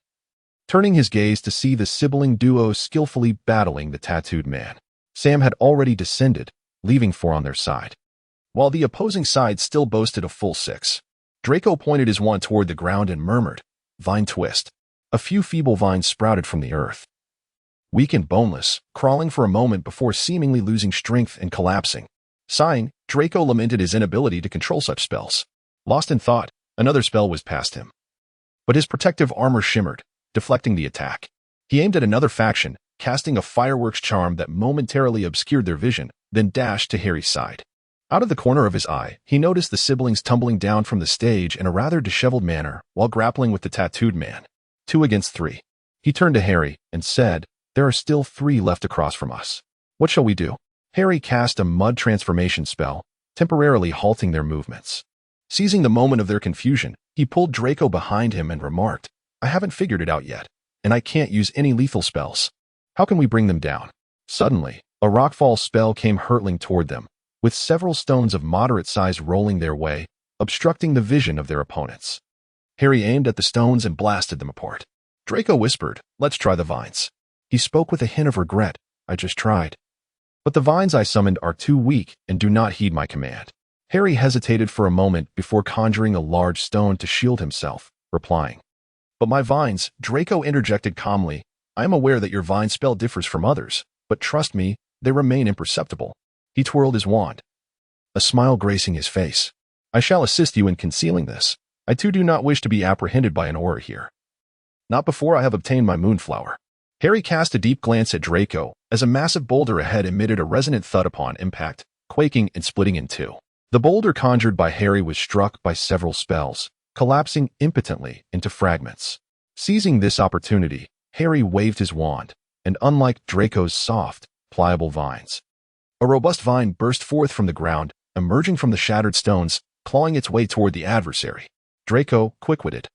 turning his gaze to see the sibling duo skillfully battling the tattooed man. Sam had already descended, leaving four on their side, while the opposing side still boasted a full six. Draco pointed his wand toward the ground and murmured, "Vine twist." A few feeble vines sprouted from the earth, weak and boneless, crawling for a moment before seemingly losing strength and collapsing. Sighing, Draco lamented his inability to control such spells. Lost in thought, another spell was past him. But his protective armor shimmered, deflecting the attack. He aimed at another faction, casting a fireworks charm that momentarily obscured their vision, then dashed to Harry's side. Out of the corner of his eye, he noticed the siblings tumbling down from the stage in a rather disheveled manner while grappling with the tattooed man. 2 against 3. He turned to Harry and said, "There are still 3 left across from us. What shall we do?" Harry cast a mud transformation spell, temporarily halting their movements. Seizing the moment of their confusion, he pulled Draco behind him and remarked, "I haven't figured it out yet, and I can't use any lethal spells. How can we bring them down?" Suddenly, a rockfall spell came hurtling toward them, with several stones of moderate size rolling their way, obstructing the vision of their opponents. Harry aimed at the stones and blasted them apart. Draco whispered, "Let's try the vines." He spoke with a hint of regret. "I just tried. But the vines I summoned are too weak and do not heed my command." Harry hesitated for a moment before conjuring a large stone to shield himself, replying, "But my vines," Draco interjected calmly, "I am aware that your vine spell differs from others, but trust me, they remain imperceptible." He twirled his wand, a smile gracing his face. "I shall assist you in concealing this. I too do not wish to be apprehended by an aura here. Not before I have obtained my moonflower." Harry cast a deep glance at Draco as a massive boulder ahead emitted a resonant thud upon impact, quaking and splitting in two. The boulder conjured by Harry was struck by several spells, collapsing impotently into fragments. Seizing this opportunity, Harry waved his wand, and unlike Draco's soft, pliable vines, a robust vine burst forth from the ground, emerging from the shattered stones, clawing its way toward the adversary. Draco, quick-witted,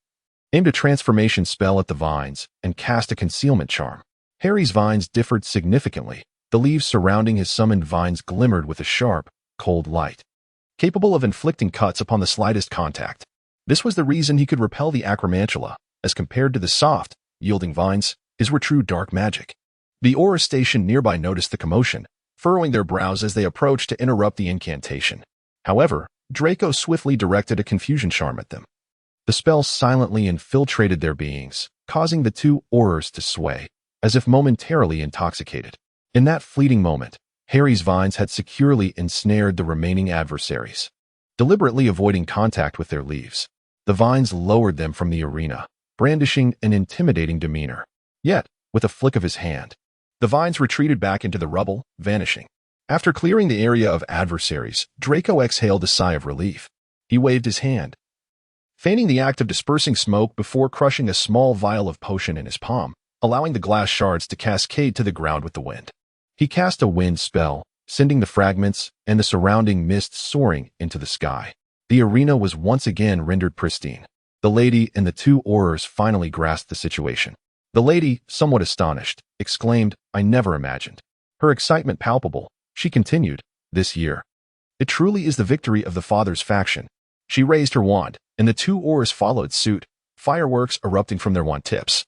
aimed a transformation spell at the vines and cast a concealment charm. Harry's vines differed significantly. The leaves surrounding his summoned vines glimmered with a sharp, cold light, capable of inflicting cuts upon the slightest contact. This was the reason he could repel the acromantula, as compared to the soft, yielding vines. His were true dark magic. The aura station nearby noticed the commotion, furrowing their brows as they approached to interrupt the incantation. However, Draco swiftly directed a confusion charm at them. The spell silently infiltrated their beings, causing the two auras to sway, as if momentarily intoxicated. In that fleeting moment, Harry's vines had securely ensnared the remaining adversaries. Deliberately avoiding contact with their leaves, the vines lowered them from the arena, brandishing an intimidating demeanor. Yet, with a flick of his hand, the vines retreated back into the rubble, vanishing. After clearing the area of adversaries, Draco exhaled a sigh of relief. He waved his hand, feigning the act of dispersing smoke before crushing a small vial of potion in his palm, allowing the glass shards to cascade to the ground with the wind. He cast a wind spell, sending the fragments and the surrounding mist soaring into the sky. The arena was once again rendered pristine. The lady and the two aurors finally grasped the situation. The lady, somewhat astonished, exclaimed, "I never imagined." Her excitement palpable, she continued, "This year, it truly is the victory of the father's faction." She raised her wand, and the two oars followed suit, fireworks erupting from their wand tips,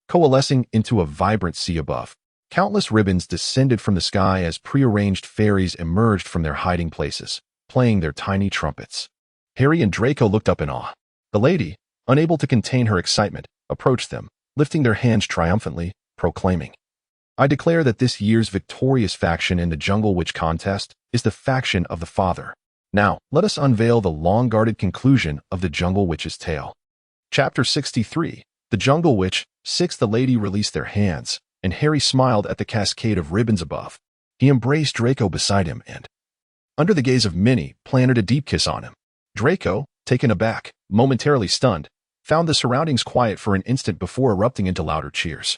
coalescing into a vibrant sea above. Countless ribbons descended from the sky as prearranged fairies emerged from their hiding places, playing their tiny trumpets. Harry and Draco looked up in awe. The lady, unable to contain her excitement, approached them, lifting their hands triumphantly, proclaiming, "I declare that this year's victorious faction in the Jungle Witch contest is the faction of the Father. Now, let us unveil the long-guarded conclusion of the Jungle Witch's tale." Chapter 63. The Jungle Witch. 6. The lady released their hands, and Harry smiled at the cascade of ribbons above. He embraced Draco beside him and, under the gaze of many, planted a deep kiss on him. Draco, taken aback, momentarily stunned, found the surroundings quiet for an instant before erupting into louder cheers.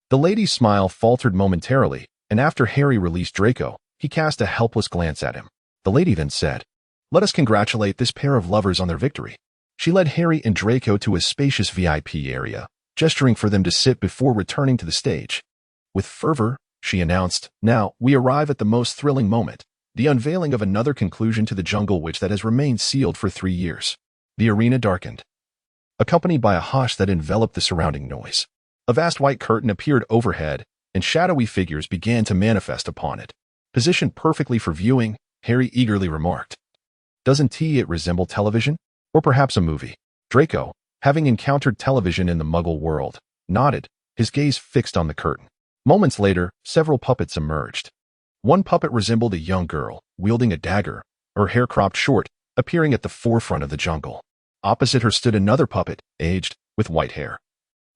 The lady's smile faltered momentarily, and after Harry released Draco, he cast a helpless glance at him. The lady then said, "Let us congratulate this pair of lovers on their victory." She led Harry and Draco to a spacious VIP area, gesturing for them to sit before returning to the stage. With fervor, she announced, "Now, we arrive at the most thrilling moment, the unveiling of another conclusion to the Jungle Witch that has remained sealed for 3 years." The arena darkened, accompanied by a hush that enveloped the surrounding noise. A vast white curtain appeared overhead, and shadowy figures began to manifest upon it. Positioned perfectly for viewing, Harry eagerly remarked, "Doesn't it resemble television? Or perhaps a movie?" Draco, having encountered television in the Muggle world, nodded, his gaze fixed on the curtain. Moments later, several puppets emerged. One puppet resembled a young girl, wielding a dagger, her hair cropped short, appearing at the forefront of the jungle. Opposite her stood another puppet, aged, with white hair,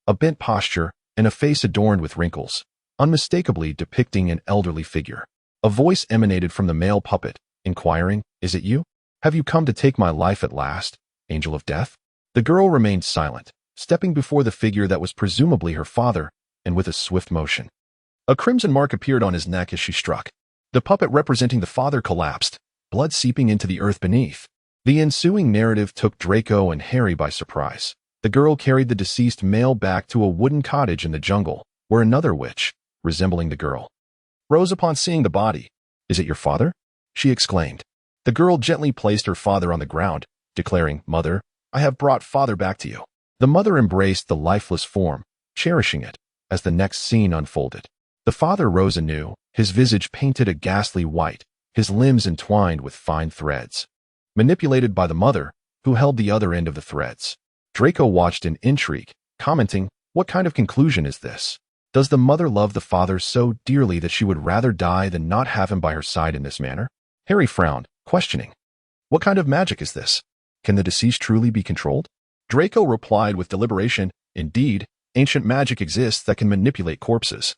a bent posture, and a face adorned with wrinkles, unmistakably depicting an elderly figure. A voice emanated from the male puppet, inquiring, "Is it you? Have you come to take my life at last, Angel of Death?" The girl remained silent, stepping before the figure that was presumably her father, and with a swift motion, a crimson mark appeared on his neck as she struck. The puppet representing the father collapsed, blood seeping into the earth beneath. The ensuing narrative took Draco and Harry by surprise. The girl carried the deceased male back to a wooden cottage in the jungle, where another witch, resembling the girl, rose upon seeing the body. "Is it your father?" she exclaimed. The girl gently placed her father on the ground, declaring, "Mother, I have brought father back to you." The mother embraced the lifeless form, cherishing it, as the next scene unfolded. The father rose anew, his visage painted a ghastly white, his limbs entwined with fine threads, manipulated by the mother, who held the other end of the threads. Draco watched in intrigue, commenting, "What kind of conclusion is this? Does the mother love the father so dearly that she would rather die than not have him by her side in this manner?" Harry frowned, questioning, "What kind of magic is this? Can the deceased truly be controlled?" Draco replied with deliberation, "Indeed, ancient magic exists that can manipulate corpses.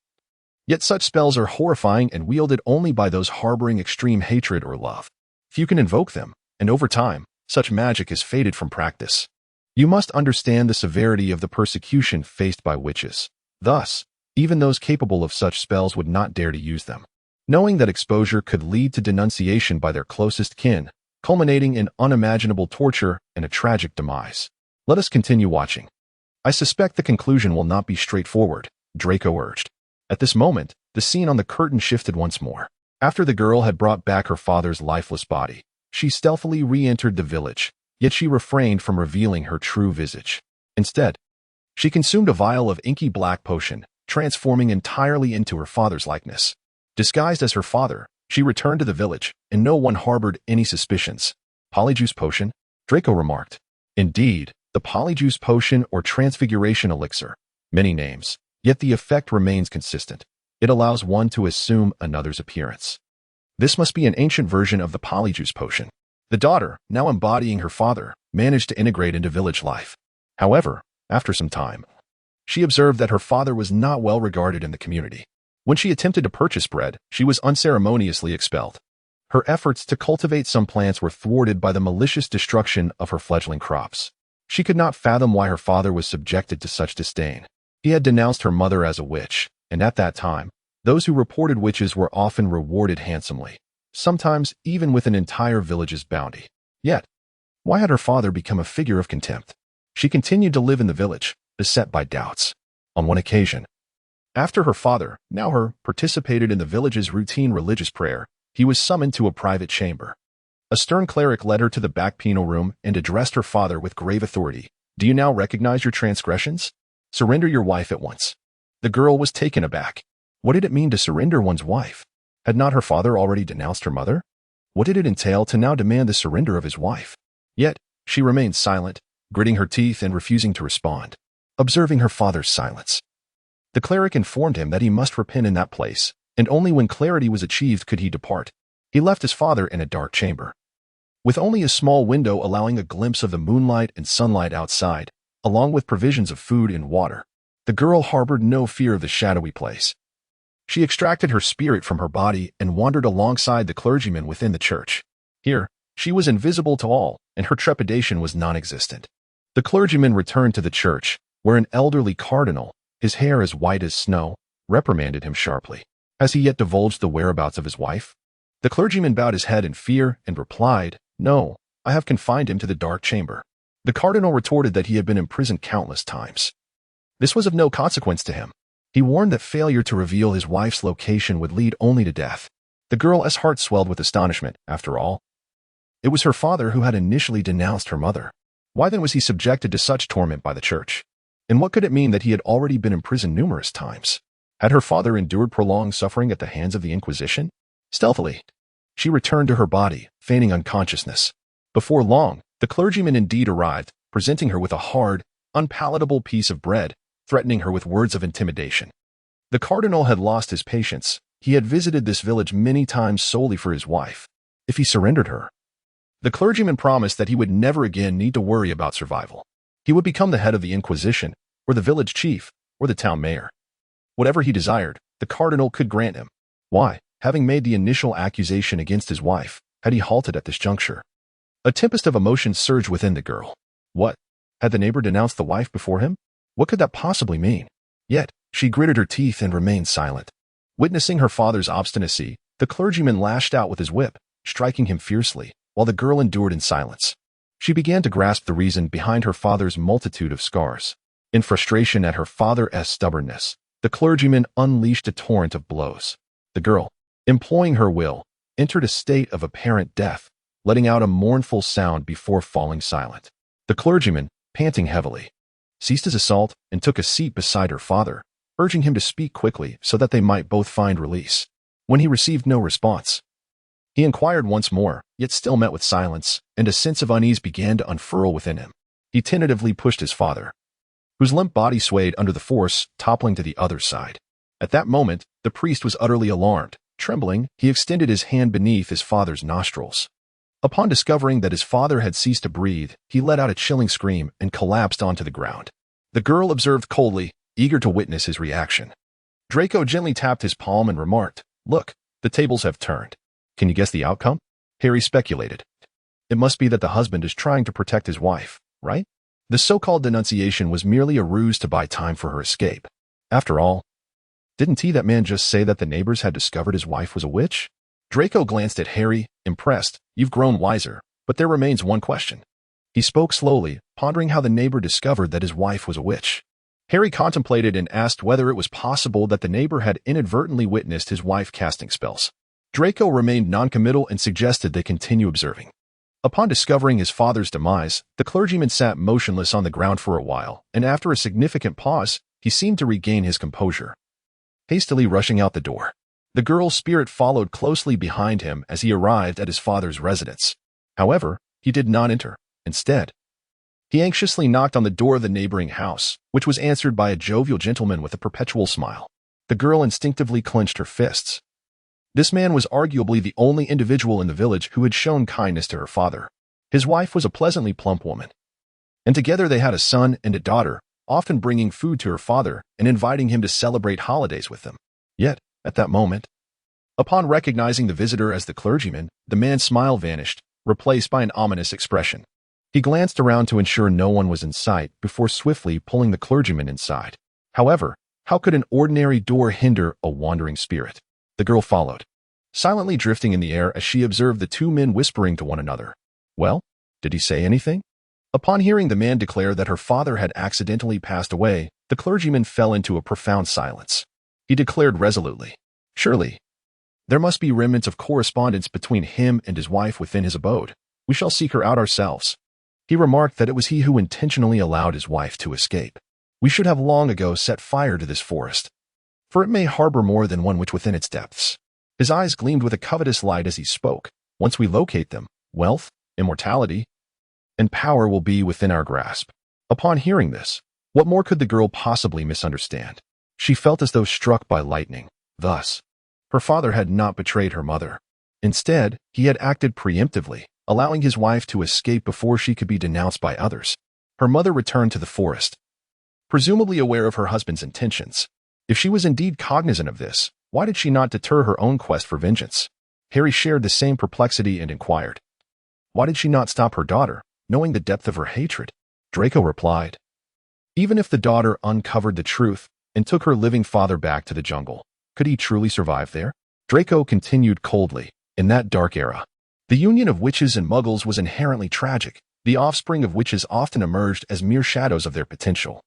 Yet such spells are horrifying and wielded only by those harboring extreme hatred or love. Few can invoke them, and over time, such magic has faded from practice. You must understand the severity of the persecution faced by witches. Thus, even those capable of such spells would not dare to use them, knowing that exposure could lead to denunciation by their closest kin, culminating in unimaginable torture and a tragic demise. Let us continue watching. I suspect the conclusion will not be straightforward," Draco urged. At this moment, the scene on the curtain shifted once more. After the girl had brought back her father's lifeless body, she stealthily re-entered the village, yet she refrained from revealing her true visage. Instead, she consumed a vial of inky black potion, transforming entirely into her father's likeness. Disguised as her father, she returned to the village, and no one harbored any suspicions. "Polyjuice potion?" Draco remarked. "Indeed, the polyjuice potion or transfiguration elixir. Many names, yet the effect remains consistent. It allows one to assume another's appearance. This must be an ancient version of the polyjuice potion." The daughter, now embodying her father, managed to integrate into village life. However, after some time, she observed that her father was not well regarded in the community. When she attempted to purchase bread, she was unceremoniously expelled. Her efforts to cultivate some plants were thwarted by the malicious destruction of her fledgling crops. She could not fathom why her father was subjected to such disdain. He had denounced her mother as a witch, and at that time, those who reported witches were often rewarded handsomely, sometimes even with an entire village's bounty. Yet, why had her father become a figure of contempt? She continued to live in the village, beset by doubts. On one occasion, after her father, now her, participated in the village's routine religious prayer, he was summoned to a private chamber. A stern cleric led her to the back penal room and addressed her father with grave authority. Do you now recognize your transgressions? Surrender your wife at once. The girl was taken aback. What did it mean to surrender one's wife? Had not her father already denounced her mother? What did it entail to now demand the surrender of his wife? Yet, she remained silent, gritting her teeth and refusing to respond. Observing her father's silence, the cleric informed him that he must repent in that place, and only when clarity was achieved could he depart. He left his father in a dark chamber, with only a small window allowing a glimpse of the moonlight and sunlight outside, along with provisions of food and water. The girl harbored no fear of the shadowy place. She extracted her spirit from her body and wandered alongside the clergyman within the church. Here, she was invisible to all, and her trepidation was non-existent. The clergyman returned to the church, where an elderly cardinal, his hair as white as snow, reprimanded him sharply. Has he yet divulged the whereabouts of his wife? The clergyman bowed his head in fear and replied, No, I have confined him to the dark chamber. The cardinal retorted that he had been imprisoned countless times. This was of no consequence to him. He warned that failure to reveal his wife's location would lead only to death. The girl's heart swelled with astonishment. After all, it was her father who had initially denounced her mother. Why then was he subjected to such torment by the church? And what could it mean that he had already been imprisoned numerous times? Had her father endured prolonged suffering at the hands of the Inquisition? Stealthily, she returned to her body, feigning unconsciousness. Before long, the clergyman indeed arrived, presenting her with a hard, unpalatable piece of bread, threatening her with words of intimidation. The cardinal had lost his patience. He had visited this village many times solely for his wife. If he surrendered her, the clergyman promised that he would never again need to worry about survival. He would become the head of the Inquisition, or the village chief, or the town mayor. Whatever he desired, the cardinal could grant him. Why, having made the initial accusation against his wife, had he halted at this juncture? A tempest of emotion surged within the girl. What? Had the neighbor denounced the wife before him? What could that possibly mean? Yet, she gritted her teeth and remained silent. Witnessing her father's obstinacy, the clergyman lashed out with his whip, striking him fiercely, while the girl endured in silence. She began to grasp the reason behind her father's multitude of scars. In frustration at her father's stubbornness, the clergyman unleashed a torrent of blows. The girl, employing her will, entered a state of apparent death, letting out a mournful sound before falling silent. The clergyman, panting heavily, ceased his assault and took a seat beside her father, urging him to speak quickly so that they might both find release. When he received no response, he inquired once more, yet still met with silence, and a sense of unease began to unfurl within him. He tentatively pushed his father, whose limp body swayed under the force, toppling to the other side. At that moment, the priest was utterly alarmed. Trembling, he extended his hand beneath his father's nostrils. Upon discovering that his father had ceased to breathe, he let out a chilling scream and collapsed onto the ground. The girl observed coldly, eager to witness his reaction. Draco gently tapped his palm and remarked, Look, the tables have turned. Can you guess the outcome? Harry speculated. It must be that the husband is trying to protect his wife, right? The so-called denunciation was merely a ruse to buy time for her escape. After all, didn't that man just say that the neighbors had discovered his wife was a witch? Draco glanced at Harry, impressed. You've grown wiser, but there remains one question. He spoke slowly, pondering how the neighbor discovered that his wife was a witch. Harry contemplated and asked whether it was possible that the neighbor had inadvertently witnessed his wife casting spells. Draco remained noncommittal and suggested they continue observing. Upon discovering his father's demise, the clergyman sat motionless on the ground for a while, and after a significant pause, he seemed to regain his composure. Hastily rushing out the door, the girl's spirit followed closely behind him as he arrived at his father's residence. However, he did not enter. Instead, he anxiously knocked on the door of the neighboring house, which was answered by a jovial gentleman with a perpetual smile. The girl instinctively clenched her fists. This man was arguably the only individual in the village who had shown kindness to her father. His wife was a pleasantly plump woman, and together they had a son and a daughter, often bringing food to her father and inviting him to celebrate holidays with them. Yet, at that moment, upon recognizing the visitor as the clergyman, the man's smile vanished, replaced by an ominous expression. He glanced around to ensure no one was in sight before swiftly pulling the clergyman inside. However, how could an ordinary door hinder a wandering spirit? The girl followed, silently drifting in the air as she observed the two men whispering to one another. Well, did he say anything? Upon hearing the man declare that her father had accidentally passed away, the clergyman fell into a profound silence. He declared resolutely, Surely, There must be remnants of correspondence between him and his wife within his abode. We shall seek her out ourselves. He remarked that it was he who intentionally allowed his wife to escape. We should have long ago set fire to this forest, for it may harbor more than one witch within its depths. His eyes gleamed with a covetous light as he spoke. Once we locate them, wealth, immortality, and power will be within our grasp. Upon hearing this, what more could the girl possibly misunderstand? She felt as though struck by lightning. Thus, her father had not betrayed her mother. Instead, he had acted preemptively, allowing his wife to escape before she could be denounced by others. Her mother returned to the forest, presumably aware of her husband's intentions. If she was indeed cognizant of this, why did she not deter her own quest for vengeance? Harry shared the same perplexity and inquired, why did she not stop her daughter, knowing the depth of her hatred? Draco replied, even if the daughter uncovered the truth and took her living father back to the jungle, could he truly survive there? Draco continued coldly, in that dark era, the union of witches and muggles was inherently tragic. The offspring of witches often emerged as mere shadows of their potential,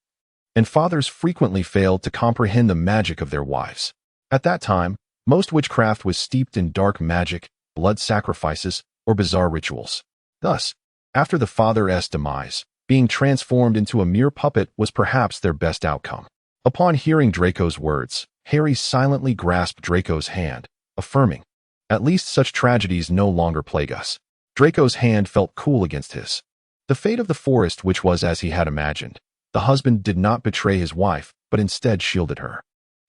and fathers frequently failed to comprehend the magic of their wives. At that time, most witchcraft was steeped in dark magic, blood sacrifices, or bizarre rituals. Thus, after the father's demise, being transformed into a mere puppet was perhaps their best outcome. Upon hearing Draco's words, Harry silently grasped Draco's hand, affirming, at least such tragedies no longer plague us. Draco's hand felt cool against his. The fate of the forest, which was as he had imagined, the husband did not betray his wife, but instead shielded her.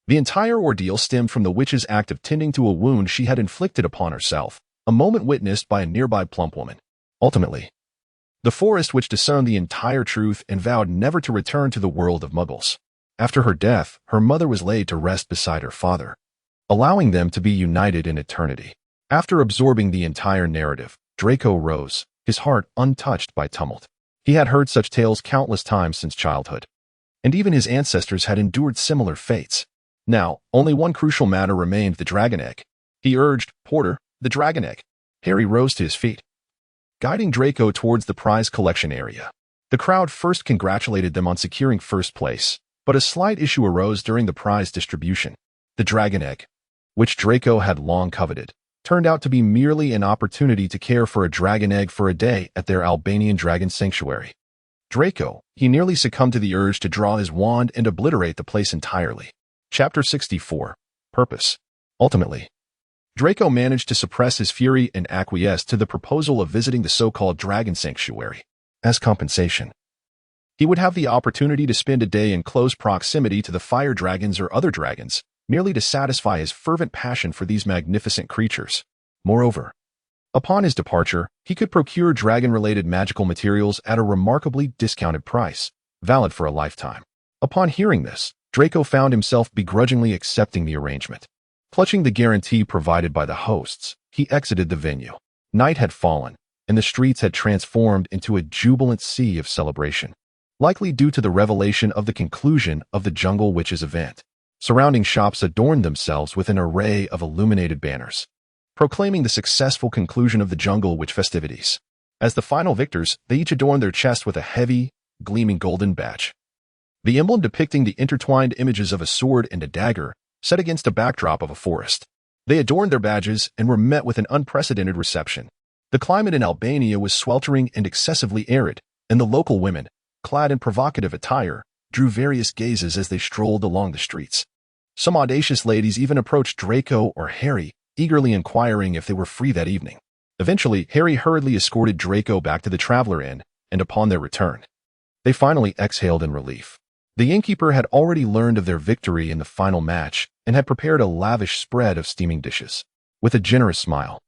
The entire ordeal stemmed from the witch's act of tending to a wound she had inflicted upon herself, a moment witnessed by a nearby plump woman. Ultimately, the forest which discerned the entire truth and vowed never to return to the world of muggles. After her death, her mother was laid to rest beside her father, allowing them to be united in eternity. After absorbing the entire narrative, Draco rose, his heart untouched by tumult. He had heard such tales countless times since childhood, and even his ancestors had endured similar fates. Now, only one crucial matter remained: the dragon egg. He urged, Porter, the dragon egg. Harry rose to his feet, guiding Draco towards the prize collection area. The crowd first congratulated them on securing first place, but a slight issue arose during the prize distribution. The dragon egg, which Draco had long coveted, turned out to be merely an opportunity to care for a dragon egg for a day at their Albanian dragon sanctuary. Draco, he nearly succumbed to the urge to draw his wand and obliterate the place entirely. Chapter 64. Purpose. Ultimately, Draco managed to suppress his fury and acquiesce to the proposal of visiting the so-called dragon sanctuary. As compensation, he would have the opportunity to spend a day in close proximity to the fire dragons or other dragons, merely to satisfy his fervent passion for these magnificent creatures. Moreover, upon his departure, he could procure dragon-related magical materials at a remarkably discounted price, valid for a lifetime. Upon hearing this, Draco found himself begrudgingly accepting the arrangement. Clutching the guarantee provided by the hosts, he exited the venue. Night had fallen, and the streets had transformed into a jubilant sea of celebration, likely due to the revelation of the conclusion of the Jungle Witches event. Surrounding shops adorned themselves with an array of illuminated banners, proclaiming the successful conclusion of the Jungle Witch festivities. As the final victors, they each adorned their chest with a heavy, gleaming golden badge. The emblem depicting the intertwined images of a sword and a dagger, set against a backdrop of a forest. They adorned their badges and were met with an unprecedented reception. The climate in Albania was sweltering and excessively arid, and the local women, clad in provocative attire, drew various gazes as they strolled along the streets. Some audacious ladies even approached Draco or Harry, eagerly inquiring if they were free that evening. Eventually, Harry hurriedly escorted Draco back to the Traveler Inn, and upon their return, they finally exhaled in relief. The innkeeper had already learned of their victory in the final match and had prepared a lavish spread of steaming dishes. With a generous smile,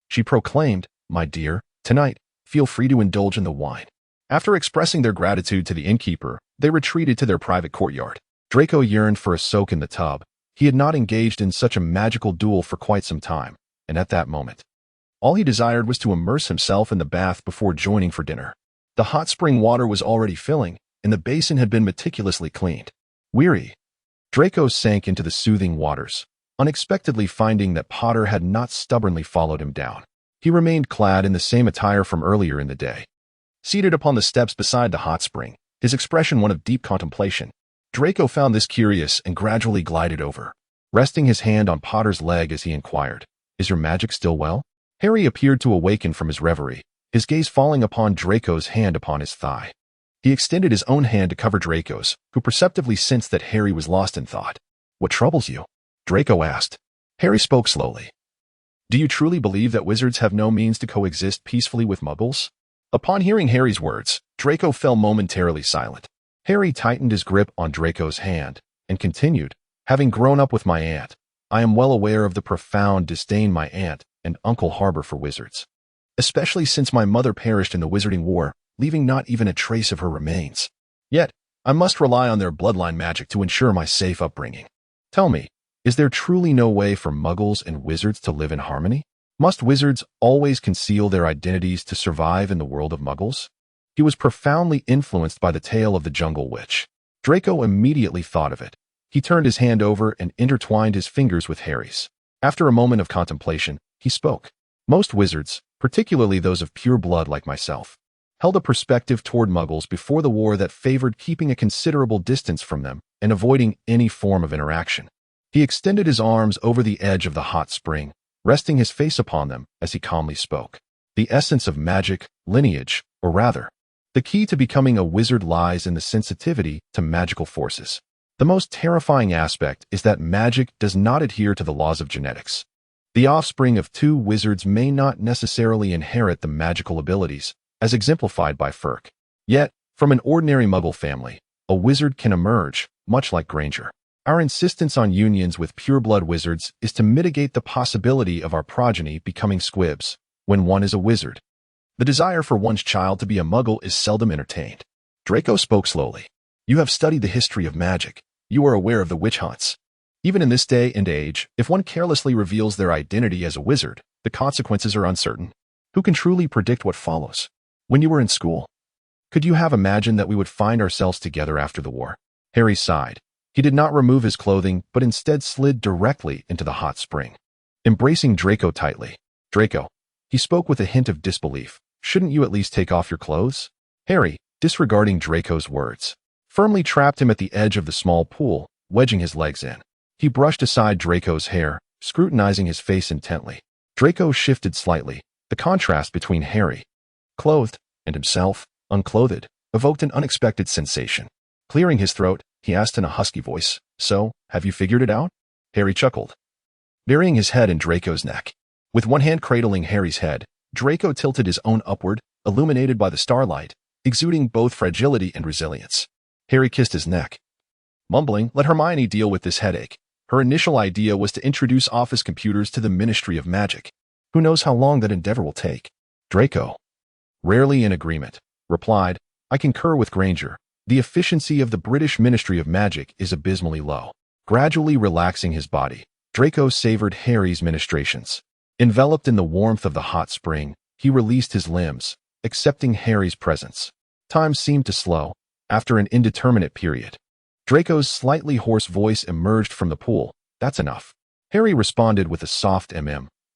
she proclaimed, "My dear, tonight, feel free to indulge in the wine." After expressing their gratitude to the innkeeper, they retreated to their private courtyard. Draco yearned for a soak in the tub. He had not engaged in such a magical duel for quite some time, and at that moment, all he desired was to immerse himself in the bath before joining for dinner. The hot spring water was already filling, and the basin had been meticulously cleaned. Weary, Draco sank into the soothing waters, unexpectedly finding that Potter had not stubbornly followed him down. He remained clad in the same attire from earlier in the day. Seated upon the steps beside the hot spring, his expression one of deep contemplation, Draco found this curious and gradually glided over. resting his hand on Potter's leg as he inquired, "Is your magic still well?" Harry appeared to awaken from his reverie, his gaze falling upon Draco's hand upon his thigh. He extended his own hand to cover Draco's, who perceptibly sensed that Harry was lost in thought. "What troubles you?" Draco asked. Harry spoke slowly. "Do you truly believe that wizards have no means to coexist peacefully with muggles?" Upon hearing Harry's words, Draco fell momentarily silent. Harry tightened his grip on Draco's hand and continued, "Having grown up with my aunt, I am well aware of the profound disdain my aunt and uncle harbor for wizards, especially since my mother perished in the Wizarding War, leaving not even a trace of her remains. Yet, I must rely on their bloodline magic to ensure my safe upbringing. Tell me, is there truly no way for muggles and wizards to live in harmony? Must wizards always conceal their identities to survive in the world of muggles?" He was profoundly influenced by the tale of the Jungle Witch. Draco immediately thought of it. He turned his hand over and intertwined his fingers with Harry's. After a moment of contemplation, he spoke. "Most wizards, particularly those of pure blood like myself, held a perspective toward muggles before the war that favored keeping a considerable distance from them and avoiding any form of interaction." He extended his arms over the edge of the hot spring, resting his face upon them as he calmly spoke. "The essence of magic, lineage, or rather, the key to becoming a wizard lies in the sensitivity to magical forces. The most terrifying aspect is that magic does not adhere to the laws of genetics. The offspring of two wizards may not necessarily inherit the magical abilities, as exemplified by Firk. Yet, from an ordinary muggle family, a wizard can emerge, much like Granger. Our insistence on unions with pure-blood wizards is to mitigate the possibility of our progeny becoming squibs when one is a wizard. The desire for one's child to be a muggle is seldom entertained." Draco spoke slowly. "You have studied the history of magic. You are aware of the witch hunts. Even in this day and age, if one carelessly reveals their identity as a wizard, the consequences are uncertain. Who can truly predict what follows? When you were in school, could you have imagined that we would find ourselves together after the war?" Harry sighed. He did not remove his clothing, but instead slid directly into the hot spring. Embracing Draco tightly. "Draco," he spoke with a hint of disbelief, "shouldn't you at least take off your clothes?" Harry, disregarding Draco's words, firmly trapped him at the edge of the small pool, wedging his legs in. He brushed aside Draco's hair, scrutinizing his face intently. Draco shifted slightly. The contrast between Harry, clothed, and himself, unclothed, evoked an unexpected sensation. Clearing his throat, he asked in a husky voice, "So, have you figured it out?" Harry chuckled, burying his head in Draco's neck. With one hand cradling Harry's head, Draco tilted his own upward, illuminated by the starlight, exuding both fragility and resilience. Harry kissed his neck, mumbling, "Let Hermione deal with this headache. Her initial idea was to introduce office computers to the Ministry of Magic. Who knows how long that endeavor will take?" Draco, rarely in agreement, replied, "I concur with Granger. The efficiency of the British Ministry of Magic is abysmally low." Gradually relaxing his body, Draco savored Harry's ministrations. Enveloped in the warmth of the hot spring, he released his limbs, accepting Harry's presence. Time seemed to slow, after an indeterminate period. Draco's slightly hoarse voice emerged from the pool. "That's enough." Harry responded with a soft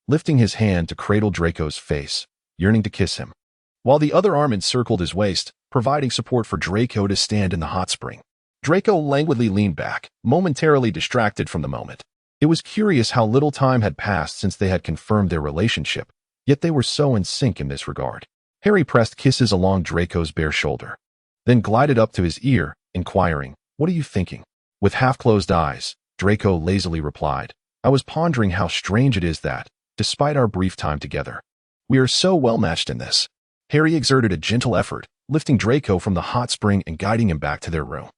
lifting his hand to cradle Draco's face, yearning to kiss him, while the other arm encircled his waist, providing support for Draco to stand in the hot spring. Draco languidly leaned back, momentarily distracted from the moment. It was curious how little time had passed since they had confirmed their relationship, yet they were so in sync in this regard. Harry pressed kisses along Draco's bare shoulder, then glided up to his ear, inquiring, "What are you thinking?" With half-closed eyes, Draco lazily replied, "I was pondering how strange it is that, despite our brief time together, we are so well matched in this." Harry exerted a gentle effort, lifting Draco from the hot spring and guiding him back to their room.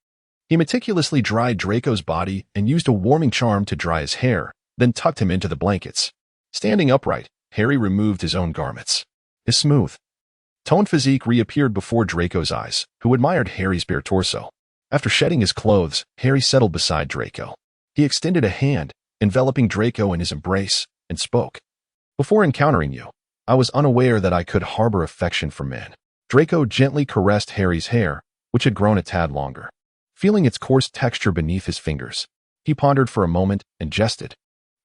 He meticulously dried Draco's body and used a warming charm to dry his hair, then tucked him into the blankets. Standing upright, Harry removed his own garments. His smooth, toned physique reappeared before Draco's eyes, who admired Harry's bare torso. After shedding his clothes, Harry settled beside Draco. He extended a hand, enveloping Draco in his embrace, and spoke. "Before encountering you, I was unaware that I could harbor affection for men." Draco gently caressed Harry's hair, which had grown a tad longer. Feeling its coarse texture beneath his fingers, he pondered for a moment and jested.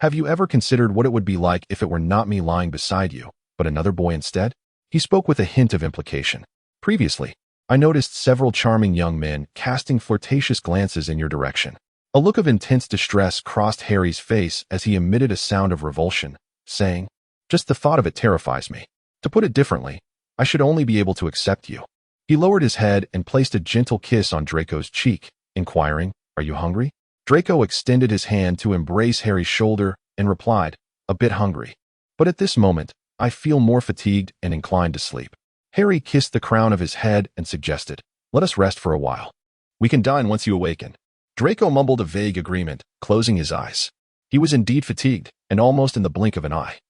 "Have you ever considered what it would be like if it were not me lying beside you, but another boy instead?" He spoke with a hint of implication. "Previously, I noticed several charming young men casting flirtatious glances in your direction. A look of intense distress crossed Harry's face as he emitted a sound of revulsion, saying, "Just the thought of it terrifies me. To put it differently, I should only be able to accept you." He lowered his head and placed a gentle kiss on Draco's cheek, inquiring, "Are you hungry?" Draco extended his hand to embrace Harry's shoulder and replied, "A bit hungry. But at this moment, I feel more fatigued and inclined to sleep." Harry kissed the crown of his head and suggested, "Let us rest for a while. We can dine once you awaken." Draco mumbled a vague agreement, closing his eyes. He was indeed fatigued, and almost in the blink of an eye,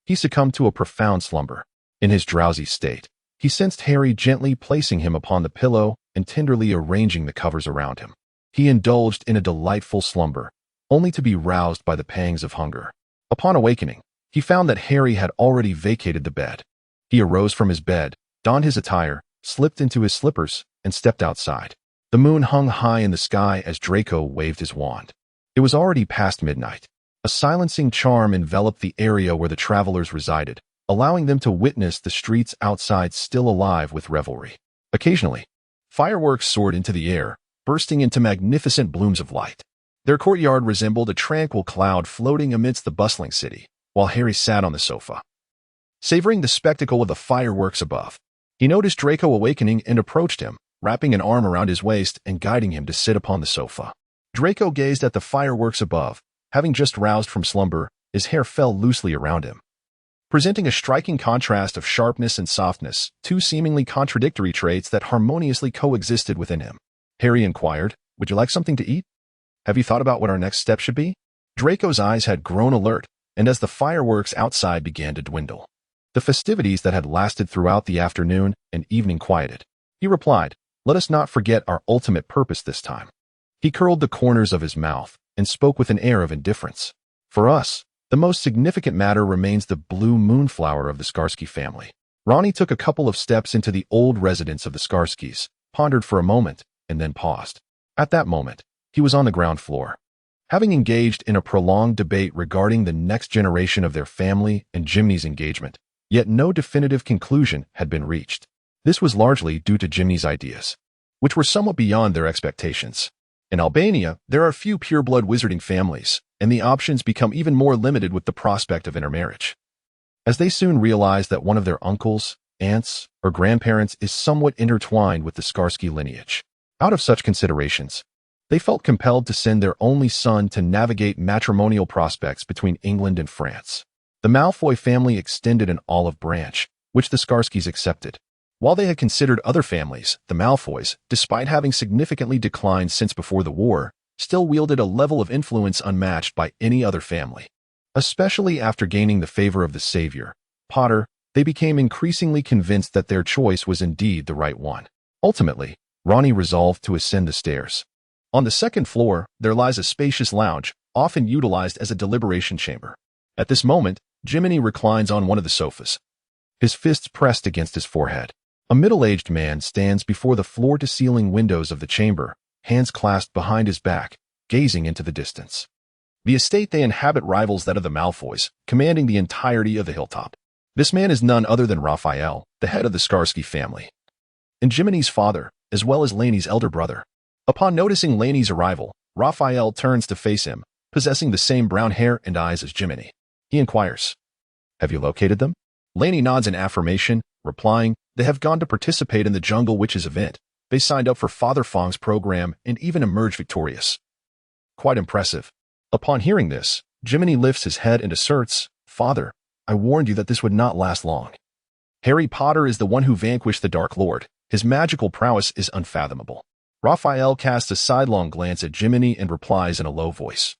he succumbed to a profound slumber. In his drowsy state, he sensed Harry gently placing him upon the pillow and tenderly arranging the covers around him. He indulged in a delightful slumber, only to be roused by the pangs of hunger. Upon awakening, he found that Harry had already vacated the bed. He arose from his bed, donned his attire, slipped into his slippers, and stepped outside. The moon hung high in the sky as Draco waved his wand. It was already past midnight. A silencing charm enveloped the area where the travelers resided, allowing them to witness the streets outside still alive with revelry. Occasionally, fireworks soared into the air, bursting into magnificent blooms of light. Their courtyard resembled a tranquil cloud floating amidst the bustling city, while Harry sat on the sofa, savoring the spectacle of the fireworks above. He noticed Draco awakening and approached him, wrapping an arm around his waist and guiding him to sit upon the sofa. Draco gazed at the fireworks above. Having just roused from slumber, his hair fell loosely around him, presenting a striking contrast of sharpness and softness, two seemingly contradictory traits that harmoniously coexisted within him. Harry inquired, "Would you like something to eat? Have you thought about what our next step should be?" Draco's eyes had grown alert, and as the fireworks outside began to dwindle, the festivities that had lasted throughout the afternoon and evening quieted, he replied, "Let us not forget our ultimate purpose this time." He curled the corners of his mouth and spoke with an air of indifference. "For us, the most significant matter remains the blue moonflower of the Skarsky family." Ronnie took a couple of steps into the old residence of the Skarskys, pondered for a moment, and then paused. At that moment, he was on the ground floor. Having engaged in a prolonged debate regarding the next generation of their family and Jimny's engagement, yet no definitive conclusion had been reached. This was largely due to Jimny's ideas, which were somewhat beyond their expectations. In Albania, there are few pure-blood wizarding families, and the options become even more limited with the prospect of intermarriage. As they soon realized that one of their uncles, aunts, or grandparents is somewhat intertwined with the Skarsky lineage. Out of such considerations, they felt compelled to send their only son to navigate matrimonial prospects between England and France. The Malfoy family extended an olive branch, which the Skarskys accepted. While they had considered other families, the Malfoys, despite having significantly declined since before the war, still wielded a level of influence unmatched by any other family. Especially after gaining the favor of the savior, Potter, they became increasingly convinced that their choice was indeed the right one. Ultimately, Ronnie resolved to ascend the stairs. On the second floor, there lies a spacious lounge, often utilized as a deliberation chamber. At this moment, Jiminy reclines on one of the sofas, his fists pressed against his forehead. A middle-aged man stands before the floor-to-ceiling windows of the chamber, hands clasped behind his back, gazing into the distance. The estate they inhabit rivals that of the Malfoys, commanding the entirety of the hilltop. This man is none other than Raphael, the head of the Skarsky family, and Jiminy's father, as well as Lainey's elder brother. Upon noticing Lainey's arrival, Raphael turns to face him, possessing the same brown hair and eyes as Jiminy. He inquires, "Have you located them?" Lainey nods in affirmation, replying, "They have gone to participate in the Jungle Witches event. They signed up for Father Fong's program and even emerged victorious." Quite impressive. Upon hearing this, Jiminy lifts his head and asserts, "Father, I warned you that this would not last long. Harry Potter is the one who vanquished the Dark Lord. His magical prowess is unfathomable." Raphael casts a sidelong glance at Jiminy and replies in a low voice,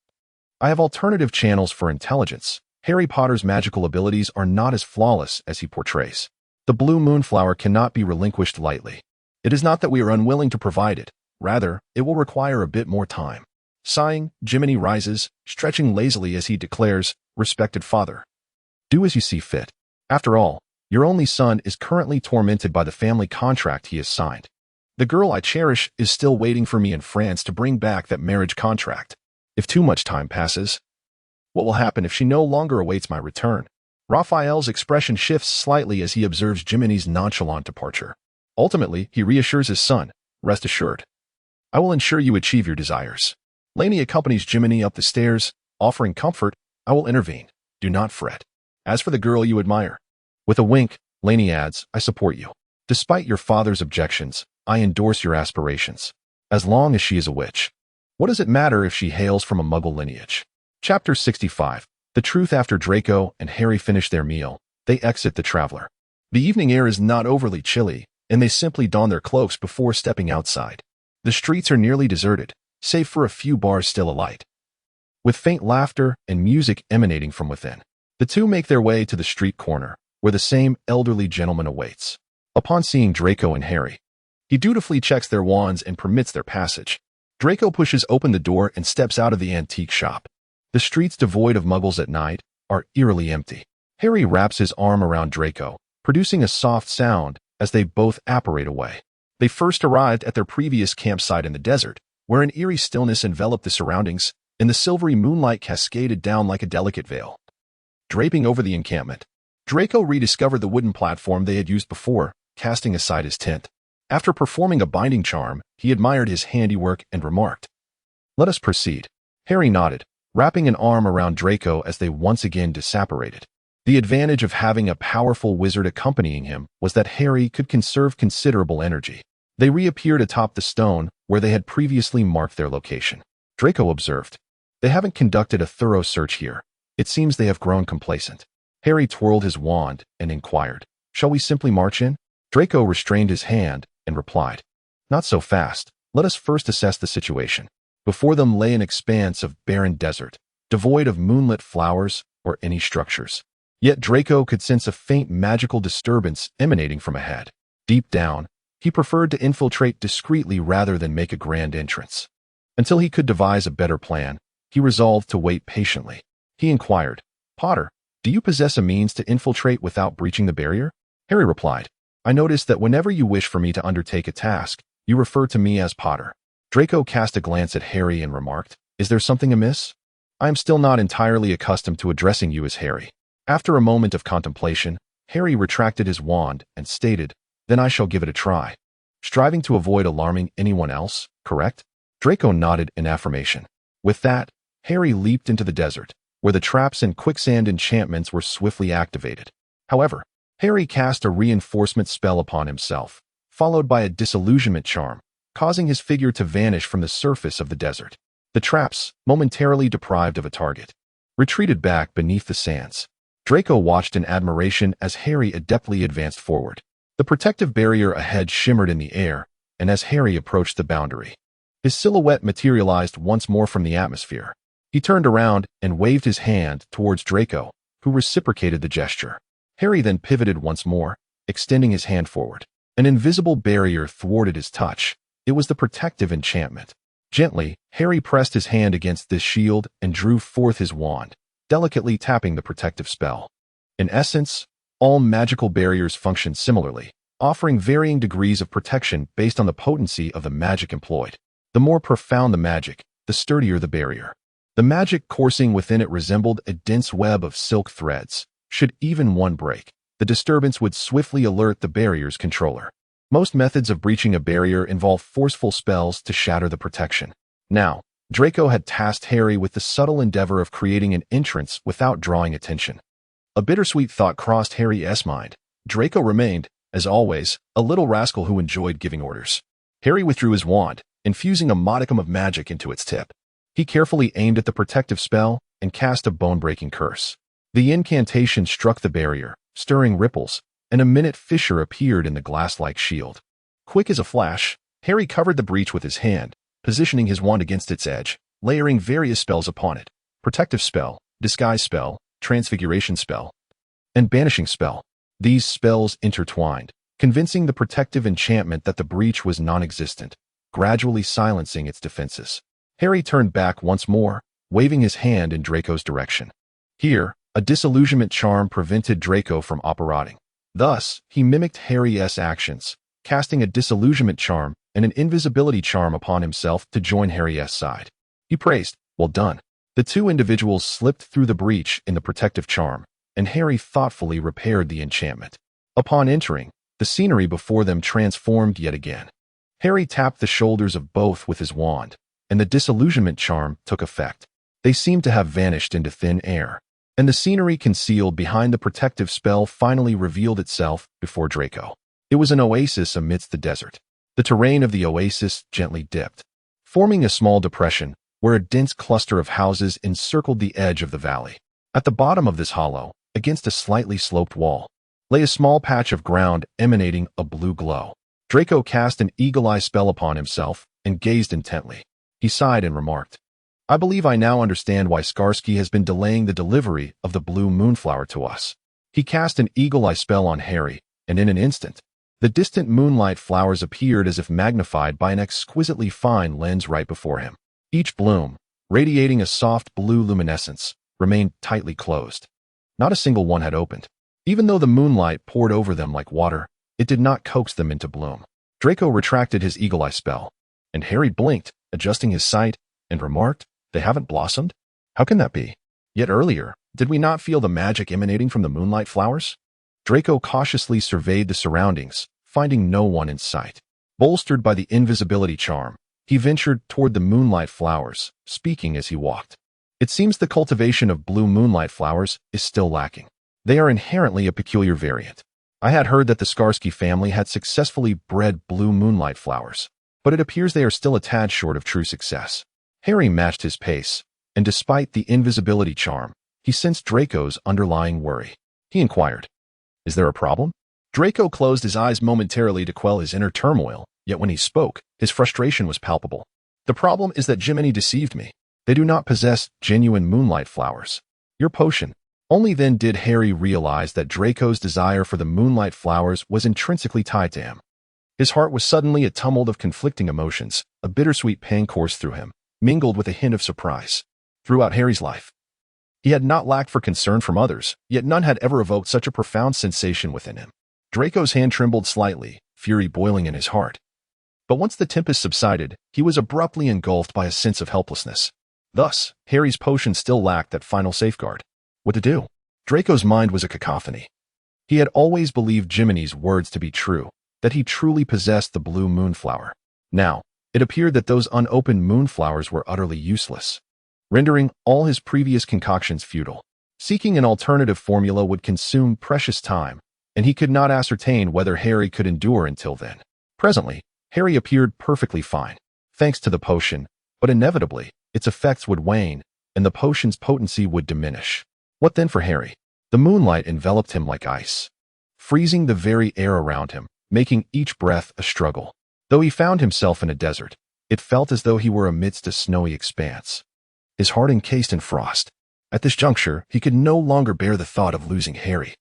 "I have alternative channels for intelligence. Harry Potter's magical abilities are not as flawless as he portrays. The blue moonflower cannot be relinquished lightly. It is not that we are unwilling to provide it. Rather, it will require a bit more time." Sighing, Jiminy rises, stretching lazily as he declares, "Respected father, do as you see fit. After all, your only son is currently tormented by the family contract he has signed. The girl I cherish is still waiting for me in France to bring back that marriage contract. If too much time passes, what will happen if she no longer awaits my return?" Raphael's expression shifts slightly as he observes Jiminy's nonchalant departure. Ultimately, he reassures his son, "Rest assured, I will ensure you achieve your desires." Lainey accompanies Jiminy up the stairs, offering comfort. I will intervene. Do not fret. As for the girl you admire. With a wink, Lainey adds, I support you. Despite your father's objections, I endorse your aspirations. As long as she is a witch. What does it matter if she hails from a Muggle lineage? Chapter 65. The truth. After Draco and Harry finish their meal, they exit the Traveler. The evening air is not overly chilly, and they simply don their cloaks before stepping outside. The streets are nearly deserted, save for a few bars still alight. With faint laughter and music emanating from within, the two make their way to the street corner, where the same elderly gentleman awaits. Upon seeing Draco and Harry, he dutifully checks their wands and permits their passage. Draco pushes open the door and steps out of the antique shop. The streets, devoid of Muggles at night, are eerily empty. Harry wraps his arm around Draco, producing a soft sound as they both apparate away. They first arrived at their previous campsite in the desert, where an eerie stillness enveloped the surroundings, and the silvery moonlight cascaded down like a delicate veil. Draping over the encampment, Draco rediscovered the wooden platform they had used before, casting aside his tent. After performing a binding charm, he admired his handiwork and remarked, Let us proceed. Harry nodded, wrapping an arm around Draco as they once again disapparated. The advantage of having a powerful wizard accompanying him was that Harry could conserve considerable energy. They reappeared atop the stone where they had previously marked their location. Draco observed, They haven't conducted a thorough search here. It seems they have grown complacent. Harry twirled his wand and inquired, Shall we simply march in? Draco restrained his hand and replied, Not so fast. Let us first assess the situation. Before them lay an expanse of barren desert, devoid of moonlit flowers or any structures. Yet Draco could sense a faint magical disturbance emanating from ahead. Deep down, he preferred to infiltrate discreetly rather than make a grand entrance. Until he could devise a better plan, he resolved to wait patiently. He inquired, Potter, do you possess a means to infiltrate without breaching the barrier? Harry replied, I noticed that whenever you wish for me to undertake a task, you refer to me as Potter. Draco cast a glance at Harry and remarked, Is there something amiss? I am still not entirely accustomed to addressing you as Harry. After a moment of contemplation, Harry retracted his wand and stated, Then I shall give it a try. Striving to avoid alarming anyone else, correct? Draco nodded in affirmation. With that, Harry leaped into the desert, where the traps and quicksand enchantments were swiftly activated. However, Harry cast a reinforcement spell upon himself, followed by a disillusionment charm, causing his figure to vanish from the surface of the desert. The traps, momentarily deprived of a target, retreated back beneath the sands. Draco watched in admiration as Harry adeptly advanced forward. The protective barrier ahead shimmered in the air, and as Harry approached the boundary, his silhouette materialized once more from the atmosphere. He turned around and waved his hand towards Draco, who reciprocated the gesture. Harry then pivoted once more, extending his hand forward. An invisible barrier thwarted his touch. It was the protective enchantment. Gently, Harry pressed his hand against this shield and drew forth his wand, delicately tapping the protective spell. In essence, all magical barriers function similarly, offering varying degrees of protection based on the potency of the magic employed. The more profound the magic, the sturdier the barrier. The magic coursing within it resembled a dense web of silk threads. Should even one break, the disturbance would swiftly alert the barrier's controller. Most methods of breaching a barrier involve forceful spells to shatter the protection. Now, Draco had tasked Harry with the subtle endeavor of creating an entrance without drawing attention. A bittersweet thought crossed Harry's mind. Draco remained, as always, a little rascal who enjoyed giving orders. Harry withdrew his wand, infusing a modicum of magic into its tip. He carefully aimed at the protective spell and cast a bone-breaking curse. The incantation struck the barrier, stirring ripples, and a minute fissure appeared in the glass-like shield. Quick as a flash, Harry covered the breach with his hand, positioning his wand against its edge, layering various spells upon it. Protective spell, disguise spell, transfiguration spell, and banishing spell. These spells intertwined, convincing the protective enchantment that the breach was non-existent, gradually silencing its defenses. Harry turned back once more, waving his hand in Draco's direction. Here, a disillusionment charm prevented Draco from operating. Thus, he mimicked Harry's actions, casting a disillusionment charm and an invisibility charm upon himself to join Harry's side. He praised, Well done. The two individuals slipped through the breach in the protective charm, and Harry thoughtfully repaired the enchantment. Upon entering, the scenery before them transformed yet again. Harry tapped the shoulders of both with his wand, and the disillusionment charm took effect. They seemed to have vanished into thin air, and the scenery concealed behind the protective spell finally revealed itself before Draco. It was an oasis amidst the desert. The terrain of the oasis gently dipped, forming a small depression where a dense cluster of houses encircled the edge of the valley. At the bottom of this hollow, against a slightly sloped wall, lay a small patch of ground emanating a blue glow. Draco cast an eagle-eye spell upon himself and gazed intently. He sighed and remarked, "I believe I now understand why Skarsky has been delaying the delivery of the blue moonflower to us." He cast an eagle-eye spell on Harry, and in an instant, the distant moonlight flowers appeared as if magnified by an exquisitely fine lens right before him. Each bloom, radiating a soft blue luminescence, remained tightly closed. Not a single one had opened. Even though the moonlight poured over them like water, it did not coax them into bloom. Draco retracted his eagle-eye spell, and Harry blinked, adjusting his sight, and remarked, "They haven't blossomed? How can that be? Yet earlier, did we not feel the magic emanating from the moonlight flowers?" Draco cautiously surveyed the surroundings, finding no one in sight. Bolstered by the invisibility charm, he ventured toward the moonlight flowers, speaking as he walked. "It seems the cultivation of blue moonlight flowers is still lacking. They are inherently a peculiar variant. I had heard that the Skarsky family had successfully bred blue moonlight flowers, but it appears they are still a tad short of true success." Harry matched his pace, and despite the invisibility charm, he sensed Draco's underlying worry. He inquired, "Is there a problem?" Draco closed his eyes momentarily to quell his inner turmoil, yet when he spoke, his frustration was palpable. "The problem is that Jiminy deceived me. They do not possess genuine moonlight flowers. Your potion." Only then did Harry realize that Draco's desire for the moonlight flowers was intrinsically tied to him. His heart was suddenly a tumult of conflicting emotions. A bittersweet pang coursed through him, mingled with a hint of surprise. Throughout Harry's life, he had not lacked for concern from others, yet none had ever evoked such a profound sensation within him. Draco's hand trembled slightly, fury boiling in his heart. But once the tempest subsided, he was abruptly engulfed by a sense of helplessness. Thus, Harry's potion still lacked that final safeguard. What to do? Draco's mind was a cacophony. He had always believed Jiminy's words to be true, that he truly possessed the blue moonflower. Now, it appeared that those unopened moonflowers were utterly useless, rendering all his previous concoctions futile. Seeking an alternative formula would consume precious time, and he could not ascertain whether Harry could endure until then. Presently, Harry appeared perfectly fine, thanks to the potion, but inevitably, its effects would wane, and the potion's potency would diminish. What then for Harry? The moonlight enveloped him like ice, freezing the very air around him, making each breath a struggle. Though he found himself in a desert, it felt as though he were amidst a snowy expanse, his heart encased in frost. At this juncture, he could no longer bear the thought of losing Harry.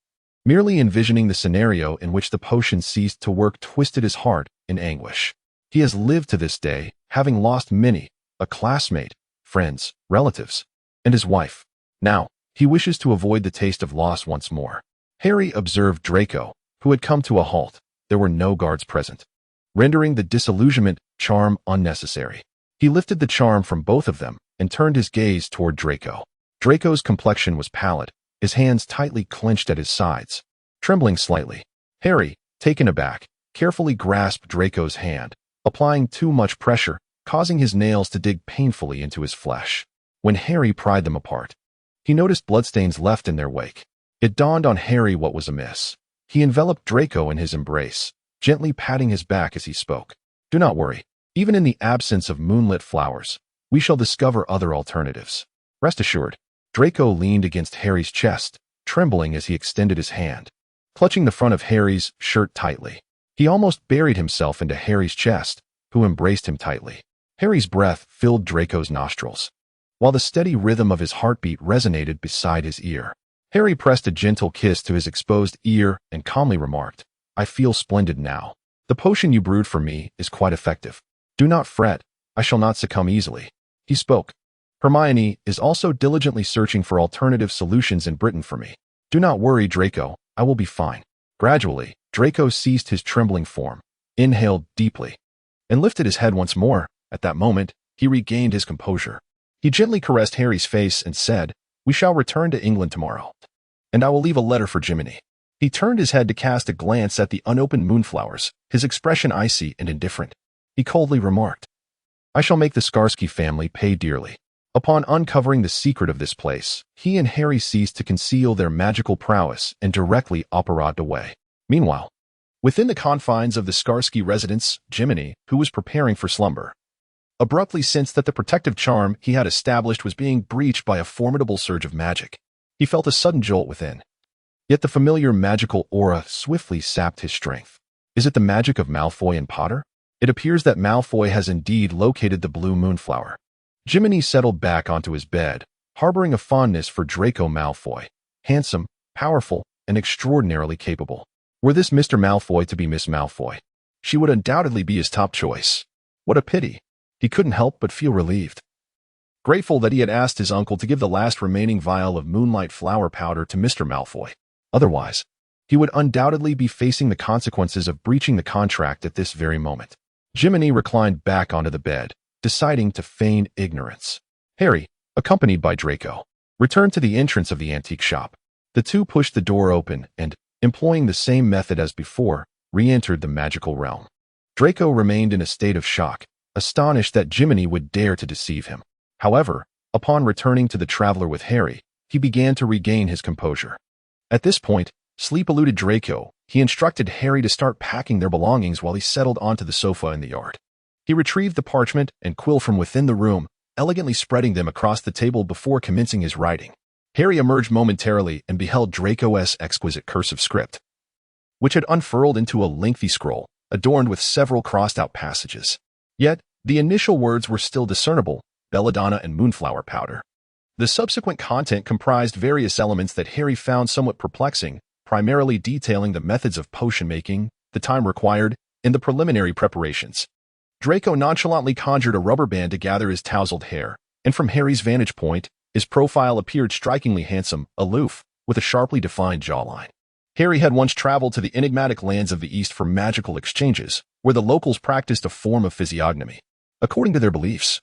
Merely envisioning the scenario in which the potion ceased to work twisted his heart in anguish. He has lived to this day, having lost many, a classmate, friends, relatives, and his wife. Now, he wishes to avoid the taste of loss once more. Harry observed Draco, who had come to a halt. There were no guards present, rendering the disillusionment charm unnecessary. He lifted the charm from both of them and turned his gaze toward Draco. Draco's complexion was pallid, his hands tightly clenched at his sides, trembling slightly. Harry, taken aback, carefully grasped Draco's hand, applying too much pressure, causing his nails to dig painfully into his flesh. When Harry pried them apart, he noticed bloodstains left in their wake. It dawned on Harry what was amiss. He enveloped Draco in his embrace, gently patting his back as he spoke. "Do not worry. Even in the absence of moonlit flowers, we shall discover other alternatives. Rest assured." Draco leaned against Harry's chest, trembling as he extended his hand, clutching the front of Harry's shirt tightly. He almost buried himself into Harry's chest, who embraced him tightly. Harry's breath filled Draco's nostrils, while the steady rhythm of his heartbeat resonated beside his ear. Harry pressed a gentle kiss to his exposed ear and calmly remarked, "I feel splendid now. The potion you brewed for me is quite effective. Do not fret, I shall not succumb easily." He spoke. "Hermione is also diligently searching for alternative solutions in Britain for me. Do not worry, Draco, I will be fine." Gradually, Draco ceased his trembling form, inhaled deeply, and lifted his head once more. At that moment, he regained his composure. He gently caressed Harry's face and said, "We shall return to England tomorrow, and I will leave a letter for Jiminy." He turned his head to cast a glance at the unopened moonflowers, his expression icy and indifferent. He coldly remarked, I shall make the Skarsky family pay dearly. Upon uncovering the secret of this place, he and Harry ceased to conceal their magical prowess and directly operated away. Meanwhile, within the confines of the Skarsky residence, Jiminy, who was preparing for slumber, abruptly sensed that the protective charm he had established was being breached by a formidable surge of magic. He felt a sudden jolt within. Yet the familiar magical aura swiftly sapped his strength. Is it the magic of Malfoy and Potter? It appears that Malfoy has indeed located the blue moonflower. Jiminy settled back onto his bed, harboring a fondness for Draco Malfoy. Handsome, powerful, and extraordinarily capable. Were this Mr. Malfoy to be Miss Malfoy, she would undoubtedly be his top choice. What a pity. He couldn't help but feel relieved. Grateful that he had asked his uncle to give the last remaining vial of moonlight flower powder to Mr. Malfoy. Otherwise, he would undoubtedly be facing the consequences of breaching the contract at this very moment. Jiminy reclined back onto the bed, deciding to feign ignorance. Harry, accompanied by Draco, returned to the entrance of the antique shop. The two pushed the door open and, employing the same method as before, re-entered the magical realm. Draco remained in a state of shock, astonished that Jiminy would dare to deceive him. However, upon returning to the traveler with Harry, he began to regain his composure. At this point, sleep eluded Draco. He instructed Harry to start packing their belongings while he settled onto the sofa in the yard. He retrieved the parchment and quill from within the room, elegantly spreading them across the table before commencing his writing. Harry emerged momentarily and beheld Draco's exquisite cursive script, which had unfurled into a lengthy scroll, adorned with several crossed-out passages. Yet, the initial words were still discernible: belladonna and moonflower powder. The subsequent content comprised various elements that Harry found somewhat perplexing, primarily detailing the methods of potion making, the time required, and the preliminary preparations. Draco nonchalantly conjured a rubber band to gather his tousled hair, and from Harry's vantage point, his profile appeared strikingly handsome, aloof, with a sharply defined jawline. Harry had once traveled to the enigmatic lands of the East for magical exchanges, where the locals practiced a form of physiognomy. According to their beliefs,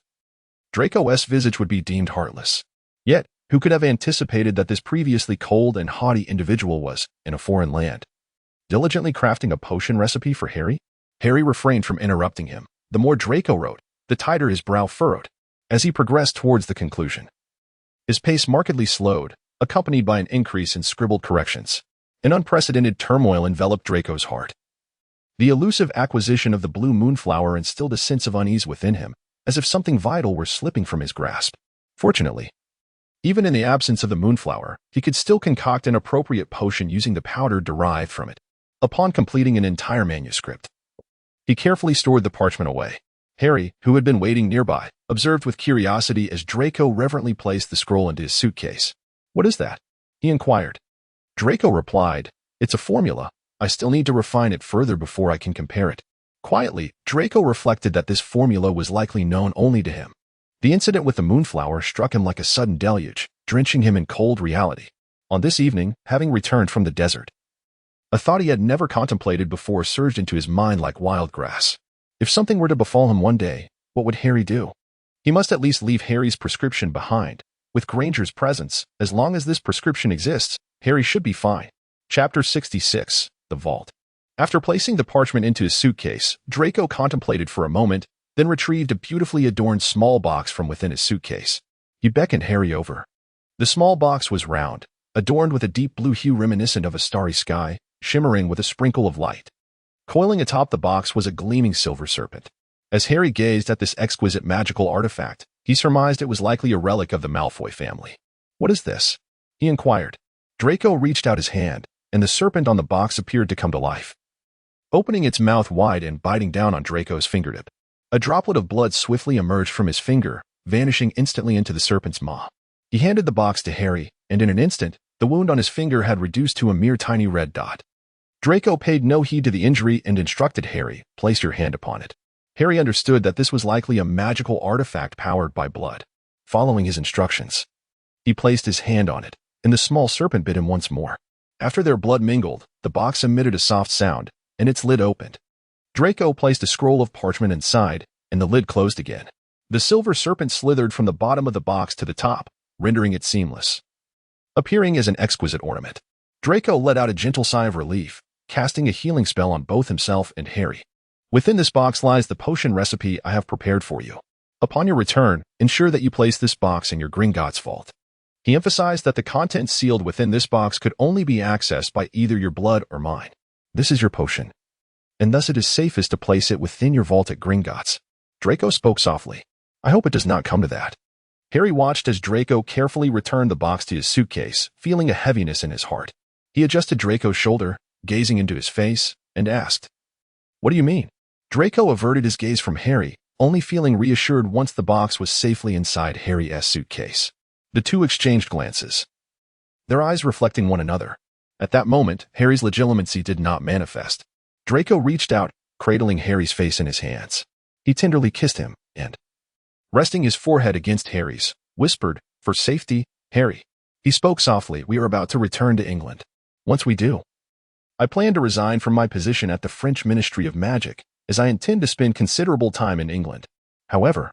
Draco's visage would be deemed heartless. Yet, who could have anticipated that this previously cold and haughty individual was, in a foreign land, diligently crafting a potion recipe for Harry? Harry refrained from interrupting him. The more Draco wrote, the tighter his brow furrowed, as he progressed towards the conclusion. His pace markedly slowed, accompanied by an increase in scribbled corrections. An unprecedented turmoil enveloped Draco's heart. The elusive acquisition of the blue moonflower instilled a sense of unease within him, as if something vital were slipping from his grasp. Fortunately, even in the absence of the moonflower, he could still concoct an appropriate potion using the powder derived from it. Upon completing an entire manuscript, he carefully stored the parchment away. Harry, who had been waiting nearby, observed with curiosity as Draco reverently placed the scroll into his suitcase. "What is that?" he inquired. Draco replied, "It's a formula. I still need to refine it further before I can compare it." Quietly, Draco reflected that this formula was likely known only to him. The incident with the moonflower struck him like a sudden deluge, drenching him in cold reality. On this evening, having returned from the desert, a thought he had never contemplated before surged into his mind like wild grass. If something were to befall him one day, what would Harry do? He must at least leave Harry's prescription behind. With Granger's presence, as long as this prescription exists, Harry should be fine. Chapter 66, The Vault. After placing the parchment into his suitcase, Draco contemplated for a moment, then retrieved a beautifully adorned small box from within his suitcase. He beckoned Harry over. The small box was round, adorned with a deep blue hue reminiscent of a starry sky, shimmering with a sprinkle of light. Coiling atop the box was a gleaming silver serpent. As Harry gazed at this exquisite magical artifact, he surmised it was likely a relic of the Malfoy family. "What is this?" he inquired. Draco reached out his hand, and the serpent on the box appeared to come to life. Opening its mouth wide and biting down on Draco's fingertip, a droplet of blood swiftly emerged from his finger, vanishing instantly into the serpent's maw. He handed the box to Harry, and in an instant, the wound on his finger had reduced to a mere tiny red dot. Draco paid no heed to the injury and instructed Harry, "Place your hand upon it." Harry understood that this was likely a magical artifact powered by blood. Following his instructions, he placed his hand on it, and the small serpent bit him once more. After their blood mingled, the box emitted a soft sound, and its lid opened. Draco placed a scroll of parchment inside, and the lid closed again. The silver serpent slithered from the bottom of the box to the top, rendering it seamless, appearing as an exquisite ornament. Draco let out a gentle sigh of relief, casting a healing spell on both himself and Harry. "Within this box lies the potion recipe I have prepared for you. Upon your return, ensure that you place this box in your Gringotts vault. He emphasized that the contents sealed within this box could only be accessed by either your blood or mine. This is your potion, and thus it is safest to place it within your vault at Gringotts. Draco spoke softly. I hope it does not come to that. Harry watched as Draco carefully returned the box to his suitcase, feeling a heaviness in his heart. He adjusted Draco's shoulder, gazing into his face, and asked, What do you mean? Draco averted his gaze from Harry, only feeling reassured once the box was safely inside Harry's suitcase. The two exchanged glances, their eyes reflecting one another. At that moment, Harry's legitimacy did not manifest. Draco reached out, cradling Harry's face in his hands. He tenderly kissed him, and, resting his forehead against Harry's, whispered, For safety, Harry. He spoke softly, We are about to return to England. Once we do, I plan to resign from my position at the French Ministry of Magic, as I intend to spend considerable time in England. However,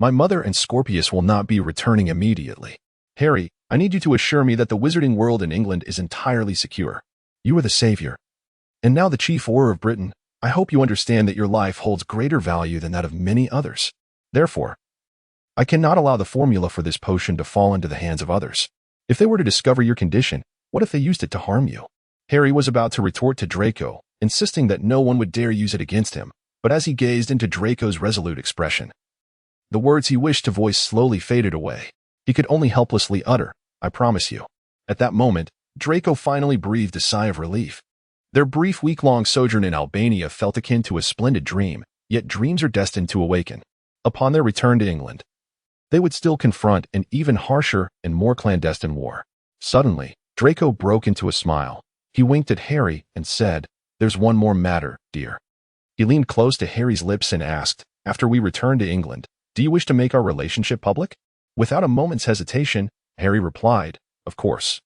my mother and Scorpius will not be returning immediately. Harry, I need you to assure me that the wizarding world in England is entirely secure. You are the savior, and now the chief Auror of Britain. I hope you understand that your life holds greater value than that of many others. Therefore, I cannot allow the formula for this potion to fall into the hands of others. If they were to discover your condition, what if they used it to harm you? Harry was about to retort to Draco, insisting that no one would dare use it against him, but as he gazed into Draco's resolute expression, the words he wished to voice slowly faded away. He could only helplessly utter, I promise you. At that moment, Draco finally breathed a sigh of relief. Their brief week-long sojourn in Albania felt akin to a splendid dream, yet dreams are destined to awaken. Upon their return to England, they would still confront an even harsher and more clandestine war. Suddenly, Draco broke into a smile. He winked at Harry and said, There's one more matter, dear. He leaned close to Harry's lips and asked, After we return to England, do you wish to make our relationship public? Without a moment's hesitation, Harry replied, Of course.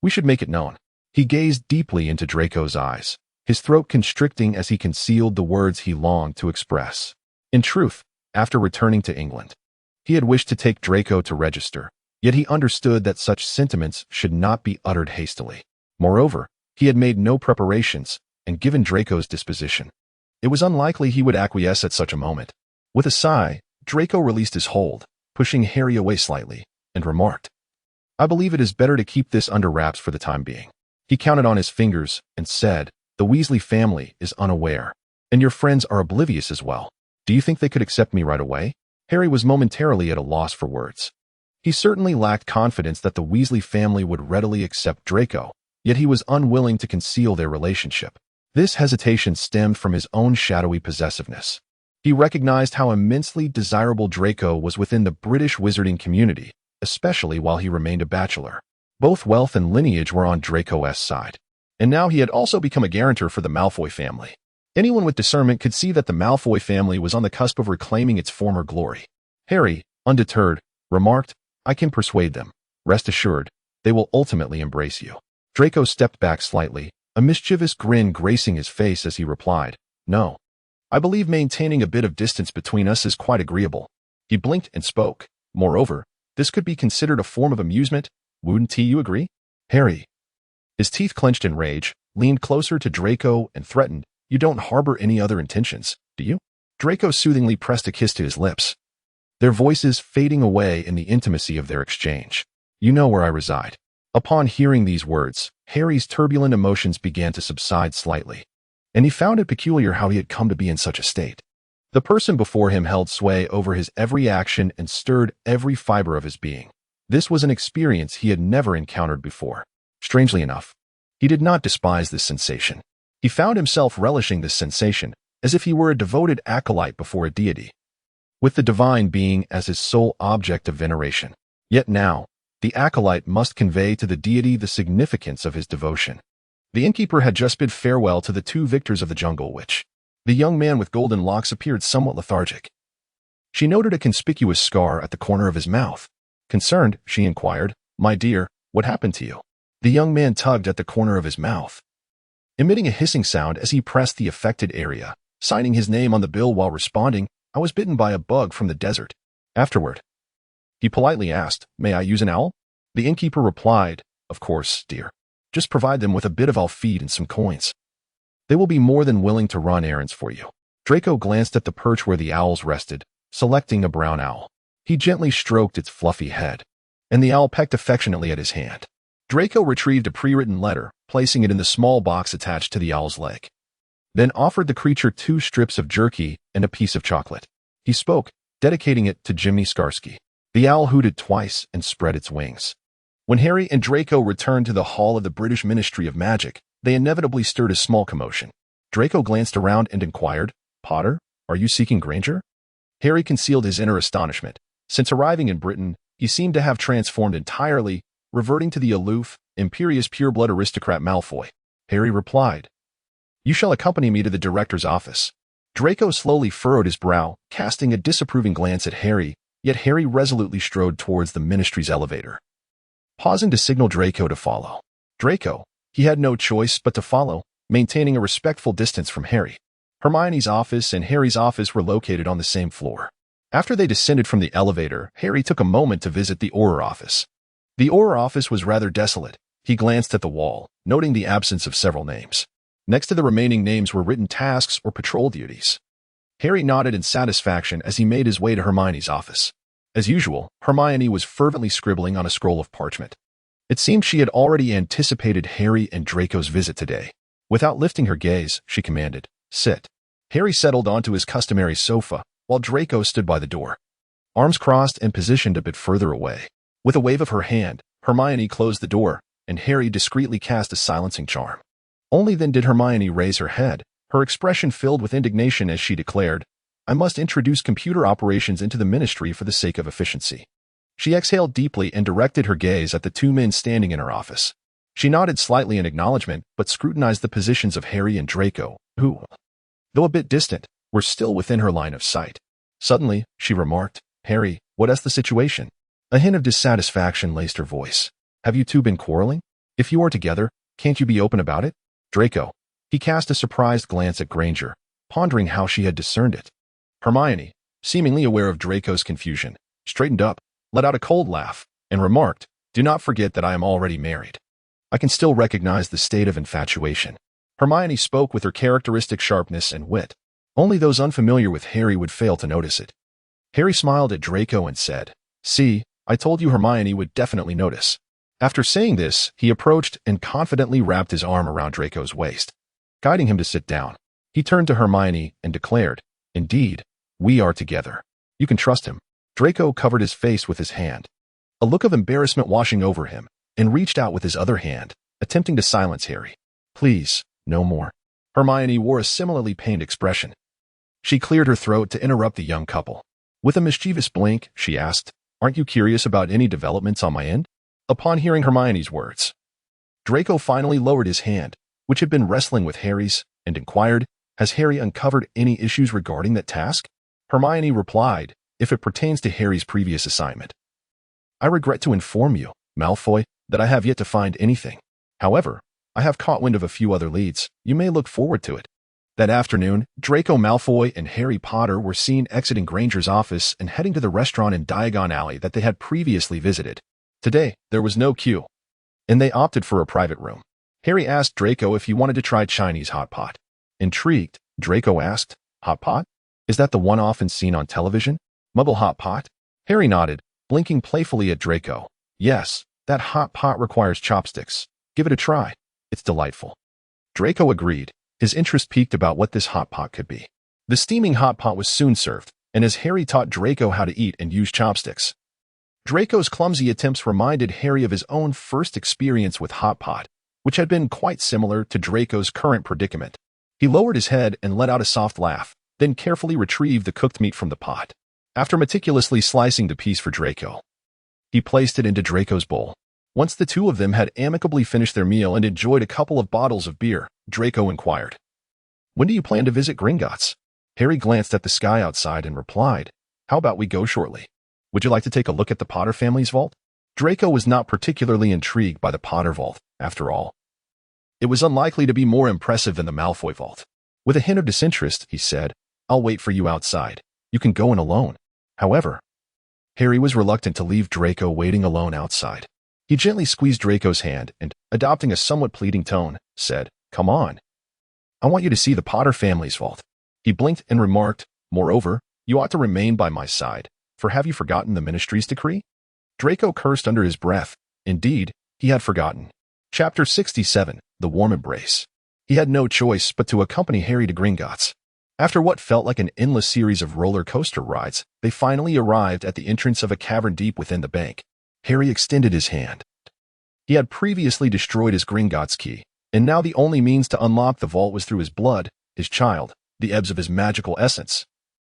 We should make it known. He gazed deeply into Draco's eyes, his throat constricting as he concealed the words he longed to express. In truth, after returning to England, he had wished to take Draco to register, yet he understood that such sentiments should not be uttered hastily. Moreover, he had made no preparations, and given Draco's disposition, it was unlikely he would acquiesce at such a moment. With a sigh, Draco released his hold, pushing Harry away slightly, and remarked, I believe it is better to keep this under wraps for the time being. He counted on his fingers and said, The Weasley family is unaware, and your friends are oblivious as well. Do you think they could accept me right away? Harry was momentarily at a loss for words. He certainly lacked confidence that the Weasley family would readily accept Draco, yet he was unwilling to conceal their relationship. This hesitation stemmed from his own shadowy possessiveness. He recognized how immensely desirable Draco was within the British wizarding community, especially while he remained a bachelor. Both wealth and lineage were on Draco's side, and now he had also become a guarantor for the Malfoy family. Anyone with discernment could see that the Malfoy family was on the cusp of reclaiming its former glory. Harry, undeterred, remarked, I can persuade them. Rest assured, they will ultimately embrace you. Draco stepped back slightly, a mischievous grin gracing his face as he replied, No. I believe maintaining a bit of distance between us is quite agreeable. He blinked and spoke. Moreover, this could be considered a form of amusement. Wouldn't you agree? Harry, his teeth clenched in rage, leaned closer to Draco and threatened, You don't harbor any other intentions, do you? Draco soothingly pressed a kiss to his lips, their voices fading away in the intimacy of their exchange. You know where I reside. Upon hearing these words, Harry's turbulent emotions began to subside slightly, and he found it peculiar how he had come to be in such a state. The person before him held sway over his every action and stirred every fiber of his being. This was an experience he had never encountered before. Strangely enough, he did not despise this sensation. He found himself relishing this sensation, as if he were a devoted acolyte before a deity, with the divine being as his sole object of veneration. Yet now, the acolyte must convey to the deity the significance of his devotion. The innkeeper had just bid farewell to the two victors of the jungle witch. The young man with golden locks appeared somewhat lethargic. She noted a conspicuous scar at the corner of his mouth. Concerned, she inquired, My dear, what happened to you? The young man tugged at the corner of his mouth, emitting a hissing sound as he pressed the affected area, signing his name on the bill while responding, I was bitten by a bug from the desert. Afterward, he politely asked, May I use an owl? The innkeeper replied, Of course, dear. Just provide them with a bit of our feed and some coins. They will be more than willing to run errands for you. Draco glanced at the perch where the owls rested, Selecting a brown owl, he gently stroked its fluffy head, and the owl pecked affectionately at his hand. Draco retrieved a pre-written letter, placing it in the small box attached to the owl's leg, then offered the creature 2 strips of jerky and a piece of chocolate. He spoke, dedicating it to Jimmy Skarsky. The owl hooted twice and spread its wings. When Harry and Draco returned to the hall of the British Ministry of Magic, they inevitably stirred a small commotion. Draco glanced around and inquired, "Potter, are you seeking Granger?" Harry concealed his inner astonishment. Since arriving in Britain, he seemed to have transformed entirely, reverting to the aloof, imperious pureblood aristocrat Malfoy. Harry replied, "You shall accompany me to the director's office." Draco slowly furrowed his brow, casting a disapproving glance at Harry, yet Harry resolutely strode towards the ministry's elevator, pausing to signal Draco to follow. Draco, he had no choice but to follow, maintaining a respectful distance from Harry. Hermione's office and Harry's office were located on the same floor. After they descended from the elevator, Harry took a moment to visit the Auror office. The Auror office was rather desolate. He glanced at the wall, noting the absence of several names. Next to the remaining names were written tasks or patrol duties. Harry nodded in satisfaction as he made his way to Hermione's office. As usual, Hermione was fervently scribbling on a scroll of parchment. It seemed she had already anticipated Harry and Draco's visit today. Without lifting her gaze, she commanded, "Sit." Harry settled onto his customary sofa, while Draco stood by the door, arms crossed and positioned a bit further away. With a wave of her hand, Hermione closed the door, and Harry discreetly cast a silencing charm. Only then did Hermione raise her head, her expression filled with indignation as she declared, "I must introduce computer operations into the ministry for the sake of efficiency." She exhaled deeply and directed her gaze at the 2 men standing in her office. She nodded slightly in acknowledgement, but scrutinized the positions of Harry and Draco, who, though a bit distant, were still within her line of sight. Suddenly, she remarked, "Harry, what's the situation?" A hint of dissatisfaction laced her voice. "Have you 2 been quarreling? If you are together, can't you be open about it?" Draco. He cast a surprised glance at Granger, pondering how she had discerned it. Hermione, seemingly aware of Draco's confusion, straightened up, let out a cold laugh, and remarked, "Do not forget that I am already married. I can still recognize the state of infatuation." Hermione spoke with her characteristic sharpness and wit. Only those unfamiliar with Harry would fail to notice it. Harry smiled at Draco and said, "See, I told you Hermione would definitely notice." After saying this, he approached and confidently wrapped his arm around Draco's waist. Guiding him to sit down, he turned to Hermione and declared, "Indeed, we are together. You can trust him." Draco covered his face with his hand, a look of embarrassment washing over him, and reached out with his other hand, attempting to silence Harry. "Please, no more." Hermione wore a similarly pained expression. She cleared her throat to interrupt the young couple. With a mischievous blink, she asked, "Aren't you curious about any developments on my end?" Upon hearing Hermione's words, Draco finally lowered his hand, which had been wrestling with Harry's, and inquired, "Has Harry uncovered any issues regarding that task?" Hermione replied, "If it pertains to Harry's previous assignment, I regret to inform you, Malfoy, that I have yet to find anything. However, I have caught wind of a few other leads. You may look forward to it." That afternoon, Draco Malfoy and Harry Potter were seen exiting Granger's office and heading to the restaurant in Diagon Alley that they had previously visited. Today, there was no queue, and they opted for a private room. Harry asked Draco if he wanted to try Chinese hot pot. Intrigued, Draco asked, "Hot pot? Is that the one often seen on television? Muggle hot pot?" Harry nodded, blinking playfully at Draco. "Yes, that hot pot requires chopsticks. Give it a try. It's delightful." Draco agreed, his interest piqued about what this hot pot could be. The steaming hot pot was soon served, and as Harry taught Draco how to eat and use chopsticks, Draco's clumsy attempts reminded Harry of his own first experience with hot pot, which had been quite similar to Draco's current predicament. He lowered his head and let out a soft laugh, then carefully retrieved the cooked meat from the pot. After meticulously slicing the piece for Draco, he placed it into Draco's bowl. Once the 2 of them had amicably finished their meal and enjoyed a couple of bottles of beer, Draco inquired, "When do you plan to visit Gringotts?" Harry glanced at the sky outside and replied, "How about we go shortly? Would you like to take a look at the Potter family's vault?" Draco was not particularly intrigued by the Potter vault, after all. It was unlikely to be more impressive than the Malfoy vault. With a hint of disinterest, he said, "I'll wait for you outside. You can go in alone." However, Harry was reluctant to leave Draco waiting alone outside. He gently squeezed Draco's hand and, adopting a somewhat pleading tone, said, "Come on. I want you to see the Potter family's vault." He blinked and remarked, "Moreover, You ought to remain by my side, for have you forgotten the ministry's decree? Draco cursed under his breath. Indeed, he had forgotten. Chapter 67, The Warm Embrace. He had no choice but to accompany Harry to Gringotts. After what felt like an endless series of roller coaster rides, they finally arrived at the entrance of a cavern deep within the bank. Harry extended his hand. He had previously destroyed his Gringotts key, and now the only means to unlock the vault was through his blood, his child, the ebbs of his magical essence,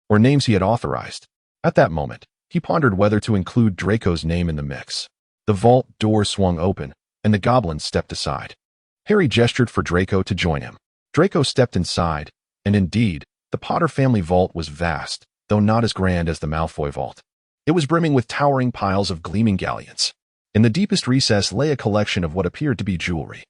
or names he had authorized. At that moment, he pondered whether to include Draco's name in the mix. The vault door swung open, and the goblin stepped aside. Harry gestured for Draco to join him. Draco stepped inside, and indeed, the Potter family vault was vast, though not as grand as the Malfoy vault. It was brimming with towering piles of gleaming galleons. In the deepest recess lay a collection of what appeared to be jewelry.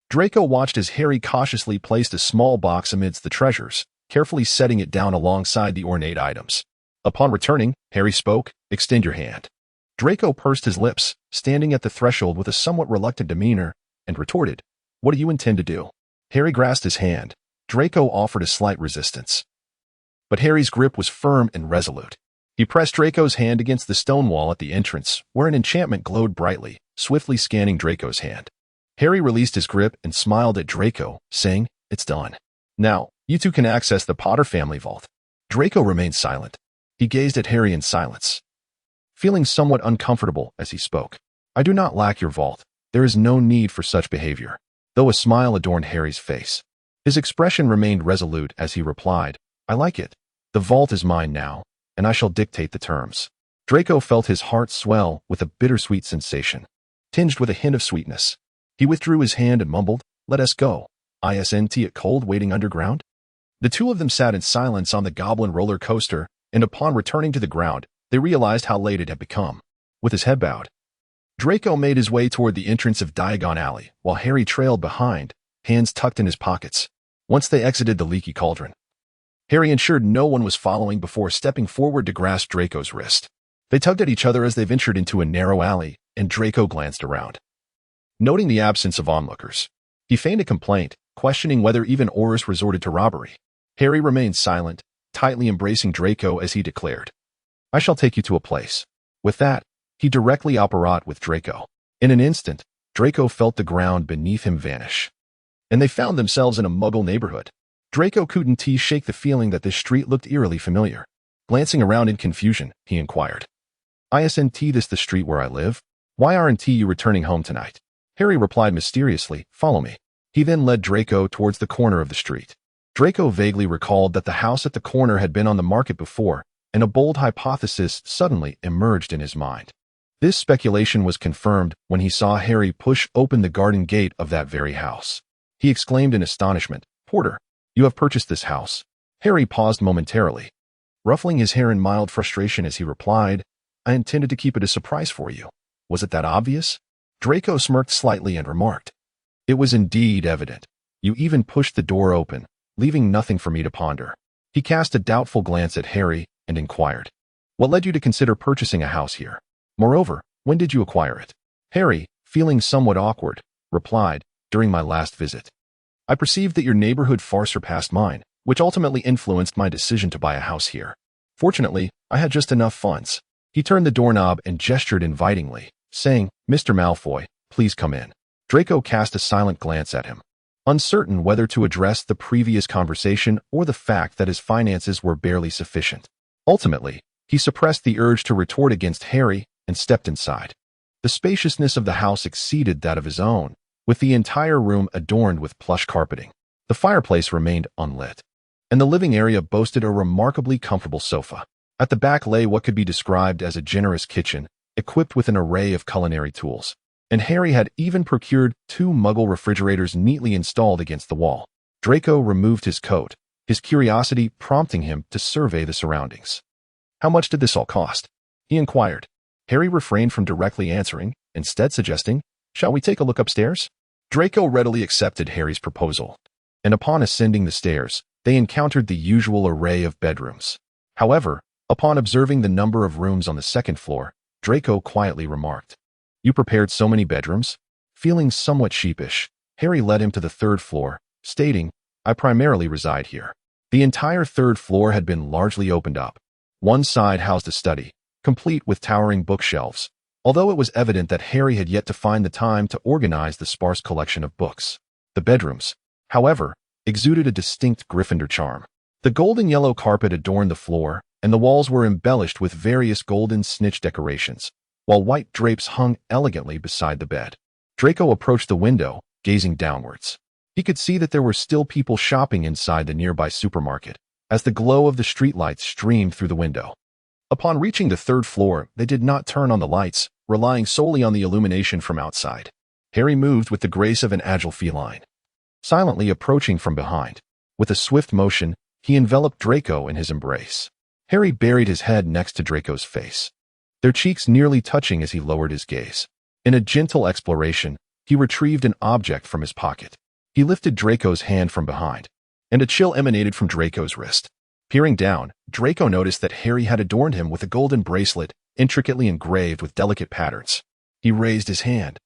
Draco watched as Harry cautiously placed a small box amidst the treasures, carefully setting it down alongside the ornate items. Upon returning, Harry spoke, "Extend your hand." Draco pursed his lips, standing at the threshold with a somewhat reluctant demeanor, and retorted, "What do you intend to do?" Harry grasped his hand. Draco offered a slight resistance. But Harry's grip was firm and resolute. He pressed Draco's hand against the stone wall at the entrance, where an enchantment glowed brightly, swiftly scanning Draco's hand. Harry released his grip and smiled at Draco, saying, "It's done. Now, you two can access the Potter family vault." Draco remained silent. He gazed at Harry in silence, feeling somewhat uncomfortable as he spoke. "I do not lack your vault. There is no need for such behavior." Though a smile adorned Harry's face, his expression remained resolute as he replied, "I like it. The vault is mine now, and I shall dictate the terms." Draco felt his heart swell with a bittersweet sensation, tinged with a hint of sweetness. He withdrew his hand and mumbled, "Let us go. Isn't it cold waiting underground?" The two of them sat in silence on the goblin roller coaster, and upon returning to the ground, they realized how late it had become. With his head bowed, Draco made his way toward the entrance of Diagon Alley, while Harry trailed behind, hands tucked in his pockets. Once they exited the leaky cauldron, Harry ensured no one was following before stepping forward to grasp Draco's wrist. They tugged at each other as they ventured into a narrow alley, and Draco glanced around. Noting the absence of onlookers, he feigned a complaint, questioning whether even Aurors resorted to robbery. Harry remained silent, tightly embracing Draco as he declared, "I shall take you to a place." With that, he directly apparat with Draco. In an instant, Draco felt the ground beneath him vanish, and they found themselves in a Muggle neighborhood. Draco couldn't shake the feeling that this street looked eerily familiar. Glancing around in confusion, he inquired, "Isn't this the street where I live? Why aren't you returning home tonight?" Harry replied mysteriously, "Follow me." He then led Draco towards the corner of the street. Draco vaguely recalled that the house at the corner had been on the market before, and a bold hypothesis suddenly emerged in his mind. This speculation was confirmed when he saw Harry push open the garden gate of that very house. He exclaimed in astonishment, "Porter, you have purchased this house." Harry paused momentarily, ruffling his hair in mild frustration as he replied, "I intended to keep it a surprise for you. Was it that obvious?" Draco smirked slightly and remarked, "It was indeed evident. You even pushed the door open, leaving nothing for me to ponder." He cast a doubtful glance at Harry and inquired, "What led you to consider purchasing a house here? Moreover, when did you acquire it?" Harry, feeling somewhat awkward, replied, "During my last visit. I perceived that your neighborhood far surpassed mine, which ultimately influenced my decision to buy a house here. Fortunately, I had just enough funds." He turned the doorknob and gestured invitingly, saying, "Mr. Malfoy, please come in." Draco cast a silent glance at him, uncertain whether to address the previous conversation or the fact that his finances were barely sufficient. Ultimately, he suppressed the urge to retort against Harry and stepped inside. The spaciousness of the house exceeded that of his own, with the entire room adorned with plush carpeting. The fireplace remained unlit, and the living area boasted a remarkably comfortable sofa. At the back lay what could be described as a generous kitchen, equipped with an array of culinary tools, and Harry had even procured 2 Muggle refrigerators neatly installed against the wall. Draco removed his coat, his curiosity prompting him to survey the surroundings. "How much did this all cost?" he inquired. Harry refrained from directly answering, instead suggesting, "Shall we take a look upstairs?" Draco readily accepted Harry's proposal, and upon ascending the stairs, they encountered the usual array of bedrooms. However, upon observing the number of rooms on the second floor, Draco quietly remarked, "You prepared so many bedrooms?" Feeling somewhat sheepish, Harry led him to the 3rd floor, stating, "I primarily reside here." The entire 3rd floor had been largely opened up, One side housed a study, complete with towering bookshelves, although it was evident that Harry had yet to find the time to organize the sparse collection of books. The bedrooms, however, exuded a distinct Gryffindor charm. The golden yellow carpet adorned the floor, and the walls were embellished with various golden snitch decorations, while white drapes hung elegantly beside the bed. Draco approached the window, gazing downwards. He could see that there were still people shopping inside the nearby supermarket, as the glow of the streetlights streamed through the window. Upon reaching the third floor, they did not turn on the lights, relying solely on the illumination from outside. Harry moved with the grace of an agile feline, silently approaching from behind. With a swift motion, he enveloped Draco in his embrace. Harry buried his head next to Draco's face, their cheeks nearly touching as he lowered his gaze. In a gentle exploration, he retrieved an object from his pocket. He lifted Draco's hand from behind, and a chill emanated from Draco's wrist. Peering down, Draco noticed that Harry had adorned him with a golden bracelet intricately engraved with delicate patterns. He raised his hand,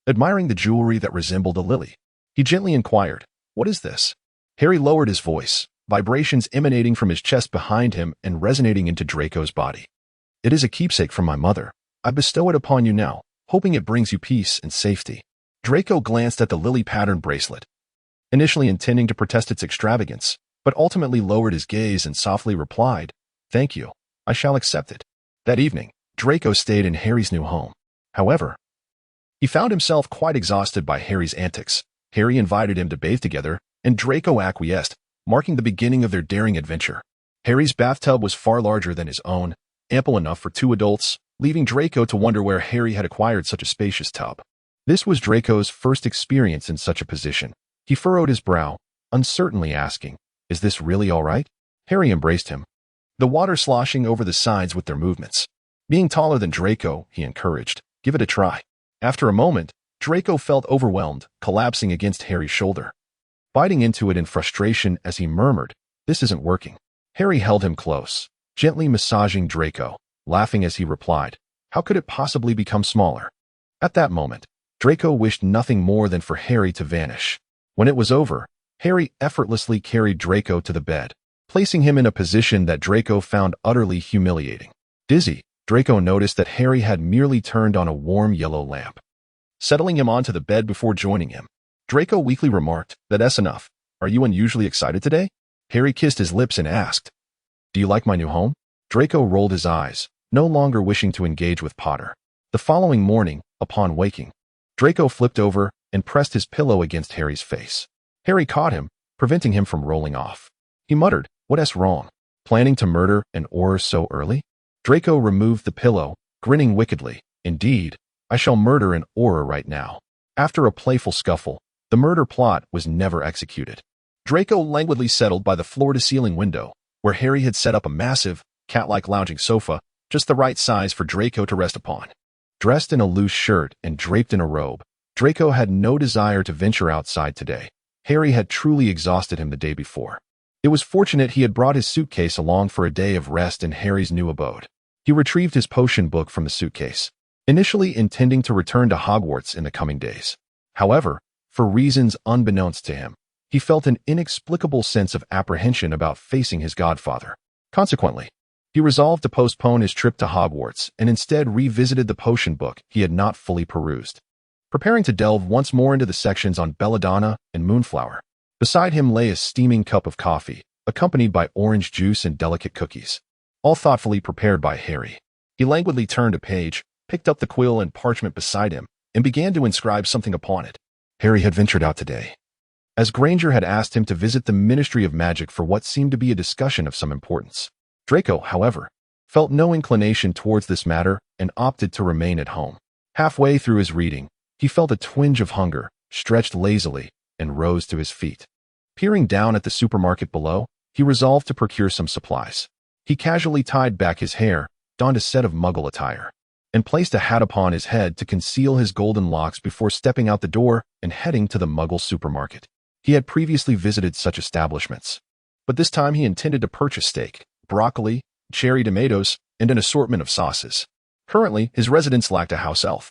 admiring the jewelry that resembled a lily. He gently inquired, "What is this?" Harry lowered his voice, vibrations emanating from his chest behind him and resonating into Draco's body. "It is a keepsake from my mother. I bestow it upon you now, hoping it brings you peace and safety." Draco glanced at the lily-patterned bracelet, initially intending to protest its extravagance, but ultimately lowered his gaze and softly replied, "Thank you. I shall accept it." That evening, Draco stayed in Harry's new home. However, he found himself quite exhausted by Harry's antics. Harry invited him to bathe together, and Draco acquiesced, marking the beginning of their daring adventure. Harry's bathtub was far larger than his own, ample enough for 2 adults, leaving Draco to wonder where Harry had acquired such a spacious tub. This was Draco's first experience in such a position. He furrowed his brow, uncertainly asking, "Is this really all right?" Harry embraced him, the water sloshing over the sides with their movements. Being taller than Draco, he encouraged, "Give it a try." After a moment, Draco felt overwhelmed, collapsing against Harry's shoulder, biting into it in frustration as he murmured, "This isn't working." Harry held him close, gently massaging Draco, laughing as he replied, "How could it possibly become smaller?" At that moment, Draco wished nothing more than for Harry to vanish. When it was over, Harry effortlessly carried Draco to the bed, placing him in a position that Draco found utterly humiliating. Dizzy, Draco noticed that Harry had merely turned on a warm yellow lamp, settling him onto the bed before joining him. Draco weakly remarked, "That's enough. Are you unusually excited today?" Harry kissed his lips and asked, "Do you like my new home?" Draco rolled his eyes, no longer wishing to engage with Potter. The following morning, upon waking, Draco flipped over and pressed his pillow against Harry's face. Harry caught him, preventing him from rolling off. He muttered, "What's wrong? Planning to murder an Auror so early?" Draco removed the pillow, grinning wickedly. "Indeed, I shall murder an Auror right now." After a playful scuffle, the murder plot was never executed. Draco languidly settled by the floor-to-ceiling window, where Harry had set up a massive, cat-like lounging sofa, just the right size for Draco to rest upon. Dressed in a loose shirt and draped in a robe, Draco had no desire to venture outside today. Harry had truly exhausted him the day before. It was fortunate he had brought his suitcase along for a day of rest in Harry's new abode. He retrieved his potion book from the suitcase, initially intending to return to Hogwarts in the coming days. However, for reasons unbeknownst to him, he felt an inexplicable sense of apprehension about facing his godfather. Consequently, he resolved to postpone his trip to Hogwarts and instead revisited the potion book he had not fully perused, preparing to delve once more into the sections on belladonna and moonflower. Beside him lay a steaming cup of coffee, accompanied by orange juice and delicate cookies, all thoughtfully prepared by Harry. He languidly turned a page, picked up the quill and parchment beside him, and began to inscribe something upon it. Harry had ventured out today, as Granger had asked him to visit the Ministry of Magic for what seemed to be a discussion of some importance. Draco, however, felt no inclination towards this matter and opted to remain at home. Halfway through his reading, he felt a twinge of hunger, stretched lazily, and rose to his feet. Peering down at the supermarket below, he resolved to procure some supplies. He casually tied back his hair, donned a set of Muggle attire, and placed a hat upon his head to conceal his golden locks before stepping out the door and heading to the Muggle supermarket. He had previously visited such establishments, but this time he intended to purchase steak, broccoli, cherry tomatoes, and an assortment of sauces. Currently, his residence lacked a house elf,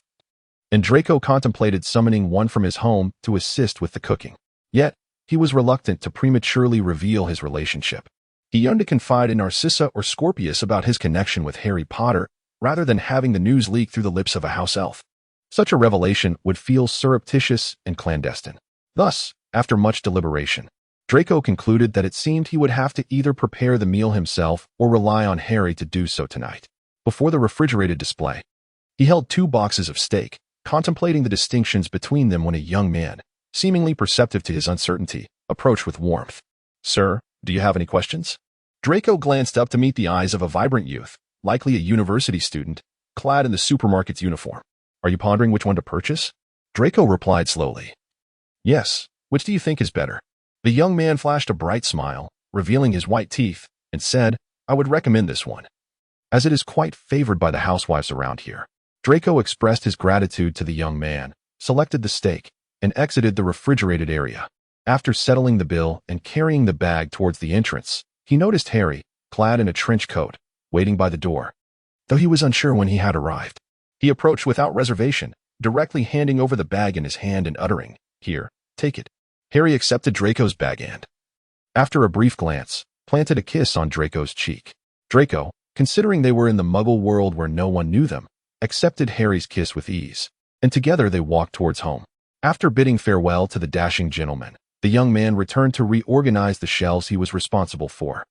and Draco contemplated summoning one from his home to assist with the cooking. Yet, he was reluctant to prematurely reveal his relationship. He yearned to confide in Narcissa or Scorpius about his connection with Harry Potter, rather than having the news leak through the lips of a house elf. Such a revelation would feel surreptitious and clandestine. Thus, after much deliberation, Draco concluded that it seemed he would have to either prepare the meal himself or rely on Harry to do so tonight. Before the refrigerated display, he held 2 boxes of steak, contemplating the distinctions between them when a young man, seemingly perceptive to his uncertainty, approached with warmth. "Sir, do you have any questions?" Draco glanced up to meet the eyes of a vibrant youth, likely a university student, clad in the supermarket's uniform. "Are you pondering which one to purchase?" Draco replied slowly. "Yes, which do you think is better?" The young man flashed a bright smile, revealing his white teeth, and said, "I would recommend this one, as it is quite favored by the housewives around here." Draco expressed his gratitude to the young man, selected the steak, and exited the refrigerated area. After settling the bill and carrying the bag towards the entrance, he noticed Harry, clad in a trench coat, waiting by the door. Though he was unsure when he had arrived, he approached without reservation, directly handing over the bag in his hand and uttering, "Here, take it." Harry accepted Draco's bag and, after a brief glance, planted a kiss on Draco's cheek. Draco, considering they were in the Muggle world where no one knew them, accepted Harry's kiss with ease, and together they walked towards home. After bidding farewell to the dashing gentleman, the young man returned to reorganize the shelves he was responsible for.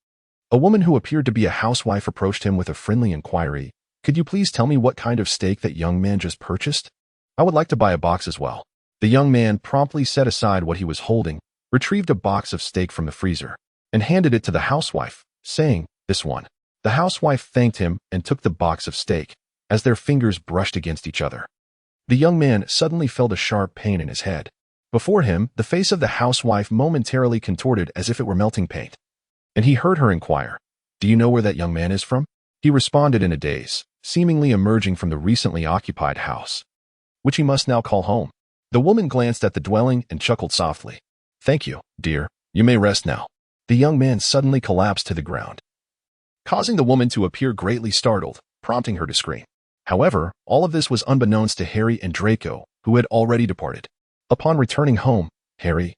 A woman who appeared to be a housewife approached him with a friendly inquiry. "Could you please tell me what kind of steak that young man just purchased? I would like to buy a box as well." The young man promptly set aside what he was holding, retrieved a box of steak from the freezer, and handed it to the housewife, saying, "This one." The housewife thanked him and took the box of steak, as their fingers brushed against each other. The young man suddenly felt a sharp pain in his head. Before him, the face of the housewife momentarily contorted as if it were melting paint. And he heard her inquire, "Do you know where that young man is from?" He responded in a daze, seemingly emerging from the recently occupied house, which he must now call home. The woman glanced at the dwelling and chuckled softly. "Thank you, dear. You may rest now." The young man suddenly collapsed to the ground, causing the woman to appear greatly startled, prompting her to scream. However, all of this was unbeknownst to Harry and Draco, who had already departed. Upon returning home, Harry,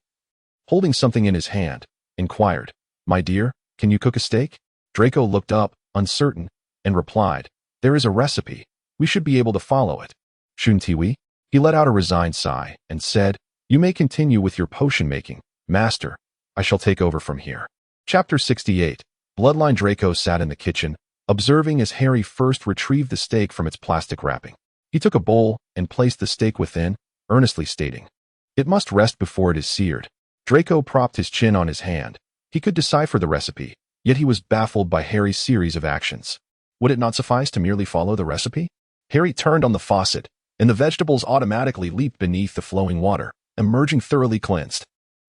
holding something in his hand, inquired, "My dear, can you cook a steak?" Draco looked up, uncertain, and replied, "There is a recipe. We should be able to follow it." "Shouldn't we?" He let out a resigned sigh and said, "You may continue with your potion making, master. I shall take over from here." Chapter 68. Bloodline. Draco sat in the kitchen, observing as Harry first retrieved the steak from its plastic wrapping. He took a bowl and placed the steak within, earnestly stating, "It must rest before it is seared." Draco propped his chin on his hand. He could decipher the recipe, yet he was baffled by Harry's series of actions. Would it not suffice to merely follow the recipe? Harry turned on the faucet, and the vegetables automatically leaped beneath the flowing water, emerging thoroughly cleansed.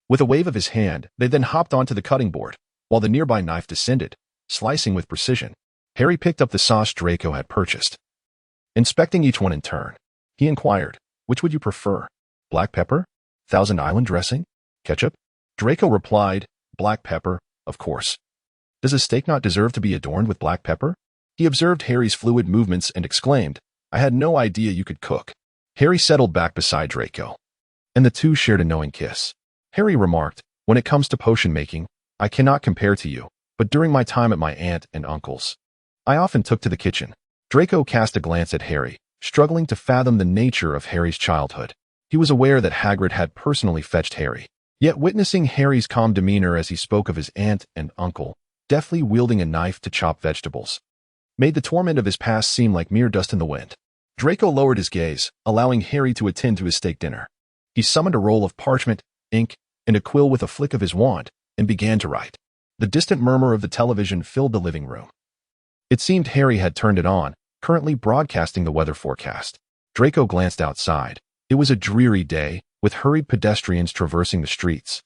With a wave of his hand, they then hopped onto the cutting board, while the nearby knife descended, slicing with precision. Harry picked up the sauce Draco had purchased. Inspecting each one in turn, he inquired, "Which would you prefer? Black pepper? Thousand Island dressing? Ketchup?" Draco replied, "Black pepper, of course. Does a steak not deserve to be adorned with black pepper?" He observed Harry's fluid movements and exclaimed, "I had no idea you could cook." Harry settled back beside Draco, and the two shared a knowing kiss. Harry remarked, "When it comes to potion making, I cannot compare to you, but during my time at my aunt and uncle's, I often took to the kitchen." Draco cast a glance at Harry, struggling to fathom the nature of Harry's childhood. He was aware that Hagrid had personally fetched Harry, yet witnessing Harry's calm demeanor as he spoke of his aunt and uncle, deftly wielding a knife to chop vegetables, made the torment of his past seem like mere dust in the wind. Draco lowered his gaze, allowing Harry to attend to his steak dinner. He summoned a roll of parchment, ink, and a quill with a flick of his wand, and began to write. The distant murmur of the television filled the living room. It seemed Harry had turned it on, currently broadcasting the weather forecast. Draco glanced outside. It was a dreary day, with hurried pedestrians traversing the streets,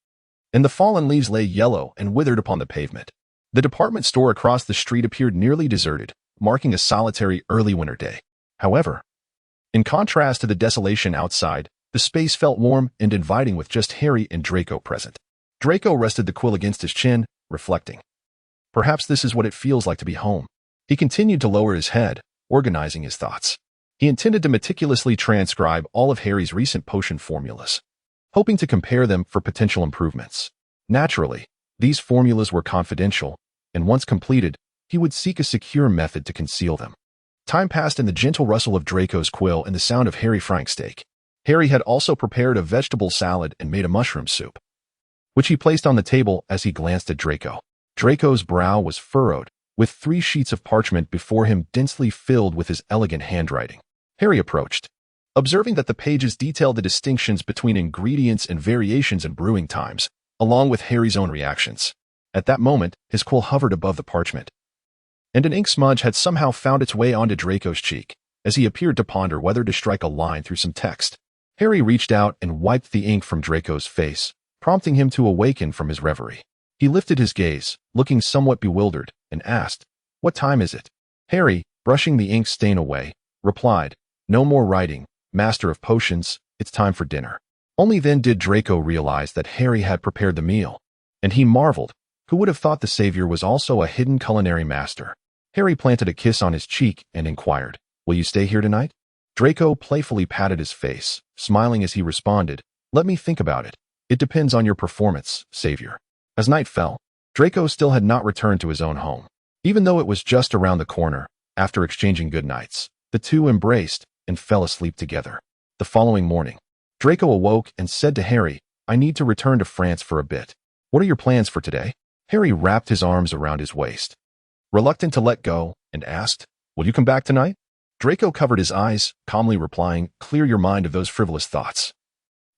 and the fallen leaves lay yellow and withered upon the pavement. The department store across the street appeared nearly deserted, marking a solitary early winter day. However, in contrast to the desolation outside, the space felt warm and inviting with just Harry and Draco present. Draco rested the quill against his chin, reflecting, "Perhaps this is what it feels like to be home." He continued to lower his head, organizing his thoughts. He intended to meticulously transcribe all of Harry's recent potion formulas, hoping to compare them for potential improvements. Naturally, these formulas were confidential, and once completed, he would seek a secure method to conceal them. Time passed in the gentle rustle of Draco's quill and the sound of Harry frying steak. Harry had also prepared a vegetable salad and made a mushroom soup, which he placed on the table as he glanced at Draco. Draco's brow was furrowed, with 3 sheets of parchment before him densely filled with his elegant handwriting. Harry approached, observing that the pages detailed the distinctions between ingredients and variations in brewing times, along with Harry's own reactions. At that moment, his quill hovered above the parchment, and an ink smudge had somehow found its way onto Draco's cheek, as he appeared to ponder whether to strike a line through some text. Harry reached out and wiped the ink from Draco's face, prompting him to awaken from his reverie. He lifted his gaze, looking somewhat bewildered, and asked, "What time is it?" Harry, brushing the ink stain away, replied, "No more writing, Master of Potions, it's time for dinner." Only then did Draco realize that Harry had prepared the meal, and he marveled. Who would have thought the savior was also a hidden culinary master? Harry planted a kiss on his cheek and inquired, "Will you stay here tonight?" Draco playfully patted his face, smiling as he responded, "Let me think about it. It depends on your performance, savior." As night fell, Draco still had not returned to his own home. Even though it was just around the corner, after exchanging goodnights, the two embraced and fell asleep together. The following morning, Draco awoke and said to Harry, "I need to return to France for a bit. What are your plans for today?" Harry wrapped his arms around his waist, reluctant to let go, and asked, "Will you come back tonight?" Draco covered his eyes, calmly replying, "Clear your mind of those frivolous thoughts.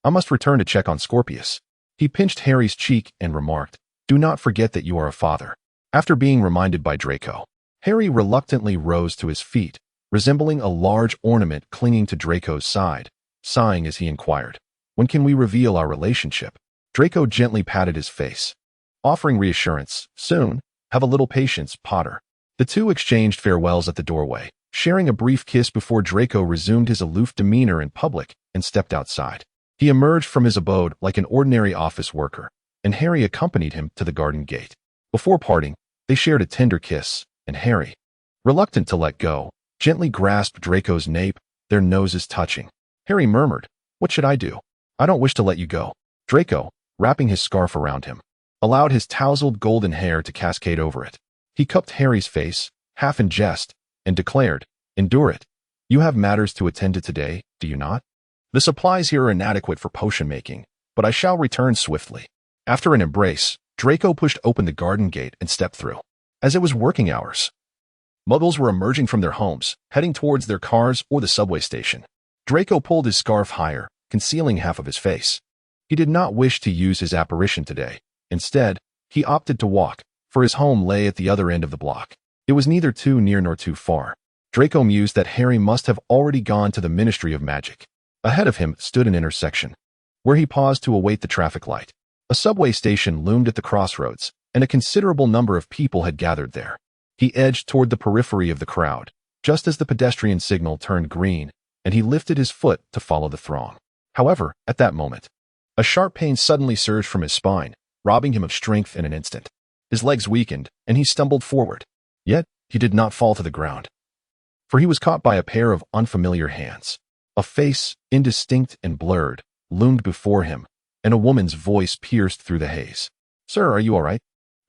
I must return to check on Scorpius." He pinched Harry's cheek and remarked, "Do not forget that you are a father." After being reminded by Draco, Harry reluctantly rose to his feet, resembling a large ornament clinging to Draco's side, sighing as he inquired, "When can we reveal our relationship?" Draco gently patted his face, offering reassurance, "Soon. Have a little patience, Potter." The two exchanged farewells at the doorway, sharing a brief kiss before Draco resumed his aloof demeanor in public and stepped outside. He emerged from his abode like an ordinary office worker, and Harry accompanied him to the garden gate. Before parting, they shared a tender kiss, and Harry, reluctant to let go, gently grasped Draco's nape, their noses touching. Harry murmured, "What should I do? I don't wish to let you go." Draco, wrapping his scarf around him, allowed his tousled golden hair to cascade over it. He cupped Harry's face, half in jest, and declared, "Endure it. You have matters to attend to today, do you not? The supplies here are inadequate for potion making, but I shall return swiftly." After an embrace, Draco pushed open the garden gate and stepped through. As it was working hours, Muggles were emerging from their homes, heading towards their cars or the subway station. Draco pulled his scarf higher, concealing half of his face. He did not wish to use his apparition today. Instead, he opted to walk, for his home lay at the other end of the block. It was neither too near nor too far. Draco mused that Harry must have already gone to the Ministry of Magic. Ahead of him stood an intersection, where he paused to await the traffic light. A subway station loomed at the crossroads, and a considerable number of people had gathered there. He edged toward the periphery of the crowd, just as the pedestrian signal turned green, and he lifted his foot to follow the throng. However, at that moment, a sharp pain suddenly surged from his spine, robbing him of strength in an instant. His legs weakened, and he stumbled forward. Yet, he did not fall to the ground, for he was caught by a pair of unfamiliar hands. A face, indistinct and blurred, loomed before him, and a woman's voice pierced through the haze. "Sir, are you all right?"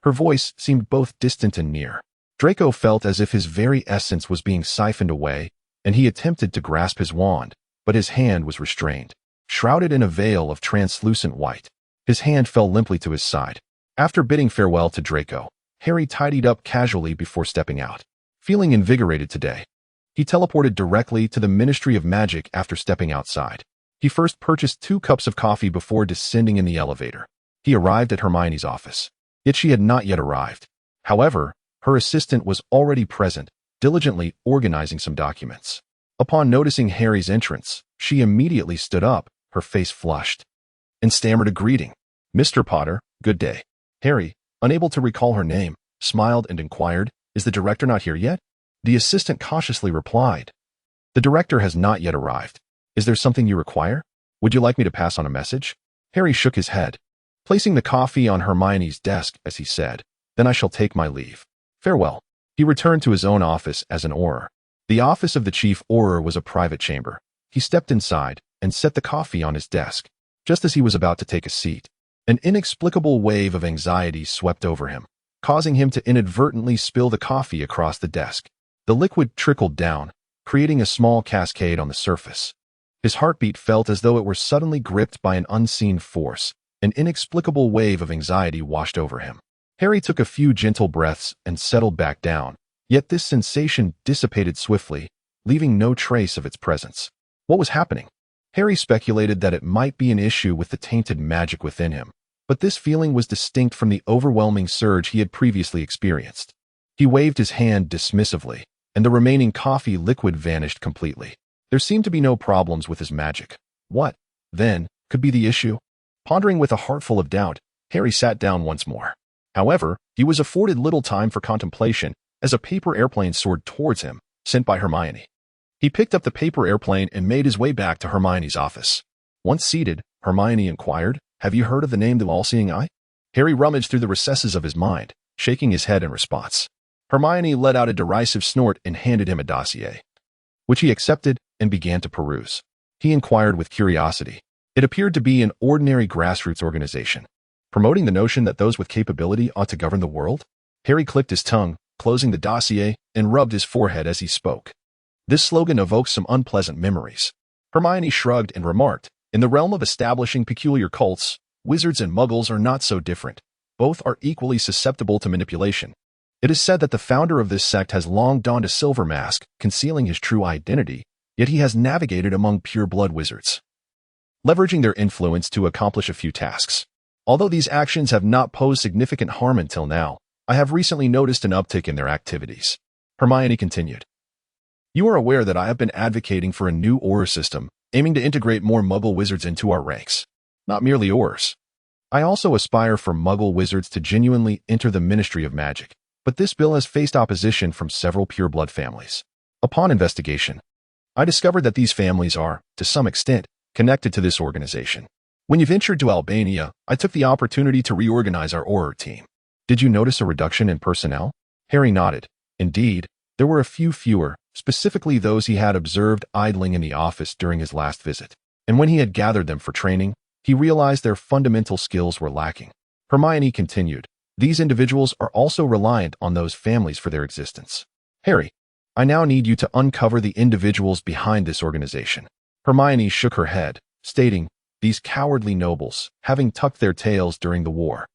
Her voice seemed both distant and near. Draco felt as if his very essence was being siphoned away, and he attempted to grasp his wand, but his hand was restrained. Shrouded in a veil of translucent white, his hand fell limply to his side. After bidding farewell to Draco, Harry tidied up casually before stepping out. Feeling invigorated today, he teleported directly to the Ministry of Magic after stepping outside. He first purchased 2 cups of coffee before descending in the elevator. He arrived at Hermione's office, yet she had not yet arrived. However, her assistant was already present, diligently organizing some documents. Upon noticing Harry's entrance, she immediately stood up, her face flushed, and stammered a greeting. "Mr. Potter, good day." Harry, unable to recall her name, smiled and inquired, "Is the director not here yet?" The assistant cautiously replied, "The director has not yet arrived. Is there something you require? Would you like me to pass on a message?" Harry shook his head, placing the coffee on Hermione's desk as he said, "Then I shall take my leave. Farewell." He returned to his own office as an Auror. The office of the chief Auror was a private chamber. He stepped inside and set the coffee on his desk. Just as he was about to take a seat, an inexplicable wave of anxiety swept over him. causing him to inadvertently spill the coffee across the desk. The liquid trickled down, creating a small cascade on the surface. His heartbeat felt as though it were suddenly gripped by an unseen force. An inexplicable wave of anxiety washed over him. Harry took a few gentle breaths and settled back down, yet this sensation dissipated swiftly, leaving no trace of its presence. What was happening? Harry speculated that it might be an issue with the tainted magic within him, but this feeling was distinct from the overwhelming surge he had previously experienced. He waved his hand dismissively, and the remaining coffee liquid vanished completely. There seemed to be no problems with his magic. What, then, could be the issue? Pondering with a heart full of doubt, Harry sat down once more. However, he was afforded little time for contemplation as a paper airplane soared towards him, sent by Hermione. He picked up the paper airplane and made his way back to Hermione's office. Once seated, Hermione inquired, "Have you heard of the name the All-Seeing Eye?" Harry rummaged through the recesses of his mind, shaking his head in response. Hermione let out a derisive snort and handed him a dossier, which he accepted and began to peruse. He inquired with curiosity. It appeared to be an ordinary grassroots organization, promoting the notion that those with capability ought to govern the world. Harry clicked his tongue, closing the dossier, and rubbed his forehead as he spoke. This slogan evoked some unpleasant memories. Hermione shrugged and remarked, "In the realm of establishing peculiar cults, wizards and muggles are not so different. Both are equally susceptible to manipulation. It is said that the founder of this sect has long donned a silver mask, concealing his true identity, yet he has navigated among pure-blood wizards, leveraging their influence to accomplish a few tasks. Although these actions have not posed significant harm until now, I have recently noticed an uptick in their activities." Hermione continued, "You are aware that I have been advocating for a new Auror system, aiming to integrate more Muggle wizards into our ranks. Not merely Aurors. I also aspire for Muggle wizards to genuinely enter the Ministry of Magic, but this bill has faced opposition from several pure-blood families. Upon investigation, I discovered that these families are, to some extent, connected to this organization. When you ventured to Albania, I took the opportunity to reorganize our Auror team. Did you notice a reduction in personnel?" Harry nodded. Indeed, there were a few fewer, specifically those he had observed idling in the office during his last visit. And when he had gathered them for training, he realized their fundamental skills were lacking. Hermione continued, "These individuals are also reliant on those families for their existence. Harry, I now need you to uncover the individuals behind this organization." Hermione shook her head, stating, "These cowardly nobles, having tucked their tails during the war,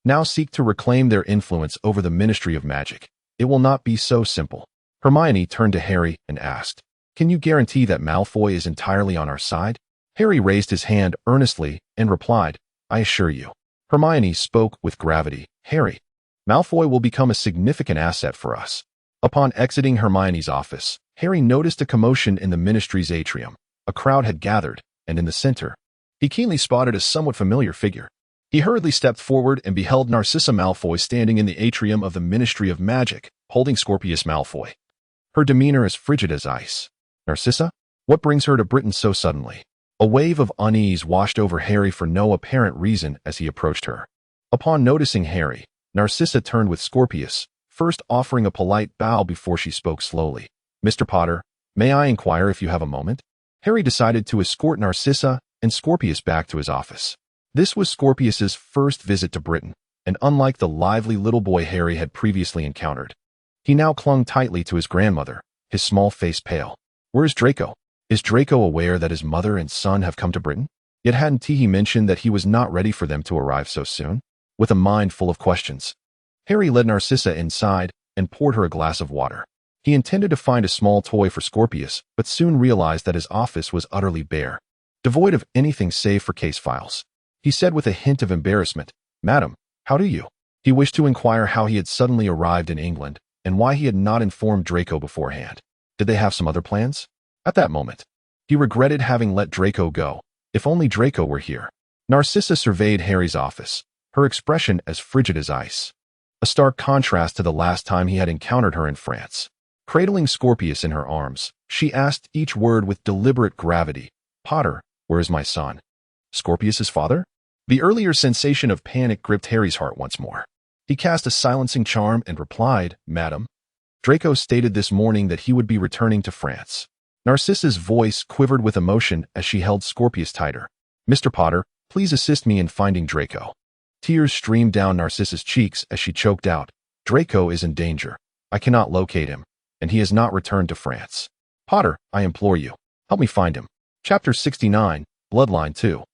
now seek to reclaim their influence over the Ministry of Magic. It will not be so simple." Hermione turned to Harry and asked, "Can you guarantee that Malfoy is entirely on our side?" Harry raised his hand earnestly and replied, "I assure you." Hermione spoke with gravity, "Harry, Malfoy will become a significant asset for us." Upon exiting Hermione's office, Harry noticed a commotion in the Ministry's atrium. A crowd had gathered, and in the center, he keenly spotted a somewhat familiar figure. He hurriedly stepped forward and beheld Narcissa Malfoy standing in the atrium of the Ministry of Magic, holding Scorpius Malfoy. Her demeanor as frigid as ice. Narcissa? What brings her to Britain so suddenly? A wave of unease washed over Harry for no apparent reason as he approached her. Upon noticing Harry, Narcissa turned with Scorpius, first offering a polite bow before she spoke slowly. "Mr. Potter, may I inquire if you have a moment?" Harry decided to escort Narcissa and Scorpius back to his office. This was Scorpius's first visit to Britain, and unlike the lively little boy Harry had previously encountered, he now clung tightly to his grandmother, his small face pale. "Where is Draco? Is Draco aware that his mother and son have come to Britain?" Yet hadn't he mentioned that he was not ready for them to arrive so soon? With a mind full of questions, Harry led Narcissa inside and poured her a glass of water. He intended to find a small toy for Scorpius, but soon realized that his office was utterly bare, devoid of anything save for case files. He said with a hint of embarrassment, "Madam, how do you?" He wished to inquire how he had suddenly arrived in England and why he had not informed Draco beforehand. Did they have some other plans? At that moment, he regretted having let Draco go. If only Draco were here. Narcissa surveyed Harry's office, her expression as frigid as ice, a stark contrast to the last time he had encountered her in France. Cradling Scorpius in her arms, she asked each word with deliberate gravity. "Potter, where is my son?" Scorpius's father? The earlier sensation of panic gripped Harry's heart once more. He cast a silencing charm and replied, "Madam, Draco stated this morning that he would be returning to France." Narcissa's voice quivered with emotion as she held Scorpius tighter. "Mr. Potter, please assist me in finding Draco." Tears streamed down Narcissa's cheeks as she choked out, Draco is in danger. I cannot locate him, and he has not returned to France. Potter, I implore you, help me find him. Chapter 69, Bloodline 2.